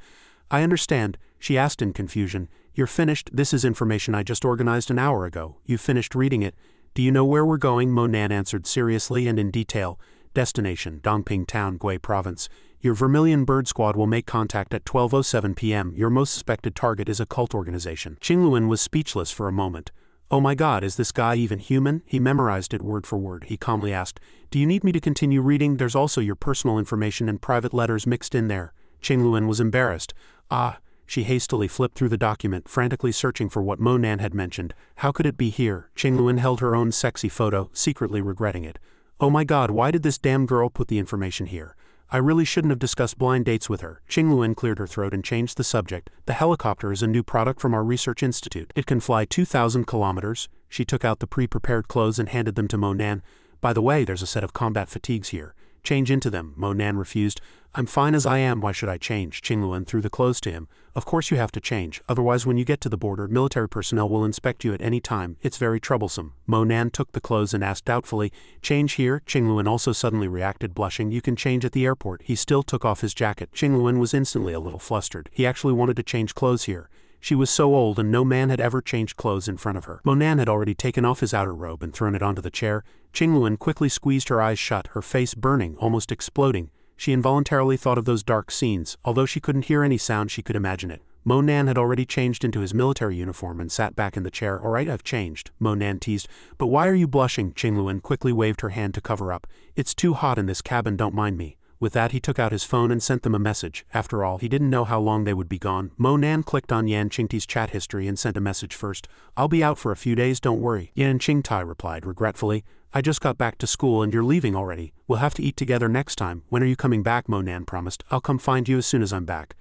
I understand, she asked in confusion. You're finished? This is information I just organized an hour ago. You've finished reading it. Do you know where we're going? Mo Nan answered seriously and in detail. Destination, Dongping Town, Gui Province. Your Vermilion Bird Squad will make contact at 12:07 p.m. Your most suspected target is a cult organization. Qingluan was speechless for a moment. Oh my god, is this guy even human? He memorized it word for word. He calmly asked, do you need me to continue reading? There's also your personal information and private letters mixed in there. Qingluan was embarrassed. Ah, She hastily flipped through the document, frantically searching for what Mo Nan had mentioned. How could it be here? Qingluan held her own sexy photo, secretly regretting it. Oh my god, why did this damn girl put the information here? I really shouldn't have discussed blind dates with her. Qingluan cleared her throat and changed the subject. The helicopter is a new product from our research institute. It can fly 2,000 kilometers. She took out the pre-prepared clothes and handed them to Mo Nan. By the way, there's a set of combat fatigues here. Change into them. Mo Nan refused. I'm fine as I am, why should I change? Qingluan threw the clothes to him. Of course you have to change, otherwise when you get to the border, military personnel will inspect you at any time. It's very troublesome. Mo Nan took the clothes and asked doubtfully, change here? Qingluan also suddenly reacted, blushing. You can change at the airport. He still took off his jacket. Qingluan was instantly a little flustered. He actually wanted to change clothes here. She was so old and no man had ever changed clothes in front of her. Mo Nan had already taken off his outer robe and thrown it onto the chair. Qingluan quickly squeezed her eyes shut, her face burning, almost exploding. She involuntarily thought of those dark scenes. Although she couldn't hear any sound, she could imagine it. Mo Nan had already changed into his military uniform and sat back in the chair. All right, I've changed, Mo Nan teased. But why are you blushing? Qingluan quickly waved her hand to cover up. It's too hot in this cabin, don't mind me. With that, he took out his phone and sent them a message. After all, he didn't know how long they would be gone. Mo Nan clicked on Yan Qingtai's chat history and sent a message first. I'll be out for a few days, don't worry. Yan Qingtai replied regretfully. I just got back to school and you're leaving already. We'll have to eat together next time. When are you coming back? Mo Nan promised. I'll come find you as soon as I'm back.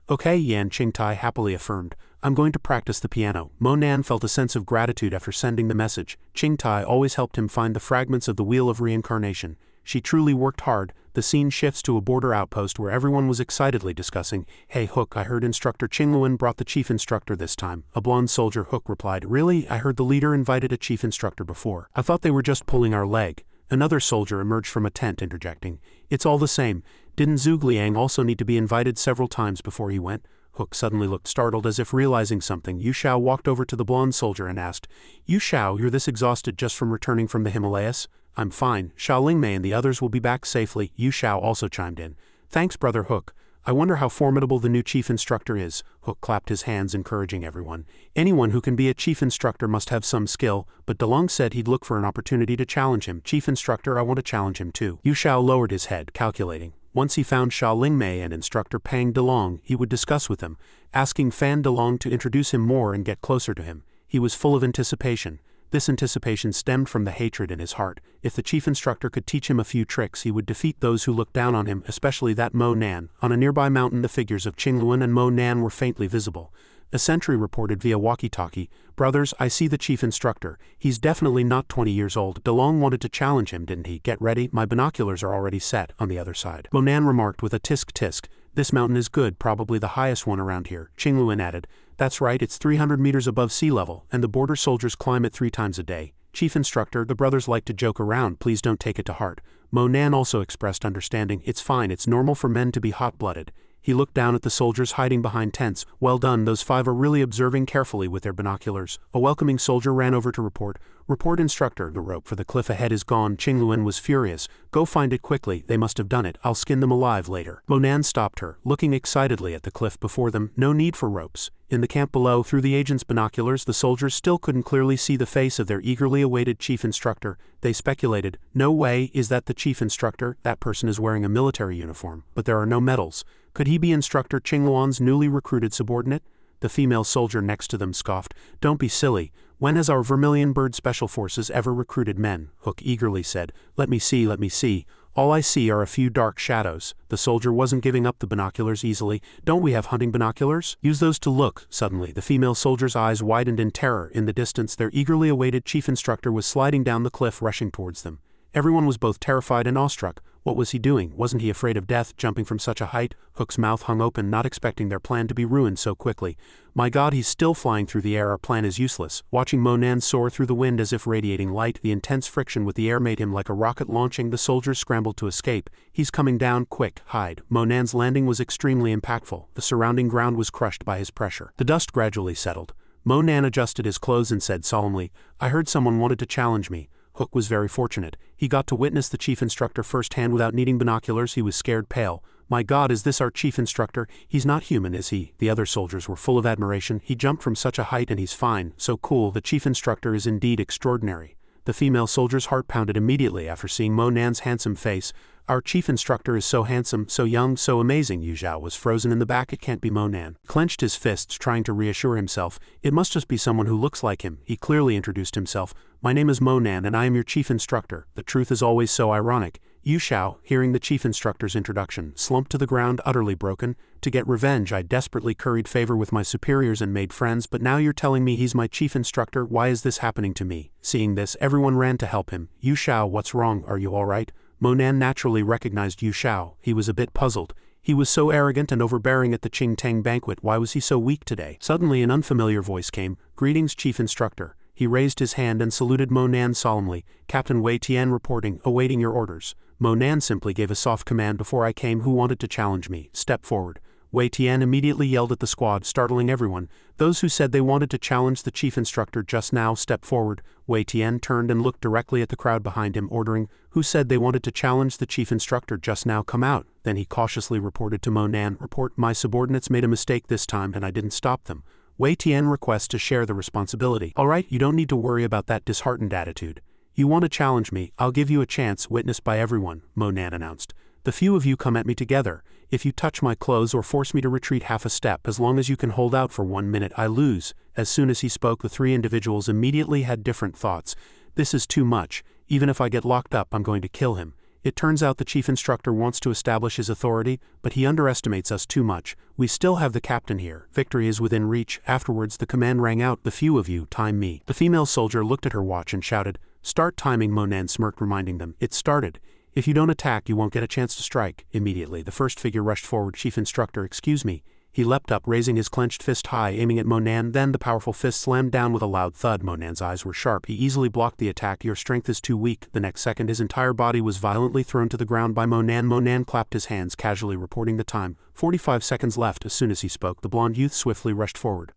Okay, Yan Qingtai happily affirmed. I'm going to practice the piano. Mo Nan felt a sense of gratitude after sending the message. Qingtai always helped him find the fragments of the Wheel of Reincarnation. She truly worked hard. The scene shifts to a border outpost where everyone was excitedly discussing. Hey Hook, I heard Instructor Qingluan brought the chief instructor this time. A blonde soldier, Hook replied. Really? I heard the leader invited a chief instructor before. I thought they were just pulling our leg. Another soldier emerged from a tent, interjecting. It's all the same. Didn't Zhugliang also need to be invited several times before he went? Hook suddenly looked startled, as if realizing something. Yu Xiao walked over to the blonde soldier and asked, Yu Xiao, you're this exhausted just from returning from the Himalayas? I'm fine. Xiaolingmei and the others will be back safely. Yu Xiao also chimed in. Thanks, Brother Hook. I wonder how formidable the new chief instructor is. Hook clapped his hands, encouraging everyone. Anyone who can be a chief instructor must have some skill, but DeLong said he'd look for an opportunity to challenge him. Chief instructor, I want to challenge him too. Yu Xiao lowered his head, calculating. Once he found Xiaolingmei and instructor Pang DeLong, he would discuss with them, asking Fan DeLong to introduce him more and get closer to him. He was full of anticipation. This anticipation stemmed from the hatred in his heart. If the chief instructor could teach him a few tricks, he would defeat those who looked down on him, especially that Mo Nan. On a nearby mountain, the figures of Qingluan and Mo Nan were faintly visible. A sentry reported via walkie-talkie, Brothers, I see the chief instructor. He's definitely not 20 years old. DeLong wanted to challenge him, didn't he? Get ready, my binoculars are already set on the other side. Mo Nan remarked with a tisk-tisk. This mountain is good, probably the highest one around here. Qingluan added, That's right, it's 300 meters above sea level, and the border soldiers climb it 3 times a day. Chief instructor, the brothers like to joke around, please don't take it to heart. Mo Nan also expressed understanding. It's fine, it's normal for men to be hot-blooded. He looked down at the soldiers hiding behind tents. Well done, those 5 are really observing carefully with their binoculars. A welcoming soldier ran over to report. Report instructor, the rope for the cliff ahead is gone. Qingluan was furious. Go find it quickly, they must have done it. I'll skin them alive later. Mo Nan stopped her, looking excitedly at the cliff before them. No need for ropes. In the camp below, through the agent's binoculars, the soldiers still couldn't clearly see the face of their eagerly awaited chief instructor. They speculated, no way, is that the chief instructor? That person is wearing a military uniform, but there are no medals. Could he be Instructor Qingluan's newly recruited subordinate? The female soldier next to them scoffed. Don't be silly. When has our Vermilion Bird Special Forces ever recruited men? Hook eagerly said. Let me see, let me see. All I see are a few dark shadows. The soldier wasn't giving up the binoculars easily. Don't we have hunting binoculars? Use those to look. Suddenly, the female soldier's eyes widened in terror. In the distance, their eagerly awaited chief instructor was sliding down the cliff, rushing towards them. Everyone was both terrified and awestruck. What was he doing? Wasn't he afraid of death, jumping from such a height? Hook's mouth hung open, not expecting their plan to be ruined so quickly. My God, he's still flying through the air. Our plan is useless. Watching Mo Nan soar through the wind as if radiating light, the intense friction with the air made him like a rocket launching. The soldiers scrambled to escape. He's coming down, quick, hide. Mo Nan's landing was extremely impactful. The surrounding ground was crushed by his pressure. The dust gradually settled. Mo Nan adjusted his clothes and said solemnly, I heard someone wanted to challenge me. Hook was very fortunate. He got to witness the chief instructor firsthand without needing binoculars. He was scared pale. My God, is this our chief instructor? He's not human, is he? The other soldiers were full of admiration. He jumped from such a height and he's fine. So cool, the chief instructor is indeed extraordinary. The female soldier's heart pounded immediately after seeing Mo Nan's handsome face. Our chief instructor is so handsome, so young, so amazing. Yu Zhao was frozen in the back. It can't be Mo Nan. He clenched his fists, trying to reassure himself. It must just be someone who looks like him. He clearly introduced himself. My name is Mo Nan and I am your chief instructor. The truth is always so ironic. Yu Zhao, hearing the chief instructor's introduction, slumped to the ground, utterly broken. To get revenge, I desperately curried favor with my superiors and made friends, but now you're telling me he's my chief instructor. Why is this happening to me? Seeing this, everyone ran to help him. Yu Zhao, what's wrong? Are you all right? Mo Nan naturally recognized Yu Zhao. He was a bit puzzled. He was so arrogant and overbearing at the Qingtang banquet. Why was he so weak today? Suddenly an unfamiliar voice came. Greetings, chief instructor. He raised his hand and saluted Mo Nan solemnly. Captain Wei Tian reporting, awaiting your orders. Mo Nan simply gave a soft command. Before I came, who wanted to challenge me? Step forward. Wei Tian immediately yelled at the squad, startling everyone. Those who said they wanted to challenge the chief instructor just now, step forward. Wei Tian turned and looked directly at the crowd behind him, ordering, who said they wanted to challenge the chief instructor just now, come out. Then he cautiously reported to Mo Nan, report, my subordinates made a mistake this time and I didn't stop them. Wei Tian requests to share the responsibility. Alright, you don't need to worry about that disheartened attitude. You want to challenge me, I'll give you a chance, witnessed by everyone, Mo Nan announced. The few of you come at me together. If you touch my clothes or force me to retreat half a step, as long as you can hold out for 1 minute, I lose. As soon as he spoke, the three individuals immediately had different thoughts. This is too much. Even if I get locked up, I'm going to kill him. It turns out the chief instructor wants to establish his authority, but he underestimates us too much. We still have the captain here. Victory is within reach. Afterwards, the command rang out, the few of you, time me. The female soldier looked at her watch and shouted, start timing. Mo Nan smirked, reminding them, it started. If you don't attack, you won't get a chance to strike. Immediately, the first figure rushed forward. Chief instructor, excuse me. He leapt up, raising his clenched fist high, aiming at Mo Nan. Then the powerful fist slammed down with a loud thud. Mo Nan's eyes were sharp. He easily blocked the attack. Your strength is too weak. The next second, his entire body was violently thrown to the ground by Mo Nan. Mo Nan clapped his hands, casually reporting the time. 45 seconds left. As soon as he spoke, the blonde youth swiftly rushed forward.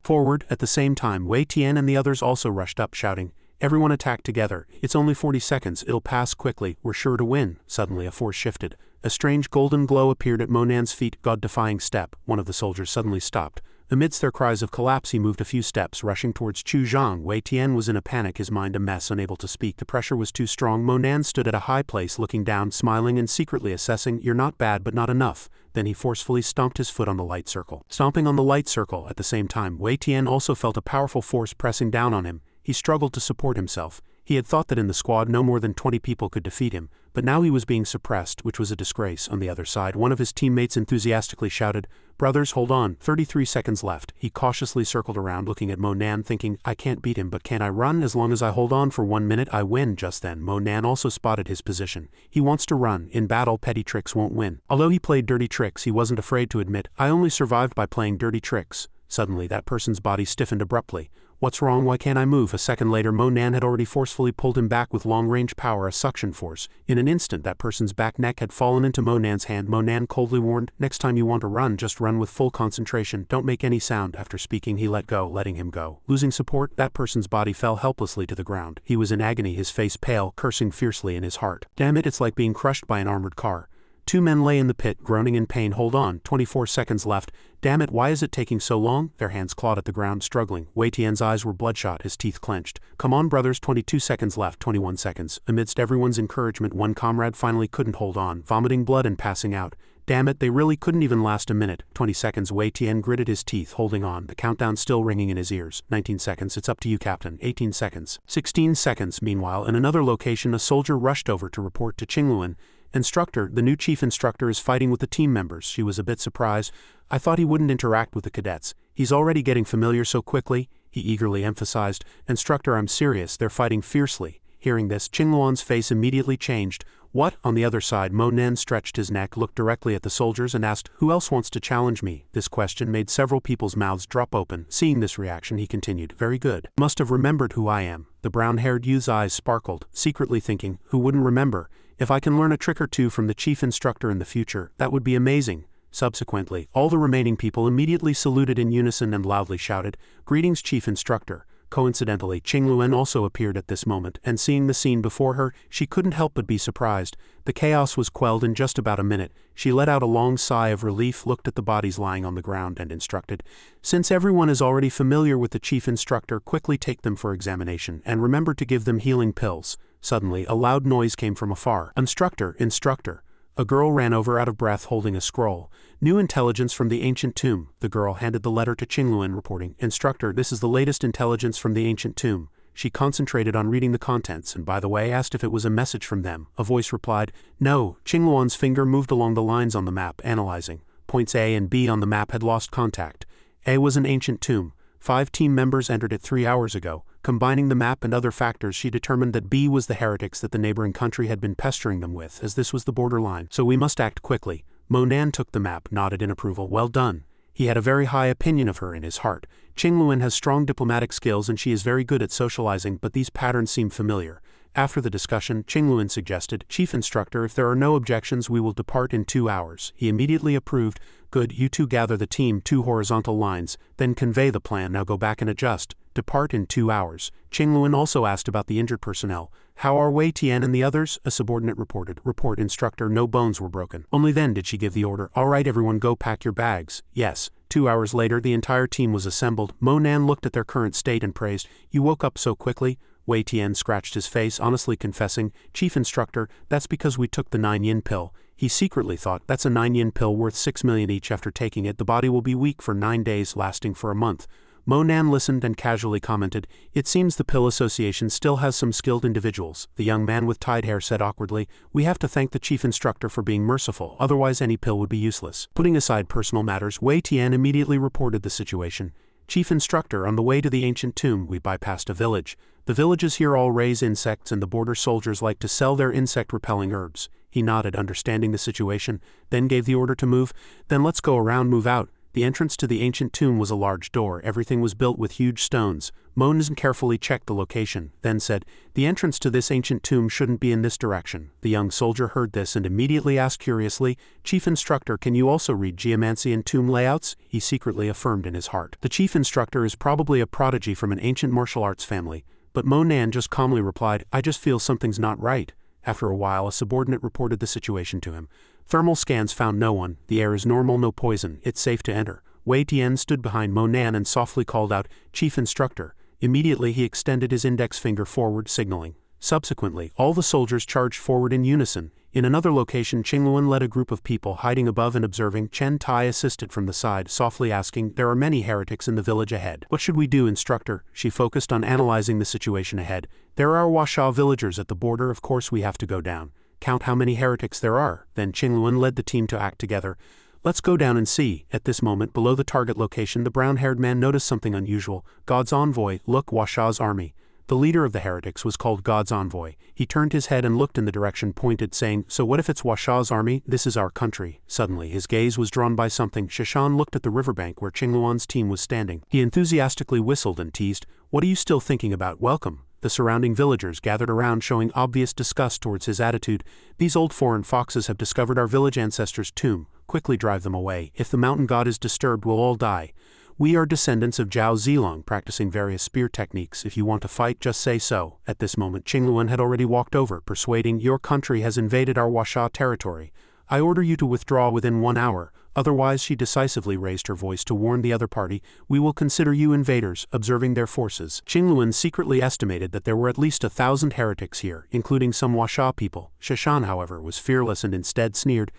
At the same time, Wei Tian and the others also rushed up, shouting, everyone attack together. It's only 40 seconds. It'll pass quickly. We're sure to win. Suddenly a force shifted. A strange golden glow appeared at Mo Nan's feet. God-defying step. One of the soldiers suddenly stopped. Amidst their cries of collapse, he moved a few steps, rushing towards Chu Zhang. Wei Tian was in a panic, his mind a mess, unable to speak. The pressure was too strong. Mo Nan stood at a high place, looking down, smiling and secretly assessing, you're not bad but not enough. Then he forcefully stomped his foot on the light circle. Stomping on the light circle at the same time, Wei Tian also felt a powerful force pressing down on him. He struggled to support himself. He had thought that in the squad no more than 20 people could defeat him, but now he was being suppressed, which was a disgrace. On the other side, one of his teammates enthusiastically shouted, brothers, hold on, 33 seconds left. He cautiously circled around, looking at Mo Nan, thinking, I can't beat him, but can I run? As long as I hold on for 1 minute, I win. Just then, Mo Nan also spotted his position. He wants to run. In battle, petty tricks won't win. Although he played dirty tricks, he wasn't afraid to admit, I only survived by playing dirty tricks. Suddenly, that person's body stiffened abruptly. What's wrong? Why can't I move? A second later, Mo Nan had already forcefully pulled him back with long-range power, a suction force. In an instant, that person's back neck had fallen into Mo Nan's hand. Mo Nan coldly warned, next time you want to run, just run with full concentration. Don't make any sound. After speaking, he let go, letting him go. Losing support, that person's body fell helplessly to the ground. He was in agony, his face pale, cursing fiercely in his heart. Damn it, it's like being crushed by an armored car. Two men lay in the pit, groaning in pain. Hold on, 24 seconds left. Damn it, why is it taking so long? Their hands clawed at the ground, struggling. Wei Tian's eyes were bloodshot, his teeth clenched. Come on, brothers, 22 seconds left, 21 seconds. Amidst everyone's encouragement, one comrade finally couldn't hold on, vomiting blood and passing out. Damn it, they really couldn't even last a minute. 20 seconds, Wei Tian gritted his teeth, holding on, the countdown still ringing in his ears. 19 seconds, it's up to you, Captain. 18 seconds. 16 seconds. Meanwhile, in another location, a soldier rushed over to report to Qingluan. Instructor, the new chief instructor is fighting with the team members. She was a bit surprised. I thought he wouldn't interact with the cadets. He's already getting familiar so quickly, he eagerly emphasized. Instructor, I'm serious, they're fighting fiercely. Hearing this, Qingluan's face immediately changed. What? On the other side, Mo Nan stretched his neck, looked directly at the soldiers and asked, who else wants to challenge me? This question made several people's mouths drop open. Seeing this reaction, he continued, very good. Must have remembered who I am. The brown-haired youth's eyes sparkled, secretly thinking, who wouldn't remember? If I can learn a trick or two from the chief instructor in the future, that would be amazing. Subsequently, all the remaining people immediately saluted in unison and loudly shouted, greetings, chief instructor. Coincidentally, Qingluen also appeared at this moment, and seeing the scene before her, she couldn't help but be surprised. The chaos was quelled in just about a minute. She let out a long sigh of relief, looked at the bodies lying on the ground, and instructed, "Since everyone is already familiar with the chief instructor, quickly take them for examination, and remember to give them healing pills." Suddenly, a loud noise came from afar. "Instructor, instructor!" A girl ran over out of breath holding a scroll. "New intelligence from the ancient tomb." The girl handed the letter to Qingluen, reporting, "Instructor, this is the latest intelligence from the ancient tomb." She concentrated on reading the contents and, by the way, asked if it was a message from them. A voice replied, "No." Qingluan's finger moved along the lines on the map, analyzing. Points A and B on the map had lost contact. A was an ancient tomb. 5 team members entered it 3 hours ago. Combining the map and other factors, she determined that B was the heretics that the neighboring country had been pestering them with, as this was the borderline. "So we must act quickly." Monan took the map, nodded in approval. "Well done." He had a very high opinion of her in his heart. Qingluen has strong diplomatic skills and she is very good at socializing, but these patterns seem familiar. After the discussion, Qingluen suggested, "Chief Instructor, if there are no objections, we will depart in 2 hours." He immediately approved. "Good, you two gather the team, 2 horizontal lines, then convey the plan, now go back and adjust. Depart in 2 hours. Qingluen also asked about the injured personnel. "How are Wei Tian and the others?" A subordinate reported. "Report, Instructor, no bones were broken." Only then did she give the order, "All right, everyone, go pack your bags." "Yes." 2 hours later, the entire team was assembled. Monan looked at their current state and praised, "You woke up so quickly." Wei Tian scratched his face, honestly confessing, "Chief Instructor, that's because we took the 9-yin pill." He secretly thought, "That's a 9-yin pill worth 6 million each. After taking it, the body will be weak for 9 days, lasting for a month." Monan listened and casually commented, "It seems the Pill Association still has some skilled individuals." The young man with tied hair said awkwardly, "We have to thank the chief instructor for being merciful, otherwise any pill would be useless." Putting aside personal matters, Wei Tian immediately reported the situation. "Chief Instructor, on the way to the ancient tomb, we bypassed a village. The villages here all raise insects and the border soldiers like to sell their insect-repelling herbs." He nodded, understanding the situation, then gave the order to move. "Then let's go around, move out." The entrance to the ancient tomb was a large door. Everything was built with huge stones. Monan carefully checked the location, then said, "The entrance to this ancient tomb shouldn't be in this direction." The young soldier heard this and immediately asked curiously, "Chief Instructor, can you also read geomancy and tomb layouts?" He secretly affirmed in his heart. The chief instructor is probably a prodigy from an ancient martial arts family, but Monan just calmly replied, "I just feel something's not right." After a while, a subordinate reported the situation to him. "Thermal scans found no one. The air is normal, no poison. It's safe to enter." Wei Tian stood behind Monan and softly called out, "Chief Instructor." Immediately he extended his index finger forward, signaling. Subsequently, all the soldiers charged forward in unison. In another location, Qingluen led a group of people hiding above and observing. Chen Tai assisted from the side, softly asking, "There are many heretics in the village ahead. What should we do, Instructor?" She focused on analyzing the situation ahead. "There are Washa villagers at the border, of course we have to go down. Count how many heretics there are." Then Qingluen led the team to act together. "Let's go down and see." At this moment, below the target location, the brown-haired man noticed something unusual. "God's envoy, look, Washa's army." The leader of the heretics was called God's envoy. He turned his head and looked in the direction pointed, saying, "So what if it's Washa's army? This is our country." Suddenly, his gaze was drawn by something. Xianxia looked at the riverbank where Qingluan's team was standing. He enthusiastically whistled and teased, "What are you still thinking about? Welcome." The surrounding villagers gathered around, showing obvious disgust towards his attitude. "These old foreign foxes have discovered our village ancestors' tomb. Quickly drive them away. If the mountain god is disturbed, we'll all die. We are descendants of Zhao Zilong, practicing various spear techniques. If you want to fight, just say so." At this moment, Qingluen had already walked over, persuading, "Your country has invaded our Washa territory. I order you to withdraw within 1 hour. Otherwise," she decisively raised her voice to warn the other party, "we will consider you invaders." Observing their forces, Qingluen secretly estimated that there were at least 1,000 heretics here, including some Washa people. Xianxia, however, was fearless and instead sneered,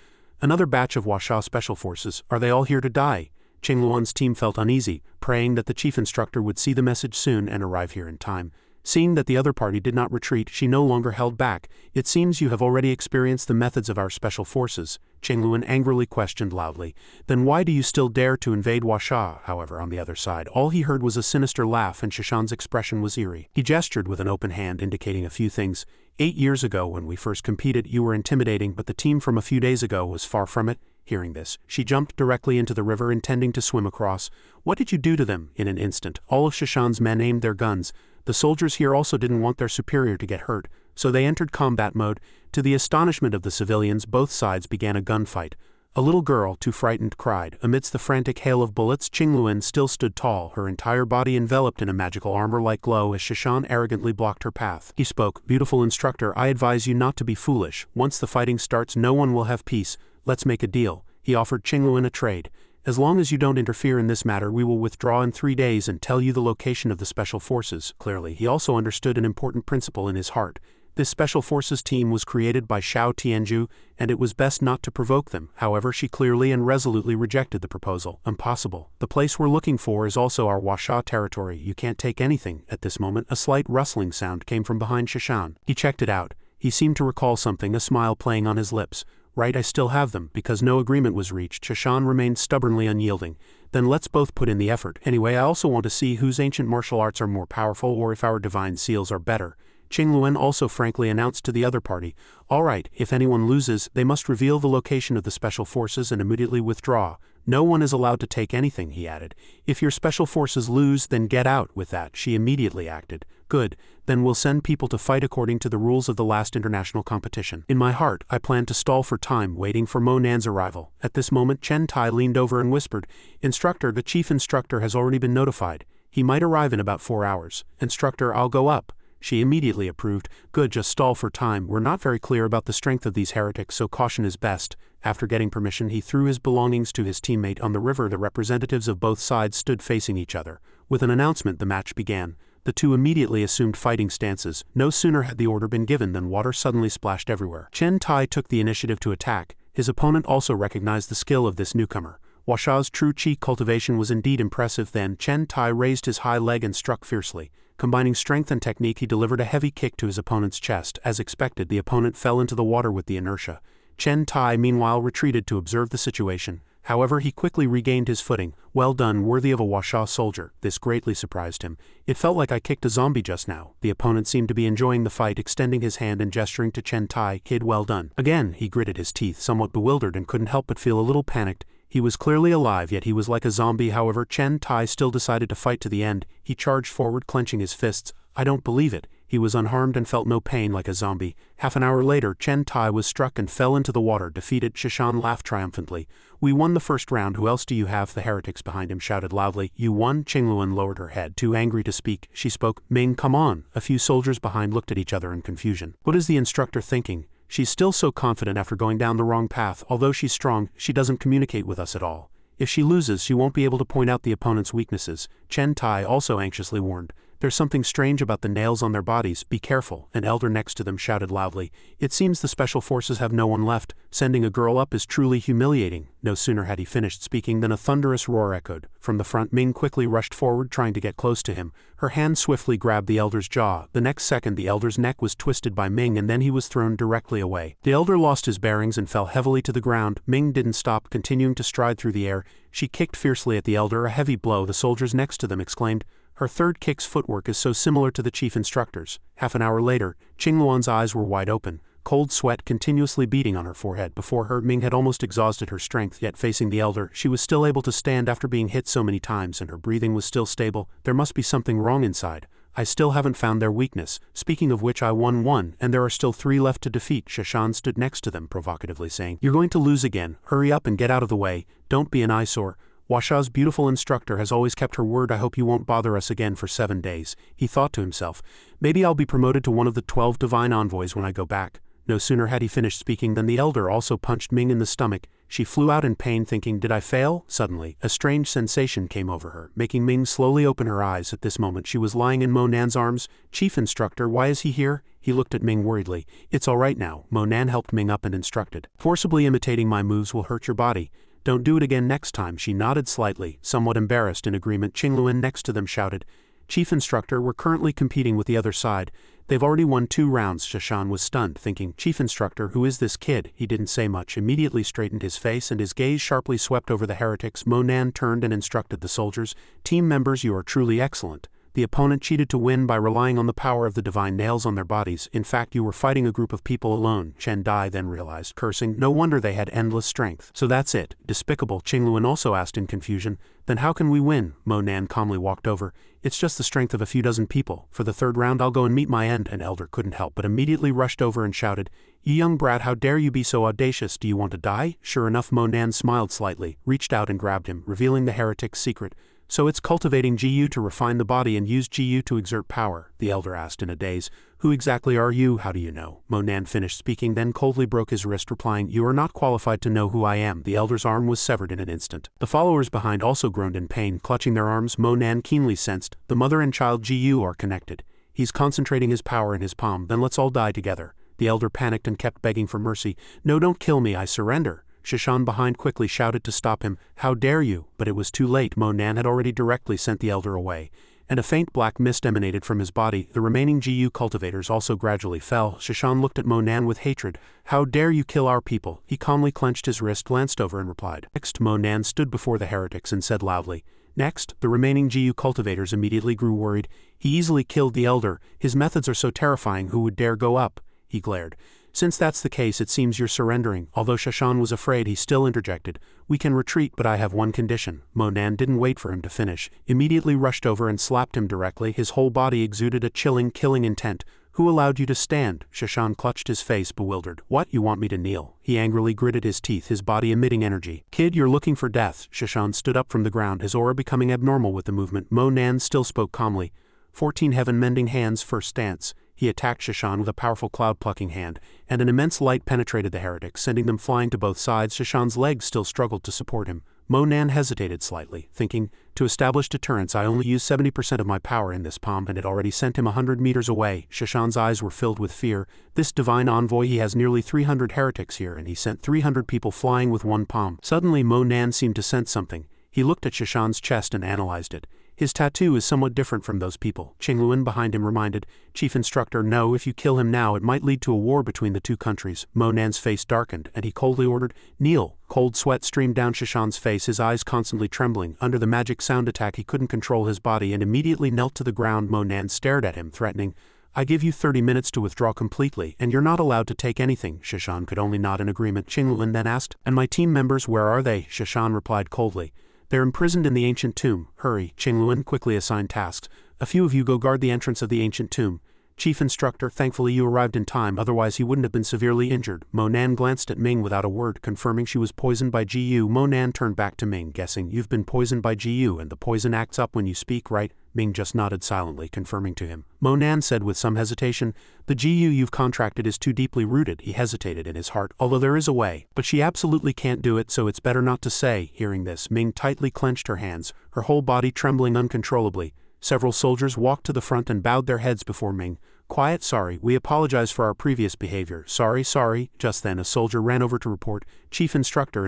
"Another batch of Washa special forces. Are they all here to die?" Qingluan's team felt uneasy, praying that the chief instructor would see the message soon and arrive here in time. Seeing that the other party did not retreat, she no longer held back. "It seems you have already experienced the methods of our special forces." Qingluen angrily questioned loudly, "Then why do you still dare to invade Washa?" However, on the other side, all he heard was a sinister laugh and Xianxia's expression was eerie. He gestured with an open hand indicating a few things. 8 years ago when we first competed, you were intimidating, but the team from a few days ago was far from it." Hearing this, she jumped directly into the river intending to swim across. "What did you do to them?" In an instant, all of Xianxia's men aimed their guns. The soldiers here also didn't want their superior to get hurt, so they entered combat mode. To the astonishment of the civilians, both sides began a gunfight. A little girl, too frightened, cried. Amidst the frantic hail of bullets, Qingluan still stood tall, her entire body enveloped in a magical armor-like glow as Shishan arrogantly blocked her path. He spoke. Beautiful instructor, I advise you not to be foolish. Once the fighting starts, no one will have peace. Let's make a deal. He offered Qingluan a trade. As long as you don't interfere in this matter, we will withdraw in 3 days and tell you the location of the special forces. Clearly, he also understood an important principle in his heart. This special forces team was created by Xiao Tianju, and it was best not to provoke them. However, she clearly and resolutely rejected the proposal. Impossible. The place we're looking for is also our Huasha territory. You can't take anything. At this moment, a slight rustling sound came from behind Shishan. He checked it out. He seemed to recall something, a smile playing on his lips. Right, I still have them. Because no agreement was reached, Shishan remained stubbornly unyielding. Then let's both put in the effort. Anyway, I also want to see whose ancient martial arts are more powerful or if our divine seals are better. Qingluan also frankly announced to the other party, all right, if anyone loses, they must reveal the location of the special forces and immediately withdraw. No one is allowed to take anything, he added. If your special forces lose, then get out. With that, she immediately acted. Good, then we'll send people to fight according to the rules of the last international competition. In my heart, I plan to stall for time, waiting for Mo Nan's arrival. At this moment, Chen Tai leaned over and whispered, Instructor, the chief instructor has already been notified. He might arrive in about 4 hours. Instructor, I'll go up. She immediately approved. Good, just stall for time. We're not very clear about the strength of these heretics, so caution is best. After getting permission, he threw his belongings to his teammate on the river. The representatives of both sides stood facing each other. With an announcement, the match began. The two immediately assumed fighting stances. No sooner had the order been given than water suddenly splashed everywhere. Chen Tai took the initiative to attack. His opponent also recognized the skill of this newcomer. Huasha's true chi cultivation was indeed impressive. Then Chen Tai raised his high leg and struck fiercely. Combining strength and technique, he delivered a heavy kick to his opponent's chest. As expected, the opponent fell into the water with the inertia. Chen Tai meanwhile retreated to observe the situation. However, he quickly regained his footing. Well done, worthy of a Huasha soldier. This greatly surprised him. It felt like I kicked a zombie just now. The opponent seemed to be enjoying the fight, extending his hand and gesturing to Chen Tai. Kid, well done. Again, he gritted his teeth, somewhat bewildered, and couldn't help but feel a little panicked. He was clearly alive, yet he was like a zombie. However, Chen Tai still decided to fight to the end. He charged forward, clenching his fists. I don't believe it. He was unharmed and felt no pain like a zombie. Half an hour later, Chen Tai was struck and fell into the water. Defeated, Shishan laughed triumphantly. We won the first round. Who else do you have? The heretics behind him shouted loudly. You won? Qingluan lowered her head. Too angry to speak, she spoke. Ming, come on. A few soldiers behind looked at each other in confusion. What is the instructor thinking? She's still so confident after going down the wrong path. Although she's strong, she doesn't communicate with us at all. If she loses, she won't be able to point out the opponent's weaknesses. Chen Tai also anxiously warned. There's something strange about the nails on their bodies. Be careful. An elder next to them shouted loudly. It seems the special forces have no one left. Sending a girl up is truly humiliating. No sooner had he finished speaking than a thunderous roar echoed. From the front, Ming quickly rushed forward, trying to get close to him. Her hand swiftly grabbed the elder's jaw. The next second, the elder's neck was twisted by Ming, and then he was thrown directly away. The elder lost his bearings and fell heavily to the ground. Ming didn't stop, continuing to stride through the air. She kicked fiercely at the elder, a heavy blow. The soldiers next to them exclaimed. Her third kick's footwork is so similar to the chief instructor's. Half an hour later, Qingluan's eyes were wide open, cold sweat continuously beating on her forehead. Before her, Ming had almost exhausted her strength, yet facing the elder, she was still able to stand after being hit so many times, and her breathing was still stable. There must be something wrong inside. I still haven't found their weakness. Speaking of which, I won one, and there are still 3 left to defeat. Shishan stood next to them, provocatively saying, You're going to lose again. Hurry up and get out of the way. Don't be an eyesore. Huasha's beautiful instructor has always kept her word. I hope you won't bother us again for 7 days. He thought to himself, maybe I'll be promoted to one of the 12 divine envoys when I go back. No sooner had he finished speaking than the elder also punched Ming in the stomach. She flew out in pain, thinking, did I fail? Suddenly, a strange sensation came over her, making Ming slowly open her eyes. At this moment, she was lying in Mo Nan's arms. Chief instructor, why is he here? He looked at Ming worriedly. It's all right now. Mo Nan helped Ming up and instructed. Forcibly imitating my moves will hurt your body. Don't do it again next time. She nodded slightly, somewhat embarrassed in agreement. Qingluan next to them shouted, Chief instructor, we're currently competing with the other side. They've already won 2 rounds. Shishan was stunned, thinking, Chief instructor, who is this kid? He didn't say much, immediately straightened his face, and his gaze sharply swept over the heretics. Mo Nan turned and instructed the soldiers. Team members, you are truly excellent. The opponent cheated to win by relying on the power of the divine nails on their bodies. In fact, you were fighting a group of people alone, Chen Dai then realized, cursing. No wonder they had endless strength. So that's it. Despicable, Qingluan also asked in confusion. Then how can we win? Mo Nan calmly walked over. It's just the strength of a few dozen people. For the third round I'll go and meet my end. An elder couldn't help but immediately rushed over and shouted, You young brat, how dare you be so audacious? Do you want to die? Sure enough, Mo Nan smiled slightly, reached out and grabbed him, revealing the heretic's secret. So it's cultivating GU to refine the body and use GU to exert power, the elder asked in a daze. Who exactly are you? How do you know? Mo Nan finished speaking, then coldly broke his wrist, replying, You are not qualified to know who I am. The elder's arm was severed in an instant. The followers behind also groaned in pain, clutching their arms. Mo Nan keenly sensed, the mother and child GU are connected. He's concentrating his power in his palm, then let's all die together. The elder panicked and kept begging for mercy. No, don't kill me, I surrender. Shishan behind quickly shouted to stop him. How dare you? But it was too late. Mo Nan had already directly sent the elder away, and a faint black mist emanated from his body. The remaining GU cultivators also gradually fell. Shishan looked at Mo Nan with hatred. How dare you kill our people? He calmly clenched his wrist, glanced over and replied. Next, Mo Nan stood before the heretics and said loudly. Next, the remaining GU cultivators immediately grew worried. He easily killed the elder. His methods are so terrifying. Who would dare go up? He glared. Since that's the case, it seems you're surrendering. Although Shishan was afraid, he still interjected. We can retreat, but I have one condition. Mo Nan didn't wait for him to finish, immediately rushed over and slapped him directly. His whole body exuded a chilling, killing intent. Who allowed you to stand? Shishan clutched his face, bewildered. What, you want me to kneel? He angrily gritted his teeth, his body emitting energy. Kid, you're looking for death. Shishan stood up from the ground, his aura becoming abnormal with the movement. Mo Nan still spoke calmly. 14 heaven-mending hands, first stance. He attacked Shishan with a powerful cloud-plucking hand, and an immense light penetrated the heretics, sending them flying to both sides. Shishan's legs still struggled to support him. Mo Nan hesitated slightly, thinking, to establish deterrence I only use 70% of my power in this palm, and it already sent him 100 meters away. Shishan's eyes were filled with fear. This divine envoy, he has nearly 300 heretics here, and he sent 300 people flying with one palm. Suddenly Mo Nan seemed to sense something. He looked at Shishan's chest and analyzed it. His tattoo is somewhat different from those people. Qingluan behind him reminded, Chief Instructor, no, if you kill him now it might lead to a war between the two countries. Mo Nan's face darkened, and he coldly ordered, Kneel. Cold sweat streamed down Shishan's face, his eyes constantly trembling. Under the magic sound attack he couldn't control his body and immediately knelt to the ground. Mo Nan stared at him, threatening, I give you 30 minutes to withdraw completely, and you're not allowed to take anything. Shishan could only nod in agreement. Qingluan then asked, And my team members, where are they? Shishan replied coldly, They're imprisoned in the ancient tomb. Hurry. Qingluan quickly assigned tasks. A few of you go guard the entrance of the ancient tomb. Chief Instructor, thankfully you arrived in time, otherwise he wouldn't have been severely injured. Mo Nan glanced at Ming without a word, confirming she was poisoned by GU. Mo Nan turned back to Ming, guessing, You've been poisoned by GU, and the poison acts up when you speak, right? Ming just nodded silently, confirming to him. Mo Nan said with some hesitation, The GU you've contracted is too deeply rooted. He hesitated in his heart, although there is a way. But she absolutely can't do it, so it's better not to say. Hearing this, Ming tightly clenched her hands, her whole body trembling uncontrollably. Several soldiers walked to the front and bowed their heads before Ming. Quiet, sorry, we apologize for our previous behavior. Sorry. Just then a soldier ran over to report, Chief Instructor,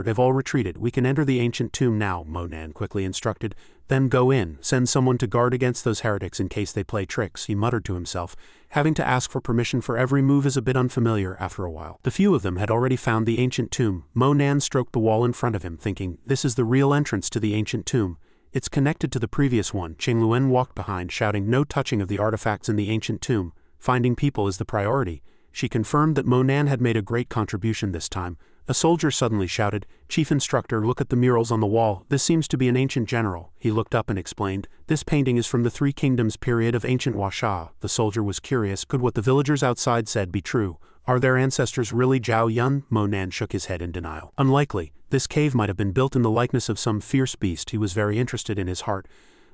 they've all retreated. We can enter the ancient tomb now, Mo Nan quickly instructed. Then go in, send someone to guard against those heretics in case they play tricks, he muttered to himself. Having to ask for permission for every move is a bit unfamiliar after a while. The few of them had already found the ancient tomb. Mo Nan stroked the wall in front of him, thinking, This is the real entrance to the ancient tomb. It's connected to the previous one. Qingluan walked behind, shouting, No touching of the artifacts in the ancient tomb. Finding people is the priority. She confirmed that Mo Nan had made a great contribution this time. A soldier suddenly shouted, Chief Instructor, look at the murals on the wall. This seems to be an ancient general. He looked up and explained, This painting is from the Three Kingdoms period of ancient Huaxia. The soldier was curious. Could what the villagers outside said be true? Are their ancestors really Zhao Yun? Mo Nan shook his head in denial. Unlikely. This cave might have been built in the likeness of some fierce beast. He was very interested in his heart.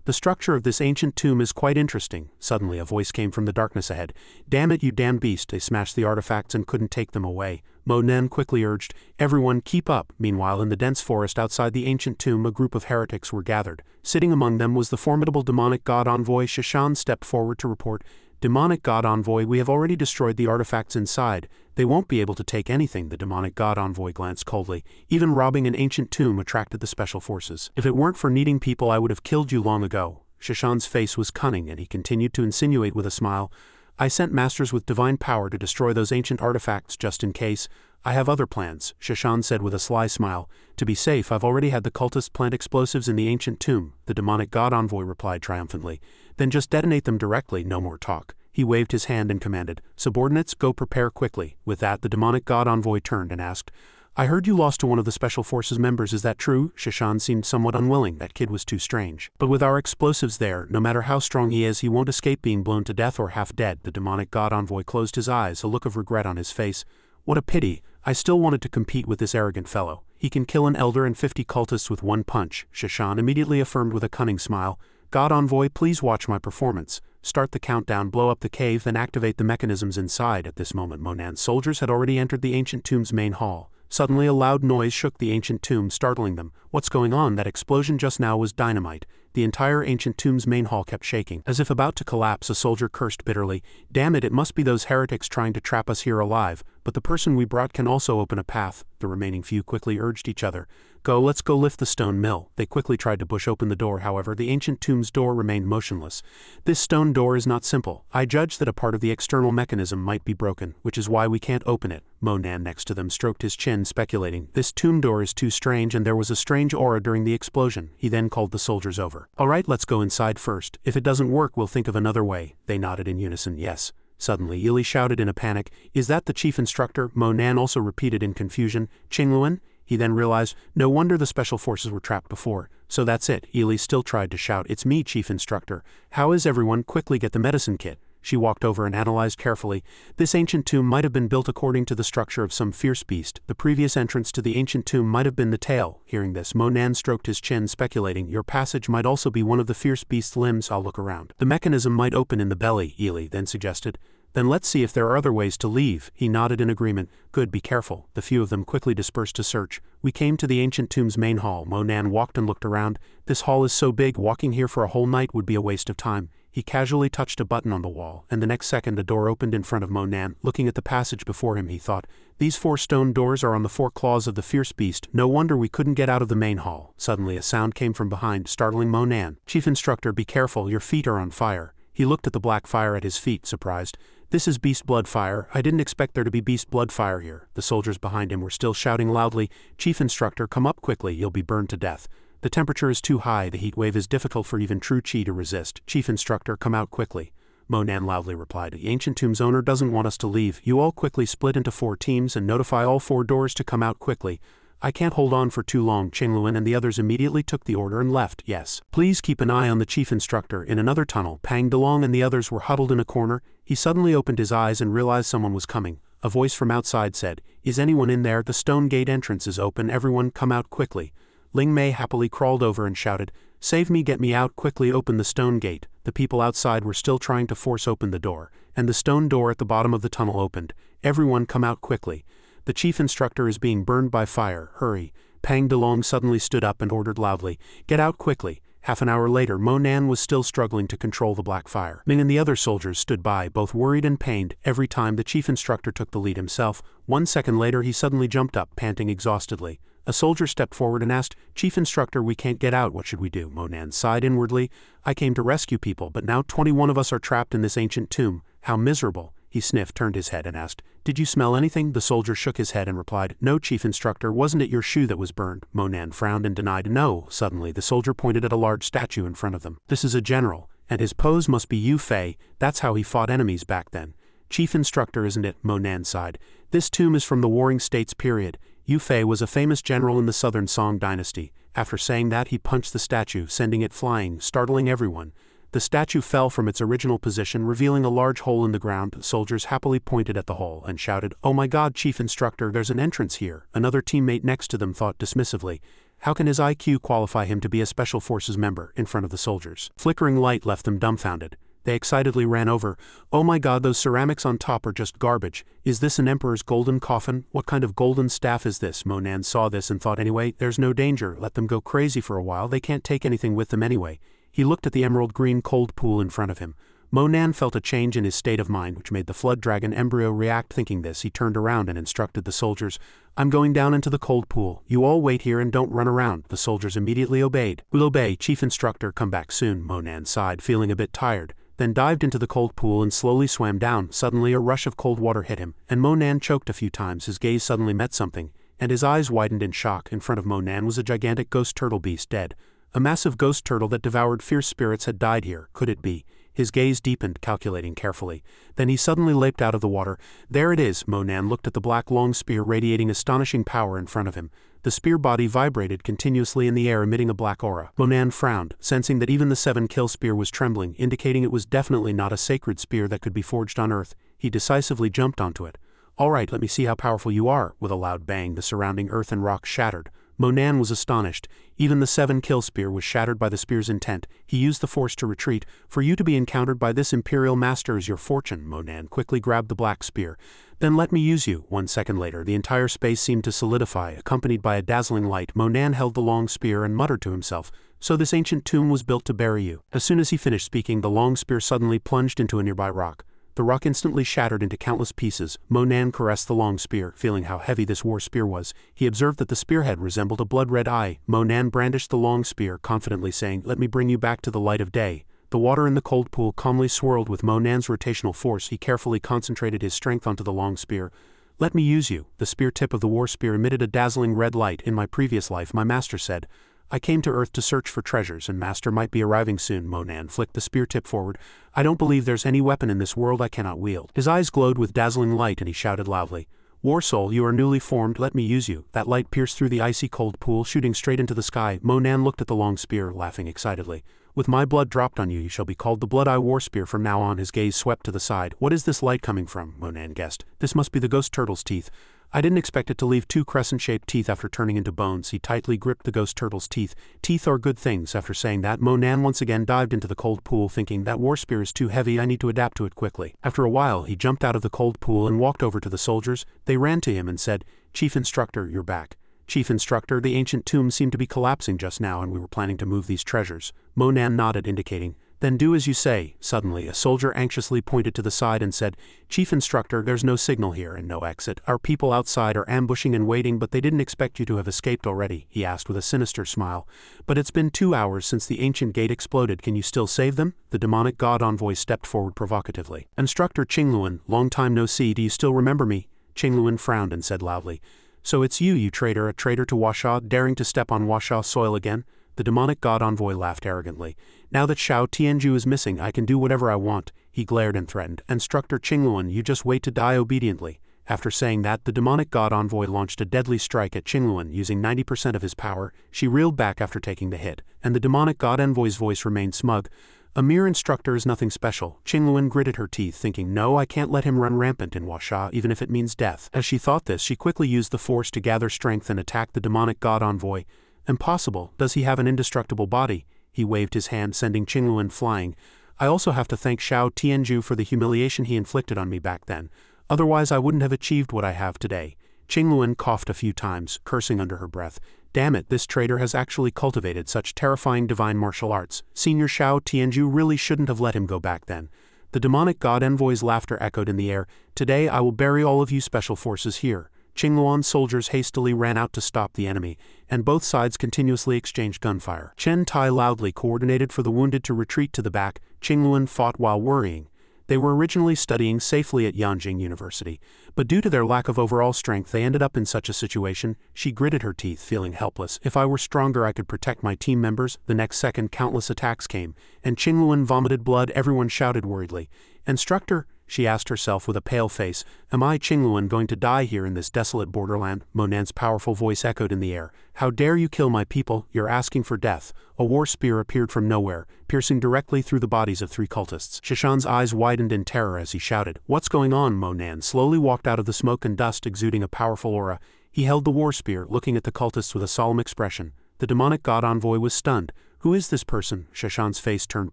The structure of this ancient tomb is quite interesting. Suddenly a voice came from the darkness ahead. Damn it, you damned beast. They smashed the artifacts and couldn't take them away. Mo Nan quickly urged, Everyone keep up. Meanwhile, in the dense forest outside the ancient tomb, a group of heretics were gathered. Sitting among them was the formidable demonic god envoy. Shishan stepped forward to report, Demonic God Envoy, we have already destroyed the artifacts inside. They won't be able to take anything. The demonic God Envoy glanced coldly. Even robbing an ancient tomb attracted the special forces. If it weren't for needing people, I would have killed you long ago. Shishan's face was cunning, and he continued to insinuate with a smile, I sent masters with divine power to destroy those ancient artifacts just in case. I have other plans, Xianxia said with a sly smile. To be safe, I've already had the cultists plant explosives in the ancient tomb, the demonic god envoy replied triumphantly. Then just detonate them directly, no more talk. He waved his hand and commanded, subordinates, go prepare quickly. With that, the demonic god envoy turned and asked, I heard you lost to one of the Special Forces members, is that true? Xianxia seemed somewhat unwilling, that kid was too strange. But with our explosives there, no matter how strong he is, he won't escape being blown to death or half dead. The demonic god envoy closed his eyes, a look of regret on his face. What a pity, I still wanted to compete with this arrogant fellow. He can kill an elder and 50 cultists with one punch, Xianxia immediately affirmed with a cunning smile. God envoy, please watch my performance. Start the countdown, blow up the cave, then activate the mechanisms inside. At this moment Monan's soldiers had already entered the ancient tomb's main hall. Suddenly a loud noise shook the ancient tomb, startling them. What's going on? That explosion just now was dynamite. The entire ancient tomb's main hall kept shaking. As if about to collapse, a soldier cursed bitterly. Damn it, it must be those heretics trying to trap us here alive. But the person we brought can also open a path. The remaining few quickly urged each other. Go, let's go lift the stone mill. They quickly tried to push open the door, however, the ancient tomb's door remained motionless. This stone door is not simple. I judge that a part of the external mechanism might be broken, which is why we can't open it. Monan next to them stroked his chin, speculating. This tomb door is too strange, and there was a strange aura during the explosion. He then called the soldiers over. All right, let's go inside first. If it doesn't work, we'll think of another way. They nodded in unison, yes. Suddenly, Yili shouted in a panic, is that the chief instructor? Monan also repeated in confusion, Qingluan? He then realized, no wonder the special forces were trapped before. So that's it. Yili still tried to shout, it's me, chief instructor. How is everyone? Quickly get the medicine kit. She walked over and analyzed carefully. This ancient tomb might have been built according to the structure of some fierce beast. The previous entrance to the ancient tomb might have been the tail. Hearing this, Monan stroked his chin, speculating, your passage might also be one of the fierce beast's limbs. I'll look around. The mechanism might open in the belly, Yili then suggested. Then let's see if there are other ways to leave. He nodded in agreement. Good, be careful. The few of them quickly dispersed to search. We came to the ancient tomb's main hall. Monan walked and looked around. This hall is so big, walking here for a whole night would be a waste of time. He casually touched a button on the wall, and the next second a door opened in front of Monan. Looking at the passage before him, he thought, these 4 stone doors are on the 4 claws of the fierce beast. No wonder we couldn't get out of the main hall. Suddenly a sound came from behind, startling Monan. Chief instructor, be careful, your feet are on fire. He looked at the black fire at his feet, surprised. This is beast blood fire. I didn't expect there to be beast blood fire here. The soldiers behind him were still shouting loudly, Chief instructor, come up quickly, you'll be burned to death. The temperature is too high, the heat wave is difficult for even true chi to resist. Chief instructor, come out quickly. Monan loudly replied, the ancient tomb's owner doesn't want us to leave. You all quickly split into 4 teams and notify all 4 doors to come out quickly. I can't hold on for too long. Qingluan and the others immediately took the order and left. Yes. Please keep an eye on the chief instructor. In another tunnel, Pang Delong and the others were huddled in a corner. He suddenly opened his eyes and realized someone was coming. A voice from outside said, is anyone in there? The stone gate entrance is open. Everyone come out quickly. Ling Mei happily crawled over and shouted, save me, get me out, quickly open the stone gate. The people outside were still trying to force open the door, and the stone door at the bottom of the tunnel opened. Everyone come out quickly. The chief instructor is being burned by fire. Hurry. Pang Delong suddenly stood up and ordered loudly, get out quickly. Half an hour later, Monan was still struggling to control the black fire. Ming and the other soldiers stood by, both worried and pained. Every time the chief instructor took the lead himself. 1 second later he suddenly jumped up, panting exhaustedly. A soldier stepped forward and asked, Chief instructor, we can't get out, what should we do? Monan sighed inwardly. I came to rescue people, but now 21 of us are trapped in this ancient tomb. How miserable. He sniffed, turned his head and asked, did you smell anything? The soldier shook his head and replied, no, chief instructor, wasn't it your shoe that was burned? Monan frowned and denied, no. Suddenly the soldier pointed at a large statue in front of them. This is a general, and his pose must be Yu Fei. That's how he fought enemies back then. Chief instructor, isn't it? Monan sighed. This tomb is from the Warring States period. Yu Fei was a famous general in the southern Song dynasty. After saying that, he punched the statue, sending it flying, startling everyone. The statue fell from its original position, revealing a large hole in the ground. Soldiers happily pointed at the hole and shouted, oh my god, chief instructor, there's an entrance here. Another teammate next to them thought dismissively, how can his IQ qualify him to be a special forces member in front of the soldiers? Flickering light left them dumbfounded. They excitedly ran over. Oh my god, those ceramics on top are just garbage. Is this an emperor's golden coffin? What kind of golden staff is this? Monan saw this and thought, anyway, there's no danger. Let them go crazy for a while. They can't take anything with them anyway. He looked at the emerald green cold pool in front of him. Monan felt a change in his state of mind which made the flood dragon embryo react. Thinking this, he turned around and instructed the soldiers, I'm going down into the cold pool. You all wait here and don't run around. The soldiers immediately obeyed. We'll obey, chief instructor, come back soon. Monan sighed, feeling a bit tired. then dived into the cold pool and slowly swam down. Suddenly a rush of cold water hit him, and Monan choked a few times. His gaze suddenly met something, and his eyes widened in shock. In front of Monan was a gigantic ghost turtle beast dead. A massive ghost turtle that devoured fierce spirits had died here. Could it be? His gaze deepened, calculating carefully. Then he suddenly leaped out of the water. There it is! Monan looked at the black long spear radiating astonishing power in front of him. The spear body vibrated continuously in the air, emitting a black aura. Monan frowned, sensing that even the 7-kill spear was trembling, indicating it was definitely not a sacred spear that could be forged on Earth. He decisively jumped onto it. "All right, let me see how powerful you are." With a loud bang, the surrounding earth and rock shattered. Monan was astonished. Even the 7-kill spear was shattered by the spear's intent. He used the force to retreat. "For you to be encountered by this Imperial Master is your fortune." Monan quickly grabbed the black spear. "Then let me use you." 1 second later, the entire space seemed to solidify, accompanied by a dazzling light. Monan held the long spear and muttered to himself, "So this ancient tomb was built to bury you." As soon as he finished speaking, the long spear suddenly plunged into a nearby rock. The rock instantly shattered into countless pieces. Monan caressed the long spear, feeling how heavy this war spear was. He observed that the spearhead resembled a blood-red eye. Monan brandished the long spear, confidently saying, "Let me bring you back to the light of day." The water in the cold pool calmly swirled with Monan's rotational force. He carefully concentrated his strength onto the long spear. "Let me use you." The spear tip of the war spear emitted a dazzling red light. "In my previous life, my master said, I came to Earth to search for treasures, and master might be arriving soon." Monan flicked the spear tip forward. "I don't believe there's any weapon in this world I cannot wield." His eyes glowed with dazzling light and he shouted loudly, "War Soul, you are newly formed, let me use you." That light pierced through the icy cold pool, shooting straight into the sky. Monan looked at the long spear, laughing excitedly. "With my blood dropped on you, you shall be called the Blood-Eye War Spear from now on." His gaze swept to the side. "What is this light coming from?" Monan guessed. "This must be the ghost turtle's teeth. I didn't expect it to leave 2 crescent-shaped teeth after turning into bones." He tightly gripped the ghost turtle's teeth. "Teeth are good things." After saying that, Monan once again dived into the cold pool, thinking, "That war spear is too heavy, I need to adapt to it quickly." After a while, he jumped out of the cold pool and walked over to the soldiers. They ran to him and said, "Chief Instructor, you're back." "Chief Instructor, the ancient tomb seemed to be collapsing just now and we were planning to move these treasures." Monan nodded, indicating, "Then do as you say." Suddenly, a soldier anxiously pointed to the side and said, "Chief Instructor, there's no signal here and no exit. Our people outside are ambushing and waiting, but they didn't expect you to have escaped already." He asked with a sinister smile. "But it's been 2 hours since the ancient gate exploded. Can you still save them?" The demonic god envoy stepped forward provocatively. "Instructor Qingluan, long time no see, do you still remember me?" Qingluan frowned and said loudly, "So it's you, you traitor, a traitor to Huasha, daring to step on Huasha soil again?" The demonic god envoy laughed arrogantly. "Now that Xiao Tianju is missing, I can do whatever I want." He glared and threatened, "Instructor Qingluan, you just wait to die obediently." After saying that, the demonic god envoy launched a deadly strike at Qingluan using 90% of his power. She reeled back after taking the hit, and the demonic god envoy's voice remained smug. "A mere instructor is nothing special." Qingluan gritted her teeth, thinking, "No, I can't let him run rampant in Huasha, even if it means death." As she thought this, she quickly used the force to gather strength and attack the demonic god envoy. "Impossible. Does he have an indestructible body?" He waved his hand, sending Qingluan flying. "I also have to thank Xiao Tianju for the humiliation he inflicted on me back then. Otherwise I wouldn't have achieved what I have today." Qingluan coughed a few times, cursing under her breath. "Damn it, this traitor has actually cultivated such terrifying divine martial arts. Senior Xiao Tianju really shouldn't have let him go back then." The demonic god envoy's laughter echoed in the air. "Today I will bury all of you special forces here." Qingluan's soldiers hastily ran out to stop the enemy, and both sides continuously exchanged gunfire. Chen Tai loudly coordinated for the wounded to retreat to the back. Qingluan fought while worrying. They were originally studying safely at Yanjing University, but due to their lack of overall strength they ended up in such a situation. She gritted her teeth, feeling helpless. "If I were stronger I could protect my team members." The next second countless attacks came, and Qingluan vomited blood. Everyone shouted worriedly. "Instructor," she asked herself with a pale face, "am I, Qingluan, going to die here in this desolate borderland?" Monan's powerful voice echoed in the air. "How dare you kill my people? You're asking for death." A war spear appeared from nowhere, piercing directly through the bodies of 3 cultists. Shishan's eyes widened in terror as he shouted, "What's going on?" Monan slowly walked out of the smoke and dust, exuding a powerful aura. He held the war spear, looking at the cultists with a solemn expression. The demonic god envoy was stunned. "Who is this person?" Shishan's face turned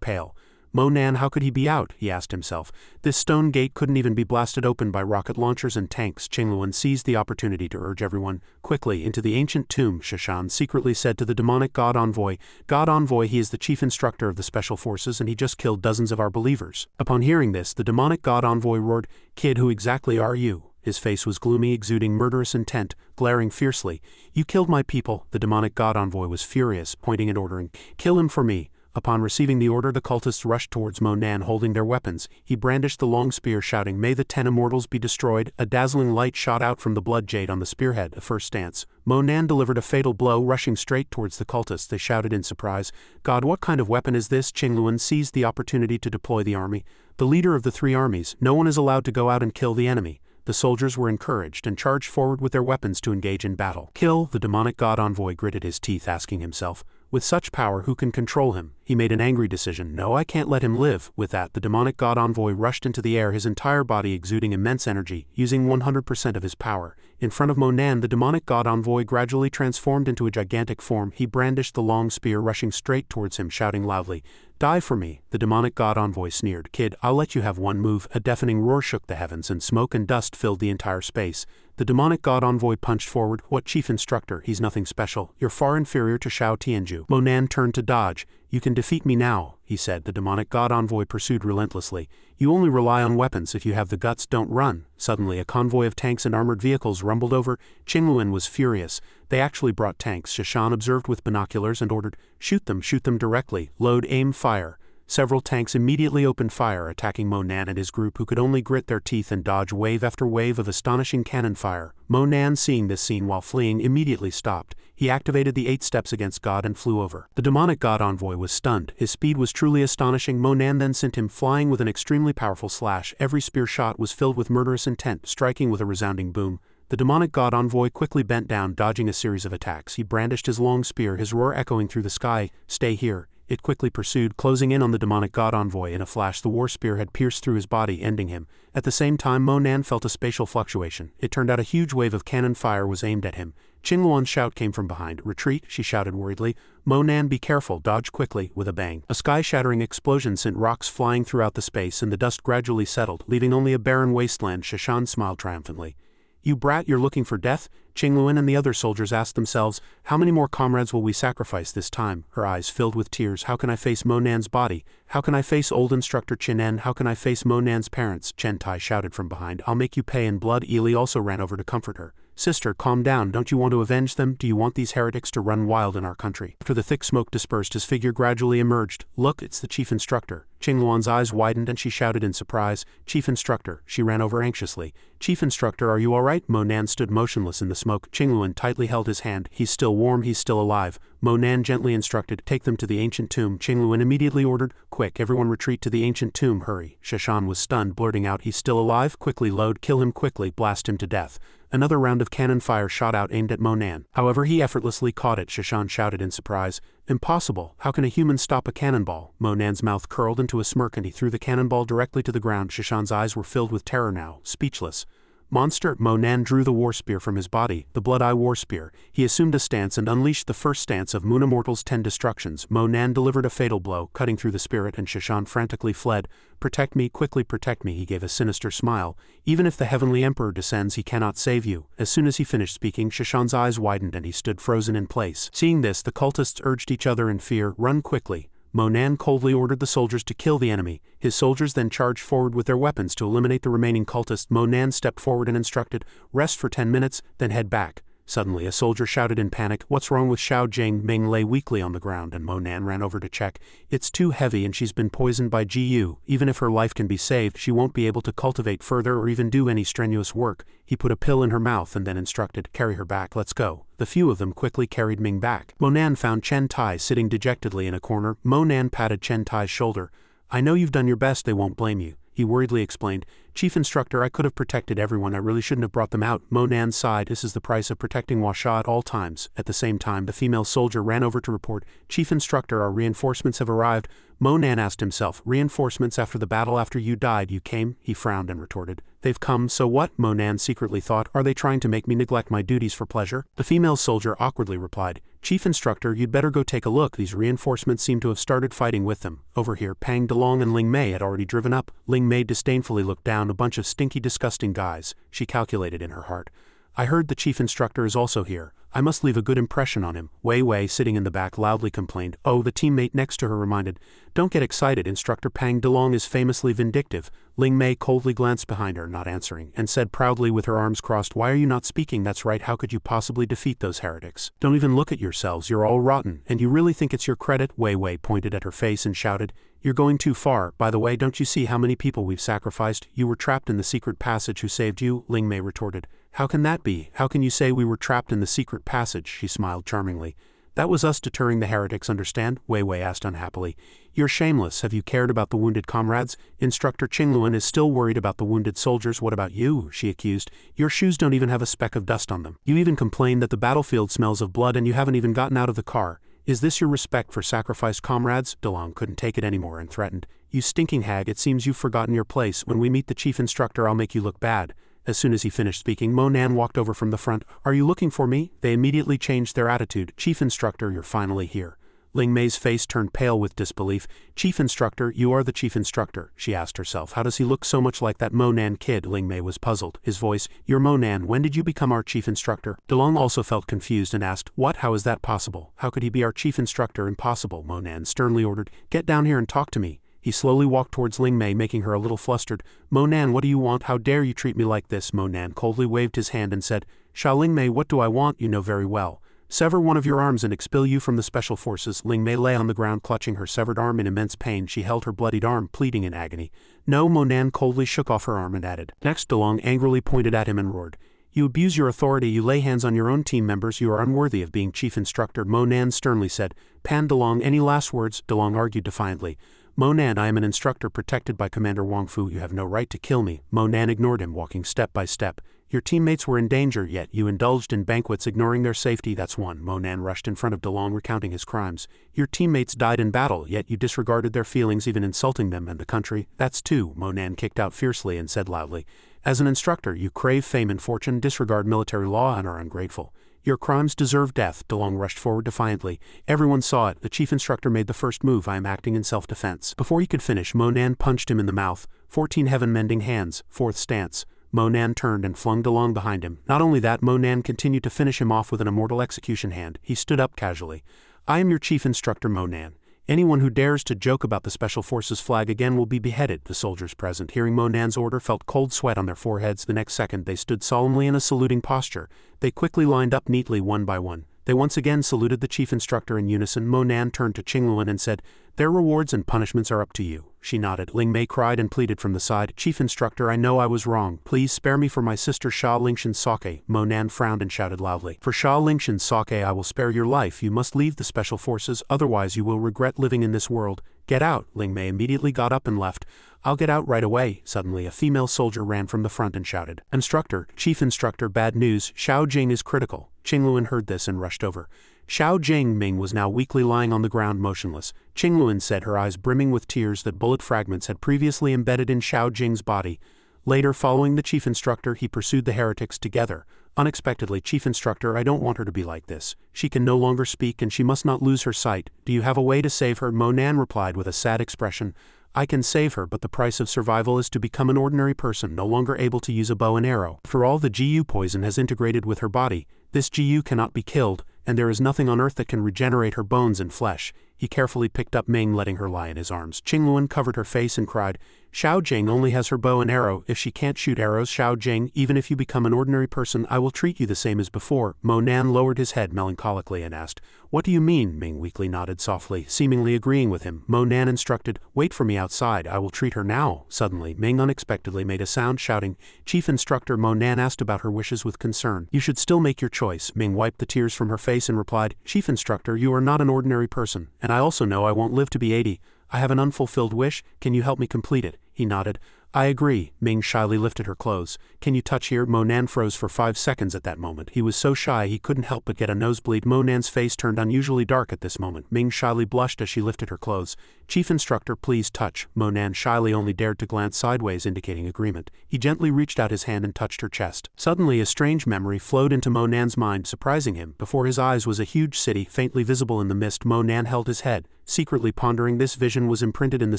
pale. "Monan, how could he be out?" he asked himself. "This stone gate couldn't even be blasted open by rocket launchers and tanks." Qingluan seized the opportunity to urge everyone, "Quickly, into the ancient tomb." Shishan secretly said to the demonic god envoy, "God envoy, he is the chief instructor of the special forces and he just killed dozens of our believers." Upon hearing this, the demonic god envoy roared, "Kid, who exactly are you?" His face was gloomy, exuding murderous intent, glaring fiercely. "You killed my people." The demonic god envoy was furious, pointing and ordering, "Kill him for me." Upon receiving the order, the cultists rushed towards Mo Nan holding their weapons. He brandished the long spear, shouting, "May the 10 immortals be destroyed." A dazzling light shot out from the blood jade on the spearhead. A first stance. Mo Nan delivered a fatal blow, rushing straight towards the cultists. They shouted in surprise, "God, what kind of weapon is this?" Qingluan seized the opportunity to deploy the army. The leader of the 3 armies, no one is allowed to go out and kill the enemy. The soldiers were encouraged and charged forward with their weapons to engage in battle. Kill, the demonic god envoy gritted his teeth, asking himself, with such power, who can control him? He made an angry decision. No, I can't let him live. With that, the demonic god envoy rushed into the air, his entire body exuding immense energy, using 100% of his power. In front of Mo Nan, the demonic god envoy gradually transformed into a gigantic form. He brandished the long spear, rushing straight towards him, shouting loudly, "Die for me." The demonic god envoy sneered, "Kid, I'll let you have one move." A deafening roar shook the heavens, and smoke and dust filled the entire space. The demonic god envoy punched forward. "What, chief instructor? He's nothing special. You're far inferior to Xiao Tianju." Mo Nan turned to dodge. "You can defeat me now," he said. The demonic god envoy pursued relentlessly. "You only rely on weapons. If you have the guts, don't run." Suddenly, a convoy of tanks and armored vehicles rumbled over. Qingluan was furious. They actually brought tanks. Shishan observed with binoculars and ordered, shoot them directly, load, aim, fire." Several tanks immediately opened fire, attacking Mo Nan and his group, who could only grit their teeth and dodge wave after wave of astonishing cannon fire. Mo Nan, seeing this scene while fleeing, immediately stopped. He activated the 8 steps against God and flew over. The demonic god envoy was stunned. His speed was truly astonishing. Mo Nan then sent him flying with an extremely powerful slash. Every spear shot was filled with murderous intent, striking with a resounding boom. The demonic god envoy quickly bent down, dodging a series of attacks. He brandished his long spear, his roar echoing through the sky. "Stay here." It quickly pursued, closing in on the demonic god envoy. In a flash, the war spear had pierced through his body, ending him. At the same time, Mo Nan felt a spatial fluctuation. It turned out a huge wave of cannon fire was aimed at him. Qingluan's shout came from behind. "Retreat," she shouted worriedly. "Mo Nan, be careful, dodge quickly." With a bang, a sky-shattering explosion sent rocks flying throughout the space, and the dust gradually settled, leaving only a barren wasteland. Shishan smiled triumphantly. "You brat, you're looking for death?" Qingluan and the other soldiers asked themselves, "How many more comrades will we sacrifice this time?" Her eyes filled with tears. "How can I face Mo Nan's body? How can I face old instructor Chen? How can I face Mo Nan's parents?" Chen Tai shouted from behind, "I'll make you pay in blood." Ili also ran over to comfort her. "Sister, calm down. Don't you want to avenge them? Do you want these heretics to run wild in our country?" After the thick smoke dispersed, his figure gradually emerged. "Look, it's the chief instructor." Qingluan's eyes widened and she shouted in surprise, "Chief instructor." She ran over anxiously. "Chief instructor, are you all right?" Mo Nan stood motionless in the smoke. Qingluan tightly held his hand. "He's still warm, he's still alive." Mo Nan gently instructed, "Take them to the ancient tomb." Qingluan immediately ordered, "Quick, everyone retreat to the ancient tomb, hurry." Shishan was stunned, blurting out, "He's still alive? Quickly load, kill him quickly, blast him to death." Another round of cannon fire shot out, aimed at Mo Nan. However, he effortlessly caught it. Shishan shouted in surprise, "Impossible! How can a human stop a cannonball?" Mo Nan's mouth curled into a smirk and he threw the cannonball directly to the ground. Shishan's eyes were filled with terror now, speechless. "Monster!" Mo Nan drew the war spear from his body, the blood-eye war spear. He assumed a stance and unleashed the first stance of Moon Immortal's 10 destructions. Mo Nan delivered a fatal blow, cutting through the spirit, and Shishan frantically fled. "Protect me, quickly protect me." He gave a sinister smile. "Even if the Heavenly Emperor descends, he cannot save you." As soon as he finished speaking, Shishan's eyes widened and he stood frozen in place. Seeing this, the cultists urged each other in fear, "Run quickly." Mo Nan coldly ordered the soldiers to kill the enemy. His soldiers then charged forward with their weapons to eliminate the remaining cultists. Mo Nan stepped forward and instructed, "Rest for 10 minutes, then head back." Suddenly, a soldier shouted in panic, "What's wrong with Xiao Jing?" Ming lay weakly on the ground and Mo Nan ran over to check. "It's too heavy and she's been poisoned by Gu. Even if her life can be saved, she won't be able to cultivate further or even do any strenuous work." He put a pill in her mouth and then instructed, "Carry her back, let's go." The few of them quickly carried Ming back. Mo Nan found Chen Tai sitting dejectedly in a corner. Mo Nan patted Chen Tai's shoulder. "I know you've done your best, they won't blame you." He worriedly explained, "Chief instructor, I could have protected everyone, I really shouldn't have brought them out." Mo Nan sighed, "This is the price of protecting Huasha at all times." At the same time, the female soldier ran over to report, "Chief instructor, our reinforcements have arrived." Mo Nan asked himself, "Reinforcements after the battle after you died, you came?" He frowned and retorted, "They've come, so what?" Mo Nan secretly thought, "Are they trying to make me neglect my duties for pleasure?" The female soldier awkwardly replied, "Chief instructor, you'd better go take a look. These reinforcements seem to have started fighting with them." Over here, Pang Delong and Ling Mei had already driven up. Ling Mei disdainfully looked down, a bunch of stinky, disgusting guys. She calculated in her heart, "I heard the chief instructor is also here. I must leave a good impression on him. Wei Wei, sitting in the back, loudly complained. Oh, the teammate next to her reminded. Don't get excited, Instructor Pang DeLong is famously vindictive. Ling Mei coldly glanced behind her, not answering, and said proudly with her arms crossed, why are you not speaking? That's right, how could you possibly defeat those heretics? Don't even look at yourselves, you're all rotten, and you really think it's your credit? Wei Wei pointed at her face and shouted, you're going too far. By the way, don't you see how many people we've sacrificed? You were trapped in the secret passage. Who saved you? Ling Mei retorted. How can that be? How can you say we were trapped in the secret passage? She smiled charmingly. That was us deterring the heretics, understand? Wei Wei asked unhappily. You're shameless. Have you cared about the wounded comrades? Instructor Qingluan is still worried about the wounded soldiers. What about you? She accused. Your shoes don't even have a speck of dust on them. You even complain that the battlefield smells of blood and you haven't even gotten out of the car. Is this your respect for sacrificed comrades? DeLong couldn't take it anymore and threatened. You stinking hag, it seems you've forgotten your place. When we meet the chief instructor, I'll make you look bad. As soon as he finished speaking, Mo Nan walked over from the front. Are you looking for me? They immediately changed their attitude. Chief Instructor, you're finally here. Ling Mei's face turned pale with disbelief. Chief Instructor, you are the Chief Instructor, she asked herself. How does he look so much like that Mo Nan kid? Ling Mei was puzzled. His voice, you're Mo Nan, when did you become our Chief Instructor? DeLong also felt confused and asked, what? How is that possible? How could he be our Chief Instructor? Impossible, Mo Nan sternly ordered. Get down here and talk to me. He slowly walked towards Ling Mei, making her a little flustered. Mo Nan, what do you want? How dare you treat me like this? Mo Nan coldly waved his hand and said, Ling Mei, what do I want? You know very well. Sever one of your arms and expel you from the special forces. Ling Mei lay on the ground clutching her severed arm in immense pain. She held her bloodied arm, pleading in agony. No, Mo Nan coldly shook off her arm and added. Next, DeLong angrily pointed at him and roared. You abuse your authority, you lay hands on your own team members, you are unworthy of being Chief Instructor. Mo Nan sternly said. Pan DeLong, any last words? DeLong argued defiantly. Mo Nan, I am an instructor protected by Commander Wang Fu. You have no right to kill me. Mo Nan ignored him, walking step by step. Your teammates were in danger, yet you indulged in banquets ignoring their safety. That's one. Mo Nan rushed in front of DeLong, recounting his crimes. Your teammates died in battle, yet you disregarded their feelings, even insulting them and the country. That's two. Mo Nan kicked out fiercely and said loudly. As an instructor, you crave fame and fortune, disregard military law, and are ungrateful. Your crimes deserve death. DeLong rushed forward defiantly. Everyone saw it. The Chief Instructor made the first move. I am acting in self-defense. Before he could finish, Mo Nan punched him in the mouth. 14 heaven-mending hands. Fourth stance. Mo Nan turned and flung DeLong behind him. Not only that, Mo Nan continued to finish him off with an immortal execution hand. He stood up casually. I am your Chief Instructor, Mo Nan. Anyone who dares to joke about the Special Forces flag again will be beheaded. The soldiers present, hearing Mo Nan's order, felt cold sweat on their foreheads. The next second, they stood solemnly in a saluting posture. They quickly lined up neatly one by one. They once again saluted the Chief Instructor in unison. Mo Nan turned to Qingluan and said, Their rewards and punishments are up to you. She nodded. Ling Mei cried and pleaded from the side. Chief Instructor, I know I was wrong. Please spare me for my sister Xia Lingshan Sake. Mo Nan frowned and shouted loudly. For Xia Lingshan Sake, I will spare your life. You must leave the Special Forces, otherwise you will regret living in this world. Get out. Ling Mei immediately got up and left. I'll get out right away. Suddenly, a female soldier ran from the front and shouted. Instructor, Chief Instructor, bad news. Xiao Jing is critical. Qingluan heard this and rushed over. Xiao Jing was now weakly lying on the ground motionless. Qingluan said, her eyes brimming with tears, that bullet fragments had previously embedded in Xiao Jing's body. Later, following the Chief Instructor, he pursued the heretics together. Unexpectedly, Chief Instructor, I don't want her to be like this. She can no longer speak and she must not lose her sight. Do you have a way to save her? Mo Nan replied with a sad expression. I can save her, but the price of survival is to become an ordinary person, no longer able to use a bow and arrow. For all the GU poison has integrated with her body, this GU cannot be killed, and there is nothing on earth that can regenerate her bones and flesh. He carefully picked up Ming, letting her lie in his arms. Qingluan covered her face and cried, Xiao Jing only has her bow and arrow. If she can't shoot arrows, Xiao Jing, even if you become an ordinary person, I will treat you the same as before. Mo Nan lowered his head melancholically and asked, What do you mean? Ming weakly nodded softly, seemingly agreeing with him. Mo Nan instructed, Wait for me outside, I will treat her now. Suddenly, Ming unexpectedly made a sound, shouting, Chief Instructor. Mo Nan asked about her wishes with concern. You should still make your choice. Ming wiped the tears from her face and replied, Chief Instructor, you are not an ordinary person, and I also know I won't live to be 80. I have an unfulfilled wish, can you help me complete it? He nodded. I agree. Ming shyly lifted her clothes. Can you touch here? Mo Nan froze for 5 seconds at that moment. He was so shy he couldn't help but get a nosebleed. Mo Nan's face turned unusually dark at this moment. Ming shyly blushed as she lifted her clothes. Chief Instructor, please touch. Mo Nan shyly only dared to glance sideways, indicating agreement. He gently reached out his hand and touched her chest. Suddenly a strange memory flowed into Mo Nan's mind, surprising him. Before his eyes was a huge city, faintly visible in the mist. Mo Nan held his head, secretly pondering. This vision was imprinted in the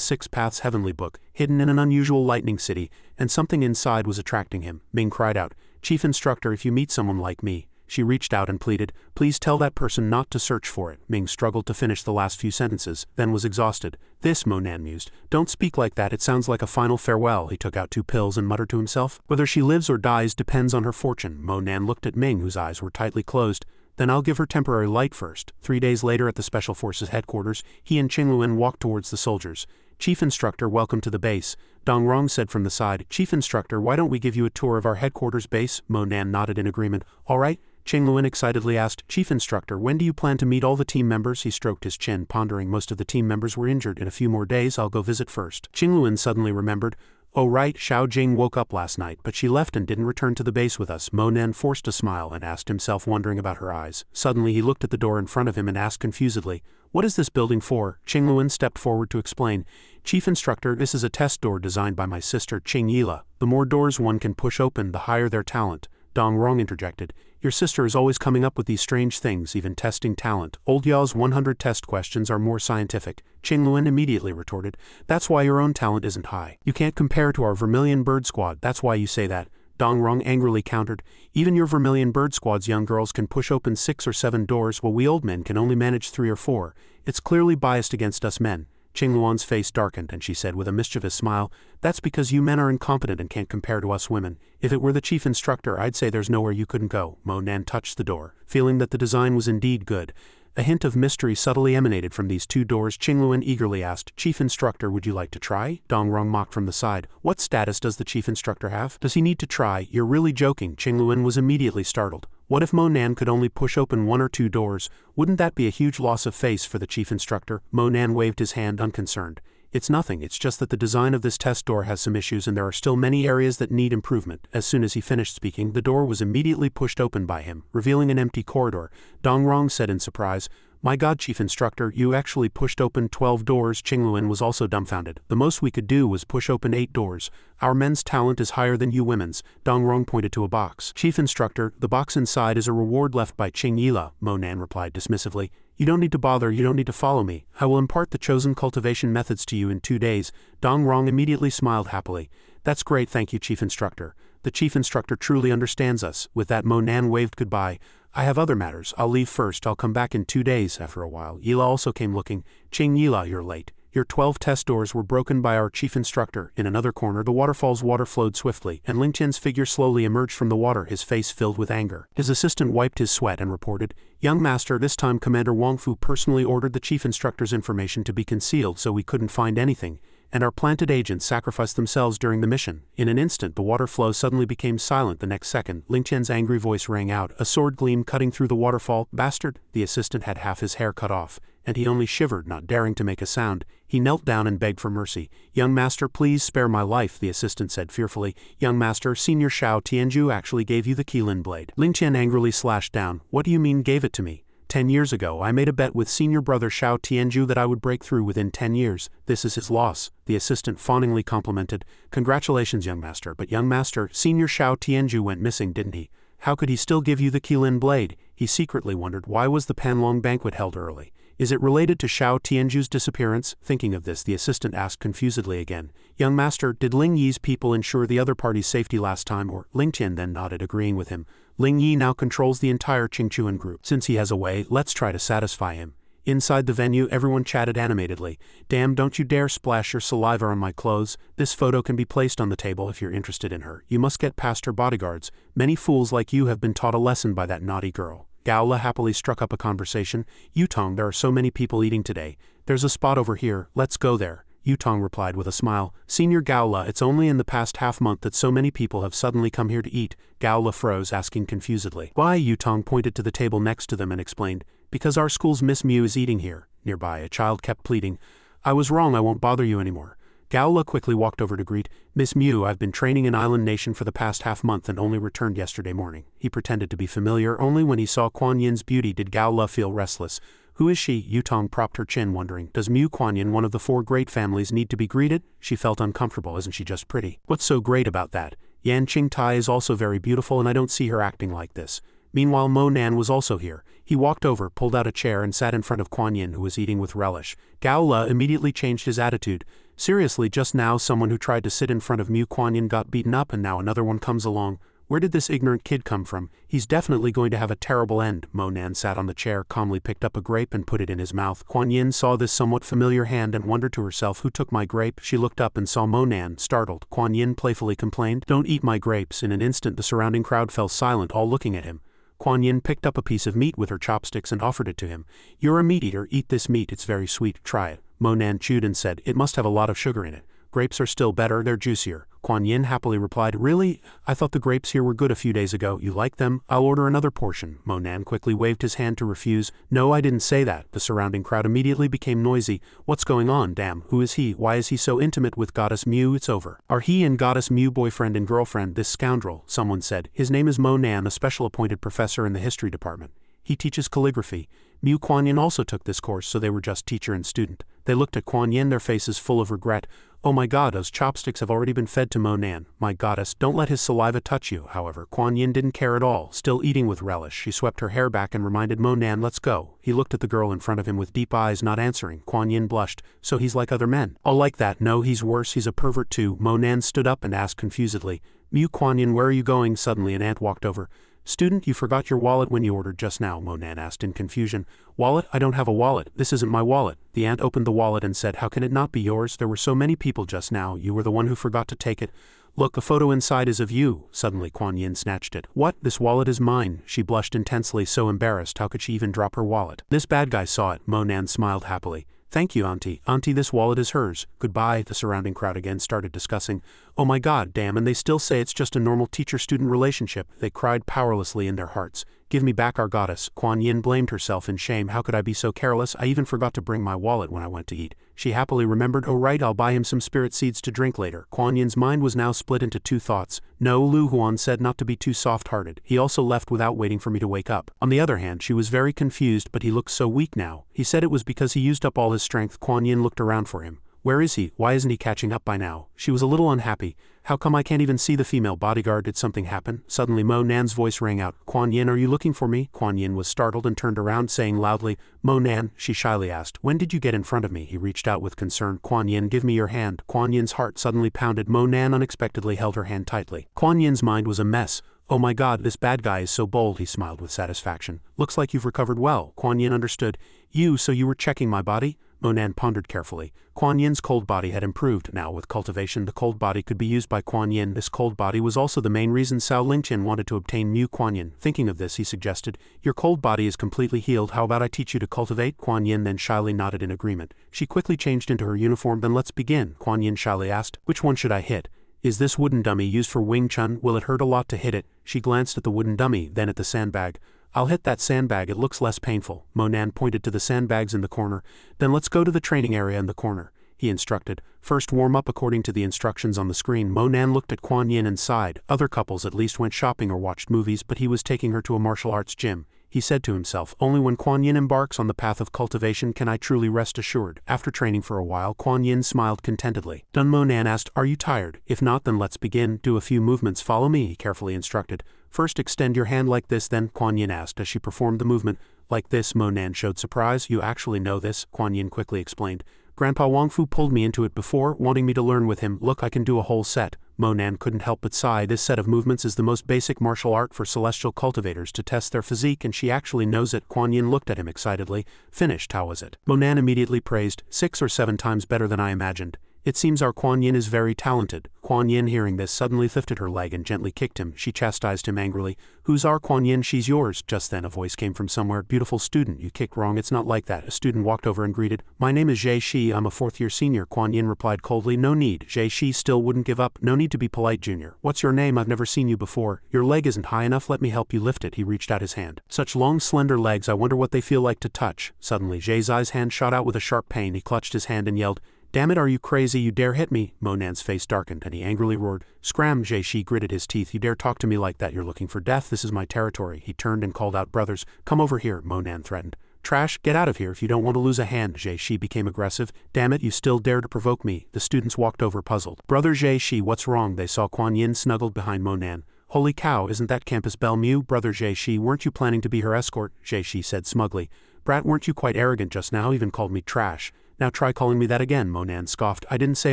Six Paths Heavenly Book, hidden in an unusual lightning city, and something inside was attracting him. Ming cried out, Chief Instructor, if you meet someone like me, She reached out and pleaded, "Please tell that person not to search for it." Ming struggled to finish the last few sentences, then was exhausted. "This," Mo Nan mused. "Don't speak like that, it sounds like a final farewell." He took out 2 pills and muttered to himself, "Whether she lives or dies depends on her fortune." Mo Nan looked at Ming, whose eyes were tightly closed. "Then I'll give her temporary light first." 3 days later at the Special Forces headquarters, he and Qingluan walked towards the soldiers. "Chief Instructor, welcome to the base," Dong Rong said from the side. "Chief Instructor, why don't we give you a tour of our headquarters base?" Mo Nan nodded in agreement. "All right." Qingluan excitedly asked, "Chief Instructor, when do you plan to meet all the team members?" He stroked his chin, pondering. "Most of the team members were injured. In a few more days I'll go visit first." Qingluan suddenly remembered, "Oh right, Xiao Jing woke up last night, but she left and didn't return to the base with us." Mo Nan forced a smile and asked himself, wondering about her eyes. Suddenly he looked at the door in front of him and asked confusedly, "What is this building for?" Qingluan stepped forward to explain. "Chief Instructor, this is a test door designed by my sister Qingyila. The more doors one can push open, the higher their talent." Dong Rong interjected, "Your sister is always coming up with these strange things, even testing talent. Old Yao's 100 test questions are more scientific." Qingluan immediately retorted, "That's why your own talent isn't high. You can't compare to our Vermilion Bird Squad, that's why you say that." Dong Rong angrily countered, "Even your Vermilion Bird Squad's young girls can push open 6 or 7 doors while we old men can only manage 3 or 4. It's clearly biased against us men." Qingluan's face darkened and she said with a mischievous smile, "That's because you men are incompetent and can't compare to us women. If it were the Chief Instructor, I'd say there's nowhere you couldn't go." Mo Nan touched the door, feeling that the design was indeed good. A hint of mystery subtly emanated from these 2 doors. Qingluan eagerly asked, "Chief Instructor, would you like to try?" Dong Rong mocked from the side, "What status does the Chief Instructor have? Does he need to try? You're really joking." Qingluan was immediately startled. What if Mo Nan could only push open 1 or 2 doors? Wouldn't that be a huge loss of face for the Chief Instructor? Mo Nan waved his hand unconcerned. "It's nothing, it's just that the design of this test door has some issues and there are still many areas that need improvement." As soon as he finished speaking, the door was immediately pushed open by him, revealing an empty corridor. Dong Rong said in surprise, "My God, Chief Instructor, you actually pushed open 12 doors." Qingluan was also dumbfounded. "The most we could do was push open 8 doors. Our men's talent is higher than you women's." Dong Rong pointed to a box. "Chief Instructor, the box inside is a reward left by Qingyila," Mo Nan replied dismissively. "You don't need to bother, you don't need to follow me. I will impart the chosen cultivation methods to you in 2 days." Dong Rong immediately smiled happily. "That's great, thank you, Chief Instructor. The Chief Instructor truly understands us." With that, Mo Nan waved goodbye. "I have other matters. I'll leave first. I'll come back in 2 days." After a while, Yila also came looking. "Qingyila, you're late. Your 12 test doors were broken by our Chief Instructor." In another corner, the waterfall's water flowed swiftly, and Ling Qian's figure slowly emerged from the water, his face filled with anger. His assistant wiped his sweat and reported, "Young Master, this time Commander Wang Fu personally ordered the Chief Instructor's information to be concealed so we couldn't find anything, and our planted agents sacrificed themselves during the mission." In an instant, the water flow suddenly became silent. The next second, Ling Qian's angry voice rang out, a sword gleam cutting through the waterfall. "Bastard!" The assistant had half his hair cut off, and he only shivered, not daring to make a sound. He knelt down and begged for mercy. "Young Master, please spare my life," the assistant said fearfully. "Young Master, Senior Xiao Tianju actually gave you the Qilin blade." Ling Qian angrily slashed down. "What do you mean gave it to me? 10 years ago, I made a bet with senior brother Xiao Tianju that I would break through within 10 years. This is his loss." The assistant fawningly complimented, "Congratulations, young master, but young master, senior Xiao Tianju went missing, didn't he? How could he still give you the Qilin blade?" He secretly wondered why was the Panlong banquet held early. Is it related to Xiao Tianju's disappearance? Thinking of this, the assistant asked confusedly again, "Young master, did Ling Yi's people ensure the other party's safety last time, or?" Ling Qian then nodded, agreeing with him. "Ling Yi now controls the entire Qingchuan group. Since he has a way, let's try to satisfy him." Inside the venue, everyone chatted animatedly. "Damn, don't you dare splash your saliva on my clothes. This photo can be placed on the table if you're interested in her. You must get past her bodyguards. Many fools like you have been taught a lesson by that naughty girl." Gaola happily struck up a conversation. "Yutong, there are so many people eating today. There's a spot over here, let's go there." Yutong replied with a smile, "Senior Gaola, it's only in the past half-month that so many people have suddenly come here to eat." Gaola froze, asking confusedly, "Why?" Yutong pointed to the table next to them and explained, "Because our school's Miss Mew is eating here." Nearby, a child kept pleading, "I was wrong, I won't bother you anymore." Gaola quickly walked over to greet, "Miss Mew, I've been training in Island Nation for the past half-month and only returned yesterday morning." He pretended to be familiar. Only when he saw Kuan Yin's beauty did Gaola feel restless. "Who is she?" Yutong propped her chin, wondering, "Does Mu Kuan-Yin, one of the 4 great families, need to be greeted?" She felt uncomfortable. "Isn't she just pretty?" "What's so great about that? Yan Qingtai is also very beautiful and I don't see her acting like this." Meanwhile, Mo Nan was also here. He walked over, pulled out a chair and sat in front of Kuan Yin, who was eating with relish. Gaola immediately changed his attitude. "Seriously, just now someone who tried to sit in front of Mu Kuan Yin got beaten up and now another one comes along. Where did this ignorant kid come from? He's definitely going to have a terrible end. Mo Nan sat on the chair, calmly picked up a grape and put it in his mouth. Kuan Yin saw this somewhat familiar hand and wondered to herself, who took my grape? She looked up and saw Mo Nan, startled. Kuan Yin playfully complained, don't eat my grapes. In an instant the surrounding crowd fell silent, all looking at him. Kuan Yin picked up a piece of meat with her chopsticks and offered it to him. You're a meat eater, eat this meat, it's very sweet, try it. Mo Nan chewed and said, it must have a lot of sugar in it. Grapes are still better, they're juicier. Kuan Yin happily replied, really? I thought the grapes here were good a few days ago. You like them? I'll order another portion. Mo Nan quickly waved his hand to refuse. No, I didn't say that. The surrounding crowd immediately became noisy. What's going on? Damn, who is he? Why is he so intimate with Goddess Mu? It's over. Are he and Goddess Mu boyfriend and girlfriend? This scoundrel, someone said. His name is Mo Nan, a special appointed professor in the history department. He teaches calligraphy. Mu Kuan Yin also took this course, so they were just teacher and student. They looked at Kuan Yin, their faces full of regret. Oh my god, those chopsticks have already been fed to Mo Nan. My goddess, don't let his saliva touch you. However, Kuan Yin didn't care at all, still eating with relish. She swept her hair back and reminded Mo Nan, let's go. He looked at the girl in front of him with deep eyes, not answering. Kuan Yin blushed. So he's like other men. All like that. No, he's worse, he's a pervert too. Mo Nan stood up and asked confusedly, Mu Kuan Yin, where are you going? Suddenly an ant walked over. Student, you forgot your wallet when you ordered just now, Mo Nan asked in confusion. Wallet? I don't have a wallet. This isn't my wallet. The ant opened the wallet and said, how can it not be yours? There were so many people just now. You were the one who forgot to take it. Look, the photo inside is of you. Suddenly Kuan Yin snatched it. What? This wallet is mine. She blushed intensely, so embarrassed. How could she even drop her wallet? This bad guy saw it. Mo Nan smiled happily. Thank you, Auntie. Auntie, this wallet is hers. Goodbye. The surrounding crowd again started discussing. Oh my god, damn, and they still say it's just a normal teacher-student relationship. They cried powerlessly in their hearts. Give me back our goddess. Kuan Yin blamed herself in shame. How could I be so careless? I even forgot to bring my wallet when I went to eat. She happily remembered, oh right, I'll buy him some spirit seeds to drink later. Kuan Yin's mind was now split into two thoughts. No, Lu Huan said not to be too soft-hearted. He also left without waiting for me to wake up. On the other hand, she was very confused, but he looked so weak now. He said it was because he used up all his strength. Kuan Yin looked around for him. Where is he? Why isn't he catching up by now? She was a little unhappy. How come I can't even see the female bodyguard? Did something happen? Suddenly Mo Nan's voice rang out. Kuan Yin, are you looking for me? Kuan Yin was startled and turned around, saying loudly, Mo Nan. She shyly asked, when did you get in front of me? He reached out with concern. Kuan Yin, give me your hand. Kuan Yin's heart suddenly pounded. Mo Nan unexpectedly held her hand tightly. Kuan Yin's mind was a mess. Oh my god, this bad guy is so bold, he smiled with satisfaction. Looks like you've recovered well. Kuan Yin understood. So you were checking my body? Mo Nan pondered carefully. Kuan Yin's cold body had improved. Now with cultivation, the cold body could be used by Kuan Yin. This cold body was also the main reason Cao Lingqian wanted to obtain Mu Kuan Yin. Thinking of this, he suggested, your cold body is completely healed. How about I teach you to cultivate? Kuan Yin then shyly nodded in agreement. She quickly changed into her uniform. Then let's begin. Kuan Yin shyly asked, which one should I hit? Is this wooden dummy used for Wing Chun? Will it hurt a lot to hit it? She glanced at the wooden dummy, then at the sandbag. I'll hit that sandbag, it looks less painful. Mo Nan pointed to the sandbags in the corner. Then let's go to the training area in the corner, he instructed. First warm up according to the instructions on the screen. Mo Nan looked at Kuan Yin and sighed. Other couples at least went shopping or watched movies, but he was taking her to a martial arts gym. He said to himself, only when Kuan Yin embarks on the path of cultivation can I truly rest assured. After training for a while, Kuan Yin smiled contentedly. Done. Mo Nan asked, are you tired? If not, then let's begin. Do a few movements, follow me, he carefully instructed. First extend your hand like this, then, Kuan Yin asked as she performed the movement. Like this. Mo Nan showed surprise. You actually know this, Kuan Yin quickly explained. Grandpa Wangfu pulled me into it before, wanting me to learn with him. Look, I can do a whole set. Mo Nan couldn't help but sigh. This set of movements is the most basic martial art for celestial cultivators to test their physique, and she actually knows it. Kuan Yin looked at him excitedly. Finished, how was it? Mo Nan immediately praised. 6 or 7 times better than I imagined. It seems our Kuan Yin is very talented. Kuan Yin, hearing this, suddenly lifted her leg and gently kicked him. She chastised him angrily. Who's our Kuan Yin? She's yours. Just then a voice came from somewhere. Beautiful student, you kicked wrong. It's not like that. A student walked over and greeted. My name is Zhe Shi. I'm a 4th-year senior. Kuan Yin replied coldly. No need. Zhe Shi still wouldn't give up. No need to be polite, junior. What's your name? I've never seen you before. Your leg isn't high enough. Let me help you lift it. He reached out his hand. Such long, slender legs. I wonder what they feel like to touch. Suddenly Zhe Zai's hand shot out with a sharp pain. He clutched his hand and yelled, Damn it, are you crazy? You dare hit me? Mo Nan's face darkened and he angrily roared. Scram! Zhe Shi gritted his teeth. You dare talk to me like that? You're looking for death. This is my territory. He turned and called out, brothers, come over here, Mo Nan threatened. Trash, get out of here if you don't want to lose a hand. Zhe Shi became aggressive. Damn it, you still dare to provoke me. The students walked over puzzled. Brother Zhe Shi, what's wrong? They saw Kuan Yin snuggled behind Mo Nan. Holy cow, isn't that Campus Belle Mu? Brother Zhe Shi, weren't you planning to be her escort? Zhe Shi said smugly. Brat, weren't you quite arrogant just now? Even called me trash. Now try calling me that again, Monan scoffed. I didn't say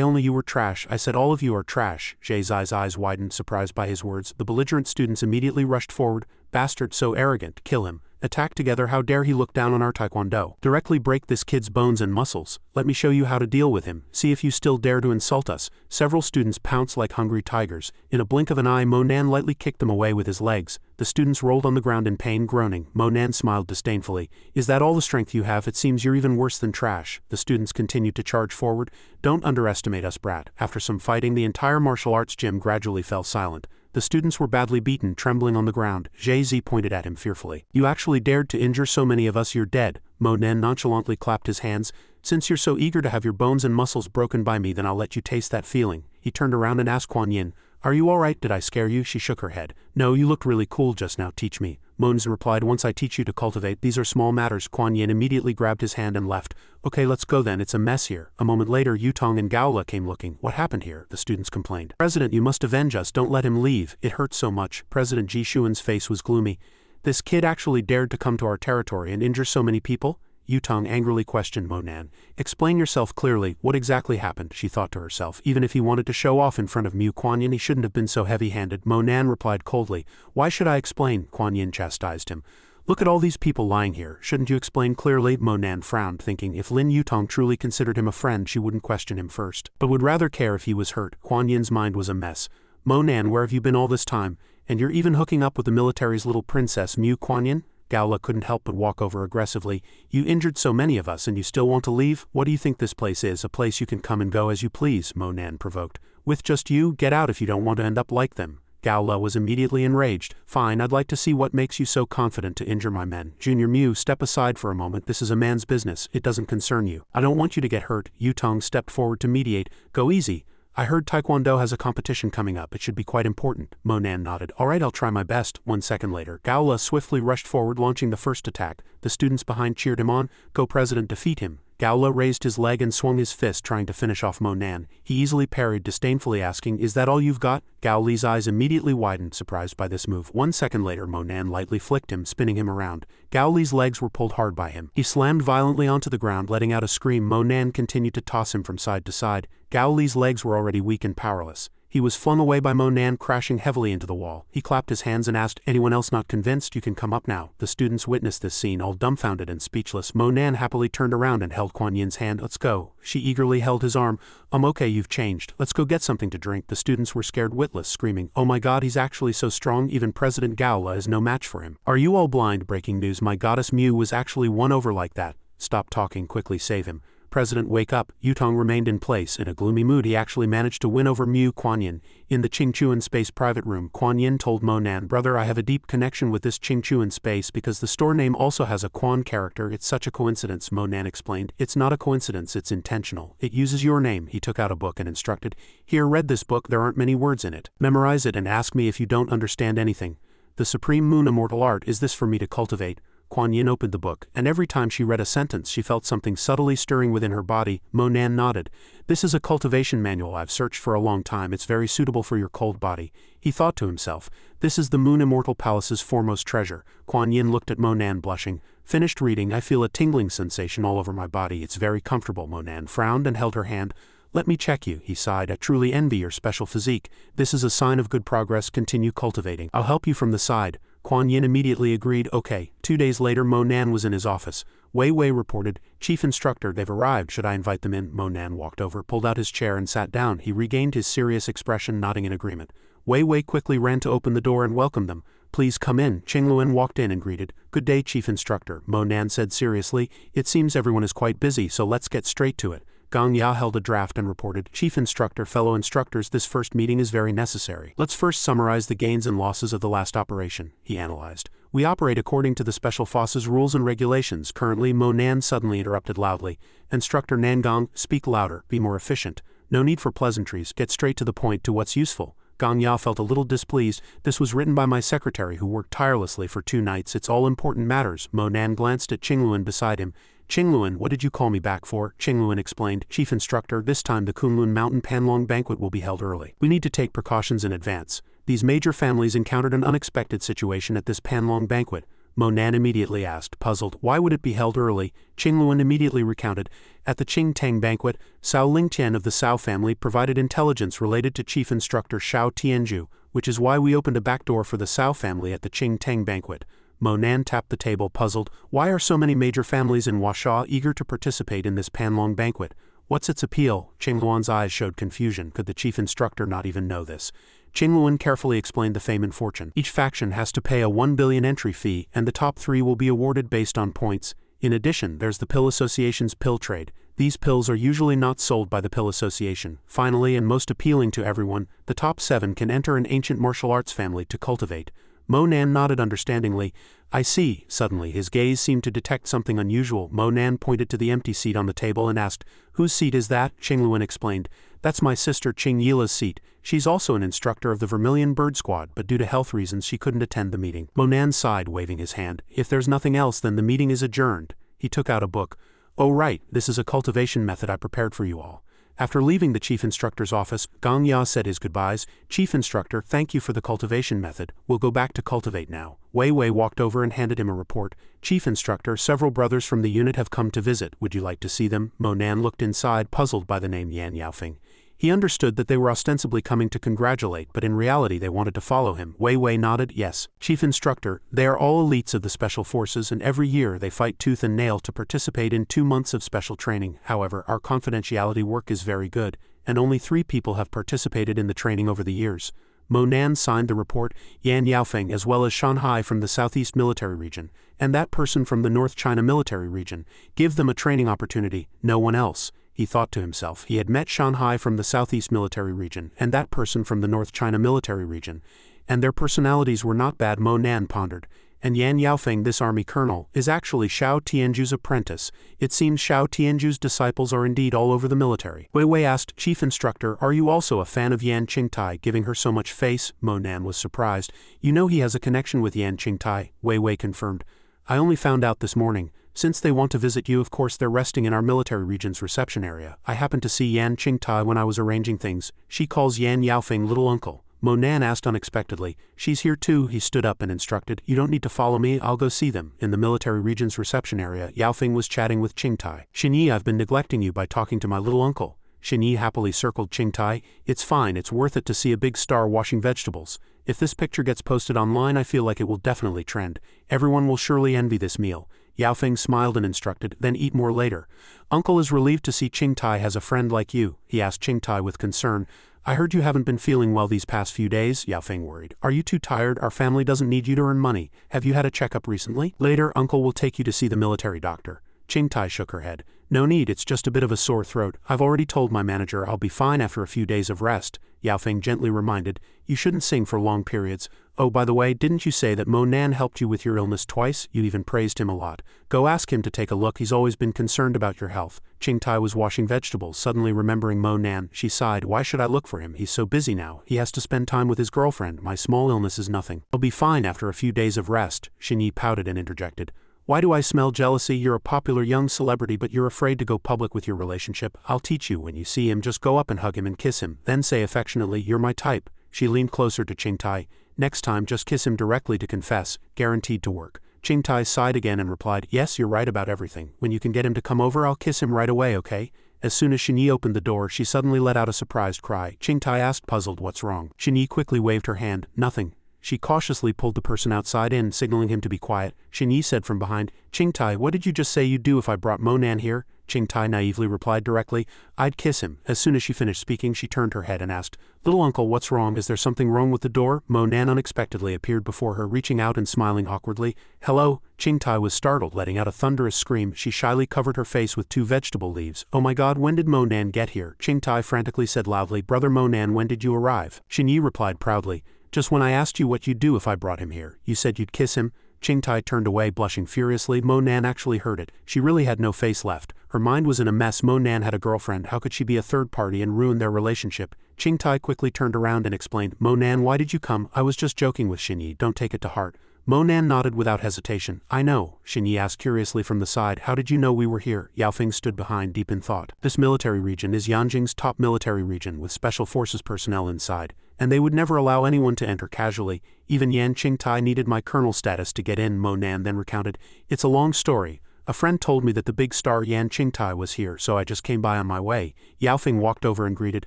only you were trash, I said all of you are trash. Zai's eyes widened, surprised by his words. The belligerent students immediately rushed forward. Bastard, so arrogant, kill him. Attack together, how dare he look down on our taekwondo. Directly break this kid's bones and muscles. Let me show you how to deal with him. See if you still dare to insult us. Several students pounced like hungry tigers. In a blink of an eye, Monan lightly kicked them away with his legs. The students rolled on the ground in pain, groaning. Monan smiled disdainfully. Is that all the strength you have? It seems you're even worse than trash. The students continued to charge forward. Don't underestimate us, brat. After some fighting, the entire martial arts gym gradually fell silent. The students were badly beaten, trembling on the ground. Zai pointed at him fearfully. You actually dared to injure so many of us, you're dead. Monan nonchalantly clapped his hands. Since you're so eager to have your bones and muscles broken by me, then I'll let you taste that feeling. He turned around and asked Kuan Yin, are you alright? Did I scare you? She shook her head. No, you looked really cool just now, teach me. Monan replied, once I teach you to cultivate, these are small matters. Kuan Yin immediately grabbed his hand and left. Okay, let's go then, it's a mess here. A moment later, Yutong and Gaola came looking. What happened here? The students complained. President, you must avenge us, don't let him leave. It hurts so much. President Ji Shuan's face was gloomy. This kid actually dared to come to our territory and injure so many people? Yutong angrily questioned Monan. Explain yourself clearly, what exactly happened, she thought to herself. Even if he wanted to show off in front of Mu Kuan Yin, he shouldn't have been so heavy-handed. Monan replied coldly. Why should I explain? Kuan Yin chastised him. Look at all these people lying here. Shouldn't you explain clearly? Monan frowned, thinking if Lin Yutong truly considered him a friend, she wouldn't question him first, but would rather care if he was hurt. Kuan Yin's mind was a mess. Monan, where have you been all this time? And you're even hooking up with the military's little princess, Mu Kuan Yin? Gaola couldn't help but walk over aggressively. You injured so many of us and you still want to leave? What do you think this place is? A place you can come and go as you please, Monan provoked. With just you? Get out if you don't want to end up like them. Gaola was immediately enraged. Fine, I'd like to see what makes you so confident to injure my men. Junior Mu, step aside for a moment. This is a man's business. It doesn't concern you. I don't want you to get hurt. Yutong stepped forward to mediate. Go easy. I heard Taekwondo has a competition coming up. It should be quite important. Monan nodded. Alright, I'll try my best. 1 second later, Gaola swiftly rushed forward, launching the first attack. The students behind cheered him on. Go, President, defeat him. Gaola raised his leg and swung his fist, trying to finish off Monan. He easily parried, disdainfully asking, is that all you've got? Gaoli's eyes immediately widened, surprised by this move. 1 second later, Monan lightly flicked him, spinning him around. Gaoli's legs were pulled hard by him. He slammed violently onto the ground, letting out a scream. Monan continued to toss him from side to side. Gaoli's legs were already weak and powerless. He was flung away by Monan, crashing heavily into the wall. He clapped his hands and asked, anyone else not convinced? You can come up now. The students witnessed this scene, all dumbfounded and speechless. Monan happily turned around and held Kuan Yin's hand. Let's go. She eagerly held his arm. Okay, you've changed. Let's go get something to drink. The students were scared witless, screaming, oh my god, he's actually so strong, even President Gaola is no match for him. Are you all blind? Breaking news, my goddess Mu was actually won over like that. Stop talking, quickly save him. President, wake up. Yutong remained in place. In a gloomy mood, he actually managed to win over Mu Kuan Yin. In the Qingchuan space private room, Kuan Yin told Monan, brother, I have a deep connection with this Qingchuan space because the store name also has a Quan character. It's such a coincidence, Monan explained. It's not a coincidence, it's intentional. It uses your name. He took out a book and instructed, here, read this book, there aren't many words in it. Memorize it and ask me if you don't understand anything. The Supreme Moon Immortal Art, is this for me to cultivate? Kuan Yin opened the book, and every time she read a sentence she felt something subtly stirring within her body. Monan nodded. This is a cultivation manual I've searched for a long time. It's very suitable for your cold body. He thought to himself, this is the Moon Immortal Palace's foremost treasure. Kuan Yin looked at Monan, blushing. Finished reading, I feel a tingling sensation all over my body. It's very comfortable. Monan frowned and held her hand. Let me check you, he sighed. I truly envy your special physique. This is a sign of good progress. Continue cultivating. I'll help you from the side. Kuan Yin immediately agreed. Okay. 2 days later, Monan was in his office. Wei Wei reported, Chief Instructor, they've arrived. Should I invite them in? Monan walked over, pulled out his chair and sat down. He regained his serious expression, nodding in agreement. Wei Wei quickly ran to open the door and welcomed them. Please come in. Qingluan walked in and greeted. Good day, Chief Instructor. Monan said seriously. It seems everyone is quite busy, so let's get straight to it. Gong Ya held a draft and reported, Chief Instructor, fellow instructors, this first meeting is very necessary. Let's first summarize the gains and losses of the last operation, he analyzed. We operate according to the Special Forces rules and regulations. Currently, Monan suddenly interrupted loudly. Instructor Nangong, speak louder, be more efficient. No need for pleasantries, get straight to the point, to what's useful. Gong Ya felt a little displeased. This was written by my secretary who worked tirelessly for 2 nights. It's all important matters. Monan glanced at Qingluan beside him. Qingluan, what did you call me back for? Qingluan explained. Chief Instructor, this time the Kunlun Mountain Panlong banquet will be held early. We need to take precautions in advance. These major families encountered an unexpected situation at this Panlong banquet. Mo Nan immediately asked, puzzled. Why would it be held early? Qingluan immediately recounted. At the Qing Tang banquet, Cao Lingtian of the Cao family provided intelligence related to Chief Instructor Xiao Tianju, which is why we opened a back door for the Cao family at the Qing Tang banquet. Mo Nan tapped the table, puzzled. Why are so many major families in Huaxia eager to participate in this Panlong banquet? What's its appeal? Qingluan's eyes showed confusion. Could the chief instructor not even know this? Qingluan carefully explained the fame and fortune. Each faction has to pay a 1 billion entry fee, and the top 3 will be awarded based on points. In addition, there's the Pill Association's pill trade. These pills are usually not sold by the Pill Association. Finally, and most appealing to everyone, the top 7 can enter an ancient martial arts family to cultivate. Mo Nan nodded understandingly. I see. Suddenly, his gaze seemed to detect something unusual. Mo Nan pointed to the empty seat on the table and asked, Whose seat is that? Qingluan explained. That's my sister Qing Yila's seat. She's also an instructor of the Vermilion Bird Squad, but due to health reasons she couldn't attend the meeting. Mo Nan sighed, waving his hand. If there's nothing else, then the meeting is adjourned. He took out a book. Oh right, this is a cultivation method I prepared for you all. After leaving the chief instructor's office, Gong Ya said his goodbyes. Chief instructor, thank you for the cultivation method. We'll go back to cultivate now. Wei Wei walked over and handed him a report. Chief instructor, several brothers from the unit have come to visit. Would you like to see them? Mo Nan looked inside, puzzled by the name Yan Yaofeng. He understood that they were ostensibly coming to congratulate, but in reality they wanted to follow him. Wei Wei nodded, yes. Chief instructor, they are all elites of the special forces, and every year they fight tooth and nail to participate in 2 months of special training. However, our confidentiality work is very good, and only 3 people have participated in the training over the years. Mo Nan signed the report, Yan Yaofeng as well as Shanghai from the Southeast Military Region, and that person from the North China Military Region. Give them a training opportunity, no one else. He thought to himself. He had met Shanghai from the Southeast Military Region, and that person from the North China Military Region, and their personalities were not bad. Mo Nan pondered. And Yan Yaofeng, this army colonel, is actually Xiao Tianju's apprentice. It seems Xiao Tianju's disciples are indeed all over the military. Wei Wei asked, Chief Instructor, are you also a fan of Yan Qingtai, giving her so much face? Mo Nan was surprised. You know he has a connection with Yan Qingtai, Wei Wei confirmed. I only found out this morning. Since they want to visit you, of course they're resting in our military region's reception area. I happened to see Yan Qingtai when I was arranging things. She calls Yan Yaofeng little uncle. Mo Nan asked unexpectedly. She's here too. He stood up and instructed. You don't need to follow me, I'll go see them. In the military region's reception area, Yaofeng was chatting with Qingtai. Xinyi, I've been neglecting you by talking to my little uncle. Xinyi happily circled Qingtai. It's fine, it's worth it to see a big star washing vegetables. If this picture gets posted online, I feel like it will definitely trend. Everyone will surely envy this meal. Yaofeng smiled and instructed, then eat more later. Uncle is relieved to see Qingtai has a friend like you, he asked Qingtai with concern. I heard you haven't been feeling well these past few days, Yaofeng worried. Are you too tired? Our family doesn't need you to earn money. Have you had a checkup recently? Later, Uncle will take you to see the military doctor. Qingtai shook her head. No need, it's just a bit of a sore throat. I've already told my manager I'll be fine after a few days of rest, Yaofeng gently reminded. You shouldn't sing for long periods. Oh, by the way, didn't you say that Mo Nan helped you with your illness twice? You even praised him a lot. Go ask him to take a look, he's always been concerned about your health. Qingtai was washing vegetables, suddenly remembering Mo Nan. She sighed, why should I look for him? He's so busy now. He has to spend time with his girlfriend. My small illness is nothing. I'll be fine after a few days of rest. Xinyi pouted and interjected. Why do I smell jealousy? You're a popular young celebrity, but you're afraid to go public with your relationship. I'll teach you. When you see him, just go up and hug him and kiss him. Then say affectionately, you're my type. She leaned closer to Qingtai. Next time, just kiss him directly to confess. Guaranteed to work. Qingtai sighed again and replied, yes, you're right about everything. When you can get him to come over, I'll kiss him right away, okay? As soon as Xinyi opened the door, she suddenly let out a surprised cry. Qingtai asked, puzzled, what's wrong? Xinyi quickly waved her hand. Nothing. She cautiously pulled the person outside in, signaling him to be quiet. Xinyi said from behind, Qingtai, what did you just say you'd do if I brought Mo Nan here? Qingtai naively replied directly, I'd kiss him. As soon as she finished speaking, she turned her head and asked, Little uncle, what's wrong? Is there something wrong with the door? Mo Nan unexpectedly appeared before her, reaching out and smiling awkwardly. Hello? Qingtai was startled, letting out a thunderous scream. She shyly covered her face with 2 vegetable leaves. Oh my god, when did Mo Nan get here? Qingtai frantically said loudly, Brother Mo Nan, when did you arrive? Xinyi replied proudly, just when I asked you what you'd do if I brought him here. You said you'd kiss him. Qingtai turned away, blushing furiously. Mo Nan actually heard it. She really had no face left. Her mind was in a mess. Mo Nan had a girlfriend. How could she be a third party and ruin their relationship? Qingtai quickly turned around and explained, Mo Nan, why did you come? I was just joking with Xinyi. Don't take it to heart. Mo Nan nodded without hesitation. I know. Xinyi asked curiously from the side, how did you know we were here? Yaofeng stood behind, deep in thought. This military region is Yanjing's top military region with special forces personnel inside. and they would never allow anyone to enter casually. Even Yan Qingtai needed my colonel status to get in, Mo Nan then recounted. It's a long story. A friend told me that the big star Yan Qingtai was here, so I just came by on my way. Yaofeng walked over and greeted.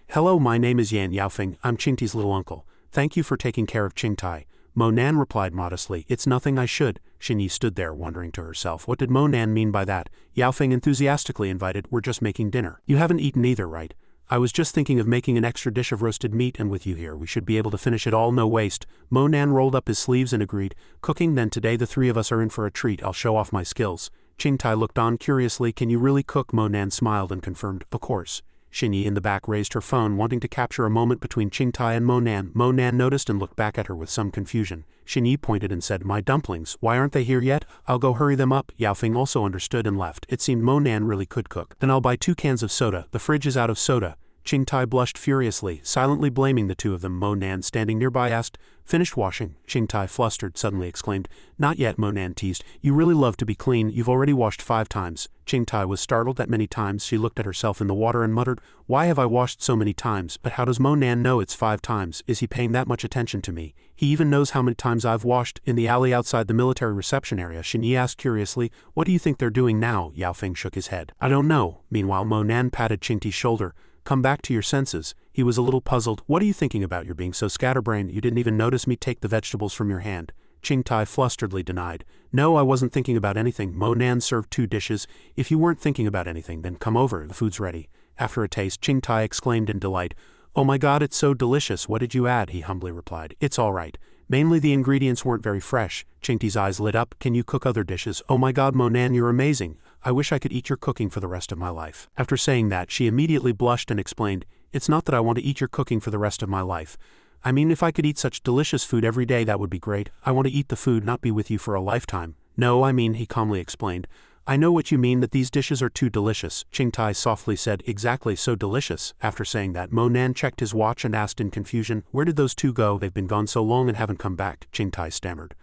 Hello, my name is Yan Yaofeng. I'm Qingti's little uncle. Thank you for taking care of Qingtai. Mo Nan replied modestly. It's nothing I should. Xinyi stood there wondering to herself. What did Mo Nan mean by that? Yaofeng enthusiastically invited. We're just making dinner. You haven't eaten either, right? I was just thinking of making an extra dish of roasted meat, and with you here we should be able to finish it all, no waste. Mo Nan rolled up his sleeves and agreed. Cooking, then today the three of us are in for a treat. I'll show off my skills. Qingtai looked on curiously. Can you really cook? Mo Nan smiled and confirmed. Of course. Xinyi in the back raised her phone, wanting to capture a moment between Qingtai and Mo Nan. Mo Nan noticed and looked back at her with some confusion. Xinyi pointed and said, My dumplings, why aren't they here yet? I'll go hurry them up. Yaofeng also understood and left. It seemed Mo Nan really could cook. Then I'll buy 2 cans of soda. The fridge is out of soda. Qingtai blushed furiously, silently blaming the two of them. Mo Nan, standing nearby, asked, Finished washing? Qingtai, flustered, suddenly exclaimed. Not yet, Mo Nan teased. You really love to be clean. You've already washed 5 times. Qingtai was startled that many times. She looked at herself in the water and muttered, Why have I washed so many times? But how does Mo Nan know it's 5 times? Is he paying that much attention to me? He even knows how many times I've washed. In the alley outside the military reception area, Xinyi asked curiously, What do you think they're doing now? Yaofeng shook his head. I don't know. Meanwhile, Mo Nan patted Qingti's shoulder. Come back to your senses. He was a little puzzled. What are you thinking about? You're being so scatterbrained you didn't even notice me take the vegetables from your hand. Qingtai flusteredly denied. No, I wasn't thinking about anything. Mo Nan served 2 dishes. If you weren't thinking about anything, then come over. The food's ready. After a taste, Qingtai exclaimed in delight. Oh my god, it's so delicious. What did you add? He humbly replied. It's all right. Mainly the ingredients weren't very fresh. Qingti's eyes lit up. Can you cook other dishes? Oh my god, Mo Nan, you're amazing. I wish I could eat your cooking for the rest of my life. After saying that, she immediately blushed and explained, It's not that I want to eat your cooking for the rest of my life. I mean, if I could eat such delicious food every day, that would be great. I want to eat the food, not be with you for a lifetime. No, I mean, he calmly explained. I know what you mean, that these dishes are too delicious. Qingtai softly said, Exactly, so delicious. After saying that, Mo Nan checked his watch and asked in confusion, Where did those 2 go? They've been gone so long and haven't come back. Qingtai stammered.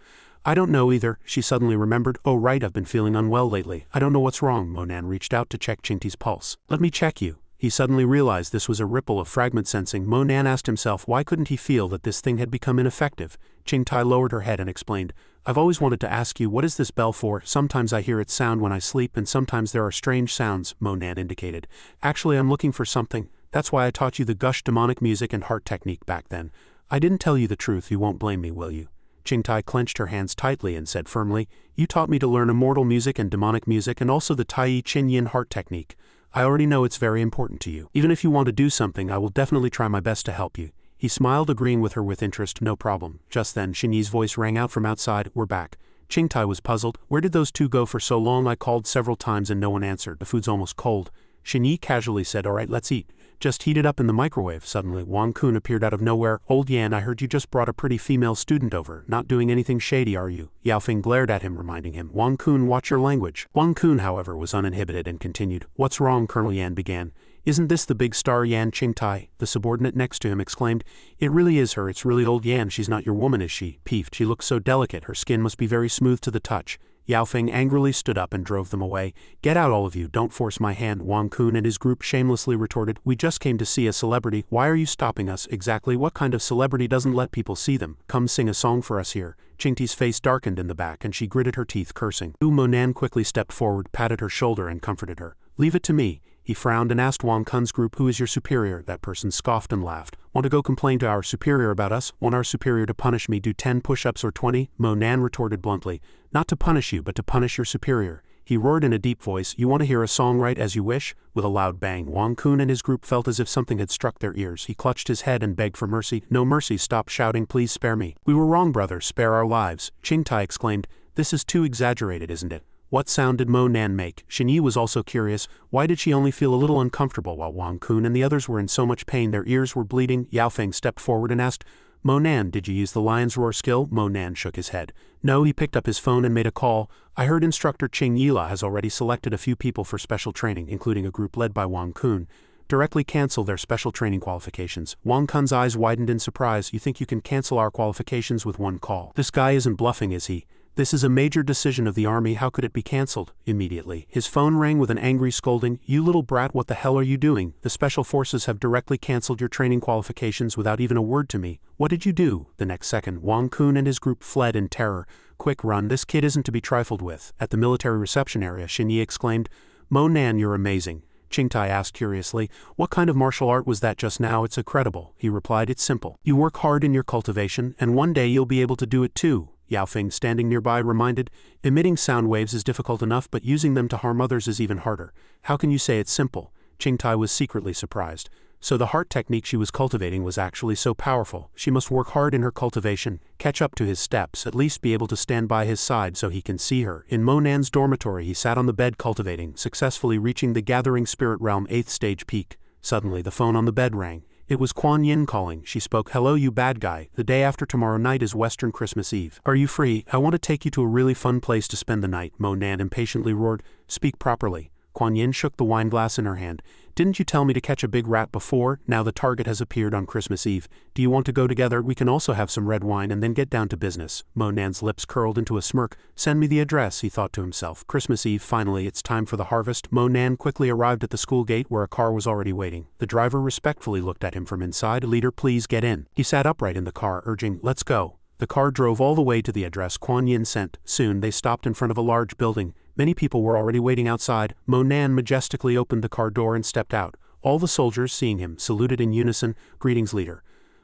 I don't know either. She suddenly remembered. Oh right, I've been feeling unwell lately. I don't know what's wrong. Mo Nan reached out to check Qingti's pulse. Let me check you. He suddenly realized this was a ripple of fragment sensing. Mo Nan asked himself, why couldn't he feel that this thing had become ineffective? Qingtai lowered her head and explained, I've always wanted to ask you, what is this bell for? Sometimes I hear its sound when I sleep, and sometimes there are strange sounds, Mo Nan indicated. Actually, I'm looking for something. That's why I taught you the gush demonic music and heart technique back then. I didn't tell you the truth. You won't blame me, will you? Qingtai clenched her hands tightly and said firmly, You taught me to learn immortal music and demonic music and also the Tai Chin Yin heart technique. I already know it's very important to you. Even if you want to do something, I will definitely try my best to help you. He smiled, agreeing with her with interest. No problem. Just then, Xinyi's voice rang out from outside. We're back. Qingtai was puzzled. Where did those 2 go for so long? I called several times and no one answered. The food's almost cold. Xinyi casually said, All right, let's eat. Just heat it up in the microwave. Suddenly, Wang Kun appeared out of nowhere. Old Yan, I heard you just brought a pretty female student over. Not doing anything shady, are you? Yaofeng glared at him, reminding him, Wang Kun, watch your language. Wang Kun, however, was uninhibited and continued. What's wrong? Colonel Yan began. Isn't this the big star Yan Qingtai? The subordinate next to him exclaimed. It really is her. It's really old Yan. She's not your woman, is she? Peeved. She looks so delicate. Her skin must be very smooth to the touch. Yaofeng angrily stood up and drove them away. Get out, all of you. Don't force my hand. Wang Kun and his group shamelessly retorted. We just came to see a celebrity. Why are you stopping us? Exactly what kind of celebrity doesn't let people see them? Come sing a song for us here. Qingti's face darkened in the back and she gritted her teeth, cursing. Mo Nan quickly stepped forward, patted her shoulder and comforted her. Leave it to me. He frowned and asked Wang Kun's group, Who is your superior? That person scoffed and laughed. Want to go complain to our superior about us? Want our superior to punish me? Do 10 push-ups or 20? Mo Nan retorted bluntly. Not to punish you, but to punish your superior. He roared in a deep voice, You want to hear a song? Right as you wish? With a loud bang, Wang Kun and his group felt as if something had struck their ears. He clutched his head and begged for mercy. No mercy, stop shouting, please spare me. We were wrong, brother, spare our lives. Qingtai exclaimed. This is too exaggerated, isn't it? What sound did Mo Nan make? Xinyi was also curious. Why did she only feel a little uncomfortable while Wang Kun and the others were in so much pain their ears were bleeding? Yaofeng stepped forward and asked, Mo Nan, did you use the lion's roar skill? Mo Nan shook his head. No, he picked up his phone and made a call. I heard instructor Qing Yila has already selected a few people for special training, including a group led by Wang Kun. Directly cancel their special training qualifications. Wang Kun's eyes widened in surprise. You think you can cancel our qualifications with one call? This guy isn't bluffing, is he? This is a major decision of the army, how could it be cancelled? Immediately, his phone rang with an angry scolding, "You little brat, what the hell are you doing? The special forces have directly cancelled your training qualifications without even a word to me. What did you do?" The next second, Wang Kun and his group fled in terror. "Quick, run, this kid isn't to be trifled with." At the military reception area, Xianxia exclaimed, "Mo Nan, you're amazing." Qingtai asked curiously, "What kind of martial art was that just now?" "It's incredible," he replied. "It's simple. You work hard in your cultivation, and one day you'll be able to do it too." Yao Feng, standing nearby, reminded, "Emitting sound waves is difficult enough, but using them to harm others is even harder. How can you say it's simple?" Qingtai was secretly surprised. So the heart technique she was cultivating was actually so powerful. She must work hard in her cultivation, catch up to his steps, at least be able to stand by his side so he can see her. In Mo Nan's dormitory, he sat on the bed cultivating, successfully reaching the gathering spirit realm 8th stage peak. Suddenly the phone on the bed rang. It was Kuan Yin calling. She spoke, "Hello, you bad guy. The day after tomorrow night is Western Christmas Eve. Are you free? I want to take you to a really fun place to spend the night." Mo Nan impatiently roared, "Speak properly." Kuan Yin shook the wineglass in her hand. "Didn't you tell me to catch a big rat before? Now the target has appeared on Christmas Eve. Do you want to go together? We can also have some red wine and then get down to business." Mo Nan's lips curled into a smirk. "Send me the address," he thought to himself. Christmas Eve, finally, it's time for the harvest. Mo Nan quickly arrived at the school gate where a car was already waiting. The driver respectfully looked at him from inside. "Leader, please get in." He sat upright in the car, urging, "Let's go." The car drove all the way to the address Kuan Yin sent. Soon they stopped in front of a large building. Many people were already waiting outside. Mo Nan majestically opened the car door and stepped out. All the soldiers, seeing him, saluted in unison. "Greetings, leader."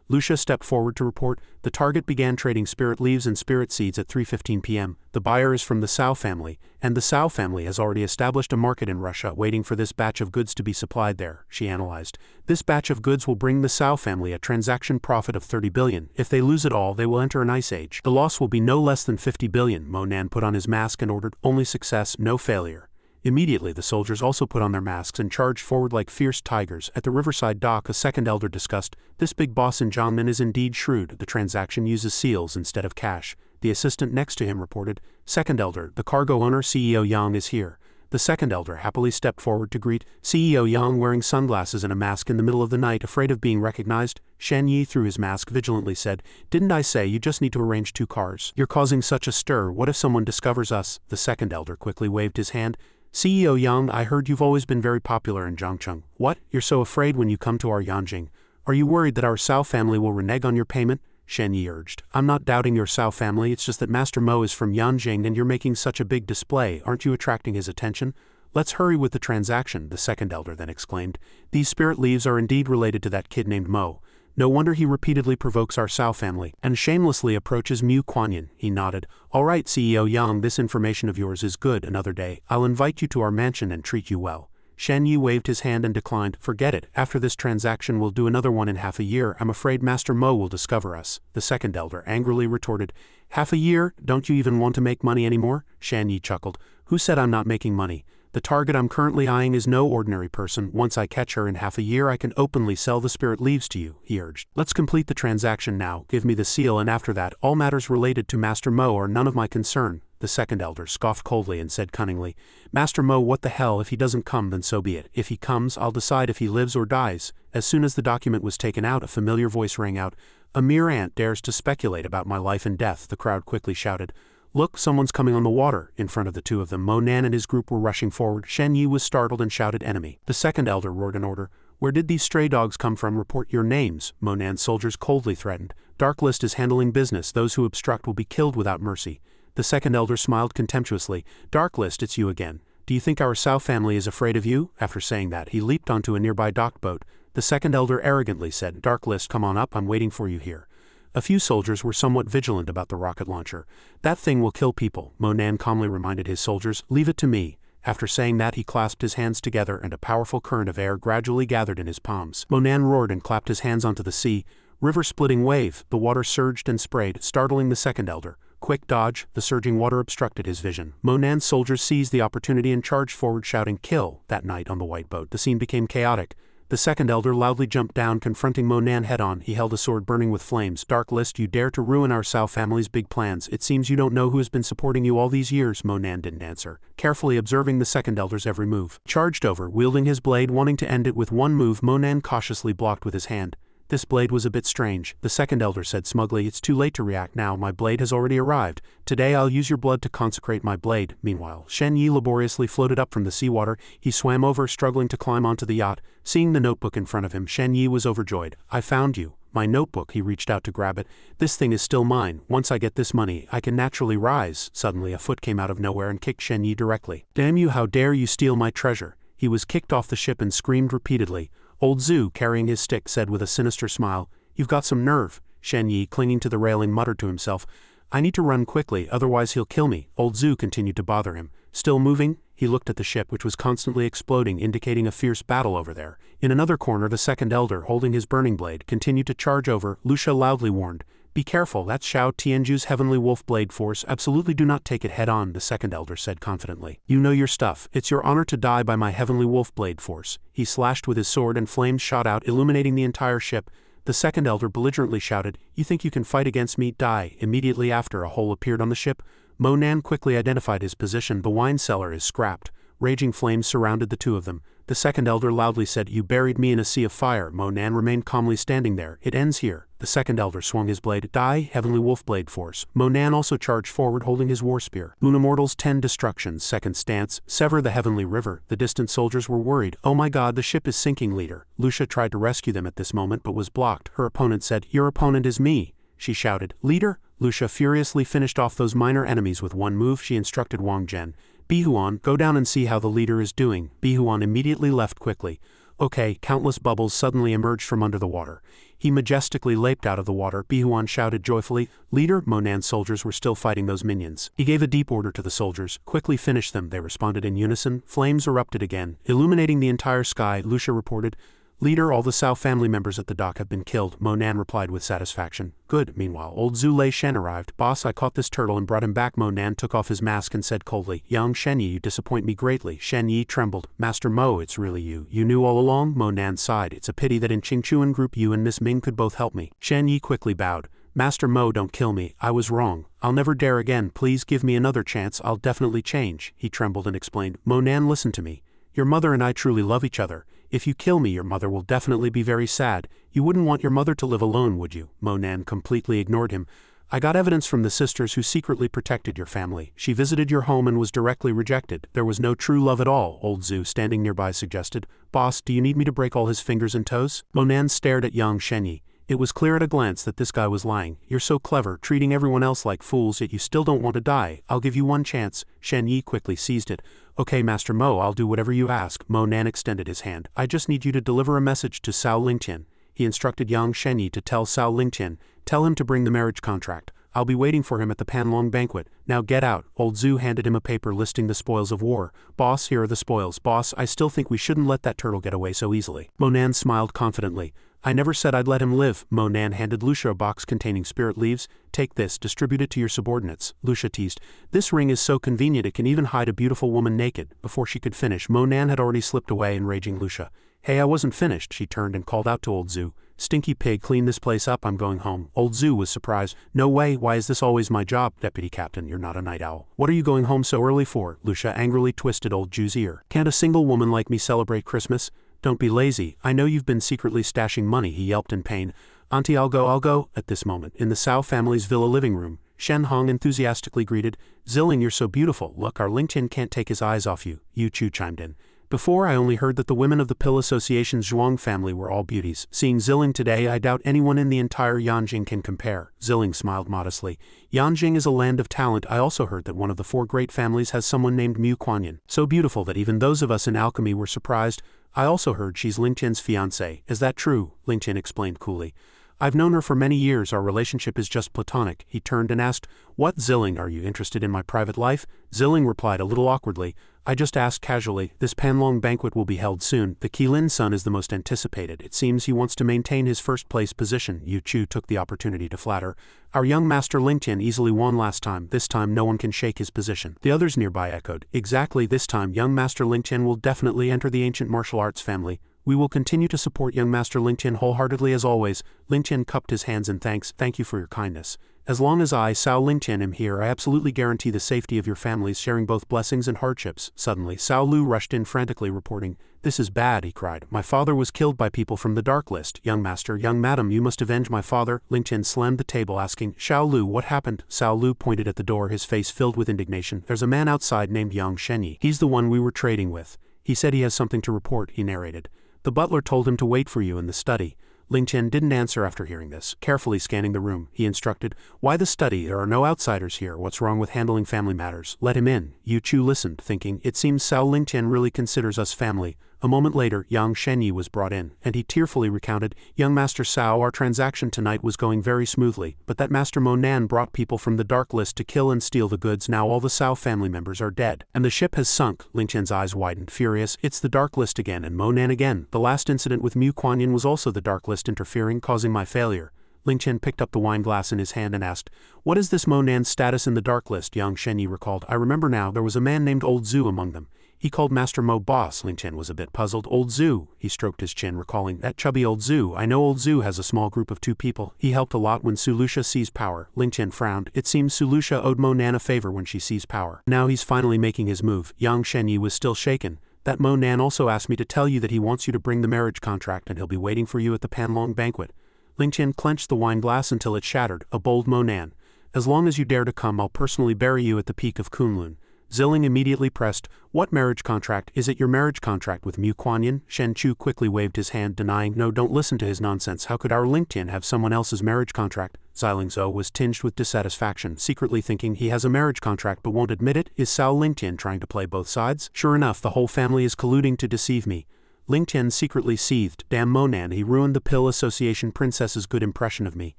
Lucia stepped forward to report, "The target began trading spirit leaves and spirit seeds at 3:15 p.m. The buyer is from the Cao family, and the Cao family has already established a market in Russia waiting for this batch of goods to be supplied there," she analyzed. "This batch of goods will bring the Cao family a transaction profit of 30 billion. If they lose it all, they will enter an ice age. The loss will be no less than 50 billion. Mo Nan put on his mask and ordered, "Only success, no failure." Immediately the soldiers also put on their masks and charged forward like fierce tigers. At the riverside dock, a second elder discussed, "This big boss in Jiangmen is indeed shrewd. The transaction uses seals instead of cash." The assistant next to him reported, "Second elder, the cargo owner CEO Yang is here." The second elder happily stepped forward to greet CEO Yang, wearing sunglasses and a mask in the middle of the night, afraid of being recognized. Shan Yi, through his mask, vigilantly said, "Didn't I say you just need to arrange 2 cars? You're causing such a stir. What if someone discovers us?" The second elder quickly waved his hand. "CEO Yang, I heard you've always been very popular in Zhangcheng. What? You're so afraid when you come to our Yanjing. Are you worried that our Cao family will renege on your payment?" Shen Yi urged. "I'm not doubting your Cao family, it's just that Master Mo is from Yanjing and you're making such a big display. Aren't you attracting his attention?" "Let's hurry with the transaction," the second elder then exclaimed. "These spirit leaves are indeed related to that kid named Mo. No wonder he repeatedly provokes our Cao family and shamelessly approaches Mu Kuan-yin." He nodded. "All right, CEO Yang, this information of yours is good. Another day, I'll invite you to our mansion and treat you well." Shan Yi waved his hand and declined. "Forget it. After this transaction we'll do another one in half a year. I'm afraid Master Mo will discover us." The second elder angrily retorted, "Half a year? Don't you even want to make money anymore?" Shan Yi chuckled. "Who said I'm not making money? The target I'm currently eyeing is no ordinary person. Once I catch her in half a year I can openly sell the spirit leaves to you," he urged. "Let's complete the transaction now. Give me the seal, and after that, all matters related to Master Mo are none of my concern." The second elder scoffed coldly and said cunningly, "Master Mo, what the hell, if he doesn't come then so be it. If he comes, I'll decide if he lives or dies." As soon as the document was taken out, a familiar voice rang out, "A mere ant dares to speculate about my life and death." The crowd quickly shouted, "Look, someone's coming on the water." In front of the two of them, Mo Nan and his group were rushing forward. Shen Yi was startled and shouted, "Enemy." The second elder roared an order. "Where did these stray dogs come from? Report your names." Mo Nan's soldiers coldly threatened. "Dark List is handling business. Those who obstruct will be killed without mercy." The second elder smiled contemptuously. "Dark List, it's you again. Do you think our Cao family is afraid of you?" After saying that, he leaped onto a nearby dock boat. The second elder arrogantly said, "Dark List, come on up. I'm waiting for you here." A few soldiers were somewhat vigilant about the rocket launcher. "That thing will kill people," Mo Nan calmly reminded his soldiers. "Leave it to me." After saying that, he clasped his hands together and a powerful current of air gradually gathered in his palms. Mo Nan roared and clapped his hands onto the sea. River-splitting wave, the water surged and sprayed, startling the second elder. Quick dodge, the surging water obstructed his vision. Mo Nan's soldiers seized the opportunity and charged forward shouting, "Kill!" That night on the white boat, the scene became chaotic. The second elder loudly jumped down, confronting Mo Nan head-on. He held a sword burning with flames. "Dark List, you dare to ruin our Cao family's big plans. It seems you don't know who has been supporting you all these years." Mo Nan didn't answer, carefully observing the second elder's every move. Charged over, wielding his blade, wanting to end it with one move, Mo Nan cautiously blocked with his hand. This blade was a bit strange, the second elder said smugly. It's too late to react now, my blade has already arrived. Today I'll use your blood to consecrate my blade. Meanwhile, Xianxia laboriously floated up from the seawater. He swam over, struggling to climb onto the yacht. Seeing the notebook in front of him, Xianxia was overjoyed. I found you. My notebook. He reached out to grab it. This thing is still mine. Once I get this money, I can naturally rise. Suddenly a foot came out of nowhere and kicked Xianxia directly. Damn you, how dare you steal my treasure. He was kicked off the ship and screamed repeatedly. Old Zhu, carrying his stick, said with a sinister smile, You've got some nerve. Xianxia, clinging to the railing, muttered to himself, I need to run quickly, otherwise he'll kill me. Old Zhu continued to bother him. Still moving? He looked at the ship, which was constantly exploding, indicating a fierce battle over there. In another corner, the second elder, holding his burning blade, continued to charge over. Lucia loudly warned, Be careful, that's Xiao Tianju's heavenly wolf blade force. Absolutely do not take it head on, the second elder said confidently. You know your stuff. It's your honor to die by my heavenly wolf blade force. He slashed with his sword and flames shot out, illuminating the entire ship. The second elder belligerently shouted, You think you can fight against me? Die. Immediately after, a hole appeared on the ship. Monan quickly identified his position. The wine cellar is scrapped. Raging flames surrounded the two of them. The second elder loudly said, You buried me in a sea of fire. Monan remained calmly standing there. It ends here. The second elder swung his blade. Die, heavenly wolf blade force. Monan also charged forward holding his war spear. Lunamortal's 10 destructions. Second stance. Sever the heavenly river. The distant soldiers were worried. Oh my god, the ship is sinking, leader. Lucia tried to rescue them at this moment but was blocked. Her opponent said, Your opponent is me. She shouted, Leader? Lucia furiously finished off those minor enemies with one move. She instructed Wang Zhen. Bihuan, go down and see how the leader is doing. Bihuan immediately left quickly. Okay, countless bubbles suddenly emerged from under the water. He majestically leaped out of the water. Bihuan shouted joyfully, Leader? Monan's soldiers were still fighting those minions. He gave a deep order to the soldiers. Quickly finish them, they responded in unison. Flames erupted again, illuminating the entire sky. Lucia reported, Leader, all the Cao family members at the dock have been killed. Monan replied with satisfaction. Good. Meanwhile, old Zhu Lei Shen arrived. Boss, I caught this turtle and brought him back. Monan took off his mask and said coldly, Young Xianxia, you disappoint me greatly. Xianxia trembled. Master Mo, it's really you. You knew all along? Monan sighed. It's a pity that in Qingchuan group you and Miss Ming could both help me. Xianxia quickly bowed. Master Mo, don't kill me. I was wrong. I'll never dare again. Please give me another chance. I'll definitely change. He trembled and explained. Monan, listen to me. Your mother and I truly love each other. If you kill me, your mother will definitely be very sad. You wouldn't want your mother to live alone, would you? Monan completely ignored him. I got evidence from the sisters who secretly protected your family. She visited your home and was directly rejected. There was no true love at all, old Zhu, standing nearby, suggested. Boss, do you need me to break all his fingers and toes? Monan stared at young Xianxia. It was clear at a glance that this guy was lying. You're so clever, treating everyone else like fools, yet you still don't want to die. I'll give you one chance. Xianxia quickly seized it. Okay, Master Mo, I'll do whatever you ask. Monan extended his hand. I just need you to deliver a message to Cao Lingtian. He instructed young Xianxia to tell Cao Lingtian. Tell him to bring the marriage contract. I'll be waiting for him at the Panlong banquet. Now get out. Old Zhu handed him a paper listing the spoils of war. Boss, here are the spoils. Boss, I still think we shouldn't let that turtle get away so easily. Monan smiled confidently. I never said I'd let him live. Monan handed Lucia a box containing spirit leaves. Take this, distribute it to your subordinates. Lucia teased. This ring is so convenient it can even hide a beautiful woman naked. Before she could finish, Monan had already slipped away, enraging Lucia. Hey, I wasn't finished. She turned and called out to old Zhu. Stinky pig, clean this place up, I'm going home. Old Zhu was surprised. No way, why is this always my job? Deputy Captain, you're not a night owl. What are you going home so early for? Lucia angrily twisted old Zhu's ear. Can't a single woman like me celebrate Christmas? Don't be lazy. I know you've been secretly stashing money, he yelped in pain. Auntie, I'll go. At this moment, in the Cao family's villa living room, Shen Hong enthusiastically greeted. Zilling, you're so beautiful. Look, our Lingtian can't take his eyes off you. Yu Chu chimed in. Before, I only heard that the women of the Pill Association's Zhuang family were all beauties. Seeing Zilling today, I doubt anyone in the entire Yanjing can compare. Zilling smiled modestly. Yanjing is a land of talent. I also heard that one of the 4 great families has someone named Mu Kuanyin. So beautiful that even those of us in alchemy were surprised. I also heard she's Lingtian's fiancé. Is that true? Lingtian explained coolly. I've known her for many years. Our relationship is just platonic. He turned and asked, What, Zilling, are you interested in my private life? Zilling replied a little awkwardly, I just asked casually. This Panlong banquet will be held soon. The Qilin son is the most anticipated. It seems he wants to maintain his first-place position. Yu Chu took the opportunity to flatter. Our young master Lingtian easily won last time. This time no one can shake his position. The others nearby echoed. Exactly, this time young master Lingtian will definitely enter the ancient martial arts family. We will continue to support young master Lingtian wholeheartedly as always. Lingtian cupped his hands in thanks. Thank you for your kindness. As long as I, Cao Lingtian, am here, I absolutely guarantee the safety of your families, sharing both blessings and hardships. Suddenly, Cao Lu rushed in frantically, reporting, "This is bad," he cried. "My father was killed by people from the Dark List. Young master, young madam, you must avenge my father." Lingtian slammed the table, asking, "Xiao Lu, what happened?" Cao Lu pointed at the door, his face filled with indignation. "There's a man outside named Xianxia. He's the one we were trading with. He said he has something to report," he narrated. "The butler told him to wait for you in the study." Lingtian didn't answer after hearing this. Carefully scanning the room, he instructed, "Why the study? There are no outsiders here. What's wrong with handling family matters? Let him in." Yu Chu listened, thinking, "It seems Cao Lingtian really considers us family." A moment later, Yang Shenyi was brought in, and he tearfully recounted, "Young Master Cao, our transaction tonight was going very smoothly, but that Master Mo Nan brought people from the Dark List to kill and steal the goods. Now all the Cao family members are dead, and the ship has sunk." Lingtian's eyes widened, furious. "It's the Dark List again, and Mo Nan again. The last incident with Mu Kuanyin was also the Dark List interfering, causing my failure." Lingtian picked up the wine glass in his hand and asked, "What is this Mo Nan's status in the Dark List?" Yang Shenyi recalled, "I remember now, there was a man named Old Zhu among them. He called Master Mo boss." Lingtian was a bit puzzled. "Old Zhu?" He stroked his chin, recalling, "That chubby Old Zhu. I know Old Zhu has a small group of 2 people. He helped a lot when Sulusha seized power." Lingtian frowned. It seems Sulusha owed Mo Nan a favor when she seized power. Now he's finally making his move. Yang Shenyi was still shaken. "That Mo Nan also asked me to tell you that he wants you to bring the marriage contract and he'll be waiting for you at the Panlong banquet." Lingtian clenched the wine glass until it shattered. "A bold Mo Nan. As long as you dare to come, I'll personally bury you at the peak of Kunlun." Zilling immediately pressed, "What marriage contract? Is it your marriage contract with Mu Kuanyin?" Shen Chu quickly waved his hand, denying, "No, don't listen to his nonsense. How could our Lingtian have someone else's marriage contract?" Zilingzhou was tinged with dissatisfaction, secretly thinking he has a marriage contract but won't admit it. Is Cao Lingtian trying to play both sides? Sure enough, the whole family is colluding to deceive me. Lingtian secretly seethed. Damn Mo Nan, he ruined the Pill Association princess's good impression of me.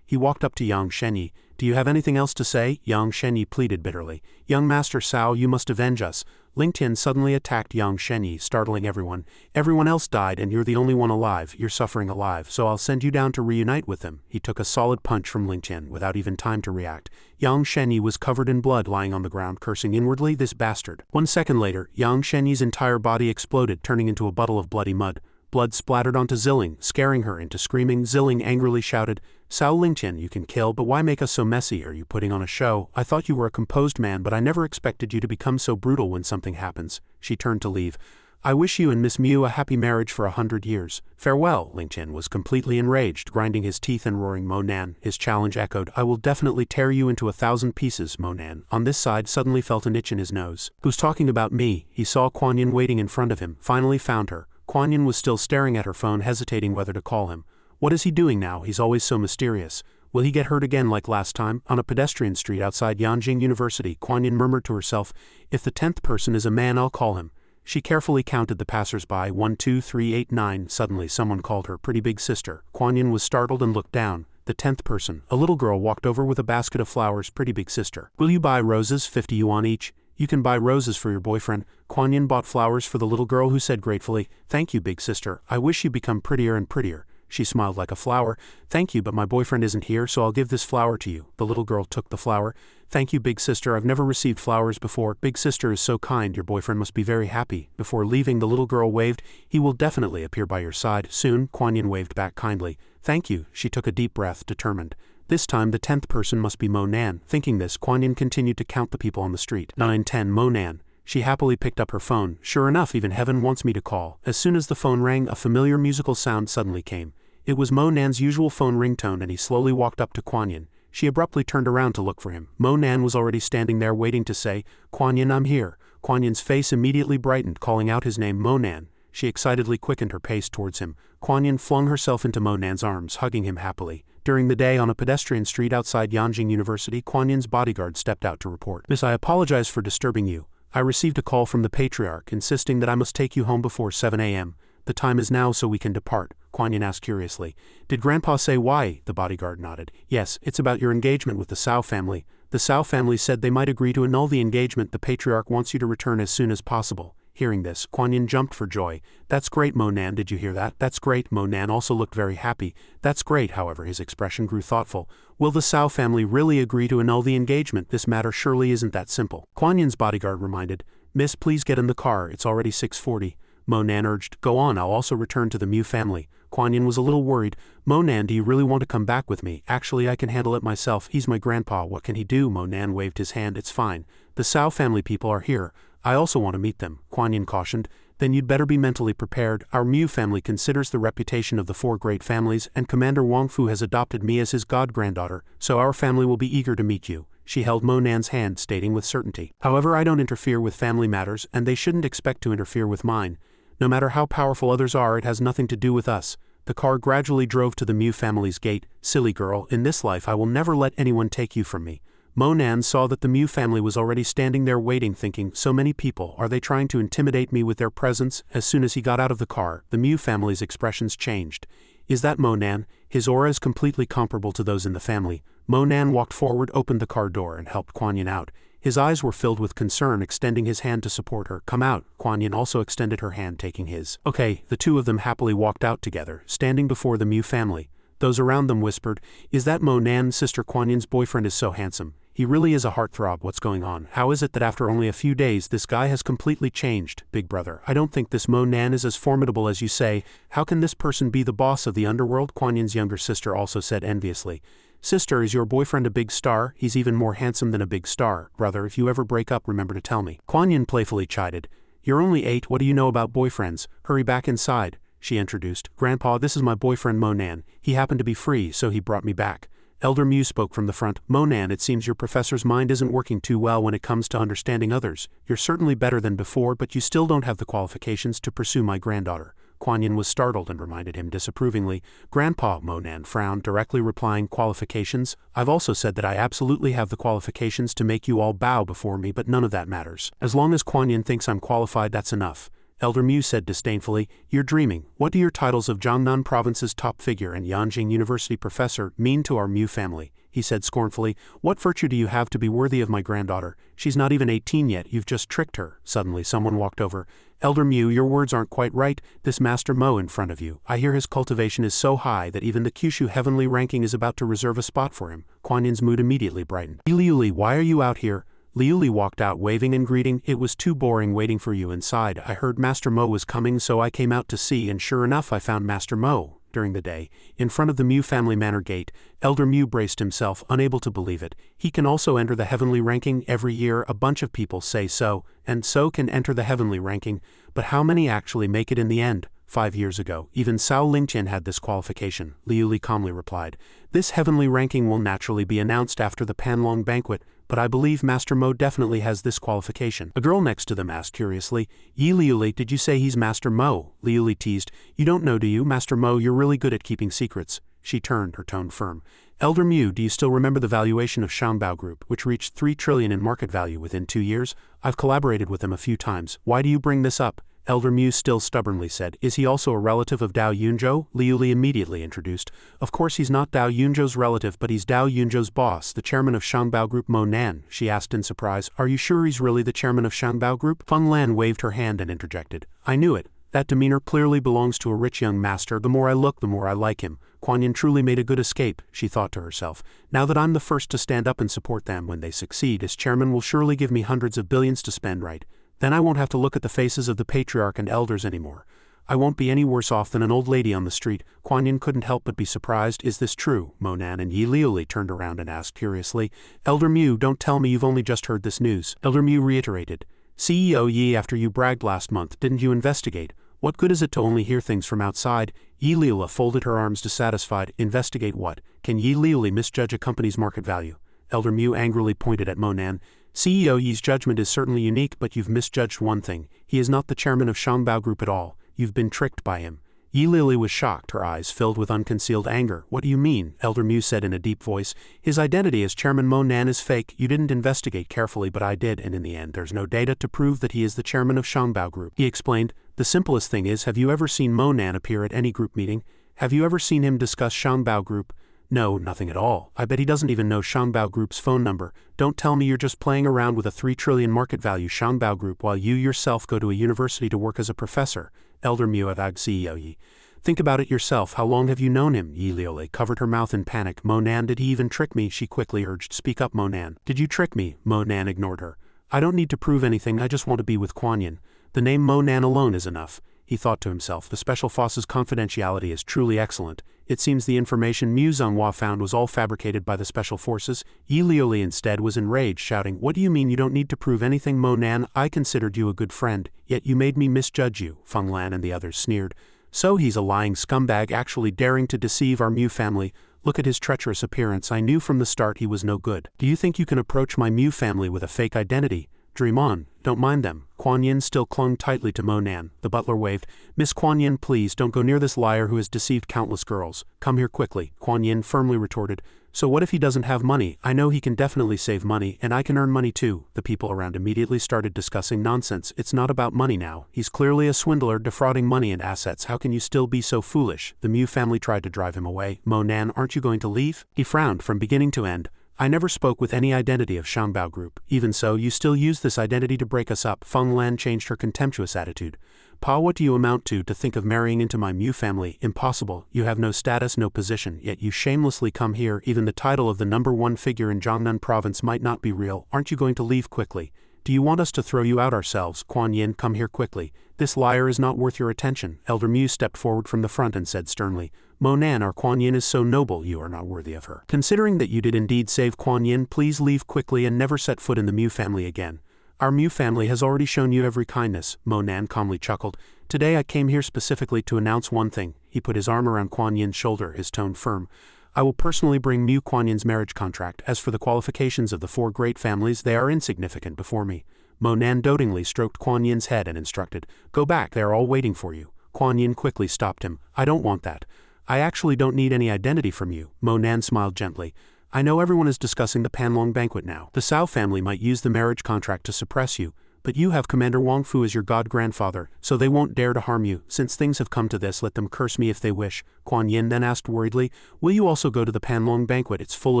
He walked up to Yang Shenyi. "Do you have anything else to say?" Yang Shenyi pleaded bitterly. "Young Master Cao, you must avenge us." Lingtian suddenly attacked Yang Shenyi, startling everyone. "Everyone else died and you're the only one alive. You're suffering alive, so I'll send you down to reunite with them." He took a solid punch from Lingtian without even time to react. Yang Shenyi was covered in blood, lying on the ground, cursing inwardly, "This bastard." 1 second later, Yang Shenyi's entire body exploded, turning into a puddle of bloody mud. Blood splattered onto Zilling, scaring her into screaming. Zilling angrily shouted, "Cao Lingtian, you can kill, but why make us so messy? Are you putting on a show? I thought you were a composed man, but I never expected you to become so brutal when something happens." She turned to leave. "I wish you and Miss Mu a happy marriage for 100 years. Farewell." Lingtian was completely enraged, grinding his teeth and roaring, "Mo Nan." His challenge echoed, "I will definitely tear you into 1,000 pieces." Mo Nan, on this side, suddenly felt an itch in his nose. "Who's talking about me?" He saw Kuanyin waiting in front of him, finally found her. Kuanyin was still staring at her phone, hesitating whether to call him. What is he doing now? He's always so mysterious. Will he get hurt again like last time? On a pedestrian street outside Yanjing University, Kuanyin murmured to herself, "If the 10th person is a man, I'll call him." She carefully counted the passers-by, 1, 2, 3, 8, 9. Suddenly someone called her pretty big sister. Kuanyin was startled and looked down. The 10th person, a little girl, walked over with a basket of flowers. "Pretty big sister. Will you buy roses, 50 yuan each?" "You can buy roses for your boyfriend." Kuanyin bought flowers for the little girl, who said gratefully, "Thank you, big sister. I wish you become prettier and prettier." She smiled like a flower. "Thank you, but my boyfriend isn't here, so I'll give this flower to you." The little girl took the flower. "Thank you, big sister. I've never received flowers before." "Big sister is so kind. Your boyfriend must be very happy." Before leaving, the little girl waved. "He will definitely appear by your side soon." Kuanyin waved back kindly. "Thank you." She took a deep breath, determined. This time the 10th person must be Mo Nan. Thinking this, Kuanyin continued to count the people on the street. 9, 10, Mo Nan. She happily picked up her phone. Sure enough, even heaven wants me to call. As soon as the phone rang, a familiar musical sound suddenly came. It was Mo Nan's usual phone ringtone, and he slowly walked up to Kuanyin. She abruptly turned around to look for him. Mo Nan was already standing there waiting to say, "Kuanyin, I'm here." Kuanyin's face immediately brightened, calling out his name, Mo Nan. She excitedly quickened her pace towards him. Kuanyin flung herself into Mo Nan's arms, hugging him happily. During the day, on a pedestrian street outside Yanjing University, Kuanyin's bodyguard stepped out to report. "Miss, I apologize for disturbing you. I received a call from the Patriarch insisting that I must take you home before 7 a.m. The time is now, so we can depart." Kuanyin asked curiously. "Did Grandpa say why?" The bodyguard nodded. "Yes, it's about your engagement with the Cao family. The Cao family said they might agree to annul the engagement. The Patriarch wants you to return as soon as possible." Hearing this, Kuanyin jumped for joy. "That's great, Mo Nan. Did you hear that? That's great." Mo Nan also looked very happy. "That's great." However, his expression grew thoughtful. "Will the Cao family really agree to annul the engagement? This matter surely isn't that simple." Kuanyin's bodyguard reminded, "Miss, please get in the car. It's already 6:40. Mo Nan urged. Go on, I'll also return to the Mu family. Kuan Yin was a little worried. Mo Nan, do you really want to come back with me? Actually, I can handle it myself. He's my grandpa. What can he do? Mo Nan waved his hand. It's fine. The Sao family people are here. I also want to meet them, Kuan Yin cautioned. Then you'd better be mentally prepared. Our Mu family considers the reputation of the 4 great families, and Commander Wang Fu has adopted me as his god-granddaughter, so our family will be eager to meet you. She held Mo Nan's hand, stating with certainty. However, I don't interfere with family matters, and they shouldn't expect to interfere with mine. No matter how powerful others are, it has nothing to do with us. The car gradually drove to the Mu family's gate. Silly girl, in this life I will never let anyone take you from me. Mo Nan saw that the Mu family was already standing there waiting, thinking, so many people, are they trying to intimidate me with their presence? As soon as he got out of the car, the Mu family's expressions changed. Is that Mo Nan? His aura is completely comparable to those in the family. Mo Nan walked forward, opened the car door, and helped Kuan Yin out. His eyes were filled with concern, extending his hand to support her. Come out. Kuan Yin also extended her hand, taking his. Okay, the two of them happily walked out together, standing before the Mu family. Those around them whispered, is that Mo Nan? Sister Kuan Yin's boyfriend is so handsome. He really is a heartthrob. What's going on? How is it that after only a few days this guy has completely changed? Big brother, I don't think this Mo Nan is as formidable as you say. How can this person be the boss of the underworld? Kuan Yin's younger sister also said enviously. Sister, is your boyfriend a big star? He's even more handsome than a big star. Brother, if you ever break up, remember to tell me. Kuan Yin playfully chided. You're only 8, what do you know about boyfriends? Hurry back inside, she introduced. Grandpa, this is my boyfriend Mo Nan. He happened to be free, so he brought me back. Elder Mu spoke from the front. Mo Nan, it seems your professor's mind isn't working too well when it comes to understanding others. You're certainly better than before, but you still don't have the qualifications to pursue my granddaughter. Kuan Yin was startled and reminded him disapprovingly. Grandpa, Mo Nan frowned, directly replying, qualifications? I've also said that I absolutely have the qualifications to make you all bow before me, but none of that matters. As long as Kuan Yin thinks I'm qualified, that's enough. Elder Mu said disdainfully, you're dreaming. What do your titles of Jiangnan Province's top figure and Yanjing University professor mean to our Mu family? He said scornfully. What virtue do you have to be worthy of my granddaughter? She's not even 18 yet, you've just tricked her. Suddenly someone walked over. Elder Mu, your words aren't quite right. This Master Mo in front of you, I hear his cultivation is so high that even the Kyushu heavenly ranking is about to reserve a spot for him. Kuan Yin's mood immediately brightened. Liuli, why are you out here? Liuli walked out waving and greeting. It was too boring waiting for you inside. I heard Master Mo was coming, so I came out to see, and sure enough I found Master Mo. During the day, in front of the Mu family manor gate, Elder Mu braced himself, unable to believe it. He can also enter the heavenly ranking every year. A bunch of people say so, and so can enter the heavenly ranking, but how many actually make it in the end? 5 years ago, even Cao Lingqian had this qualification, Liuli calmly replied. This heavenly ranking will naturally be announced after the Panlong banquet, but I believe Master Mo definitely has this qualification. A girl next to them asked curiously, Yi Liuli, did you say he's Master Mo? Liuli teased, you don't know, do you? Master Mo, you're really good at keeping secrets. She turned, her tone firm. Elder Mu, do you still remember the valuation of Xianxia Group, which reached 3 trillion in market value within 2 years? I've collaborated with them a few times. Why do you bring this up? Elder Mu still stubbornly said, is he also a relative of Dao Yunzhou? Liuli immediately introduced. Of course he's not Dao Yunzhou's relative, but he's Dao Yunzhou's boss, the chairman of Xianxia Group. Mo Nan, she asked in surprise, are you sure he's really the chairman of Xianxia Group? Feng Lan waved her hand and interjected. I knew it. That demeanor clearly belongs to a rich young master. The more I look, the more I like him. Kuan Yin truly made a good escape, she thought to herself. Now that I'm the first to stand up and support them when they succeed, as chairman will surely give me hundreds of billions to spend, right? Then I won't have to look at the faces of the patriarch and elders anymore. I won't be any worse off than an old lady on the street. Kuan Yin couldn't help but be surprised. Is this true? Mo Nan and Yi Liuli turned around and asked curiously. Elder Mu, don't tell me you've only just heard this news. Elder Mu reiterated. CEO Yi, after you bragged last month, didn't you investigate? What good is it to only hear things from outside? Yi Liuli folded her arms dissatisfied. Investigate what? Can Yi Liuli misjudge a company's market value? Elder Mu angrily pointed at Mo Nan. CEO Yi's judgment is certainly unique, but you've misjudged one thing. He is not the chairman of Xianxia Group at all. You've been tricked by him. Yi Liuli was shocked, her eyes filled with unconcealed anger. What do you mean? Elder Mu said in a deep voice. His identity as Chairman Mo Nan is fake. You didn't investigate carefully, but I did, and in the end there's no data to prove that he is the chairman of Xianxia Group. He explained. The simplest thing is, have you ever seen Mo Nan appear at any group meeting? Have you ever seen him discuss Xianxia Group? No, nothing at all. I bet he doesn't even know Xianxia Group's phone number. Don't tell me you're just playing around with a 3 trillion market value Xianxia Group while you yourself go to a university to work as a professor. Elder Mu avowed CEO Yi. Think about it yourself. How long have you known him? Yi Liuli covered her mouth in panic. Mo Nan, did he even trick me? She quickly urged. Speak up, Mo Nan. Did you trick me? Mo Nan ignored her. I don't need to prove anything. I just want to be with Kuan Yin. The name Mo Nan alone is enough. he thought to himself. The special force's confidentiality is truly excellent. It seems the information Mu Zhenghua found was all fabricated by the special forces. Yi Liuli instead was enraged, shouting, "What do you mean you don't need to prove anything, Mo Nan? I considered you a good friend, yet you made me misjudge you." Feng Lan and the others sneered. "So he's a lying scumbag, actually daring to deceive our Mu family. Look at his treacherous appearance. I knew from the start he was no good. Do you think you can approach my Mu family with a fake identity? Dream on, don't mind them." Kuan Yin still clung tightly to Mo Nan. The butler waved. "Miss Kuan Yin, please don't go near this liar who has deceived countless girls. Come here quickly." Kuan Yin firmly retorted. "So what if he doesn't have money? I know he can definitely save money, and I can earn money too." The people around immediately started discussing nonsense. "It's not about money now. He's clearly a swindler defrauding money and assets. How can you still be so foolish?" The Mu family tried to drive him away. "Mo Nan, aren't you going to leave?" He frowned from beginning to end. "I never spoke with any identity of Shanbao Group. Even so, you still use this identity to break us up." Feng Lan changed her contemptuous attitude. "Pa, what do you amount to think of marrying into my Mu family? Impossible. You have no status, no position, yet you shamelessly come here. Even the title of the #1 figure in Jiangnan province might not be real. Aren't you going to leave quickly? Do you want us to throw you out ourselves?" Kuan Yin, come here quickly. "This liar is not worth your attention." Elder Mu stepped forward from the front and said sternly, "Mo Nan, our Kuan Yin is so noble, you are not worthy of her. Considering that you did indeed save Kuan Yin, please leave quickly and never set foot in the Mu family again. Our Mu family has already shown you every kindness." Mo Nan calmly chuckled. "Today I came here specifically to announce one thing." He put his arm around Kuan Yin's shoulder, his tone firm. "I will personally bring Mu Kuan Yin's marriage contract. As for the qualifications of the 4 great families, they are insignificant before me." Mo Nan dotingly stroked Kuan Yin's head and instructed, "Go back, they are all waiting for you." Kuan Yin quickly stopped him. "I don't want that. I actually don't need any identity from you." Mo Nan smiled gently. "I know everyone is discussing the Panlong banquet now. The Cao family might use the marriage contract to suppress you, but you have Commander Wang Fu as your god-grandfather, so they won't dare to harm you. Since things have come to this, let them curse me if they wish." Kuan Yin then asked worriedly, "Will you also go to the Panlong banquet? It's full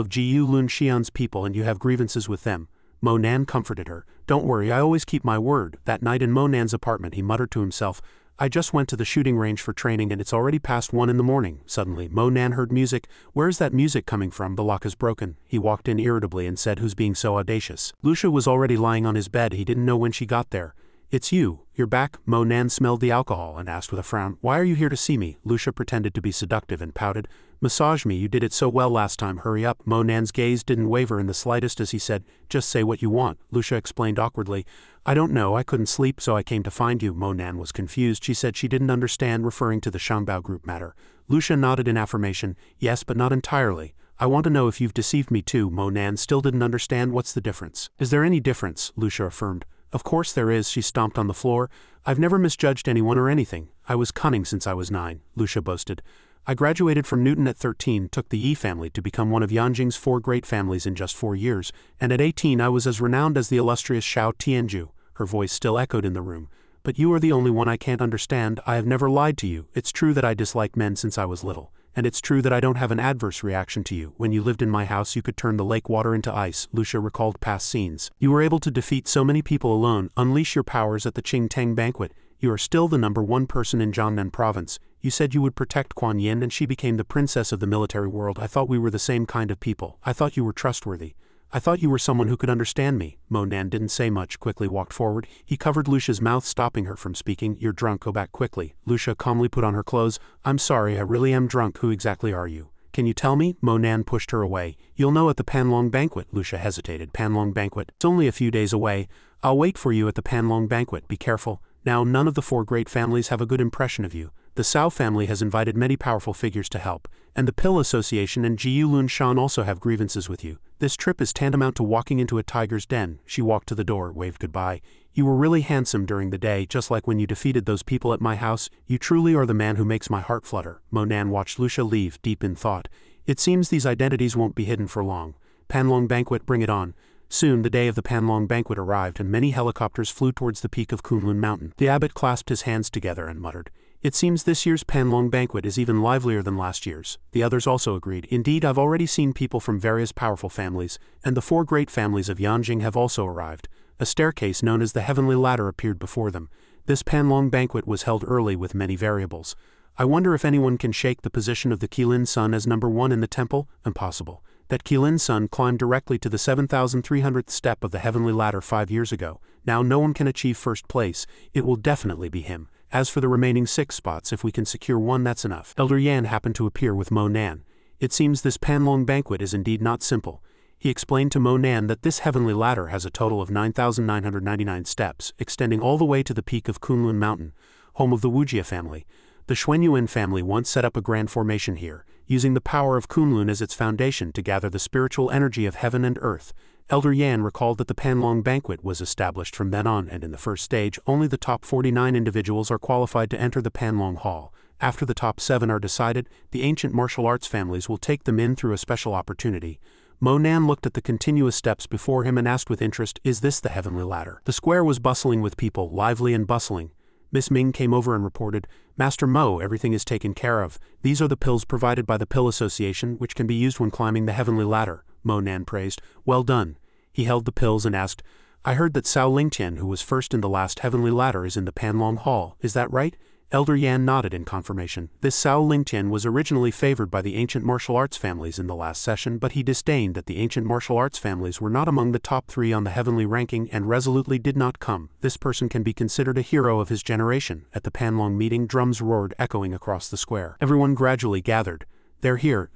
of Jiyu Lun Xian's people and you have grievances with them." Mo Nan comforted her. "Don't worry, I always keep my word." That night in Mo Nan's apartment he muttered to himself, "I just went to the shooting range for training and it's already past 1 in the morning." Suddenly, Mo Nan heard music. "Where is that music coming from? The lock is broken." He walked in irritably and said, "Who's being so audacious?" Lucia was already lying on his bed. He didn't know when she got there. "It's you. You're back." Mo Nan smelled the alcohol and asked with a frown, "Why are you here to see me?" Lucia pretended to be seductive and pouted. "Massage me, you did it so well last time, hurry up." Mo Nan's gaze didn't waver in the slightest as he said, "Just say what you want." Lucia explained awkwardly, "I don't know, I couldn't sleep so I came to find you." Mo Nan was confused. She said she didn't understand, referring to the Shanbao Group matter. Lucia nodded in affirmation, "Yes, but not entirely. I want to know if you've deceived me too." Mo Nan still didn't understand. "What's the difference?" "Is there any difference?" Lucia affirmed. "Of course there is." She stomped on the floor. "I've never misjudged anyone or anything. I was cunning since I was 9, Lucia boasted. "I graduated from Newton at 13, took the Yi family to become one of Yanjing's 4 great families in just 4 years, and at 18 I was as renowned as the illustrious Xiao Tianju." Her voice still echoed in the room. "But you are the only one I can't understand. I have never lied to you. It's true that I dislike men since I was little. And it's true that I don't have an adverse reaction to you. When you lived in my house you could turn the lake water into ice." Lucia recalled past scenes. "You were able to defeat so many people alone, unleash your powers at the Qingtang banquet. You are still the #1 person in Jiangnan province. You said you would protect Kuan Yin and she became the princess of the military world. I thought we were the same kind of people. I thought you were trustworthy. I thought you were someone who could understand me." Mo Nan didn't say much, quickly walked forward. He covered Lucia's mouth, stopping her from speaking. "You're drunk, go back quickly." Lucia calmly put on her clothes. "I'm sorry, I really am drunk. Who exactly are you? Can you tell me?" Mo Nan pushed her away. "You'll know at the Panlong banquet." Lucia hesitated. "Panlong banquet? It's only a few days away. I'll wait for you at the Panlong banquet. Be careful. Now, none of the 4 great families have a good impression of you. The Cao family has invited many powerful figures to help, and the Pill Association and Jiyu Lun Shan also have grievances with you. This trip is tantamount to walking into a tiger's den." She walked to the door, waved goodbye. "You were really handsome during the day, just like when you defeated those people at my house. You truly are the man who makes my heart flutter." Mo Nan watched Lucia leave, deep in thought. It seems these identities won't be hidden for long. Panlong banquet, bring it on. Soon the day of the Panlong banquet arrived and many helicopters flew towards the peak of Kunlun Mountain. The abbot clasped his hands together and muttered, "It seems this year's Panlong banquet is even livelier than last year's." The others also agreed. "Indeed, I've already seen people from various powerful families, and the 4 great families of Yanjing have also arrived." A staircase known as the Heavenly Ladder appeared before them. This Panlong banquet was held early with many variables. "I wonder if anyone can shake the position of the Qilin Sun as #1 in the temple?" Impossible. That Qilin Sun climbed directly to the 7,300th step of the Heavenly Ladder 5 years ago. Now no one can achieve first place. It will definitely be him. As for the remaining 6 spots, if we can secure one, that's enough. Elder Yan happened to appear with Mo Nan. It seems this Panlong banquet is indeed not simple. He explained to Mo Nan that this heavenly ladder has a total of 9,999 steps, extending all the way to the peak of Kunlun Mountain, home of the Wujia family. The Xuanyuan family once set up a grand formation here, using the power of Kunlun as its foundation to gather the spiritual energy of heaven and earth. Elder Yan recalled that the Panlong banquet was established from then on, and in the first stage, only the top 49 individuals are qualified to enter the Panlong Hall. After the top 7 are decided, the ancient martial arts families will take them in through a special opportunity. Mo Nan looked at the continuous steps before him and asked with interest, "Is this the heavenly ladder?" The square was bustling with people, lively and bustling. Miss Ming came over and reported, "Master Mo, everything is taken care of. These are the pills provided by the Pill Association, which can be used when climbing the heavenly ladder," Mo Nan praised. "Well done." He held the pills and asked, "I heard that Cao Lingtian, who was first in the last heavenly ladder, is in the Panlong Hall. Is that right?" Elder Yan nodded in confirmation. This Cao Lingtian was originally favored by the ancient martial arts families in the last session, but he disdained that the ancient martial arts families were not among the top 3 on the heavenly ranking and resolutely did not come. This person can be considered a hero of his generation. At the Panlong meeting, drums roared, echoing across the square. Everyone gradually gathered. They're here,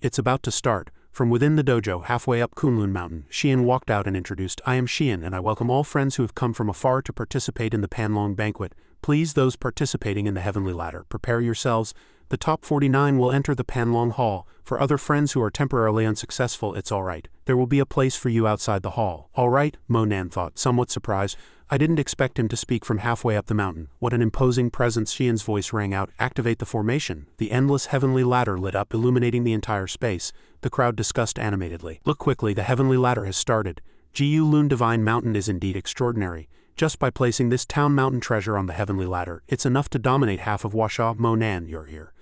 it's about to start." From within the dojo, halfway up Kunlun Mountain, Xian walked out and introduced, "I am Xian, and I welcome all friends who have come from afar to participate in the Panlong banquet. Please, those participating in the heavenly ladder, prepare yourselves. The top 49 will enter the Panlong Hall. For other friends who are temporarily unsuccessful, it's all right. There will be a place for you outside the hall." "All right," Mo Nan thought, somewhat surprised. "I didn't expect him to speak from halfway up the mountain. What an imposing presence." Xian's voice rang out, "Activate the formation." The endless heavenly ladder lit up, illuminating the entire space. The crowd discussed animatedly. "Look quickly, the heavenly ladder has started. Jiu Lun Divine Mountain is indeed extraordinary. Just by placing this town mountain treasure on the heavenly ladder, it's enough to dominate half of Huasha." "Mo Nan, you're here."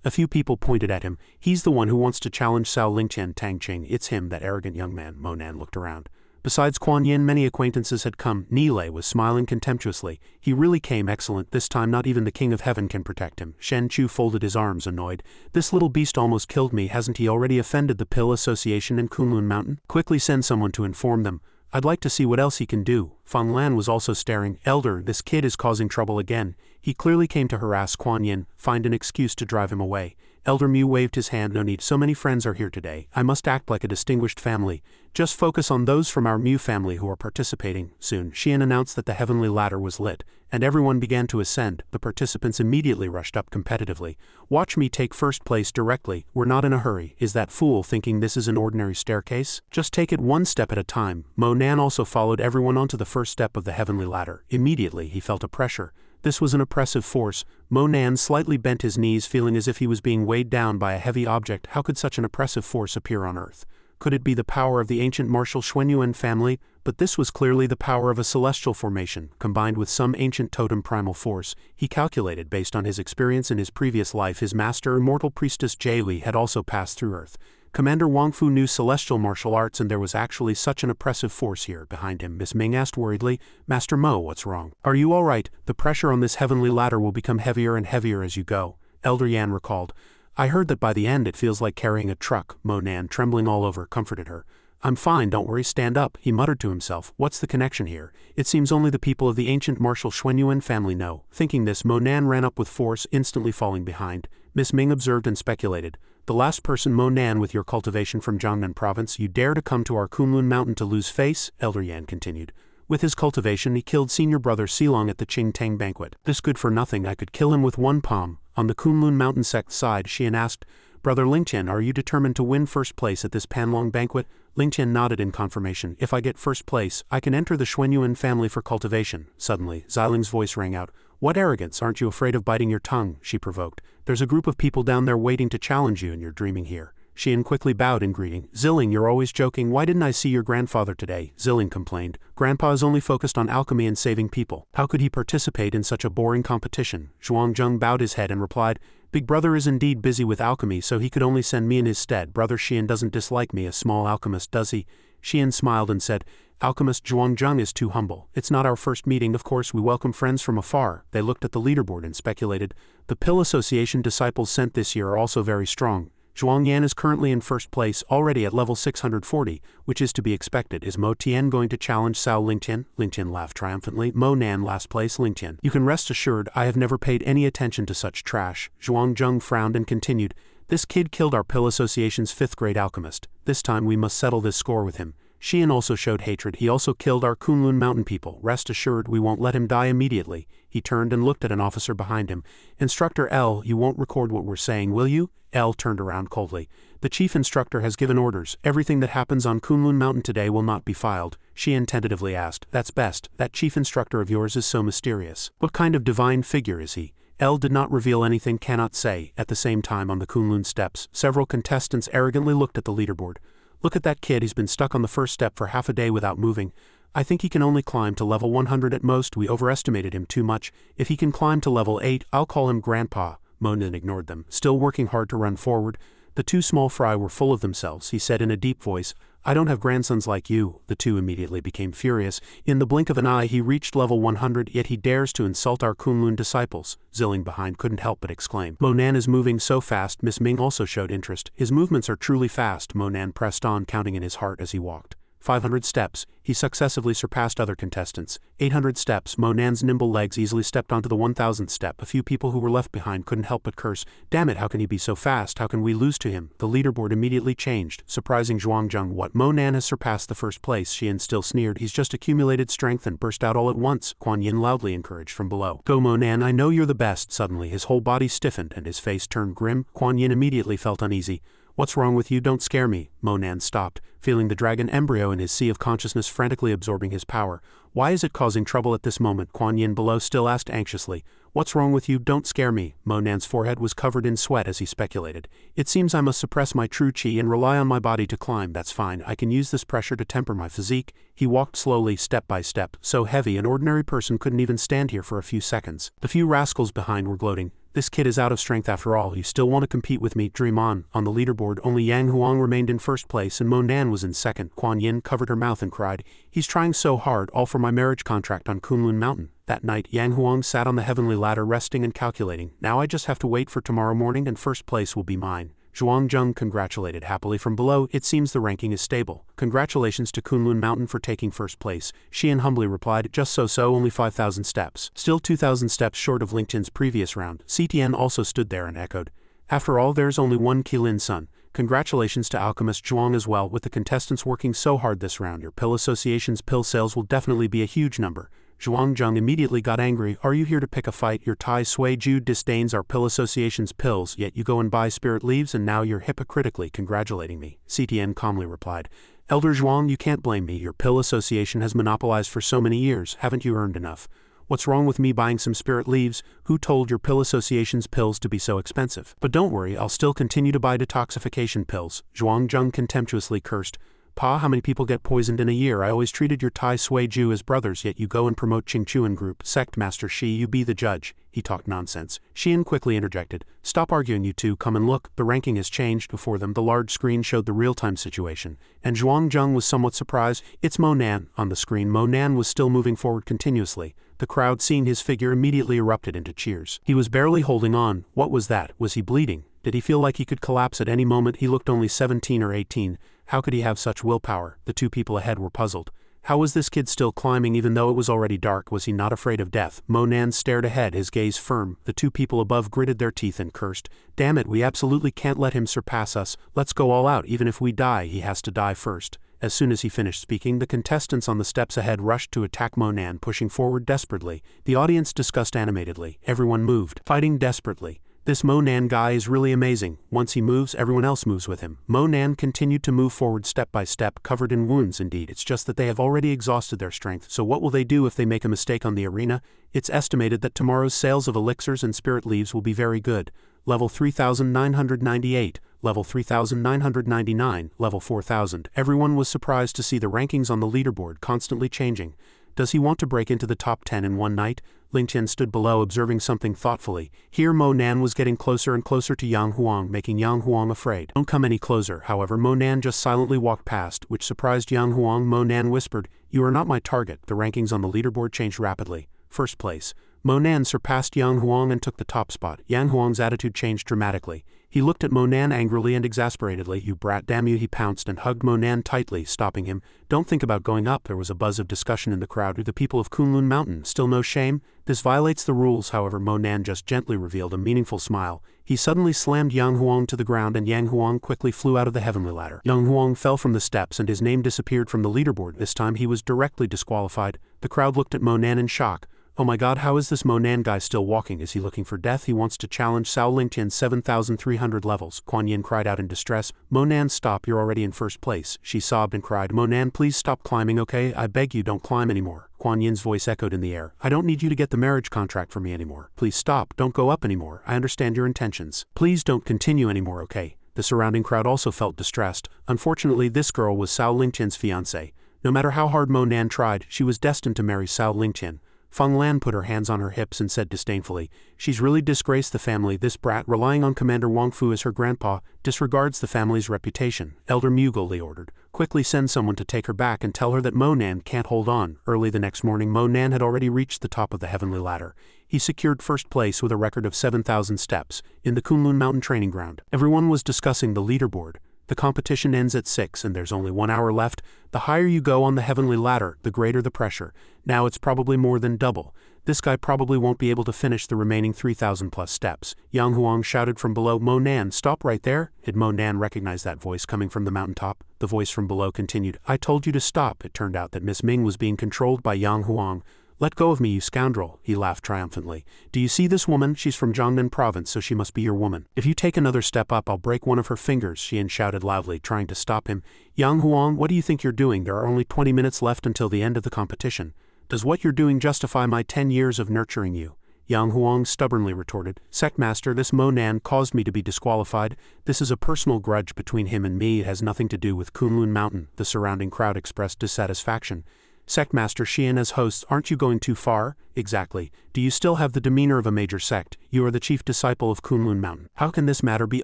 A few people pointed at him. "He's the one who wants to challenge Cao Lingtian Tang Ching. It's him, that arrogant young man." Mo Nan looked around. Besides Kuan Yin, many acquaintances had come. Nile was smiling contemptuously. "He really came, excellent. This time not even the King of Heaven can protect him." Shen Chu folded his arms, annoyed. "This little beast almost killed me. Hasn't he already offended the Pill Association in Kunlun Mountain? Quickly send someone to inform them. I'd like to see what else he can do." Feng Lan was also staring. "Elder, this kid is causing trouble again. He clearly came to harass Kuan Yin. Find an excuse to drive him away." Elder Mu waved his hand. "No need, so many friends are here today. I must act like a distinguished family. Just focus on those from our Mu family who are participating." Soon, Xian announced that the heavenly ladder was lit, and everyone began to ascend. The participants immediately rushed up competitively. "Watch me take first place directly. We're not in a hurry. Is that fool thinking this is an ordinary staircase? Just take it one step at a time." Mo Nan also followed everyone onto the first step of the heavenly ladder. Immediately, he felt a pressure. This was an oppressive force. Mo Nan slightly bent his knees, feeling as if he was being weighed down by a heavy object. How could such an oppressive force appear on Earth? Could it be the power of the ancient martial Xuanyuan family? But this was clearly the power of a celestial formation, combined with some ancient totem primal force. He calculated, based on his experience in his previous life, his master, Immortal Priestess Jayli, had also passed through Earth. Commander Wang Fu knew celestial martial arts, and there was actually such an oppressive force here behind him. Miss Ming asked worriedly, "Master Mo, what's wrong? Are you all right? The pressure on this heavenly ladder will become heavier and heavier as you go." Elder Yan recalled, "I heard that by the end it feels like carrying a truck." Mo Nan, trembling all over, comforted her. "I'm fine, don't worry, stand up," he muttered to himself. "What's the connection here? It seems only the people of the ancient martial Xuanyuan family know." Thinking this, Mo Nan ran up with force, instantly falling behind. Miss Ming observed and speculated, "The last person, Mo Nan, with your cultivation from Jiangnan province, you dare to come to our Kunlun Mountain to lose face?" Elder Yan continued. "With his cultivation he killed senior brother Silong at the Qing Tang banquet. This good for nothing, I could kill him with one palm." On the Kunlun Mountain sect side, Xian asked, "Brother Lingtian, are you determined to win first place at this Panlong banquet?" Lingtian nodded in confirmation. "If I get first place, I can enter the Xuanyuan family for cultivation." Suddenly, Xiling's voice rang out. "What arrogance, aren't you afraid of biting your tongue?" she provoked. "There's a group of people down there waiting to challenge you and you're dreaming here." Xian quickly bowed in greeting. "Ziling, you're always joking. Why didn't I see your grandfather today?" Ziling complained. "Grandpa is only focused on alchemy and saving people. How could he participate in such a boring competition?" Zhuangzheng bowed his head and replied, "Big brother is indeed busy with alchemy, so he could only send me in his stead. Brother Xian doesn't dislike me, a small alchemist, does he?" Xian smiled and said, "Alchemist Zhuangzheng is too humble. It's not our first meeting, of course we welcome friends from afar." They looked at the leaderboard and speculated, "The Pill Association disciples sent this year are also very strong." Zhuang Yan is currently in first place, already at level 640, which is to be expected. Is Mo Tian going to challenge Cao Lingtian? Lingtian laughed triumphantly. Mo Nan last place. Lingtian. You can rest assured I have never paid any attention to such trash. Zhuang Zheng frowned and continued. This kid killed our Pill Association's 5th grade alchemist. This time we must settle this score with him. Xian also showed hatred. He also killed our Kunlun mountain people. Rest assured we won't let him die immediately. He turned and looked at an officer behind him. Instructor L, you won't record what we're saying, will you? L turned around coldly. The chief instructor has given orders. Everything that happens on Kunlun Mountain today will not be filed. Xian tentatively asked. That's best. That chief instructor of yours is so mysterious. What kind of divine figure is he? L did not reveal anything, cannot say. At the same time on the Kunlun steps, several contestants arrogantly looked at the leaderboard. Look at that kid, he's been stuck on the first step for half a day without moving. I think he can only climb to level 100 at most. We overestimated him too much. If he can climb to level 8, I'll call him Grandpa. Monan ignored them, still working hard to run forward. The two small fry were full of themselves. He said in a deep voice, I don't have grandsons like you. The two immediately became furious. In the blink of an eye he reached level 100, yet he dares to insult our Kunlun disciples. Zilling behind couldn't help but exclaim. Monan is moving so fast. Miss Ming also showed interest. His movements are truly fast. Monan pressed on, counting in his heart as he walked. 500 steps, he successively surpassed other contestants. 800 steps, Monan's nimble legs easily stepped onto the 1000th step. A few people who were left behind couldn't help but curse. Damn it, how can he be so fast? How can we lose to him? The leaderboard immediately changed, surprising Zhuangzheng. What? Monan has surpassed the first place. Xian still sneered. He's just accumulated strength and burst out all at once. Kuan Yin loudly encouraged from below. Go Monan, I know you're the best. Suddenly his whole body stiffened and his face turned grim. Kuan Yin immediately felt uneasy. What's wrong with you? Don't scare me. Monan stopped, feeling the dragon embryo in his sea of consciousness frantically absorbing his power. Why is it causing trouble at this moment? Kuan Yin below still asked anxiously. What's wrong with you? Don't scare me. Monan's forehead was covered in sweat as he speculated. It seems I must suppress my true qi and rely on my body to climb. That's fine. I can use this pressure to temper my physique. He walked slowly, step by step, so heavy an ordinary person couldn't even stand here for a few seconds. The few rascals behind were gloating. This kid is out of strength after all. You still want to compete with me? Dream on. On the leaderboard, only Yang Huang remained in first place and Monan was in second. Kuan Yin covered her mouth and cried, He's trying so hard, all for my marriage contract on Kunlun Mountain. That night, Yang Huang sat on the heavenly ladder resting and calculating. Now I just have to wait for tomorrow morning and first place will be mine. Zhuangzheng congratulated happily from below. It seems the ranking is stable. Congratulations to Kunlun Mountain for taking first place. Xian humbly replied, just so, only 5,000 steps. Still 2,000 steps short of Lingtian's previous round. CTN also stood there and echoed. After all, there's only one Qilin Sun. Congratulations to Alchemist Zhuang as well. With the contestants working so hard this round, your Pill Association's pill sales will definitely be a huge number. Zhuangzheng immediately got angry. Are you here to pick a fight? Your Tai Sui Ju disdains our Pill Association's pills, yet you go and buy spirit leaves and now you're hypocritically congratulating me. CTN calmly replied. Elder Zhuang, you can't blame me. Your Pill Association has monopolized for so many years. Haven't you earned enough? What's wrong with me buying some spirit leaves? Who told your Pill Association's pills to be so expensive? But don't worry, I'll still continue to buy detoxification pills. Zhuangzheng contemptuously cursed. Pa, how many people get poisoned in a year? I always treated your Tai Sui Ju as brothers, yet you go and promote Qingchuan group. Sect Master Shi, you be the judge. He talked nonsense. Xian quickly interjected. Stop arguing, you two. Come and look. The ranking has changed. Before them, the large screen showed the real-time situation. And Zhuangzheng was somewhat surprised. It's Monan. On the screen, Monan was still moving forward continuously. The crowd, seeing his figure, immediately erupted into cheers. He was barely holding on. What was that? Was he bleeding? Did he feel like he could collapse at any moment? He looked only 17 or 18. How could he have such willpower? The two people ahead were puzzled. How was this kid still climbing even though it was already dark? Was he not afraid of death? Monan stared ahead, his gaze firm. The two people above gritted their teeth and cursed. Damn it, we absolutely can't let him surpass us. Let's go all out. Even if we die, he has to die first. As soon as he finished speaking, the contestants on the steps ahead rushed to attack Monan, pushing forward desperately. The audience discussed animatedly. Everyone moved, fighting desperately. This Monan guy is really amazing. Once he moves, everyone else moves with him. Monan continued to move forward step by step, covered in wounds indeed. It's just that they have already exhausted their strength, so what will they do if they make a mistake on the arena? It's estimated that tomorrow's sales of elixirs and spirit leaves will be very good. Level 3,998, level 3,999, level 4,000. Everyone was surprised to see the rankings on the leaderboard constantly changing. Does he want to break into the top 10 in one night? Lingtian stood below observing something thoughtfully. Here Monan was getting closer and closer to Yang Huang, making Yang Huang afraid. Don't come any closer. However, Monan just silently walked past, which surprised Yang Huang. Monan whispered, You are not my target. The rankings on the leaderboard changed rapidly. First place. Mo Nan surpassed Yang Huang and took the top spot. Yang Huang's attitude changed dramatically. He looked at Mo Nan angrily and exasperatedly. "You brat, damn you," he pounced and hugged Mo Nan tightly, stopping him. "Don't think about going up." There was a buzz of discussion in the crowd. "Do the people of Kunlun Mountain still no shame? This violates the rules." However, Mo Nan just gently revealed a meaningful smile. He suddenly slammed Yang Huang to the ground and Yang Huang quickly flew out of the heavenly ladder. Yang Huang fell from the steps and his name disappeared from the leaderboard. This time he was directly disqualified. The crowd looked at Mo Nan in shock. "Oh my god, how is this Mo Nan guy still walking? Is he looking for death? He wants to challenge Cao Lingtian's 7,300 levels." Kuan Yin cried out in distress. "Mo Nan, stop, you're already in first place." She sobbed and cried, "Mo Nan, please stop climbing, okay? I beg you, don't climb anymore." Kuan Yin's voice echoed in the air. "I don't need you to get the marriage contract for me anymore. Please stop, don't go up anymore. I understand your intentions. Please don't continue anymore, okay?" The surrounding crowd also felt distressed. Unfortunately, this girl was Cao Lingtian's fiancée. No matter how hard Mo Nan tried, she was destined to marry Cao Lingtian. Feng Lan put her hands on her hips and said disdainfully, "She's really disgraced the family. This brat, relying on Commander Wang Fu as her grandpa, disregards the family's reputation." Elder Mugoli ordered, "Quickly send someone to take her back and tell her that Mo Nan can't hold on." Early the next morning, Mo Nan had already reached the top of the heavenly ladder. He secured first place with a record of 7,000 steps in the Kunlun Mountain training ground. Everyone was discussing the leaderboard. The competition ends at 6 and there's only 1 hour left. The higher you go on the heavenly ladder, the greater the pressure. Now it's probably more than double. This guy probably won't be able to finish the remaining 3,000 plus steps. Yang Huang shouted from below, "Mo Nan, stop right there." Did Mo Nan recognize that voice coming from the mountaintop? The voice from below continued, "I told you to stop." It turned out that Miss Ming was being controlled by Yang Huang. "Let go of me, you scoundrel," he laughed triumphantly. "Do you see this woman? She's from Jiangnan province, so she must be your woman. If you take another step up, I'll break one of her fingers," Xian shouted loudly, trying to stop him. "Yang Huang, what do you think you're doing? There are only 20 minutes left until the end of the competition. Does what you're doing justify my 10 years of nurturing you?" Yang Huang stubbornly retorted, "Sectmaster, this Mo Nan caused me to be disqualified. This is a personal grudge between him and me. It has nothing to do with Kunlun Mountain." The surrounding crowd expressed dissatisfaction. "Sectmaster Xian, as hosts, aren't you going too far?" "Exactly. Do you still have the demeanor of a major sect? You are the chief disciple of Kunlun Mountain. How can this matter be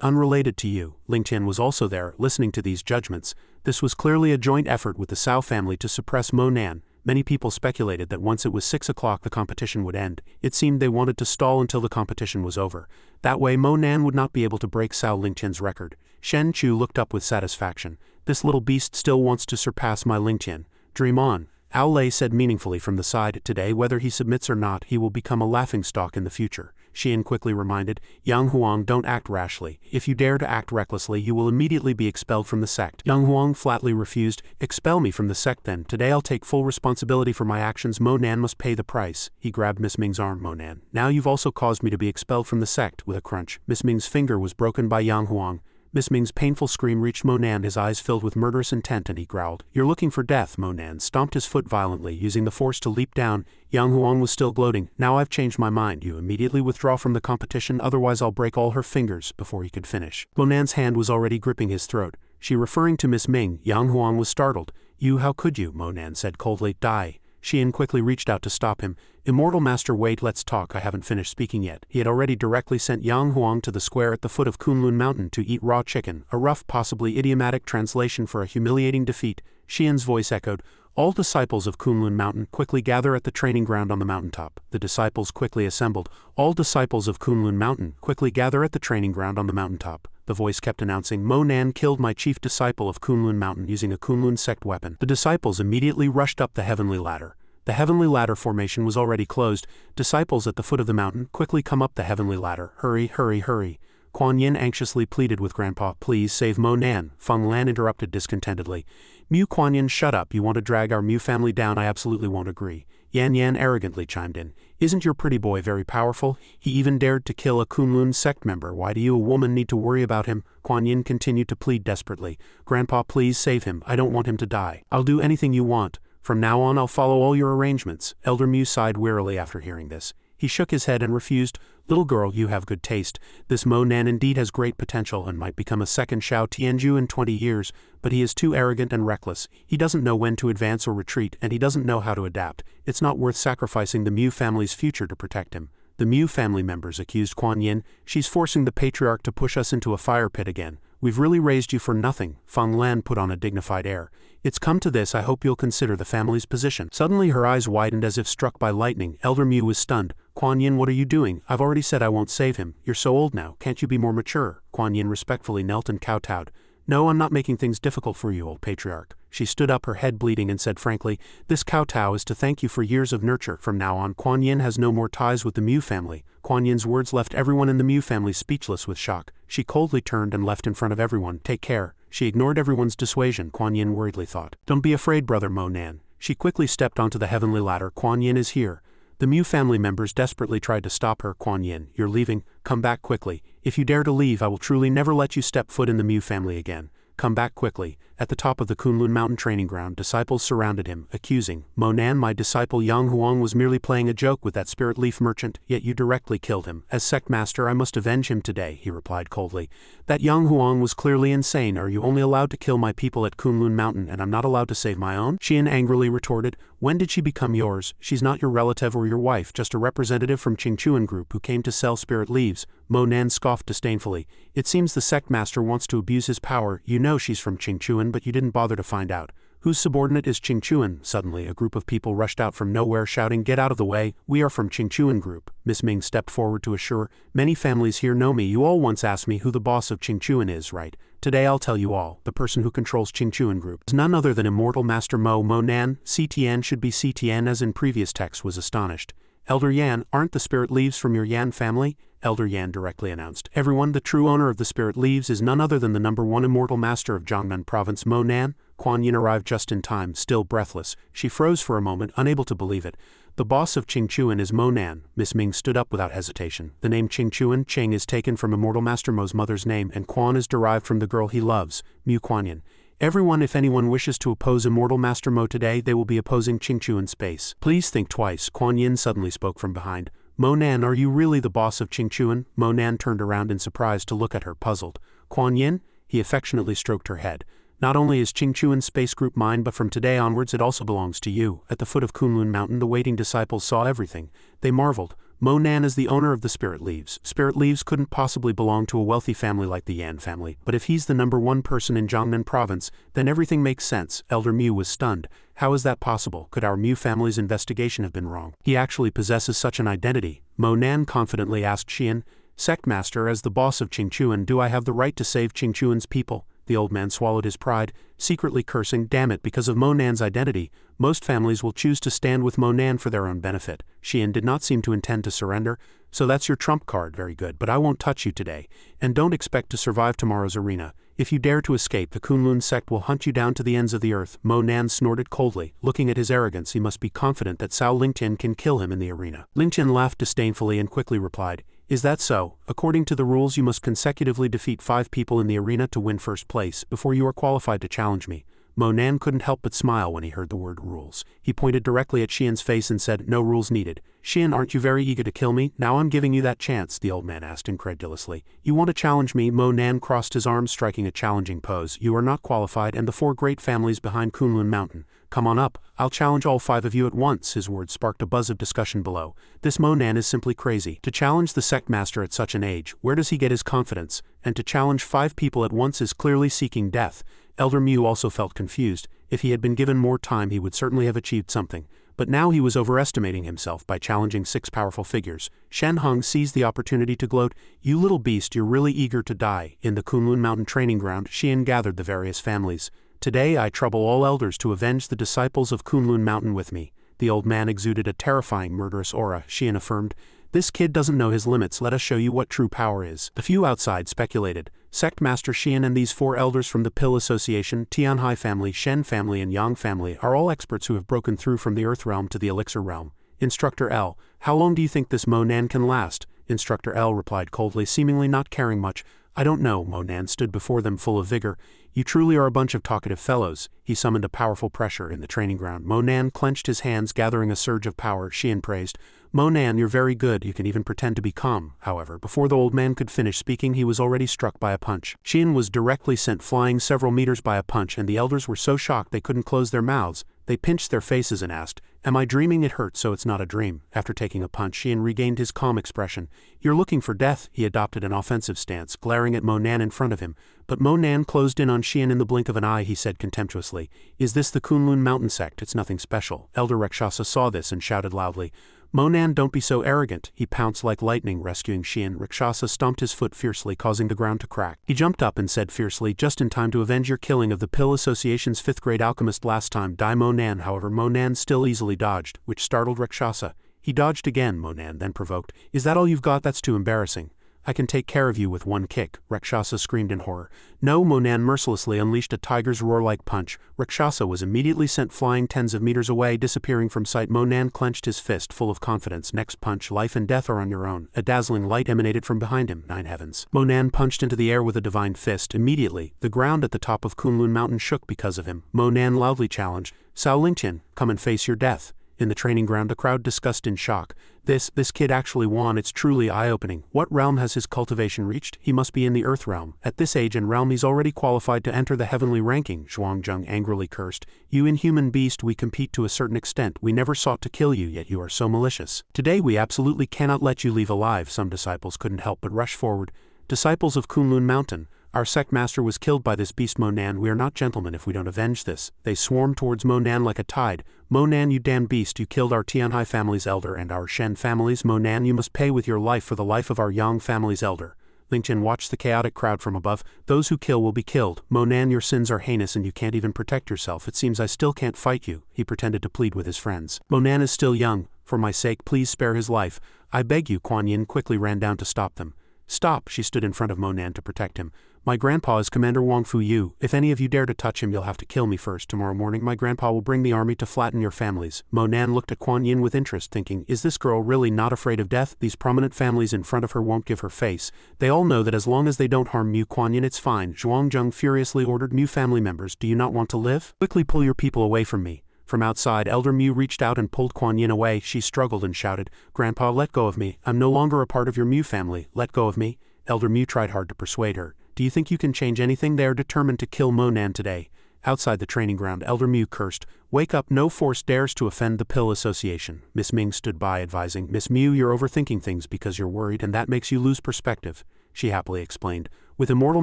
unrelated to you?" Lingtian was also there, listening to these judgments. This was clearly a joint effort with the Cao family to suppress Mo Nan. Many people speculated that once it was 6 o'clock the competition would end. It seemed they wanted to stall until the competition was over. That way Mo Nan would not be able to break Cao Lingtian's record. Shen Chu looked up with satisfaction. "This little beast still wants to surpass my Lingtian. Dream on." Ao Lei said meaningfully from the side, "Today, whether he submits or not, he will become a laughingstock in the future." Xian quickly reminded, "Yang Huang, don't act rashly. If you dare to act recklessly, you will immediately be expelled from the sect." Yang Huang flatly refused. "Expel me from the sect then. Today I'll take full responsibility for my actions. Mo Nan must pay the price." He grabbed Miss Ming's arm. "Mo Nan, now you've also caused me to be expelled from the sect." With a crunch, Miss Ming's finger was broken by Yang Huang. Miss Ming's painful scream reached Mo Nan, his eyes filled with murderous intent, and he growled, "You're looking for death." Mo Nan stomped his foot violently, using the force to leap down. Yang Huang was still gloating. "Now I've changed my mind. You immediately withdraw from the competition, otherwise I'll break all her fingers." Before he could finish, Mo Nan's hand was already gripping his throat. She referring to Miss Ming. Yang Huang was startled. "You, how could you?" Mo Nan said coldly. "Die." Xian quickly reached out to stop him. "Immortal Master, wait, let's talk. I haven't finished speaking yet." He had already directly sent Yang Huang to the square at the foot of Kunlun Mountain to eat raw chicken, a rough, possibly idiomatic translation for a humiliating defeat. Xian's voice echoed, "All disciples of Kunlun Mountain, quickly gather at the training ground on the mountaintop." The disciples quickly assembled. "All disciples of Kunlun Mountain, quickly gather at the training ground on the mountaintop." The voice kept announcing, "Mo Nan killed my chief disciple of Kunlun Mountain using a Kunlun sect weapon." The disciples immediately rushed up the heavenly ladder. The heavenly ladder formation was already closed. Disciples at the foot of the mountain, quickly come up the heavenly ladder. "Hurry, hurry, hurry." Kuan Yin anxiously pleaded with Grandpa, "Please save Mo Nan." Feng Lan interrupted discontentedly. "Mu Kuan Yin, shut up. You want to drag our Mu family down? I absolutely won't agree." Yan Yan arrogantly chimed in. "Isn't your pretty boy very powerful? He even dared to kill a Kunlun sect member. Why do you, a woman, need to worry about him?" Kuan Yin continued to plead desperately. "Grandpa, please save him. I don't want him to die. I'll do anything you want. From now on I'll follow all your arrangements." Elder Mu sighed wearily after hearing this. He shook his head and refused. "Little girl, you have good taste. This Mo Nan indeed has great potential and might become a second Shao Tianju in 20 years, but he is too arrogant and reckless. He doesn't know when to advance or retreat, and he doesn't know how to adapt. It's not worth sacrificing the Mu family's future to protect him." The Mu family members accused Kuan Yin. "She's forcing the patriarch to push us into a fire pit again. We've really raised you for nothing." Feng Lan put on a dignified air. "It's come to this, I hope you'll consider the family's position." Suddenly her eyes widened as if struck by lightning. Elder Mu was stunned. Kuan Yin, what are you doing? I've already said I won't save him. You're so old now, can't you be more mature? Kuan Yin respectfully knelt and kowtowed. No, I'm not making things difficult for you, old patriarch. She stood up, her head bleeding, and said frankly, this kowtow is to thank you for years of nurture. From now on, Kuan Yin has no more ties with the Mu family. Kuan Yin's words left everyone in the Mu family speechless with shock. She coldly turned and left in front of everyone. Take care. She ignored everyone's dissuasion, Kuan Yin worriedly thought. Don't be afraid, brother Mo Nan. She quickly stepped onto the heavenly ladder. Kuan Yin is here. The Mu family members desperately tried to stop her. Kuan Yin, you're leaving. Come back quickly. If you dare to leave, I will truly never let you step foot in the Mu family again. Come back quickly. At the top of the Kunlun Mountain training ground, disciples surrounded him, accusing, Mo Nan, my disciple Yang Huang was merely playing a joke with that spirit leaf merchant, yet you directly killed him. As sect master, I must avenge him today, he replied coldly. That Yang Huang was clearly insane. Are you only allowed to kill my people at Kunlun Mountain and I'm not allowed to save my own? Xian angrily retorted. When did she become yours? She's not your relative or your wife, just a representative from Qingchuan Group who came to sell spirit leaves. Mo Nan scoffed disdainfully. It seems the sect master wants to abuse his power. You know she's from Qingchuan, but you didn't bother to find out. Whose subordinate is Qingchuan? Suddenly, a group of people rushed out from nowhere shouting, get out of the way, we are from Qingchuan Group. Miss Ming stepped forward to assure, many families here know me. You all once asked me who the boss of Qingchuan is, right? Today I'll tell you all. The person who controls Qingchuan Group is none other than Immortal Master Mo Nan. CTN should be CTN as in previous text, was astonished. Elder Yan, aren't the spirit leaves from your Yan family? Elder Yan directly announced. Everyone, the true owner of the spirit leaves is none other than the #1 Immortal Master of Jiangnan Province, Mo Nan. Kuan Yin arrived just in time, still breathless. She froze for a moment, unable to believe it. The boss of Qingchuan is Mo Nan. Miss Ming stood up without hesitation. The name Qingchuan, Ching is taken from Immortal Master Mo's mother's name, and Quan is derived from the girl he loves, Mu Kuan Yin. Everyone, if anyone wishes to oppose Immortal Master Mo today, they will be opposing Qingchuan space. Please think twice, Kuan Yin suddenly spoke from behind. Mo Nan, are you really the boss of Qingchuan? Mo Nan turned around in surprise to look at her, puzzled. Kuan Yin? He affectionately stroked her head. Not only is Qingchuan Space Group mine, but from today onwards it also belongs to you. At the foot of Kunlun Mountain, the waiting disciples saw everything. They marveled. Mo Nan is the owner of the spirit leaves. Spirit leaves couldn't possibly belong to a wealthy family like the Yan family, but if he's the #1 person in Jiangnan Province, then everything makes sense. Elder Mu was stunned. How is that possible? Could our Mu family's investigation have been wrong? He actually possesses such an identity. Mo Nan confidently asked Xian, Sect Master, as the boss of Qingchuan, do I have the right to save Qingchuan's people? The old man swallowed his pride, secretly cursing, damn it, because of Mo Nan's identity, most families will choose to stand with Mo Nan for their own benefit. Xian did not seem to intend to surrender. So that's your trump card, very good, but I won't touch you today. And don't expect to survive tomorrow's arena. If you dare to escape, the Kunlun sect will hunt you down to the ends of the earth. Mo Nan snorted coldly. Looking at his arrogance, he must be confident that Cao Lingtian can kill him in the arena. Lingtian laughed disdainfully and quickly replied, is that so? According to the rules, you must consecutively defeat 5 people in the arena to win first place before you are qualified to challenge me. Mo Nan couldn't help but smile when he heard the word rules. He pointed directly at Xian's face and said, no rules needed. Xian, aren't you very eager to kill me? Now I'm giving you that chance, the old man asked incredulously. You want to challenge me? Mo Nan crossed his arms, striking a challenging pose. You are not qualified, and the 4 great families behind Kunlun Mountain. Come on up. I'll challenge all 5 of you at once. His words sparked a buzz of discussion below. This Mo Nan is simply crazy. To challenge the sect master at such an age, where does he get his confidence? And to challenge 5 people at once is clearly seeking death. Elder Mu also felt confused. If he had been given more time, he would certainly have achieved something. But now he was overestimating himself by challenging 6 powerful figures. Shen Hong seized the opportunity to gloat. You little beast, you're really eager to die. In the Kunlun Mountain training ground, Xian gathered the various families. Today I trouble all elders to avenge the disciples of Kunlun Mountain with me. The old man exuded a terrifying, murderous aura. Xian affirmed, this kid doesn't know his limits, let us show you what true power is. The few outside speculated. Sect Master Xian and these 4 elders from the Pill Association, Tianhai family, Shen family and Yang family are all experts who have broken through from the Earth Realm to the Elixir Realm. Instructor L, how long do you think this Mo Nan can last? Instructor L replied coldly, seemingly not caring much. I don't know. Mo Nan stood before them full of vigor. You truly are a bunch of talkative fellows. He summoned a powerful pressure in the training ground. Mo Nan clenched his hands, gathering a surge of power. Xian praised. Mo Nan, you're very good. You can even pretend to be calm. However, before the old man could finish speaking, he was already struck by a punch. Xian was directly sent flying several meters by a punch, and the elders were so shocked they couldn't close their mouths. They pinched their faces and asked, am I dreaming? It hurts, so it's not a dream. After taking a punch, Xian regained his calm expression. You're looking for death. He adopted an offensive stance, glaring at Mo Nan in front of him. But Mo Nan closed in on Xian in the blink of an eye. He said contemptuously, is this the Kunlun Mountain sect? It's nothing special. Elder Rakshasa saw this and shouted loudly, Monan, don't be so arrogant. He pounced like lightning, rescuing Xian. Rakshasa stomped his foot fiercely, causing the ground to crack. He jumped up and said fiercely, just in time to avenge your killing of the Pill Association's 5th-grade alchemist last time. Die Monan. However, Monan still easily dodged, which startled Rakshasa. He dodged again, Monan then provoked. Is that all you've got? That's too embarrassing. I can take care of you with one kick, Rakshasa screamed in horror. No, Monan mercilessly unleashed a tiger's roar-like punch. Rakshasa was immediately sent flying tens of meters away, disappearing from sight. Monan clenched his fist, full of confidence. Next punch, life and death are on your own. A dazzling light emanated from behind him. 9 heavens. Monan punched into the air with a divine fist. Immediately, the ground at the top of Kunlun Mountain shook because of him. Monan loudly challenged, Cao Lingqian, come and face your death. In the training ground, the crowd discussed in shock. This kid actually won. It's truly eye-opening. What realm has his cultivation reached? He must be in the Earth realm. At this age and realm he's already qualified to enter the heavenly ranking, Zhuangzheng angrily cursed. You inhuman beast, we compete to a certain extent. We never sought to kill you, yet you are so malicious. Today we absolutely cannot let you leave alive. Some disciples couldn't help but rush forward. Disciples of Kunlun Mountain. Our sect master was killed by this beast Monan. We are not gentlemen if we don't avenge this. They swarmed towards Monan like a tide. Monan, you damn beast, you killed our Tianhai family's elder and our Shen family's. Monan, you must pay with your life for the life of our Yang family's elder. Lingqian watched the chaotic crowd from above. Those who kill will be killed. Monan, your sins are heinous and you can't even protect yourself. It seems I still can't fight you, he pretended to plead with his friends. Monan is still young. For my sake, please spare his life. I beg you. Kuan Yin quickly ran down to stop them. Stop, she stood in front of Monan to protect him. My grandpa is Commander Wang Fu Yu. If any of you dare to touch him, you'll have to kill me first. Tomorrow morning my grandpa will bring the army to flatten your families. Monan looked at Kuan Yin with interest, thinking, is this girl really not afraid of death? These prominent families in front of her won't give her face. They all know that as long as they don't harm Mu Kuan Yin, it's fine. Zhuangzheng furiously ordered Mu family members, do you not want to live? Quickly pull your people away from me. From outside, Elder Mu reached out and pulled Kuan Yin away. She struggled and shouted, Grandpa, let go of me. I'm no longer a part of your Mu family. Let go of me. Elder Mu tried hard to persuade her. Do you think you can change anything? They are determined to kill Monan today. Outside the training ground, Elder Mu cursed. Wake up, no force dares to offend the Pill Association. Miss Ming stood by, advising, Miss Mu, you're overthinking things because you're worried and that makes you lose perspective. She happily explained. With Immortal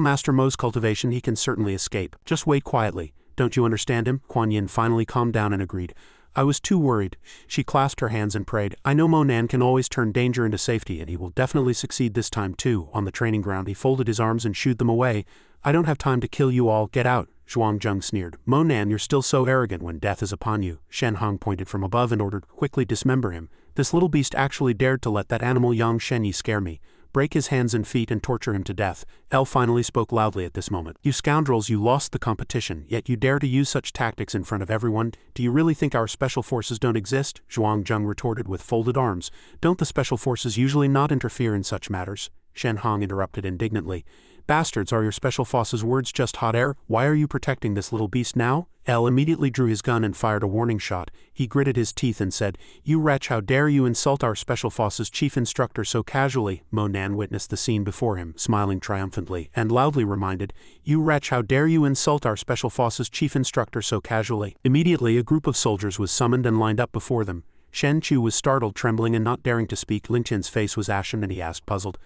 Master Mo's cultivation he can certainly escape. Just wait quietly. Don't you understand him? Kuan Yin finally calmed down and agreed. I was too worried. She clasped her hands and prayed. I know Monan can always turn danger into safety and he will definitely succeed this time too. On the training ground he folded his arms and shooed them away. I don't have time to kill you all. Get out. Zhuangzheng sneered. Monan, you're still so arrogant when death is upon you. Shen Hong pointed from above and ordered, quickly dismember him. This little beast actually dared to let that animal Yang Shenyi scare me. Break his hands and feet and torture him to death. El finally spoke loudly at this moment. You scoundrels, you lost the competition, yet you dare to use such tactics in front of everyone. Do you really think our special forces don't exist? Zhuangzheng retorted with folded arms. Don't the special forces usually not interfere in such matters? Shen Hong interrupted indignantly. Bastards, are your special forces words just hot air? Why are you protecting this little beast now? El immediately drew his gun and fired a warning shot. He gritted his teeth and said, You wretch, how dare you insult our special forces chief instructor so casually? Monan witnessed the scene before him, smiling triumphantly, and loudly reminded, You wretch, how dare you insult our special forces chief instructor so casually? Immediately a group of soldiers was summoned and lined up before them. Shen Chu was startled, trembling and not daring to speak. Lingqian's face was ashen and he asked, puzzled,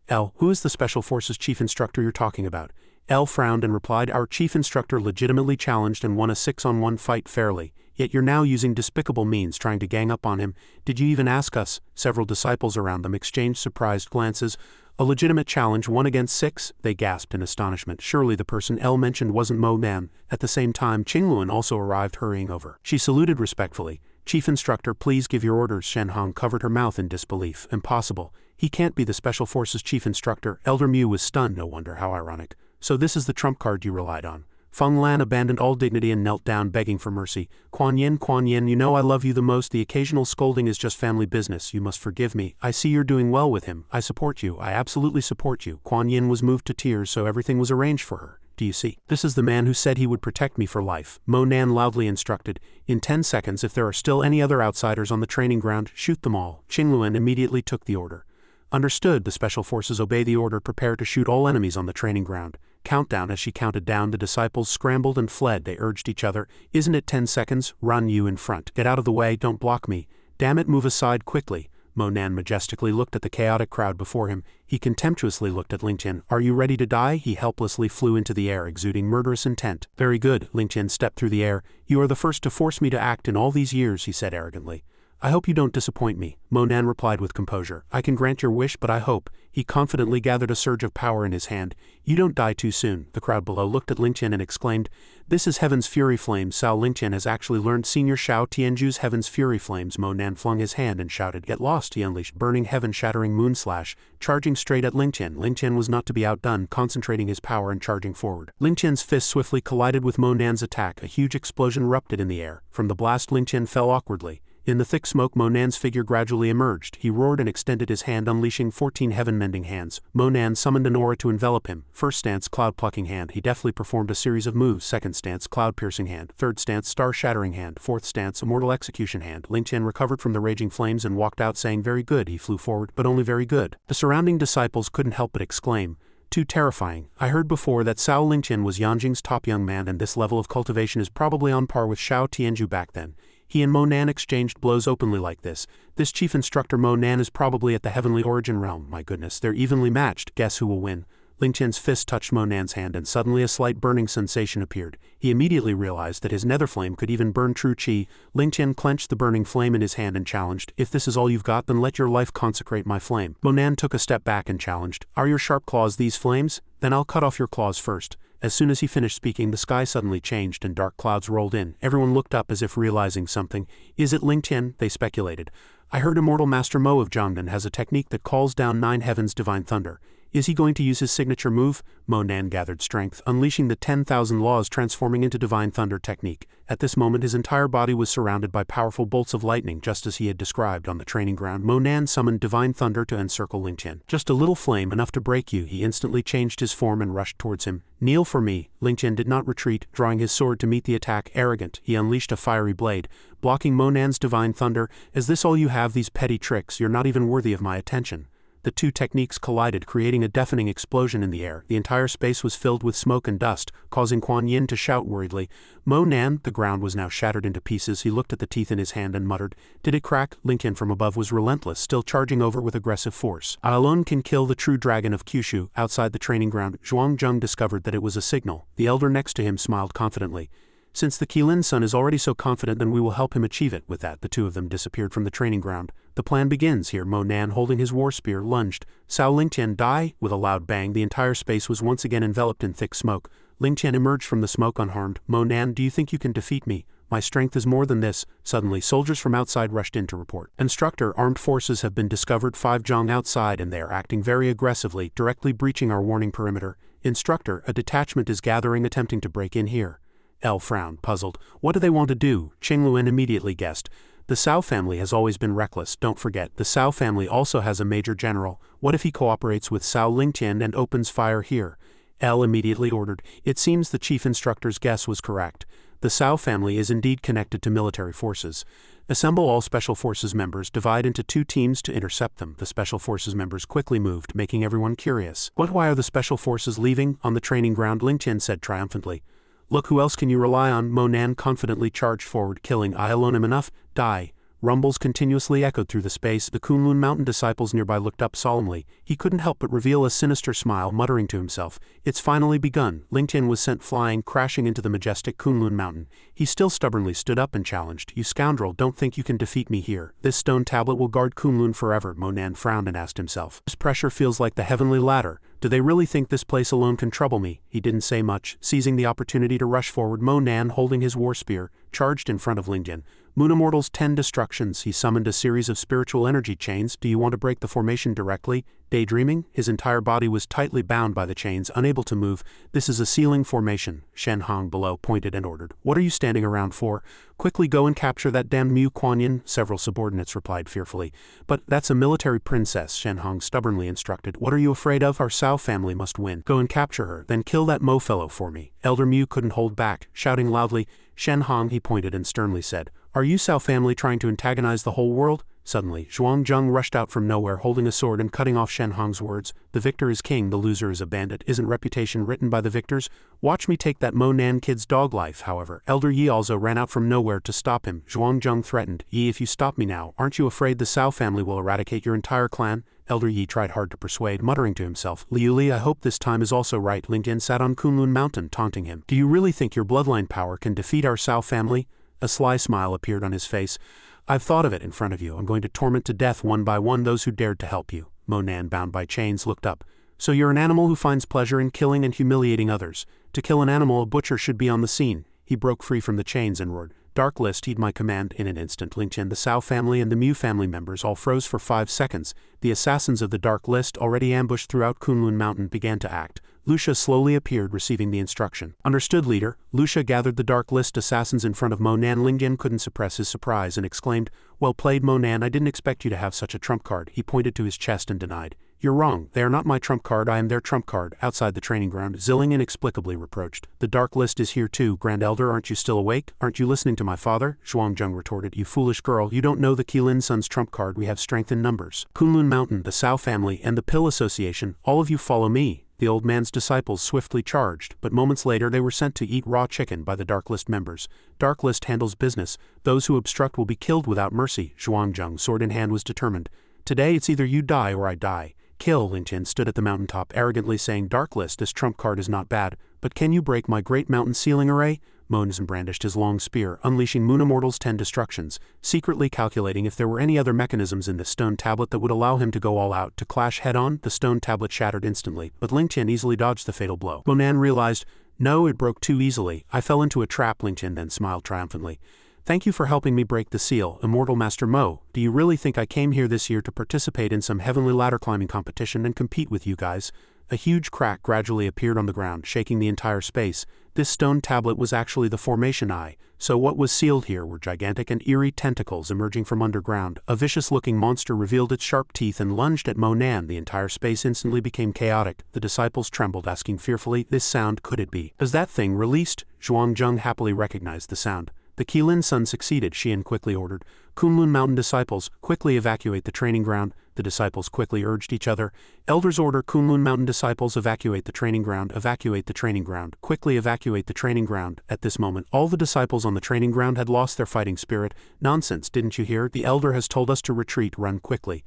El, who is the Special Forces chief instructor you're talking about? El frowned and replied, Our chief instructor legitimately challenged and won a 6-on-1 fight fairly, yet you're now using despicable means trying to gang up on him. Did you even ask us? Several disciples around them exchanged surprised glances. A legitimate challenge, 1 against 6? They gasped in astonishment. Surely the person El mentioned wasn't Mo Man. At the same time, Qingluan also arrived hurrying over. She saluted respectfully. Chief instructor, please give your orders. Shen Hong covered her mouth in disbelief. Impossible. He can't be the Special Forces chief instructor. Elder Mu was stunned. No wonder, how ironic. So this is the trump card you relied on. Feng Lan abandoned all dignity and knelt down, begging for mercy. Kuan Yin, you know I love you the most. The occasional scolding is just family business. You must forgive me. I see you're doing well with him. I support you. I absolutely support you. Kuan Yin was moved to tears, so everything was arranged for her. Do you see? This is the man who said he would protect me for life. Monan loudly instructed. In 10 seconds, if there are still any other outsiders on the training ground, shoot them all. Qingluan immediately took the order. Understood. The special forces obey the order. Prepare to shoot all enemies on the training ground. Countdown. As she counted down, the disciples scrambled and fled. They urged each other. Isn't it 10 seconds? Run, you in front. Get out of the way. Don't block me. Damn it, move aside quickly. Monan majestically looked at the chaotic crowd before him. He contemptuously looked at Lingqian. Are you ready to die? He helplessly flew into the air, exuding murderous intent. Very good. Lingqian stepped through the air. You are the first to force me to act in all these years, he said arrogantly. I hope you don't disappoint me, Mo Nan replied with composure. I can grant your wish, but I hope. He confidently gathered a surge of power in his hand. You don't die too soon. The crowd below looked at Lingqian and exclaimed, this is Heaven's Fury Flames. Sao Lingqian has actually learned Senior Shao Tianju's Heaven's Fury Flames. Mo Nan flung his hand and shouted, get lost. He unleashed burning heaven-shattering moon slash, charging straight at Lingqian. Lingqian was not to be outdone, concentrating his power and charging forward. Lingqian's fist swiftly collided with Mo Nan's attack. A huge explosion erupted in the air. From the blast, Lingqian fell awkwardly. In the thick smoke, Mo Nan's figure gradually emerged. He roared and extended his hand, unleashing 14 heaven-mending hands. Mo Nan summoned an aura to envelop him. First stance, cloud-plucking hand. He deftly performed a series of moves. Second stance, cloud-piercing hand. Third stance, star-shattering hand. Fourth stance, immortal execution hand. Lingqian recovered from the raging flames and walked out saying, very good. He flew forward, but only very good. The surrounding disciples couldn't help but exclaim, too terrifying. I heard before that Sao Lingqian was Yanjing's top young man, and this level of cultivation is probably on par with Shao Tianju back then. He and Mo Nan exchanged blows openly like this. This chief instructor Mo Nan is probably at the heavenly origin realm. My goodness, they're evenly matched. Guess who will win? Lingqian's fist touched Mo Nan's hand and suddenly a slight burning sensation appeared. He immediately realized that his nether flame could even burn true chi. Lingqian clenched the burning flame in his hand and challenged, if this is all you've got, then let your life consecrate my flame. Mo Nan took a step back and challenged, are your sharp claws these flames? Then I'll cut off your claws first. As soon as he finished speaking, the sky suddenly changed and dark clouds rolled in. Everyone looked up as if realizing something. Is it Lingqian? They speculated. I heard Immortal Master Mo of Jiangnan has a technique that calls down 9 heavens divine thunder. Is he going to use his signature move? Mo Nan gathered strength, unleashing the 10,000 laws transforming into divine thunder technique. At this moment his entire body was surrounded by powerful bolts of lightning just as he had described on the training ground. Mo Nan summoned divine thunder to encircle Lingqian. Just a little flame, enough to break you. He instantly changed his form and rushed towards him. Kneel for me. Lingqian did not retreat, drawing his sword to meet the attack. Arrogant, he unleashed a fiery blade, blocking Mo Nan's divine thunder. Is this all you have, these petty tricks? You're not even worthy of my attention. The two techniques collided, creating a deafening explosion in the air. The entire space was filled with smoke and dust, causing Quan Yin to shout worriedly. Mo Nan, the ground was now shattered into pieces. He looked at the teeth in his hand and muttered, did it crack? Lingqian from above was relentless, still charging over with aggressive force. I alone can kill the true dragon of Kyushu. Outside the training ground, Zhuang discovered that it was a signal. The elder next to him smiled confidently. Since the Qilin son is already so confident, then we will help him achieve it. With that, the two of them disappeared from the training ground. The plan begins here. Mo Nan, holding his war spear, lunged. Sao Lingqian, die! With a loud bang, the entire space was once again enveloped in thick smoke. Lingqian emerged from the smoke unharmed. Mo Nan, do you think you can defeat me? My strength is more than this. Suddenly, soldiers from outside rushed in to report. Instructor, armed forces have been discovered 5 Zhang outside, and they are acting very aggressively, directly breaching our warning perimeter. Instructor, a detachment is gathering, attempting to break in here. L frowned, puzzled. What do they want to do? Qingluan immediately guessed. The Cao family has always been reckless. Don't forget, the Cao family also has a major general. What if he cooperates with Sao Lingqian and opens fire here? L immediately ordered. It seems the chief instructor's guess was correct. The Cao family is indeed connected to military forces. Assemble all Special Forces members, divide into 2 teams to intercept them. The Special Forces members quickly moved, making everyone curious. Why are the Special Forces leaving? On the training ground, Lingqian said triumphantly. Look, who else can you rely on? Mo Nan confidently charged forward, killing. I alone am enough. Die. Rumbles continuously echoed through the space. The Kunlun Mountain disciples nearby looked up solemnly. He couldn't help but reveal a sinister smile, muttering to himself, it's finally begun. Lingqian was sent flying, crashing into the majestic Kunlun Mountain. He still stubbornly stood up and challenged, you scoundrel, don't think you can defeat me here. This stone tablet will guard Kunlun forever. Mo Nan frowned and asked himself, this pressure feels like the heavenly ladder. Do they really think this place alone can trouble me? He didn't say much, seizing the opportunity to rush forward. Mo Nan, holding his war spear, charged in front of Lingqian. Moon Immortal's 10 destructions. He summoned a series of spiritual energy chains. Do you want to break the formation directly? Daydreaming? His entire body was tightly bound by the chains, unable to move. This is a sealing formation. Shen Hong below pointed and ordered. What are you standing around for? Quickly go and capture that damned Mu Kuan Yin, several subordinates replied fearfully. But that's a military princess, Shen Hong stubbornly instructed. What are you afraid of? Our Cao family must win. Go and capture her, then kill that Mo fellow for me. Elder Mu couldn't hold back, shouting loudly. Shen Hong, he pointed and sternly said, are you Cao family trying to antagonize the whole world? Suddenly, Zhuang rushed out from nowhere holding a sword and cutting off Shen Hong's words. The victor is king, the loser is a bandit. Isn't reputation written by the victors? Watch me take that Mo Nan kid's dog life, however. Elder Yi also ran out from nowhere to stop him. Zhuang threatened, Yi, if you stop me now, aren't you afraid the Cao family will eradicate your entire clan? Elder Yi tried hard to persuade, muttering to himself, Liu Li, I hope this time is also right. Lingqian sat on Kunlun Mountain, taunting him. Do you really think your bloodline power can defeat our Cao family? A sly smile appeared on his face. I've thought of it in front of you. I'm going to torment to death one by one those who dared to help you. Monan, bound by chains, looked up. So you're an animal who finds pleasure in killing and humiliating others. To kill an animal, a butcher should be on the scene. He broke free from the chains and roared. Dark List, heed my command. In an instant, Lingqian, the Cao family and the Mu family members all froze for 5 seconds. The assassins of the Dark List, already ambushed throughout Kunlun Mountain, began to act. Lucia slowly appeared, receiving the instruction. Understood, leader. Lucia gathered the Dark List assassins in front of Monan. Lingqian couldn't suppress his surprise and exclaimed, "Well played, Monan. I didn't expect you to have such a trump card." He pointed to his chest and denied. "You're wrong. They are not my trump card. I am their trump card." Outside the training ground, Zilling inexplicably reproached. "The Dark List is here too, Grand Elder. Aren't you still awake? Aren't you listening to my father?" Zhuangjung retorted. "You foolish girl. You don't know the Qilin Sun's trump card. We have strength in numbers. Kunlun Mountain, the Cao family, and the Pill Association, all of you follow me." The old man's disciples swiftly charged, but moments later they were sent to eat raw chicken by the Dark List members. Dark List handles business. Those who obstruct will be killed without mercy. Zhuangjung, sword in hand, was determined. "Today it's either you die or I die." "Kill." Lingqian stood at the mountaintop, arrogantly saying, "Dark List, this trump card is not bad, but can you break my great mountain ceiling array?" Monan brandished his long spear, unleashing Moon Immortal's 10 destructions, secretly calculating if there were any other mechanisms in this stone tablet that would allow him to go all out. To clash head-on, the stone tablet shattered instantly, but Lingqian easily dodged the fatal blow. Monan realized, "No, it broke too easily. I fell into a trap." Lingqian then smiled triumphantly. "Thank you for helping me break the seal, Immortal Master Mo. Do you really think I came here this year to participate in some heavenly ladder climbing competition and compete with you guys?" A huge crack gradually appeared on the ground, shaking the entire space. This stone tablet was actually the formation eye, so what was sealed here were gigantic and eerie tentacles emerging from underground. A vicious-looking monster revealed its sharp teeth and lunged at Monan. The entire space instantly became chaotic. The disciples trembled, asking fearfully, "This sound, could it be? Is that thing released?" Zhuangjung happily recognized the sound. The Qilin Sun succeeded, Xian quickly ordered. "Kunlun Mountain disciples, quickly evacuate the training ground." The disciples quickly urged each other. "Elders order Kunlun Mountain disciples, evacuate the training ground, evacuate the training ground, quickly evacuate the training ground." At this moment, all the disciples on the training ground had lost their fighting spirit. "Nonsense, didn't you hear? The elder has told us to retreat, run quickly."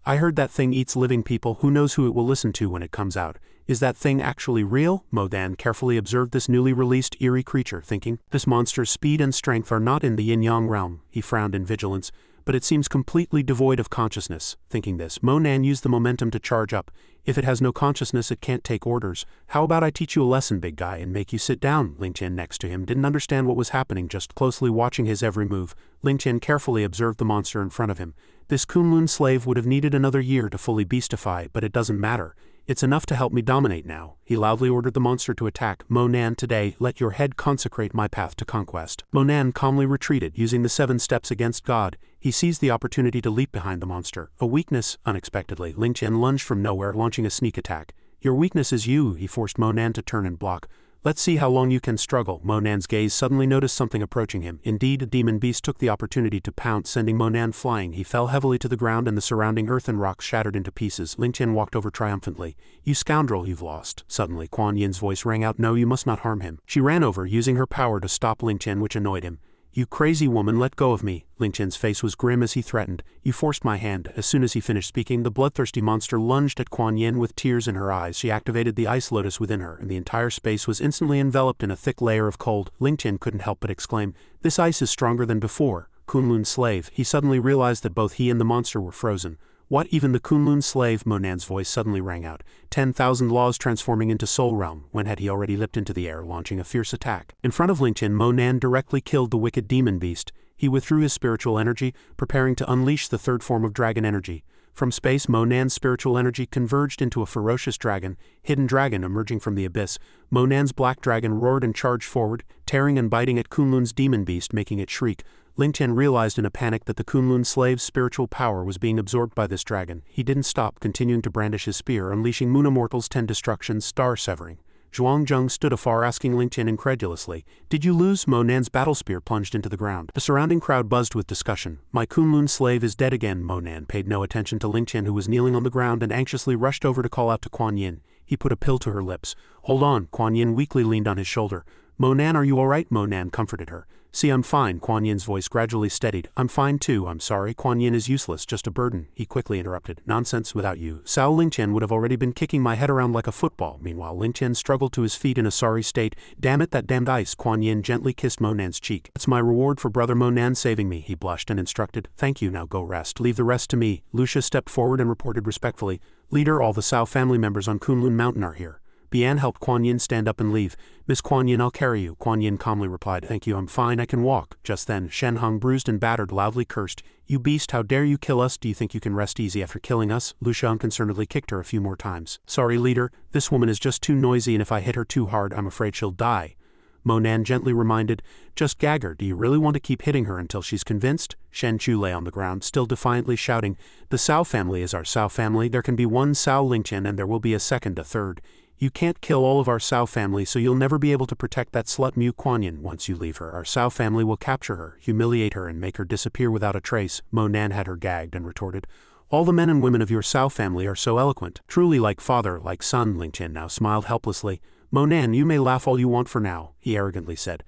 "I heard that thing eats living people. Who knows who it will listen to when it comes out? Is that thing actually real?" Monan carefully observed this newly released eerie creature, thinking, "This monster's speed and strength are not in the yin-yang realm." He frowned in vigilance. "But it seems completely devoid of consciousness." Thinking this, Monan used the momentum to charge up. "If it has no consciousness, it can't take orders. How about I teach you a lesson, big guy, and make you sit down?" Lingqian next to him didn't understand what was happening, just closely watching his every move. Lingqian carefully observed the monster in front of him. This Kunlun slave would have needed another year to fully beastify, but it doesn't matter. It's enough to help me dominate now. He loudly ordered the monster to attack. "Monan, today, let your head consecrate my path to conquest." Monan calmly retreated, using the 7 steps against God. He seized the opportunity to leap behind the monster. A weakness, unexpectedly, Lingqian lunged from nowhere, launching a sneak attack. "Your weakness is you." He forced Monan to turn and block. "Let's see how long you can struggle." Monan's gaze suddenly noticed something approaching him. Indeed, a demon beast took the opportunity to pounce, sending Monan flying. He fell heavily to the ground and the surrounding earth and rocks shattered into pieces. Lingqian walked over triumphantly. "You scoundrel, you've lost." Suddenly, Kuan Yin's voice rang out, "No, you must not harm him." She ran over, using her power to stop Lingqian, which annoyed him. "You crazy woman, let go of me." Lingqian's face was grim as he threatened. "You forced my hand." As soon as he finished speaking, the bloodthirsty monster lunged at Kuan Yin with tears in her eyes. She activated the ice lotus within her, and the entire space was instantly enveloped in a thick layer of cold. Lingqian couldn't help but exclaim, "This ice is stronger than before." Kunlun slave. He suddenly realized that both he and the monster were frozen. "What, even the Kunlun slave?" Monan's voice suddenly rang out. 10,000 laws transforming into soul realm. When had he already leapt into the air, launching a fierce attack? In front of Lingqian, Monan directly killed the wicked demon beast. He withdrew his spiritual energy, preparing to unleash the 3rd form of dragon energy. From space, Monan's spiritual energy converged into a ferocious dragon, hidden dragon emerging from the abyss. Monan's black dragon roared and charged forward, tearing and biting at Kunlun's demon beast, making it shriek. Lingqian realized in a panic that the Kunlun slave's spiritual power was being absorbed by this dragon. He didn't stop, continuing to brandish his spear, unleashing Moon Immortal's 10 destructions, star-severing. Zhuangjung stood afar, asking Lingqian incredulously, "Did you lose?" Monan's battle spear plunged into the ground. The surrounding crowd buzzed with discussion. "My Kunlun slave is dead again." Monan paid no attention to Lingqian, who was kneeling on the ground, and anxiously rushed over to call out to Kuan Yin. He put a pill to her lips. "Hold on." Kuan Yin weakly leaned on his shoulder. Monan, are you alright? Monan comforted her. See, I'm fine. Kuan Yin's voice gradually steadied. I'm fine too. I'm sorry. Kuan Yin is useless, just a burden. He quickly interrupted. Nonsense, without you. Cao Lingqian would have already been kicking my head around like a football. Meanwhile, Lingqian struggled to his feet in a sorry state. Damn it, that damned ice. Kuan Yin gently kissed Monan's cheek. It's my reward for brother Monan saving me, he blushed and instructed. Thank you, now go rest. Leave the rest to me. Lucia stepped forward and reported respectfully. Leader, all the Cao family members on Kunlun Mountain are here. Bian helped Kuan Yin stand up and leave. Miss Kuan Yin, I'll carry you. Kuan Yin calmly replied, thank you, I'm fine, I can walk. Just then, Shen Hong, bruised and battered, loudly cursed. You beast, how dare you kill us? Do you think you can rest easy after killing us? Lucia unconcernedly kicked her a few more times. Sorry, leader, this woman is just too noisy, and if I hit her too hard, I'm afraid she'll die. Monan gently reminded, just gag her, do you really want to keep hitting her until she's convinced? Shen Chu lay on the ground, still defiantly shouting, the Cao family is our Cao family, there can be one Cao Lingqian and there will be a second, a third. You can't kill all of our Cao family, so you'll never be able to protect that slut Mu Kuan Yin once you leave her. Our Cao family will capture her, humiliate her, and make her disappear without a trace. Monan had her gagged and retorted, all the men and women of your Cao family are so eloquent, truly like father, like son. Lingqian now smiled helplessly. Monan, you may laugh all you want for now, he arrogantly said.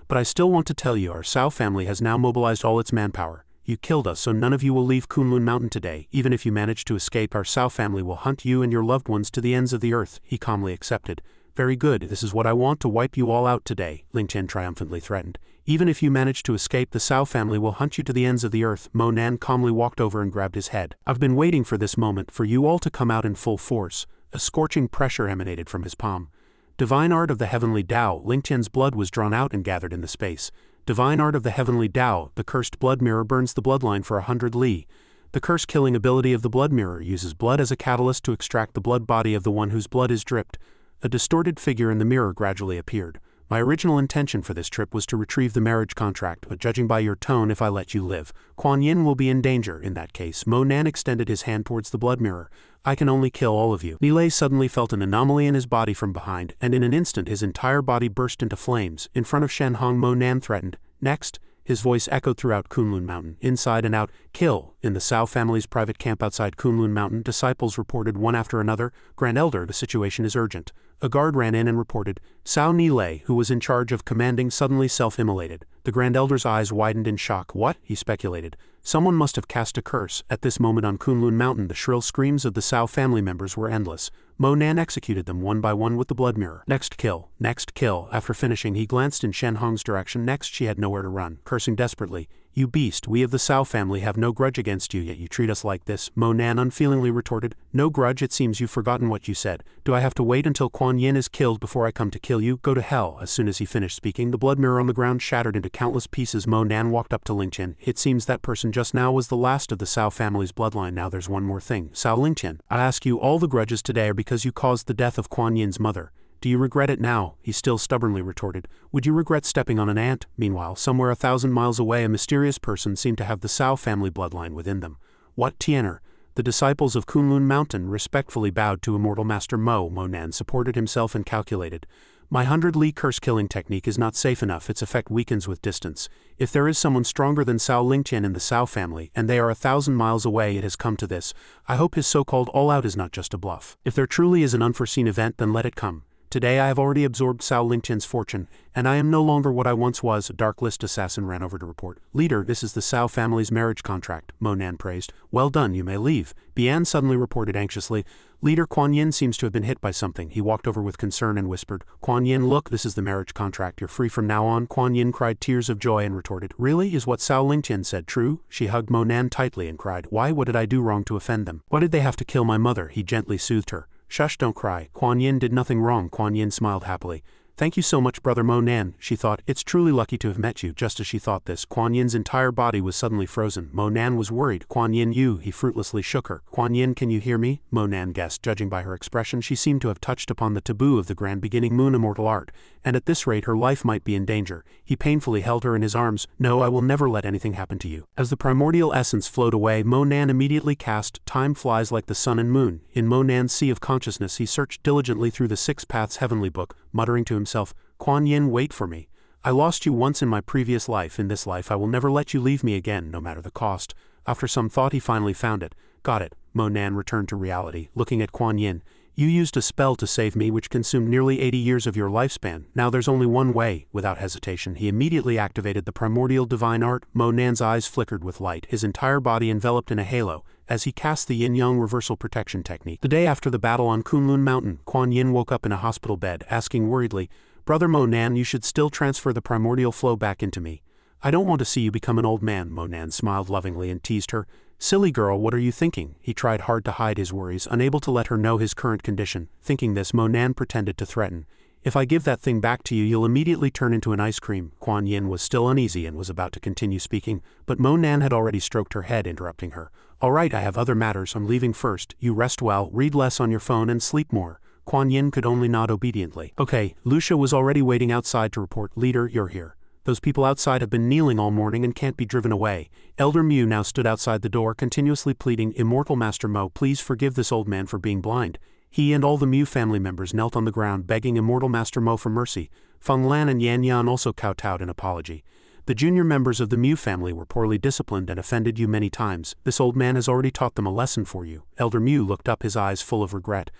But I still want to tell you our Cao family has now mobilized all its manpower. You killed us, so none of you will leave Kunlun Mountain today. Even if you manage to escape, our Cao family will hunt you and your loved ones to the ends of the earth, he calmly accepted. Very good, this is what I want, to wipe you all out today, Lingqian triumphantly threatened. Even if you manage to escape, the Cao family will hunt you to the ends of the earth. Monan calmly walked over and grabbed his head. I've been waiting for this moment, for you all to come out in full force. A scorching pressure emanated from his palm. Divine art of the heavenly Tao, Lingqian's blood was drawn out and gathered in the space. Divine art of the heavenly Tao, the cursed blood mirror burns the bloodline for 100 li. The curse-killing ability of the blood mirror uses blood as a catalyst to extract the blood body of the one whose blood is dripped. A distorted figure in the mirror gradually appeared. My original intention for this trip was to retrieve the marriage contract, but judging by your tone, if I let you live, Kuan Yin will be in danger. In that case, Monan extended his hand towards the blood mirror. I can only kill all of you. Nilay suddenly felt an anomaly in his body from behind, and in an instant his entire body burst into flames. In front of Shen Hong, Monan threatened, next. His voice echoed throughout Kunlun Mountain, inside and out, kill. In the Cao family's private camp outside Kunlun Mountain, disciples reported one after another, Grand Elder, the situation is urgent. A guard ran in and reported, Cao Nilay, who was in charge of commanding, suddenly self-immolated. The Grand Elder's eyes widened in shock. What? He speculated. Someone must have cast a curse. At this moment on Kunlun Mountain, the shrill screams of the Cao family members were endless. Monan executed them one by one with the blood mirror. Next kill. Next kill. After finishing, he glanced in Shen Hong's direction. Next, she had nowhere to run, cursing desperately. You beast, we of the Cao family have no grudge against you, yet you treat us like this. Monan unfeelingly retorted. No grudge, it seems you've forgotten what you said. Do I have to wait until Kuan Yin is killed before I come to kill you? Go to hell. As soon as he finished speaking, the blood mirror on the ground shattered into countless pieces. Monan walked up to Lingqian. It seems that person just now was the last of the Cao family's bloodline. Now there's one more thing. Cao Lingqian, I ask you, all the grudges today are because you caused the death of Kuan Yin's mother. Do you regret it now? He still stubbornly retorted. Would you regret stepping on an ant? Meanwhile, somewhere 1,000 miles away, a mysterious person seemed to have the Cao family bloodline within them. What Tianer? The disciples of Kunlun Mountain respectfully bowed to Immortal Master Mo. Monan supported himself and calculated. My 100 li curse-killing technique is not safe enough, its effect weakens with distance. If there is someone stronger than Cao Lingqian in the Cao family, and they are 1,000 miles away, it has come to this. I hope his so-called all-out is not just a bluff. If there truly is an unforeseen event, then let it come. Today I have already absorbed Cao Lingqian's fortune, and I am no longer what I once was. A dark list assassin ran over to report. Leader, this is the Cao family's marriage contract, Monan praised. Well done, you may leave. Bian suddenly reported anxiously. Leader, Kuan Yin seems to have been hit by something. He walked over with concern and whispered, Kuan Yin, look, this is the marriage contract. You're free from now on. Kuan Yin cried tears of joy and retorted, really? Is what Cao Lingqian said true? She hugged Monan tightly and cried, why? What did I do wrong to offend them? Why did they have to kill my mother? He gently soothed her. Shush, don't cry. Kuan Yin did nothing wrong. Kuan Yin smiled happily. Thank you so much, Brother Monan, she thought. It's truly lucky to have met you. Just as she thought this, Kuan Yin's entire body was suddenly frozen. Monan was worried. Kuan Yin, you, he fruitlessly shook her. Kuan Yin, can you hear me? Monan guessed. Judging by her expression, she seemed to have touched upon the taboo of the grand beginning moon immortal art, and at this rate her life might be in danger. He painfully held her in his arms. No, I will never let anything happen to you. As the primordial essence flowed away, Monan immediately cast Time Flies Like the Sun and Moon. In Monan's sea of consciousness, he searched diligently through the Six Paths heavenly book, muttering to himself, Kuan Yin, wait for me. I lost you once in my previous life. In this life I will never let you leave me again, no matter the cost. After some thought he finally found it. Got it. Monan returned to reality, looking at Kuan Yin. You used a spell to save me which consumed nearly 80 years of your lifespan. Now there's only one way. Without hesitation, he immediately activated the primordial divine art. Mo Nan's eyes flickered with light, his entire body enveloped in a halo, as he cast the yin-yang reversal protection technique. The day after the battle on Kunlun Mountain, Kuan Yin woke up in a hospital bed, asking worriedly, "Brother Mo Nan, you should still transfer the primordial flow back into me. I don't want to see you become an old man." Mo Nan smiled lovingly and teased her. "Silly girl, what are you thinking?" He tried hard to hide his worries, unable to let her know his current condition. Thinking this, Mo Nan pretended to threaten. "If I give that thing back to you, you'll immediately turn into an ice cream." Kuan Yin was still uneasy and was about to continue speaking, but Mo Nan had already stroked her head, interrupting her. "All right, I have other matters. I'm leaving first. You rest well, read less on your phone, and sleep more." Kuan Yin could only nod obediently. "Okay." Lucia was already waiting outside to report. "Leader, you're here. Those people outside have been kneeling all morning and can't be driven away." Elder Mu now stood outside the door, continuously pleading, "Immortal Master Mo, please forgive this old man for being blind." He and all the Mu family members knelt on the ground, begging Immortal Master Mo for mercy. Feng Lan and Yan Yan also kowtowed in apology. "The junior members of the Mu family were poorly disciplined and offended you many times. This old man has already taught them a lesson for you." Elder Mu looked up, his eyes full of regret.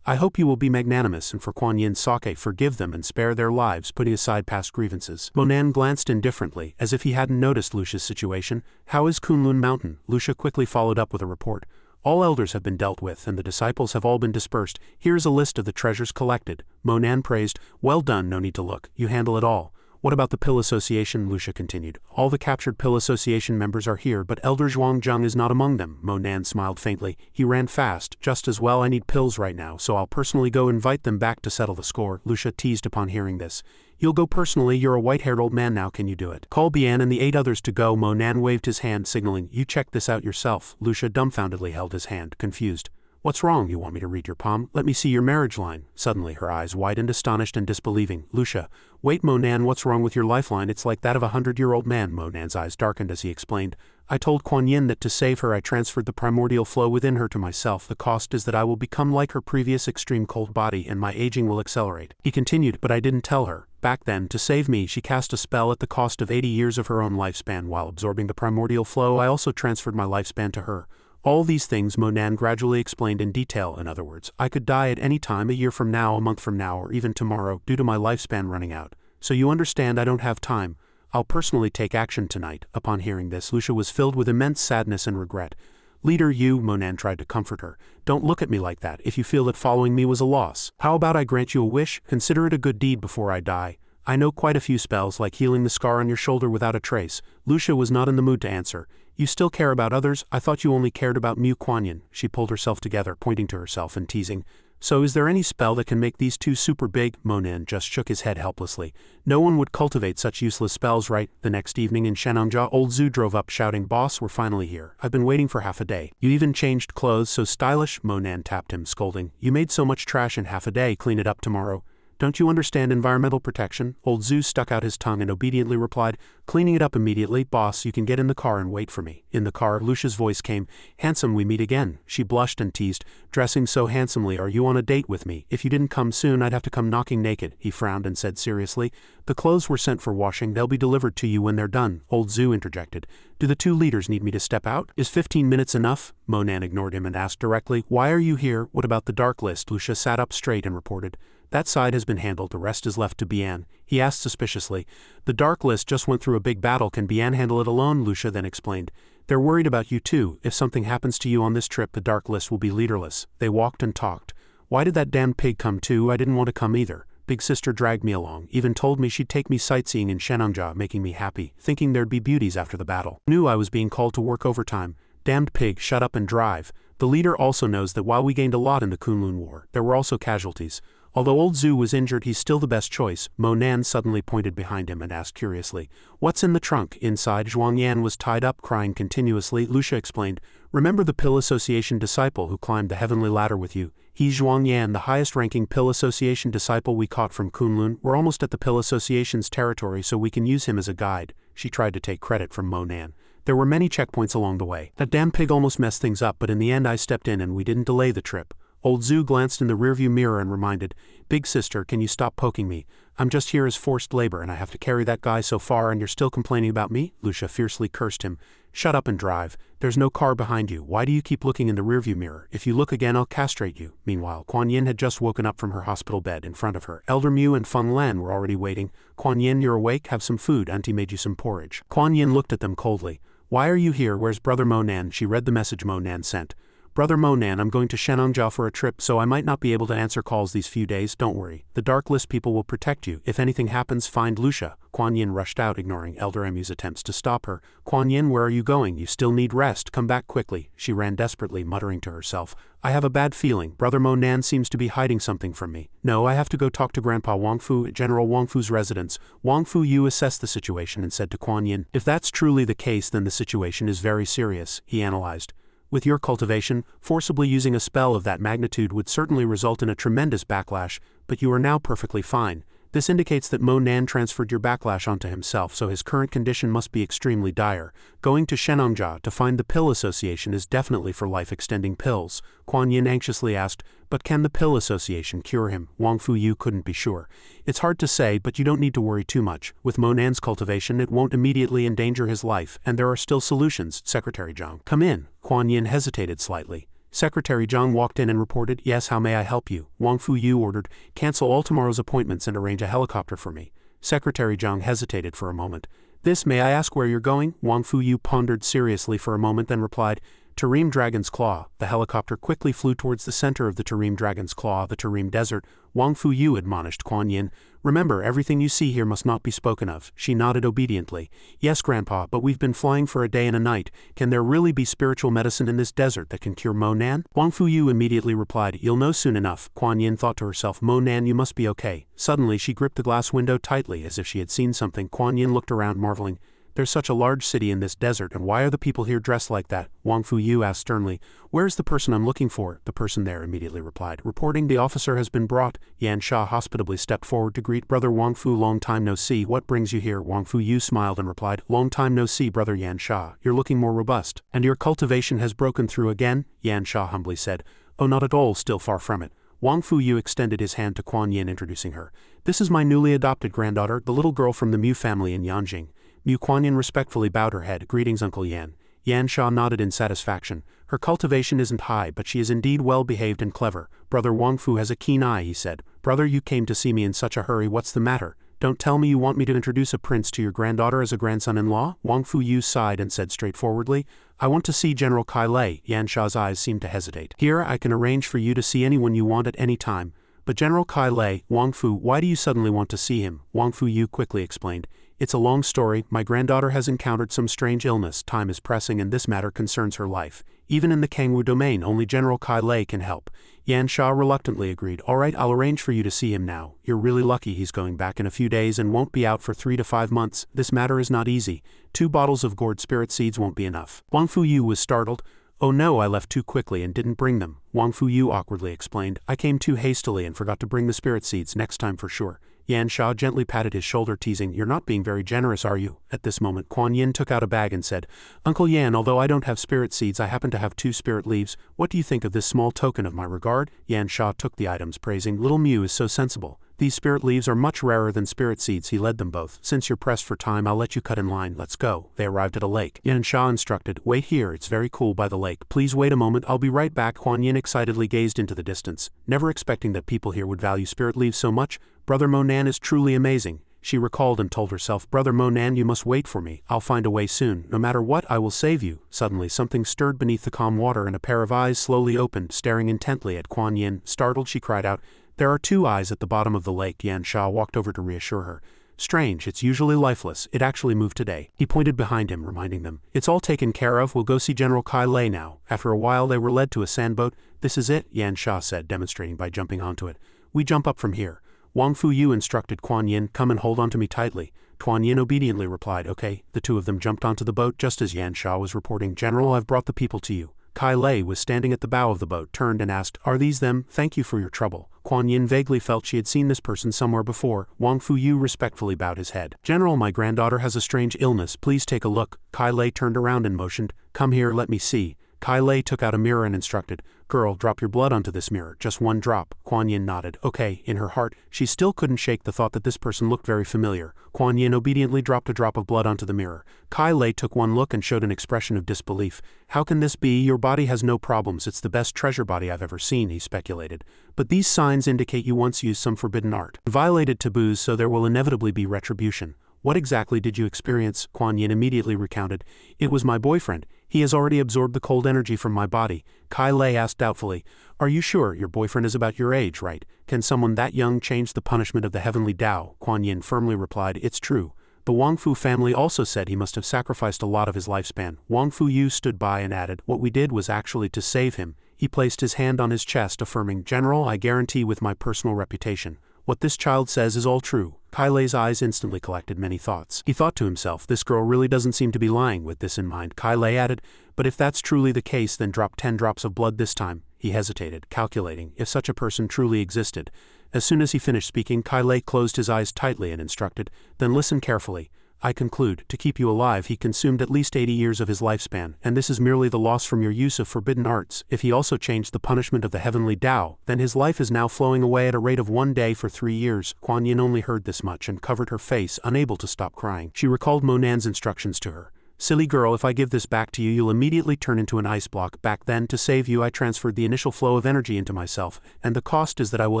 "I hope you will be magnanimous and for Kuan Yin's sake forgive them and spare their lives, putting aside past grievances." Mo Nan glanced indifferently, as if he hadn't noticed Lucia's situation. "How is Kunlun Mountain?" Lucia quickly followed up with a report. "All elders have been dealt with and the disciples have all been dispersed. Here is a list of the treasures collected." Mo Nan praised. "Well done, no need to look. You handle it all." "What about the Pill Association?" Lucia continued. "All the captured Pill Association members are here, but Elder Zhuangzheng is not among them." Mo Nan smiled faintly. "He ran fast. Just as well I need pills right now, so I'll personally go invite them back to settle the score." Lucia teased upon hearing this. "You'll go personally? You're a white-haired old man now, can you do it?" "Call Bian and the 8 others to go." Mo Nan waved his hand, signaling, "You check this out yourself." Lucia dumbfoundedly held his hand, confused. "What's wrong? You want me to read your palm? Let me see your marriage line." Suddenly her eyes widened, astonished and disbelieving. "Lucia, wait Mo Nan, what's wrong with your lifeline? It's like that of a 100-year-old man." Mo Nan's eyes darkened as he explained. "I told Kuan Yin that to save her I transferred the primordial flow within her to myself. The cost is that I will become like her previous extreme cold body and my aging will accelerate." He continued, "But I didn't tell her. Back then, to save me, she cast a spell at the cost of 80 years of her own lifespan. While absorbing the primordial flow, I also transferred my lifespan to her. All these things Mo Nan gradually explained in detail. In other words, I could die at any time, a year from now, a month from now, or even tomorrow, due to my lifespan running out. So you understand I don't have time. I'll personally take action tonight." Upon hearing this, Lucia was filled with immense sadness and regret. "Leader, you," Mo Nan tried to comfort her. "Don't look at me like that. If you feel that following me was a loss, how about I grant you a wish? Consider it a good deed before I die. I know quite a few spells, like healing the scar on your shoulder without a trace." Lucia was not in the mood to answer. "You still care about others? I thought you only cared about Mu Kuan Yin." She pulled herself together, pointing to herself and teasing. "So is there any spell that can make these two super big?" Mo Nan just shook his head helplessly. "No one would cultivate such useless spells, right?" The next evening in Xianxia, old Zhu drove up shouting, "Boss, we're finally here. I've been waiting for half a day." "You even changed clothes, so stylish." Mo Nan tapped him, scolding. "You made so much trash in half a day, clean it up tomorrow. Don't you understand environmental protection?" Old Zhu stuck out his tongue and obediently replied, "Cleaning it up immediately. Boss, you can get in the car and wait for me." In the car, Lucia's voice came, "Handsome, we meet again." She blushed and teased, "Dressing so handsomely, are you on a date with me? If you didn't come soon, I'd have to come knocking naked." He frowned and said seriously, "The clothes were sent for washing. They'll be delivered to you when they're done." Old Zhu interjected, "Do the 2 leaders need me to step out? Is 15 minutes enough?" Mo Nan ignored him and asked directly, "Why are you here? What about the dark list?" Lucia sat up straight and reported, "That side has been handled, the rest is left to Bian." He asked suspiciously, "The dark list just went through a big battle, can Bian handle it alone?" Lucia then explained, "They're worried about you too. If something happens to you on this trip, the dark list will be leaderless." They walked and talked. "Why did that damned pig come too? I didn't want to come either. Big sister dragged me along, even told me she'd take me sightseeing in Xianxia, making me happy, thinking there'd be beauties after the battle. Knew I was being called to work overtime. Damned pig, shut up and drive." The leader also knows that while we gained a lot in the Kunlun War, there were also casualties. Although old Zhu was injured, he's still the best choice. Mo Nan suddenly pointed behind him and asked curiously, "What's in the trunk?" Inside, Zhuangyan was tied up, crying continuously. Lucia explained, "Remember the Pill Association disciple who climbed the heavenly ladder with you? He's Zhuangyan, the highest-ranking Pill Association disciple we caught from Kunlun. We're almost at the Pill Association's territory, so we can use him as a guide." She tried to take credit from Mo Nan. "There were many checkpoints along the way. That damn pig almost messed things up, but in the end I stepped in and we didn't delay the trip." Old Zhu glanced in the rearview mirror and reminded, "Big sister, can you stop poking me? I'm just here as forced labor and I have to carry that guy so far and you're still complaining about me?" Lucia fiercely cursed him. Shut up and drive. There's no car behind you. Why do you keep looking in the rearview mirror? If you look again, I'll castrate you. Meanwhile, Kuan Yin had just woken up from her hospital bed. In front of her, Elder Mu and Feng Lan were already waiting. Kuan Yin, you're awake? Have some food. Auntie made you some porridge. Kuan Yin looked at them coldly. Why are you here? Where's Brother Mo Nan? She read the message Mo Nan sent. Brother Mo Nan, I'm going to Xianxia for a trip, so I might not be able to answer calls these few days. Don't worry. The Dark List people will protect you. If anything happens, find Lucia. Kuan Yin rushed out, ignoring Elder Mu's attempts to stop her. Kuan Yin, where are you going? You still need rest. Come back quickly. She ran desperately, muttering to herself. I have a bad feeling. Brother Mo Nan seems to be hiding something from me. No, I have to go talk to Grandpa Wang Fu at General Wang Fu's residence. Wang Fu Yu assessed the situation and said to Kuan Yin, if that's truly the case, then the situation is very serious. He analyzed. With your cultivation, forcibly using a spell of that magnitude would certainly result in a tremendous backlash, but you are now perfectly fine. This indicates that Mo Nan transferred your backlash onto himself, so his current condition must be extremely dire. Going to Xianxia to find the pill association is definitely for life-extending pills. Kuan Yin anxiously asked, but can the pill association cure him? Wang Fu Yu couldn't be sure. It's hard to say, but you don't need to worry too much. With Mo Nan's cultivation, it won't immediately endanger his life, and there are still solutions. Secretary Zhang, come in. Kuan Yin hesitated slightly. Secretary Zhang walked in and reported, yes, how may I help you? Wang Fu Yu ordered, cancel all tomorrow's appointments and arrange a helicopter for me. Secretary Zhang hesitated for a moment. This, may I ask where you're going? Wang Fu Yu pondered seriously for a moment, then replied, Tarim Dragon's Claw. The helicopter quickly flew towards the center of the Tarim Dragon's Claw, the Tarim Desert. Wang Fu Yu admonished Kuan Yin, remember, everything you see here must not be spoken of. She nodded obediently. Yes, Grandpa, but we've been flying for a day and a night. Can there really be spiritual medicine in this desert that can cure Mo Nan? Wang Fu Yu immediately replied, you'll know soon enough. Kuan Yin thought to herself, Mo Nan, you must be okay. Suddenly she gripped the glass window tightly as if she had seen something. Kuan Yin looked around, marveling. There's such a large city in this desert, and why are the people here dressed like that? Wang Fu Yu asked sternly. Where's the person I'm looking for? The person there immediately replied. Reporting the officer has been brought. Xianxia hospitably stepped forward to greet Brother Wang Fu. Long time no see. What brings you here? Wang Fu Yu smiled and replied. Long time no see, Brother Xianxia. You're looking more robust. And your cultivation has broken through again? Xianxia humbly said. Oh, not at all, still far from it. Wang Fu Yu extended his hand to Kuan Yin, introducing her. This is my newly adopted granddaughter, the little girl from the Mu family in Yanjing. Mu. Kuan Yin respectfully bowed her head. Greetings, Uncle Yan. Xianxia nodded in satisfaction. Her cultivation isn't high, but she is indeed well behaved and clever. Brother Wang Fu has a keen eye, he said. Brother, you came to see me in such a hurry. What's the matter? Don't tell me you want me to introduce a prince to your granddaughter as a grandson-in-law? Wang Fu Yu sighed and said straightforwardly, I want to see General Kai Lei. Xianxia's eyes seemed to hesitate. Here, I can arrange for you to see anyone you want at any time. But General Kai Lei, Wang Fu, why do you suddenly want to see him? Wang Fu Yu quickly explained. It's a long story. My granddaughter has encountered some strange illness. Time is pressing and this matter concerns her life. Even in the Kangwu domain, only General Kai Lei can help. Xianxia reluctantly agreed. All right, I'll arrange for you to see him now. You're really lucky he's going back in a few days and won't be out for 3 to 5 months. This matter is not easy. 2 bottles of gourd spirit seeds won't be enough. Wang Fu Yu was startled. Oh no, I left too quickly and didn't bring them. Wang Fu Yu awkwardly explained. I came too hastily and forgot to bring the spirit seeds. Next time for sure. Xianxia gently patted his shoulder, teasing, You're not being very generous, are you? At this moment, Kuan Yin took out a bag and said, Uncle Yan, although I don't have spirit seeds, I happen to have 2 spirit leaves. What do you think of this small token of my regard? Xianxia took the items, praising, Little Mu is so sensible. These spirit leaves are much rarer than spirit seeds. He led them both. Since you're pressed for time, I'll let you cut in line. Let's go. They arrived at a lake. Xianxia instructed, Wait here, it's very cool by the lake. Please wait a moment, I'll be right back. Kuan Yin excitedly gazed into the distance, never expecting that people here would value spirit leaves so much. Brother Mo Nan is truly amazing. She recalled and told herself, Brother Mo Nan, you must wait for me. I'll find a way soon. No matter what, I will save you. Suddenly, something stirred beneath the calm water and a pair of eyes slowly opened, staring intently at Kuan Yin. Startled, she cried out, There are 2 eyes at the bottom of the lake. Xianxia walked over to reassure her. Strange, it's usually lifeless. It actually moved today. He pointed behind him, reminding them. It's all taken care of. We'll go see General Kai Lei now. After a while, they were led to a sandboat. This is it, Xianxia said, demonstrating by jumping onto it. We jump up from here. Wang Fu Yu instructed Kuan Yin, Come and hold on to me tightly. Kuan Yin obediently replied, Okay. The 2 of them jumped onto the boat just as Xianxia was reporting, General, I've brought the people to you. Kai Lei was standing at the bow of the boat, turned and asked, Are these them? Thank you for your trouble. Kuan Yin vaguely felt she had seen this person somewhere before. Wang Fu Yu respectfully bowed his head. General, my granddaughter has a strange illness. Please take a look. Kai Lei turned around and motioned, Come here, let me see. Kai Lei took out a mirror and instructed, Girl, drop your blood onto this mirror, just one drop. Kuan Yin nodded. Okay. In her heart, she still couldn't shake the thought that this person looked very familiar. Kuan Yin obediently dropped a drop of blood onto the mirror. Kai Lei took one look and showed an expression of disbelief. How can this be? Your body has no problems, it's the best treasure body I've ever seen, he speculated. But these signs indicate you once used some forbidden art. Violated taboos, so there will inevitably be retribution. What exactly did you experience? Kuan Yin immediately recounted. It was my boyfriend. He has already absorbed the cold energy from my body. Kai Lei asked doubtfully. Are you sure? Your boyfriend is about your age, right? Can someone that young change the punishment of the heavenly Tao? Kuan Yin firmly replied. It's true. The Wang Fu family also said he must have sacrificed a lot of his lifespan. Wang Fu Yu stood by and added, what we did was actually to save him. He placed his hand on his chest, affirming, General, I guarantee with my personal reputation. What this child says is all true. Kai Lei's eyes instantly collected many thoughts. He thought to himself, this girl really doesn't seem to be lying. With this in mind, Kai Lei added, but if that's truly the case, then drop 10 drops of blood this time. He hesitated, calculating, if such a person truly existed. As soon as he finished speaking, Kai Lei closed his eyes tightly and instructed, then listen carefully. I conclude, to keep you alive he consumed at least 80 years of his lifespan, and this is merely the loss from your use of forbidden arts. If he also changed the punishment of the heavenly Tao, then his life is now flowing away at a rate of 1 day for 3 years. Kuan Yin only heard this much and covered her face, unable to stop crying. She recalled Monan's instructions to her. Silly girl, if I give this back to you, you'll immediately turn into an ice block. Back then, to save you, I transferred the initial flow of energy into myself, and the cost is that I will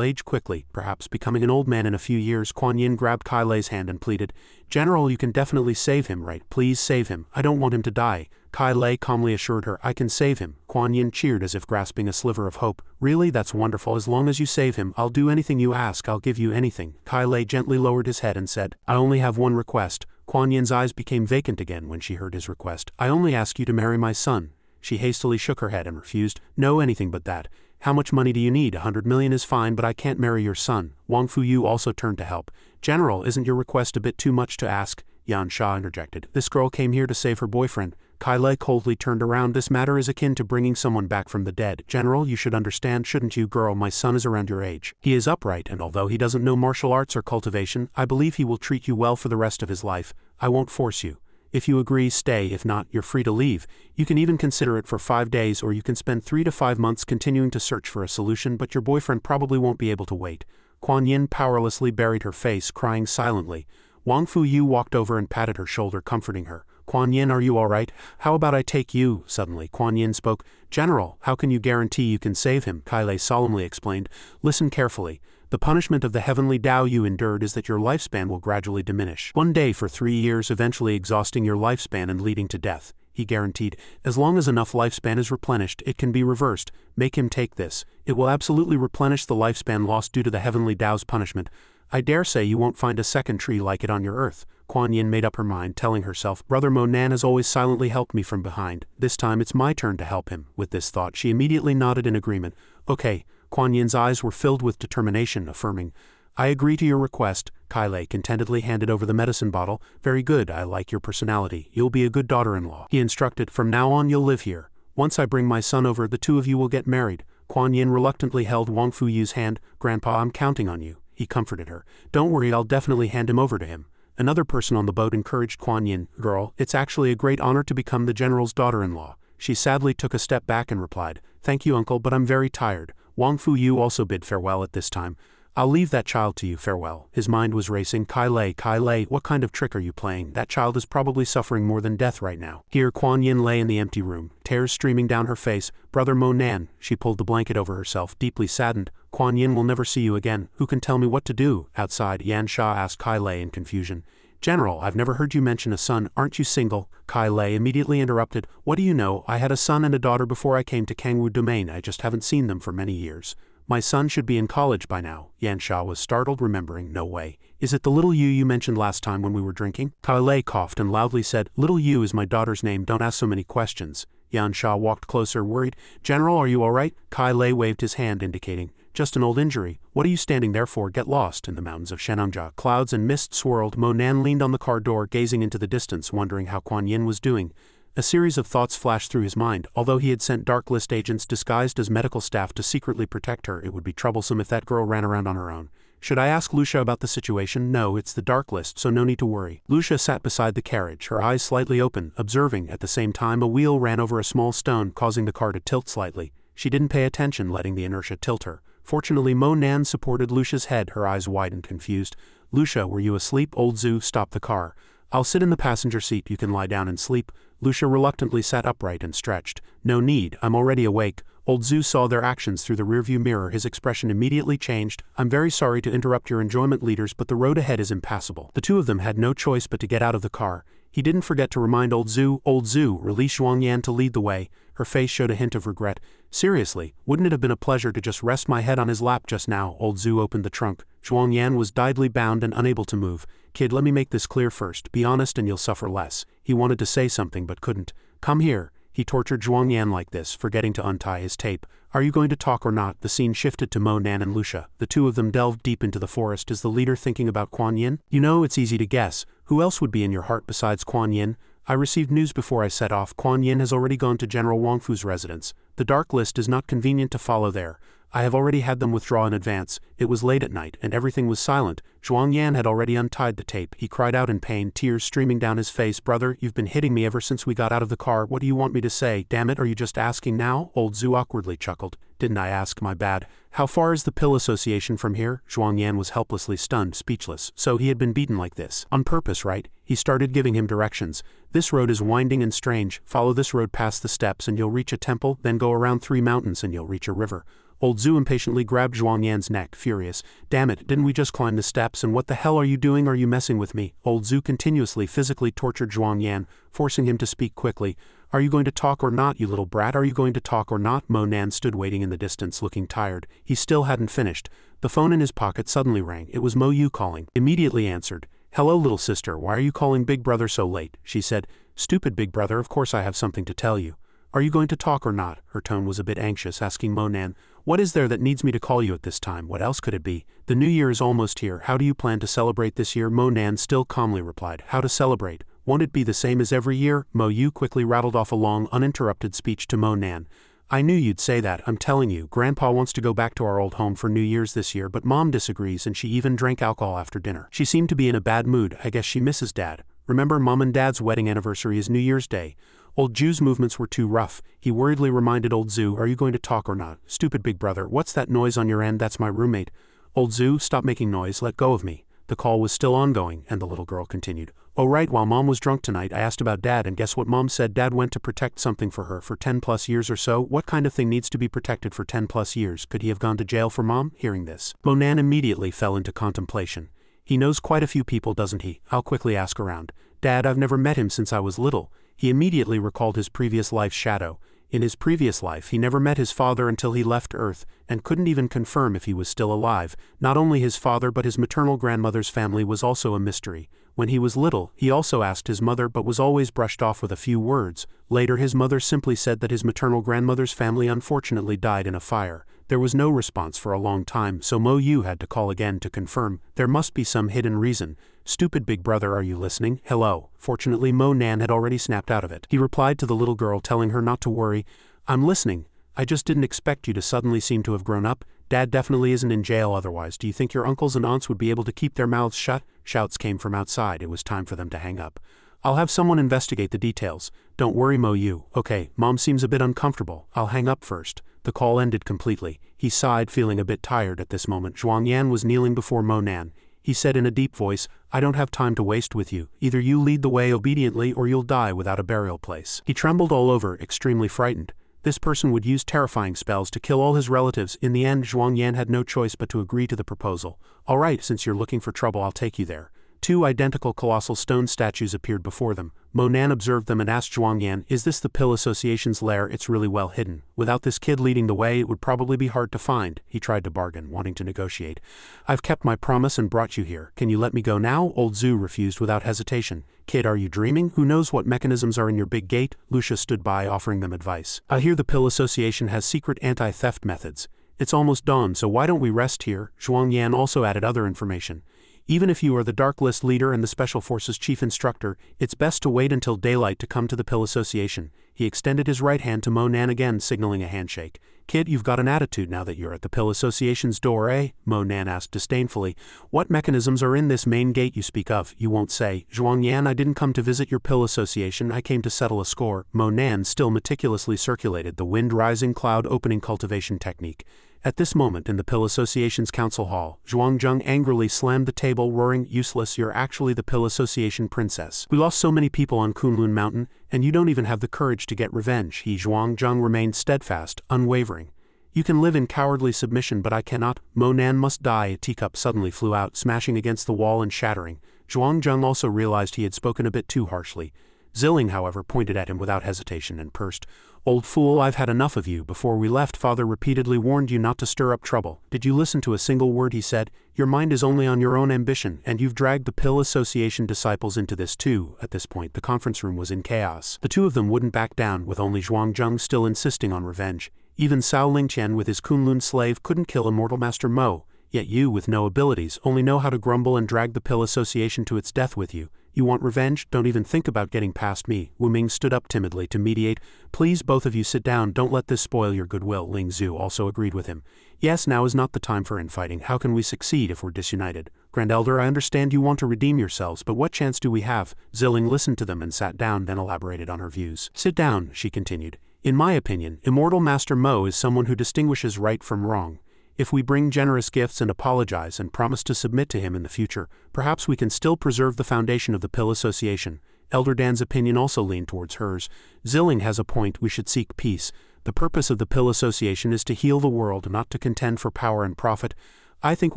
age quickly, perhaps becoming an old man in a few years. Kuan Yin grabbed Kai Lei's hand and pleaded, General, you can definitely save him, right? Please save him. I don't want him to die. Kai Lei calmly assured her, I can save him. Kuan Yin cheered as if grasping a sliver of hope. Really? That's wonderful. As long as you save him, I'll do anything you ask. I'll give you anything. Kai Lei gently lowered his head and said, I only have one request. Kuan Yin's eyes became vacant again when she heard his request. I only ask you to marry my son. She hastily shook her head and refused. No, anything but that. How much money do you need? 100 million is fine, but I can't marry your son. Wang Fu Yu also turned to help. General, isn't your request a bit too much to ask? Xianxia interjected. This girl came here to save her boyfriend. Kai Lei coldly turned around. This matter is akin to bringing someone back from the dead. General, you should understand, shouldn't you? Girl, my son is around your age. He is upright, and although he doesn't know martial arts or cultivation, I believe he will treat you well for the rest of his life. I won't force you. If you agree, stay. If not, you're free to leave. You can even consider it for 5 days, or you can spend 3 to 5 months continuing to search for a solution, but your boyfriend probably won't be able to wait. Kuan Yin powerlessly buried her face, crying silently. Wang Fu Yu walked over and patted her shoulder, comforting her. Kuan Yin, are you all right? How about I take you? Suddenly, Kuan Yin spoke. General, how can you guarantee you can save him? Kai Lei solemnly explained. Listen carefully. The punishment of the heavenly Tao you endured is that your lifespan will gradually diminish. 1 day for 3 years, eventually exhausting your lifespan and leading to death. He guaranteed, as long as enough lifespan is replenished, it can be reversed. Make him take this. It will absolutely replenish the lifespan lost due to the heavenly Tao's punishment. I dare say you won't find a second tree like it on your earth. Kuan Yin made up her mind, telling herself, Brother Monan has always silently helped me from behind. This time it's my turn to help him. With this thought, she immediately nodded in agreement. Okay. Kuan Yin's eyes were filled with determination, affirming, I agree to your request. Kai Lei contentedly handed over the medicine bottle. Very good, I like your personality. You'll be a good daughter-in-law. He instructed, from now on you'll live here. Once I bring my son over, the two of you will get married. Kuan Yin reluctantly held Wang Fu Yu's hand. Grandpa, I'm counting on you. He comforted her. Don't worry, I'll definitely hand him over to him. Another person on the boat encouraged Kuan Yin, Girl, it's actually a great honor to become the general's daughter-in-law. She sadly took a step back and replied, Thank you, uncle, but I'm very tired. Wang Fu Yu also bid farewell at this time. I'll leave that child to you, farewell. His mind was racing. Kai Lei, what kind of trick are you playing? That child is probably suffering more than death right now. Here Kuan Yin lay in the empty room, tears streaming down her face. Brother Monan, she pulled the blanket over herself, deeply saddened. Kuan Yin will never see you again. Who can tell me what to do? Outside, Xianxia asked Kai Lei in confusion. General, I've never heard you mention a son. Aren't you single? Kai Lei immediately interrupted. What do you know? I had a son and a daughter before I came to Kangwu Domain. I just haven't seen them for many years. My son should be in college by now. Xianxia was startled, remembering. No way. Is it the little Yu you mentioned last time when we were drinking? Kai Lei coughed and loudly said, Little Yu is my daughter's name. Don't ask so many questions. Xianxia walked closer, worried. General, are you all right? Kai Lei waved his hand, indicating. Just an old injury. What are you standing there for? Get lost. In the mountains of Xianxia, clouds and mist swirled. Monan leaned on the car door, gazing into the distance, wondering how Kuan Yin was doing. A series of thoughts flashed through his mind. Although he had sent dark list agents disguised as medical staff to secretly protect her, it would be troublesome if that girl ran around on her own. Should I ask Lucia about the situation? No, it's the dark list, so no need to worry. Lucia sat beside the carriage, her eyes slightly open, observing. At the same time, a wheel ran over a small stone, causing the car to tilt slightly. She didn't pay attention, letting the inertia tilt her. Fortunately, Mo Nan supported Lucia's head, her eyes wide and confused. Lucia, were you asleep? Old Zhu stopped the car. I'll sit in the passenger seat, you can lie down and sleep. Lucia reluctantly sat upright and stretched. No need, I'm already awake. Old Zhu saw their actions through the rearview mirror. His expression immediately changed. I'm very sorry to interrupt your enjoyment, leaders, but the road ahead is impassable. The two of them had no choice but to get out of the car. He didn't forget to remind Old Zhu, release Xianxia to lead the way. Her face showed a hint of regret. Seriously, wouldn't it have been a pleasure to just rest my head on his lap just now? Old Zhu opened the trunk. Xianxia was tidily bound and unable to move. Kid, let me make this clear first. Be honest and you'll suffer less. He wanted to say something but couldn't. Come here. He tortured Xianxia like this, forgetting to untie his tape. Are you going to talk or not? The scene shifted to Mo Nan and Lucia. The two of them delved deep into the forest. Is the leader thinking about Kuan Yin? You know, it's easy to guess. Who else would be in your heart besides Kuan Yin? I received news before I set off. Kuan Yin has already gone to General Wang Fu's residence. The dark list is not convenient to follow there. I have already had them withdraw in advance. It was late at night, and everything was silent. Xianxia had already untied the tape. He cried out in pain, tears streaming down his face. Brother, you've been hitting me ever since we got out of the car. What do you want me to say? Damn it, are you just asking now? Old Zhu awkwardly chuckled. Didn't I ask? My bad. How far is the Pill Association from here? Xianxia was helplessly stunned, speechless. So he had been beaten like this. On purpose, right? He started giving him directions. This road is winding and strange. Follow this road past the steps and you'll reach a temple, then go around 3 mountains and you'll reach a river. Old Zhu impatiently grabbed Xianxia's neck, furious. Damn it, didn't we just climb the steps, and what the hell are you doing? Are you messing with me? Old Zhu continuously physically tortured Xianxia, forcing him to speak quickly. Are you going to talk or not, you little brat? Are you going to talk or not? Mo Nan stood waiting in the distance, looking tired. He still hadn't finished. The phone in his pocket suddenly rang. It was Mo Yu calling. Immediately answered. Hello, little sister, why are you calling Big Brother so late? She said. Stupid Big Brother, of course I have something to tell you. Are you going to talk or not? Her tone was a bit anxious, asking Mo Nan. What is there that needs me to call you at this time? What else could it be? The new year is almost here. How do you plan to celebrate this year? Mo Nan still calmly replied. How to celebrate? Won't it be the same as every year? Mo Yu quickly rattled off a long, uninterrupted speech to Mo Nan. I knew you'd say that. I'm telling you, Grandpa wants to go back to our old home for New Year's this year, but Mom disagrees and she even drank alcohol after dinner. She seemed to be in a bad mood. I guess she misses Dad. Remember, Mom and Dad's wedding anniversary is New Year's Day. Old Zhu's movements were too rough. He worriedly reminded Old Zhu, are you going to talk or not? Stupid Big Brother, what's that noise on your end? That's my roommate. Old Zhu, stop making noise, let go of me. The call was still ongoing, and the little girl continued. Oh right, while Mom was drunk tonight, I asked about Dad, and guess what Mom said? Dad went to protect something for her for 10+ years or so. What kind of thing needs to be protected for 10+ years? Could he have gone to jail for Mom? Hearing this, Mo Nan immediately fell into contemplation. He knows quite a few people, doesn't he? I'll quickly ask around. Dad, I've never met him since I was little. He immediately recalled his previous life's shadow. In his previous life, he never met his father until he left Earth, and couldn't even confirm if he was still alive. Not only his father but his maternal grandmother's family was also a mystery. When he was little, he also asked his mother but was always brushed off with a few words. Later his mother simply said that his maternal grandmother's family unfortunately died in a fire. There was no response for a long time, so Mo Yu had to call again to confirm. There must be some hidden reason. Stupid Big Brother, are you listening? Hello. Fortunately, Mo Nan had already snapped out of it. He replied to the little girl, telling her not to worry. I'm listening. I just didn't expect you to suddenly seem to have grown up. Dad definitely isn't in jail otherwise. Do you think your uncles and aunts would be able to keep their mouths shut? Shouts came from outside. It was time for them to hang up. I'll have someone investigate the details. Don't worry, Mo Yu. Okay, Mom seems a bit uncomfortable. I'll hang up first. The call ended completely. He sighed, feeling a bit tired at this moment. Xianxia was kneeling before Mo Nan. He said in a deep voice, I don't have time to waste with you. Either you lead the way obediently or you'll die without a burial place. He trembled all over, extremely frightened. This person would use terrifying spells to kill all his relatives. In the end, Xianxia had no choice but to agree to the proposal. All right, since you're looking for trouble, I'll take you there. 2 identical colossal stone statues appeared before them. Mo Nan observed them and asked Xianxia, is this the Pill Association's lair? It's really well hidden. Without this kid leading the way, it would probably be hard to find. He tried to bargain, wanting to negotiate. I've kept my promise and brought you here. Can you let me go now? Old Zhu refused without hesitation. Kid, are you dreaming? Who knows what mechanisms are in your big gate? Lucia stood by, offering them advice. I hear the Pill Association has secret anti-theft methods. It's almost dawn, so why don't we rest here? Xianxia also added other information. Even if you are the Dark List leader and the Special Forces chief instructor, it's best to wait until daylight to come to the Pill Association. He extended his right hand to Mo Nan again, signaling a handshake. Kid, you've got an attitude now that you're at the Pill Association's door, eh? Mo Nan asked disdainfully. What mechanisms are in this main gate you speak of? You won't say. Xianxia, I didn't come to visit your Pill Association, I came to settle a score. Mo Nan still meticulously circulated the wind-rising cloud opening cultivation technique. At this moment in the Pill Association's council hall, Xianxia angrily slammed the table, roaring, "Useless, you're actually the Pill Association princess. We lost so many people on Kunlun Mountain, and you don't even have the courage to get revenge." Xianxia remained steadfast, unwavering. "You can live in cowardly submission, but I cannot. Mo Nan must die." A teacup suddenly flew out, smashing against the wall and shattering. Xianxia also realized he had spoken a bit too harshly. Zilling, however, pointed at him without hesitation and pursed. "Old fool, I've had enough of you. Before we left, Father repeatedly warned you not to stir up trouble. Did you listen to a single word he said? Your mind is only on your own ambition, and you've dragged the Pill Association disciples into this too." At this point, the conference room was in chaos. The two of them wouldn't back down, with only Xianxia still insisting on revenge. Even Cao Lingqian with his Kunlun slave couldn't kill Immortal Master Mo, yet you, with no abilities, only know how to grumble and drag the Pill Association to its death with you. You want revenge? Don't even think about getting past me. Wu Ming stood up timidly to mediate. "Please, both of you sit down, don't let this spoil your goodwill." Ling Zhu also agreed with him. "Yes, now is not the time for infighting. How can we succeed if we're disunited? Grand Elder, I understand you want to redeem yourselves, but what chance do we have?" Zilling listened to them and sat down, then elaborated on her views. "Sit down," she continued. "In my opinion, Immortal Master Mo is someone who distinguishes right from wrong. If we bring generous gifts and apologize and promise to submit to him in the future, perhaps we can still preserve the foundation of the Pill Association." Elder Dan's opinion also leaned towards hers. "Zilling has a point, we should seek peace. The purpose of the Pill Association is to heal the world, not to contend for power and profit. I think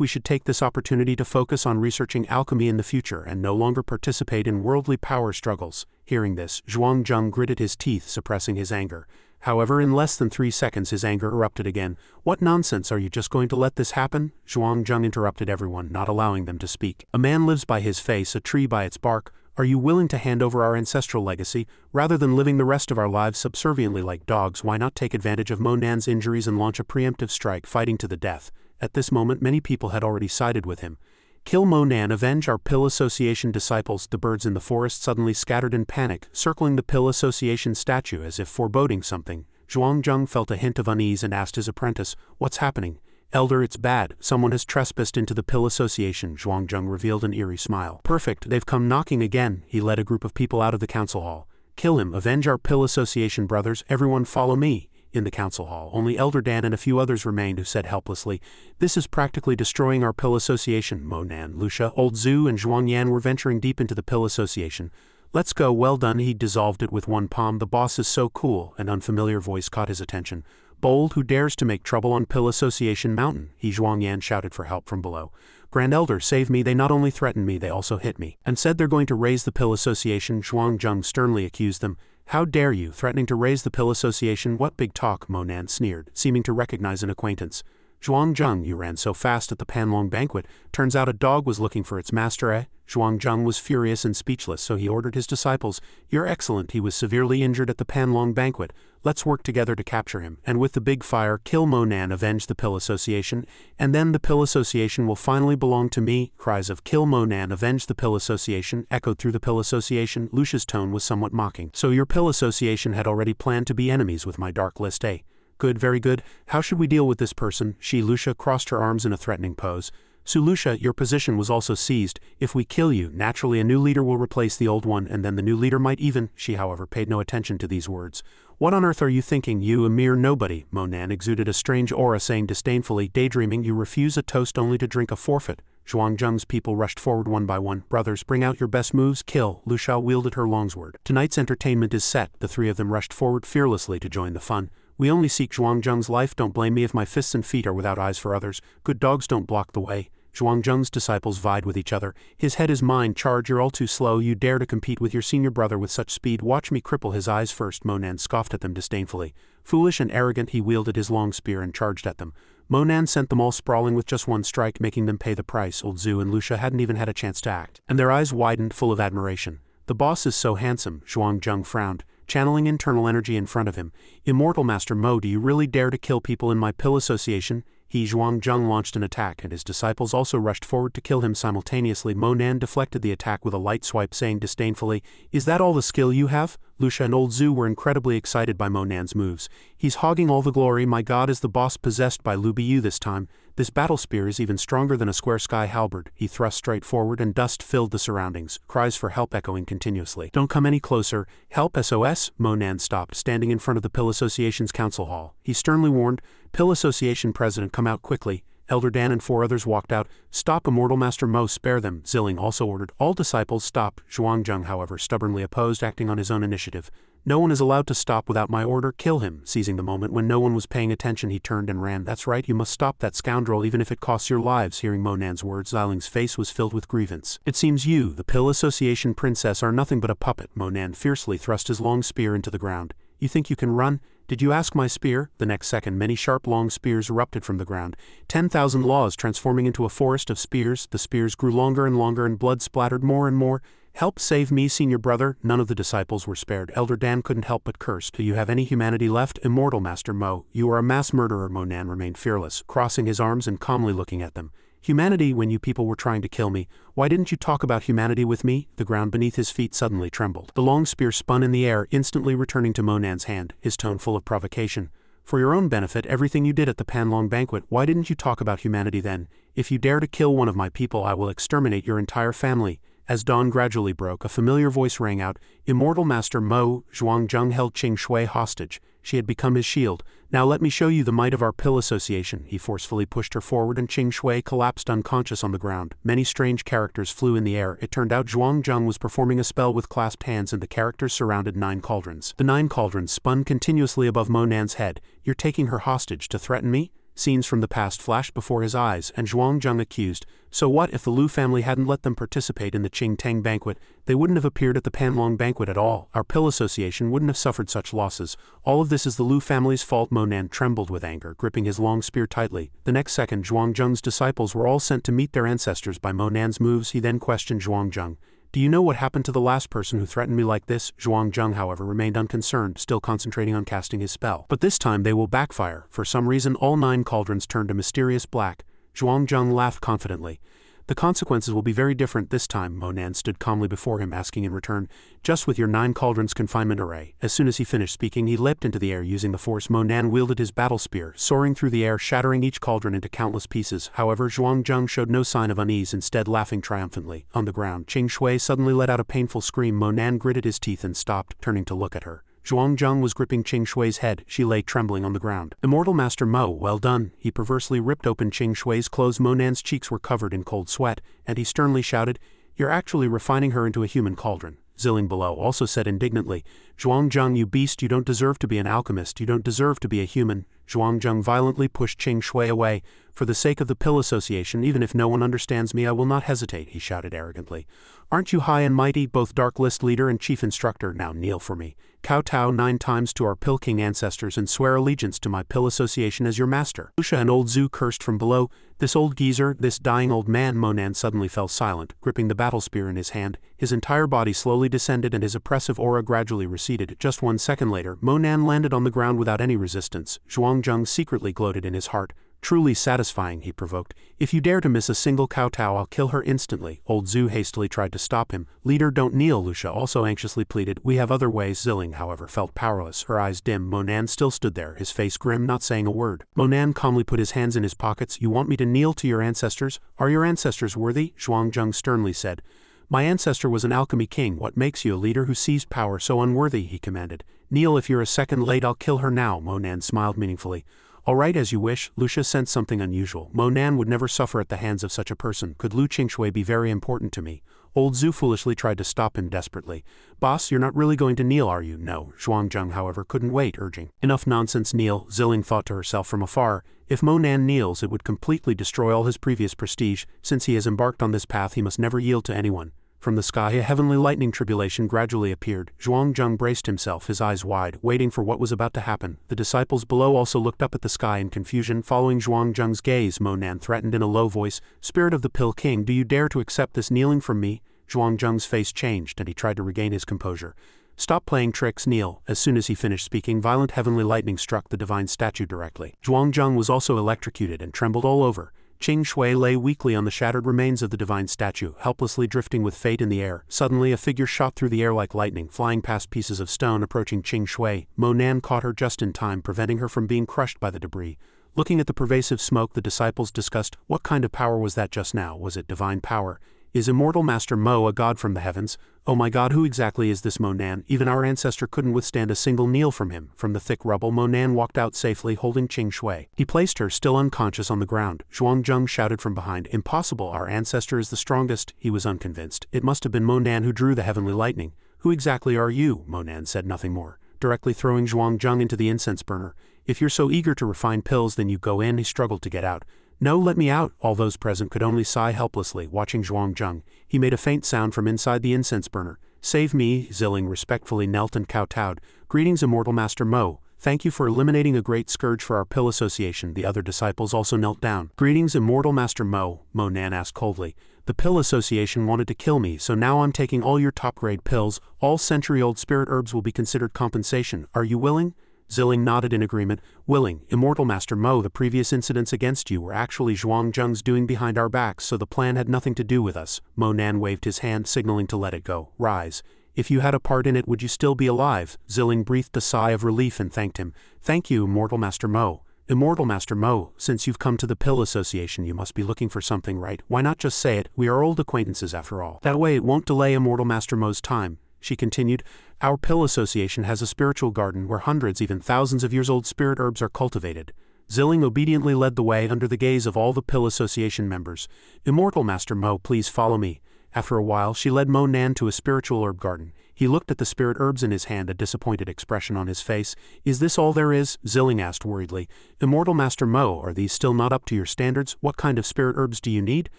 we should take this opportunity to focus on researching alchemy in the future and no longer participate in worldly power struggles." Hearing this, Xianxia gritted his teeth, suppressing his anger. However, in less than 3 seconds his anger erupted again. "What nonsense, are you just going to let this happen?" Xianxia interrupted everyone, not allowing them to speak. "A man lives by his face, a tree by its bark. Are you willing to hand over our ancestral legacy? Rather than living the rest of our lives subserviently like dogs, why not take advantage of Mo Nan's injuries and launch a preemptive strike, fighting to the death?" At this moment many people had already sided with him. "Kill Mo Nan, avenge our Pill Association disciples." The birds in the forest suddenly scattered in panic, circling the Pill Association statue as if foreboding something. Xianxia felt a hint of unease and asked his apprentice, "What's happening?" "Elder, it's bad. Someone has trespassed into the Pill Association." Xianxia revealed an eerie smile. "Perfect, they've come knocking again." He led a group of people out of the council hall. "Kill him, avenge our Pill Association brothers, everyone follow me." In the council hall, only Elder Dan and a few others remained, who said helplessly, "This is practically destroying our Pill Association." Mo Nan, Lucia, Old Zhu, and Xianxia were venturing deep into the Pill Association. "Let's go." "Well done." He dissolved it with one palm. "The boss is so cool." An unfamiliar voice caught his attention. "Bold, who dares to make trouble on Pill Association Mountain?" Xianxia shouted for help from below. "Grand Elder, save me. They not only threatened me, they also hit me. And said they're going to raise the Pill Association." Xianxia sternly accused them. "How dare you, threatening to raise the Pill Association? What big talk?" Mo Nan sneered, seeming to recognize an acquaintance. "Xianxia, you ran so fast at the Panlong banquet. Turns out a dog was looking for its master, eh?" Xianxia was furious and speechless, so he ordered his disciples, "You're excellent. He was severely injured at the Panlong banquet. Let's work together to capture him, and with the big fire, kill Mo Nan, avenge the Pill Association, and then the Pill Association will finally belong to me." Cries of "Kill Mo Nan, avenge the Pill Association" echoed through the Pill Association. Lucia's tone was somewhat mocking. "So your Pill Association had already planned to be enemies with my Dark List, eh? Good, very good. How should we deal with this person?" Lucia crossed her arms in a threatening pose. "So Lucia, your position was also seized. If we kill you, naturally a new leader will replace the old one, and then the new leader might even—" She, however, paid no attention to these words. "What on earth are you thinking, you, a mere nobody?" Mo Nan exuded a strange aura, saying disdainfully, "Daydreaming, you refuse a toast only to drink a forfeit." Xianxia's people rushed forward one by one. "Brothers, bring out your best moves, kill." Lucia wielded her longsword. "Tonight's entertainment is set." The three of them rushed forward fearlessly to join the fun. "We only seek Xianxia's life. Don't blame me if my fists and feet are without eyes for others. Good dogs don't block the way." Xianxia's disciples vied with each other. "His head is mine. Charge, you're all too slow. You dare to compete with your senior brother with such speed. Watch me cripple his eyes first." Mo Nan scoffed at them disdainfully. Foolish and arrogant, he wielded his long spear and charged at them. Mo Nan sent them all sprawling with just one strike, making them pay the price. Old Zhu and Lucia hadn't even had a chance to act, and their eyes widened, full of admiration. "The boss is so handsome." Xianxia frowned, channeling internal energy in front of him. "Immortal Master Mo, do you really dare to kill people in my Pill Association?" He Zhuangzheng launched an attack and his disciples also rushed forward to kill him simultaneously. Monan deflected the attack with a light swipe, saying disdainfully, "Is that all the skill you have?" Lucia and old Zhu were incredibly excited by Monan's moves. "He's hogging all the glory. My god, is the boss possessed by Lu Biyu this time? This battle spear is even stronger than a square sky halberd." He thrust straight forward and dust filled the surroundings, cries for help echoing continuously. "Don't come any closer. Help, SOS!" Monan stopped, standing in front of the Pill Association's council hall. He sternly warned, "Pill Association President, come out quickly." Elder Dan and 4 others walked out. "Stop, Immortal Master Mo, spare them," Zilling also ordered. All disciples stop. Zhuangzheng, however, stubbornly opposed, acting on his own initiative. "No one is allowed to stop without my order. Kill him." Seizing the moment when no one was paying attention, he turned and ran. "That's right, you must stop that scoundrel even if it costs your lives." Hearing Monan's words, Ziling's face was filled with grievance. "It seems you, the Pill Association Princess, are nothing but a puppet." Monan fiercely thrust his long spear into the ground. "You think you can run? Did you ask my spear?" The next second, many sharp long spears erupted from the ground. 10,000 laws transforming into a forest of spears. The spears grew longer and longer and blood splattered more and more. "Help save me, senior brother." None of the disciples were spared. Elder Dan couldn't help but curse. "Do you have any humanity left? Immortal Master Mo, you are a mass murderer." Monan remained fearless, crossing his arms and calmly looking at them. "Humanity when you people were trying to kill me. Why didn't you talk about humanity with me?" The ground beneath his feet suddenly trembled. The long spear spun in the air, instantly returning to Monan's hand, his tone full of provocation. "For your own benefit, everything you did at the Panlong banquet, why didn't you talk about humanity then? If you dare to kill one of my people, I will exterminate your entire family." As dawn gradually broke, a familiar voice rang out, "Immortal Master Mo." Zhuangzheng held Qing Shui hostage. She had become his shield. "Now let me show you the might of our Pill Association." He forcefully pushed her forward and Qing Shui collapsed unconscious on the ground. Many strange characters flew in the air. It turned out Zhuangzheng was performing a spell with clasped hands and the characters surrounded 9 cauldrons. The 9 cauldrons spun continuously above Monan's head. "You're taking her hostage to threaten me?" Scenes from the past flashed before his eyes, and Zhuangzheng accused, "So what if the Lu family hadn't let them participate in the Qing Tang banquet? They wouldn't have appeared at the Panlong banquet at all. Our Pill Association wouldn't have suffered such losses. All of this is the Lu family's fault." Monan trembled with anger, gripping his long spear tightly. The next second, Zhuangzheng's disciples were all sent to meet their ancestors by Monan's moves. He then questioned Zhuangzheng. "Do you know what happened to the last person who threatened me like this?" Zhuangzheng, however, remained unconcerned, still concentrating on casting his spell. "But this time they will backfire." For some reason, all 9 cauldrons turned a mysterious black. Zhuangzheng laughed confidently. "The consequences will be very different this time." Monan stood calmly before him, asking in return, "Just with your 9 cauldrons confinement array." As soon as he finished speaking, he leapt into the air using the force. Monan wielded his battle spear, soaring through the air, shattering each cauldron into countless pieces. However, Zhuangzheng showed no sign of unease, instead laughing triumphantly. On the ground, Qing Shui suddenly let out a painful scream. Monan gritted his teeth and stopped, turning to look at her. Zhuangzheng was gripping Qing Shui's head. She lay trembling on the ground. "Immortal Master Mo, well done." He perversely ripped open Qing Shui's clothes. Monan's cheeks were covered in cold sweat, and he sternly shouted, "You're actually refining her into a human cauldron." Zilling below also said indignantly, "Zhuangzheng, you beast, you don't deserve to be an alchemist, you don't deserve to be a human." Zhuangzheng violently pushed Qing Shui away. "For the sake of the Pill Association, even if no one understands me, I will not hesitate," he shouted arrogantly. "Aren't you high and mighty, both Dark List leader and chief instructor? Now kneel for me. Kowtow 9 times to our Pill King ancestors and swear allegiance to my Pill Association as your master." Lucia and old Zhu cursed from below. "This old geezer, this dying old man." Monan suddenly fell silent, gripping the battle spear in his hand. His entire body slowly descended and his oppressive aura gradually receded. Just 1 second later, Monan landed on the ground without any resistance. Zhuangzheng secretly gloated in his heart. "Truly satisfying," he provoked. "If you dare to miss a single kowtow, I'll kill her instantly." Old Zhu hastily tried to stop him. "Leader, don't kneel," Lucia also anxiously pleaded. "We have other ways." Zilling, however, felt powerless, her eyes dim. Monan still stood there, his face grim, not saying a word. Monan calmly put his hands in his pockets. "You want me to kneel to your ancestors? Are your ancestors worthy?" Zhuangzheng sternly said. "My ancestor was an alchemy king. What makes you a leader who seized power so unworthy?" he commanded. "Kneel if you're a second late. I'll kill her now." Monan smiled meaningfully. "All right, as you wish." Lucia sensed something unusual. Monan would never suffer at the hands of such a person. "Could Lu Qingshui be very important to me?" Old Zhu foolishly tried to stop him desperately. "Boss, you're not really going to kneel, are you?" "No." Zhuangzheng, however, couldn't wait, urging. "Enough nonsense, kneel." Zilling thought to herself from afar, if Monan kneels, it would completely destroy all his previous prestige. Since he has embarked on this path, he must never yield to anyone. From the sky, a heavenly lightning tribulation gradually appeared. Zhuangzheng braced himself, his eyes wide, waiting for what was about to happen. The disciples below also looked up at the sky in confusion. Following Zhuangzheng's gaze, Monan threatened in a low voice, "Spirit of the Pill King, do you dare to accept this kneeling from me?" Zhuangzheng's face changed, and he tried to regain his composure. "Stop playing tricks, kneel." As soon as he finished speaking, violent heavenly lightning struck the divine statue directly. Zhuangzhang was also electrocuted and trembled all over. Qing Shui lay weakly on the shattered remains of the divine statue, helplessly drifting with fate in the air. Suddenly a figure shot through the air like lightning, flying past pieces of stone approaching Qing Shui. Mo Nan caught her just in time, preventing her from being crushed by the debris. Looking at the pervasive smoke, the disciples discussed, what kind of power was that just now? Was it divine power? Is Immortal Master Mo a god from the heavens? Oh my god, who exactly is this Mo Nan? Even our ancestor couldn't withstand a single kneel from him. From the thick rubble, Mo Nan walked out safely, holding Qing Shui. He placed her, still unconscious, on the ground. Zhuangzhang shouted from behind, "Impossible, our ancestor is the strongest." He was unconvinced. It must have been Mo Nan who drew the heavenly lightning. "Who exactly are you?" Mo Nan said nothing more, directly throwing Zhuangzhang into the incense burner. "If you're so eager to refine pills, then you go in." He struggled to get out. "No, let me out." All those present could only sigh helplessly, watching Zhuangzhang. He made a faint sound from inside the incense burner. "Save me." Zilling respectfully knelt and kowtowed. "Greetings, Immortal Master Mo. Thank you for eliminating a great scourge for our pill association." The other disciples also knelt down. "Greetings, Immortal Master Mo," Mo Nan asked coldly. "The pill association wanted to kill me, so now I'm taking all your top-grade pills. All century-old spirit herbs will be considered compensation. Are you willing?" Zilling nodded in agreement. "Willing. Immortal Master Mo, the previous incidents against you were actually Zhuangzhang's doing behind our backs, so the plan had nothing to do with us." Mo Nan waved his hand, signaling to let it go. "Rise. If you had a part in it, would you still be alive?" Zilling breathed a sigh of relief and thanked him. "Thank you, Immortal Master Mo." "Immortal Master Mo, since you've come to the Pill Association, you must be looking for something, right? Why not just say it? We are old acquaintances after all. That way it won't delay Immortal Master Mo's time." She continued, "Our Pill Association has a spiritual garden where hundreds, even thousands of years old spirit herbs are cultivated." Zilling obediently led the way under the gaze of all the Pill Association members. "Immortal Master Mo, please follow me." After a while, she led Mo Nan to a spiritual herb garden. He looked at the spirit herbs in his hand, a disappointed expression on his face. "Is this all there is?" Zilling asked worriedly. "Immortal Master Mo, are these still not up to your standards? What kind of spirit herbs do you need?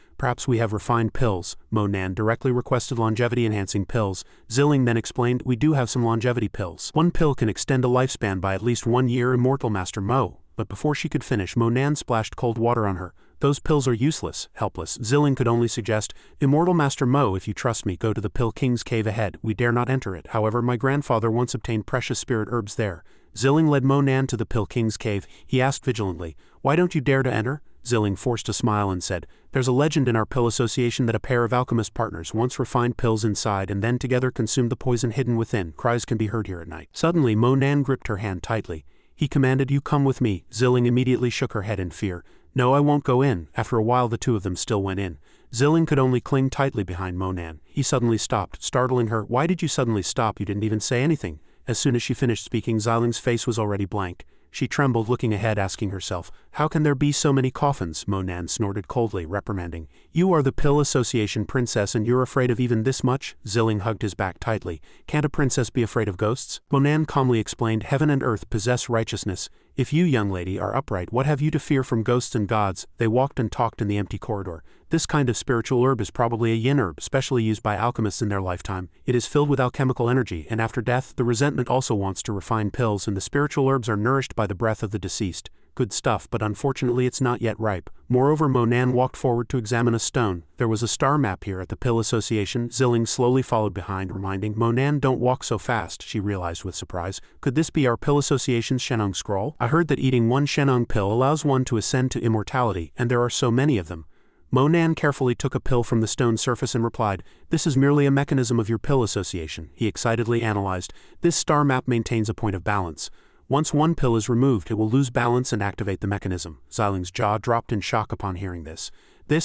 Perhaps we have refined pills." Mo Nan directly requested longevity-enhancing pills. Zilling then explained, "We do have some longevity pills. One pill can extend a lifespan by at least 1 year, Immortal Master Mo." But before she could finish, Mo Nan splashed cold water on her. "Those pills are useless." Helpless, Zilling could only suggest, "Immortal Master Mo, if you trust me, go to the Pill King's cave ahead. We dare not enter it. However, my grandfather once obtained precious spirit herbs there." Zilling led Mo Nan to the Pill King's cave. He asked vigilantly, "Why don't you dare to enter?" Zilling forced a smile and said, "There's a legend in our Pill Association that a pair of alchemist partners once refined pills inside and then together consumed the poison hidden within. Cries can be heard here at night." Suddenly, Mo Nan gripped her hand tightly. He commanded, "You come with me." Zilling immediately shook her head in fear. "No, I won't go in." After a while, the two of them still went in. Zilling could only cling tightly behind Mo Nan. He suddenly stopped, startling her. "Why did you suddenly stop? You didn't even say anything." As soon as she finished speaking, Ziling's face was already blank. She trembled, looking ahead, asking herself, "How can there be so many coffins?" Mo Nan snorted coldly, reprimanding, "You are the Pill Association princess and you're afraid of even this much?" Zilling hugged his back tightly. "Can't a princess be afraid of ghosts?" Mo Nan calmly explained, "Heaven and earth possess righteousness. If you, young lady, are upright, what have you to fear from ghosts and gods?" They walked and talked in the empty corridor. "This kind of spiritual herb is probably a yin herb, specially used by alchemists in their lifetime. It is filled with alchemical energy, and after death, the resentment also wants to refine pills, and the spiritual herbs are nourished by the breath of the deceased. Good stuff, but unfortunately it's not yet ripe." Moreover, Mo Nan walked forward to examine a stone. There was a star map here at the Pill Association. Zilling slowly followed behind, reminding, "Mo Nan, don't walk so fast," she realized with surprise. "Could this be our Pill Association's Shenong scroll? I heard that eating one Shenong pill allows one to ascend to immortality, and there are so many of them." Mo Nan carefully took a pill from the stone surface and replied, "This is merely a mechanism of your Pill Association." He excitedly analyzed, "This star map maintains a point of balance. Once one pill is removed, it will lose balance and activate the mechanism." Ziling's jaw dropped in shock upon hearing this.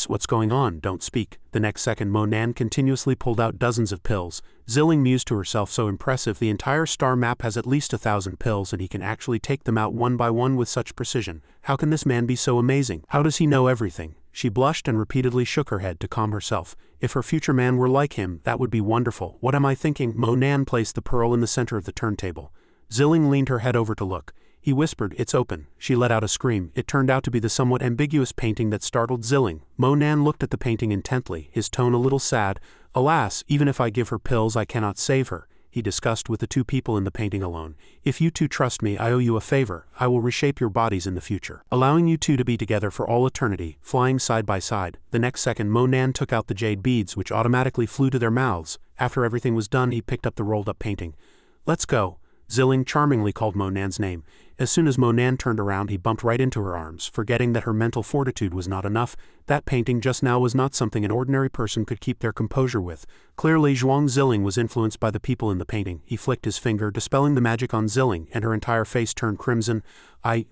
What's going on? Don't speak." The next second, Mo Nan continuously pulled out dozens of pills. Zilling mused to herself, so impressive, the entire star map has at least 1,000 pills and he can actually take them out one by one with such precision. How can this man be so amazing? How does he know everything? She blushed and repeatedly shook her head to calm herself. If her future man were like him, that would be wonderful. What am I thinking? Mo Nan placed the pearl in the center of the turntable. Zilling leaned her head over to look. He whispered, "It's open." She let out a scream. It turned out to be the somewhat ambiguous painting that startled Zilling. Mo Nan looked at the painting intently, his tone a little sad. "Alas, even if I give her pills, I cannot save her," he discussed with the two people in the painting alone. "If you two trust me, I owe you a favor. I will reshape your bodies in the future, allowing you two to be together for all eternity, flying side by side." The next second, Mo Nan took out the jade beads, which automatically flew to their mouths. After everything was done, he picked up the rolled-up painting. Let's go. Zilling charmingly called Monan's name. As soon as Monan turned around, he bumped right into her arms, forgetting that her mental fortitude was not enough. That painting just now was not something an ordinary person could keep their composure with. Clearly, Zhuang Zilling was influenced by the people in the painting. He flicked his finger, dispelling the magic on Zilling, and her entire face turned crimson.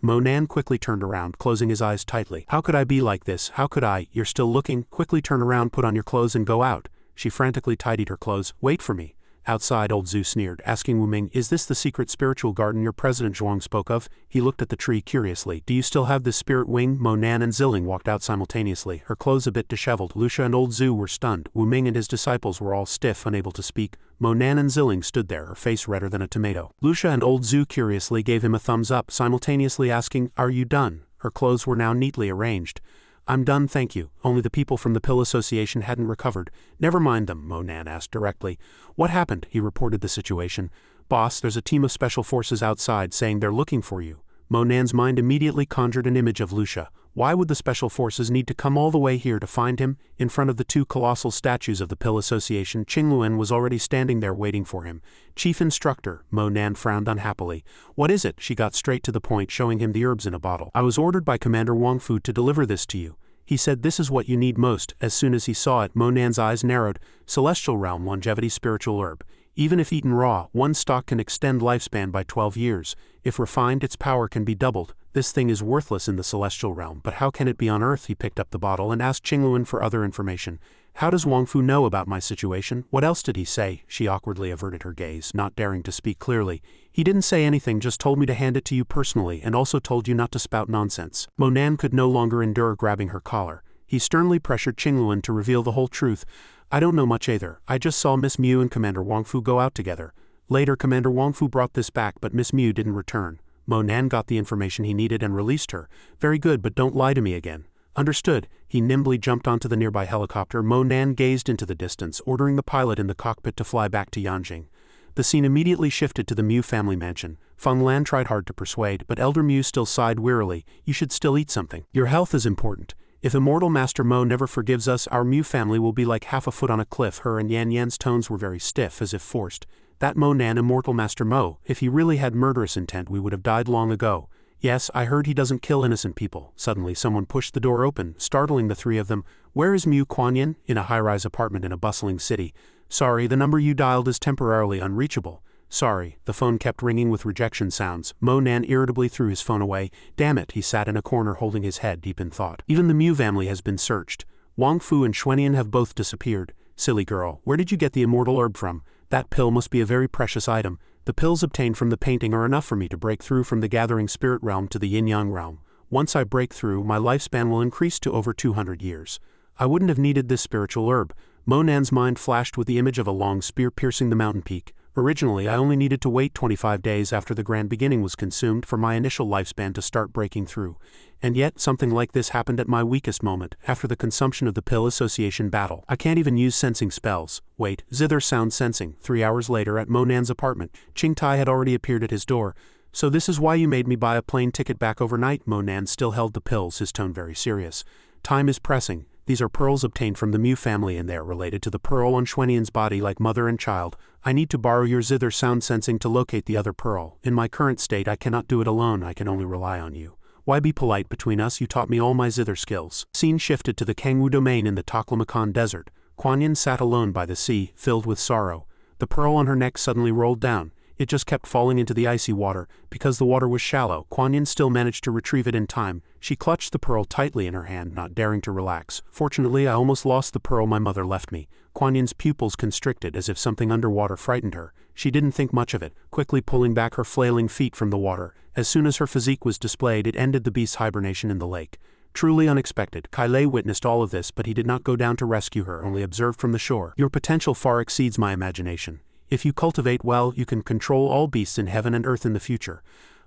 Monan quickly turned around, closing his eyes tightly. How could I be like this? How could I? You're still looking? Quickly turn around, put on your clothes and go out. She frantically tidied her clothes. Wait for me. Outside, old Zhu sneered, asking Wu Ming, is this the secret spiritual garden your President Zhuang spoke of? He looked at the tree curiously. Do you still have this spirit wing? Monan and Zilling walked out simultaneously, her clothes a bit disheveled. Lucia and old Zhu were stunned. Wu Ming and his disciples were all stiff, unable to speak. Monan and Zilling stood there, her face redder than a tomato. Lucia and old Zhu curiously gave him a thumbs up, simultaneously asking, are you done? Her clothes were now neatly arranged. I'm done, thank you. Only the people from the Pill Association hadn't recovered. Never mind them, Monan asked directly. What happened? He reported the situation. Boss, there's a team of special forces outside saying they're looking for you. Monan's mind immediately conjured an image of Lucia. Why would the special forces need to come all the way here to find him? In front of the two colossal statues of the Pill Association, Qingluan was already standing there waiting for him. Chief Instructor, Monan frowned unhappily. What is it? She got straight to the point, showing him the herbs in a bottle. I was ordered by Commander Wang Fu to deliver this to you. He said this is what you need most. As soon as he saw it, Monan's eyes narrowed. Celestial Realm Longevity Spiritual Herb. Even if eaten raw, one stalk can extend lifespan by 12 years. If refined, its power can be doubled. This thing is worthless in the Celestial Realm, but how can it be on Earth? He picked up the bottle and asked Qingluan for other information. How does Wang Fu know about my situation? What else did he say? She awkwardly averted her gaze, not daring to speak clearly. He didn't say anything, just told me to hand it to you personally and also told you not to spout nonsense. Monan could no longer endure grabbing her collar. He sternly pressured Qingluan to reveal the whole truth. I don't know much either. I just saw Miss Mu and Commander Wang Fu go out together. Later, Commander Wang Fu brought this back, but Miss Mu didn't return. Monan got the information he needed and released her. Very good, but don't lie to me again. Understood. He nimbly jumped onto the nearby helicopter. Monan gazed into the distance, ordering the pilot in the cockpit to fly back to Yanjing. The scene immediately shifted to the Mu family mansion. Feng Lan tried hard to persuade, but Elder Mu still sighed wearily. You should still eat something. Your health is important. If Immortal Master Mo never forgives us, our Mu family will be like half a foot on a cliff. Her and Yan Yan's tones were very stiff, as if forced. That Monan, Immortal Master Mo, if he really had murderous intent, we would have died long ago. Yes, I heard he doesn't kill innocent people. Suddenly someone pushed the door open, startling the three of them. Where is Mu Kuan-Yin? In a high-rise apartment in a bustling city. Sorry, the number you dialed is temporarily unreachable. Sorry, the phone kept ringing with rejection sounds. Monan irritably threw his phone away. Damn it, he sat in a corner holding his head deep in thought. Even the Mu family has been searched. Wang Fu and Xuanian have both disappeared. Silly girl, where did you get the immortal herb from? That pill must be a very precious item. The pills obtained from the painting are enough for me to break through from the gathering spirit realm to the yin-yang realm. Once I break through, my lifespan will increase to over 200 years. I wouldn't have needed this spiritual herb. Monan's mind flashed with the image of a long spear piercing the mountain peak. Originally, I only needed to wait 25 days after the grand beginning was consumed for my initial lifespan to start breaking through. And yet, something like this happened at my weakest moment, after the consumption of the Pill Association battle. I can't even use sensing spells. Wait, zither sound sensing. 3 hours later at Monan's apartment, Qing Tai had already appeared at his door. So this is why you made me buy a plane ticket back overnight? Monan still held the pills, his tone very serious. Time is pressing. These are pearls obtained from the Mu family and they are related to the pearl on Xuanian's body like mother and child. I need to borrow your zither sound sensing to locate the other pearl. In my current state I cannot do it alone, I can only rely on you. Why be polite between us? You taught me all my zither skills. Scene shifted to the Kangwu domain in the Taklamakan desert. Kuan-Yin sat alone by the sea, filled with sorrow. The pearl on her neck suddenly rolled down. It just kept falling into the icy water. Because the water was shallow, Kuan-Yin still managed to retrieve it in time. She clutched the pearl tightly in her hand, not daring to relax. Fortunately, I almost lost the pearl my mother left me. Kuan-Yin's pupils constricted as if something underwater frightened her. She didn't think much of it, quickly pulling back her flailing feet from the water. As soon as her physique was displayed, it ended the beast's hibernation in the lake. Truly unexpected. Kai Lei witnessed all of this, but he did not go down to rescue her, only observed from the shore. Your potential far exceeds my imagination. If you cultivate well, you can control all beasts in heaven and earth in the future.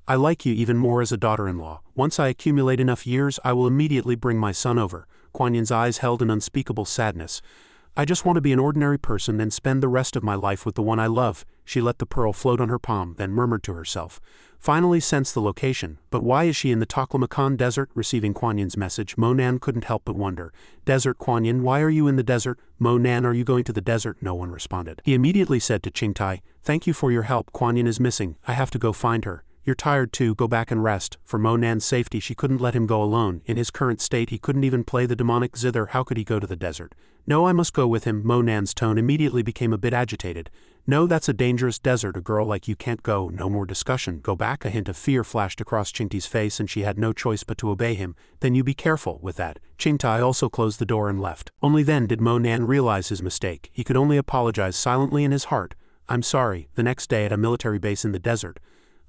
I like you even more as a daughter-in-law. Once I accumulate enough years, I will immediately bring my son over. Kuan-Yin's eyes held an unspeakable sadness. I just want to be an ordinary person and spend the rest of my life with the one I love. She let the pearl float on her palm, then murmured to herself. Finally sensed the location, but why is she in the Taklamakan desert? Receiving Kuan Yin's message, Mo Nan couldn't help but wonder. Desert Kuan Yin, why are you in the desert? Mo Nan, are you going to the desert? No one responded. He immediately said to Qingtai, thank you for your help. Kuan Yin is missing. I have to go find her. You're tired too, go back and rest. For Mo Nan's safety she couldn't let him go alone. In his current state he couldn't even play the demonic zither. How could he go to the desert? No, I must go with him. Mo Nan's tone immediately became a bit agitated. No, that's a dangerous desert. A girl like you can't go. No more discussion. Go back. A hint of fear flashed across Qingtai's face and she had no choice but to obey him. Then you be careful. With that, Qingtai also closed the door and left. Only then did Mo Nan realize his mistake. He could only apologize silently in his heart. I'm sorry. The next day at a military base in the desert,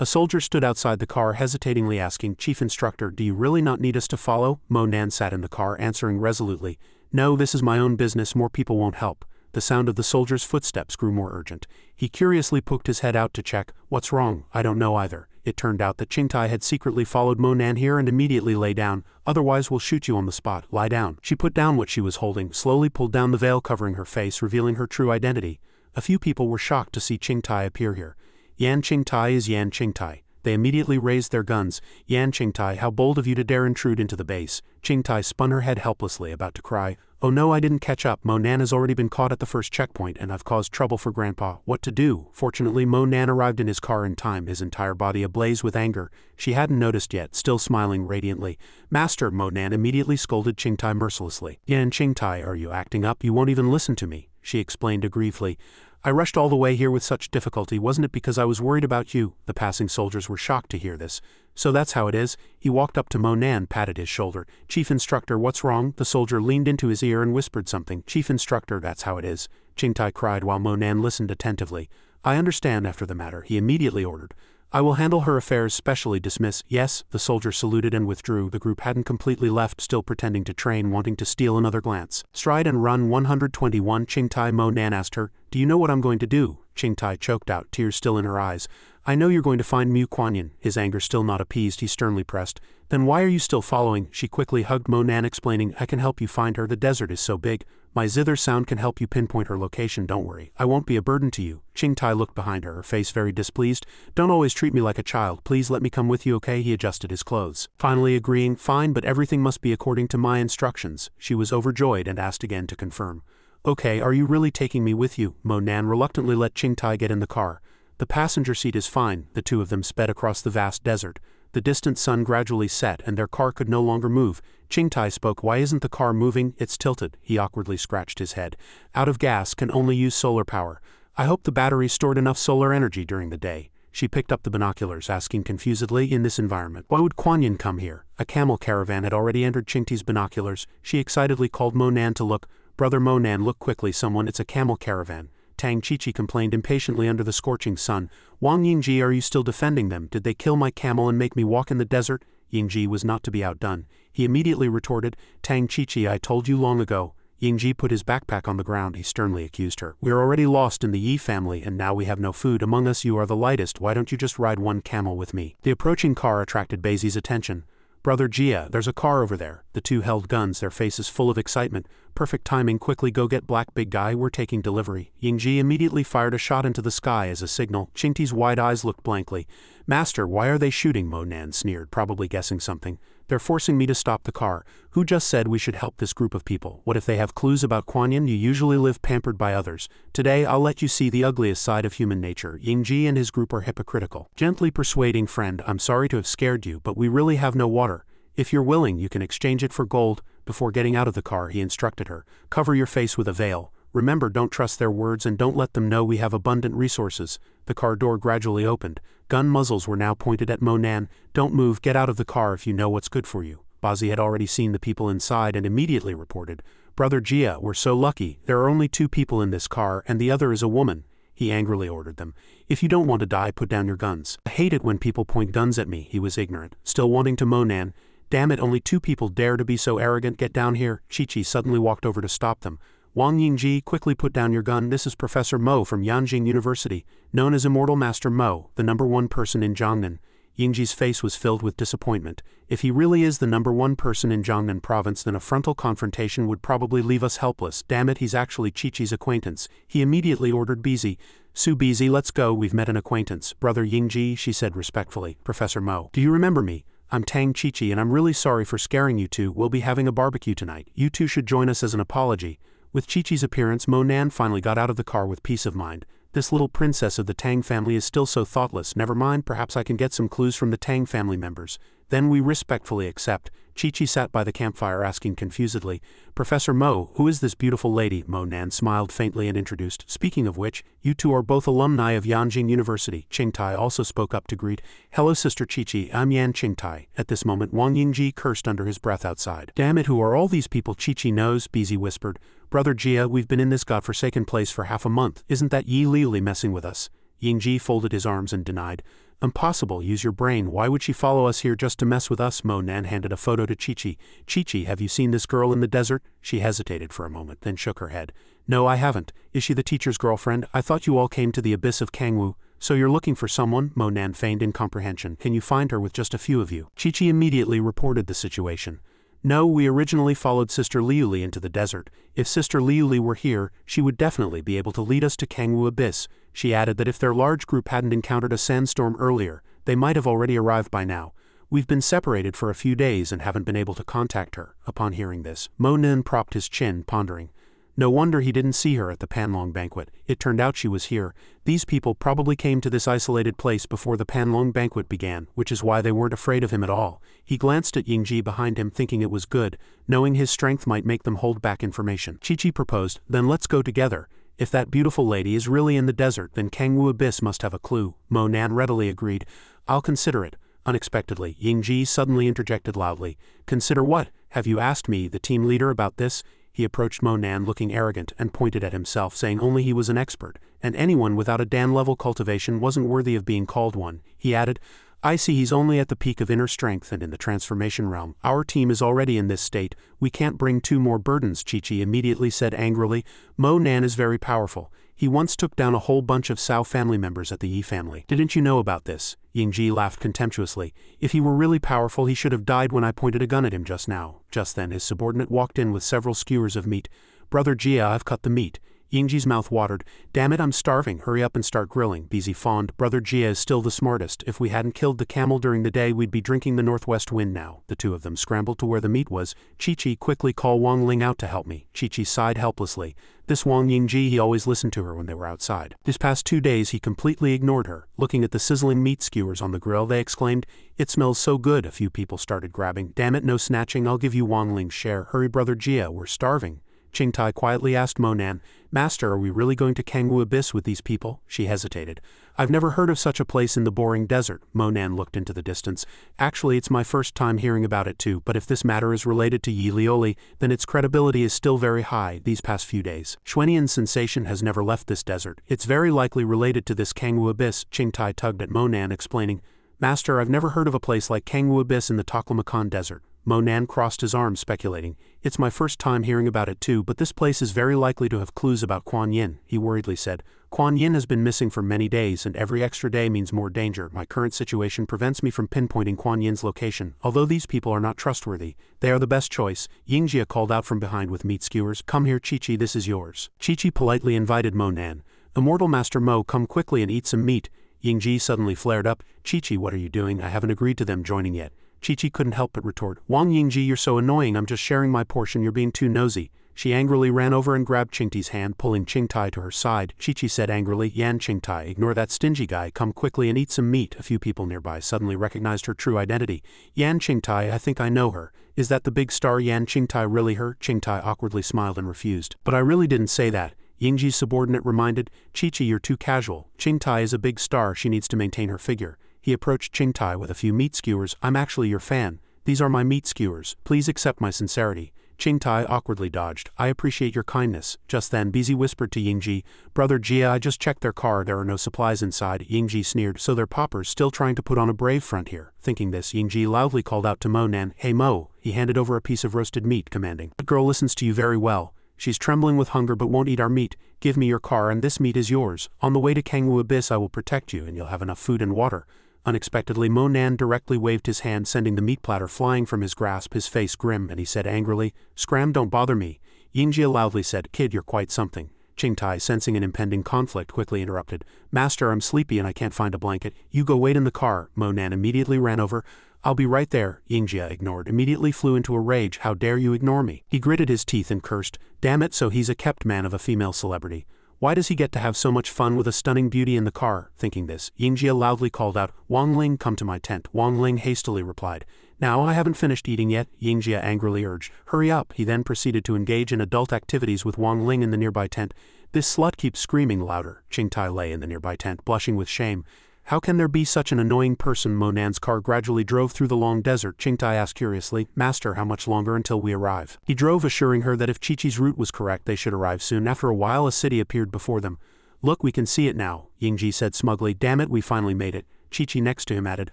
a soldier stood outside the car hesitatingly asking, Chief Instructor, do you really not need us to follow? Mo Nan sat in the car answering resolutely, no, this is my own business, more people won't help. The sound of the soldier's footsteps grew more urgent. He curiously poked his head out to check, what's wrong? I don't know either. It turned out that Qingtai had secretly followed Mo Nan here and immediately lay down, otherwise we'll shoot you on the spot. Lie down. She put down what she was holding, slowly pulled down the veil covering her face, revealing her true identity. A few people were shocked to see Qingtai appear here. Yan Qingtai is Yan Qingtai. They immediately raised their guns. Yan Qingtai, how bold of you to dare intrude into the base. Qingtai spun her head helplessly, about to cry. Oh no, I didn't catch up. Mo Nan has already been caught at the first checkpoint and I've caused trouble for Grandpa. What to do? Fortunately, Mo Nan arrived in his car in time, his entire body ablaze with anger. She hadn't noticed yet, still smiling radiantly. Master, Mo Nan immediately scolded Qingtai mercilessly. Yan Qingtai, are you acting up? You won't even listen to me, she explained aggrievedly. I rushed all the way here with such difficulty, wasn't it because I was worried about you? The passing soldiers were shocked to hear this. So that's how it is. He walked up to Mo Nan, patted his shoulder. Chief Instructor, what's wrong? The soldier leaned into his ear and whispered something. Chief Instructor, that's how it is. Qingtai cried while Mo Nan listened attentively. I understand after the matter, he immediately ordered. I will handle her affairs, specially dismiss. Yes, the soldier saluted and withdrew. The group hadn't completely left, still pretending to train, wanting to steal another glance. Stride and run 121. Qingtai, Mo Nan asked her, do you know what I'm going to do? Qingtai choked out, tears still in her eyes. I know you're going to find Mu Kuan Yin. His anger still not appeased, he sternly pressed. Then why are you still following? She quickly hugged Mo Nan, explaining, I can help you find her. The desert is so big. My zither sound can help you pinpoint her location, don't worry. I won't be a burden to you. Qingtai looked behind her, her face very displeased. Don't always treat me like a child. Please let me come with you, okay? He adjusted his clothes. Finally agreeing, fine, but everything must be according to my instructions. She was overjoyed and asked again to confirm. Okay, are you really taking me with you? Mo Nan reluctantly let Qingtai get in the car. The passenger seat is fine. The two of them sped across the vast desert. The distant sun gradually set and their car could no longer move. Qingtai spoke, why isn't the car moving? It's tilted. He awkwardly scratched his head. Out of gas, can only use solar power. I hope the battery stored enough solar energy during the day. She picked up the binoculars, asking confusedly, in this environment, why would Kuan Yin come here? A camel caravan had already entered Qingtai's binoculars. She excitedly called Mo Nan to look. Brother Mo Nan, look quickly, someone, it's a camel caravan. Tang Chichi complained impatiently under the scorching sun. Wang Yingji, are you still defending them? Did they kill my camel and make me walk in the desert? Yingji was not to be outdone. He immediately retorted, Tang Chichi, I told you long ago. Yingji put his backpack on the ground. He sternly accused her. We are already lost in the Yi family and now we have no food. Among us you are the lightest. Why don't you just ride one camel with me? The approaching car attracted Baizi's attention. Brother Jia, there's a car over there. The two held guns, their faces full of excitement. Perfect timing, quickly go get black big guy, we're taking delivery. Yingji immediately fired a shot into the sky as a signal. Qingtai's wide eyes looked blankly. Master, why are they shooting? Mo Nan sneered, probably guessing something. They're forcing me to stop the car. Who just said we should help this group of people? What if they have clues about Kuan Yin? You usually live pampered by others. Today I'll let you see the ugliest side of human nature. Yingji and his group are hypocritical. Gently persuading, friend, I'm sorry to have scared you, but we really have no water. If you're willing, you can exchange it for gold. Before getting out of the car, he instructed her. Cover your face with a veil. Remember, don't trust their words and don't let them know we have abundant resources. The car door gradually opened. Gun muzzles were now pointed at Mo Nan. Don't move, get out of the car if you know what's good for you. Bati had already seen the people inside and immediately reported. Brother Jia, we're so lucky. There are only 2 people in this car and the other is a woman. He angrily ordered them. If you don't want to die, put down your guns. I hate it when people point guns at me. He was ignorant. Still wanting to Mo Nan. Damn it, only 2 people dare to be so arrogant. Get down here. Chi-Chi suddenly walked over to stop them. Wang Yingji, quickly put down your gun. This is Professor Mo from Yanjing University, known as Immortal Master Mo, the #1 person in Jiangnan. Yingji's face was filled with disappointment. If he really is the #1 person in Jiangnan province, then a frontal confrontation would probably leave us helpless. Damn it, he's actually Qiqi's acquaintance. He immediately ordered Bizi. Su Bizi, let's go, we've met an acquaintance. Brother Yingji, she said respectfully. Professor Mo. Do you remember me? I'm Tang Qiqi and I'm really sorry for scaring you two. We'll be having a barbecue tonight. You two should join us as an apology. With Qiqi's appearance, Mo Nan finally got out of the car with peace of mind. This little princess of the Tang family is still so thoughtless. Never mind, perhaps I can get some clues from the Tang family members. Then we respectfully accept. Qiqi sat by the campfire asking confusedly, Professor Mo, who is this beautiful lady? Mo Nan smiled faintly and introduced. Speaking of which, you two are both alumni of Yanjing University. Qingtai also spoke up to greet. Hello Sister Qiqi, I'm Yan Qingtai. At this moment Wang Yingji cursed under his breath outside. Damn it, who are all these people? Qiqi knows, Bizi whispered. Brother Jia, we've been in this godforsaken place for half a month. Isn't that Yi Liuli messing with us? Yingji folded his arms and denied. Impossible, use your brain. Why would she follow us here just to mess with us? Mo Nan handed a photo to Qiqi. Qiqi, have you seen this girl in the desert? She hesitated for a moment, then shook her head. No, I haven't. Is she the teacher's girlfriend? I thought you all came to the abyss of Kangwu. So you're looking for someone? Mo Nan feigned incomprehension. Can you find her with just a few of you? Qiqi immediately reported the situation. No, we originally followed Sister Liuli into the desert. If Sister Liuli were here, she would definitely be able to lead us to Kangwu Abyss. She added that if their large group hadn't encountered a sandstorm earlier, they might have already arrived by now. We've been separated for a few days and haven't been able to contact her. Upon hearing this, Mo Nan propped his chin, pondering. No wonder he didn't see her at the Panlong banquet. It turned out she was here. These people probably came to this isolated place before the Panlong banquet began, which is why they weren't afraid of him at all. He glanced at Yingji behind him thinking it was good, knowing his strength might make them hold back information. Qiqi proposed, then let's go together. If that beautiful lady is really in the desert, then Kangwu Abyss must have a clue. Mo Nan readily agreed. I'll consider it. Unexpectedly, Yingji suddenly interjected loudly. Consider what? Have you asked me, the team leader, about this? He approached Mo Nan looking arrogant and pointed at himself, saying only he was an expert, and anyone without a Dan-level cultivation wasn't worthy of being called one. He added, I see he's only at the peak of inner strength and in the transformation realm. Our team is already in this state. We can't bring 2 more burdens, Qiqi immediately said angrily. Mo Nan is very powerful. He once took down a whole bunch of Cao family members at the Yi family. Didn't you know about this? Yingji laughed contemptuously. If he were really powerful, he should have died when I pointed a gun at him just now. Just then his subordinate walked in with several skewers of meat. Brother Jia, I've cut the meat. Yingji's mouth watered. Damn it, I'm starving. Hurry up and start grilling. Bizi fawned. Brother Jia is still the smartest. If we hadn't killed the camel during the day, we'd be drinking the northwest wind now. The two of them scrambled to where the meat was. Qiqi, quickly call Wang Ling out to help me. Qiqi sighed helplessly. This Wang Yingji, he always listened to her when they were outside. These past 2 days he completely ignored her. Looking at the sizzling meat skewers on the grill, they exclaimed, It smells so good. A few people started grabbing. Damn it, no snatching. I'll give you Wang Ling's share. Hurry, Brother Jia, we're starving. Qingtai quietly asked Mo Nan, Master, are we really going to Kangwu Abyss with these people? She hesitated. I've never heard of such a place in the boring desert. Mo Nan looked into the distance. Actually, it's my first time hearing about it too, but if this matter is related to Yi Lioli, then its credibility is still very high these past few days. Xuanian's sensation has never left this desert. It's very likely related to this Kangwu Abyss. Qingtai tugged at Mo Nan, explaining, Master, I've never heard of a place like Kangwu Abyss in the Taklamakan Desert. Mo Nan crossed his arms, speculating. It's my first time hearing about it too, but this place is very likely to have clues about Kuan Yin, he worriedly said. Kuan Yin has been missing for many days, and every extra day means more danger. My current situation prevents me from pinpointing Kuan Yin's location. Although these people are not trustworthy, they are the best choice. Yingjia called out from behind with meat skewers. Come here, Qiqi, this is yours. Qiqi politely invited Mo Nan. Immortal Master Mo, come quickly and eat some meat. Yingji suddenly flared up. Qiqi, what are you doing? I haven't agreed to them joining yet. Qiqi couldn't help but retort. Wang Yingji, you're so annoying. I'm just sharing my portion. You're being too nosy. She angrily ran over and grabbed Qingti's hand, pulling Qingtai to her side. Qiqi said angrily, Yan Qingtai, ignore that stingy guy. Come quickly and eat some meat. A few people nearby suddenly recognized her true identity. Yan Qingtai, I think I know her. Is that the big star Yan Qingtai really her? Qingtai awkwardly smiled and refused. But I really didn't say that. Yingji's subordinate reminded, Qiqi, you're too casual. Qingtai is a big star. She needs to maintain her figure. He approached Qingtai with a few meat skewers. I'm actually your fan. These are my meat skewers. Please accept my sincerity. Qingtai awkwardly dodged. I appreciate your kindness. Just then, Bizi whispered to Yingji, Brother Jia, I just checked their car. There are no supplies inside. Yingji sneered. So they're paupers, still trying to put on a brave front here. Thinking this, Yingji loudly called out to Mo Nan, Hey Mo. He handed over a piece of roasted meat, commanding. That girl listens to you very well. She's trembling with hunger but won't eat our meat. Give me your car and this meat is yours. On the way to Kangwu Abyss I will protect you and you'll have enough food and water. Unexpectedly, Monan directly waved his hand, sending the meat platter flying from his grasp, his face grim, and he said angrily, "Scram, don't bother me." Xianxia loudly said, "Kid, you're quite something." Qingtai, sensing an impending conflict, quickly interrupted. "Master, I'm sleepy and I can't find a blanket. You go wait in the car." Monan immediately ran over. "I'll be right there." Xianxia ignored, immediately flew into a rage. "How dare you ignore me?" He gritted his teeth and cursed. "Damn it, so he's a kept man of a female celebrity. Why does he get to have so much fun with a stunning beauty in the car?" Thinking this, Xianxia loudly called out, "Wang Ling, come to my tent." Wang Ling hastily replied, "Now I haven't finished eating yet." Xianxia angrily urged, "Hurry up." He then proceeded to engage in adult activities with Wang Ling in the nearby tent. "This slut keeps screaming louder." Qingtai lay in the nearby tent, blushing with shame. "How can there be such an annoying person?" Monan's car gradually drove through the long desert. Qingtai asked curiously, "Master, how much longer until we arrive?" He drove, assuring her that if Chi-Chi's route was correct, they should arrive soon. After a while, a city appeared before them. "Look, we can see it now," Xianxia said smugly. "Damn it, we finally made it." Chi-Chi next to him added,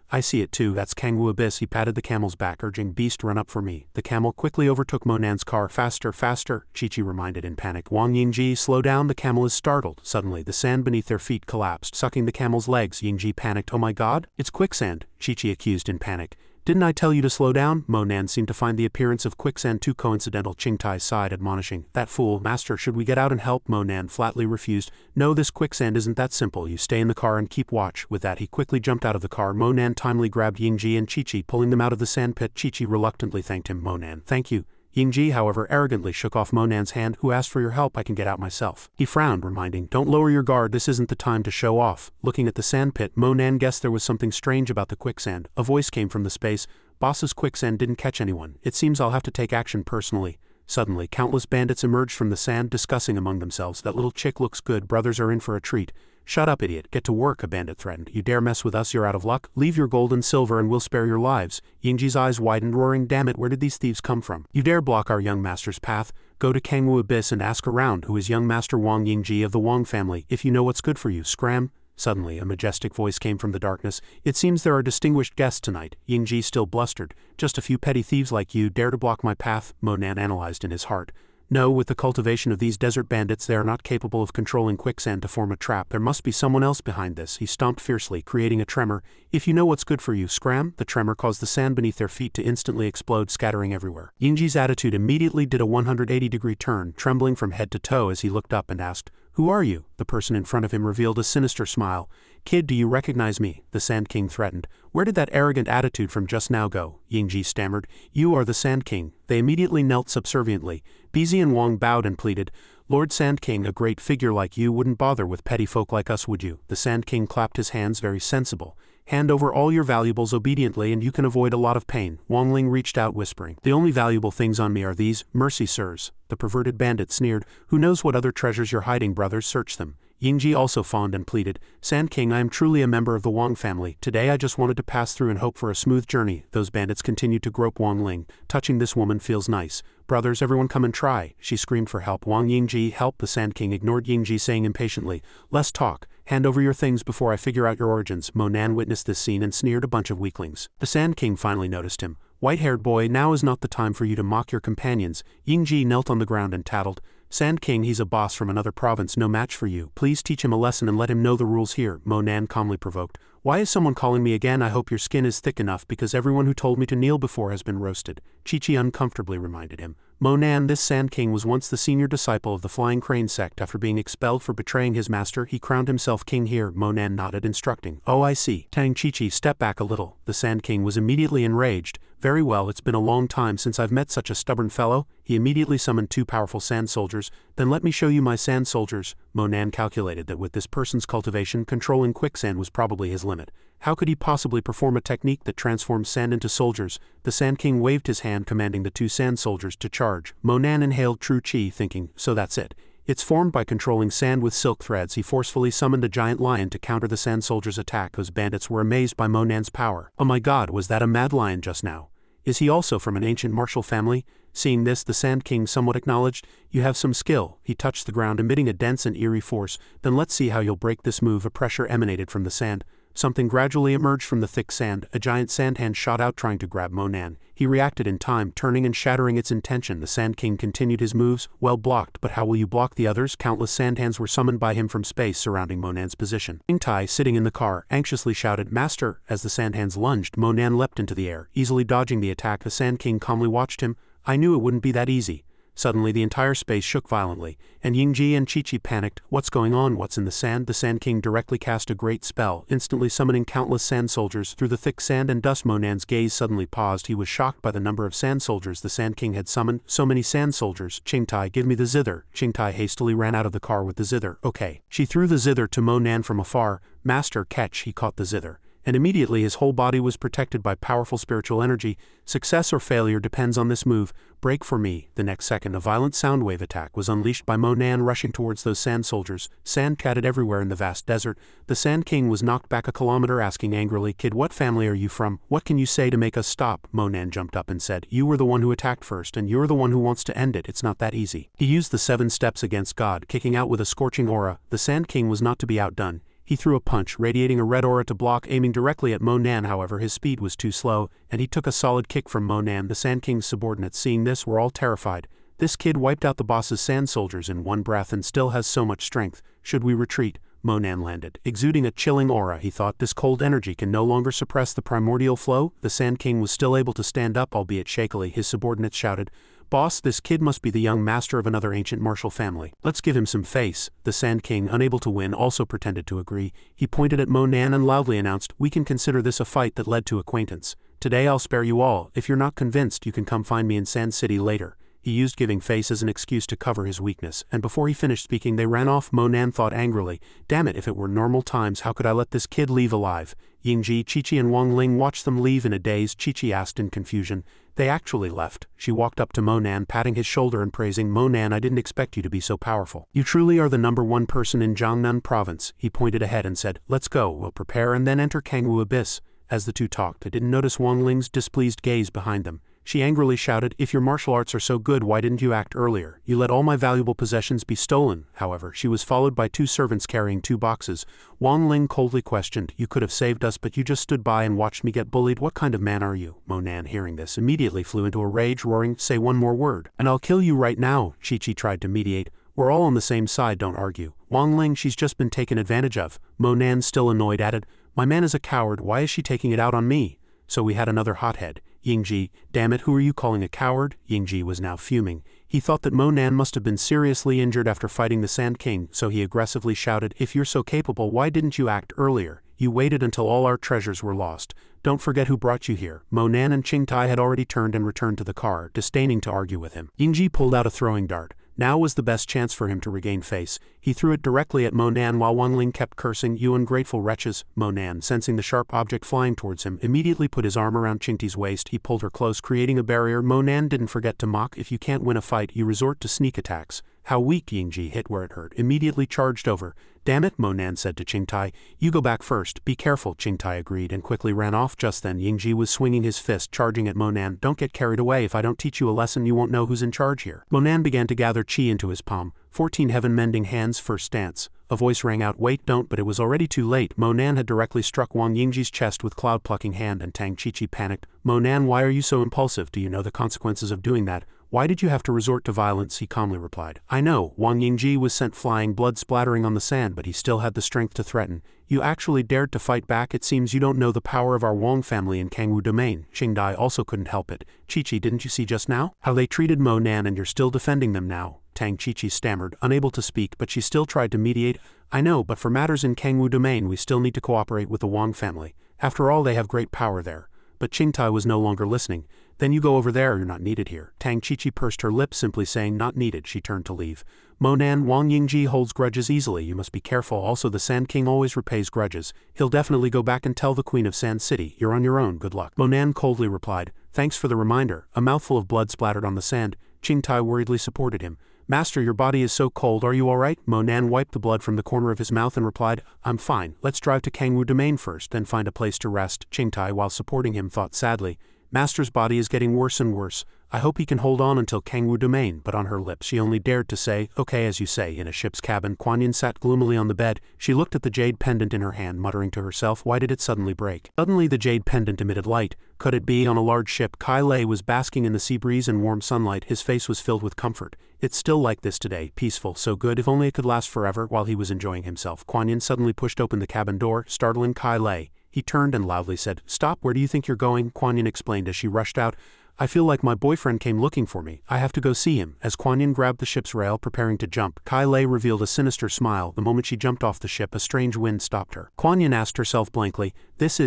"I see it too, that's Kangwu Abyss." He patted the camel's back, urging, "Beast, run up for me." The camel quickly overtook Monan's car. "Faster, faster," Chi-Chi reminded in panic. "Wang Xianxia, slow down, the camel is startled." Suddenly, the sand beneath their feet collapsed, sucking the camel's legs. Xianxia panicked. "Oh my god, it's quicksand," Chi-Chi accused in panic. "Didn't I tell you to slow down?" Monan seemed to find the appearance of quicksand too coincidental. Qingtai sighed, admonishing, "That fool, master, should we get out and help?" Monan flatly refused. "No, this quicksand isn't that simple. You stay in the car and keep watch." With that, he quickly jumped out of the car. Monan timely grabbed Xianxia and Chi-Chi, pulling them out of the sand pit. Chi-Chi reluctantly thanked him. "Monan, thank you." Xianxia, however, arrogantly shook off Monan's hand. "Who asked for your help? I can get out myself." He frowned, reminding, "Don't lower your guard, this isn't the time to show off." Looking at the sand pit, Monan guessed there was something strange about the quicksand. A voice came from the space. "Boss's quicksand didn't catch anyone. It seems I'll have to take action personally." Suddenly, countless bandits emerged from the sand, discussing among themselves. "That little chick looks good, brothers are in for a treat." "Shut up, idiot, get to work," a bandit threatened. "You dare mess with us, you're out of luck. Leave your gold and silver and we'll spare your lives." Xianxia's eyes widened, roaring, "Damn it, where did these thieves come from? You dare block our young master's path? Go to Kangwu Abyss and ask around who is young master Wang Xianxia of the Wang family, if you know what's good for you. Scram." Suddenly, a majestic voice came from the darkness. "It seems there are distinguished guests tonight." Xianxia still blustered. "Just a few petty thieves like you dare to block my path?" Monan analyzed in his heart. "No, with the cultivation of these desert bandits, they are not capable of controlling quicksand to form a trap. There must be someone else behind this." He stomped fiercely, creating a tremor. "If you know what's good for you, scram." The tremor caused the sand beneath their feet to instantly explode, scattering everywhere. Xianxia's attitude immediately did a 180-degree turn, trembling from head to toe as he looked up and asked, "Who are you?" The person in front of him revealed a sinister smile. "Kid, do you recognize me?" the Sand King threatened. "Where did that arrogant attitude from just now go?" Xianxia stammered. "You are the Sand King." They immediately knelt subserviently. Bizi and Wang bowed and pleaded, "Lord Sand King, a great figure like you wouldn't bother with petty folk like us, would you?" The Sand King clapped his hands, very sensible. "Hand over all your valuables obediently and you can avoid a lot of pain." Wang Ling reached out, whispering, "The only valuable things on me are these. Mercy, sirs." The perverted bandit sneered, "Who knows what other treasures you're hiding, brothers, search them." Xianxia also fawned and pleaded, "Sand King, I am truly a member of the Wang family. Today I just wanted to pass through and hope for a smooth journey." Those bandits continued to grope Wang Ling. "Touching this woman feels nice. Brothers, everyone come and try." She screamed for help. Wang Xianxia, help. The Sand King ignored Xianxia, saying impatiently, "Less talk. Hand over your things before I figure out your origins." Monan witnessed this scene and sneered, "A bunch of weaklings." The Sand King finally noticed him. "White-haired boy, now is not the time for you to mock your companions." Xianxia knelt on the ground and tattled, "Sand King, he's a boss from another province, no match for you. Please teach him a lesson and let him know the rules here." Monan calmly provoked, "Why is someone calling me again? I hope your skin is thick enough because everyone who told me to kneel before has been roasted." Chi-Chi uncomfortably reminded him. "Monan, this Sand King was once the senior disciple of the Flying Crane sect. After being expelled for betraying his master, he crowned himself king here." Monan nodded, instructing, "Oh, I see." Telling Chi-Chi, "Step back a little." The Sand King was immediately enraged. "Very well, it's been a long time since I've met such a stubborn fellow." He immediately summoned 2 powerful sand soldiers. "Then let me show you my sand soldiers." Monan calculated that with this person's cultivation, controlling quicksand was probably his limit. How could he possibly perform a technique that transforms sand into soldiers? The Sand King waved his hand, commanding the 2 sand soldiers to charge. Monan inhaled true chi, thinking, "So that's it. It's formed by controlling sand with silk threads." He forcefully summoned a giant lion to counter the sand soldiers' attack. Those bandits were amazed by Monan's power. "Oh my god, was that a mad lion just now? Is he also from an ancient martial family?" Seeing this, the Sand King somewhat acknowledged, "You have some skill." He touched the ground, emitting a dense and eerie force. "Then let's see how you'll break this move." A pressure emanated from the sand. Something gradually emerged from the thick sand. A giant sand hand shot out trying to grab Monan. He reacted in time, turning and shattering its intention. The Sand King continued his moves, well blocked, but how will you block the others? Countless sand hands were summoned by him from space surrounding Monan's position. Qingtai, sitting in the car, anxiously shouted, "Master!" As the sand hands lunged, Monan leapt into the air, easily dodging the attack. The Sand King calmly watched him. I knew it wouldn't be that easy. Suddenly the entire space shook violently, and Yingji and Qiqi panicked. What's going on? What's in the sand? The Sand King directly cast a great spell, instantly summoning countless sand soldiers through the thick sand and dust. Monan's gaze suddenly paused. He was shocked by the number of sand soldiers the Sand King had summoned. So many sand soldiers. Qingtai, give me the zither. Qingtai hastily ran out of the car with the zither. Okay. She threw the zither to Monan from afar. Master, catch. He caught the zither. And immediately his whole body was protected by powerful spiritual energy. Success or failure depends on this move. Break for me. The next second a violent soundwave attack was unleashed by Monan, rushing towards those sand soldiers. Sand catted everywhere in the vast desert. The Sand King was knocked back a kilometer, asking angrily, "Kid, what family are you from? What can you say to make us stop?" Monan jumped up and said, "You were the one who attacked first, and you're the one who wants to end it. It's not that easy." He used the 7 steps against God, kicking out with a scorching aura. The Sand King was not to be outdone. He threw a punch, radiating a red aura to block, aiming directly at Monan. However, his speed was too slow, and he took a solid kick from Monan. The Sand King's subordinates, seeing this, were all terrified. This kid wiped out the boss's sand soldiers in one breath and still has so much strength. Should we retreat? Monan landed, exuding a chilling aura. He thought, this cold energy can no longer suppress the primordial flow. The Sand King was still able to stand up, albeit shakily. His subordinates shouted, "Boss, this kid must be the young master of another ancient martial family. Let's give him some face." The Sand King, unable to win, also pretended to agree. He pointed at Monan and loudly announced, "We can consider this a fight that led to acquaintance. Today I'll spare you all. If you're not convinced, you can come find me in Sand City later." He used giving face as an excuse to cover his weakness, and before he finished speaking they ran off. Monan thought angrily, damn it, if it were normal times, how could I let this kid leave alive? Yingji, Qiqi and Wang Ling watched them leave in a daze. Qiqi asked in confusion, "They actually left?" She walked up to Monan, patting his shoulder and praising, "Monan, I didn't expect you to be so powerful. You truly are the #1 person in Jiangnan province." He pointed ahead and said, "Let's go, we'll prepare and then enter Kangwu Abyss." As the two talked, they didn't notice Wang Ling's displeased gaze behind them. She angrily shouted, "If your martial arts are so good, why didn't you act earlier? You let all my valuable possessions be stolen." However, she was followed by 2 servants carrying 2 boxes. Wang Ling coldly questioned, "You could have saved us, but you just stood by and watched me get bullied. What kind of man are you?" Monan, hearing this, immediately flew into a rage, roaring, "Say one more word, and I'll kill you right now." Qiqi tried to mediate. "We're all on the same side, don't argue." Wang Ling, she's just been taken advantage of. Monan, still annoyed, added, "My man is a coward, why is she taking it out on me?" So we had another hothead. Yingji, "Damn it, who are you calling a coward?" Yingji was now fuming. He thought that Monan must have been seriously injured after fighting the Sand King, so he aggressively shouted, "If you're so capable, why didn't you act earlier? You waited until all our treasures were lost. Don't forget who brought you here." Monan and Qingtai had already turned and returned to the car, disdaining to argue with him. Yingji pulled out a throwing dart. Now was the best chance for him to regain face. He threw it directly at Monan while Wang Ling kept cursing, "You ungrateful wretches." Monan, sensing the sharp object flying towards him, immediately put his arm around Qingti's waist. He pulled her close, creating a barrier. Monan didn't forget to mock, "If you can't win a fight, you resort to sneak attacks." How weak! Yingji, hit where it hurt, immediately charged over. "Damn it," Monan said to Qingtai, "You go back first." "Be careful," Qingtai agreed and quickly ran off. Just then Yingji was swinging his fist, charging at Monan. "Don't get carried away. If I don't teach you a lesson, you won't know who's in charge here." Monan began to gather chi into his palm. 14 heaven-mending hands, first dance. A voice rang out, "Wait, don't," but it was already too late. Monan had directly struck Wang Yingji's chest with cloud-plucking hand, and Tang Qiqi panicked. "Monan, why are you so impulsive? Do you know the consequences of doing that? Why did you have to resort to violence?" He calmly replied, "I know." Wang Yingji was sent flying, blood splattering on the sand, but he still had the strength to threaten. "You actually dared to fight back? It seems you don't know the power of our Wang family in Kangwu domain." Qingdai also couldn't help it. "Qiqi, didn't you see just now how they treated Monan, and you're still defending them now?" Tang Qiqi stammered, unable to speak, but she still tried to mediate. "I know, but for matters in Kangwu domain we still need to cooperate with the Wang family. After all, they have great power there." But Qingtai was no longer listening. "Then you go over there, you're not needed here." Tang Qiqi pursed her lips, simply saying, "Not needed." She turned to leave. "Monan, Wang Yingji holds grudges easily, you must be careful. Also, the Sand King always repays grudges. He'll definitely go back and tell the Queen of Sand City. You're on your own, good luck." Monan coldly replied, "Thanks for the reminder." A mouthful of blood splattered on the sand. Qingtai worriedly supported him. "Master, your body is so cold, are you alright?" Monan wiped the blood from the corner of his mouth and replied, "I'm fine. Let's drive to Kangwu domain first, then find a place to rest." Qingtai, while supporting him, thought sadly, Master's body is getting worse and worse. I hope he can hold on until Kangwu domain, but on her lips she only dared to say, okay as you say. In a ship's cabin, Kuan Yin sat gloomily on the bed. She looked at the jade pendant in her hand, muttering to herself, why did it suddenly break? Suddenly the jade pendant emitted light. Could it be? On a large ship, Kai Lei was basking in the sea breeze and warm sunlight. His face was filled with comfort. It's still like this today, peaceful, so good, if only it could last forever. While he was enjoying himself, Kuan Yin suddenly pushed open the cabin door, startling Kai Lei. He turned and loudly said, stop, where do you think you're going? Kuan Yin explained as she rushed out. I feel like my boyfriend came looking for me. I have to go see him. As Kuan Yin grabbed the ship's rail, preparing to jump, Kai Lei revealed a sinister smile. The moment she jumped off the ship, a strange wind stopped her. Kuan Yin asked herself blankly,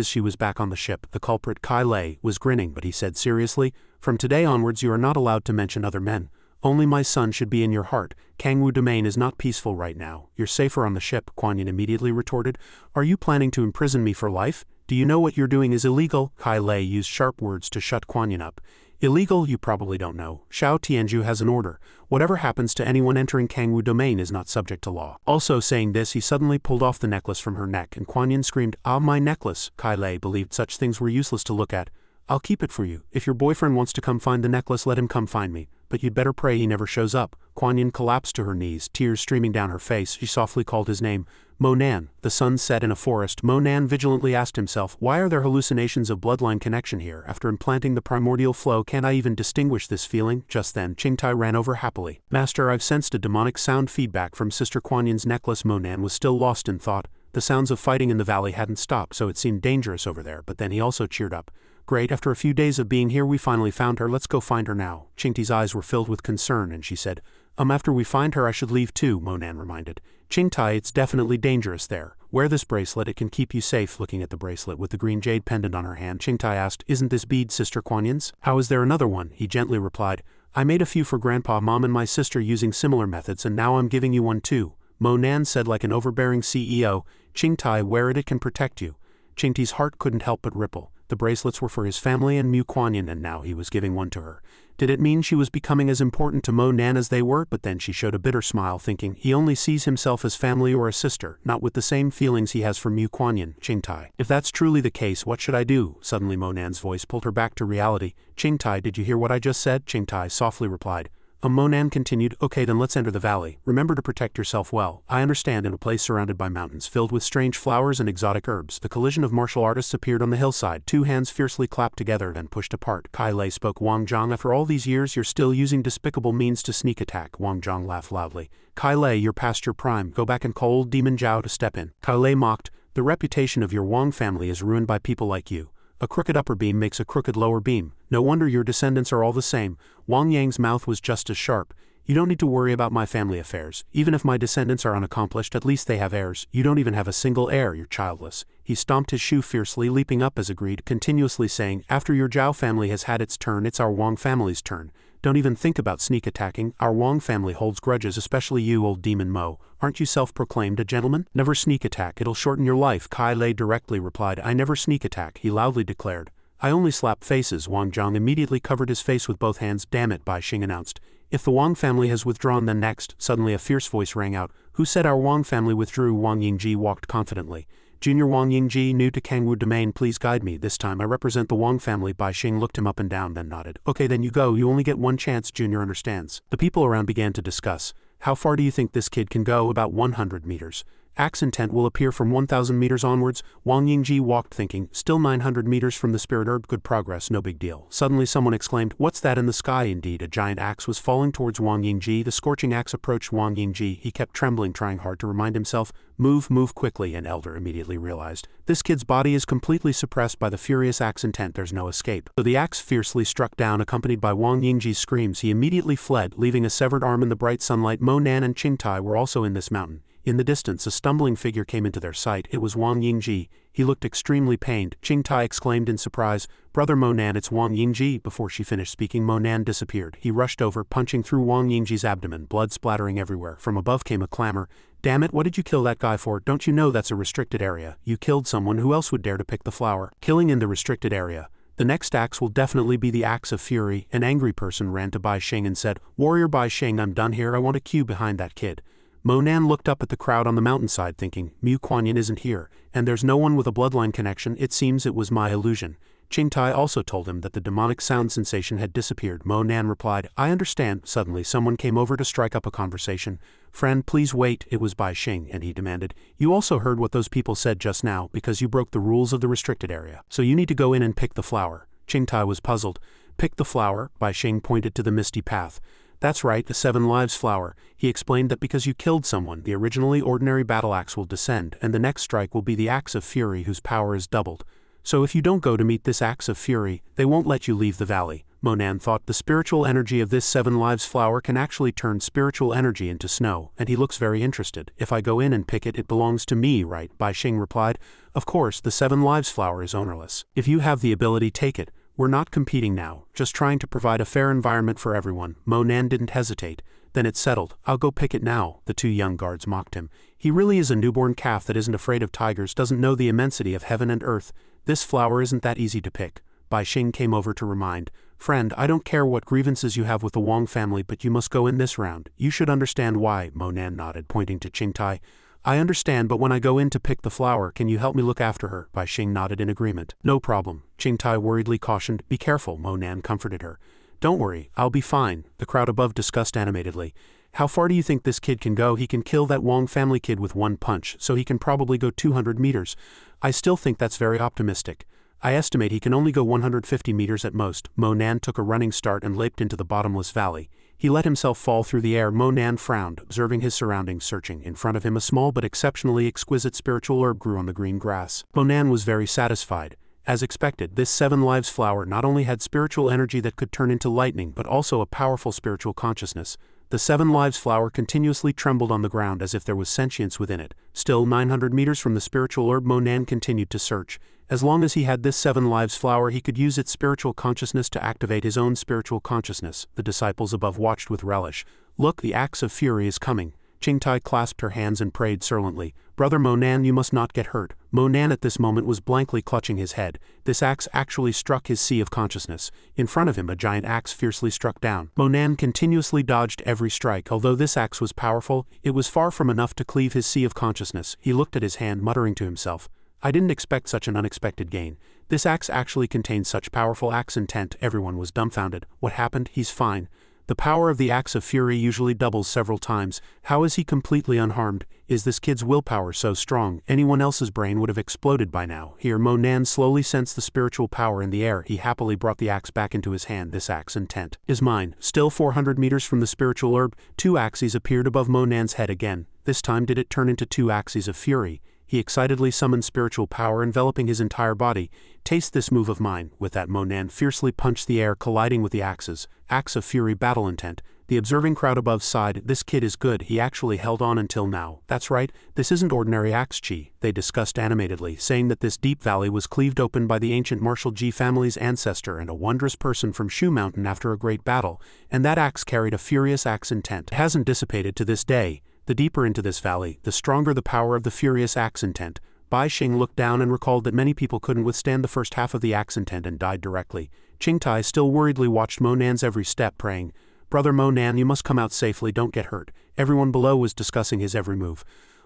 she was back on the ship. The culprit, Kai Lei, was grinning, but he said seriously, from today onwards you are not allowed to mention other men. Only my son should be in your heart. Kangwu domain is not peaceful right now. You're safer on the ship, Kuan Yin immediately retorted. Are you planning to imprison me for life? Do you know what you're doing is illegal? Kai Lei used sharp words to shut Kuan Yin up. Illegal? You probably don't know. Xiao Tianzhu has an order. Whatever happens to anyone entering Kangwu domain is not subject to law. Also saying this, he suddenly pulled off the necklace from her neck, and Kuan Yin screamed, ah, my necklace. Kai Lei believed such things were useless to look at. I'll keep it for you. If your boyfriend wants to come find the necklace, let him come find me. But you'd better pray he never shows up. Kuan Yin collapsed to her knees, tears streaming down her face. She softly called his name. Mo Nan. The sun set in a forest. Mo Nan vigilantly asked himself, why are there hallucinations of bloodline connection here? After implanting the primordial flow, can't I even distinguish this feeling? Just then, Qingtai ran over happily. Master, I've sensed a demonic sound feedback from Sister Kuan Yin's necklace. Mo Nan was still lost in thought. The sounds of fighting in the valley hadn't stopped, so it seemed dangerous over there, but then he also cheered up. Great, after a few days of being here we finally found her. Let's go find her now. Qingti's eyes were filled with concern, and she said, after we find her I should leave too, Mo Nan reminded. Qingtai, it's definitely dangerous there. Wear this bracelet, it can keep you safe. Looking at the bracelet with the green jade pendant on her hand, Qingtai asked, isn't this bead Sister Kuan Yin's? How is there another one? He gently replied, I made a few for Grandpa, Mom and my sister using similar methods, and now I'm giving you one too. Mo Nan said like an overbearing CEO, Qingtai, wear it, it can protect you. Qingti's heart couldn't help but ripple. The bracelets were for his family and Mu Kuan Yin, and now he was giving one to her. Did it mean she was becoming as important to Mo Nan as they were? But then she showed a bitter smile, thinking he only sees himself as family or a sister, not with the same feelings he has for Mu Kuan Yin. Qingtai, if that's truly the case, what should I do? Suddenly Mo Nan's voice pulled her back to reality. Qingtai, did you hear what I just said? Qingtai softly replied. Mo Nan continued, okay then let's enter the valley. Remember to protect yourself well. I understand. In a place surrounded by mountains filled with strange flowers and exotic herbs, the collision of martial artists appeared on the hillside. Two hands fiercely clapped together, then pushed apart. Kai Lei spoke. Wang Zhang, after all these years you're still using despicable means to sneak attack. Wang Zhang laughed loudly. Kai Lei, you're past your prime. Go back and call old Demon Zhao to step in. Kai Lei mocked. The reputation of your Wang family is ruined by people like you. A crooked upper beam makes a crooked lower beam. No wonder your descendants are all the same. Wang Yang's mouth was just as sharp. You don't need to worry about my family affairs. Even if my descendants are unaccomplished, at least they have heirs. You don't even have a single heir, you're childless. He stomped his shoe fiercely, leaping up as agreed, continuously saying, after your Zhao family has had its turn, it's our Wang family's turn. Don't even think about sneak attacking. Our Wang family holds grudges, especially you, old demon Mo. Aren't you self-proclaimed a gentleman? Never sneak attack, it'll shorten your life. Kai Lei directly replied, I never sneak attack, he loudly declared. I only slap faces. Wang Zhang immediately covered his face with both hands. Damn it, Bai Xing announced. If the Wang family has withdrawn, then next. Suddenly a fierce voice rang out. Who said our Wang family withdrew? Wang Yingji walked confidently. Junior Wang Yingji, new to Kangwu domain, please guide me. This time I represent the Wang family. Bai Xing looked him up and down, then nodded. Okay, then you go. You only get one chance. Junior understands. The people around began to discuss. How far do you think this kid can go? About 100 meters. Axe intent will appear from 1,000 meters onwards. Wang Yingji walked thinking, still 900 meters from the spirit herb, good progress, no big deal. Suddenly someone exclaimed, what's that in the sky? Indeed, a giant axe was falling towards Wang Yingji. The scorching axe approached Wang Yingji. He kept trembling, trying hard to remind himself, move quickly. An elder immediately realized, this kid's body is completely suppressed by the furious axe intent, there's no escape. So the axe fiercely struck down, accompanied by Wang Yingji's screams. He immediately fled, leaving a severed arm in the bright sunlight. Mo Nan and Qingtai were also in this mountain. In the distance, a stumbling figure came into their sight. It was Wang Yingji. He looked extremely pained. Qingtai exclaimed in surprise, Brother Mo Nan, it's Wang Yingji. Before she finished speaking, Mo Nan disappeared. He rushed over, punching through Wang Yingji's abdomen, blood splattering everywhere. From above came a clamor. Damn it, what did you kill that guy for? Don't you know that's a restricted area? You killed someone. Who else would dare to pick the flower? Killing in the restricted area. The next axe will definitely be the axe of fury. An angry person ran to Bai Xing and said, Warrior Bai Xing, I'm done here. I want a cue behind that kid. Mo Nan looked up at the crowd on the mountainside thinking, Mu Kuan Yin isn't here, and there's no one with a bloodline connection. It seems it was my illusion. Tai also told him that the demonic sound sensation had disappeared. Mo Nan replied, I understand. Suddenly someone came over to strike up a conversation. Friend, please wait. It was Bai Xing, and he demanded, you also heard what those people said just now because you broke the rules of the restricted area. So you need to go in and pick the flower. Tai was puzzled. Pick the flower? Bai Xing pointed to the misty path. That's right, the 7 lives flower. He explained that because you killed someone, the originally ordinary battle axe will descend, and the next strike will be the axe of fury whose power is doubled. So if you don't go to meet this axe of fury, they won't let you leave the valley. Mo Nan thought the spiritual energy of this 7 lives flower can actually turn spiritual energy into snow, and he looks very interested. If I go in and pick it, it belongs to me, right? Bai Xing replied. Of course, the 7 lives flower is ownerless. If you have the ability, take it. We're not competing now, just trying to provide a fair environment for everyone. Mo Nan didn't hesitate. Then it's settled. I'll go pick it now. The 2 young guards mocked him. He really is a newborn calf that isn't afraid of tigers, doesn't know the immensity of heaven and earth. This flower isn't that easy to pick. Bai Xing came over to remind. Friend, I don't care what grievances you have with the Wang family, but you must go in this round. You should understand why. Mo Nan nodded, pointing to Tai. I understand, but when I go in to pick the flower, can you help me look after her? Bai Xing nodded in agreement. No problem. Tai worriedly cautioned. Be careful, Mo Nan comforted her. Don't worry, I'll be fine. The crowd above discussed animatedly. How far do you think this kid can go? He can kill that Wang family kid with 1 punch, so he can probably go 200 meters. I still think that's very optimistic. I estimate he can only go 150 meters at most. Mo Nan took a running start and leaped into the bottomless valley. He let himself fall through the air. Mo Nan frowned, observing his surroundings, searching. In front of him a small but exceptionally exquisite spiritual herb grew on the green grass. Mo Nan was very satisfied. As expected, this 7 lives flower not only had spiritual energy that could turn into lightning, but also a powerful spiritual consciousness. The 7 lives flower continuously trembled on the ground as if there was sentience within it. Still 900 meters from the spiritual herb, Mo Nan continued to search. As long as he had this 7 lives flower, he could use its spiritual consciousness to activate his own spiritual consciousness. The disciples above watched with relish. Look, the axe of fury is coming. Tai clasped her hands and prayed surlently. Brother Mo Nan, you must not get hurt. Mo Nan at this moment was blankly clutching his head. This axe actually struck his sea of consciousness. In front of him a giant axe fiercely struck down. Mo Nan continuously dodged every strike. Although this axe was powerful, it was far from enough to cleave his sea of consciousness. He looked at his hand, muttering to himself. I didn't expect such an unexpected gain. This axe actually contains such powerful axe intent. Everyone was dumbfounded. What happened? He's fine. The power of the axe of fury usually doubles several times. How is he completely unharmed? Is this kid's willpower so strong? Anyone else's brain would have exploded by now. Here Mo Nan slowly sensed the spiritual power in the air. He happily brought the axe back into his hand. This axe intent is mine. Still 400 meters from the spiritual herb, 2 axes appeared above Mo Nan's head again. This time did it turn into 2 axes of fury. He excitedly summoned spiritual power enveloping his entire body. Taste this move of mine. With that, Mo Nan fiercely punched the air, colliding with the axes. Axe of fury, battle intent. The observing crowd above sighed. This kid is good. He actually held on until now. That's right, this isn't ordinary axe chi. They discussed animatedly, saying that this deep valley was cleaved open by the ancient martial Ji family's ancestor and a wondrous person from Shu Mountain after a great battle, and that axe carried a furious axe intent. It hasn't dissipated to this day. The deeper into this valley, the stronger the power of the furious axe intent. Bai Xing looked down and recalled that many people couldn't withstand the first half of the axe intent and died directly. Tai still worriedly watched Mo Nan's every step, praying, Brother Mo Nan, you must come out safely, don't get hurt. Everyone below was discussing his every move.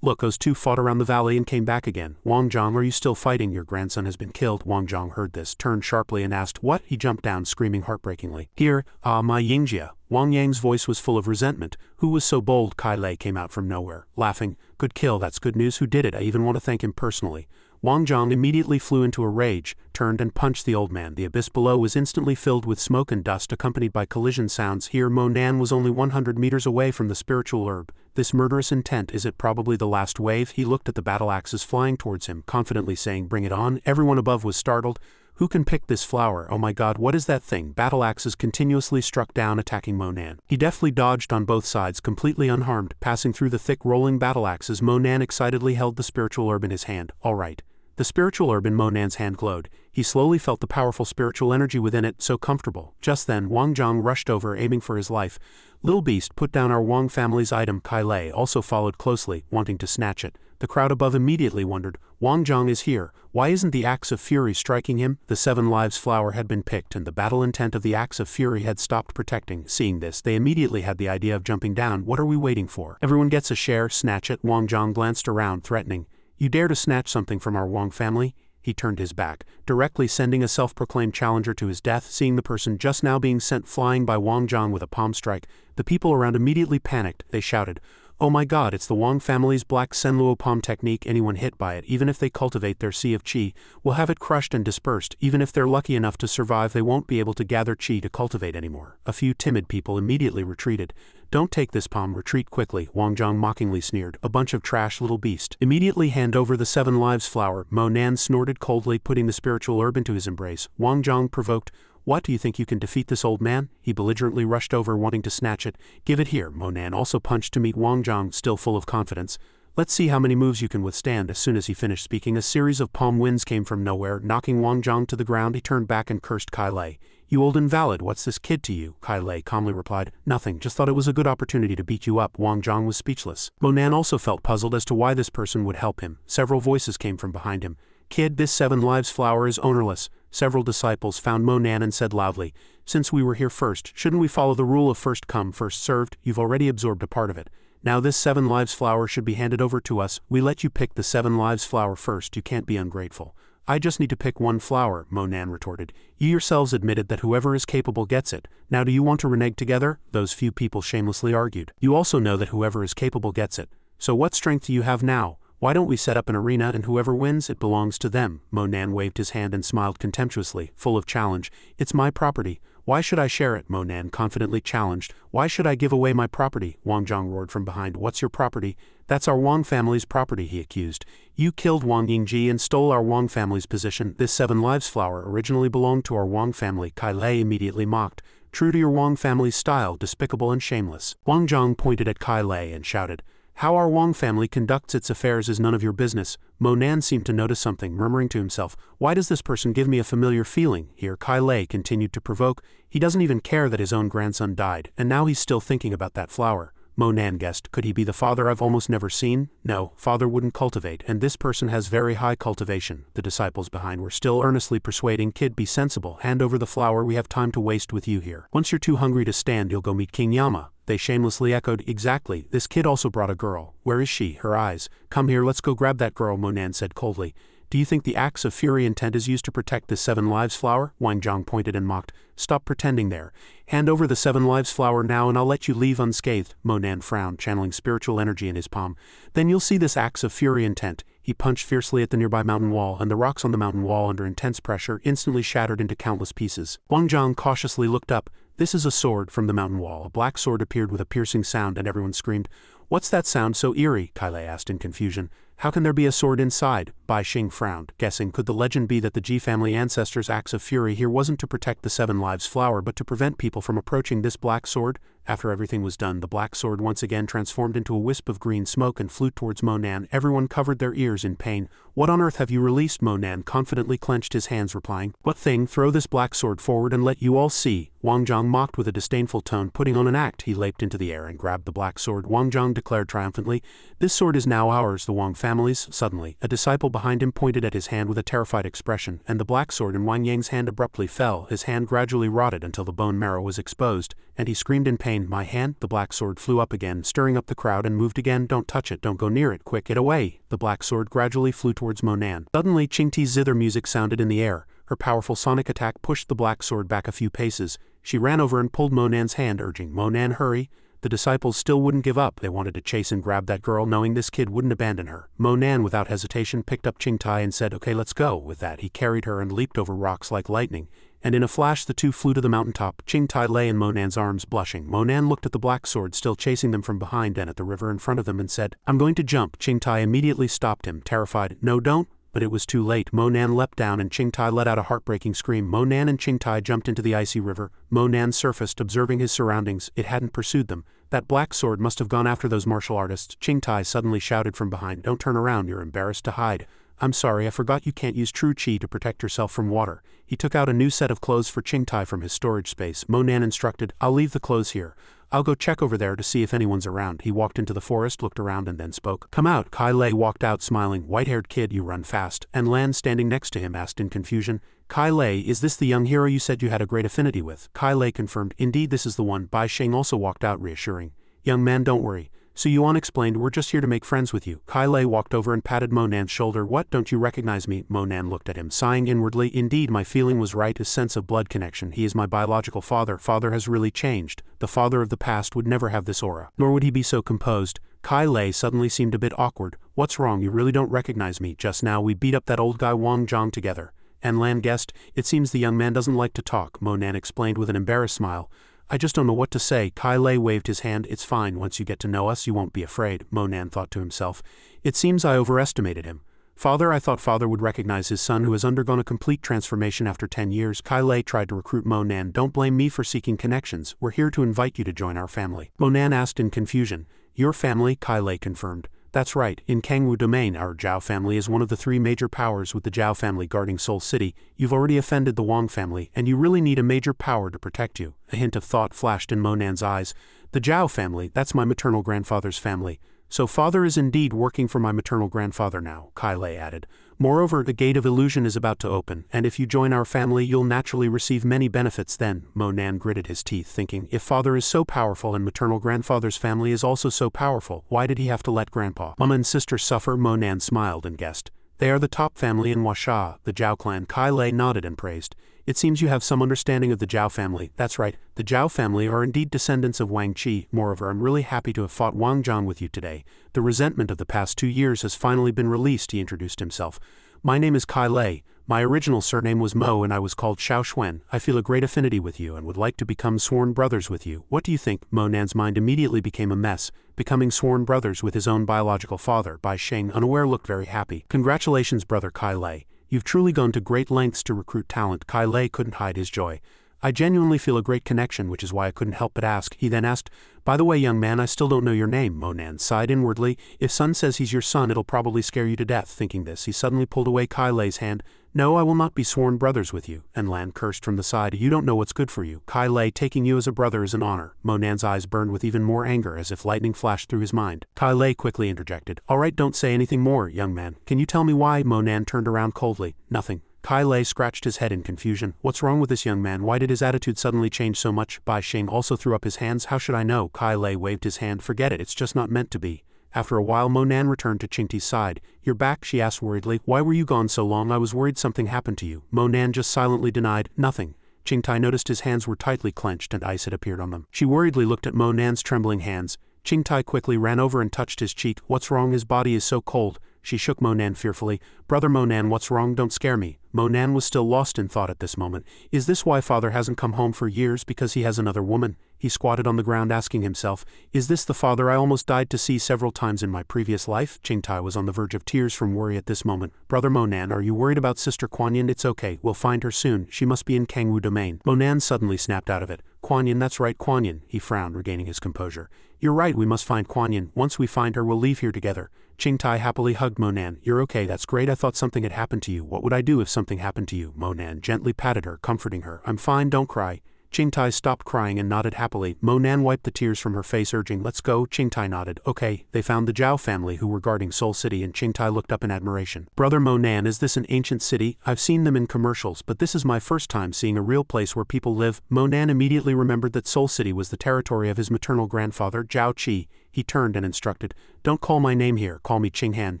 Look, those 2 fought around the valley and came back again. Wang Zhang, are you still fighting? Your grandson has been killed. Wang Zhang heard this, turned sharply and asked, what? He jumped down, screaming heartbreakingly. Here, my Xianxia. Wang Yang's voice was full of resentment. Who was so bold? Kai Lei came out from nowhere, laughing. Good kill, that's good news. Who did it? I even want to thank him personally. Wang Zhang immediately flew into a rage, turned and punched the old man. The abyss below was instantly filled with smoke and dust accompanied by collision sounds. Here Mo Nan was only 100 meters away from the spiritual herb. This murderous intent, is it probably the last wave? He looked at the battle axes flying towards him, confidently saying, bring it on. Everyone above was startled. Who can pick this flower? Oh my god, what is that thing? Battle axes continuously struck down, attacking Mo Nan. He deftly dodged on both sides, completely unharmed. Passing through the thick rolling battle axes, Mo Nan excitedly held the spiritual herb in his hand. All right. The spiritual herb in Mo Nan's hand glowed. He slowly felt the powerful spiritual energy within it, so comfortable. Just then, Wang Zhang rushed over, aiming for his life. Little beast, put down our Wang family's item. Kai Lei also followed closely, wanting to snatch it. The crowd above immediately wondered, Wang Zhang is here. Why isn't the axe of fury striking him? The 7 lives flower had been picked and the battle intent of the axe of fury had stopped protecting. Seeing this, they immediately had the idea of jumping down. What are we waiting for? Everyone gets a share, snatch it. Wang Zhang glanced around, threatening. You dare to snatch something from our Wang family? he turned his back, directly sending a self-proclaimed challenger to his death. Seeing the person just now being sent flying by Wang Zhang with a palm strike, the people around immediately panicked. They shouted, "Oh my god, it's the Wang family's black Senluo palm technique. Anyone hit by it, even if they cultivate their sea of qi, will have it crushed and dispersed. Even if they're lucky enough to survive, they won't be able to gather qi to cultivate anymore." A few timid people immediately retreated. "Don't take this palm, retreat quickly," Wang Zhang mockingly sneered. "A bunch of trash, little beast. Immediately hand over the 7 lives flower." Mo Nan snorted coldly, putting the spiritual herb into his embrace. Wang Zhang provoked, "What, do you think you can defeat this old man?" He belligerently rushed over, wanting to snatch it. "Give it here." Mo Nan also punched to meet Wang Zhang, still full of confidence. "Let's see how many moves you can withstand." As soon as he finished speaking, a series of palm winds came from nowhere, knocking Wang Zhang to the ground. He turned back and cursed Kai Lei. "You old invalid, what's this kid to you?" Kai Lei calmly replied, "Nothing, just thought it was a good opportunity to beat you up." Wang Zhang was speechless. Mo Nan also felt puzzled as to why this person would help him. Several voices came from behind him. "Kid, this 7 lives flower is ownerless." Several disciples found Mo Nan and said loudly, "Since we were here first, shouldn't we follow the rule of first come, first served? You've already absorbed a part of it. Now this 7 lives flower should be handed over to us. We let you pick the 7 lives flower first. You can't be ungrateful." "I just need to pick 1 flower," Mo Nan retorted. "You yourselves admitted that whoever is capable gets it. Now do you want to renege together?" Those few people shamelessly argued. "You also know that whoever is capable gets it. So what strength do you have now? Why don't we set up an arena and whoever wins, it belongs to them?" Mo Nan waved his hand and smiled contemptuously, full of challenge. "It's my property. Why should I share it?" Mo Nan confidently challenged. "Why should I give away my property?" Wang Zhang roared from behind. "What's your property?" "That's our Wang family's property," he accused. "You killed Wang Yingji and stole our Wang family's position. This 7 lives flower originally belonged to our Wang family." Kai Lei immediately mocked. "True to your Wang family's style, despicable and shameless." Wang Zhang pointed at Kai Lei and shouted, "How our Wang family conducts its affairs is none of your business." Mo Nan seemed to notice something, murmuring to himself, "Why does this person give me a familiar feeling?" Here Kai Lei continued to provoke. "He doesn't even care that his own grandson died, and now he's still thinking about that flower." Mo Nan guessed, could he be the father I've almost never seen? No, father wouldn't cultivate, and this person has very high cultivation. The disciples behind were still earnestly persuading, "Kid, be sensible, hand over the flower, we have time to waste with you here. Once you're too hungry to stand, you'll go meet King Yama." They shamelessly echoed, "Exactly, this kid also brought a girl. Where is she? Her eyes. Come here, let's go grab that girl," Mo Nan said coldly. "Do you think the axe of fury intent is used to protect this 7 lives flower?" Wang Zhang pointed and mocked. "Stop pretending there. Hand over the 7 lives flower now and I'll let you leave unscathed." Mo Nan frowned, channeling spiritual energy in his palm. "Then you'll see this axe of fury intent." He punched fiercely at the nearby mountain wall, and the rocks on the mountain wall, under intense pressure, instantly shattered into countless pieces. Wang Zhang cautiously looked up. "This is a sword." From the mountain wall, a black sword appeared with a piercing sound, and everyone screamed. "What's that sound so eerie?" Kai Lei asked in confusion. "How can there be a sword inside?" Bai Xing frowned, guessing, could the legend be that the Ji family ancestors' axe of fury here wasn't to protect the 7 lives flower but to prevent people from approaching this black sword? After everything was done, the black sword once again transformed into a wisp of green smoke and flew towards Mo Nan. Everyone covered their ears in pain. "What on earth have you released?" Mo Nan confidently clenched his hands, replying, "What thing? Throw this black sword forward and let you all see." Wang Zhang mocked with a disdainful tone, putting on an act. He leaped into the air and grabbed the black sword. Wang Zhang declared triumphantly, "This sword is now ours, the Wang family's." Suddenly, a disciple behind him pointed at his hand with a terrified expression, and the black sword in Wang Yang's hand abruptly fell. His hand gradually rotted until the bone marrow was exposed, and he screamed in pain, "My hand!" The black sword flew up again, stirring up the crowd, and moved again. "Don't touch it, don't go near it, quick, get away!" The black sword gradually flew towards Mo Nan. Suddenly, Qingti's zither music sounded in the air. Her powerful sonic attack pushed the black sword back a few paces. She ran over and pulled Mo Nan's hand, urging, "Mo Nan, hurry!" The disciples still wouldn't give up. They wanted to chase and grab that girl, knowing this kid wouldn't abandon her. Mo Nan, without hesitation, picked up Qingtai and said, "Okay, let's go." With that, he carried her and leaped over rocks like lightning. And in a flash the two flew to the mountaintop. Qingtai lay in Mo Nan's arms, blushing. Mo Nan looked at the black sword still chasing them from behind and at the river in front of them and said, "I'm going to jump." Qingtai immediately stopped him, terrified. "No, don't." But it was too late. Mo Nan leapt down and Qingtai let out a heartbreaking scream. Mo Nan and Qingtai jumped into the icy river. Mo Nan surfaced, observing his surroundings. It hadn't pursued them. That black sword must have gone after those martial artists. Qingtai suddenly shouted from behind, "Don't turn around, you're embarrassed to hide." "I'm sorry, I forgot you can't use true qi to protect yourself from water." He took out a new set of clothes for Qingtai from his storage space. Mo Nan instructed, "I'll leave the clothes here. I'll go check over there to see if anyone's around." He walked into the forest, looked around and then spoke. "Come out." Kai Lei walked out smiling. "White-haired kid, you run fast." And Lan, standing next to him, asked in confusion, "Kai Lei, is this the young hero you said you had a great affinity with?" Kai Lei confirmed, "Indeed, this is the one." Bai Xing also walked out reassuring, "Young man, don't worry. So Yuan explained, we're just here to make friends with you. Kai Lei walked over and patted Mo Nan's shoulder. What, don't you recognize me? Mo Nan looked at him, sighing inwardly. Indeed, my feeling was right, a sense of blood connection. He is my biological father. Father has really changed. The father of the past would never have this aura. Nor would he be so composed. Kai Lei suddenly seemed a bit awkward. What's wrong? You really don't recognize me. Just now we beat up that old guy Wang Zhang together. And Lan guessed. It seems the young man doesn't like to talk, Mo Nan explained with an embarrassed smile. I just don't know what to say. Kai Lei waved his hand. It's fine. Once you get to know us, you won't be afraid, Mo Nan thought to himself. It seems I overestimated him. Father, I thought father would recognize his son who has undergone a complete transformation after 10 years. Kai Lei tried to recruit Mo Nan. Don't blame me for seeking connections. We're here to invite you to join our family. Mo Nan asked in confusion. Your family? Kai Lei confirmed. That's right, in Kangwu Domain our Zhao family is one of the 3 major powers with the Zhao family guarding Soul City. You've already offended the Wang family, and you really need a major power to protect you. A hint of thought flashed in Mo Nan's eyes. The Zhao family, that's my maternal grandfather's family. So father is indeed working for my maternal grandfather now, Kai Lei added. Moreover, the gate of illusion is about to open, and if you join our family you'll naturally receive many benefits then. Mo Nan gritted his teeth, thinking, if father is so powerful and maternal grandfather's family is also so powerful, why did he have to let grandpa, mama and sister suffer? Mo Nan smiled and guessed. They are the top family in Huasha, the Zhao clan. Kai Lei nodded and praised. It seems you have some understanding of the Zhao family. That's right, the Zhao family are indeed descendants of Wang Qi. Moreover, I'm really happy to have fought Wang Zhang with you today. The resentment of the past 2 years has finally been released, he introduced himself. My name is Kai Lei. My original surname was Mo and I was called Xiao Xuan. I feel a great affinity with you and would like to become sworn brothers with you. What do you think? Mo Nan's mind immediately became a mess. Becoming sworn brothers with his own biological father, Bai Sheng, unaware, looked very happy. Congratulations, brother Kai Lei. You've truly gone to great lengths to recruit talent. Kai Lei couldn't hide his joy. I genuinely feel a great connection, which is why I couldn't help but ask. He then asked, by the way, young man, I still don't know your name. Mo Nan sighed inwardly. If son says he's your son, it'll probably scare you to death. Thinking this, he suddenly pulled away Kai Lei's hand. No, I will not be sworn brothers with you. And Lan cursed from the side. You don't know what's good for you. Kai Lei, taking you as a brother is an honor. Mo Nan's eyes burned with even more anger as if lightning flashed through his mind. Kai Lei quickly interjected. All right, don't say anything more, young man. Can you tell me why? Mo Nan turned around coldly. Nothing. Kai Lei scratched his head in confusion. What's wrong with this young man? Why did his attitude suddenly change so much? Bai Sheng also threw up his hands. How should I know? Kai Lei waved his hand. Forget it, it's just not meant to be. After a while Mo Nan returned to Qingti's side. You're back? She asked worriedly. Why were you gone so long? I was worried something happened to you. Mo Nan just silently denied. Nothing. Qingti noticed his hands were tightly clenched and ice had appeared on them. She worriedly looked at Mo Nan's trembling hands. Qingti quickly ran over and touched his cheek. What's wrong? His body is so cold. She shook Mo Nan fearfully. Brother Mo Nan, what's wrong? Don't scare me. Mo Nan was still lost in thought at this moment. Is this why father hasn't come home for years? Because he has another woman? He squatted on the ground asking himself, is this the father I almost died to see several times in my previous life? Qingtai was on the verge of tears from worry at this moment. Brother Mo Nan, are you worried about sister Kuan Yin? It's okay, we'll find her soon. She must be in Kangwu Domain. Mo Nan suddenly snapped out of it. Kuan Yin, that's right, Kuan Yin. He frowned, regaining his composure. You're right, we must find Kuan Yin. Once we find her, we'll leave here together. Qingtai happily hugged Mo Nan. You're okay, that's great. I thought something had happened to you. What would I do if something happened to you? Mo Nan gently patted her, comforting her. I'm fine, don't cry. Qingtai stopped crying and nodded happily. Mo Nan wiped the tears from her face, urging, let's go. Qingtai nodded. Okay. They found the Zhao family who were guarding Soul City, and Qingtai looked up in admiration. Brother Mo Nan, is this an ancient city? I've seen them in commercials, but this is my first time seeing a real place where people live. Mo Nan immediately remembered that Soul City was the territory of his maternal grandfather, Zhao Qi. He turned and instructed, don't call my name here, call me Qinghan.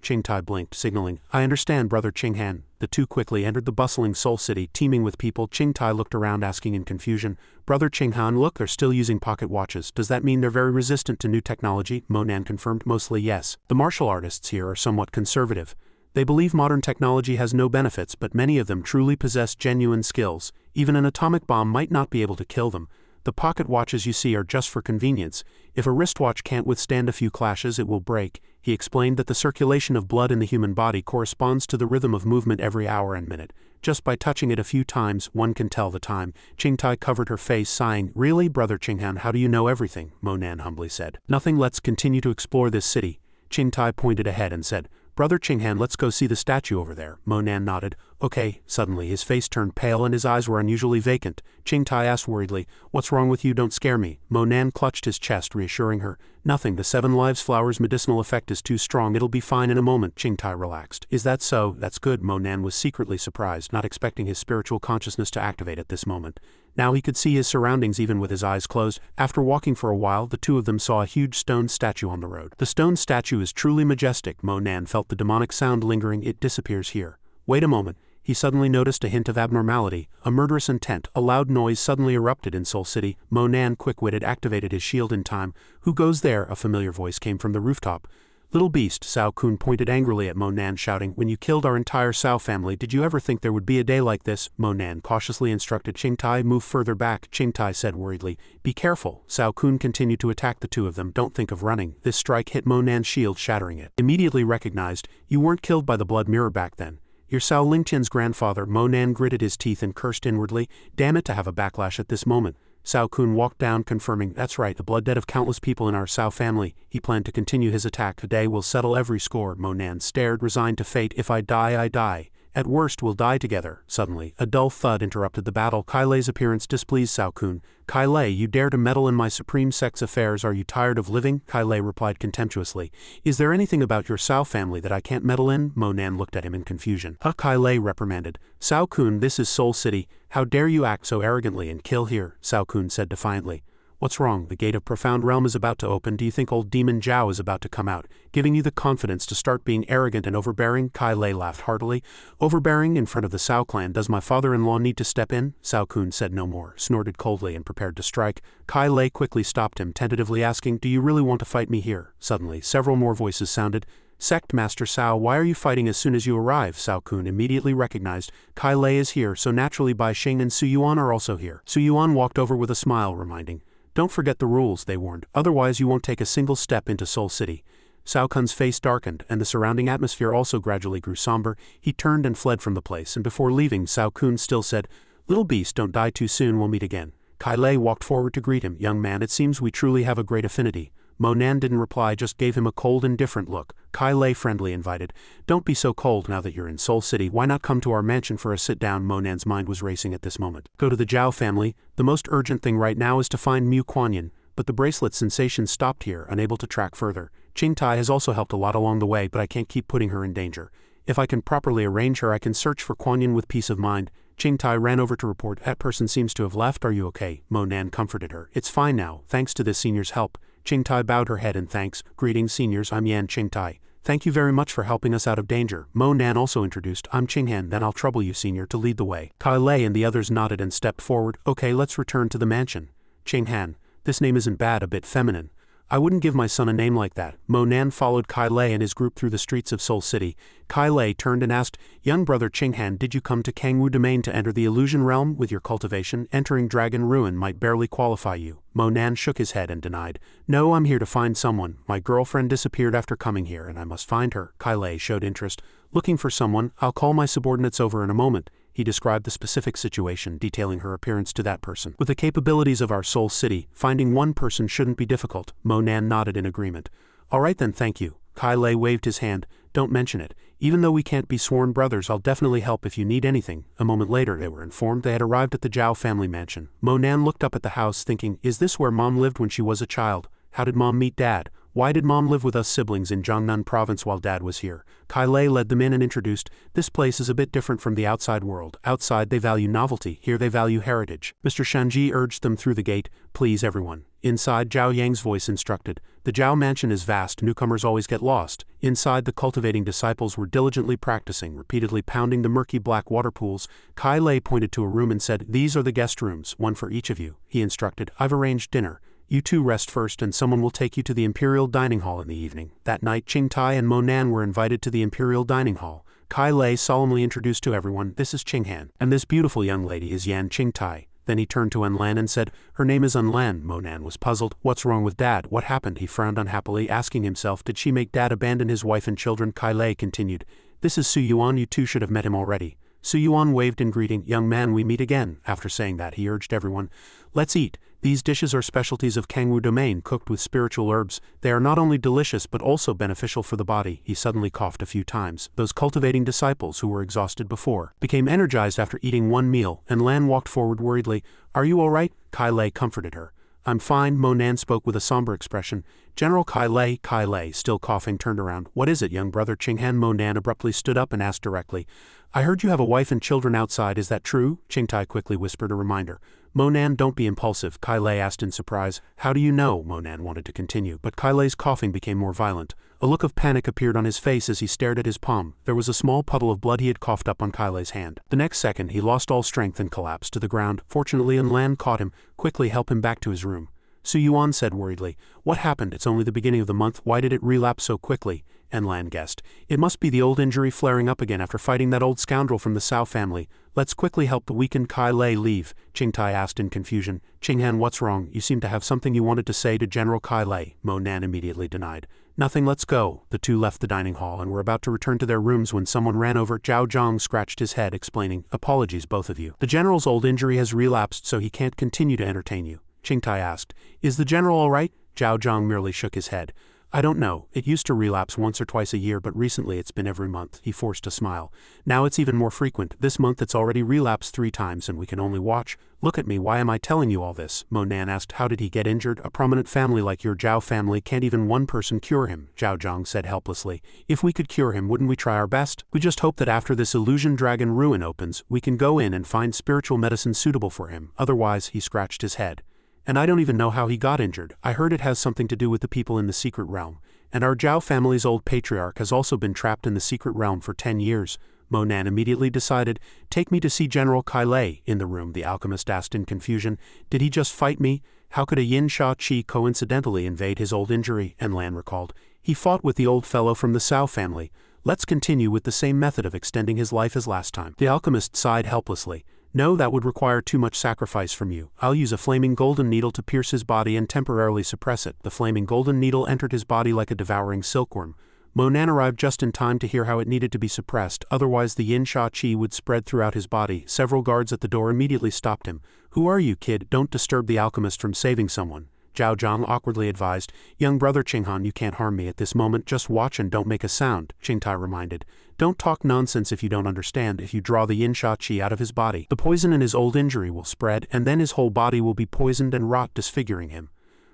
Qingtai blinked, signaling, I understand, brother Qinghan. The two quickly entered the bustling Soul City, teeming with people. Qingtai looked around, asking in confusion, brother Qinghan, look, they're still using pocket watches. Does that mean they're very resistant to new technology? Mo Nan confirmed, mostly yes. The martial artists here are somewhat conservative. They believe modern technology has no benefits, but many of them truly possess genuine skills. Even an atomic bomb might not be able to kill them. The pocket watches you see are just for convenience. If a wristwatch can't withstand a few clashes, it will break. He explained that the circulation of blood in the human body corresponds to the rhythm of movement every hour and minute. Just by touching it a few times, one can tell the time. Qingtai covered her face, sighing. Really, brother Qinghan, how do you know everything? Mo Nan humbly said. Nothing, let's continue to explore this city. Qingtai pointed ahead and said, Brother Qinghan, let's go see the statue over there. Mo Nan nodded. Okay, suddenly his face turned pale and his eyes were unusually vacant. Qingtai asked worriedly, "What's wrong with you? Don't scare me." Mo Nan clutched his chest, reassuring her. "Nothing, the 7 Lives flower's medicinal effect is too strong, it'll be fine in a moment." Qingtai relaxed. "Is that so? That's good." Mo Nan was secretly surprised, not expecting his spiritual consciousness to activate at this moment. Now he could see his surroundings even with his eyes closed. After walking for a while, the two of them saw a huge stone statue on the road. The stone statue is truly majestic. Mo Nan felt the demonic sound lingering. It disappears here. Wait a moment. He suddenly noticed a hint of abnormality, a murderous intent. A loud noise suddenly erupted in Soul City. Mo Nan, quick-witted, activated his shield in time. "Who goes there?" A familiar voice came from the rooftop. "Little beast," Cao Kun pointed angrily at Mo Nan, shouting, "When you killed our entire Cao family, did you ever think there would be a day like this?" Mo Nan cautiously instructed Qingtai, "Move further back." Qingtai said worriedly, "Be careful." Cao Kun continued to attack the two of them. "Don't think of running." This strike hit Mo Nan's shield, shattering it. Immediately recognized, "You weren't killed by the blood mirror back then. You're Cao Lingtian's grandfather." Mo Nan gritted his teeth and cursed inwardly. Damn it to have a backlash at this moment. Cao Kun walked down, confirming, "That's right, the blood debt of countless people in our Cao family." He planned to continue his attack. "Today will settle every score." Mo Nan stared, resigned to fate. "If I die, I die. At worst, we'll die together." Suddenly, a dull thud interrupted the battle. Kai Lei's appearance displeased Cao Kun. "Kai Lei, you dare to meddle in my supreme sect's affairs. Are you tired of living?" Kai Lei replied contemptuously. "Is there anything about your Cao family that I can't meddle in?" Mo Nan looked at him in confusion. Kai Lei reprimanded. "Cao Kun, this is Soul City. How dare you act so arrogantly and kill here?" Cao Kun said defiantly. "What's wrong? The gate of profound realm is about to open. Do you think old demon Zhao is about to come out, giving you the confidence to start being arrogant and overbearing?" Kai Lei laughed heartily. "Overbearing in front of the Cao clan? Does my father-in-law need to step in?" Cao Kun said no more, snorted coldly and prepared to strike. Kai Lei quickly stopped him, tentatively asking, "Do you really want to fight me here?" Suddenly, several more voices sounded. "Sect Master Cao, why are you fighting as soon as you arrive?" Cao Kun immediately recognized. Kai Lei is here, so naturally Bai Xing and Su Yuan are also here. Su Yuan walked over with a smile, reminding, "Don't forget the rules," they warned, "otherwise you won't take a single step into Soul City." Cao Kun's face darkened, and the surrounding atmosphere also gradually grew somber. He turned and fled from the place, and before leaving, Cao Kun still said, "Little beast, don't die too soon, we'll meet again." Kai Lei walked forward to greet him. "Young man, it seems we truly have a great affinity." Mo Nan didn't reply, just gave him a cold, indifferent look. Kai Lei friendly invited, "Don't be so cold now that you're in Soul City. Why not come to our mansion for a sit-down?" Mo Nan's mind was racing at this moment. "Go to the Zhao family. The most urgent thing right now is to find Mu Kuanyin." But the bracelet sensation stopped here, unable to track further. Qingtai has also helped a lot along the way, but I can't keep putting her in danger. If I can properly arrange her, I can search for Kuanyin with peace of mind. Qingtai ran over to report, "That person seems to have left. Are you okay?" Mo Nan comforted her. "It's fine now, thanks to this senior's help." Qingtai bowed her head in thanks. "Greetings, seniors, I'm Yan Qingtai. Thank you very much for helping us out of danger." Mo Nan also introduced, "I'm Qinghan, then I'll trouble you, senior, to lead the way." Kai Lei and the others nodded and stepped forward. "Okay, let's return to the mansion." "Qinghan, this name isn't bad, a bit feminine." "I wouldn't give my son a name like that." Mo Nan followed Kai Lei and his group through the streets of Soul City. Kai Lei turned and asked, "Young brother Qinghan, did you come to Kangwu Domain to enter the illusion realm? With your cultivation, entering Dragon Ruin might barely qualify you." Mo Nan shook his head and denied, "No, I'm here to find someone. My girlfriend disappeared after coming here, and I must find her." Kai Lei showed interest. "Looking for someone? I'll call my subordinates over in a moment." He described the specific situation, detailing her appearance to that person. "With the capabilities of our Soul City, finding one person shouldn't be difficult." Mo Nan nodded in agreement. "All right then, thank you." Kai Lei waved his hand. "Don't mention it. Even though we can't be sworn brothers, I'll definitely help if you need anything." A moment later, they were informed they had arrived at the Zhao family mansion. Mo Nan looked up at the house, thinking, "Is this where Mom lived when she was a child? How did Mom meet Dad? Why did Mom live with us siblings in Jiangnan province while Dad was here?" Kai Lei led them in and introduced, "This place is a bit different from the outside world. Outside they value novelty, here they value heritage." Mr. Shanji urged them through the gate. "Please everyone." Inside, Zhao Yang's voice instructed, "The Zhao mansion is vast, newcomers always get lost." Inside, the cultivating disciples were diligently practicing, repeatedly pounding the murky black water pools. Kai Lei pointed to a room and said, "These are the guest rooms, one for each of you." He instructed, "I've arranged dinner. You two rest first and someone will take you to the Imperial Dining Hall in the evening." That night, Qingtai and Mo Nan were invited to the Imperial Dining Hall. Kai Lei solemnly introduced to everyone, "This is Qinghan, and this beautiful young lady is Yan Qingtai." Then he turned to Unlan and said, "Her name is Unlan." Mo Nan was puzzled. "What's wrong with Dad? What happened?" He frowned unhappily, asking himself, did she make Dad abandon his wife and children? Kai Lei continued, "This is Su Yuan, you two should have met him already." Su Yuan waved in greeting, "Young man, we meet again." After saying that, he urged everyone, "Let's eat." These dishes are specialties of Kangwu domain cooked with spiritual herbs. They are not only delicious but also beneficial for the body. He suddenly coughed a few times. Those cultivating disciples who were exhausted before became energized after eating one meal, and Lan walked forward worriedly. Are you all right? Kai Lei comforted her. I'm fine, Mo Nan spoke with a somber expression. General Kai Lei, still coughing, turned around. What is it, young brother Qinghan? Mo Nan abruptly stood up and asked directly. I heard you have a wife and children outside, is that true? Qingtai quickly whispered a reminder. Mo Nan, don't be impulsive, Kai Lei asked in surprise. How do you know? Mo Nan wanted to continue, but Kai Lei's coughing became more violent. A look of panic appeared on his face as he stared at his palm. There was a small puddle of blood he had coughed up on Kai Lei's hand. The next second he lost all strength and collapsed to the ground. Fortunately, Lan caught him, quickly helped him back to his room. Su Yuan said worriedly, What happened? It's only the beginning of the month, why did it relapse so quickly? And Lan guessed. It must be the old injury flaring up again after fighting that old scoundrel from the Cao family. Let's quickly help the weakened Kai Lei leave, Qingtai asked in confusion. Qinghan, what's wrong? You seem to have something you wanted to say to General Kai Lei, Mo Nan immediately denied. Nothing, let's go. The two left the dining hall and were about to return to their rooms when someone ran over. Zhao Zhang scratched his head, explaining, Apologies, both of you. The general's old injury has relapsed, so he can't continue to entertain you. Qingtai asked, Is the general all right? Zhao Zhang merely shook his head. I don't know. It used to relapse once or twice a year, but recently it's been every month. He forced a smile. Now it's even more frequent. This month it's already relapsed 3 times and we can only watch. Look at me, why am I telling you all this? Mo Nan asked. How did he get injured? A prominent family like your Zhao family can't even one person cure him, Zhao Zhang said helplessly. If we could cure him, wouldn't we try our best? We just hope that after this illusion dragon ruin opens, we can go in and find spiritual medicine suitable for him. Otherwise, he scratched his head. And I don't even know how he got injured. I heard it has something to do with the people in the secret realm. And our Zhao family's old patriarch has also been trapped in the secret realm for 10 years. Mo Nan immediately decided, Take me to see General Kai Lei. In the room, the alchemist asked in confusion, Did he just fight me? How could a Xianxia Qi coincidentally invade his old injury? And Lan recalled, He fought with the old fellow from the Cao family. Let's continue with the same method of extending his life as last time. The alchemist sighed helplessly. No, that would require too much sacrifice from you. I'll use a flaming golden needle to pierce his body and temporarily suppress it. The flaming golden needle entered his body like a devouring silkworm. Mo Nan arrived just in time to hear how it needed to be suppressed, otherwise the Xianxia Qi would spread throughout his body. Several guards at the door immediately stopped him. Who are you, kid? Don't disturb the alchemist from saving someone. Zhao Zhang awkwardly advised, Young brother Qinghan, you can't harm me at this moment, just watch and don't make a sound, Qingtai reminded. Don't talk nonsense if you don't understand. If you draw the Xianxia Qi out of his body, the poison in his old injury will spread, and then his whole body will be poisoned and rot, disfiguring him.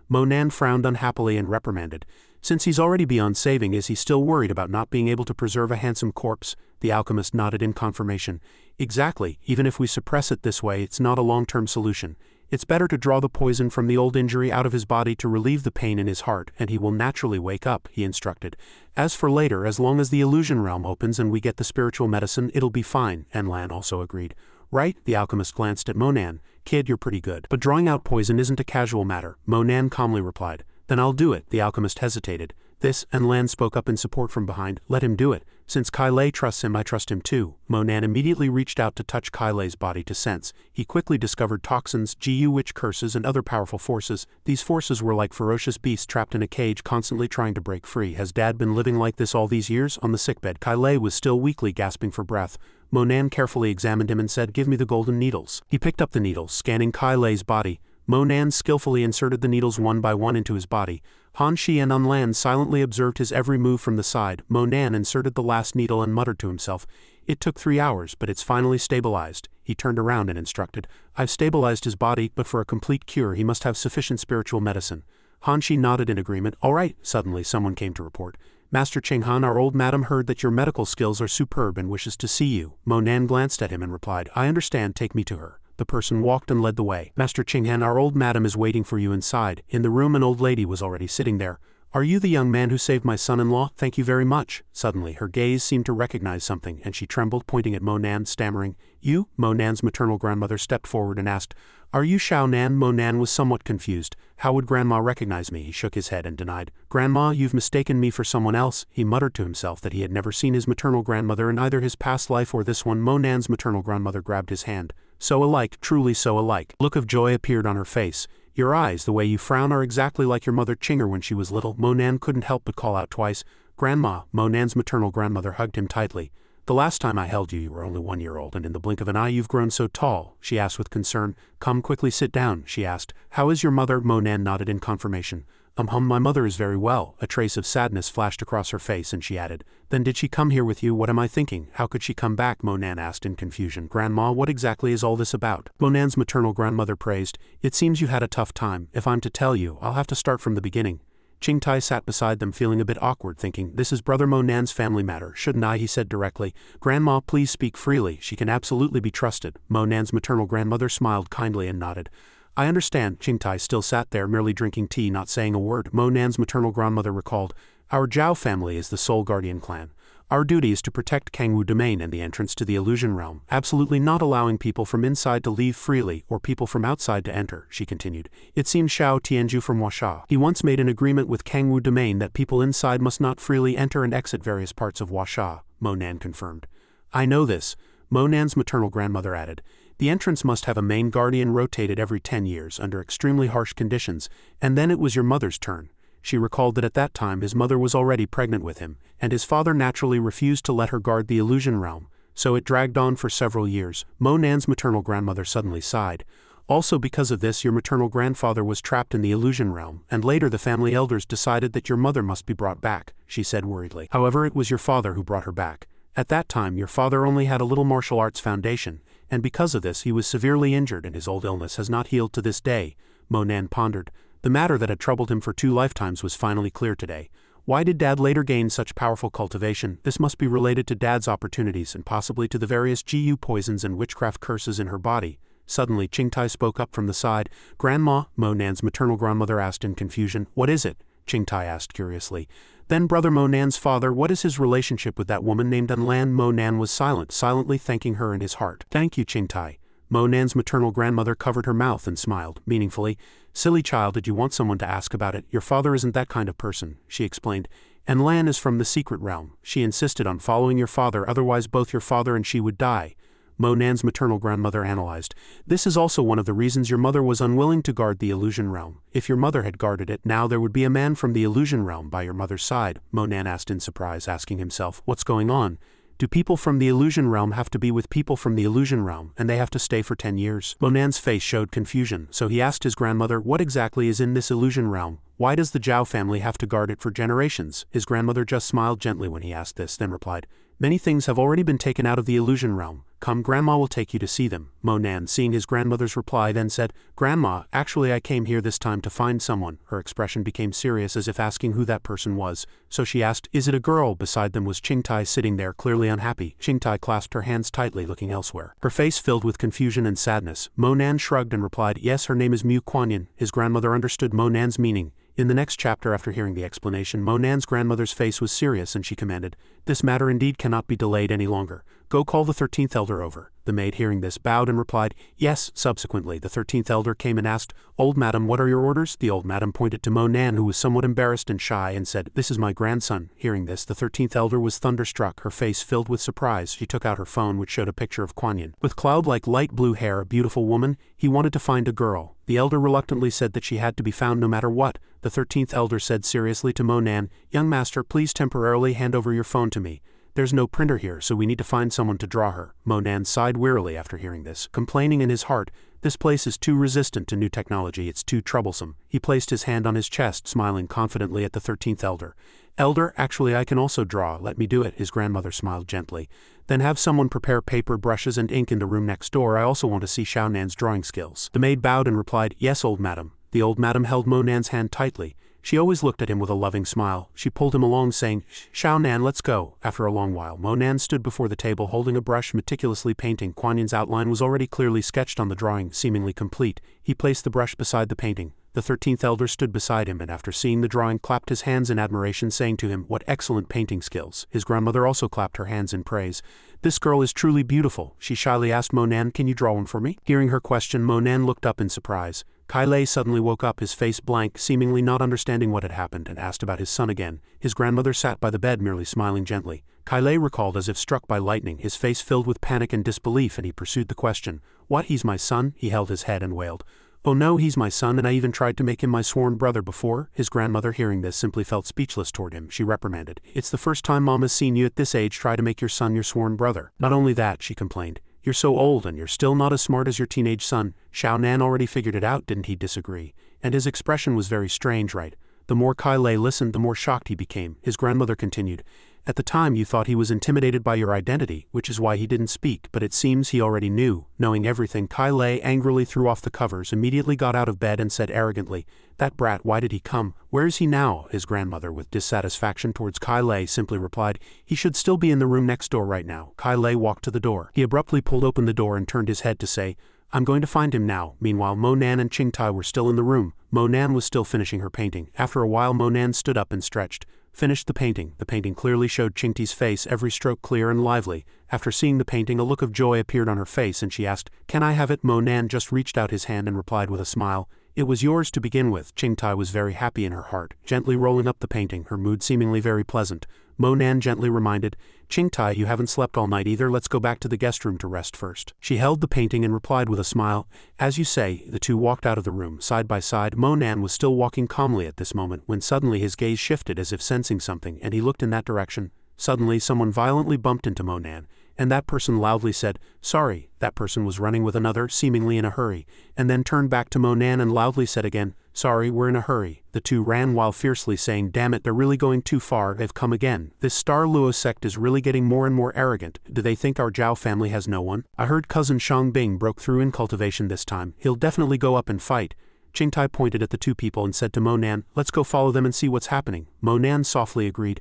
Mo Nan frowned unhappily and reprimanded. Since he's already beyond saving, is he still worried about not being able to preserve a handsome corpse? The alchemist nodded in confirmation. Exactly, even if we suppress it this way, it's not a long-term solution. It's better to draw the poison from the old injury out of his body to relieve the pain in his heart, and he will naturally wake up, he instructed. As for later, as long as the illusion realm opens and we get the spiritual medicine, it'll be fine, and Lan also agreed. Right? The alchemist glanced at Mo Nan. Kid, you're pretty good. But drawing out poison isn't a casual matter, Mo Nan calmly replied. Then I'll do it, the alchemist hesitated. This, and Lan spoke up in support from behind. Let him do it. Since Kai Lei trusts him, I trust him too. Mo Nan immediately reached out to touch Kai Lei's body to sense. He quickly discovered toxins, Gu witch curses, and other powerful forces. These forces were like ferocious beasts trapped in a cage, constantly trying to break free. Has Dad been living like this all these years? On the sickbed, Kai Lei was still weakly gasping for breath. Mo Nan carefully examined him and said, Give me the golden needles. He picked up the needles, scanning Kai Lei's body. Mo Nan skillfully inserted the needles one by one into his body. Han Shi and Lan silently observed his every move from the side. Mo Nan inserted the last needle and muttered to himself, It took 3 hours, but it's finally stabilized. He turned around and instructed, I've stabilized his body, but for a complete cure he must have sufficient spiritual medicine. Han Shi nodded in agreement. All right. Suddenly someone came to report. Master Qinghan, our old madam heard that your medical skills are superb and wishes to see you. Mo Nan glanced at him and replied, I understand, take me to her. The person walked and led the way. Master Qinghan, our old madam is waiting for you inside. In the room an old lady was already sitting there. Are you the young man who saved my son-in-law? Thank you very much. Suddenly her gaze seemed to recognize something, and she trembled, pointing at Mo Nan, stammering. You? Mo Nan's maternal grandmother stepped forward and asked, Are you Xiao Nan? Mo Nan was somewhat confused. How would Grandma recognize me? He shook his head and denied. Grandma, you've mistaken me for someone else. He muttered to himself that he had never seen his maternal grandmother in either his past life or this one. Mo Nan's maternal grandmother grabbed his hand. So alike, truly so alike. Look of joy appeared on her face. Your eyes, the way you frown, are exactly like your mother Qinger when she was little. Mo Nan couldn't help but call out twice. Grandma. Mo Nan's maternal grandmother hugged him tightly. The last time I held you, you were only 1 year old, and in the blink of an eye you've grown so tall, she asked with concern. Come quickly sit down, she asked. How is your mother? Monan nodded in confirmation. My mother is very well. A trace of sadness flashed across her face and she added, Then did she come here with you? What am I thinking? How could she come back? Monan asked in confusion. Grandma, what exactly is all this about? Monan's maternal grandmother praised. It seems you had a tough time. If I'm to tell you, I'll have to start from the beginning. Qingtai sat beside them feeling a bit awkward, thinking, This is Brother Monan's family matter, shouldn't I? He said directly. Grandma, please speak freely. She can absolutely be trusted. Monan's maternal grandmother smiled kindly and nodded. I understand. Qingtai still sat there merely drinking tea, not saying a word. Monan's maternal grandmother recalled, Our Zhao family is the sole guardian clan. Our duty is to protect Kangwu domain and the entrance to the illusion realm, absolutely not allowing people from inside to leave freely or people from outside to enter, she continued. It seems Xiao Tianju from Huasha. He once made an agreement with Kangwu domain that people inside must not freely enter and exit various parts of Huasha, Monan confirmed. I know this, Monan's maternal grandmother added. The entrance must have a main guardian rotated every 10 years under extremely harsh conditions, and then it was your mother's turn. She recalled that at that time his mother was already pregnant with him, and his father naturally refused to let her guard the illusion realm, so it dragged on for several years. Monan's maternal grandmother suddenly sighed. Also because of this your maternal grandfather was trapped in the illusion realm, and later the family elders decided that your mother must be brought back, she said worriedly. However, it was your father who brought her back. At that time your father only had a little martial arts foundation, and because of this he was severely injured and his old illness has not healed to this day, Monan pondered. The matter that had troubled him for 2 lifetimes was finally clear today. Why did Dad later gain such powerful cultivation? This must be related to Dad's opportunities and possibly to the various GU poisons and witchcraft curses in her body. Suddenly Qingtai spoke up from the side. Grandma, Monan's maternal grandmother asked in confusion. What is it? Qingtai asked curiously. Then Brother Monan's father, what is his relationship with that woman named Unlan? Monan was silent, silently thanking her in his heart. Thank you, Qingtai. Monan's maternal grandmother covered her mouth and smiled, meaningfully. Silly child, did you want someone to ask about it? Your father isn't that kind of person, she explained. And Lan is from the secret realm. She insisted on following your father, otherwise both your father and she would die. Monan's maternal grandmother analyzed. This is also one of the reasons your mother was unwilling to guard the illusion realm. If your mother had guarded it, now there would be a man from the illusion realm by your mother's side, Monan asked in surprise, asking himself, what's going on? Do people from the illusion realm have to be with people from the illusion realm, and they have to stay for 10 years? Monan's face showed confusion, so he asked his grandmother, what exactly is in this illusion realm? Why does the Zhao family have to guard it for generations? His grandmother just smiled gently when he asked this, then replied, Many things have already been taken out of the illusion realm. Come, Grandma will take you to see them. Monan, seeing his grandmother's reply, then said, Grandma, actually I came here this time to find someone. Her expression became serious as if asking who that person was, so she asked, Is it a girl? Beside them was Qingtai sitting there clearly unhappy. Qingtai clasped her hands tightly, looking elsewhere. Her face filled with confusion and sadness. Monan shrugged and replied, Yes, her name is Mu Kuanyin. His grandmother understood Monan's meaning. In the next chapter, after hearing the explanation, Monan's grandmother's face was serious and she commanded, This matter indeed cannot be delayed any longer. Go call the 13th elder over. The maid, hearing this, bowed and replied, Yes. Subsequently, the 13th elder came and asked, Old madam, what are your orders? The old madam pointed to Monan, who was somewhat embarrassed and shy, and said, This is my grandson. Hearing this, the 13th elder was thunderstruck, her face filled with surprise. She took out her phone, which showed a picture of Kuanyin. With cloud-like light blue hair, a beautiful woman, he wanted to find a girl. The elder reluctantly said that she had to be found no matter what. The 13th elder said seriously to Monan, Young master, please temporarily hand over your phone to me. There's no printer here, so we need to find someone to draw her. Monan sighed wearily after hearing this, complaining in his heart, This place is too resistant to new technology, it's too troublesome. He placed his hand on his chest, smiling confidently at the 13th elder. Elder, actually I can also draw, let me do it, his grandmother smiled gently. Then have someone prepare paper, brushes and ink in the room next door, I also want to see Xiaonan's drawing skills. The maid bowed and replied, Yes, old madam. The old madam held Monan's hand tightly. She always looked at him with a loving smile. She pulled him along, saying, Xiaonan, let's go. After a long while, Monan stood before the table holding a brush, meticulously painting. Kuanyin's outline was already clearly sketched on the drawing, seemingly complete. He placed the brush beside the painting. The 13th elder stood beside him and after seeing the drawing clapped his hands in admiration, saying to him, What excellent painting skills. His grandmother also clapped her hands in praise. This girl is truly beautiful. She shyly asked Monan, Can you draw one for me? Hearing her question, Monan looked up in surprise. Kai Lei suddenly woke up, his face blank, seemingly not understanding what had happened, and asked about his son again. His grandmother sat by the bed merely smiling gently. Kai Lei recalled as if struck by lightning, his face filled with panic and disbelief, and he pursued the question. What, he's my son? He held his head and wailed. "Oh no, he's my son and I even tried to make him my sworn brother before." His grandmother, hearing this, simply felt speechless toward him. She reprimanded, "It's the first time Mom has seen you at this age try to make your son your sworn brother." "Not only that," she complained, "you're so old and you're still not as smart as your teenage son." Xiaonan already figured it out, didn't he? Disagree. And his expression was very strange, right? The more Kai Lei listened, the more shocked he became. His grandmother continued, "At the time you thought he was intimidated by your identity, which is why he didn't speak, but it seems he already knew." Knowing everything, Kai Lei angrily threw off the covers, immediately got out of bed and said arrogantly, "That brat, why did he come? Where is he now?" His grandmother, with dissatisfaction towards Kai Lei, simply replied, "He should still be in the room next door right now." Kai Lei walked to the door. He abruptly pulled open the door and turned his head to say, "I'm going to find him now." Meanwhile, Mo Nan and Qing Tai were still in the room. Mo Nan was still finishing her painting. After a while, Mo Nan stood up and stretched. Finished the painting. The painting clearly showed Qing Tai's face, every stroke clear and lively. After seeing the painting, a look of joy appeared on her face and she asked, "Can I have it?" Mo Nan just reached out his hand and replied with a smile, "It was yours to begin with." Qing Tai was very happy in her heart, gently rolling up the painting, her mood seemingly very pleasant. Mo Nan gently reminded, "Qing Tai, you haven't slept all night either, let's go back to the guest room to rest first." She held the painting and replied with a smile, "As you say." The two walked out of the room, side by side. Mo Nan was still walking calmly at this moment, when suddenly his gaze shifted as if sensing something, and he looked in that direction. Suddenly someone violently bumped into Mo Nan, and that person loudly said, "Sorry." That person was running with another, seemingly in a hurry, and then turned back to Mo Nan and loudly said again, "Sorry, we're in a hurry." The two ran while fiercely saying, "Damn it, they're really going too far, they've come again. This Star Luo sect is really getting more and more arrogant. Do they think our Zhao family has no one? I heard cousin Shang Bing broke through in cultivation this time. He'll definitely go up and fight." Qing Tai pointed at the two people and said to Mo Nan, "Let's go follow them and see what's happening." Mo Nan softly agreed.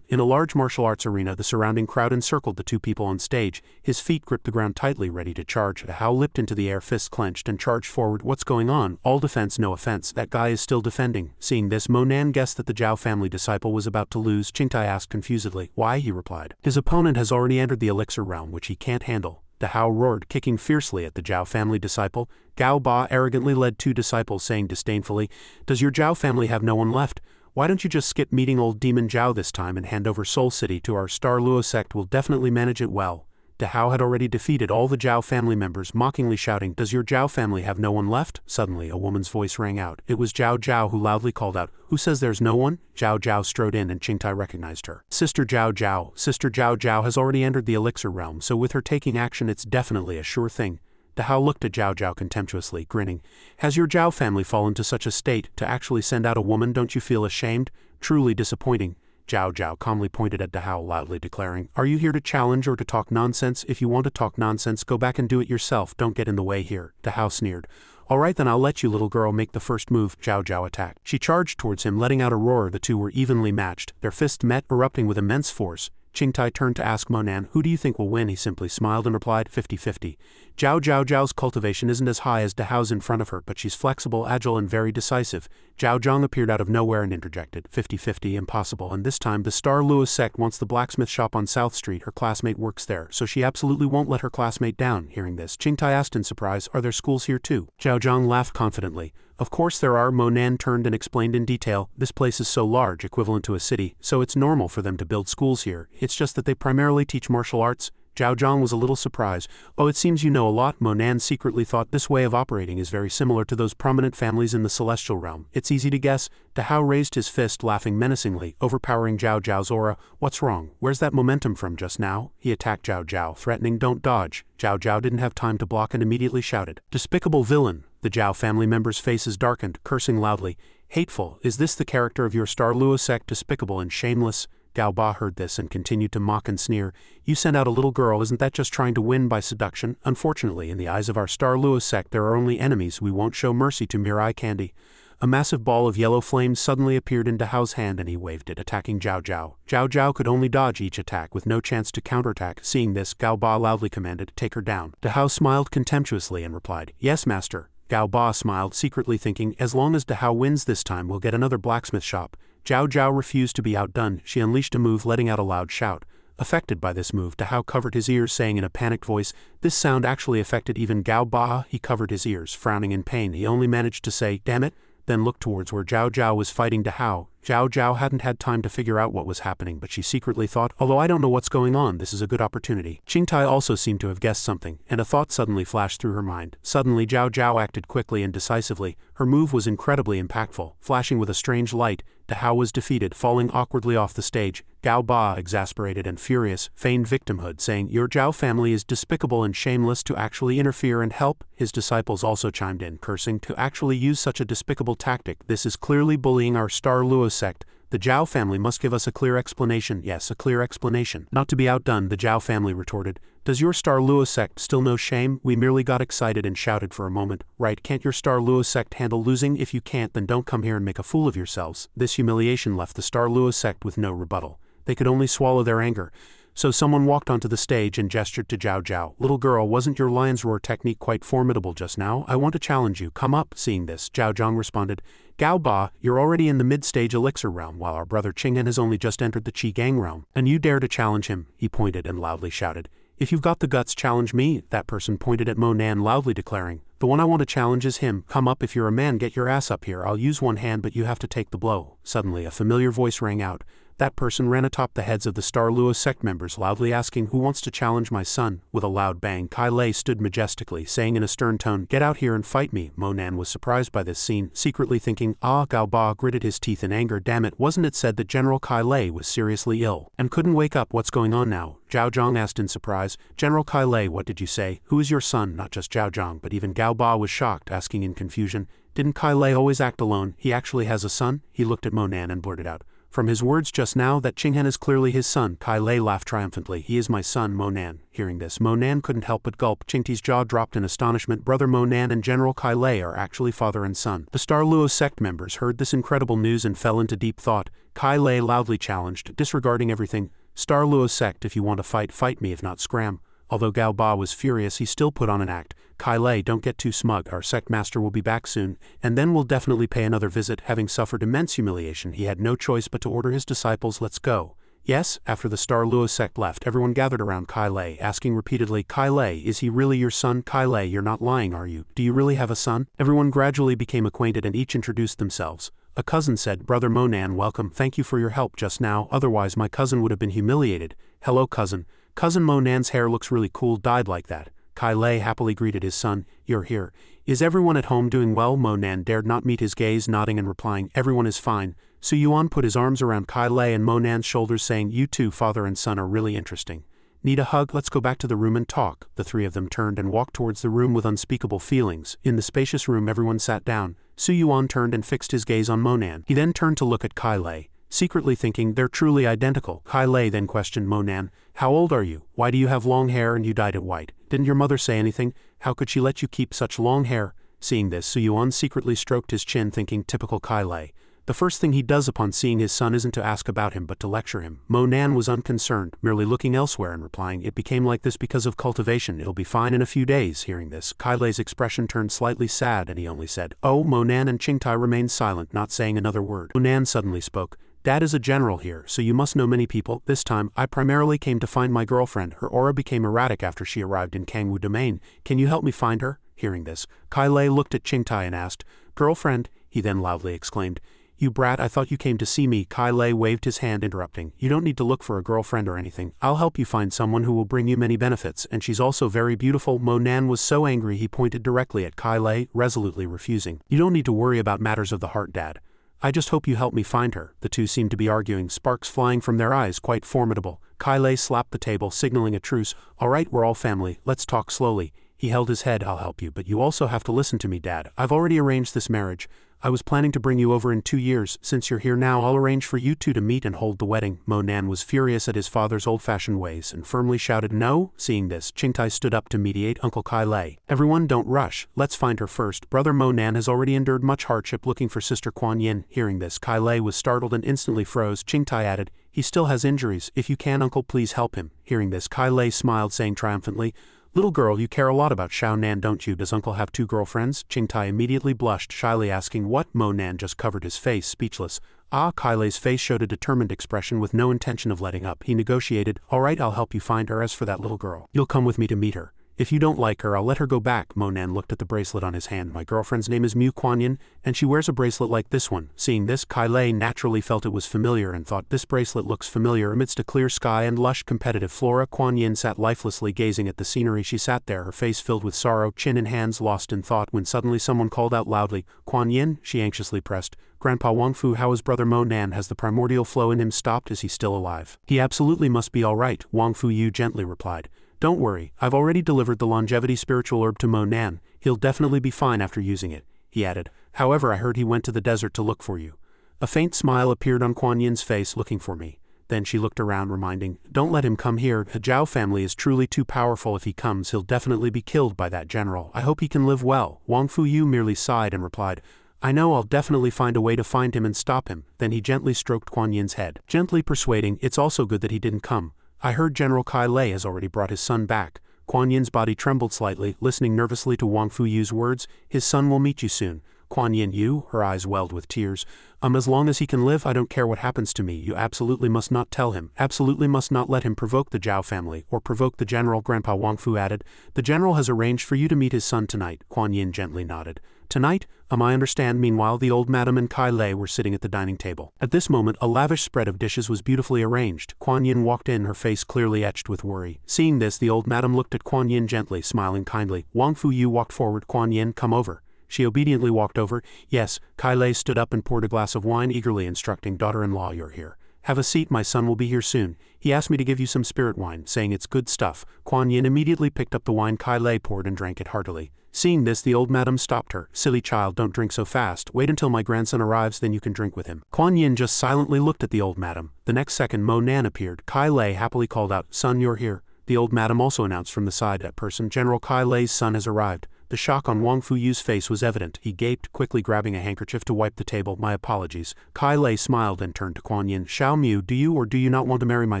In a large martial arts arena, the surrounding crowd encircled the two people on stage. His feet gripped the ground tightly, ready to charge. Hao leapt into the air, fists clenched, and charged forward. "What's going on? All defense, no offense. That guy is still defending." Seeing this, Mo Nan guessed that the Zhao family disciple was about to lose. Qing Tai asked confusedly, "Why?" He replied, "His opponent has already entered the elixir realm, which he can't handle." Hao roared, kicking fiercely at the Zhao family disciple. Gao Ba arrogantly led two disciples, saying disdainfully, "Does your Zhao family have no one left? Why don't you just skip meeting old demon Zhao this time and hand over Soul City to our Star Luo sect? We'll definitely manage it well." Hao had already defeated all the Zhao family members, mockingly shouting, "Does your Zhao family have no one left?" Suddenly, a woman's voice rang out. It was Zhao Zhao, who loudly called out, "Who says there's no one?" Zhao Zhao strode in and Qing Tai recognized her. "Sister Zhao Zhao. Sister Zhao Zhao has already entered the elixir realm, so with her taking action it's definitely a sure thing." Hao looked at Zhao Zhao contemptuously, grinning. "Has your Zhao family fallen to such a state, to actually send out a woman? Don't you feel ashamed? Truly disappointing." Zhao Zhao calmly pointed at Hao, loudly declaring, "Are you here to challenge or to talk nonsense? If you want to talk nonsense, go back and do it yourself. Don't get in the way here." Hao sneered. "All right then, I'll let you, little girl, make the first move." Zhao Zhao attacked. She charged towards him, letting out a roar. The two were evenly matched, their fists met, erupting with immense force. Qing Tai turned to ask Mo Nan, "Who do you think will win?" He simply smiled and replied, 50-50. Zhao Zhao's cultivation isn't as high as Hao's in front of her, but she's flexible, agile, and very decisive. Zhao Zhang appeared out of nowhere and interjected, 50-50, impossible, and this time the Star Luo sect wants the blacksmith shop on South Street. Her classmate works there, so she absolutely won't let her classmate down. Hearing this, Qing Tai asked in surprise, "Are there schools here too?" Zhao Zhang laughed confidently. "Of course there are." Mo Nan turned and explained in detail, "This place is so large, equivalent to a city, so it's normal for them to build schools here. It's just that they primarily teach martial arts." Zhao Zhang was a little surprised. "Oh, it seems you know a lot." Mo Nan secretly thought this way of operating is very similar to those prominent families in the celestial realm. It's easy to guess. Hao raised his fist, laughing menacingly, overpowering Zhao Zhao's aura. "What's wrong? Where's that momentum from just now?" He attacked Zhao Zhao, threatening, "Don't dodge." Zhao Zhao didn't have time to block and immediately shouted, "Despicable villain!" The Zhao family members' faces darkened, cursing loudly. "Hateful, is this the character of your Star Luo sect? Despicable and shameless." Gao Ba heard this and continued to mock and sneer. "You sent out a little girl, isn't that just trying to win by seduction? Unfortunately, in the eyes of our Star Luo sect there are only enemies. We won't show mercy to mere eye candy." A massive ball of yellow flames suddenly appeared in Hao's hand and he waved it, attacking Zhao Zhao. Zhao Zhao could only dodge each attack with no chance to counterattack. Seeing this, Gao Ba loudly commanded, "Take her down." Hao smiled contemptuously and replied, "Yes, master." Gao Ba smiled, secretly thinking, as long as Hao wins this time we'll get another blacksmith shop. Zhao Zhao refused to be outdone. She unleashed a move, letting out a loud shout. Affected by this move, Hao covered his ears, saying in a panicked voice, "This sound actually affected even Gao Ba." He covered his ears, frowning in pain. He only managed to say, "Damn it," then looked towards where Zhao Zhao was fighting Hao. Zhao Zhao hadn't had time to figure out what was happening, but she secretly thought, although I don't know what's going on, this is a good opportunity. Qingtai also seemed to have guessed something, and a thought suddenly flashed through her mind. Suddenly Zhao Zhao acted quickly and decisively. Her move was incredibly impactful, flashing with a strange light. De Hao was defeated, falling awkwardly off the stage. Gao Ba, exasperated and furious, feigned victimhood, saying, "Your Zhao family is despicable and shameless to actually interfere and help." His disciples also chimed in, cursing, "To actually use such a despicable tactic, this is clearly bullying our Star Luo sect. The Zhao family must give us a clear explanation." "Yes, a clear explanation." Not to be outdone, the Zhao family retorted, "Does your Star Luo sect still know shame? We merely got excited and shouted for a moment. Right, can't your Star Luo sect handle losing? If you can't, then don't come here and make a fool of yourselves." This humiliation left the Star Luo sect with no rebuttal. They could only swallow their anger. So someone walked onto the stage and gestured to Zhao Zhao. "Little girl, wasn't your lion's roar technique quite formidable just now? I want to challenge you. Come up." Seeing this, Zhao Zhang responded, "Gao Ba, you're already in the mid-stage elixir realm, while our brother Qingyan has only just entered the Qi Gang realm. And you dare to challenge him?" He pointed and loudly shouted, "If you've got the guts, challenge me." That person pointed at Mo Nan, loudly declaring, "The one I want to challenge is him. Come up, if you're a man, get your ass up here. I'll use one hand, but you have to take the blow." Suddenly a familiar voice rang out. That person ran atop the heads of the Star Luo sect members, loudly asking, "Who wants to challenge my son?" With a loud bang, Kai Lei stood majestically, saying in a stern tone, "Get out here and fight me." Mo Nan was surprised by this scene, secretly thinking, Gao Ba gritted his teeth in anger. Damn it, wasn't it said that General Kai Lei was seriously ill and couldn't wake up? What's going on now? Zhao Zhang asked in surprise. "General Kai Lei, what did you say? Who is your son?" Not just Zhao Zhang, but even Gao Ba was shocked, asking in confusion, "Didn't Kai Lei always act alone? He actually has a son?" He looked at Mo Nan and blurted out, "From his words just now, that Qingyan is clearly his son." Kai Lei laughed triumphantly. "He is my son, Mo Nan." Hearing this, Mo Nan couldn't help but gulp. Qingti's jaw dropped in astonishment. Brother Mo Nan and General Kai Lei are actually father and son. The Star Luo sect members heard this incredible news and fell into deep thought. Kai Lei loudly challenged, disregarding everything, "Star Luo sect, if you want to fight, fight me, if not scram." Although Gao Ba was furious, he still put on an act. "Kai Lei, don't get too smug. Our sect master will be back soon, and then we'll definitely pay another visit." Having suffered immense humiliation, he had no choice but to order his disciples, "Let's go." Yes, after the Star Luo sect left, everyone gathered around Kai Lei, asking repeatedly, "Kai Lei, is he really your son? Kai Lei, you're not lying, are you? Do you really have a son?" Everyone gradually became acquainted and each introduced themselves. A cousin said, "Brother Mo Nan, welcome. Thank you for your help just now, otherwise my cousin would have been humiliated." "Hello, cousin. Cousin Mo Nan's hair looks really cool, dyed like that." Kai Lei happily greeted his son, "You're here. Is everyone at home doing well?" Mo Nan dared not meet his gaze, nodding and replying, "Everyone is fine." Su Yuan put his arms around Kai Lei and Mo Nan's shoulders, saying, "You two, father and son, are really interesting. Need a hug? Let's go back to the room and talk." The three of them turned and walked towards the room with unspeakable feelings. In the spacious room, everyone sat down. Su Yuan turned and fixed his gaze on Mo Nan. He then turned to look at Kai Lei, secretly thinking, they're truly identical. Kai Lei then questioned Mo Nan, "How old are you? Why do you have long hair and you dyed it white? Didn't your mother say anything? How could she let you keep such long hair?" Seeing this, Su Yuan secretly stroked his chin, thinking, typical Kai Lei. The first thing he does upon seeing his son isn't to ask about him but to lecture him. Mo Nan was unconcerned, merely looking elsewhere and replying, "It became like this because of cultivation. It'll be fine in a few days." Hearing this, Kai Lei's expression turned slightly sad and he only said, "Oh." Mo Nan and Qingtai remained silent, not saying another word. Mo Nan suddenly spoke, "Dad is a general here, so you must know many people. This time, I primarily came to find my girlfriend. Her aura became erratic after she arrived in Kangwu Domain. Can you help me find her?" Hearing this, Kai Lei looked at Qingtai and asked, "Girlfriend?" He then loudly exclaimed, "You brat, I thought you came to see me." Kai Lei waved his hand, interrupting, "You don't need to look for a girlfriend or anything. I'll help you find someone who will bring you many benefits, and she's also very beautiful." Mo Nan was so angry he pointed directly at Kai Lei, resolutely refusing. "You don't need to worry about matters of the heart, Dad. I just hope you help me find her." The two seemed to be arguing, sparks flying from their eyes, quite formidable. Kai Lei slapped the table, signaling a truce. "All right, we're all family. Let's talk slowly." He held his head. "I'll help you, but you also have to listen to me, Dad. I've already arranged this marriage. I was planning to bring you over in 2 years. Since you're here now, I'll arrange for you two to meet and hold the wedding." Mo Nan was furious at his father's old-fashioned ways and firmly shouted, "No." Seeing this, Qingtai stood up to mediate. "Uncle Kai Lei, everyone don't rush. Let's find her first. Brother Mo Nan has already endured much hardship looking for Sister Kuan Yin." Hearing this, Kai Lei was startled and instantly froze. Qingtai added, "He still has injuries. If you can, Uncle, please help him." Hearing this, Kai Lei smiled, saying triumphantly, "Little girl, you care a lot about Xiao Nan, don't you? Does Uncle have 2 girlfriends?" Qingtai immediately blushed, shyly asking, "What?" Mo Nan just covered his face, speechless. Kai Lei's face showed a determined expression with no intention of letting up. He negotiated, "All right, I'll help you find her. As for that little girl, you'll come with me to meet her." If you don't like her, I'll let her go back. Mo Nan looked at the bracelet on his hand. My girlfriend's name is Mu Kuan Yin, and she wears a bracelet like this one. Seeing this, Kai Lei naturally felt it was familiar and thought, this bracelet looks familiar. Amidst a clear sky and lush competitive flora, Kuan Yin sat lifelessly gazing at the scenery. She sat there, her face filled with sorrow, chin in hands, lost in thought, when suddenly someone called out loudly, Kuan Yin, she anxiously pressed. Grandpa Wangfu, how is brother Mo Nan? Has the primordial flow in him stopped? Is he still alive? He absolutely must be all right, Wangfu Yu gently replied. Don't worry, I've already delivered the longevity spiritual herb to Mo Nan. He'll definitely be fine after using it, he added. However, I heard he went to the desert to look for you. A faint smile appeared on Kuan Yin's face. Looking for me. Then she looked around, reminding, don't let him come here. The Zhao family is truly too powerful. If he comes, he'll definitely be killed by that general. I hope he can live well. Wangfu Yu merely sighed and replied, I know, I'll definitely find a way to find him and stop him. Then he gently stroked Kuan Yin's head, gently persuading, it's also good that he didn't come. I heard General Kai Lei has already brought his son back. Kuan Yin's body trembled slightly, listening nervously to Wangfu Yu's words. His son will meet you soon. Kuan Yin Yu, her eyes welled with tears. As long as he can live, I don't care what happens to me. You absolutely must not tell him. Absolutely must not let him provoke the Zhao family, or provoke the general, Grandpa Wangfu added. The general has arranged for you to meet his son tonight. Kuan Yin gently nodded. Tonight? I understand. Meanwhile, the old madam and Kai Lei were sitting at the dining table. At this moment, a lavish spread of dishes was beautifully arranged. Kuan Yin walked in, her face clearly etched with worry. Seeing this, the old madam looked at Kuan Yin gently, smiling kindly. Wangfu Yu walked forward. Kuan Yin, come over. She obediently walked over. Yes, Kai Lei stood up and poured a glass of wine, eagerly instructing, daughter-in-law, you're here. Have a seat, my son will be here soon. He asked me to give you some spirit wine, saying it's good stuff. Kuan Yin immediately picked up the wine Kai Lei poured and drank it heartily. Seeing this, the old madam stopped her. Silly child, don't drink so fast. Wait until my grandson arrives, then you can drink with him. Kuan Yin just silently looked at the old madam. The next second, Mo Nan appeared. Kai Lei happily called out, son, you're here. The old madam also announced from the side, that person, General Kai Lei's son has arrived. The shock on Wangfu Yu's face was evident. He gaped, quickly grabbing a handkerchief to wipe the table. My apologies. Kai Lei smiled and turned to Kuan Yin. Xiao Mu, do you or do you not want to marry my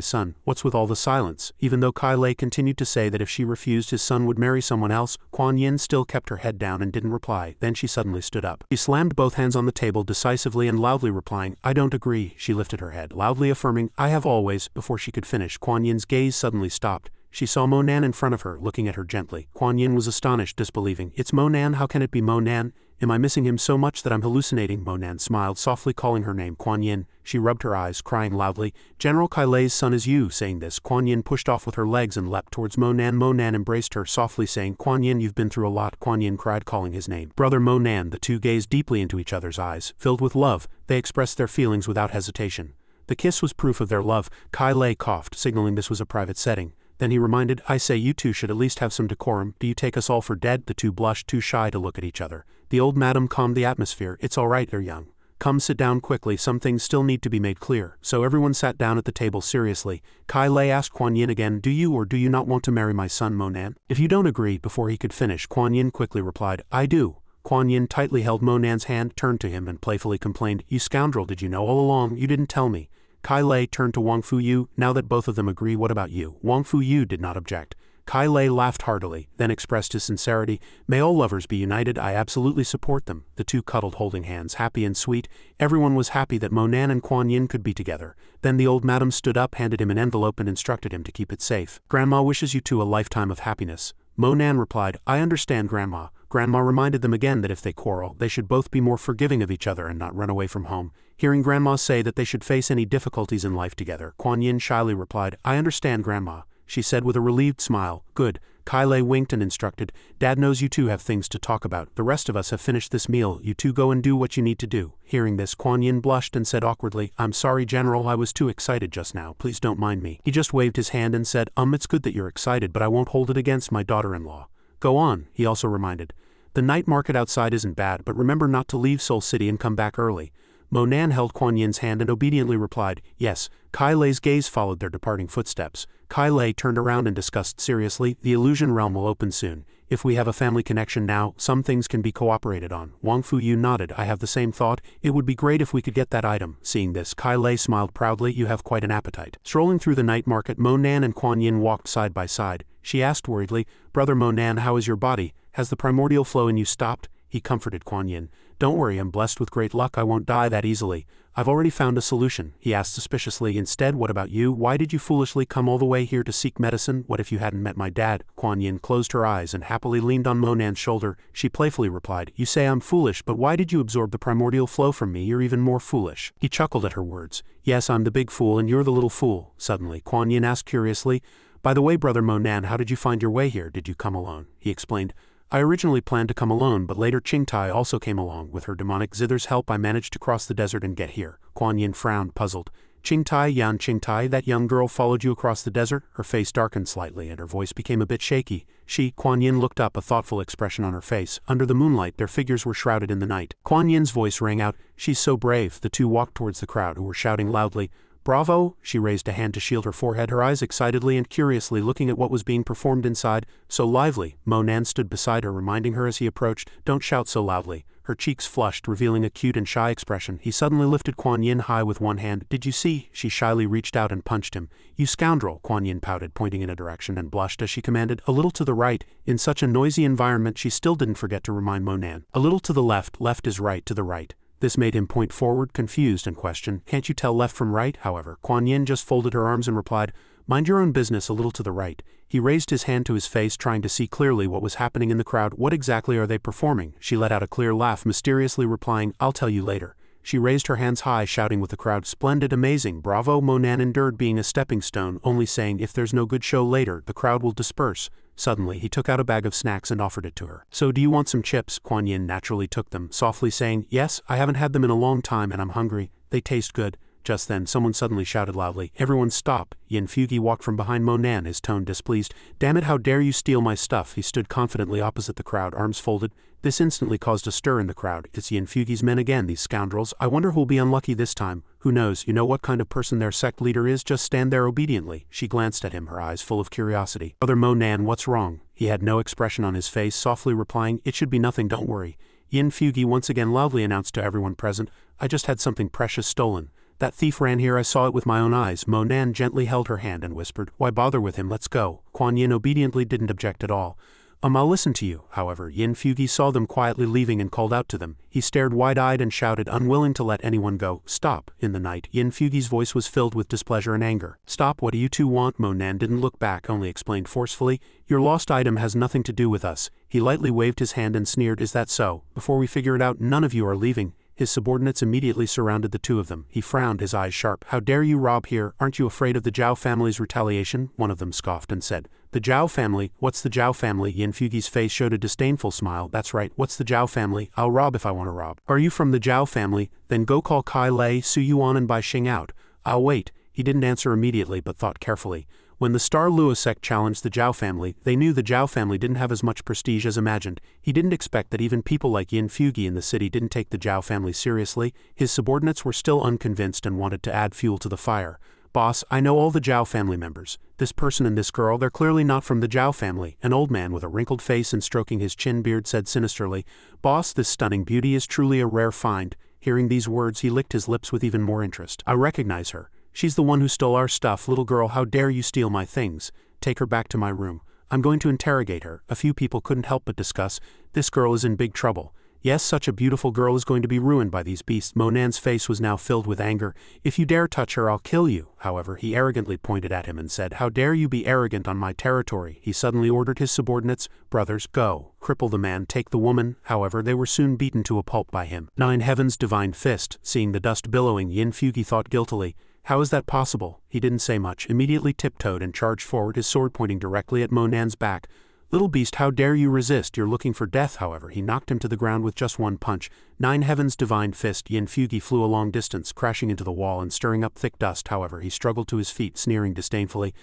son? What's with all the silence? Even though Kai Lei continued to say that if she refused, his son would marry someone else, Kuan Yin still kept her head down and didn't reply. Then she suddenly stood up. She slammed both hands on the table decisively and loudly replying, I don't agree. She lifted her head, loudly affirming, I have always. Before she could finish, Kuan Yin's gaze suddenly stopped. She saw Mo Nan in front of her, looking at her gently. Kuan Yin was astonished, disbelieving. It's Mo Nan, how can it be Mo Nan? Am I missing him so much that I'm hallucinating? Mo Nan smiled, softly calling her name, Kuan Yin. She rubbed her eyes, crying loudly, General Kai Lei's son is you. Saying this, Kuan Yin pushed off with her legs and leapt towards Mo Nan. Mo Nan embraced her, softly saying, Kuan Yin, you've been through a lot. Kuan Yin cried, calling his name. Brother Mo Nan. The two gazed deeply into each other's eyes. Filled with love, they expressed their feelings without hesitation. The kiss was proof of their love. Kai Lei coughed, signaling this was a private setting. Then he reminded, I say, you two should at least have some decorum. Do you take us all for dead? The two blushed, too shy to look at each other. The old madam calmed the atmosphere. It's all right, they're young. Come sit down quickly, some things still need to be made clear. So everyone sat down at the table seriously. Kai Lei asked Kuan Yin again, do you or do you not want to marry my son Mo Nan? If you don't agree, before he could finish, Kuan Yin quickly replied, I do. Kuan Yin tightly held Mo Nan's hand, turned to him and playfully complained, you scoundrel, did you know all along? You didn't tell me. Kai Lei turned to Wangfu Yu. Now that both of them agree, what about you? Wangfu Yu did not object. Kai Lei laughed heartily, then expressed his sincerity. May all lovers be united, I absolutely support them. The two cuddled, holding hands, happy and sweet. Everyone was happy that Mo Nan and Kuan Yin could be together. Then the old madam stood up, handed him an envelope and instructed him to keep it safe. Grandma wishes you two a lifetime of happiness. Mo Nan replied, I understand, Grandma. Grandma reminded them again that if they quarrel, they should both be more forgiving of each other and not run away from home. Hearing Grandma say that they should face any difficulties in life together, Kuan Yin shyly replied, I understand, Grandma. She said with a relieved smile. Good. Kai Lei winked and instructed, Dad knows you two have things to talk about. The rest of us have finished this meal. You two go and do what you need to do. Hearing this, Kuan Yin blushed and said awkwardly, I'm sorry, General, I was too excited just now. Please don't mind me. He just waved his hand and said, it's good that you're excited, but I won't hold it against my daughter-in-law. Go on, he also reminded. The night market outside isn't bad, but remember not to leave Seoul City and come back early. Mo Nan held Kuan Yin's hand and obediently replied, yes. Kai Lei's gaze followed their departing footsteps. Kai Lei turned around and discussed seriously, the illusion realm will open soon. If we have a family connection now, some things can be cooperated on. Wangfu Yu nodded, I have the same thought. It would be great if we could get that item. Seeing this, Kai Lei smiled proudly, you have quite an appetite. Strolling through the night market, Mo Nan and Kuan Yin walked side by side. She asked worriedly, Brother Mo Nan, how is your body? Has the primordial flow in you stopped? He comforted Kuan Yin. Don't worry, I'm blessed with great luck, I won't die that easily. I've already found a solution, he asked suspiciously. Instead, what about you? Why did you foolishly come all the way here to seek medicine? What if you hadn't met my dad? Kuan Yin closed her eyes and happily leaned on Monan's shoulder. She playfully replied, you say I'm foolish, but why did you absorb the primordial flow from me? You're even more foolish. He chuckled at her words. Yes, I'm the big fool and you're the little fool. Suddenly, Kuan Yin asked curiously, by the way, brother Monan, how did you find your way here? Did you come alone? He explained, I originally planned to come alone, but later Qingtai also came along. With her demonic zither's help, I managed to cross the desert and get here. Kuan Yin frowned, puzzled. Qingtai, that young girl followed you across the desert? Her face darkened slightly and her voice became a bit shaky. Kuan Yin looked up, a thoughtful expression on her face. Under the moonlight, their figures were shrouded in the night. Kuan Yin's voice rang out, she's so brave. The two walked towards the crowd, who were shouting loudly, Bravo! She raised a hand to shield her forehead, her eyes excitedly and curiously looking at what was being performed inside. So lively. Monan stood beside her, reminding her as he approached, don't shout so loudly. Her cheeks flushed, revealing a cute and shy expression. He suddenly lifted Kuan Yin high with one hand. Did you see? She shyly reached out and punched him. You scoundrel! Kuan Yin pouted, pointing in a direction, and blushed as she commanded, a little to the right. In such a noisy environment, she still didn't forget to remind Monan. A little to the left. Left is right, to the right. This made him point forward, confused, and question, can't you tell left from right? However, Kuan Yin just folded her arms and replied, mind your own business, a little to the right. He raised his hand to his face, trying to see clearly what was happening in the crowd. What exactly are they performing? She let out a clear laugh, mysteriously replying, I'll tell you later. She raised her hands high, shouting with the crowd, splendid, amazing, bravo. Monan endured being a stepping stone, only saying, if there's no good show later, the crowd will disperse. Suddenly, he took out a bag of snacks and offered it to her. So do you want some chips? Kuan Yin naturally took them, softly saying, yes, I haven't had them in a long time and I'm hungry. They taste good. Just then, someone suddenly shouted loudly, everyone stop. Yin Fugi walked from behind Monan, his tone displeased. Damn it, how dare you steal my stuff? He stood confidently opposite the crowd, arms folded. This instantly caused a stir in the crowd. It's Yin Fugi's men again, these scoundrels. I wonder who'll be unlucky this time. Who knows? You know what kind of person their sect leader is? Just stand there obediently. She glanced at him, her eyes full of curiosity. Brother Monan, what's wrong? He had no expression on his face, softly replying, it should be nothing, don't worry. Yin Fugi once again loudly announced to everyone present, I just had something precious stolen. That thief ran here, I saw it with my own eyes. Monan gently held her hand and whispered, why bother with him, let's go. Kuan Yin obediently didn't object at all. I'll listen to you. However, Yin Fugi saw them quietly leaving and called out to them. He stared wide-eyed and shouted, unwilling to let anyone go, stop. In the night, Yin Fugi's voice was filled with displeasure and anger. Stop, what do you two want? Monan didn't look back, only explained forcefully, your lost item has nothing to do with us. He lightly waved his hand and sneered, is that so? Before we figure it out, none of you are leaving. His subordinates immediately surrounded the two of them. He frowned, his eyes sharp. How dare you rob here? Aren't you afraid of the Zhao family's retaliation? One of them scoffed and said, the Zhao family? What's the Zhao family? Yin Fugi's face showed a disdainful smile. That's right, what's the Zhao family? I'll rob if I want to rob. Are you from the Zhao family? Then go call Kai Lei, Su Yuan and Bai Xing out. I'll wait. He didn't answer immediately but thought carefully. When the Star Lua sect challenged the Zhao family, they knew the Zhao family didn't have as much prestige as imagined. He didn't expect that even people like Yin Fugi in the city didn't take the Zhao family seriously. His subordinates were still unconvinced and wanted to add fuel to the fire. Boss, I know all the Zhao family members. This person and this girl, they're clearly not from the Zhao family. An old man with a wrinkled face and stroking his chin beard said sinisterly, Boss, this stunning beauty is truly a rare find. Hearing these words, he licked his lips with even more interest. I recognize her. She's the one who stole our stuff. Little girl, how dare you steal my things? Take her back to my room. I'm going to interrogate her. A few people couldn't help but discuss, this girl is in big trouble. Yes, such a beautiful girl is going to be ruined by these beasts. Monan's face was now filled with anger. If you dare touch her, I'll kill you. However, he arrogantly pointed at him and said, how dare you be arrogant on my territory? He suddenly ordered his subordinates, brothers, go. Cripple the man, take the woman. However, they were soon beaten to a pulp by him. Nine Heaven's divine fist. Seeing the dust billowing, Yin Fugi thought guiltily, how is that possible? He didn't say much, immediately tiptoed and charged forward, his sword pointing directly at Monan's back. Little beast, how dare you resist? You're looking for death. However, he knocked him to the ground with just one punch. Nine Heaven's divine fist. Yin Fugi flew a long distance, crashing into the wall and stirring up thick dust. However, he struggled to his feet, sneering disdainfully.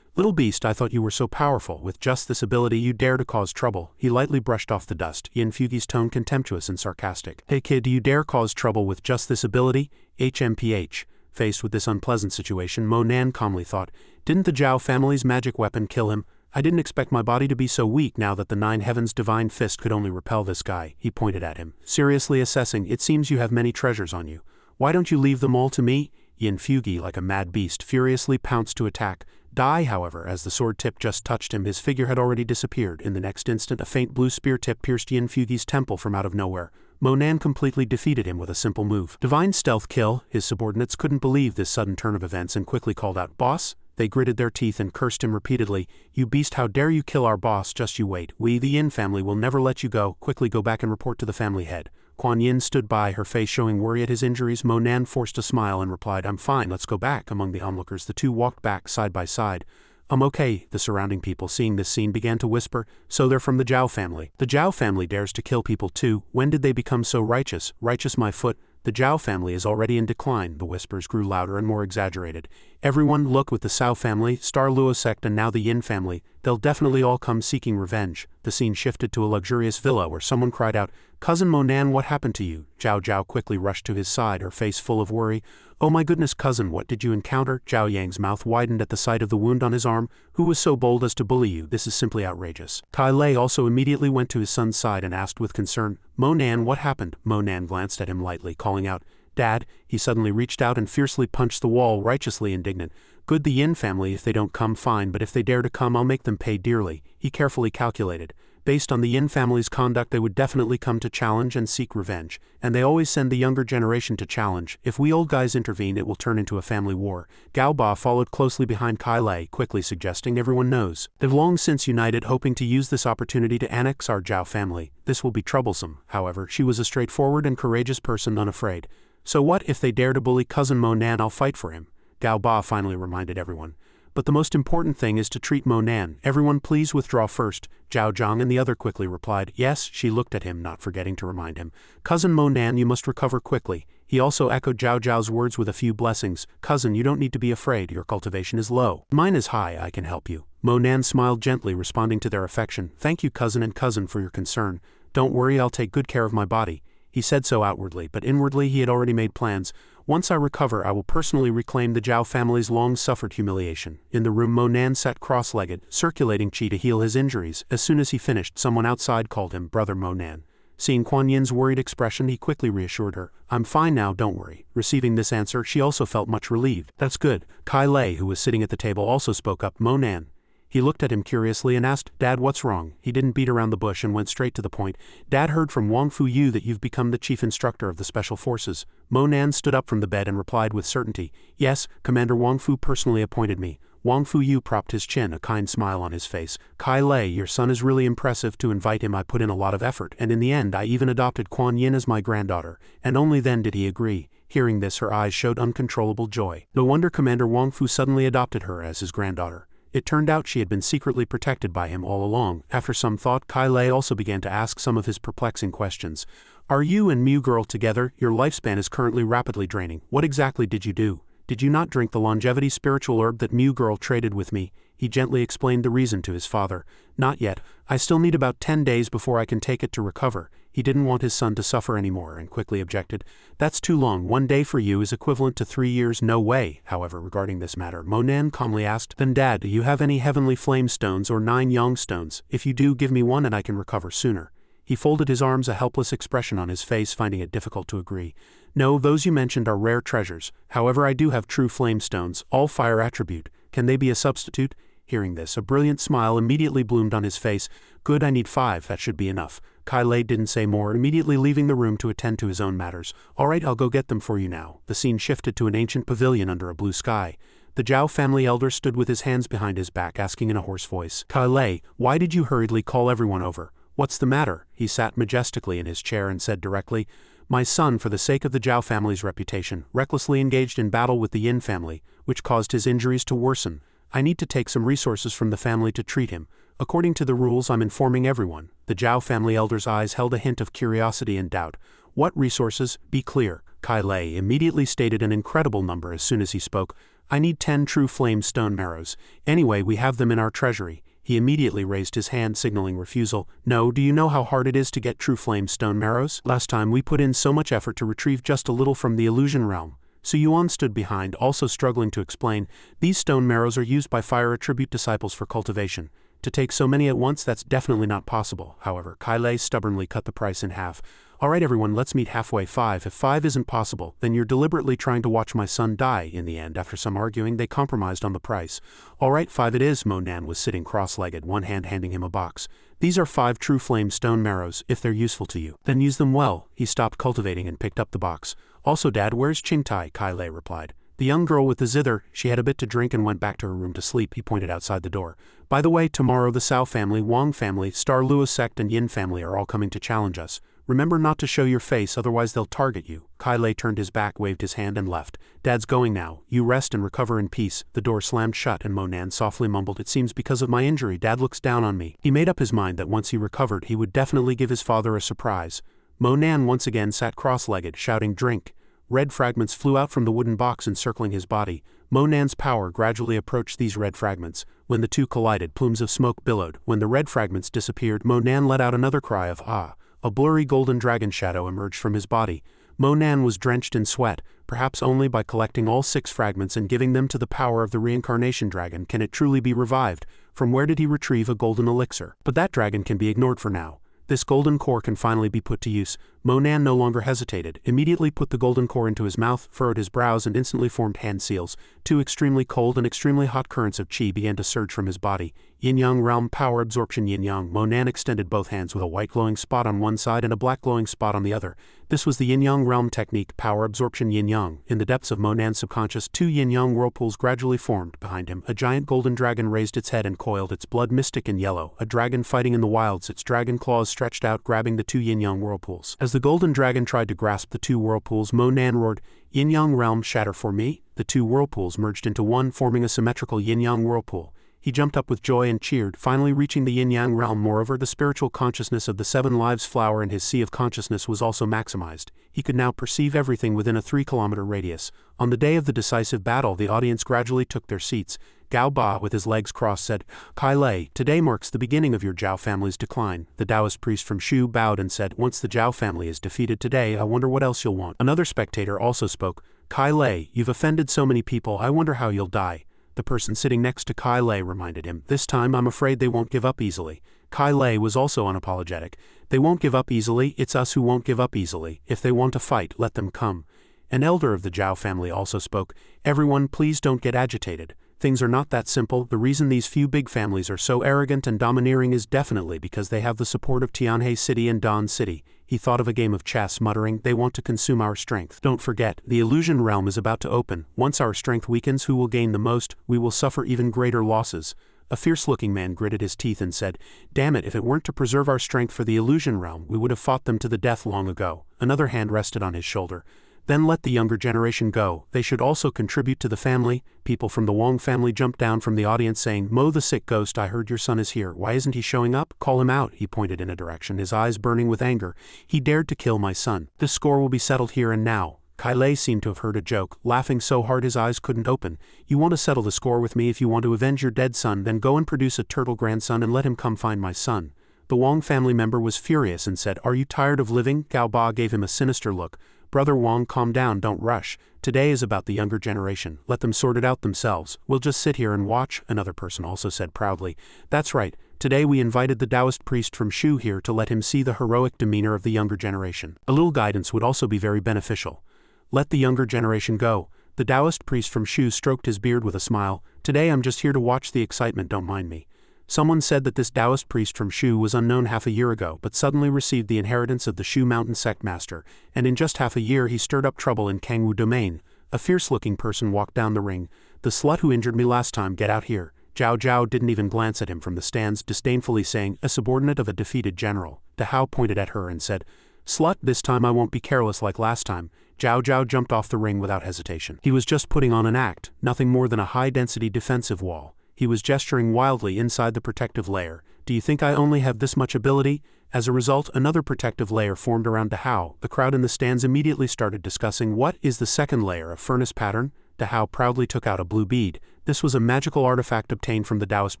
Little beast, I thought you were so powerful. With just this ability, you dare to cause trouble. He lightly brushed off the dust, Yin Fugi's tone contemptuous and sarcastic. Hey kid, do you dare cause trouble with just this ability? HMPH. Faced with this unpleasant situation, Monan calmly thought, didn't the Zhao family's magic weapon kill him? I didn't expect my body to be so weak now that the Nine Heaven's divine fist could only repel this guy. He pointed at him, seriously assessing, it seems you have many treasures on you. Why don't you leave them all to me? Yin Fugi, like a mad beast, furiously pounced to attack. Die, however, as the sword tip just touched him, his figure had already disappeared. In the next instant, a faint blue spear tip pierced Yin Fugi's temple from out of nowhere. Monan completely defeated him with a simple move. Divine stealth kill. His subordinates couldn't believe this sudden turn of events and quickly called out, "Boss?" They gritted their teeth and cursed him repeatedly. "You beast, how dare you kill our boss, just you wait. We, the Yin family, will never let you go. Quickly go back and report to the family head." Kuan Yin stood by, her face showing worry at his injuries. Monan forced a smile and replied, "I'm fine, let's go back." Among the onlookers, the two walked back side by side. "I'm okay." The surrounding people, seeing this scene, began to whisper, "So they're from the Zhao family. The Zhao family dares to kill people too. When did they become so righteous? Righteous, my foot. The Zhao family is already in decline." The whispers grew louder and more exaggerated. "Everyone, look, with the Cao family, Star Luo sect, and now the Yin family. They'll definitely all come seeking revenge." The scene shifted to a luxurious villa where someone cried out, "Cousin Monan, what happened to you?" Zhao Zhao quickly rushed to his side, her face full of worry. "Oh my goodness, cousin, what did you encounter?" Zhao Yang's mouth widened at the sight of the wound on his arm. "Who was so bold as to bully you? This is simply outrageous." Kai Lei also immediately went to his son's side and asked with concern, "Monan, what happened?" Monan glanced at him lightly, calling out, "Dad." He suddenly reached out and fiercely punched the wall, righteously indignant. "Good, the Yin family, if they don't come, fine, but if they dare to come, I'll make them pay dearly." He carefully calculated. Based on the Yin family's conduct, they would definitely come to challenge and seek revenge, and they always send the younger generation to challenge. If we old guys intervene, it will turn into a family war. Gao Ba followed closely behind Kai Lei, quickly suggesting, "Everyone knows. They've long since united, hoping to use this opportunity to annex our Zhao family. This will be troublesome." However, she was a straightforward and courageous person, unafraid. "So what, if they dare to bully cousin Monan, I'll fight for him," Gao Ba finally reminded everyone. "But the most important thing is to treat Monan. Everyone please withdraw first." Zhao Zhang and the other quickly replied, "Yes." She looked at him, not forgetting to remind him, "Cousin Monan, you must recover quickly." He also echoed Zhao Zhao's words with a few blessings. "Cousin, you don't need to be afraid. Your cultivation is low. Mine is high. I can help you." Monan smiled gently, responding to their affection. "Thank you, cousin and cousin, for your concern. Don't worry, I'll take good care of my body." He said so outwardly, but inwardly he had already made plans. "Once I recover, I will personally reclaim the Zhao family's long-suffered humiliation." In the room, Monan sat cross-legged, circulating qi to heal his injuries. As soon as he finished, someone outside called him Brother Monan. Seeing Kuan Yin's worried expression, he quickly reassured her, "I'm fine now, don't worry." Receiving this answer, she also felt much relieved. "That's good." Kai Lei, who was sitting at the table, also spoke up, "Monan." He looked at him curiously and asked, "Dad, what's wrong?" He didn't beat around the bush and went straight to the point. "Dad heard from Wang Fu Yu that you've become the chief instructor of the special forces." Monan stood up from the bed and replied with certainty, "Yes, Commander Wang Fu personally appointed me." Wang Fu Yu propped his chin, a kind smile on his face. "Kai Lei, your son is really impressive. To invite him, I put in a lot of effort, and in the end I even adopted Kuan Yin as my granddaughter, and only then did he agree." Hearing this, her eyes showed uncontrollable joy. No wonder Commander Wang Fu suddenly adopted her as his granddaughter. It turned out she had been secretly protected by him all along. After some thought, Kai Lei also began to ask some of his perplexing questions. "Are you and Mew Girl together? Your lifespan is currently rapidly draining. What exactly did you do? Did you not drink the longevity spiritual herb that Mew Girl traded with me?" He gently explained the reason to his father. "Not yet. I still need about 10 days before I can take it to recover." He didn't want his son to suffer anymore and quickly objected, "That's too long. 1 day for you is equivalent to 3 years. No way." However, regarding this matter, Monan calmly asked, "Then Dad, do you have any heavenly flame stones or 9 yang stones? If you do, give me one and I can recover sooner." He folded his arms, a helpless expression on his face, finding it difficult to agree. "No, those you mentioned are rare treasures. However, I do have true flame stones, all fire attribute. Can they be a substitute?" Hearing this, a brilliant smile immediately bloomed on his face. "Good, I need 5, that should be enough." Kai Lei didn't say more, immediately leaving the room to attend to his own matters. "All right, I'll go get them for you now." The scene shifted to an ancient pavilion under a blue sky. The Zhao family elder stood with his hands behind his back, asking in a hoarse voice, "Kai Lei, why did you hurriedly call everyone over? What's the matter?" He sat majestically in his chair and said directly, "My son, for the sake of the Zhao family's reputation, recklessly engaged in battle with the Yin family, which caused his injuries to worsen. I need to take some resources from the family to treat him. According to the rules, I'm informing everyone." The Zhao family elder's eyes held a hint of curiosity and doubt. "What resources? Be clear." Kai Lei immediately stated an incredible number as soon as he spoke. "I need 10 true flame stone marrows. Anyway, we have them in our treasury." He immediately raised his hand, signaling refusal. "No, do you know how hard it is to get true flame stone marrows? Last time we put in so much effort to retrieve just a little from the illusion realm." Su Yuan stood behind, also struggling to explain. "These stone marrows are used by fire attribute disciples for cultivation. To take so many at once, that's definitely not possible." However, Kai Lei stubbornly cut the price in half. Alright everyone, let's meet halfway. 5. If 5 isn't possible, then you're deliberately trying to watch my son die. In the end, after some arguing, they compromised on the price. Alright, 5 it is. Monan was sitting cross-legged, one hand handing him a box. These are 5 true flame stone marrows. If they're useful to you, then use them well. He stopped cultivating and picked up the box. Also, Dad, where's Qingtai? Kai Lei replied. The young girl with the zither, she had a bit to drink and went back to her room to sleep. He pointed outside the door. By the way, tomorrow the Cao family, Wang family, Star Lua sect and Yin family are all coming to challenge us. Remember not to show your face, otherwise they'll target you. Kai Lei turned his back, waved his hand and left. Dad's going now. You rest and recover in peace. The door slammed shut and Monan softly mumbled, it seems because of my injury Dad looks down on me. He made up his mind that once he recovered he would definitely give his father a surprise. Monan once again sat cross-legged, shouting drink. Red fragments flew out from the wooden box encircling his body. Monan's power gradually approached these red fragments. When the two collided, plumes of smoke billowed. When the red fragments disappeared, Monan let out another cry of ah. A blurry golden dragon shadow emerged from his body. Monan was drenched in sweat. Perhaps only by collecting all 6 fragments and giving them to the power of the reincarnation dragon can it truly be revived. From where did he retrieve a golden elixir? But that dragon can be ignored for now. This golden core can finally be put to use. Monan no longer hesitated, immediately put the golden core into his mouth, furrowed his brows and instantly formed hand seals. 2 extremely cold and extremely hot currents of qi began to surge from his body. Yin-yang realm power absorption yin-yang. Monan extended both hands with a white glowing spot on one side and a black glowing spot on the other. This was the yin-yang realm technique, power absorption yin-yang. In the depths of Monan's subconscious, 2 yin-yang whirlpools gradually formed. Behind him, a giant golden dragon raised its head and coiled, its blood mystic and yellow. A dragon fighting in the wilds, its dragon claws stretched out, grabbing the 2 yin-yang whirlpools. As the golden dragon tried to grasp the 2 whirlpools, Monan roared, Yin-yang realm shatter for me. The 2 whirlpools merged into one, forming a symmetrical yin-yang whirlpool. He jumped up with joy and cheered, finally reaching the yin-yang realm. Moreover, the spiritual consciousness of the 7 lives flower in his sea of consciousness was also maximized. He could now perceive everything within a 3-kilometer radius. On the day of the decisive battle, the audience gradually took their seats. Gao Ba, with his legs crossed, said, Kai Lei, today marks the beginning of your Zhao family's decline. The Taoist priest from Shu bowed and said, once the Zhao family is defeated today, I wonder what else you'll want. Another spectator also spoke, Kai Lei, you've offended so many people, I wonder how you'll die. The person sitting next to Kai Lei reminded him, this time I'm afraid they won't give up easily. Kai Lei was also unapologetic. They won't give up easily, it's us who won't give up easily. If they want to fight, let them come. An elder of the Zhao family also spoke, everyone please don't get agitated. Things are not that simple. The reason these few big families are so arrogant and domineering is definitely because they have the support of Tianhe City and Dan City. He thought of a game of chess, muttering, they want to consume our strength. Don't forget, the illusion realm is about to open. Once our strength weakens, who will gain the most? We will suffer even greater losses. A fierce-looking man gritted his teeth and said, damn it, if it weren't to preserve our strength for the illusion realm, we would have fought them to the death long ago. Another hand rested on his shoulder. Then let the younger generation go. They should also contribute to the family. People from the Wang family jumped down from the audience saying, Mo the sick ghost, I heard your son is here. Why isn't he showing up? Call him out. He pointed in a direction, his eyes burning with anger. He dared to kill my son. This score will be settled here and now. Kai Lei seemed to have heard a joke, laughing so hard his eyes couldn't open. You want to settle the score with me? If you want to avenge your dead son, then go and produce a turtle grandson and let him come find my son. The Wang family member was furious and said, are you tired of living? Gao Ba gave him a sinister look. Brother Wang, calm down, don't rush. Today is about the younger generation. Let them sort it out themselves. We'll just sit here and watch, another person also said proudly. That's right. Today we invited the Taoist priest from Shu here to let him see the heroic demeanor of the younger generation. A little guidance would also be very beneficial. Let the younger generation go. The Taoist priest from Shu stroked his beard with a smile. Today I'm just here to watch the excitement, don't mind me. Someone said that this Taoist priest from Shu was unknown half a year ago, but suddenly received the inheritance of the Shu mountain sect master, and in just half a year he stirred up trouble in Kangwu domain. A fierce-looking person walked down the ring. The slut who injured me last time, get out here. Zhao Zhao didn't even glance at him from the stands, disdainfully saying, a subordinate of a defeated general. Dahao pointed at her and said, slut, this time I won't be careless like last time. Zhao Zhao jumped off the ring without hesitation. He was just putting on an act, nothing more than a high-density defensive wall. He was gesturing wildly inside the protective layer. Do you think I only have this much ability? As a result, another protective layer formed around Dahao. The crowd in the stands immediately started discussing what is the second layer, a furnace pattern? Dahao proudly took out a blue bead. This was a magical artifact obtained from the Taoist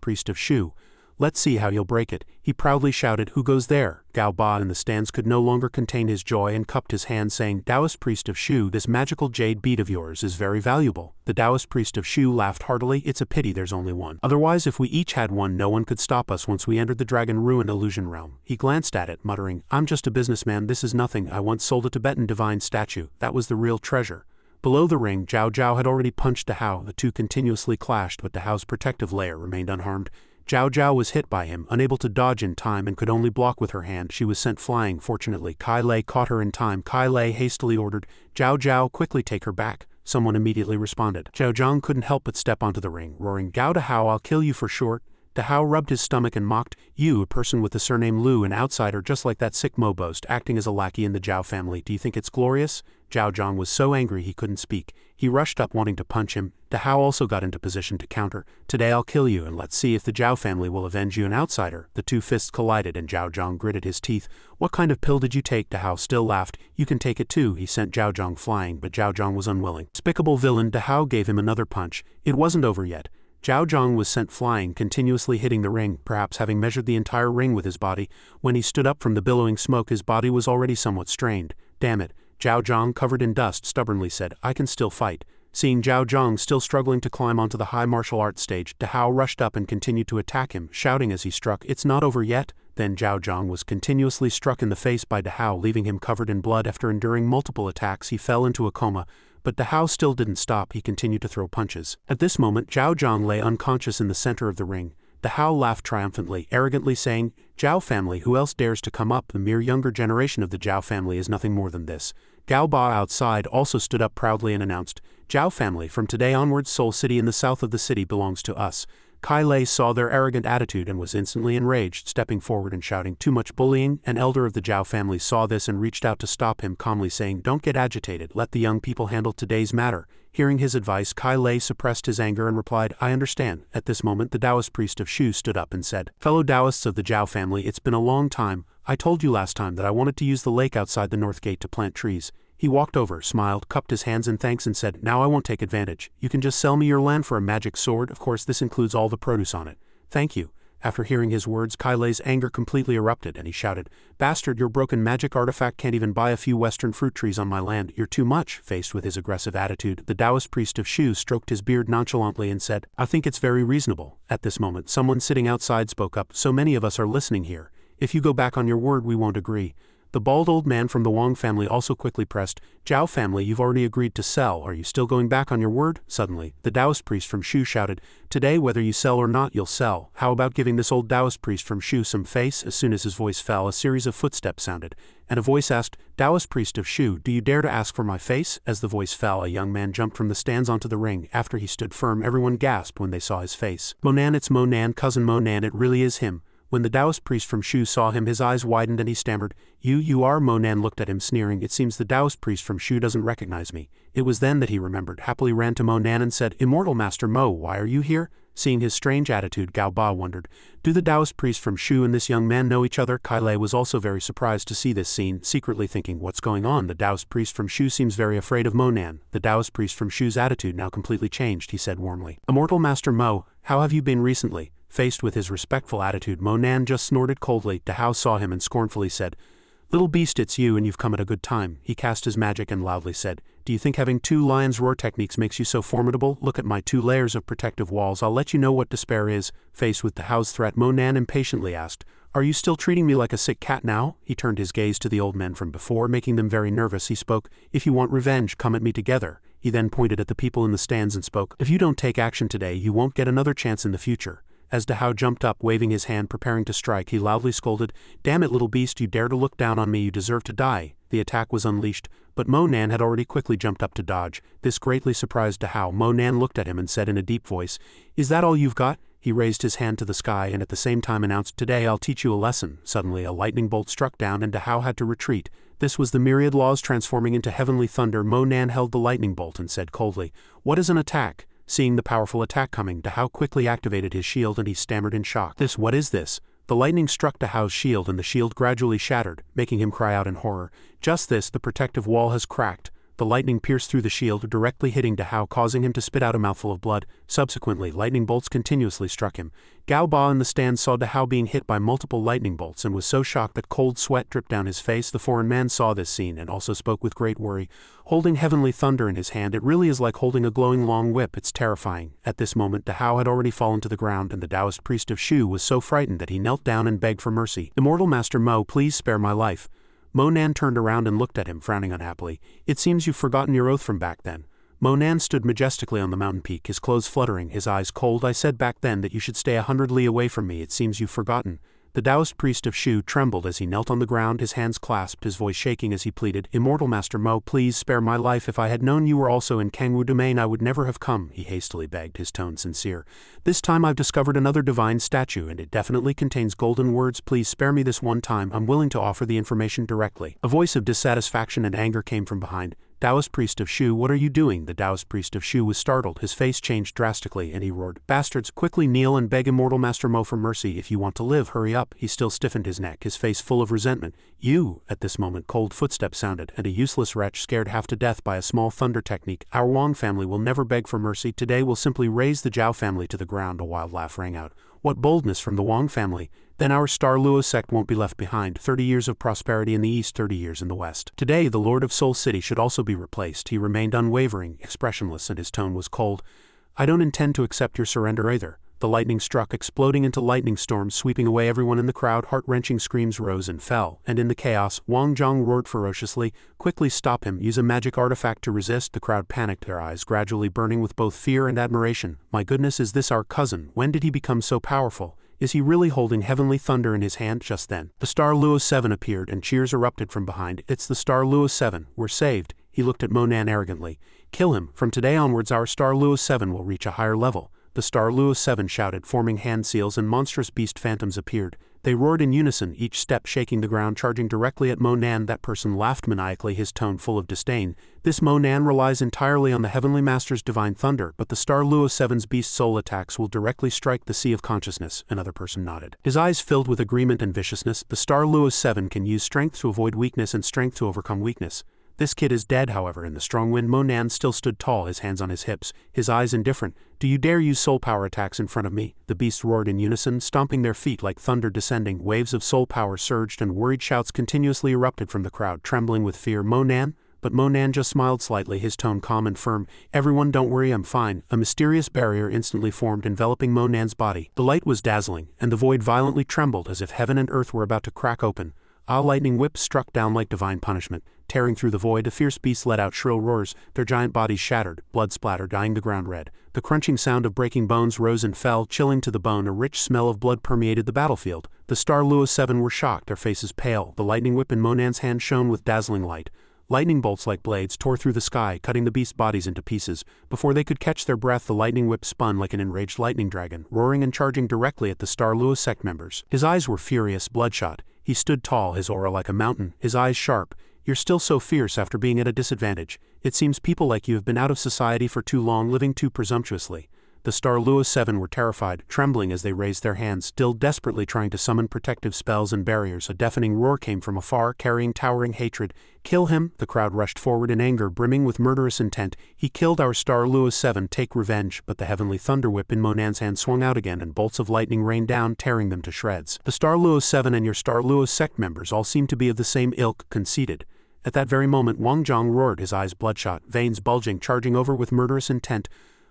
priest of Shu. Let's see how you'll break it, he proudly shouted. Who goes there? Gao Ba in the stands could no longer contain his joy and cupped his hand, saying, Taoist priest of Shu, this magical jade bead of yours is very valuable. The Taoist priest of Shu laughed heartily. It's a pity there's only one. Otherwise, if we each had one, no one could stop us once we entered the dragon-ruined illusion realm. He glanced at it, muttering, I'm just a businessman, this is nothing. I once sold a Tibetan divine statue. That was the real treasure. Below the ring, Zhao Zhao had already punched Dahao. The two continuously clashed, but Dahao's protective layer remained unharmed. Zhao Zhao was hit by him, unable to dodge in time and could only block with her hand. She was sent flying. Fortunately, Kai Lei caught her in time. Kai Lei hastily ordered, Zhao Zhao, quickly take her back. Someone immediately responded. Zhao Zhang couldn't help but step onto the ring, roaring, Gao Dahao, I'll kill you for short. Dahao rubbed his stomach and mocked, You, a person with the surname Lu, an outsider just like that sick Mo boast, acting as a lackey in the Zhao family. Do you think it's glorious? Zhao Zhang was so angry he couldn't speak. He rushed up wanting to punch him. Dahao also got into position to counter. Today I'll kill you and let's see if the Zhao family will avenge you, an outsider. The two fists collided and Zhao Zhang gritted his teeth. What kind of pill did you take? Dahao still laughed. You can take it too. He sent Zhao Zhang flying, but Zhao Zhang was unwilling. Despicable villain, Dahao gave him another punch. It wasn't over yet. Zhao Zhang was sent flying, continuously hitting the ring, perhaps having measured the entire ring with his body. When he stood up from the billowing smoke, his body was already somewhat strained. Damn it. Zhao Zhang, covered in dust, stubbornly said, I can still fight. Seeing Zhao Zhang still struggling to climb onto the high martial arts stage, Dahao rushed up and continued to attack him, shouting as he struck, It's not over yet. Then Zhao Zhang was continuously struck in the face by Dahao, leaving him covered in blood. After enduring multiple attacks, he fell into a coma. But Dahao still didn't stop. He continued to throw punches. At this moment, Zhao Zhang lay unconscious in the center of the ring. Dahao laughed triumphantly, arrogantly saying, Zhao family, who else dares to come up? The mere younger generation of the Zhao family is nothing more than this. Gao Ba outside also stood up proudly and announced, Zhao family, from today onwards Soul City in the south of the city belongs to us. Kai Lei saw their arrogant attitude and was instantly enraged, stepping forward and shouting, Too much bullying. An elder of the Zhao family saw this and reached out to stop him, calmly saying, Don't get agitated, let the young people handle today's matter. Hearing his advice, Kai Lei suppressed his anger and replied, I understand. At this moment, the Taoist priest of Shu stood up and said, Fellow Taoists of the Zhao family, it's been a long time. I told you last time that I wanted to use the lake outside the north gate to plant trees. He walked over, smiled, cupped his hands in thanks and said, Now I won't take advantage. You can just sell me your land for a magic sword. Of course, this includes all the produce on it. Thank you. After hearing his words, Kai Lei's anger completely erupted and he shouted, Bastard, your broken magic artifact can't even buy a few western fruit trees on my land. You're too much. Faced with his aggressive attitude, the Taoist priest of Shu stroked his beard nonchalantly and said, I think it's very reasonable. At this moment, someone sitting outside spoke up, So many of us are listening here. If you go back on your word, we won't agree. The bald old man from the Wang family also quickly pressed, Zhao family, you've already agreed to sell. Are you still going back on your word? Suddenly, the Taoist priest from Shu shouted, Today, whether you sell or not, you'll sell. How about giving this old Taoist priest from Shu some face? As soon as his voice fell, a series of footsteps sounded, and a voice asked, Taoist priest of Shu, do you dare to ask for my face? As the voice fell, a young man jumped from the stands onto the ring. After he stood firm, everyone gasped when they saw his face. Monan, it's Monan, cousin Monan, it really is him. When the Taoist priest from Shu saw him, his eyes widened and he stammered, You are? Monan looked at him sneering. It seems the Taoist priest from Shu doesn't recognize me. It was then that he remembered, happily ran to Monan and said, Immortal Master Mo, why are you here? Seeing his strange attitude, Gao Ba wondered, Do the Taoist priest from Shu and this young man know each other? Kai Lei was also very surprised to see this scene, secretly thinking, What's going on? The Taoist priest from Shu seems very afraid of Monan. The Taoist priest from Shu's attitude now completely changed. He said warmly, Immortal Master Mo, how have you been recently? Faced with his respectful attitude, Monan just snorted coldly. Dahao saw him and scornfully said, Little beast, it's you and you've come at a good time. He cast his magic and loudly said, Do you think having 2 lion's roar techniques makes you so formidable? Look at my 2 layers of protective walls. I'll let you know what despair is. Faced with Dahao's threat, Monan impatiently asked, Are you still treating me like a sick cat now? He turned his gaze to the old men from before, making them very nervous. He spoke, If you want revenge, come at me together. He then pointed at the people in the stands and spoke, If you don't take action today, you won't get another chance in the future. As Dahao jumped up, waving his hand, preparing to strike, he loudly scolded, Damn it, little beast, you dare to look down on me, you deserve to die. The attack was unleashed, but Monan had already quickly jumped up to dodge. This greatly surprised Dahao. Monan looked at him and said in a deep voice, Is that all you've got? He raised his hand to the sky and at the same time announced, Today I'll teach you a lesson. Suddenly a lightning bolt struck down and Dahao had to retreat. This was the myriad laws transforming into heavenly thunder. Monan held the lightning bolt and said coldly, What is an attack? Seeing the powerful attack coming, Dahao quickly activated his shield and he stammered in shock. What is this? The lightning struck Dahao's shield and the shield gradually shattered, making him cry out in horror. Just this, the protective wall has cracked. The the lightning pierced through the shield, directly hitting Dahao, causing him to spit out a mouthful of blood. Subsequently, lightning bolts continuously struck him. Gao Ba in the stand saw Dahao being hit by multiple lightning bolts and was so shocked that cold sweat dripped down his face. The foreign man saw this scene and also spoke with great worry. Holding heavenly thunder in his hand, it really is like holding a glowing long whip. It's terrifying. At this moment, Dahao had already fallen to the ground, and the Taoist priest of Shu was so frightened that he knelt down and begged for mercy. "Immortal Master Mo, please spare my life." Mo Nan turned around and looked at him, frowning unhappily. "It seems you've forgotten your oath from back then." Mo Nan stood majestically on the mountain peak, his clothes fluttering, his eyes cold. "I said back then that you should stay 100 li away from me. It seems you've forgotten." The Taoist priest of Shu trembled as he knelt on the ground, his hands clasped, his voice shaking as he pleaded, "Immortal Master Mo, please spare my life. If I had known you were also in Kangwu domain, I would never have come," he hastily begged, his tone sincere. "This time I've discovered another divine statue, and it definitely contains golden words. Please spare me this one time. I'm willing to offer the information directly." A voice of dissatisfaction and anger came from behind. "Taoist priest of Shu, what are you doing?" The Taoist priest of Shu was startled, his face changed drastically, and he roared, "Bastards, quickly kneel and beg Immortal Master Mo for mercy. If you want to live, hurry up." He still stiffened his neck, his face full of resentment. "You!" At this moment cold footsteps sounded, and a useless wretch scared half to death by a small thunder technique. "Our Wang family will never beg for mercy. Today we'll simply raze the Zhao family to the ground." A wild laugh rang out. "What boldness from the Wang family! Then our Star Luo sect won't be left behind. 30 years of prosperity in the east, 30 years in the west. Today the Lord of Soul City should also be replaced." He remained unwavering, expressionless, and his tone was cold. "I don't intend to accept your surrender either." The lightning struck, exploding into lightning storms, sweeping away everyone in the crowd. Heart-wrenching screams rose and fell, and in the chaos, Wang Zhang roared ferociously, "Quickly stop him, use a magic artifact to resist." The crowd panicked, their eyes gradually burning with both fear and admiration. "My goodness, is this our cousin? When did he become so powerful? Is he really holding heavenly thunder in his hand?" Just then, the Star Luo 7 appeared, and cheers erupted from behind. "It's the Star Luo 7, we're saved." He looked at Mo Nan arrogantly. "Kill him. From today onwards our Star Luo 7 will reach a higher level." The Star Luo 7 shouted, forming hand seals, and monstrous beast phantoms appeared. They roared in unison, each step shaking the ground, charging directly at Mo Nan. That person laughed maniacally, his tone full of disdain. "This Mo Nan relies entirely on the Heavenly Master's divine thunder, but the Star Luo 7's beast soul attacks will directly strike the sea of consciousness." Another person nodded, his eyes filled with agreement and viciousness. "The Star Luo 7 can use strength to avoid weakness and strength to overcome weakness. This kid is dead." However, in the strong wind, Mo Nan still stood tall, his hands on his hips, his eyes indifferent. "Do you dare use soul power attacks in front of me?" The beasts roared in unison, stomping their feet like thunder descending. Waves of soul power surged, and worried shouts continuously erupted from the crowd, trembling with fear. "Mo Nan?" But Mo Nan just smiled slightly, his tone calm and firm. "Everyone, don't worry, I'm fine." A mysterious barrier instantly formed, enveloping Mo Nan's body. The light was dazzling, and the void violently trembled as if heaven and earth were about to crack open. Lightning whips struck down like divine punishment. Tearing through the void, the fierce beasts let out shrill roars, their giant bodies shattered, blood splatter dyeing the ground red. The crunching sound of breaking bones rose and fell, chilling to the bone. A rich smell of blood permeated the battlefield. The Star Luo 7 were shocked, their faces pale. The lightning whip in Mo Nan's hand shone with dazzling light. Lightning bolts like blades tore through the sky, cutting the beast bodies into pieces. Before they could catch their breath, the lightning whip spun like an enraged lightning dragon, roaring and charging directly at the Star Luo sect members. His eyes were furious, bloodshot. He stood tall, his aura like a mountain, his eyes sharp. "You're still so fierce after being at a disadvantage. It seems people like you have been out of society for too long, living too presumptuously." The Star Luo 7 were terrified, trembling as they raised their hands, still desperately trying to summon protective spells and barriers. A deafening roar came from afar, carrying towering hatred. "Kill him!" The crowd rushed forward in anger, brimming with murderous intent. "He killed our Star Luo 7, take revenge!" But the heavenly thunder whip in Mo Nan's hand swung out again, and bolts of lightning rained down, tearing them to shreds. "The Star Luo 7 and your Star Luo sect members all seem to be of the same ilk," conceded. At that very moment, Wang Zhang roared, his eyes bloodshot, veins bulging, charging over with murderous intent.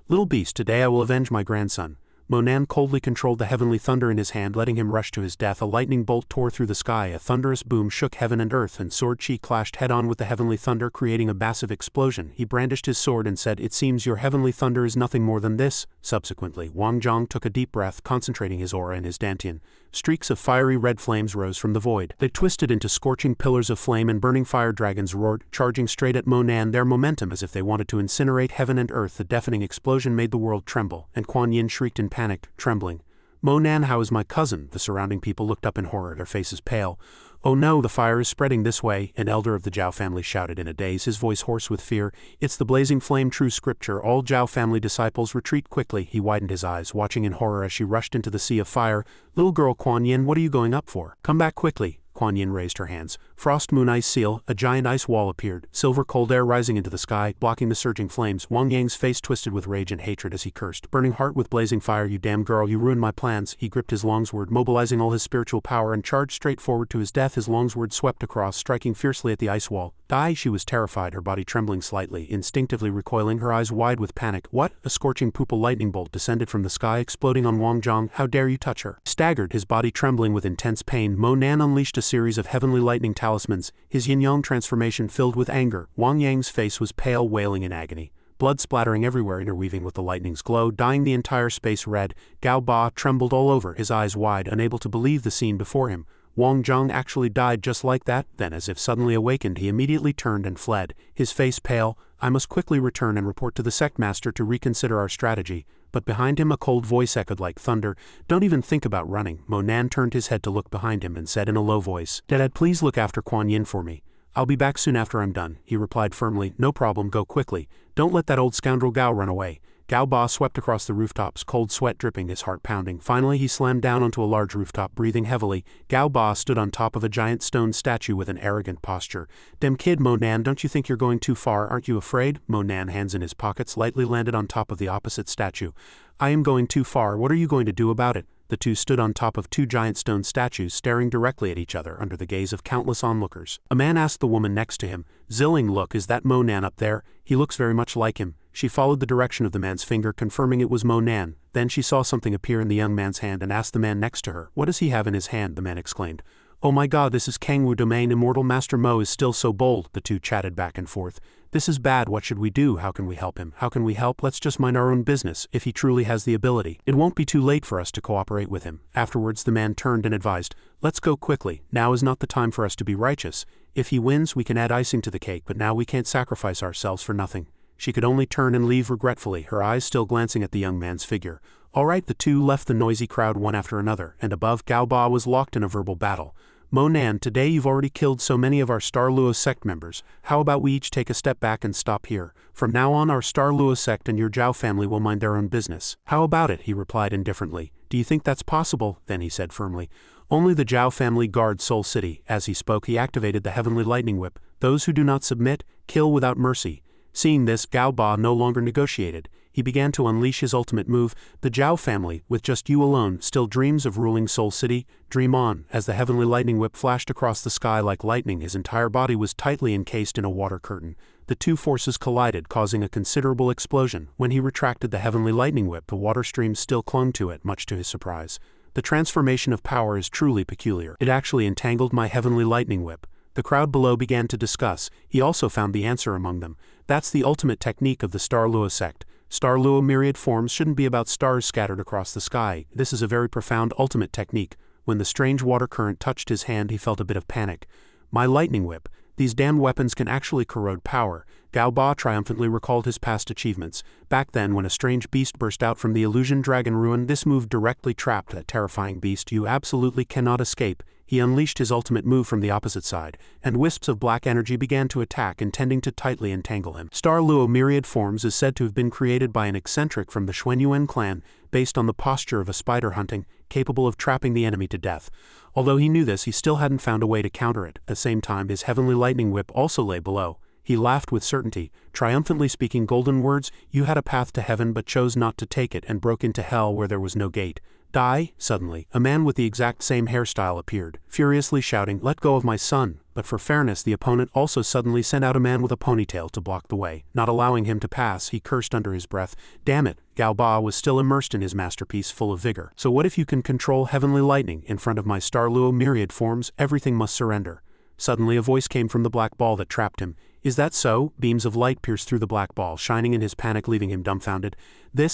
"Little beast, today I will avenge my grandson." Mo Nan coldly controlled the heavenly thunder in his hand, letting him rush to his death. A lightning bolt tore through the sky, a thunderous boom shook heaven and earth, and Sword Chi clashed head-on with the heavenly thunder, creating a massive explosion. He brandished his sword and said, "It seems your heavenly thunder is nothing more than this." Subsequently, Wang Zhang took a deep breath, concentrating his aura in his dantian. Streaks of fiery red flames rose from the void. They twisted into scorching pillars of flame, and burning fire dragons roared, charging straight at Mo Nan, their momentum as if they wanted to incinerate heaven and earth. The deafening explosion made the world tremble, and Kuan Yin shrieked in panic, trembling. "Mo Nan, how is my cousin?" The surrounding people looked up in horror, their faces pale. "Oh no, the fire is spreading this way," an elder of the Zhao family shouted in a daze, his voice hoarse with fear. "It's the blazing flame, true scripture. All Zhao family disciples retreat quickly." He widened his eyes, watching in horror as she rushed into the sea of fire. "Little girl Kuan Yin, what are you going up for? Come back quickly." Kuan Yin raised her hands. Frost Moon Ice Seal, a giant ice wall appeared, silver cold air rising into the sky, blocking the surging flames. Wang Yang's face twisted with rage and hatred as he cursed. Burning heart with blazing fire, you damn girl, you ruined my plans. He gripped his longsword, mobilizing all his spiritual power, and charged straight forward to his death. His longsword swept across, striking fiercely at the ice wall. Die! She was terrified, her body trembling slightly, instinctively recoiling, her eyes wide with panic. What? A scorching purple lightning bolt descended from the sky, exploding on Wang Zhang. How dare you touch her? Staggered, his body trembling with intense pain, Mo Nan unleashed a series of heavenly lightning talismans, his yin-yang transformation filled with anger. Wang Yang's face was pale, wailing in agony. Blood splattering everywhere, interweaving with the lightning's glow, dyeing the entire space red. Gao Ba trembled all over, his eyes wide, unable to believe the scene before him. Wang Zhang actually died just like that. Then, as if suddenly awakened, he immediately turned and fled, his face pale. I must quickly return and report to the sect master to reconsider our strategy. But behind him a cold voice echoed like thunder. Don't even think about running. Mo Nan turned his head to look behind him and said in a low voice, Dad, please look after Kuan Yin for me. I'll be back soon after I'm done, he replied firmly. No problem, go quickly. Don't let that old scoundrel Gao run away. Gao Ba swept across the rooftops, cold sweat dripping, his heart pounding. Finally he slammed down onto a large rooftop, breathing heavily. Gao Ba stood on top of a giant stone statue with an arrogant posture. Dem kid, Mo Nan, don't you think you're going too far? Aren't you afraid? Mo Nan, hands in his pockets, lightly landed on top of the opposite statue. I am going too far. What are you going to do about it? The two stood on top of two giant stone statues, staring directly at each other under the gaze of countless onlookers. A man asked the woman next to him, Zilling, look, is that Mo Nan up there? He looks very much like him. She followed the direction of the man's finger, confirming it was Mo Nan. Then she saw something appear in the young man's hand and asked the man next to her. What does he have in his hand? The man exclaimed. Oh my god, this is Kangwu Domain. Immortal Master Mo is still so bold. The two chatted back and forth. This is bad. What should we do? How can we help him? How can we help? Let's just mind our own business. If he truly has the ability, it won't be too late for us to cooperate with him. Afterwards the man turned and advised, let's go quickly. Now is not the time for us to be righteous. If he wins, we can add icing to the cake, but now we can't sacrifice ourselves for nothing. She could only turn and leave regretfully, her eyes still glancing at the young man's figure. All right, the two left the noisy crowd one after another, and above, Gao Ba was locked in a verbal battle. Mo Nan, today you've already killed so many of our Star Luo sect members. How about we each take a step back and stop here? From now on, our Star Luo sect and your Zhao family will mind their own business. How about it? He replied indifferently. Do you think that's possible? Then he said firmly. Only the Zhao family guard Soul City. As he spoke, he activated the heavenly lightning whip. Those who do not submit, kill without mercy. Seeing this, Gao Ba no longer negotiated. He began to unleash his ultimate move. The Zhao family, with just you alone, still dreams of ruling Soul City? Dream on. As the heavenly lightning whip flashed across the sky like lightning, his entire body was tightly encased in a water curtain. The two forces collided, causing a considerable explosion. When he retracted the heavenly lightning whip, the water stream still clung to it, much to his surprise. The transformation of power is truly peculiar. It actually entangled my heavenly lightning whip. The crowd below began to discuss. He also found the answer among them. That's the ultimate technique of the Star Luo sect. Star Luo myriad forms shouldn't be about stars scattered across the sky. This is a very profound ultimate technique. When the strange water current touched his hand, he felt a bit of panic. My lightning whip. These damned weapons can actually corrode power. Gao Ba triumphantly recalled his past achievements. Back then, when a strange beast burst out from the illusion dragon ruin, this move directly trapped that terrifying beast. You absolutely cannot escape. He unleashed his ultimate move from the opposite side, and wisps of black energy began to attack, intending to tightly entangle him. Star Luo myriad forms is said to have been created by an eccentric from the Xuanyuan clan, based on the posture of a spider hunting, capable of trapping the enemy to death. Although he knew this, he still hadn't found a way to counter it. At the same time, his heavenly lightning whip also lay below. He laughed with certainty, triumphantly speaking golden words. You had a path to heaven but chose not to take it and broke into hell where there was no gate. Die! Suddenly, a man with the exact same hairstyle appeared, furiously shouting, let go of my son. But for fairness, the opponent also suddenly sent out a man with a ponytail to block the way. Not allowing him to pass, he cursed under his breath. Damn it! Gao Ba was still immersed in his masterpiece, full of vigor. So what if you can control heavenly lightning in front of my Star Luo myriad forms? Everything must surrender. Suddenly a voice came from the black ball that trapped him. Is that so? Beams of light pierced through the black ball, shining in his panic, leaving him dumbfounded.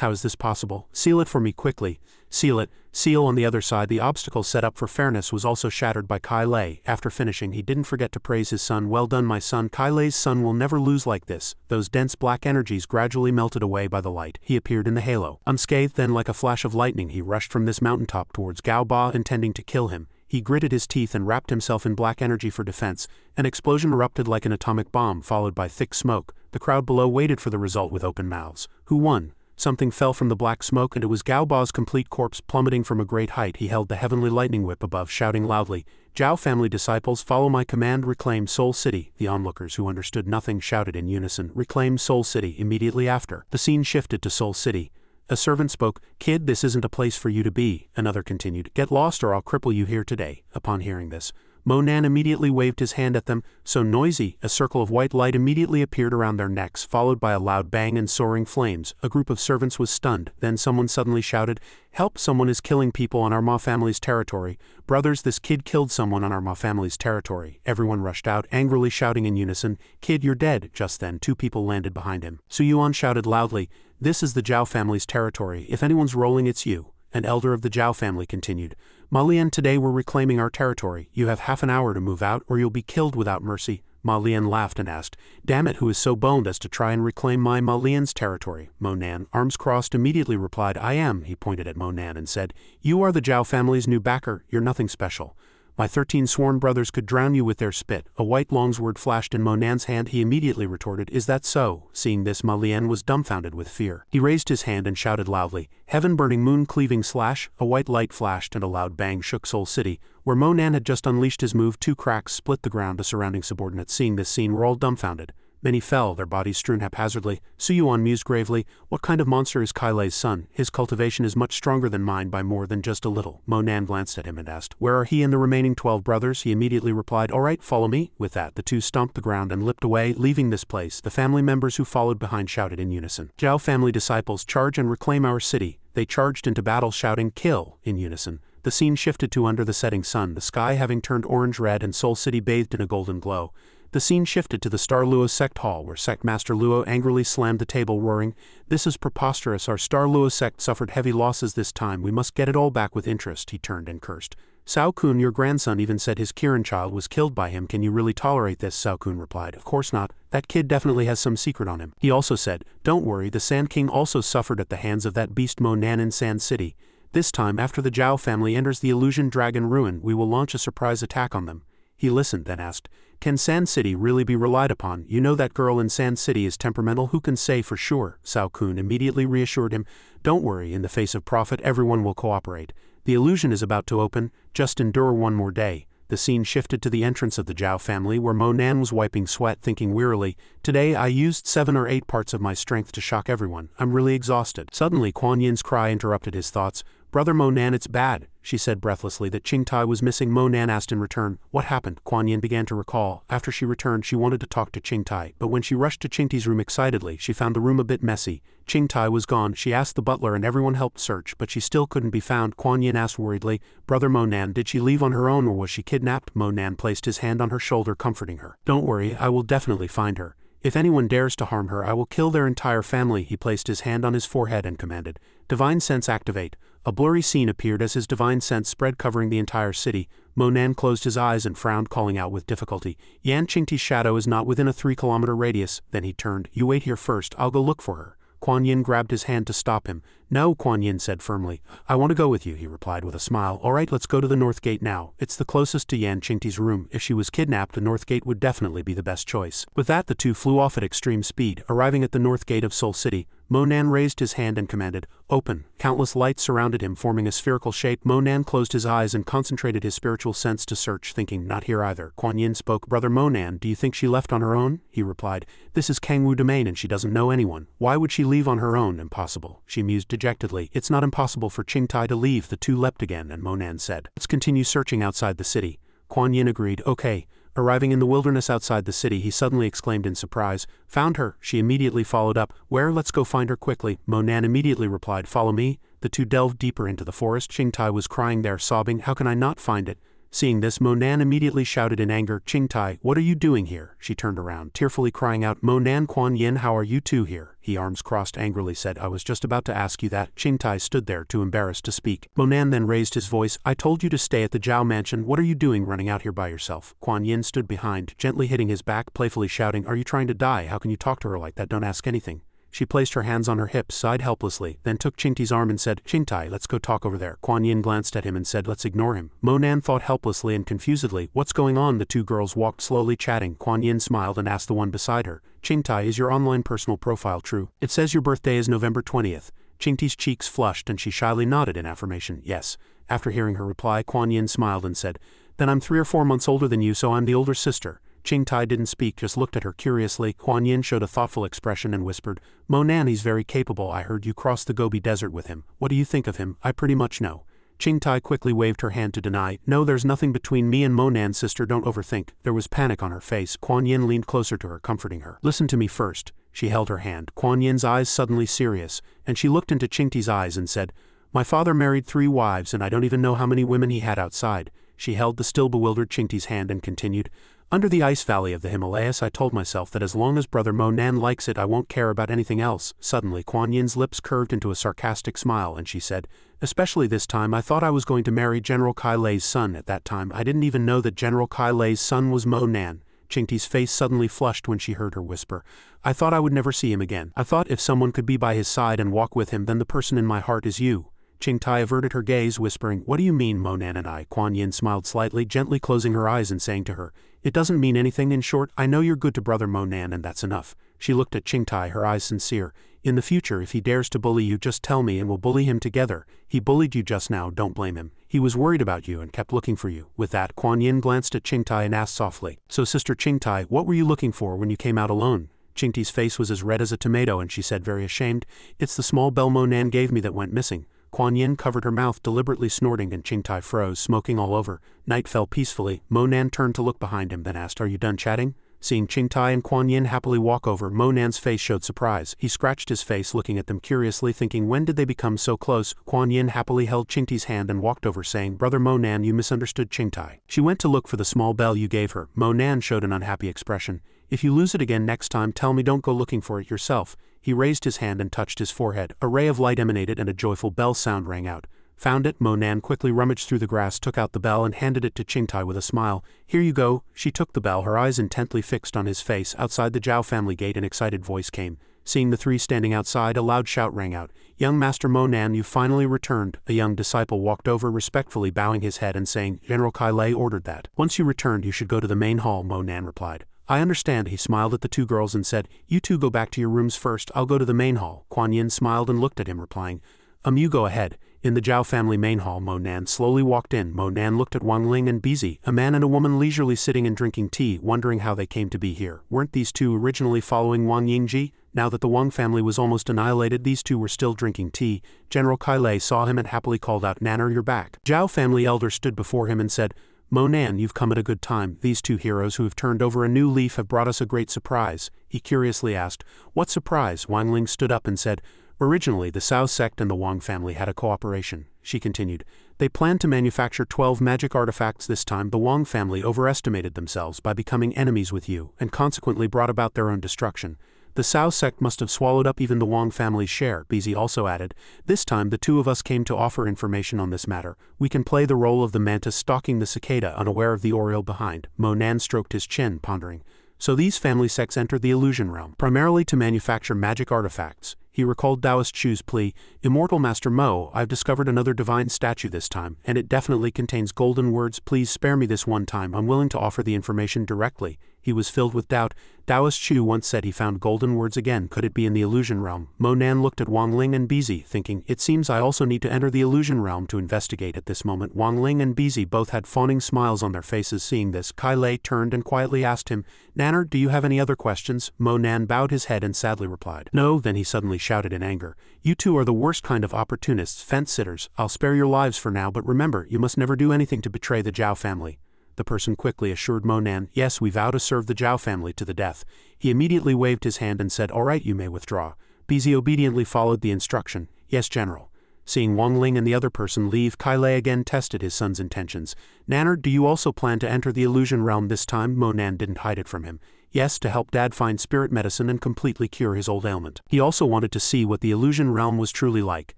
How is this possible? Seal it for me quickly. Seal it. Seal. On the other side, the obstacle set up for fairness was also shattered by Kai Lei. After finishing, he didn't forget to praise his son. Well done, my son. Kai Lei's son will never lose like this. Those dense black energies gradually melted away by the light. He appeared in the halo. Unscathed, then like a flash of lightning, he rushed from this mountaintop towards Gao Ba, intending to kill him. He gritted his teeth and wrapped himself in black energy for defense. An explosion erupted like an atomic bomb, followed by thick smoke. The crowd below waited for the result with open mouths. Who won? Something fell from the black smoke, and it was Gao Ba's complete corpse plummeting from a great height. He held the heavenly lightning whip above, shouting loudly, Zhao family disciples, follow my command, reclaim Soul City. The onlookers, who understood nothing, shouted in unison, reclaim Soul City. Immediately after, the scene shifted to Soul City. A servant spoke, kid, this isn't a place for you to be. Another continued, get lost or I'll cripple you here today. Upon hearing this, Monan immediately waved his hand at them, so noisy, a circle of white light immediately appeared around their necks, followed by a loud bang and soaring flames. A group of servants was stunned. Then someone suddenly shouted, help, someone is killing people on our Ma family's territory. Brothers, this kid killed someone on our Ma family's territory. Everyone rushed out, angrily shouting in unison, kid, you're dead. Just then, two people landed behind him. Su Yuan shouted loudly, this is the Zhao family's territory. If anyone's rolling, it's you. An elder of the Zhao family continued, Ma Lian, today we're reclaiming our territory. You have half an hour to move out or you'll be killed without mercy. Ma Lian laughed and asked, damn it, who is so boned as to try and reclaim my Ma Lian's territory? Monan, arms crossed, immediately replied, I am. He pointed at Monan and said, you are the Zhao family's new backer, you're nothing special. My 13 sworn brothers could drown you with their spit. A white longsword flashed in Monan's hand. He immediately retorted, is that so? Seeing this, Ma Lian was dumbfounded with fear. He raised his hand and shouted loudly, heaven-burning moon-cleaving slash. A white light flashed and a loud bang shook Soul City. Where Monan had just unleashed his move, two cracks split the ground. The surrounding subordinates, seeing this scene, were all dumbfounded. Many fell, their bodies strewn haphazardly. Su Yuan mused gravely, what kind of monster is Kailei's son? His cultivation is much stronger than mine by more than just a little. Monan glanced at him and asked, where are he and the remaining 12 brothers? He immediately replied, all right, follow me. With that, the two stomped the ground and leapt away, leaving this place. The family members who followed behind shouted in unison, Zhao family disciples, charge and reclaim our city. They charged into battle, shouting, kill, in unison. The scene shifted to under the setting sun, the sky having turned orange-red and Soul City bathed in a golden glow. The scene shifted to the Star Luo sect hall, where Sect Master Luo angrily slammed the table, roaring, this is preposterous. Our Star Luo sect suffered heavy losses this time. We must get it all back with interest. He turned and cursed. Cao Kun, your grandson, even said his Kirin child was killed by him. Can you really tolerate this? Cao Kun replied, of course not. That kid definitely has some secret on him. He also said, don't worry, the Sand King also suffered at the hands of that beast Monan in Sand City. This time, after the Zhao family enters the Illusion Dragon ruin, we will launch a surprise attack on them. He listened, then asked, can Sand City really be relied upon? You know that girl in Sand City is temperamental. Who can say for sure? Cao Kun immediately reassured him, don't worry, in the face of profit everyone will cooperate. The illusion is about to open, just endure one more day. The scene shifted to the entrance of the Zhao family, where Monan was wiping sweat, thinking wearily, today I used 7 or 8 parts of my strength to shock everyone. I'm really exhausted. Suddenly Kuan Yin's cry interrupted his thoughts. Brother Monan, it's bad. She said breathlessly that Qingtai was missing. Monan asked in return, what happened? Kuan Yin began to recall. After she returned, she wanted to talk to Qingtai, but when she rushed to Qingtai's room excitedly, she found the room a bit messy. Qingtai was gone. She asked the butler and everyone helped search, but she still couldn't be found. Kuan Yin asked worriedly, Brother Monan, did she leave on her own or was she kidnapped? Monan placed his hand on her shoulder, comforting her. Don't worry, I will definitely find her. If anyone dares to harm her, I will kill their entire family. He placed his hand on his forehead and commanded, Divine Sense activate. A blurry scene appeared as his divine sense spread, covering the entire city. Monan closed his eyes and frowned, calling out with difficulty, Yan Qingti's shadow is not within a 3-kilometer radius. Then he turned, you wait here first, I'll go look for her. Kuan Yin grabbed his hand to stop him. No, Kuan Yin said firmly. I want to go with you, he replied with a smile. All right, let's go to the North Gate now. It's the closest to Yan Qingti's room. If she was kidnapped, the North Gate would definitely be the best choice. With that, the two flew off at extreme speed. Arriving at the North Gate of Soul City, Monan raised his hand and commanded, open. Countless lights surrounded him, forming a spherical shape. Monan closed his eyes and concentrated his spiritual sense to search, thinking, not here either. Kuan Yin spoke, Brother Monan, do you think she left on her own? He replied, this is Kangwu domain and she doesn't know anyone. Why would she leave on her own? Impossible. She mused dejectedly. It's not impossible for Qingtai to leave. The two leapt again, and Monan said, let's continue searching outside the city. Kuan Yin agreed, okay. Arriving in the wilderness outside the city, he suddenly exclaimed in surprise, found her. She immediately followed up, where? Let's go find her quickly. Monan immediately replied, follow me. The two delved deeper into the forest. Qingtai was crying there, sobbing, how can I not find it? Seeing this, Monan immediately shouted in anger, Qingtai, what are you doing here? She turned around, tearfully crying out, Monan, Kuan Yin, how are you two here? He, arms crossed, angrily said, I was just about to ask you that. Qingtai stood there, too embarrassed to speak. Monan then raised his voice, I told you to stay at the Zhao mansion. What are you doing running out here by yourself? Kuan Yin stood behind, gently hitting his back, playfully shouting, are you trying to die? How can you talk to her like that? Don't ask anything. She placed her hands on her hips, sighed helplessly, then took Qingtai's arm and said, Qingtai, let's go talk over there. Kuan Yin glanced at him and said, let's ignore him. Monan thought helplessly and confusedly, what's going on? The two girls walked slowly, chatting. Kuan Yin smiled and asked the one beside her, Qingtai, is your online personal profile true? It says your birthday is November 20th. Qingtai's cheeks flushed and she shyly nodded in affirmation, yes. After hearing her reply, Kuan Yin smiled and said, Then I'm 3 or 4 months older than you, so I'm the older sister. Qingtai didn't speak, just looked at her curiously. Kuan Yin showed a thoughtful expression and whispered, Mo Nan, he's very capable. I heard you crossed the Gobi Desert with him. What do you think of him? I pretty much know. Qingtai quickly waved her hand to deny. No, there's nothing between me and Mo Nan, sister, don't overthink. There was panic on her face. Kuan Yin leaned closer to her, comforting her. Listen to me first. She held her hand. Kuan Yin's eyes suddenly serious, and she looked into Qingtai's eyes and said, My father married 3 wives and I don't even know how many women he had outside. She held the still bewildered Qingtai's hand and continued, Under the ice valley of the Himalayas I told myself that as long as brother Mo Nan likes it I won't care about anything else. Suddenly Kuan Yin's lips curved into a sarcastic smile and she said, Especially this time, I thought I was going to marry General Kai Lei's son. At that time I didn't even know that General Kai Lei's son was Mo Nan. Qingtai's face suddenly flushed when she heard her whisper, I thought I would never see him again. I thought if someone could be by his side and walk with him, then the person in my heart is you. Qingtai averted her gaze, whispering, What do you mean, Mo Nan and I? Kuan Yin smiled slightly, gently closing her eyes and saying to her, It doesn't mean anything. In short, I know you're good to brother Mo Nan and that's enough. She looked at Qingtai, her eyes sincere. In the future, if he dares to bully you, just tell me and we'll bully him together. He bullied you just now, don't blame him. He was worried about you and kept looking for you. With that, Kuan Yin glanced at Qingtai and asked softly, So sister Qingtai, what were you looking for when you came out alone? Qingtai's face was as red as a tomato and she said, very ashamed, It's the small bell Mo Nan gave me that went missing. Kuan Yin covered her mouth, deliberately snorting, and Qingtai froze, smoking all over. Night fell peacefully. Mo Nan turned to look behind him, then asked, Are you done chatting? Seeing Qingtai and Kuan Yin happily walk over, Mo Nan's face showed surprise. He scratched his face, looking at them curiously, thinking, when did they become so close? Kuan Yin happily held Qingtai's hand and walked over, saying, Brother Mo Nan, you misunderstood Qingtai. She went to look for the small bell you gave her. Mo Nan showed an unhappy expression. If you lose it again next time, tell me, don't go looking for it yourself. He raised his hand and touched his forehead. A ray of light emanated and a joyful bell sound rang out. Found it, Mo Nan quickly rummaged through the grass, took out the bell and handed it to Qingtai with a smile. Here you go. She took the bell, her eyes intently fixed on his face. Outside the Zhao family gate an excited voice came. Seeing the 3 standing outside, a loud shout rang out. Young Master Mo Nan, you finally returned. A young disciple walked over, respectfully bowing his head and saying, General Kai Lei ordered that. Once you returned, you should go to the main hall, Mo Nan replied. I understand. He smiled at the 2 girls and said, You 2 go back to your rooms first, I'll go to the main hall. Kuan Yin smiled and looked at him, replying, You go ahead. In the Zhao family main hall, Mo Nan slowly walked in. Mo Nan looked at Wang Ling and Bizi, a man and a woman leisurely sitting and drinking tea, wondering how they came to be here. Weren't these 2 originally following Wang Yingji? Now that the Wang family was almost annihilated, these 2 were still drinking tea. General Kai Lei saw him and happily called out, Nanner, you're back. Zhao family elder stood before him and said, Mo Nan, you've come at a good time. These 2 heroes who have turned over a new leaf have brought us a great surprise. He curiously asked, What surprise? Wang Ling stood up and said, Originally, the Cao sect and the Wang family had a cooperation. She continued, They planned to manufacture 12 magic artifacts. This time, the Wang family overestimated themselves by becoming enemies with you, and consequently brought about their own destruction. The Cao sect must have swallowed up even the Wang family's share, Bizi also added. This time the 2 of us came to offer information on this matter. We can play the role of the mantis stalking the cicada, unaware of the oriole behind. Mo Nan stroked his chin, pondering. So these family sects entered the illusion realm, primarily to manufacture magic artifacts. He recalled Taoist Chu's plea, Immortal Master Mo, I've discovered another divine statue this time, and it definitely contains golden words. Please spare me this one time. I'm willing to offer the information directly. He was filled with doubt. Taoist Chu once said he found golden words again. Could it be in the illusion realm? Mo Nan looked at Wang Ling and Bizi, thinking, It seems I also need to enter the illusion realm to investigate. At this moment, Wang Ling and Bizi both had fawning smiles on their faces. Seeing this, Kai Lei turned and quietly asked him, Nanner, do you have any other questions? Mo Nan bowed his head and sadly replied, No. Then he suddenly shouted in anger, You 2 are the worst kind of opportunists, fence-sitters. I'll spare your lives for now, but remember, you must never do anything to betray the Zhao family. The person quickly assured Mo Nan, Yes, we vow to serve the Zhao family to the death. He immediately waved his hand and said, All right, you may withdraw. Bizi obediently followed the instruction, Yes, General. Seeing Wang Ling and the other person leave, Kai Lei again tested his son's intentions. Nanner, do you also plan to enter the illusion realm this time? Mo Nan didn't hide it from him. Yes, to help Dad find spirit medicine and completely cure his old ailment. He also wanted to see what the illusion realm was truly like.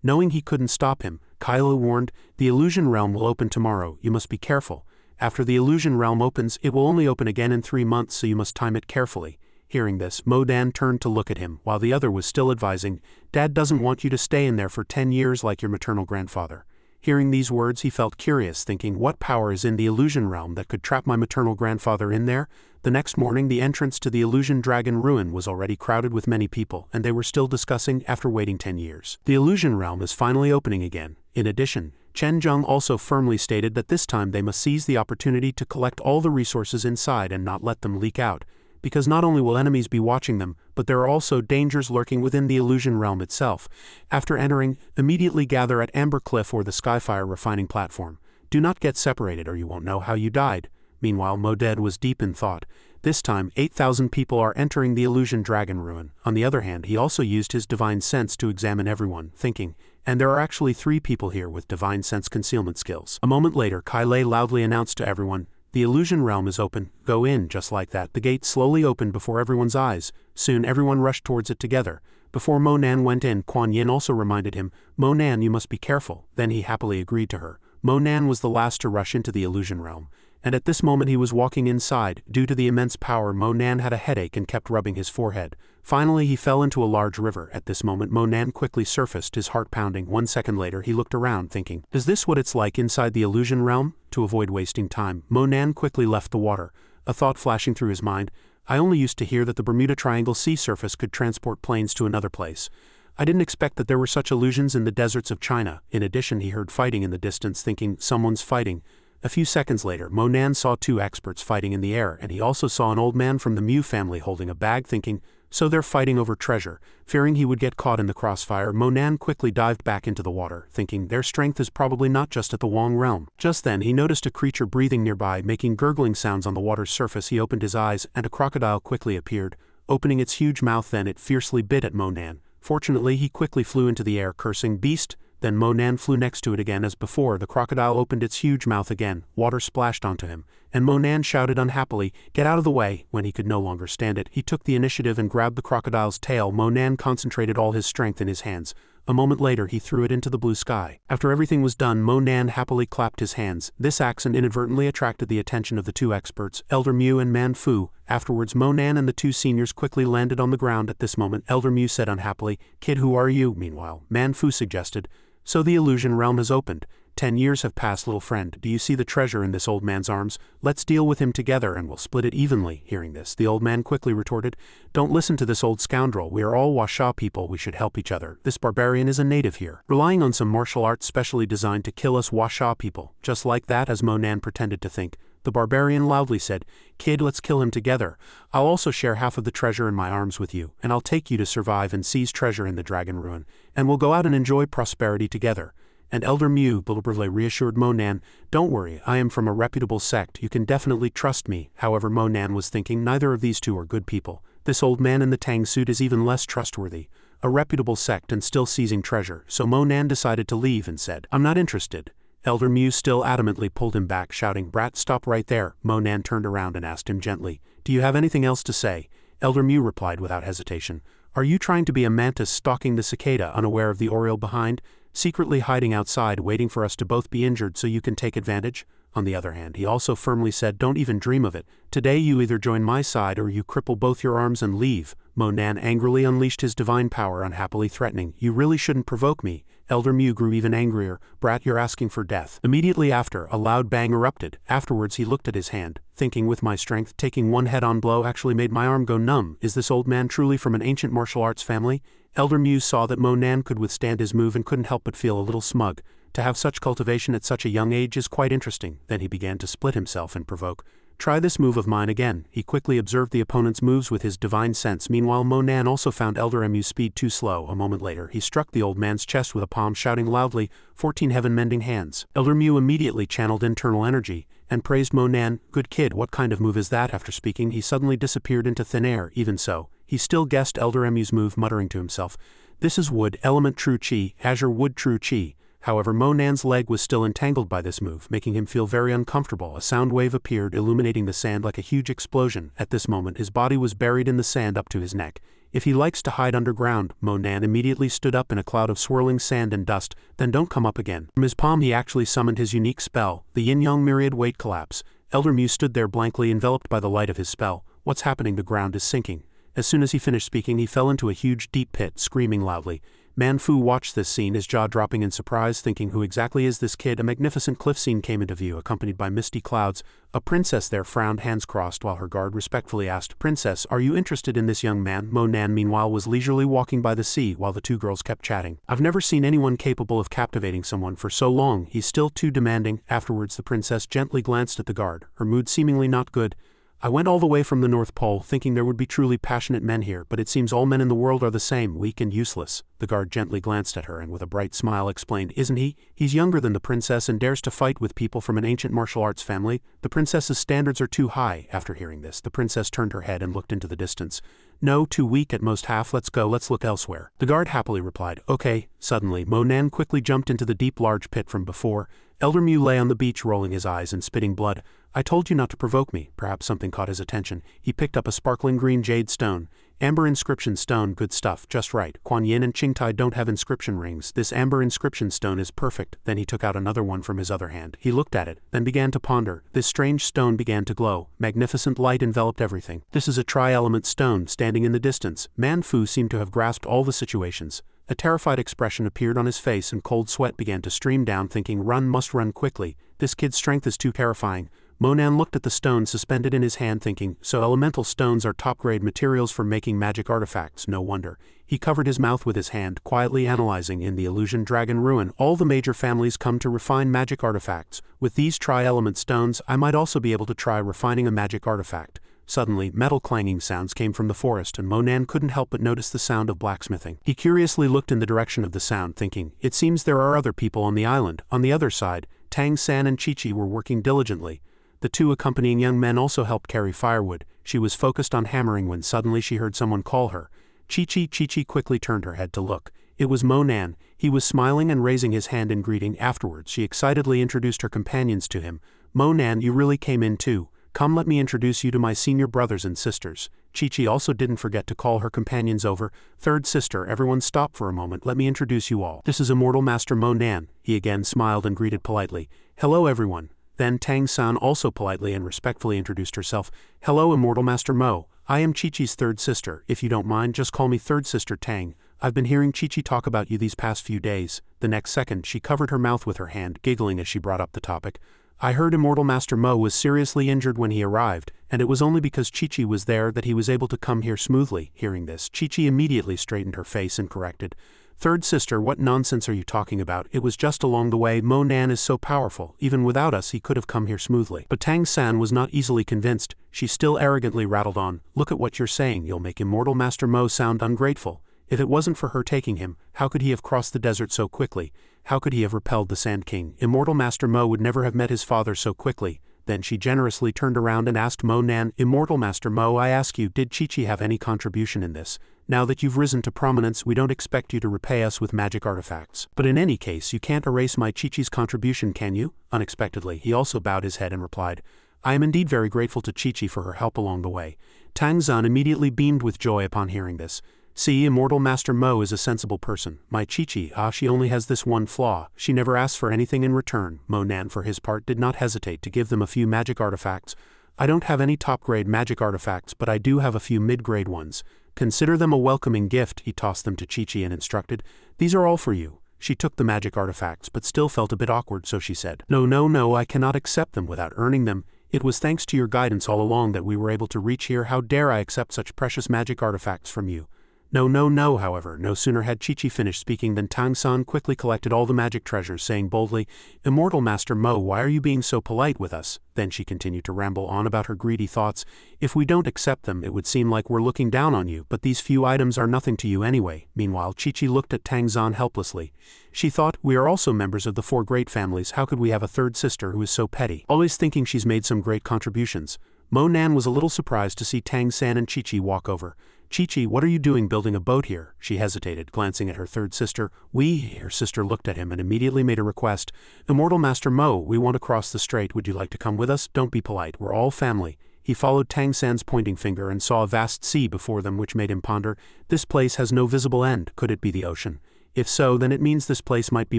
Knowing he couldn't stop him, Kai Lei warned, The illusion realm will open tomorrow. You must be careful. After the illusion realm opens, it will only open again in 3 months, so you must time it carefully. Hearing this, Mo Nan turned to look at him, while the other was still advising, Dad doesn't want you to stay in there for 10 years like your maternal grandfather. Hearing these words, he felt curious, thinking, What power is in the illusion realm that could trap my maternal grandfather in there? The next morning, the entrance to the illusion dragon ruin was already crowded with many people, and they were still discussing after waiting 10 years. The illusion realm is finally opening again. In addition, Chen Zheng also firmly stated that this time they must seize the opportunity to collect all the resources inside and not let them leak out, because not only will enemies be watching them, but there are also dangers lurking within the illusion realm itself. After entering, immediately gather at Amber Cliff or the Skyfire refining platform. Do not get separated or you won't know how you died. Meanwhile, Moded was deep in thought. This time, 8,000 people are entering the illusion dragon ruin. On the other hand, he also used his divine sense to examine everyone, thinking, and there are actually 3 people here with divine sense concealment skills. A moment later, Kai Lei loudly announced to everyone, "The illusion realm is open, go in." Just like that, the gate slowly opened before everyone's eyes. Soon everyone rushed towards it together. Before Mo Nan went in, Kuan Yin also reminded him, "Mo Nan, you must be careful." Then he happily agreed to her. Mo Nan was the last to rush into the illusion realm, and at this moment he was walking inside. Due to the immense power, Mo Nan had a headache and kept rubbing his forehead. Finally he fell into a large river. At this moment Mo Nan quickly surfaced, his heart pounding. 1 second later he looked around thinking, is this what it's like inside the illusion realm? To avoid wasting time, Mo Nan quickly left the water, a thought flashing through his mind. I only used to hear that the Bermuda Triangle sea surface could transport planes to another place. I didn't expect that there were such illusions in the deserts of China. In addition, he heard fighting in the distance, thinking, someone's fighting. A few seconds later, Mo Nan saw 2 experts fighting in the air, and he also saw an old man from the Mu family holding a bag, thinking, so they're fighting over treasure. Fearing he would get caught in the crossfire, Mo Nan quickly dived back into the water, thinking their strength is probably not just at the Wong realm. Just then he noticed a creature breathing nearby, making gurgling sounds on the water's surface. He opened his eyes, and a crocodile quickly appeared, opening its huge mouth. Then it fiercely bit at Mo Nan. Fortunately, he quickly flew into the air, cursing, "Beast!" Then Mo Nan flew next to it again. As before, the crocodile opened its huge mouth again, water splashed onto him, and Mo Nan shouted unhappily, "Get out of the way!" When he could no longer stand it, he took the initiative and grabbed the crocodile's tail. Mo Nan concentrated all his strength in his hands. A moment later he threw it into the blue sky. After everything was done, Mo Nan happily clapped his hands. This action inadvertently attracted the attention of the 2 experts, Elder Mu and Man Fu. Afterwards Mo Nan and the 2 seniors quickly landed on the ground. At this moment Elder Mu said unhappily, "Kid, who are you?" Meanwhile, Man Fu suggested, "So the illusion realm has opened. 10 years have passed, little friend. Do you see the treasure in this old man's arms? Let's deal with him together and we'll split it evenly." Hearing this, the old man quickly retorted, "Don't listen to this old scoundrel. We are all Washa people. We should help each other. This barbarian is a native here, relying on some martial arts specially designed to kill us Washa people." Just like that, as Mo Nan pretended to think, the barbarian loudly said, "Kid, let's kill him together. I'll also share half of the treasure in my arms with you, and I'll take you to survive and seize treasure in the dragon ruin, and we'll go out and enjoy prosperity together." And Elder Mu deliberately reassured Mo Nan, "Don't worry, I am from a reputable sect. You can definitely trust me." However, Mo Nan was thinking, neither of these 2 are good people. This old man in the Tang suit is even less trustworthy. A reputable sect and still seizing treasure. So Mo Nan decided to leave and said, "I'm not interested." Elder Mu still adamantly pulled him back, shouting, "Brat, stop right there." Mo Nan turned around and asked him gently, "Do you have anything else to say?" Elder Mu replied without hesitation, "Are you trying to be a mantis stalking the cicada, unaware of the oriole behind? Secretly hiding outside, waiting for us to both be injured so you can take advantage?" On the other hand, he also firmly said, "Don't even dream of it. Today you either join my side or you cripple both your arms and leave." Mo Nan angrily unleashed his divine power, unhappily threatening, "You really shouldn't provoke me." Elder Mu grew even angrier, "Brat, you're asking for death." Immediately after, a loud bang erupted. Afterwards he looked at his hand, thinking, with my strength, taking one head-on blow actually made my arm go numb. Is this old man truly from an ancient martial arts family? Elder Mu saw that Mo Nan could withstand his move and couldn't help but feel a little smug. To have such cultivation at such a young age is quite interesting. Then he began to split himself and provoke, "Try this move of mine again." He quickly observed the opponent's moves with his divine sense. Meanwhile, Mo Nan also found Elder Mu's speed too slow. A moment later, he struck the old man's chest with a palm, shouting loudly, 14 heaven-mending hands. Elder Mu immediately channeled internal energy and praised Mo Nan. "Good kid, what kind of move is that?" After speaking, he suddenly disappeared into thin air. Even so, he still guessed Elder Mu's move, muttering to himself, "This is wood, element true chi, azure wood true chi." However, Mo Nan's leg was still entangled by this move, making him feel very uncomfortable. A sound wave appeared, illuminating the sand like a huge explosion. At this moment, his body was buried in the sand up to his neck. If he likes to hide underground, Mo Nan immediately stood up in a cloud of swirling sand and dust, then don't come up again. From his palm he actually summoned his unique spell, the Yin-Yang Myriad Weight Collapse. Elder Mu stood there blankly enveloped by the light of his spell. "What's happening? The ground is sinking." As soon as he finished speaking, he fell into a huge deep pit, screaming loudly, Manfu watched this scene, his jaw dropping in surprise, thinking, who exactly is this kid? A magnificent cliff scene came into view, accompanied by misty clouds. A princess there frowned, hands crossed, while her guard respectfully asked, "Princess, are you interested in this young man?" Monan meanwhile was leisurely walking by the sea while the two girls kept chatting. "I've never seen anyone capable of captivating someone for so long. He's still too demanding." Afterwards the princess gently glanced at the guard, her mood seemingly not good. "I went all the way from the North Pole thinking there would be truly passionate men here, but it seems all men in the world are the same, weak and useless." The guard gently glanced at her and with a bright smile explained, "Isn't he? He's younger than the princess and dares to fight with people from an ancient martial arts family. The princess's standards are too high." After hearing this, the princess turned her head and looked into the distance. "No, too weak at most half. Let's go, let's look elsewhere." The guard happily replied, "Okay." Suddenly, Monan quickly jumped into the deep large pit from before. Elder Mew lay on the beach rolling his eyes and spitting blood. "I told you not to provoke me." Perhaps something caught his attention. He picked up a sparkling green jade stone. "Amber inscription stone, good stuff, just right. Kuan Yin and Qingtai don't have inscription rings. This amber inscription stone is perfect." Then he took out another one from his other hand. He looked at it, then began to ponder. This strange stone began to glow. Magnificent light enveloped everything. "This is a tri-element stone, standing in the distance." Manfu seemed to have grasped all the situations. A terrified expression appeared on his face and cold sweat began to stream down, thinking, must run quickly. This kid's strength is too terrifying. Monan looked at the stone suspended in his hand, thinking, so elemental stones are top-grade materials for making magic artifacts, no wonder. He covered his mouth with his hand, quietly analyzing. In the Illusion Dragon Ruin, all the major families come to refine magic artifacts. With these tri-element stones, I might also be able to try refining a magic artifact. Suddenly, metal clanging sounds came from the forest, and Monan couldn't help but notice the sound of blacksmithing. He curiously looked in the direction of the sound, thinking, it seems there are other people on the island. On the other side, Tang San and Chi-Chi were working diligently. The two accompanying young men also helped carry firewood. She was focused on hammering when suddenly she heard someone call her. Chi-Chi quickly turned her head to look. It was Monan. He was smiling and raising his hand in greeting. Afterwards, she excitedly introduced her companions to him. "Monan, you really came in too. Come, let me introduce you to my senior brothers and sisters." Chi-Chi also didn't forget to call her companions over. "Third sister, everyone stop for a moment, let me introduce you all. This is Immortal Master Monan." He again smiled and greeted politely. "Hello everyone." Then Tang San also politely and respectfully introduced herself. "Hello Immortal Master Mo. I am Chi-Chi's third sister. If you don't mind, just call me Third Sister Tang. I've been hearing Chi-Chi talk about you these past few days." The next second, she covered her mouth with her hand, giggling as she brought up the topic. "I heard Immortal Master Mo was seriously injured when he arrived, and it was only because Chi-Chi was there that he was able to come here smoothly." Hearing this, Chi-Chi immediately straightened her face and corrected. "Third sister, what nonsense are you talking about? It was just along the way. Monan is so powerful. Even without us, he could have come here smoothly." But Tang San was not easily convinced. She still arrogantly rattled on. "Look at what you're saying. You'll make Immortal Master Mo sound ungrateful. If it wasn't for her taking him, how could he have crossed the desert so quickly? How could he have repelled the Sand King? Immortal Master Mo would never have met his father so quickly." Then she generously turned around and asked Monan, "Immortal Master Mo, I ask you, did Chi-Chi have any contribution in this? Now that you've risen to prominence, we don't expect you to repay us with magic artifacts. But in any case, you can't erase my Chi-Chi's contribution, can you?" Unexpectedly, he also bowed his head and replied, "I am indeed very grateful to Chi-Chi for her help along the way." Tang Zan immediately beamed with joy upon hearing this. "See, Immortal Master Mo is a sensible person. My Chi-Chi, she only has this one flaw. She never asks for anything in return." Monan, for his part, did not hesitate to give them a few magic artifacts. "I don't have any top-grade magic artifacts, but I do have a few mid-grade ones. Consider them a welcoming gift." He tossed them to Chi-Chi and instructed, "These are all for you." She took the magic artifacts but still felt a bit awkward, so she said, No, I cannot accept them without earning them. It was thanks to your guidance all along that we were able to reach here. How dare I accept such precious magic artifacts from you?" No, however, no sooner had Chi-Chi finished speaking than Tang San quickly collected all the magic treasures, saying boldly, "Immortal Master Mo, why are you being so polite with us?" Then she continued to ramble on about her greedy thoughts. "If we don't accept them, it would seem like we're looking down on you, but these few items are nothing to you anyway." Meanwhile, Chi-Chi looked at Tang San helplessly. She thought, we are also members of the four great families, how could we have a third sister who is so petty, always thinking she's made some great contributions? Monan was a little surprised to see Tang San and Chi-Chi walk over. "Chi-Chi, what are you doing building a boat here?" She hesitated, glancing at her third sister. Her sister looked at him and immediately made a request. "Immortal Master Mo, we want to cross the strait. Would you like to come with us? Don't be polite, we're all family." He followed Tang San's pointing finger and saw a vast sea before them, which made him ponder. This place has no visible end. Could it be the ocean? If so, then it means this place might be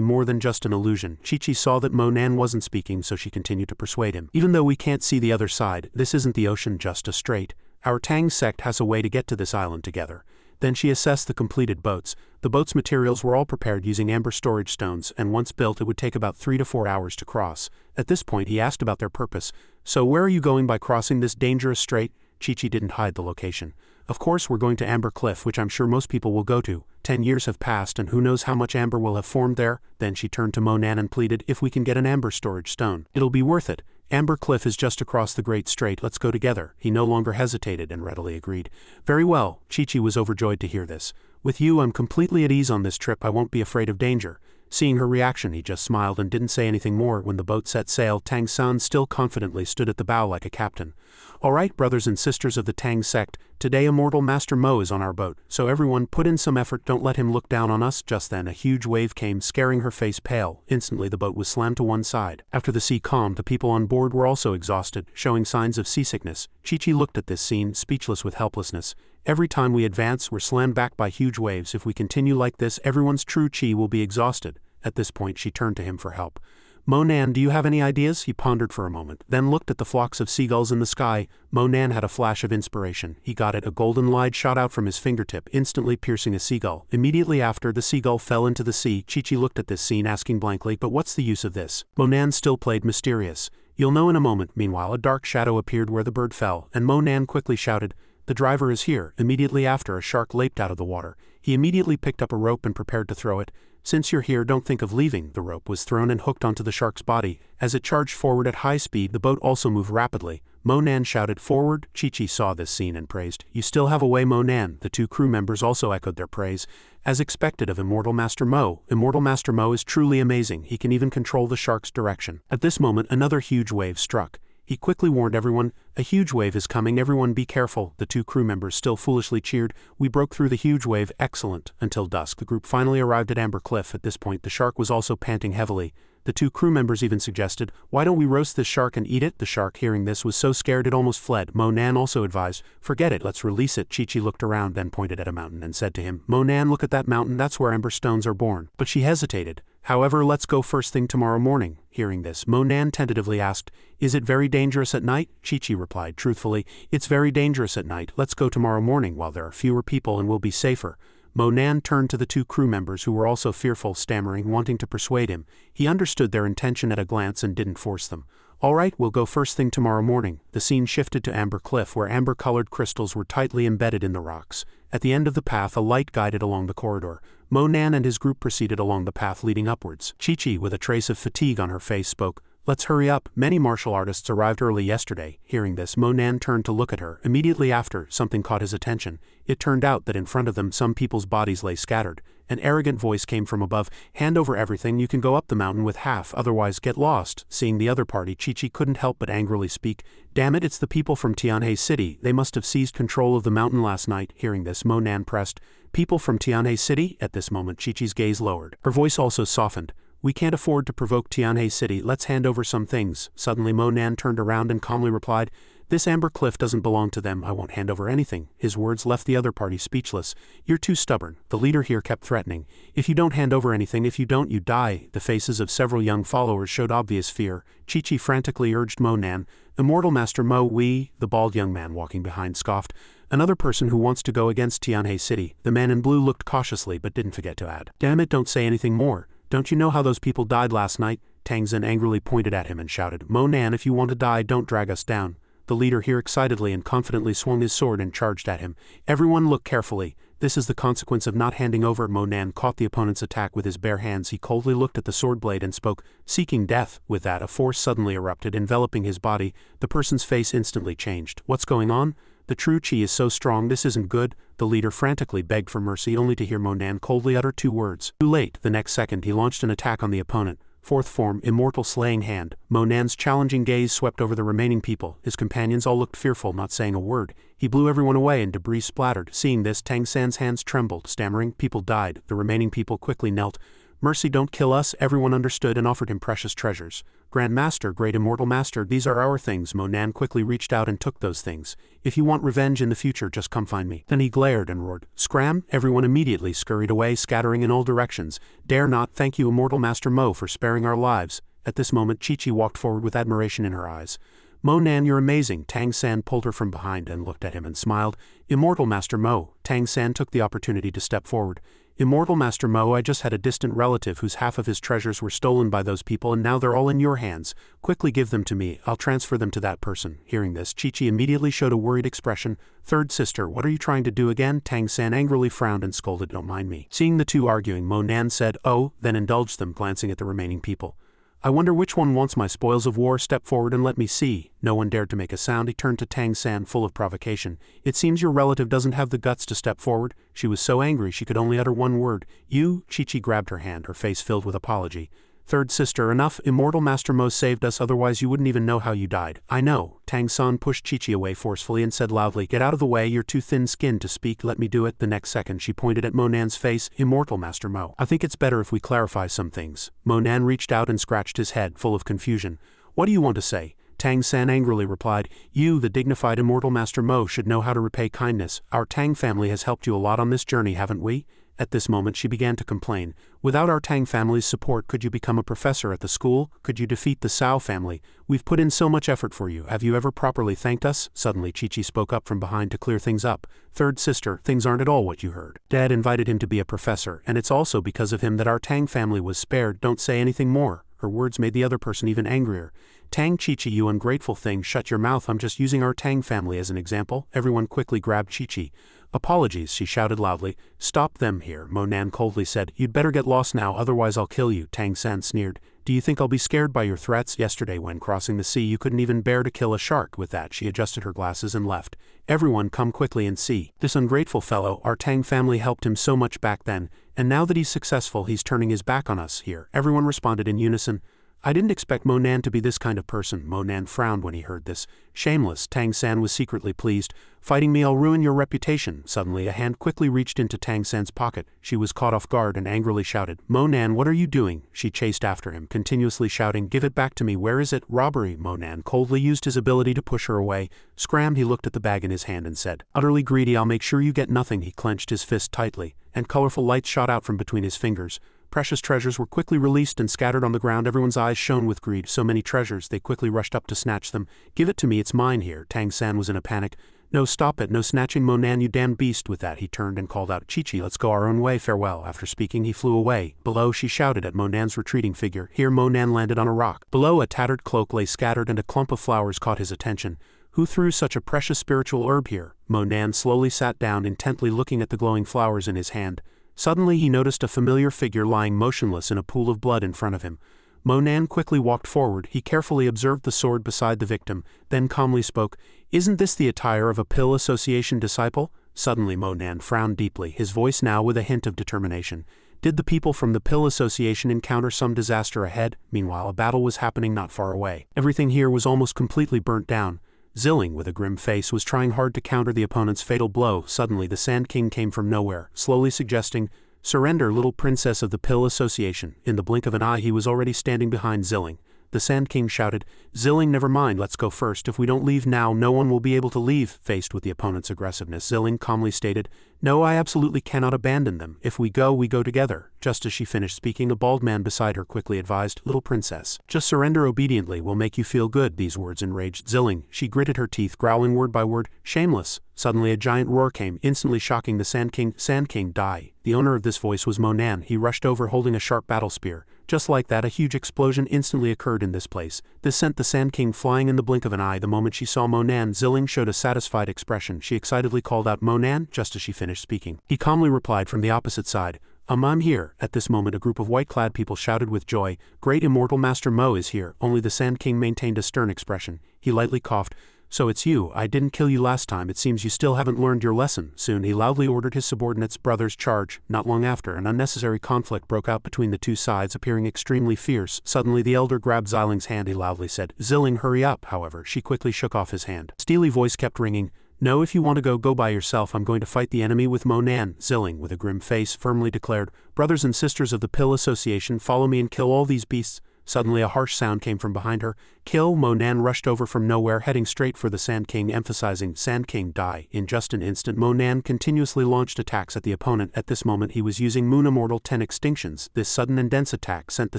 more than just an illusion. Chi-Chi saw that Monan wasn't speaking, so she continued to persuade him. "Even though we can't see the other side, this isn't the ocean, just a strait. Our Tang sect has a way to get to this island together. Then she assessed the completed boats. The boat's materials were all prepared using amber storage stones, and once built it would take about 3 to 4 hours to cross. At this point he asked about their purpose. So where are you going by crossing this dangerous strait? Chi-Chi didn't hide the location. Of course we're going to Amber Cliff, which I'm sure most people will go to. 10 years have passed and who knows how much amber will have formed there. Then she turned to Monan and pleaded, if we can get an amber storage stone, it'll be worth it. Amber Cliff is just across the Great Strait, let's go together. He no longer hesitated and readily agreed. Very well, Chi-Chi was overjoyed to hear this. With you I'm completely at ease on this trip, I won't be afraid of danger. Seeing her reaction he just smiled and didn't say anything more. When the boat set sail, Tang San still confidently stood at the bow like a captain. Alright brothers and sisters of the Tang sect, today Immortal Master Mo is on our boat, so everyone put in some effort, don't let him look down on us. Just then a huge wave came, scaring her face pale. Instantly the boat was slammed to one side. After the sea calmed, the people on board were also exhausted, showing signs of seasickness. Chi-Chi looked at this scene, speechless with helplessness. Every time we advance, we're slammed back by huge waves. If we continue like this, everyone's true chi will be exhausted. At this point she turned to him for help. Monan, do you have any ideas? He pondered for a moment, then looked at the flocks of seagulls in the sky. Monan had a flash of inspiration. He got it. A golden light shot out from his fingertip, instantly piercing a seagull. Immediately after, the seagull fell into the sea. Chi-Chi looked at this scene, asking blankly, but what's the use of this? Monan still played mysterious. You'll know in a moment. Meanwhile, a dark shadow appeared where the bird fell, and Monan quickly shouted, the driver is here. Immediately after, a shark leaped out of the water. He immediately picked up a rope and prepared to throw it. Since you're here, don't think of leaving. The rope was thrown and hooked onto the shark's body. As it charged forward at high speed, the boat also moved rapidly. Monan shouted, forward. Chi-Chi saw this scene and praised, you still have a way, Monan. The two crew members also echoed their praise. As expected of Immortal Master Mo, Immortal Master Mo is truly amazing. He can even control the shark's direction. At this moment, another huge wave struck. He quickly warned everyone, a huge wave is coming, everyone be careful. The two crew members still foolishly cheered, we broke through the huge wave, excellent. Until dusk, the group finally arrived at Amber Cliff. At this point the shark was also panting heavily. The two crew members even suggested, why don't we roast this shark and eat it? The shark, hearing this, was so scared it almost fled. Monan also advised, forget it, let's release it. Chi-Chi looked around, then pointed at a mountain and said to him, Monan, look at that mountain, that's where amber stones are born. But she hesitated. However, let's go first thing tomorrow morning. Hearing this, Monan tentatively asked, is it very dangerous at night? Chi-Chi replied truthfully, it's very dangerous at night, let's go tomorrow morning while there are fewer people and we'll be safer. Monan turned to the two crew members who were also fearful, stammering, wanting to persuade him. He understood their intention at a glance and didn't force them. All right, we'll go first thing tomorrow morning. The scene shifted to Amber Cliff, where amber-colored crystals were tightly embedded in the rocks. At the end of the path, a light guided along the corridor. Monan and his group proceeded along the path leading upwards. Chi-Chi, with a trace of fatigue on her face, spoke, let's hurry up. Many martial artists arrived early yesterday. Hearing this, Monan turned to look at her. Immediately after, something caught his attention. It turned out that in front of them some people's bodies lay scattered. An arrogant voice came from above, hand over everything, you can go up the mountain with half, otherwise get lost. Seeing the other party, Chi-Chi couldn't help but angrily speak, damn it, it's the people from Tianhe City, they must have seized control of the mountain last night. Hearing this, Monan pressed, people from Tianhe City? At this moment Chi-Chi's gaze lowered. Her voice also softened. We can't afford to provoke Tianhe City, let's hand over some things. Suddenly Monan turned around and calmly replied, this Amber Cliff doesn't belong to them, I won't hand over anything. His words left the other party speechless. You're too stubborn. The leader here kept threatening. If you don't hand over anything, if you don't, you die. The faces of several young followers showed obvious fear. Chi-Chi frantically urged Monan, Immortal Master Mo, we, the bald young man walking behind scoffed, another person who wants to go against Tianhe City. The man in blue looked cautiously but didn't forget to add, damn it, don't say anything more. Don't you know how those people died last night? Tang Zhen angrily pointed at him and shouted, Monan, if you want to die, don't drag us down. The leader here excitedly and confidently swung his sword and charged at him. Everyone look carefully. This is the consequence of not handing over. Monan caught the opponent's attack with his bare hands. He coldly looked at the sword blade and spoke, seeking death. With that, a force suddenly erupted, enveloping his body. The person's face instantly changed. What's going on? The true chi is so strong, this isn't good. The leader frantically begged for mercy, only to hear Monan coldly utter two words. Too late. The next second, he launched an attack on the opponent. Fourth form, Immortal Slaying Hand. Monan's challenging gaze swept over the remaining people. His companions all looked fearful, not saying a word. He blew everyone away and debris splattered. Seeing this, Tang San's hands trembled, stammering, people died. The remaining people quickly knelt. Mercy, don't kill us. Everyone understood and offered him precious treasures. Grand Master, Great Immortal Master, these are our things. Monan quickly reached out and took those things. If you want revenge in the future, just come find me. Then he glared and roared, Scram! Everyone immediately scurried away, scattering in all directions. Dare not. Thank you, Immortal Master Mo, for sparing our lives. At this moment, Chi-Chi walked forward with admiration in her eyes. Mo Nan, you're amazing. Tang San pulled her from behind and looked at him and smiled. Immortal Master Mo. Tang San took the opportunity to step forward. Immortal Master Mo, I just had a distant relative whose half of his treasures were stolen by those people and now they're all in your hands. Quickly give them to me, I'll transfer them to that person. Hearing this, Chi-Chi immediately showed a worried expression. Third sister, what are you trying to do again? Tang San angrily frowned and scolded, don't mind me. Seeing the two arguing, Mo Nan said, oh, then indulged them, glancing at the remaining people. I wonder which one wants my spoils of war. Step forward and let me see. No one dared to make a sound. He turned to Tang San full of provocation. It seems your relative doesn't have the guts to step forward. She was so angry she could only utter one word. You? Chi-Chi grabbed her hand, her face filled with apology. Third sister, enough. Immortal Master Mo saved us, otherwise you wouldn't even know how you died. I know. Tang San pushed Chi-Chi away forcefully and said loudly, get out of the way, you're too thin-skinned to speak, let me do it. The next second she pointed at Mo Nan's face. Immortal Master Mo, I think it's better if we clarify some things. Mo Nan reached out and scratched his head, full of confusion. What do you want to say? Tang San angrily replied, you, the dignified Immortal Master Mo, should know how to repay kindness. Our Tang family has helped you a lot on this journey, haven't we? At this moment she began to complain. Without our Tang family's support, could you become a professor at the school? Could you defeat the Cao family? We've put in so much effort for you. Have you ever properly thanked us? Suddenly Chi-Chi spoke up from behind to clear things up. Third sister, things aren't at all what you heard. Dad invited him to be a professor, and it's also because of him that our Tang family was spared. Don't say anything more. Her words made the other person even angrier. Tang, Chi-Chi, you ungrateful thing, shut your mouth. I'm just using our Tang family as an example. Everyone quickly grabbed Chi-Chi. Apologies, she shouted loudly. Stop them here, Mo Nan coldly said. You'd better get lost now, otherwise I'll kill you. Tang San sneered. Do you think I'll be scared by your threats? Yesterday when crossing the sea you couldn't even bear to kill a shark. With that she adjusted her glasses and left. Everyone come quickly and see. This ungrateful fellow, our Tang family helped him so much back then, and now that he's successful he's turning his back on us here. Everyone responded in unison. I didn't expect Mo Nan to be this kind of person. Mo Nan frowned when he heard this. Shameless, Tang San was secretly pleased. Fighting me, I'll ruin your reputation. Suddenly a hand quickly reached into Tang San's pocket. She was caught off guard and angrily shouted, Mo Nan, what are you doing? She chased after him, continuously shouting, give it back to me, where is it? Robbery. Mo Nan coldly used his ability to push her away. Scrammed, he looked at the bag in his hand and said, utterly greedy, I'll make sure you get nothing. He clenched his fist tightly, and colorful lights shot out from between his fingers. Precious treasures were quickly released and scattered on the ground. Everyone's eyes shone with greed. So many treasures, they quickly rushed up to snatch them. Give it to me, it's mine here. Tang San was in a panic. No, stop it, no snatching, Mo Nan, you damned beast. With that he turned and called out, Chi-Chi, let's go our own way, farewell. After speaking he flew away. Below she shouted at Mo Nan's retreating figure. Here Mo Nan landed on a rock. Below a tattered cloak lay scattered and a clump of flowers caught his attention. Who threw such a precious spiritual herb here? Mo Nan slowly sat down, intently looking at the glowing flowers in his hand. Suddenly he noticed a familiar figure lying motionless in a pool of blood in front of him. Mo Nan quickly walked forward. He carefully observed the sword beside the victim, then calmly spoke, isn't this the attire of a Pill Association disciple? Suddenly Mo Nan frowned deeply, his voice now with a hint of determination. Did the people from the Pill Association encounter some disaster ahead? Meanwhile a battle was happening not far away. Everything here was almost completely burnt down. Zilling, with a grim face, was trying hard to counter the opponent's fatal blow. Suddenly the Sand King came from nowhere, slowly suggesting, surrender, little princess of the Pill Association. In the blink of an eye he was already standing behind Zilling. The Sand King shouted, Zilling, never mind, let's go first. If we don't leave now, no one will be able to leave. Faced with the opponent's aggressiveness, Zilling calmly stated, no, I absolutely cannot abandon them. If we go together. Just as she finished speaking, a bald man beside her quickly advised, little princess, just surrender obediently, will make you feel good. These words enraged Zilling. She gritted her teeth, growling word by word, shameless. Suddenly a giant roar came, instantly shocking the Sand King. Sand King, die. The owner of this voice was Mo Nan. He rushed over holding a sharp battle spear. Just like that, a huge explosion instantly occurred in this place. This sent the Sand King flying in the blink of an eye. The moment she saw Mo Nan, Zilling showed a satisfied expression. She excitedly called out, Mo Nan, just as she finished speaking. He calmly replied from the opposite side, I'm here. At this moment a group of white-clad people shouted with joy, great Immortal Master Mo is here. Only the Sand King maintained a stern expression. He lightly coughed. So it's you. I didn't kill you last time. It seems you still haven't learned your lesson. Soon he loudly ordered his subordinates' brothers charge. Not long after, an unnecessary conflict broke out between the two sides, appearing extremely fierce. Suddenly the elder grabbed Zilling's hand. He loudly said, Zilling, hurry up. However, she quickly shook off his hand. Steely voice kept ringing. No, if you want to go by yourself. I'm going to fight the enemy with Mo Nan. Zilling, with a grim face, firmly declared, brothers and sisters of the Pill Association, follow me and kill all these beasts. Suddenly a harsh sound came from behind her. Kill! Monan rushed over from nowhere, heading straight for the Sand King, emphasizing, Sand King, die. In just an instant, Monan continuously launched attacks at the opponent. At this moment he was using Moon Immortal 10 extinctions. This sudden and dense attack sent the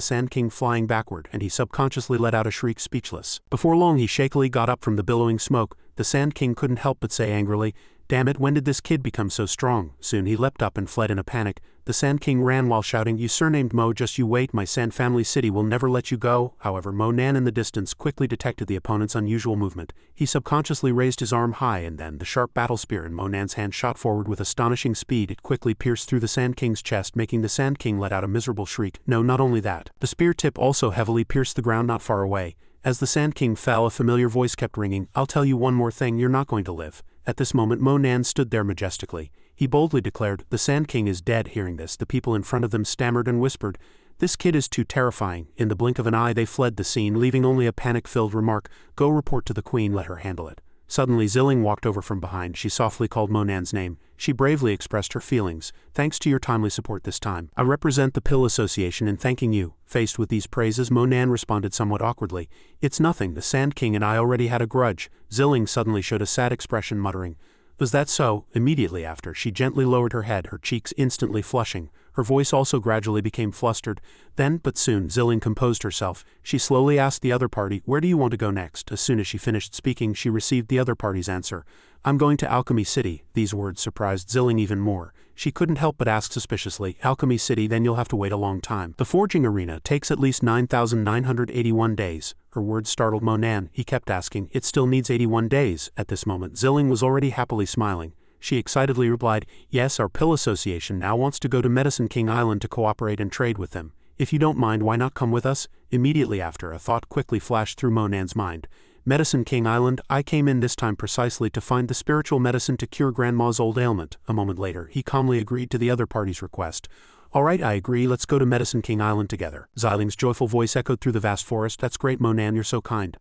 Sand King flying backward, and he subconsciously let out a shriek, speechless. Before long he shakily got up from the billowing smoke. The Sand King couldn't help but say angrily, damn it, when did this kid become so strong? Soon he leapt up and fled in a panic. The Sand King ran while shouting, you surnamed Mo, just you wait, my Sand family city will never let you go. However, Monan in the distance quickly detected the opponent's unusual movement. He subconsciously raised his arm high, and then the sharp battle spear in Monan's hand shot forward with astonishing speed. It quickly pierced through the Sand King's chest, making the Sand King let out a miserable shriek. No, not only that. The spear tip also heavily pierced the ground not far away. As the Sand King fell, a familiar voice kept ringing, I'll tell you one more thing, you're not going to live. At this moment Monan stood there majestically. He boldly declared, the Sand King is dead. Hearing this, the people in front of them stammered and whispered, this kid is too terrifying. In the blink of an eye they fled the scene, leaving only a panic-filled remark, go report to the queen, let her handle it. Suddenly Zilling walked over from behind. She softly called Monan's name. She bravely expressed her feelings. Thanks to your timely support this time. I represent the Pill Association in thanking you. Faced with these praises, Monan responded somewhat awkwardly. It's nothing, the Sand King and I already had a grudge. Zilling suddenly showed a sad expression, muttering, was that so? Immediately after, she gently lowered her head, her cheeks instantly flushing. Her voice also gradually became flustered. Then, but soon, Zilling composed herself. She slowly asked the other party, where do you want to go next? As soon as she finished speaking, she received the other party's answer. I'm going to Alchemy City. These words surprised Zilling even more. She couldn't help but ask suspiciously, Alchemy City, then you'll have to wait a long time. The forging arena takes at least 9,981 days. Her words startled Monan. He kept asking, it still needs 81 days. At this moment, Zilling was already happily smiling. She excitedly replied, yes, our Pill Association now wants to go to Medicine King Island to cooperate and trade with them. If you don't mind, why not come with us? Immediately after, a thought quickly flashed through Monan's mind. Medicine King Island, I came in this time precisely to find the spiritual medicine to cure Grandma's old ailment. A moment later, he calmly agreed to the other party's request. All right, I agree, let's go to Medicine King Island together. Xiling's joyful voice echoed through the vast forest. That's great, Monan, you're so kind.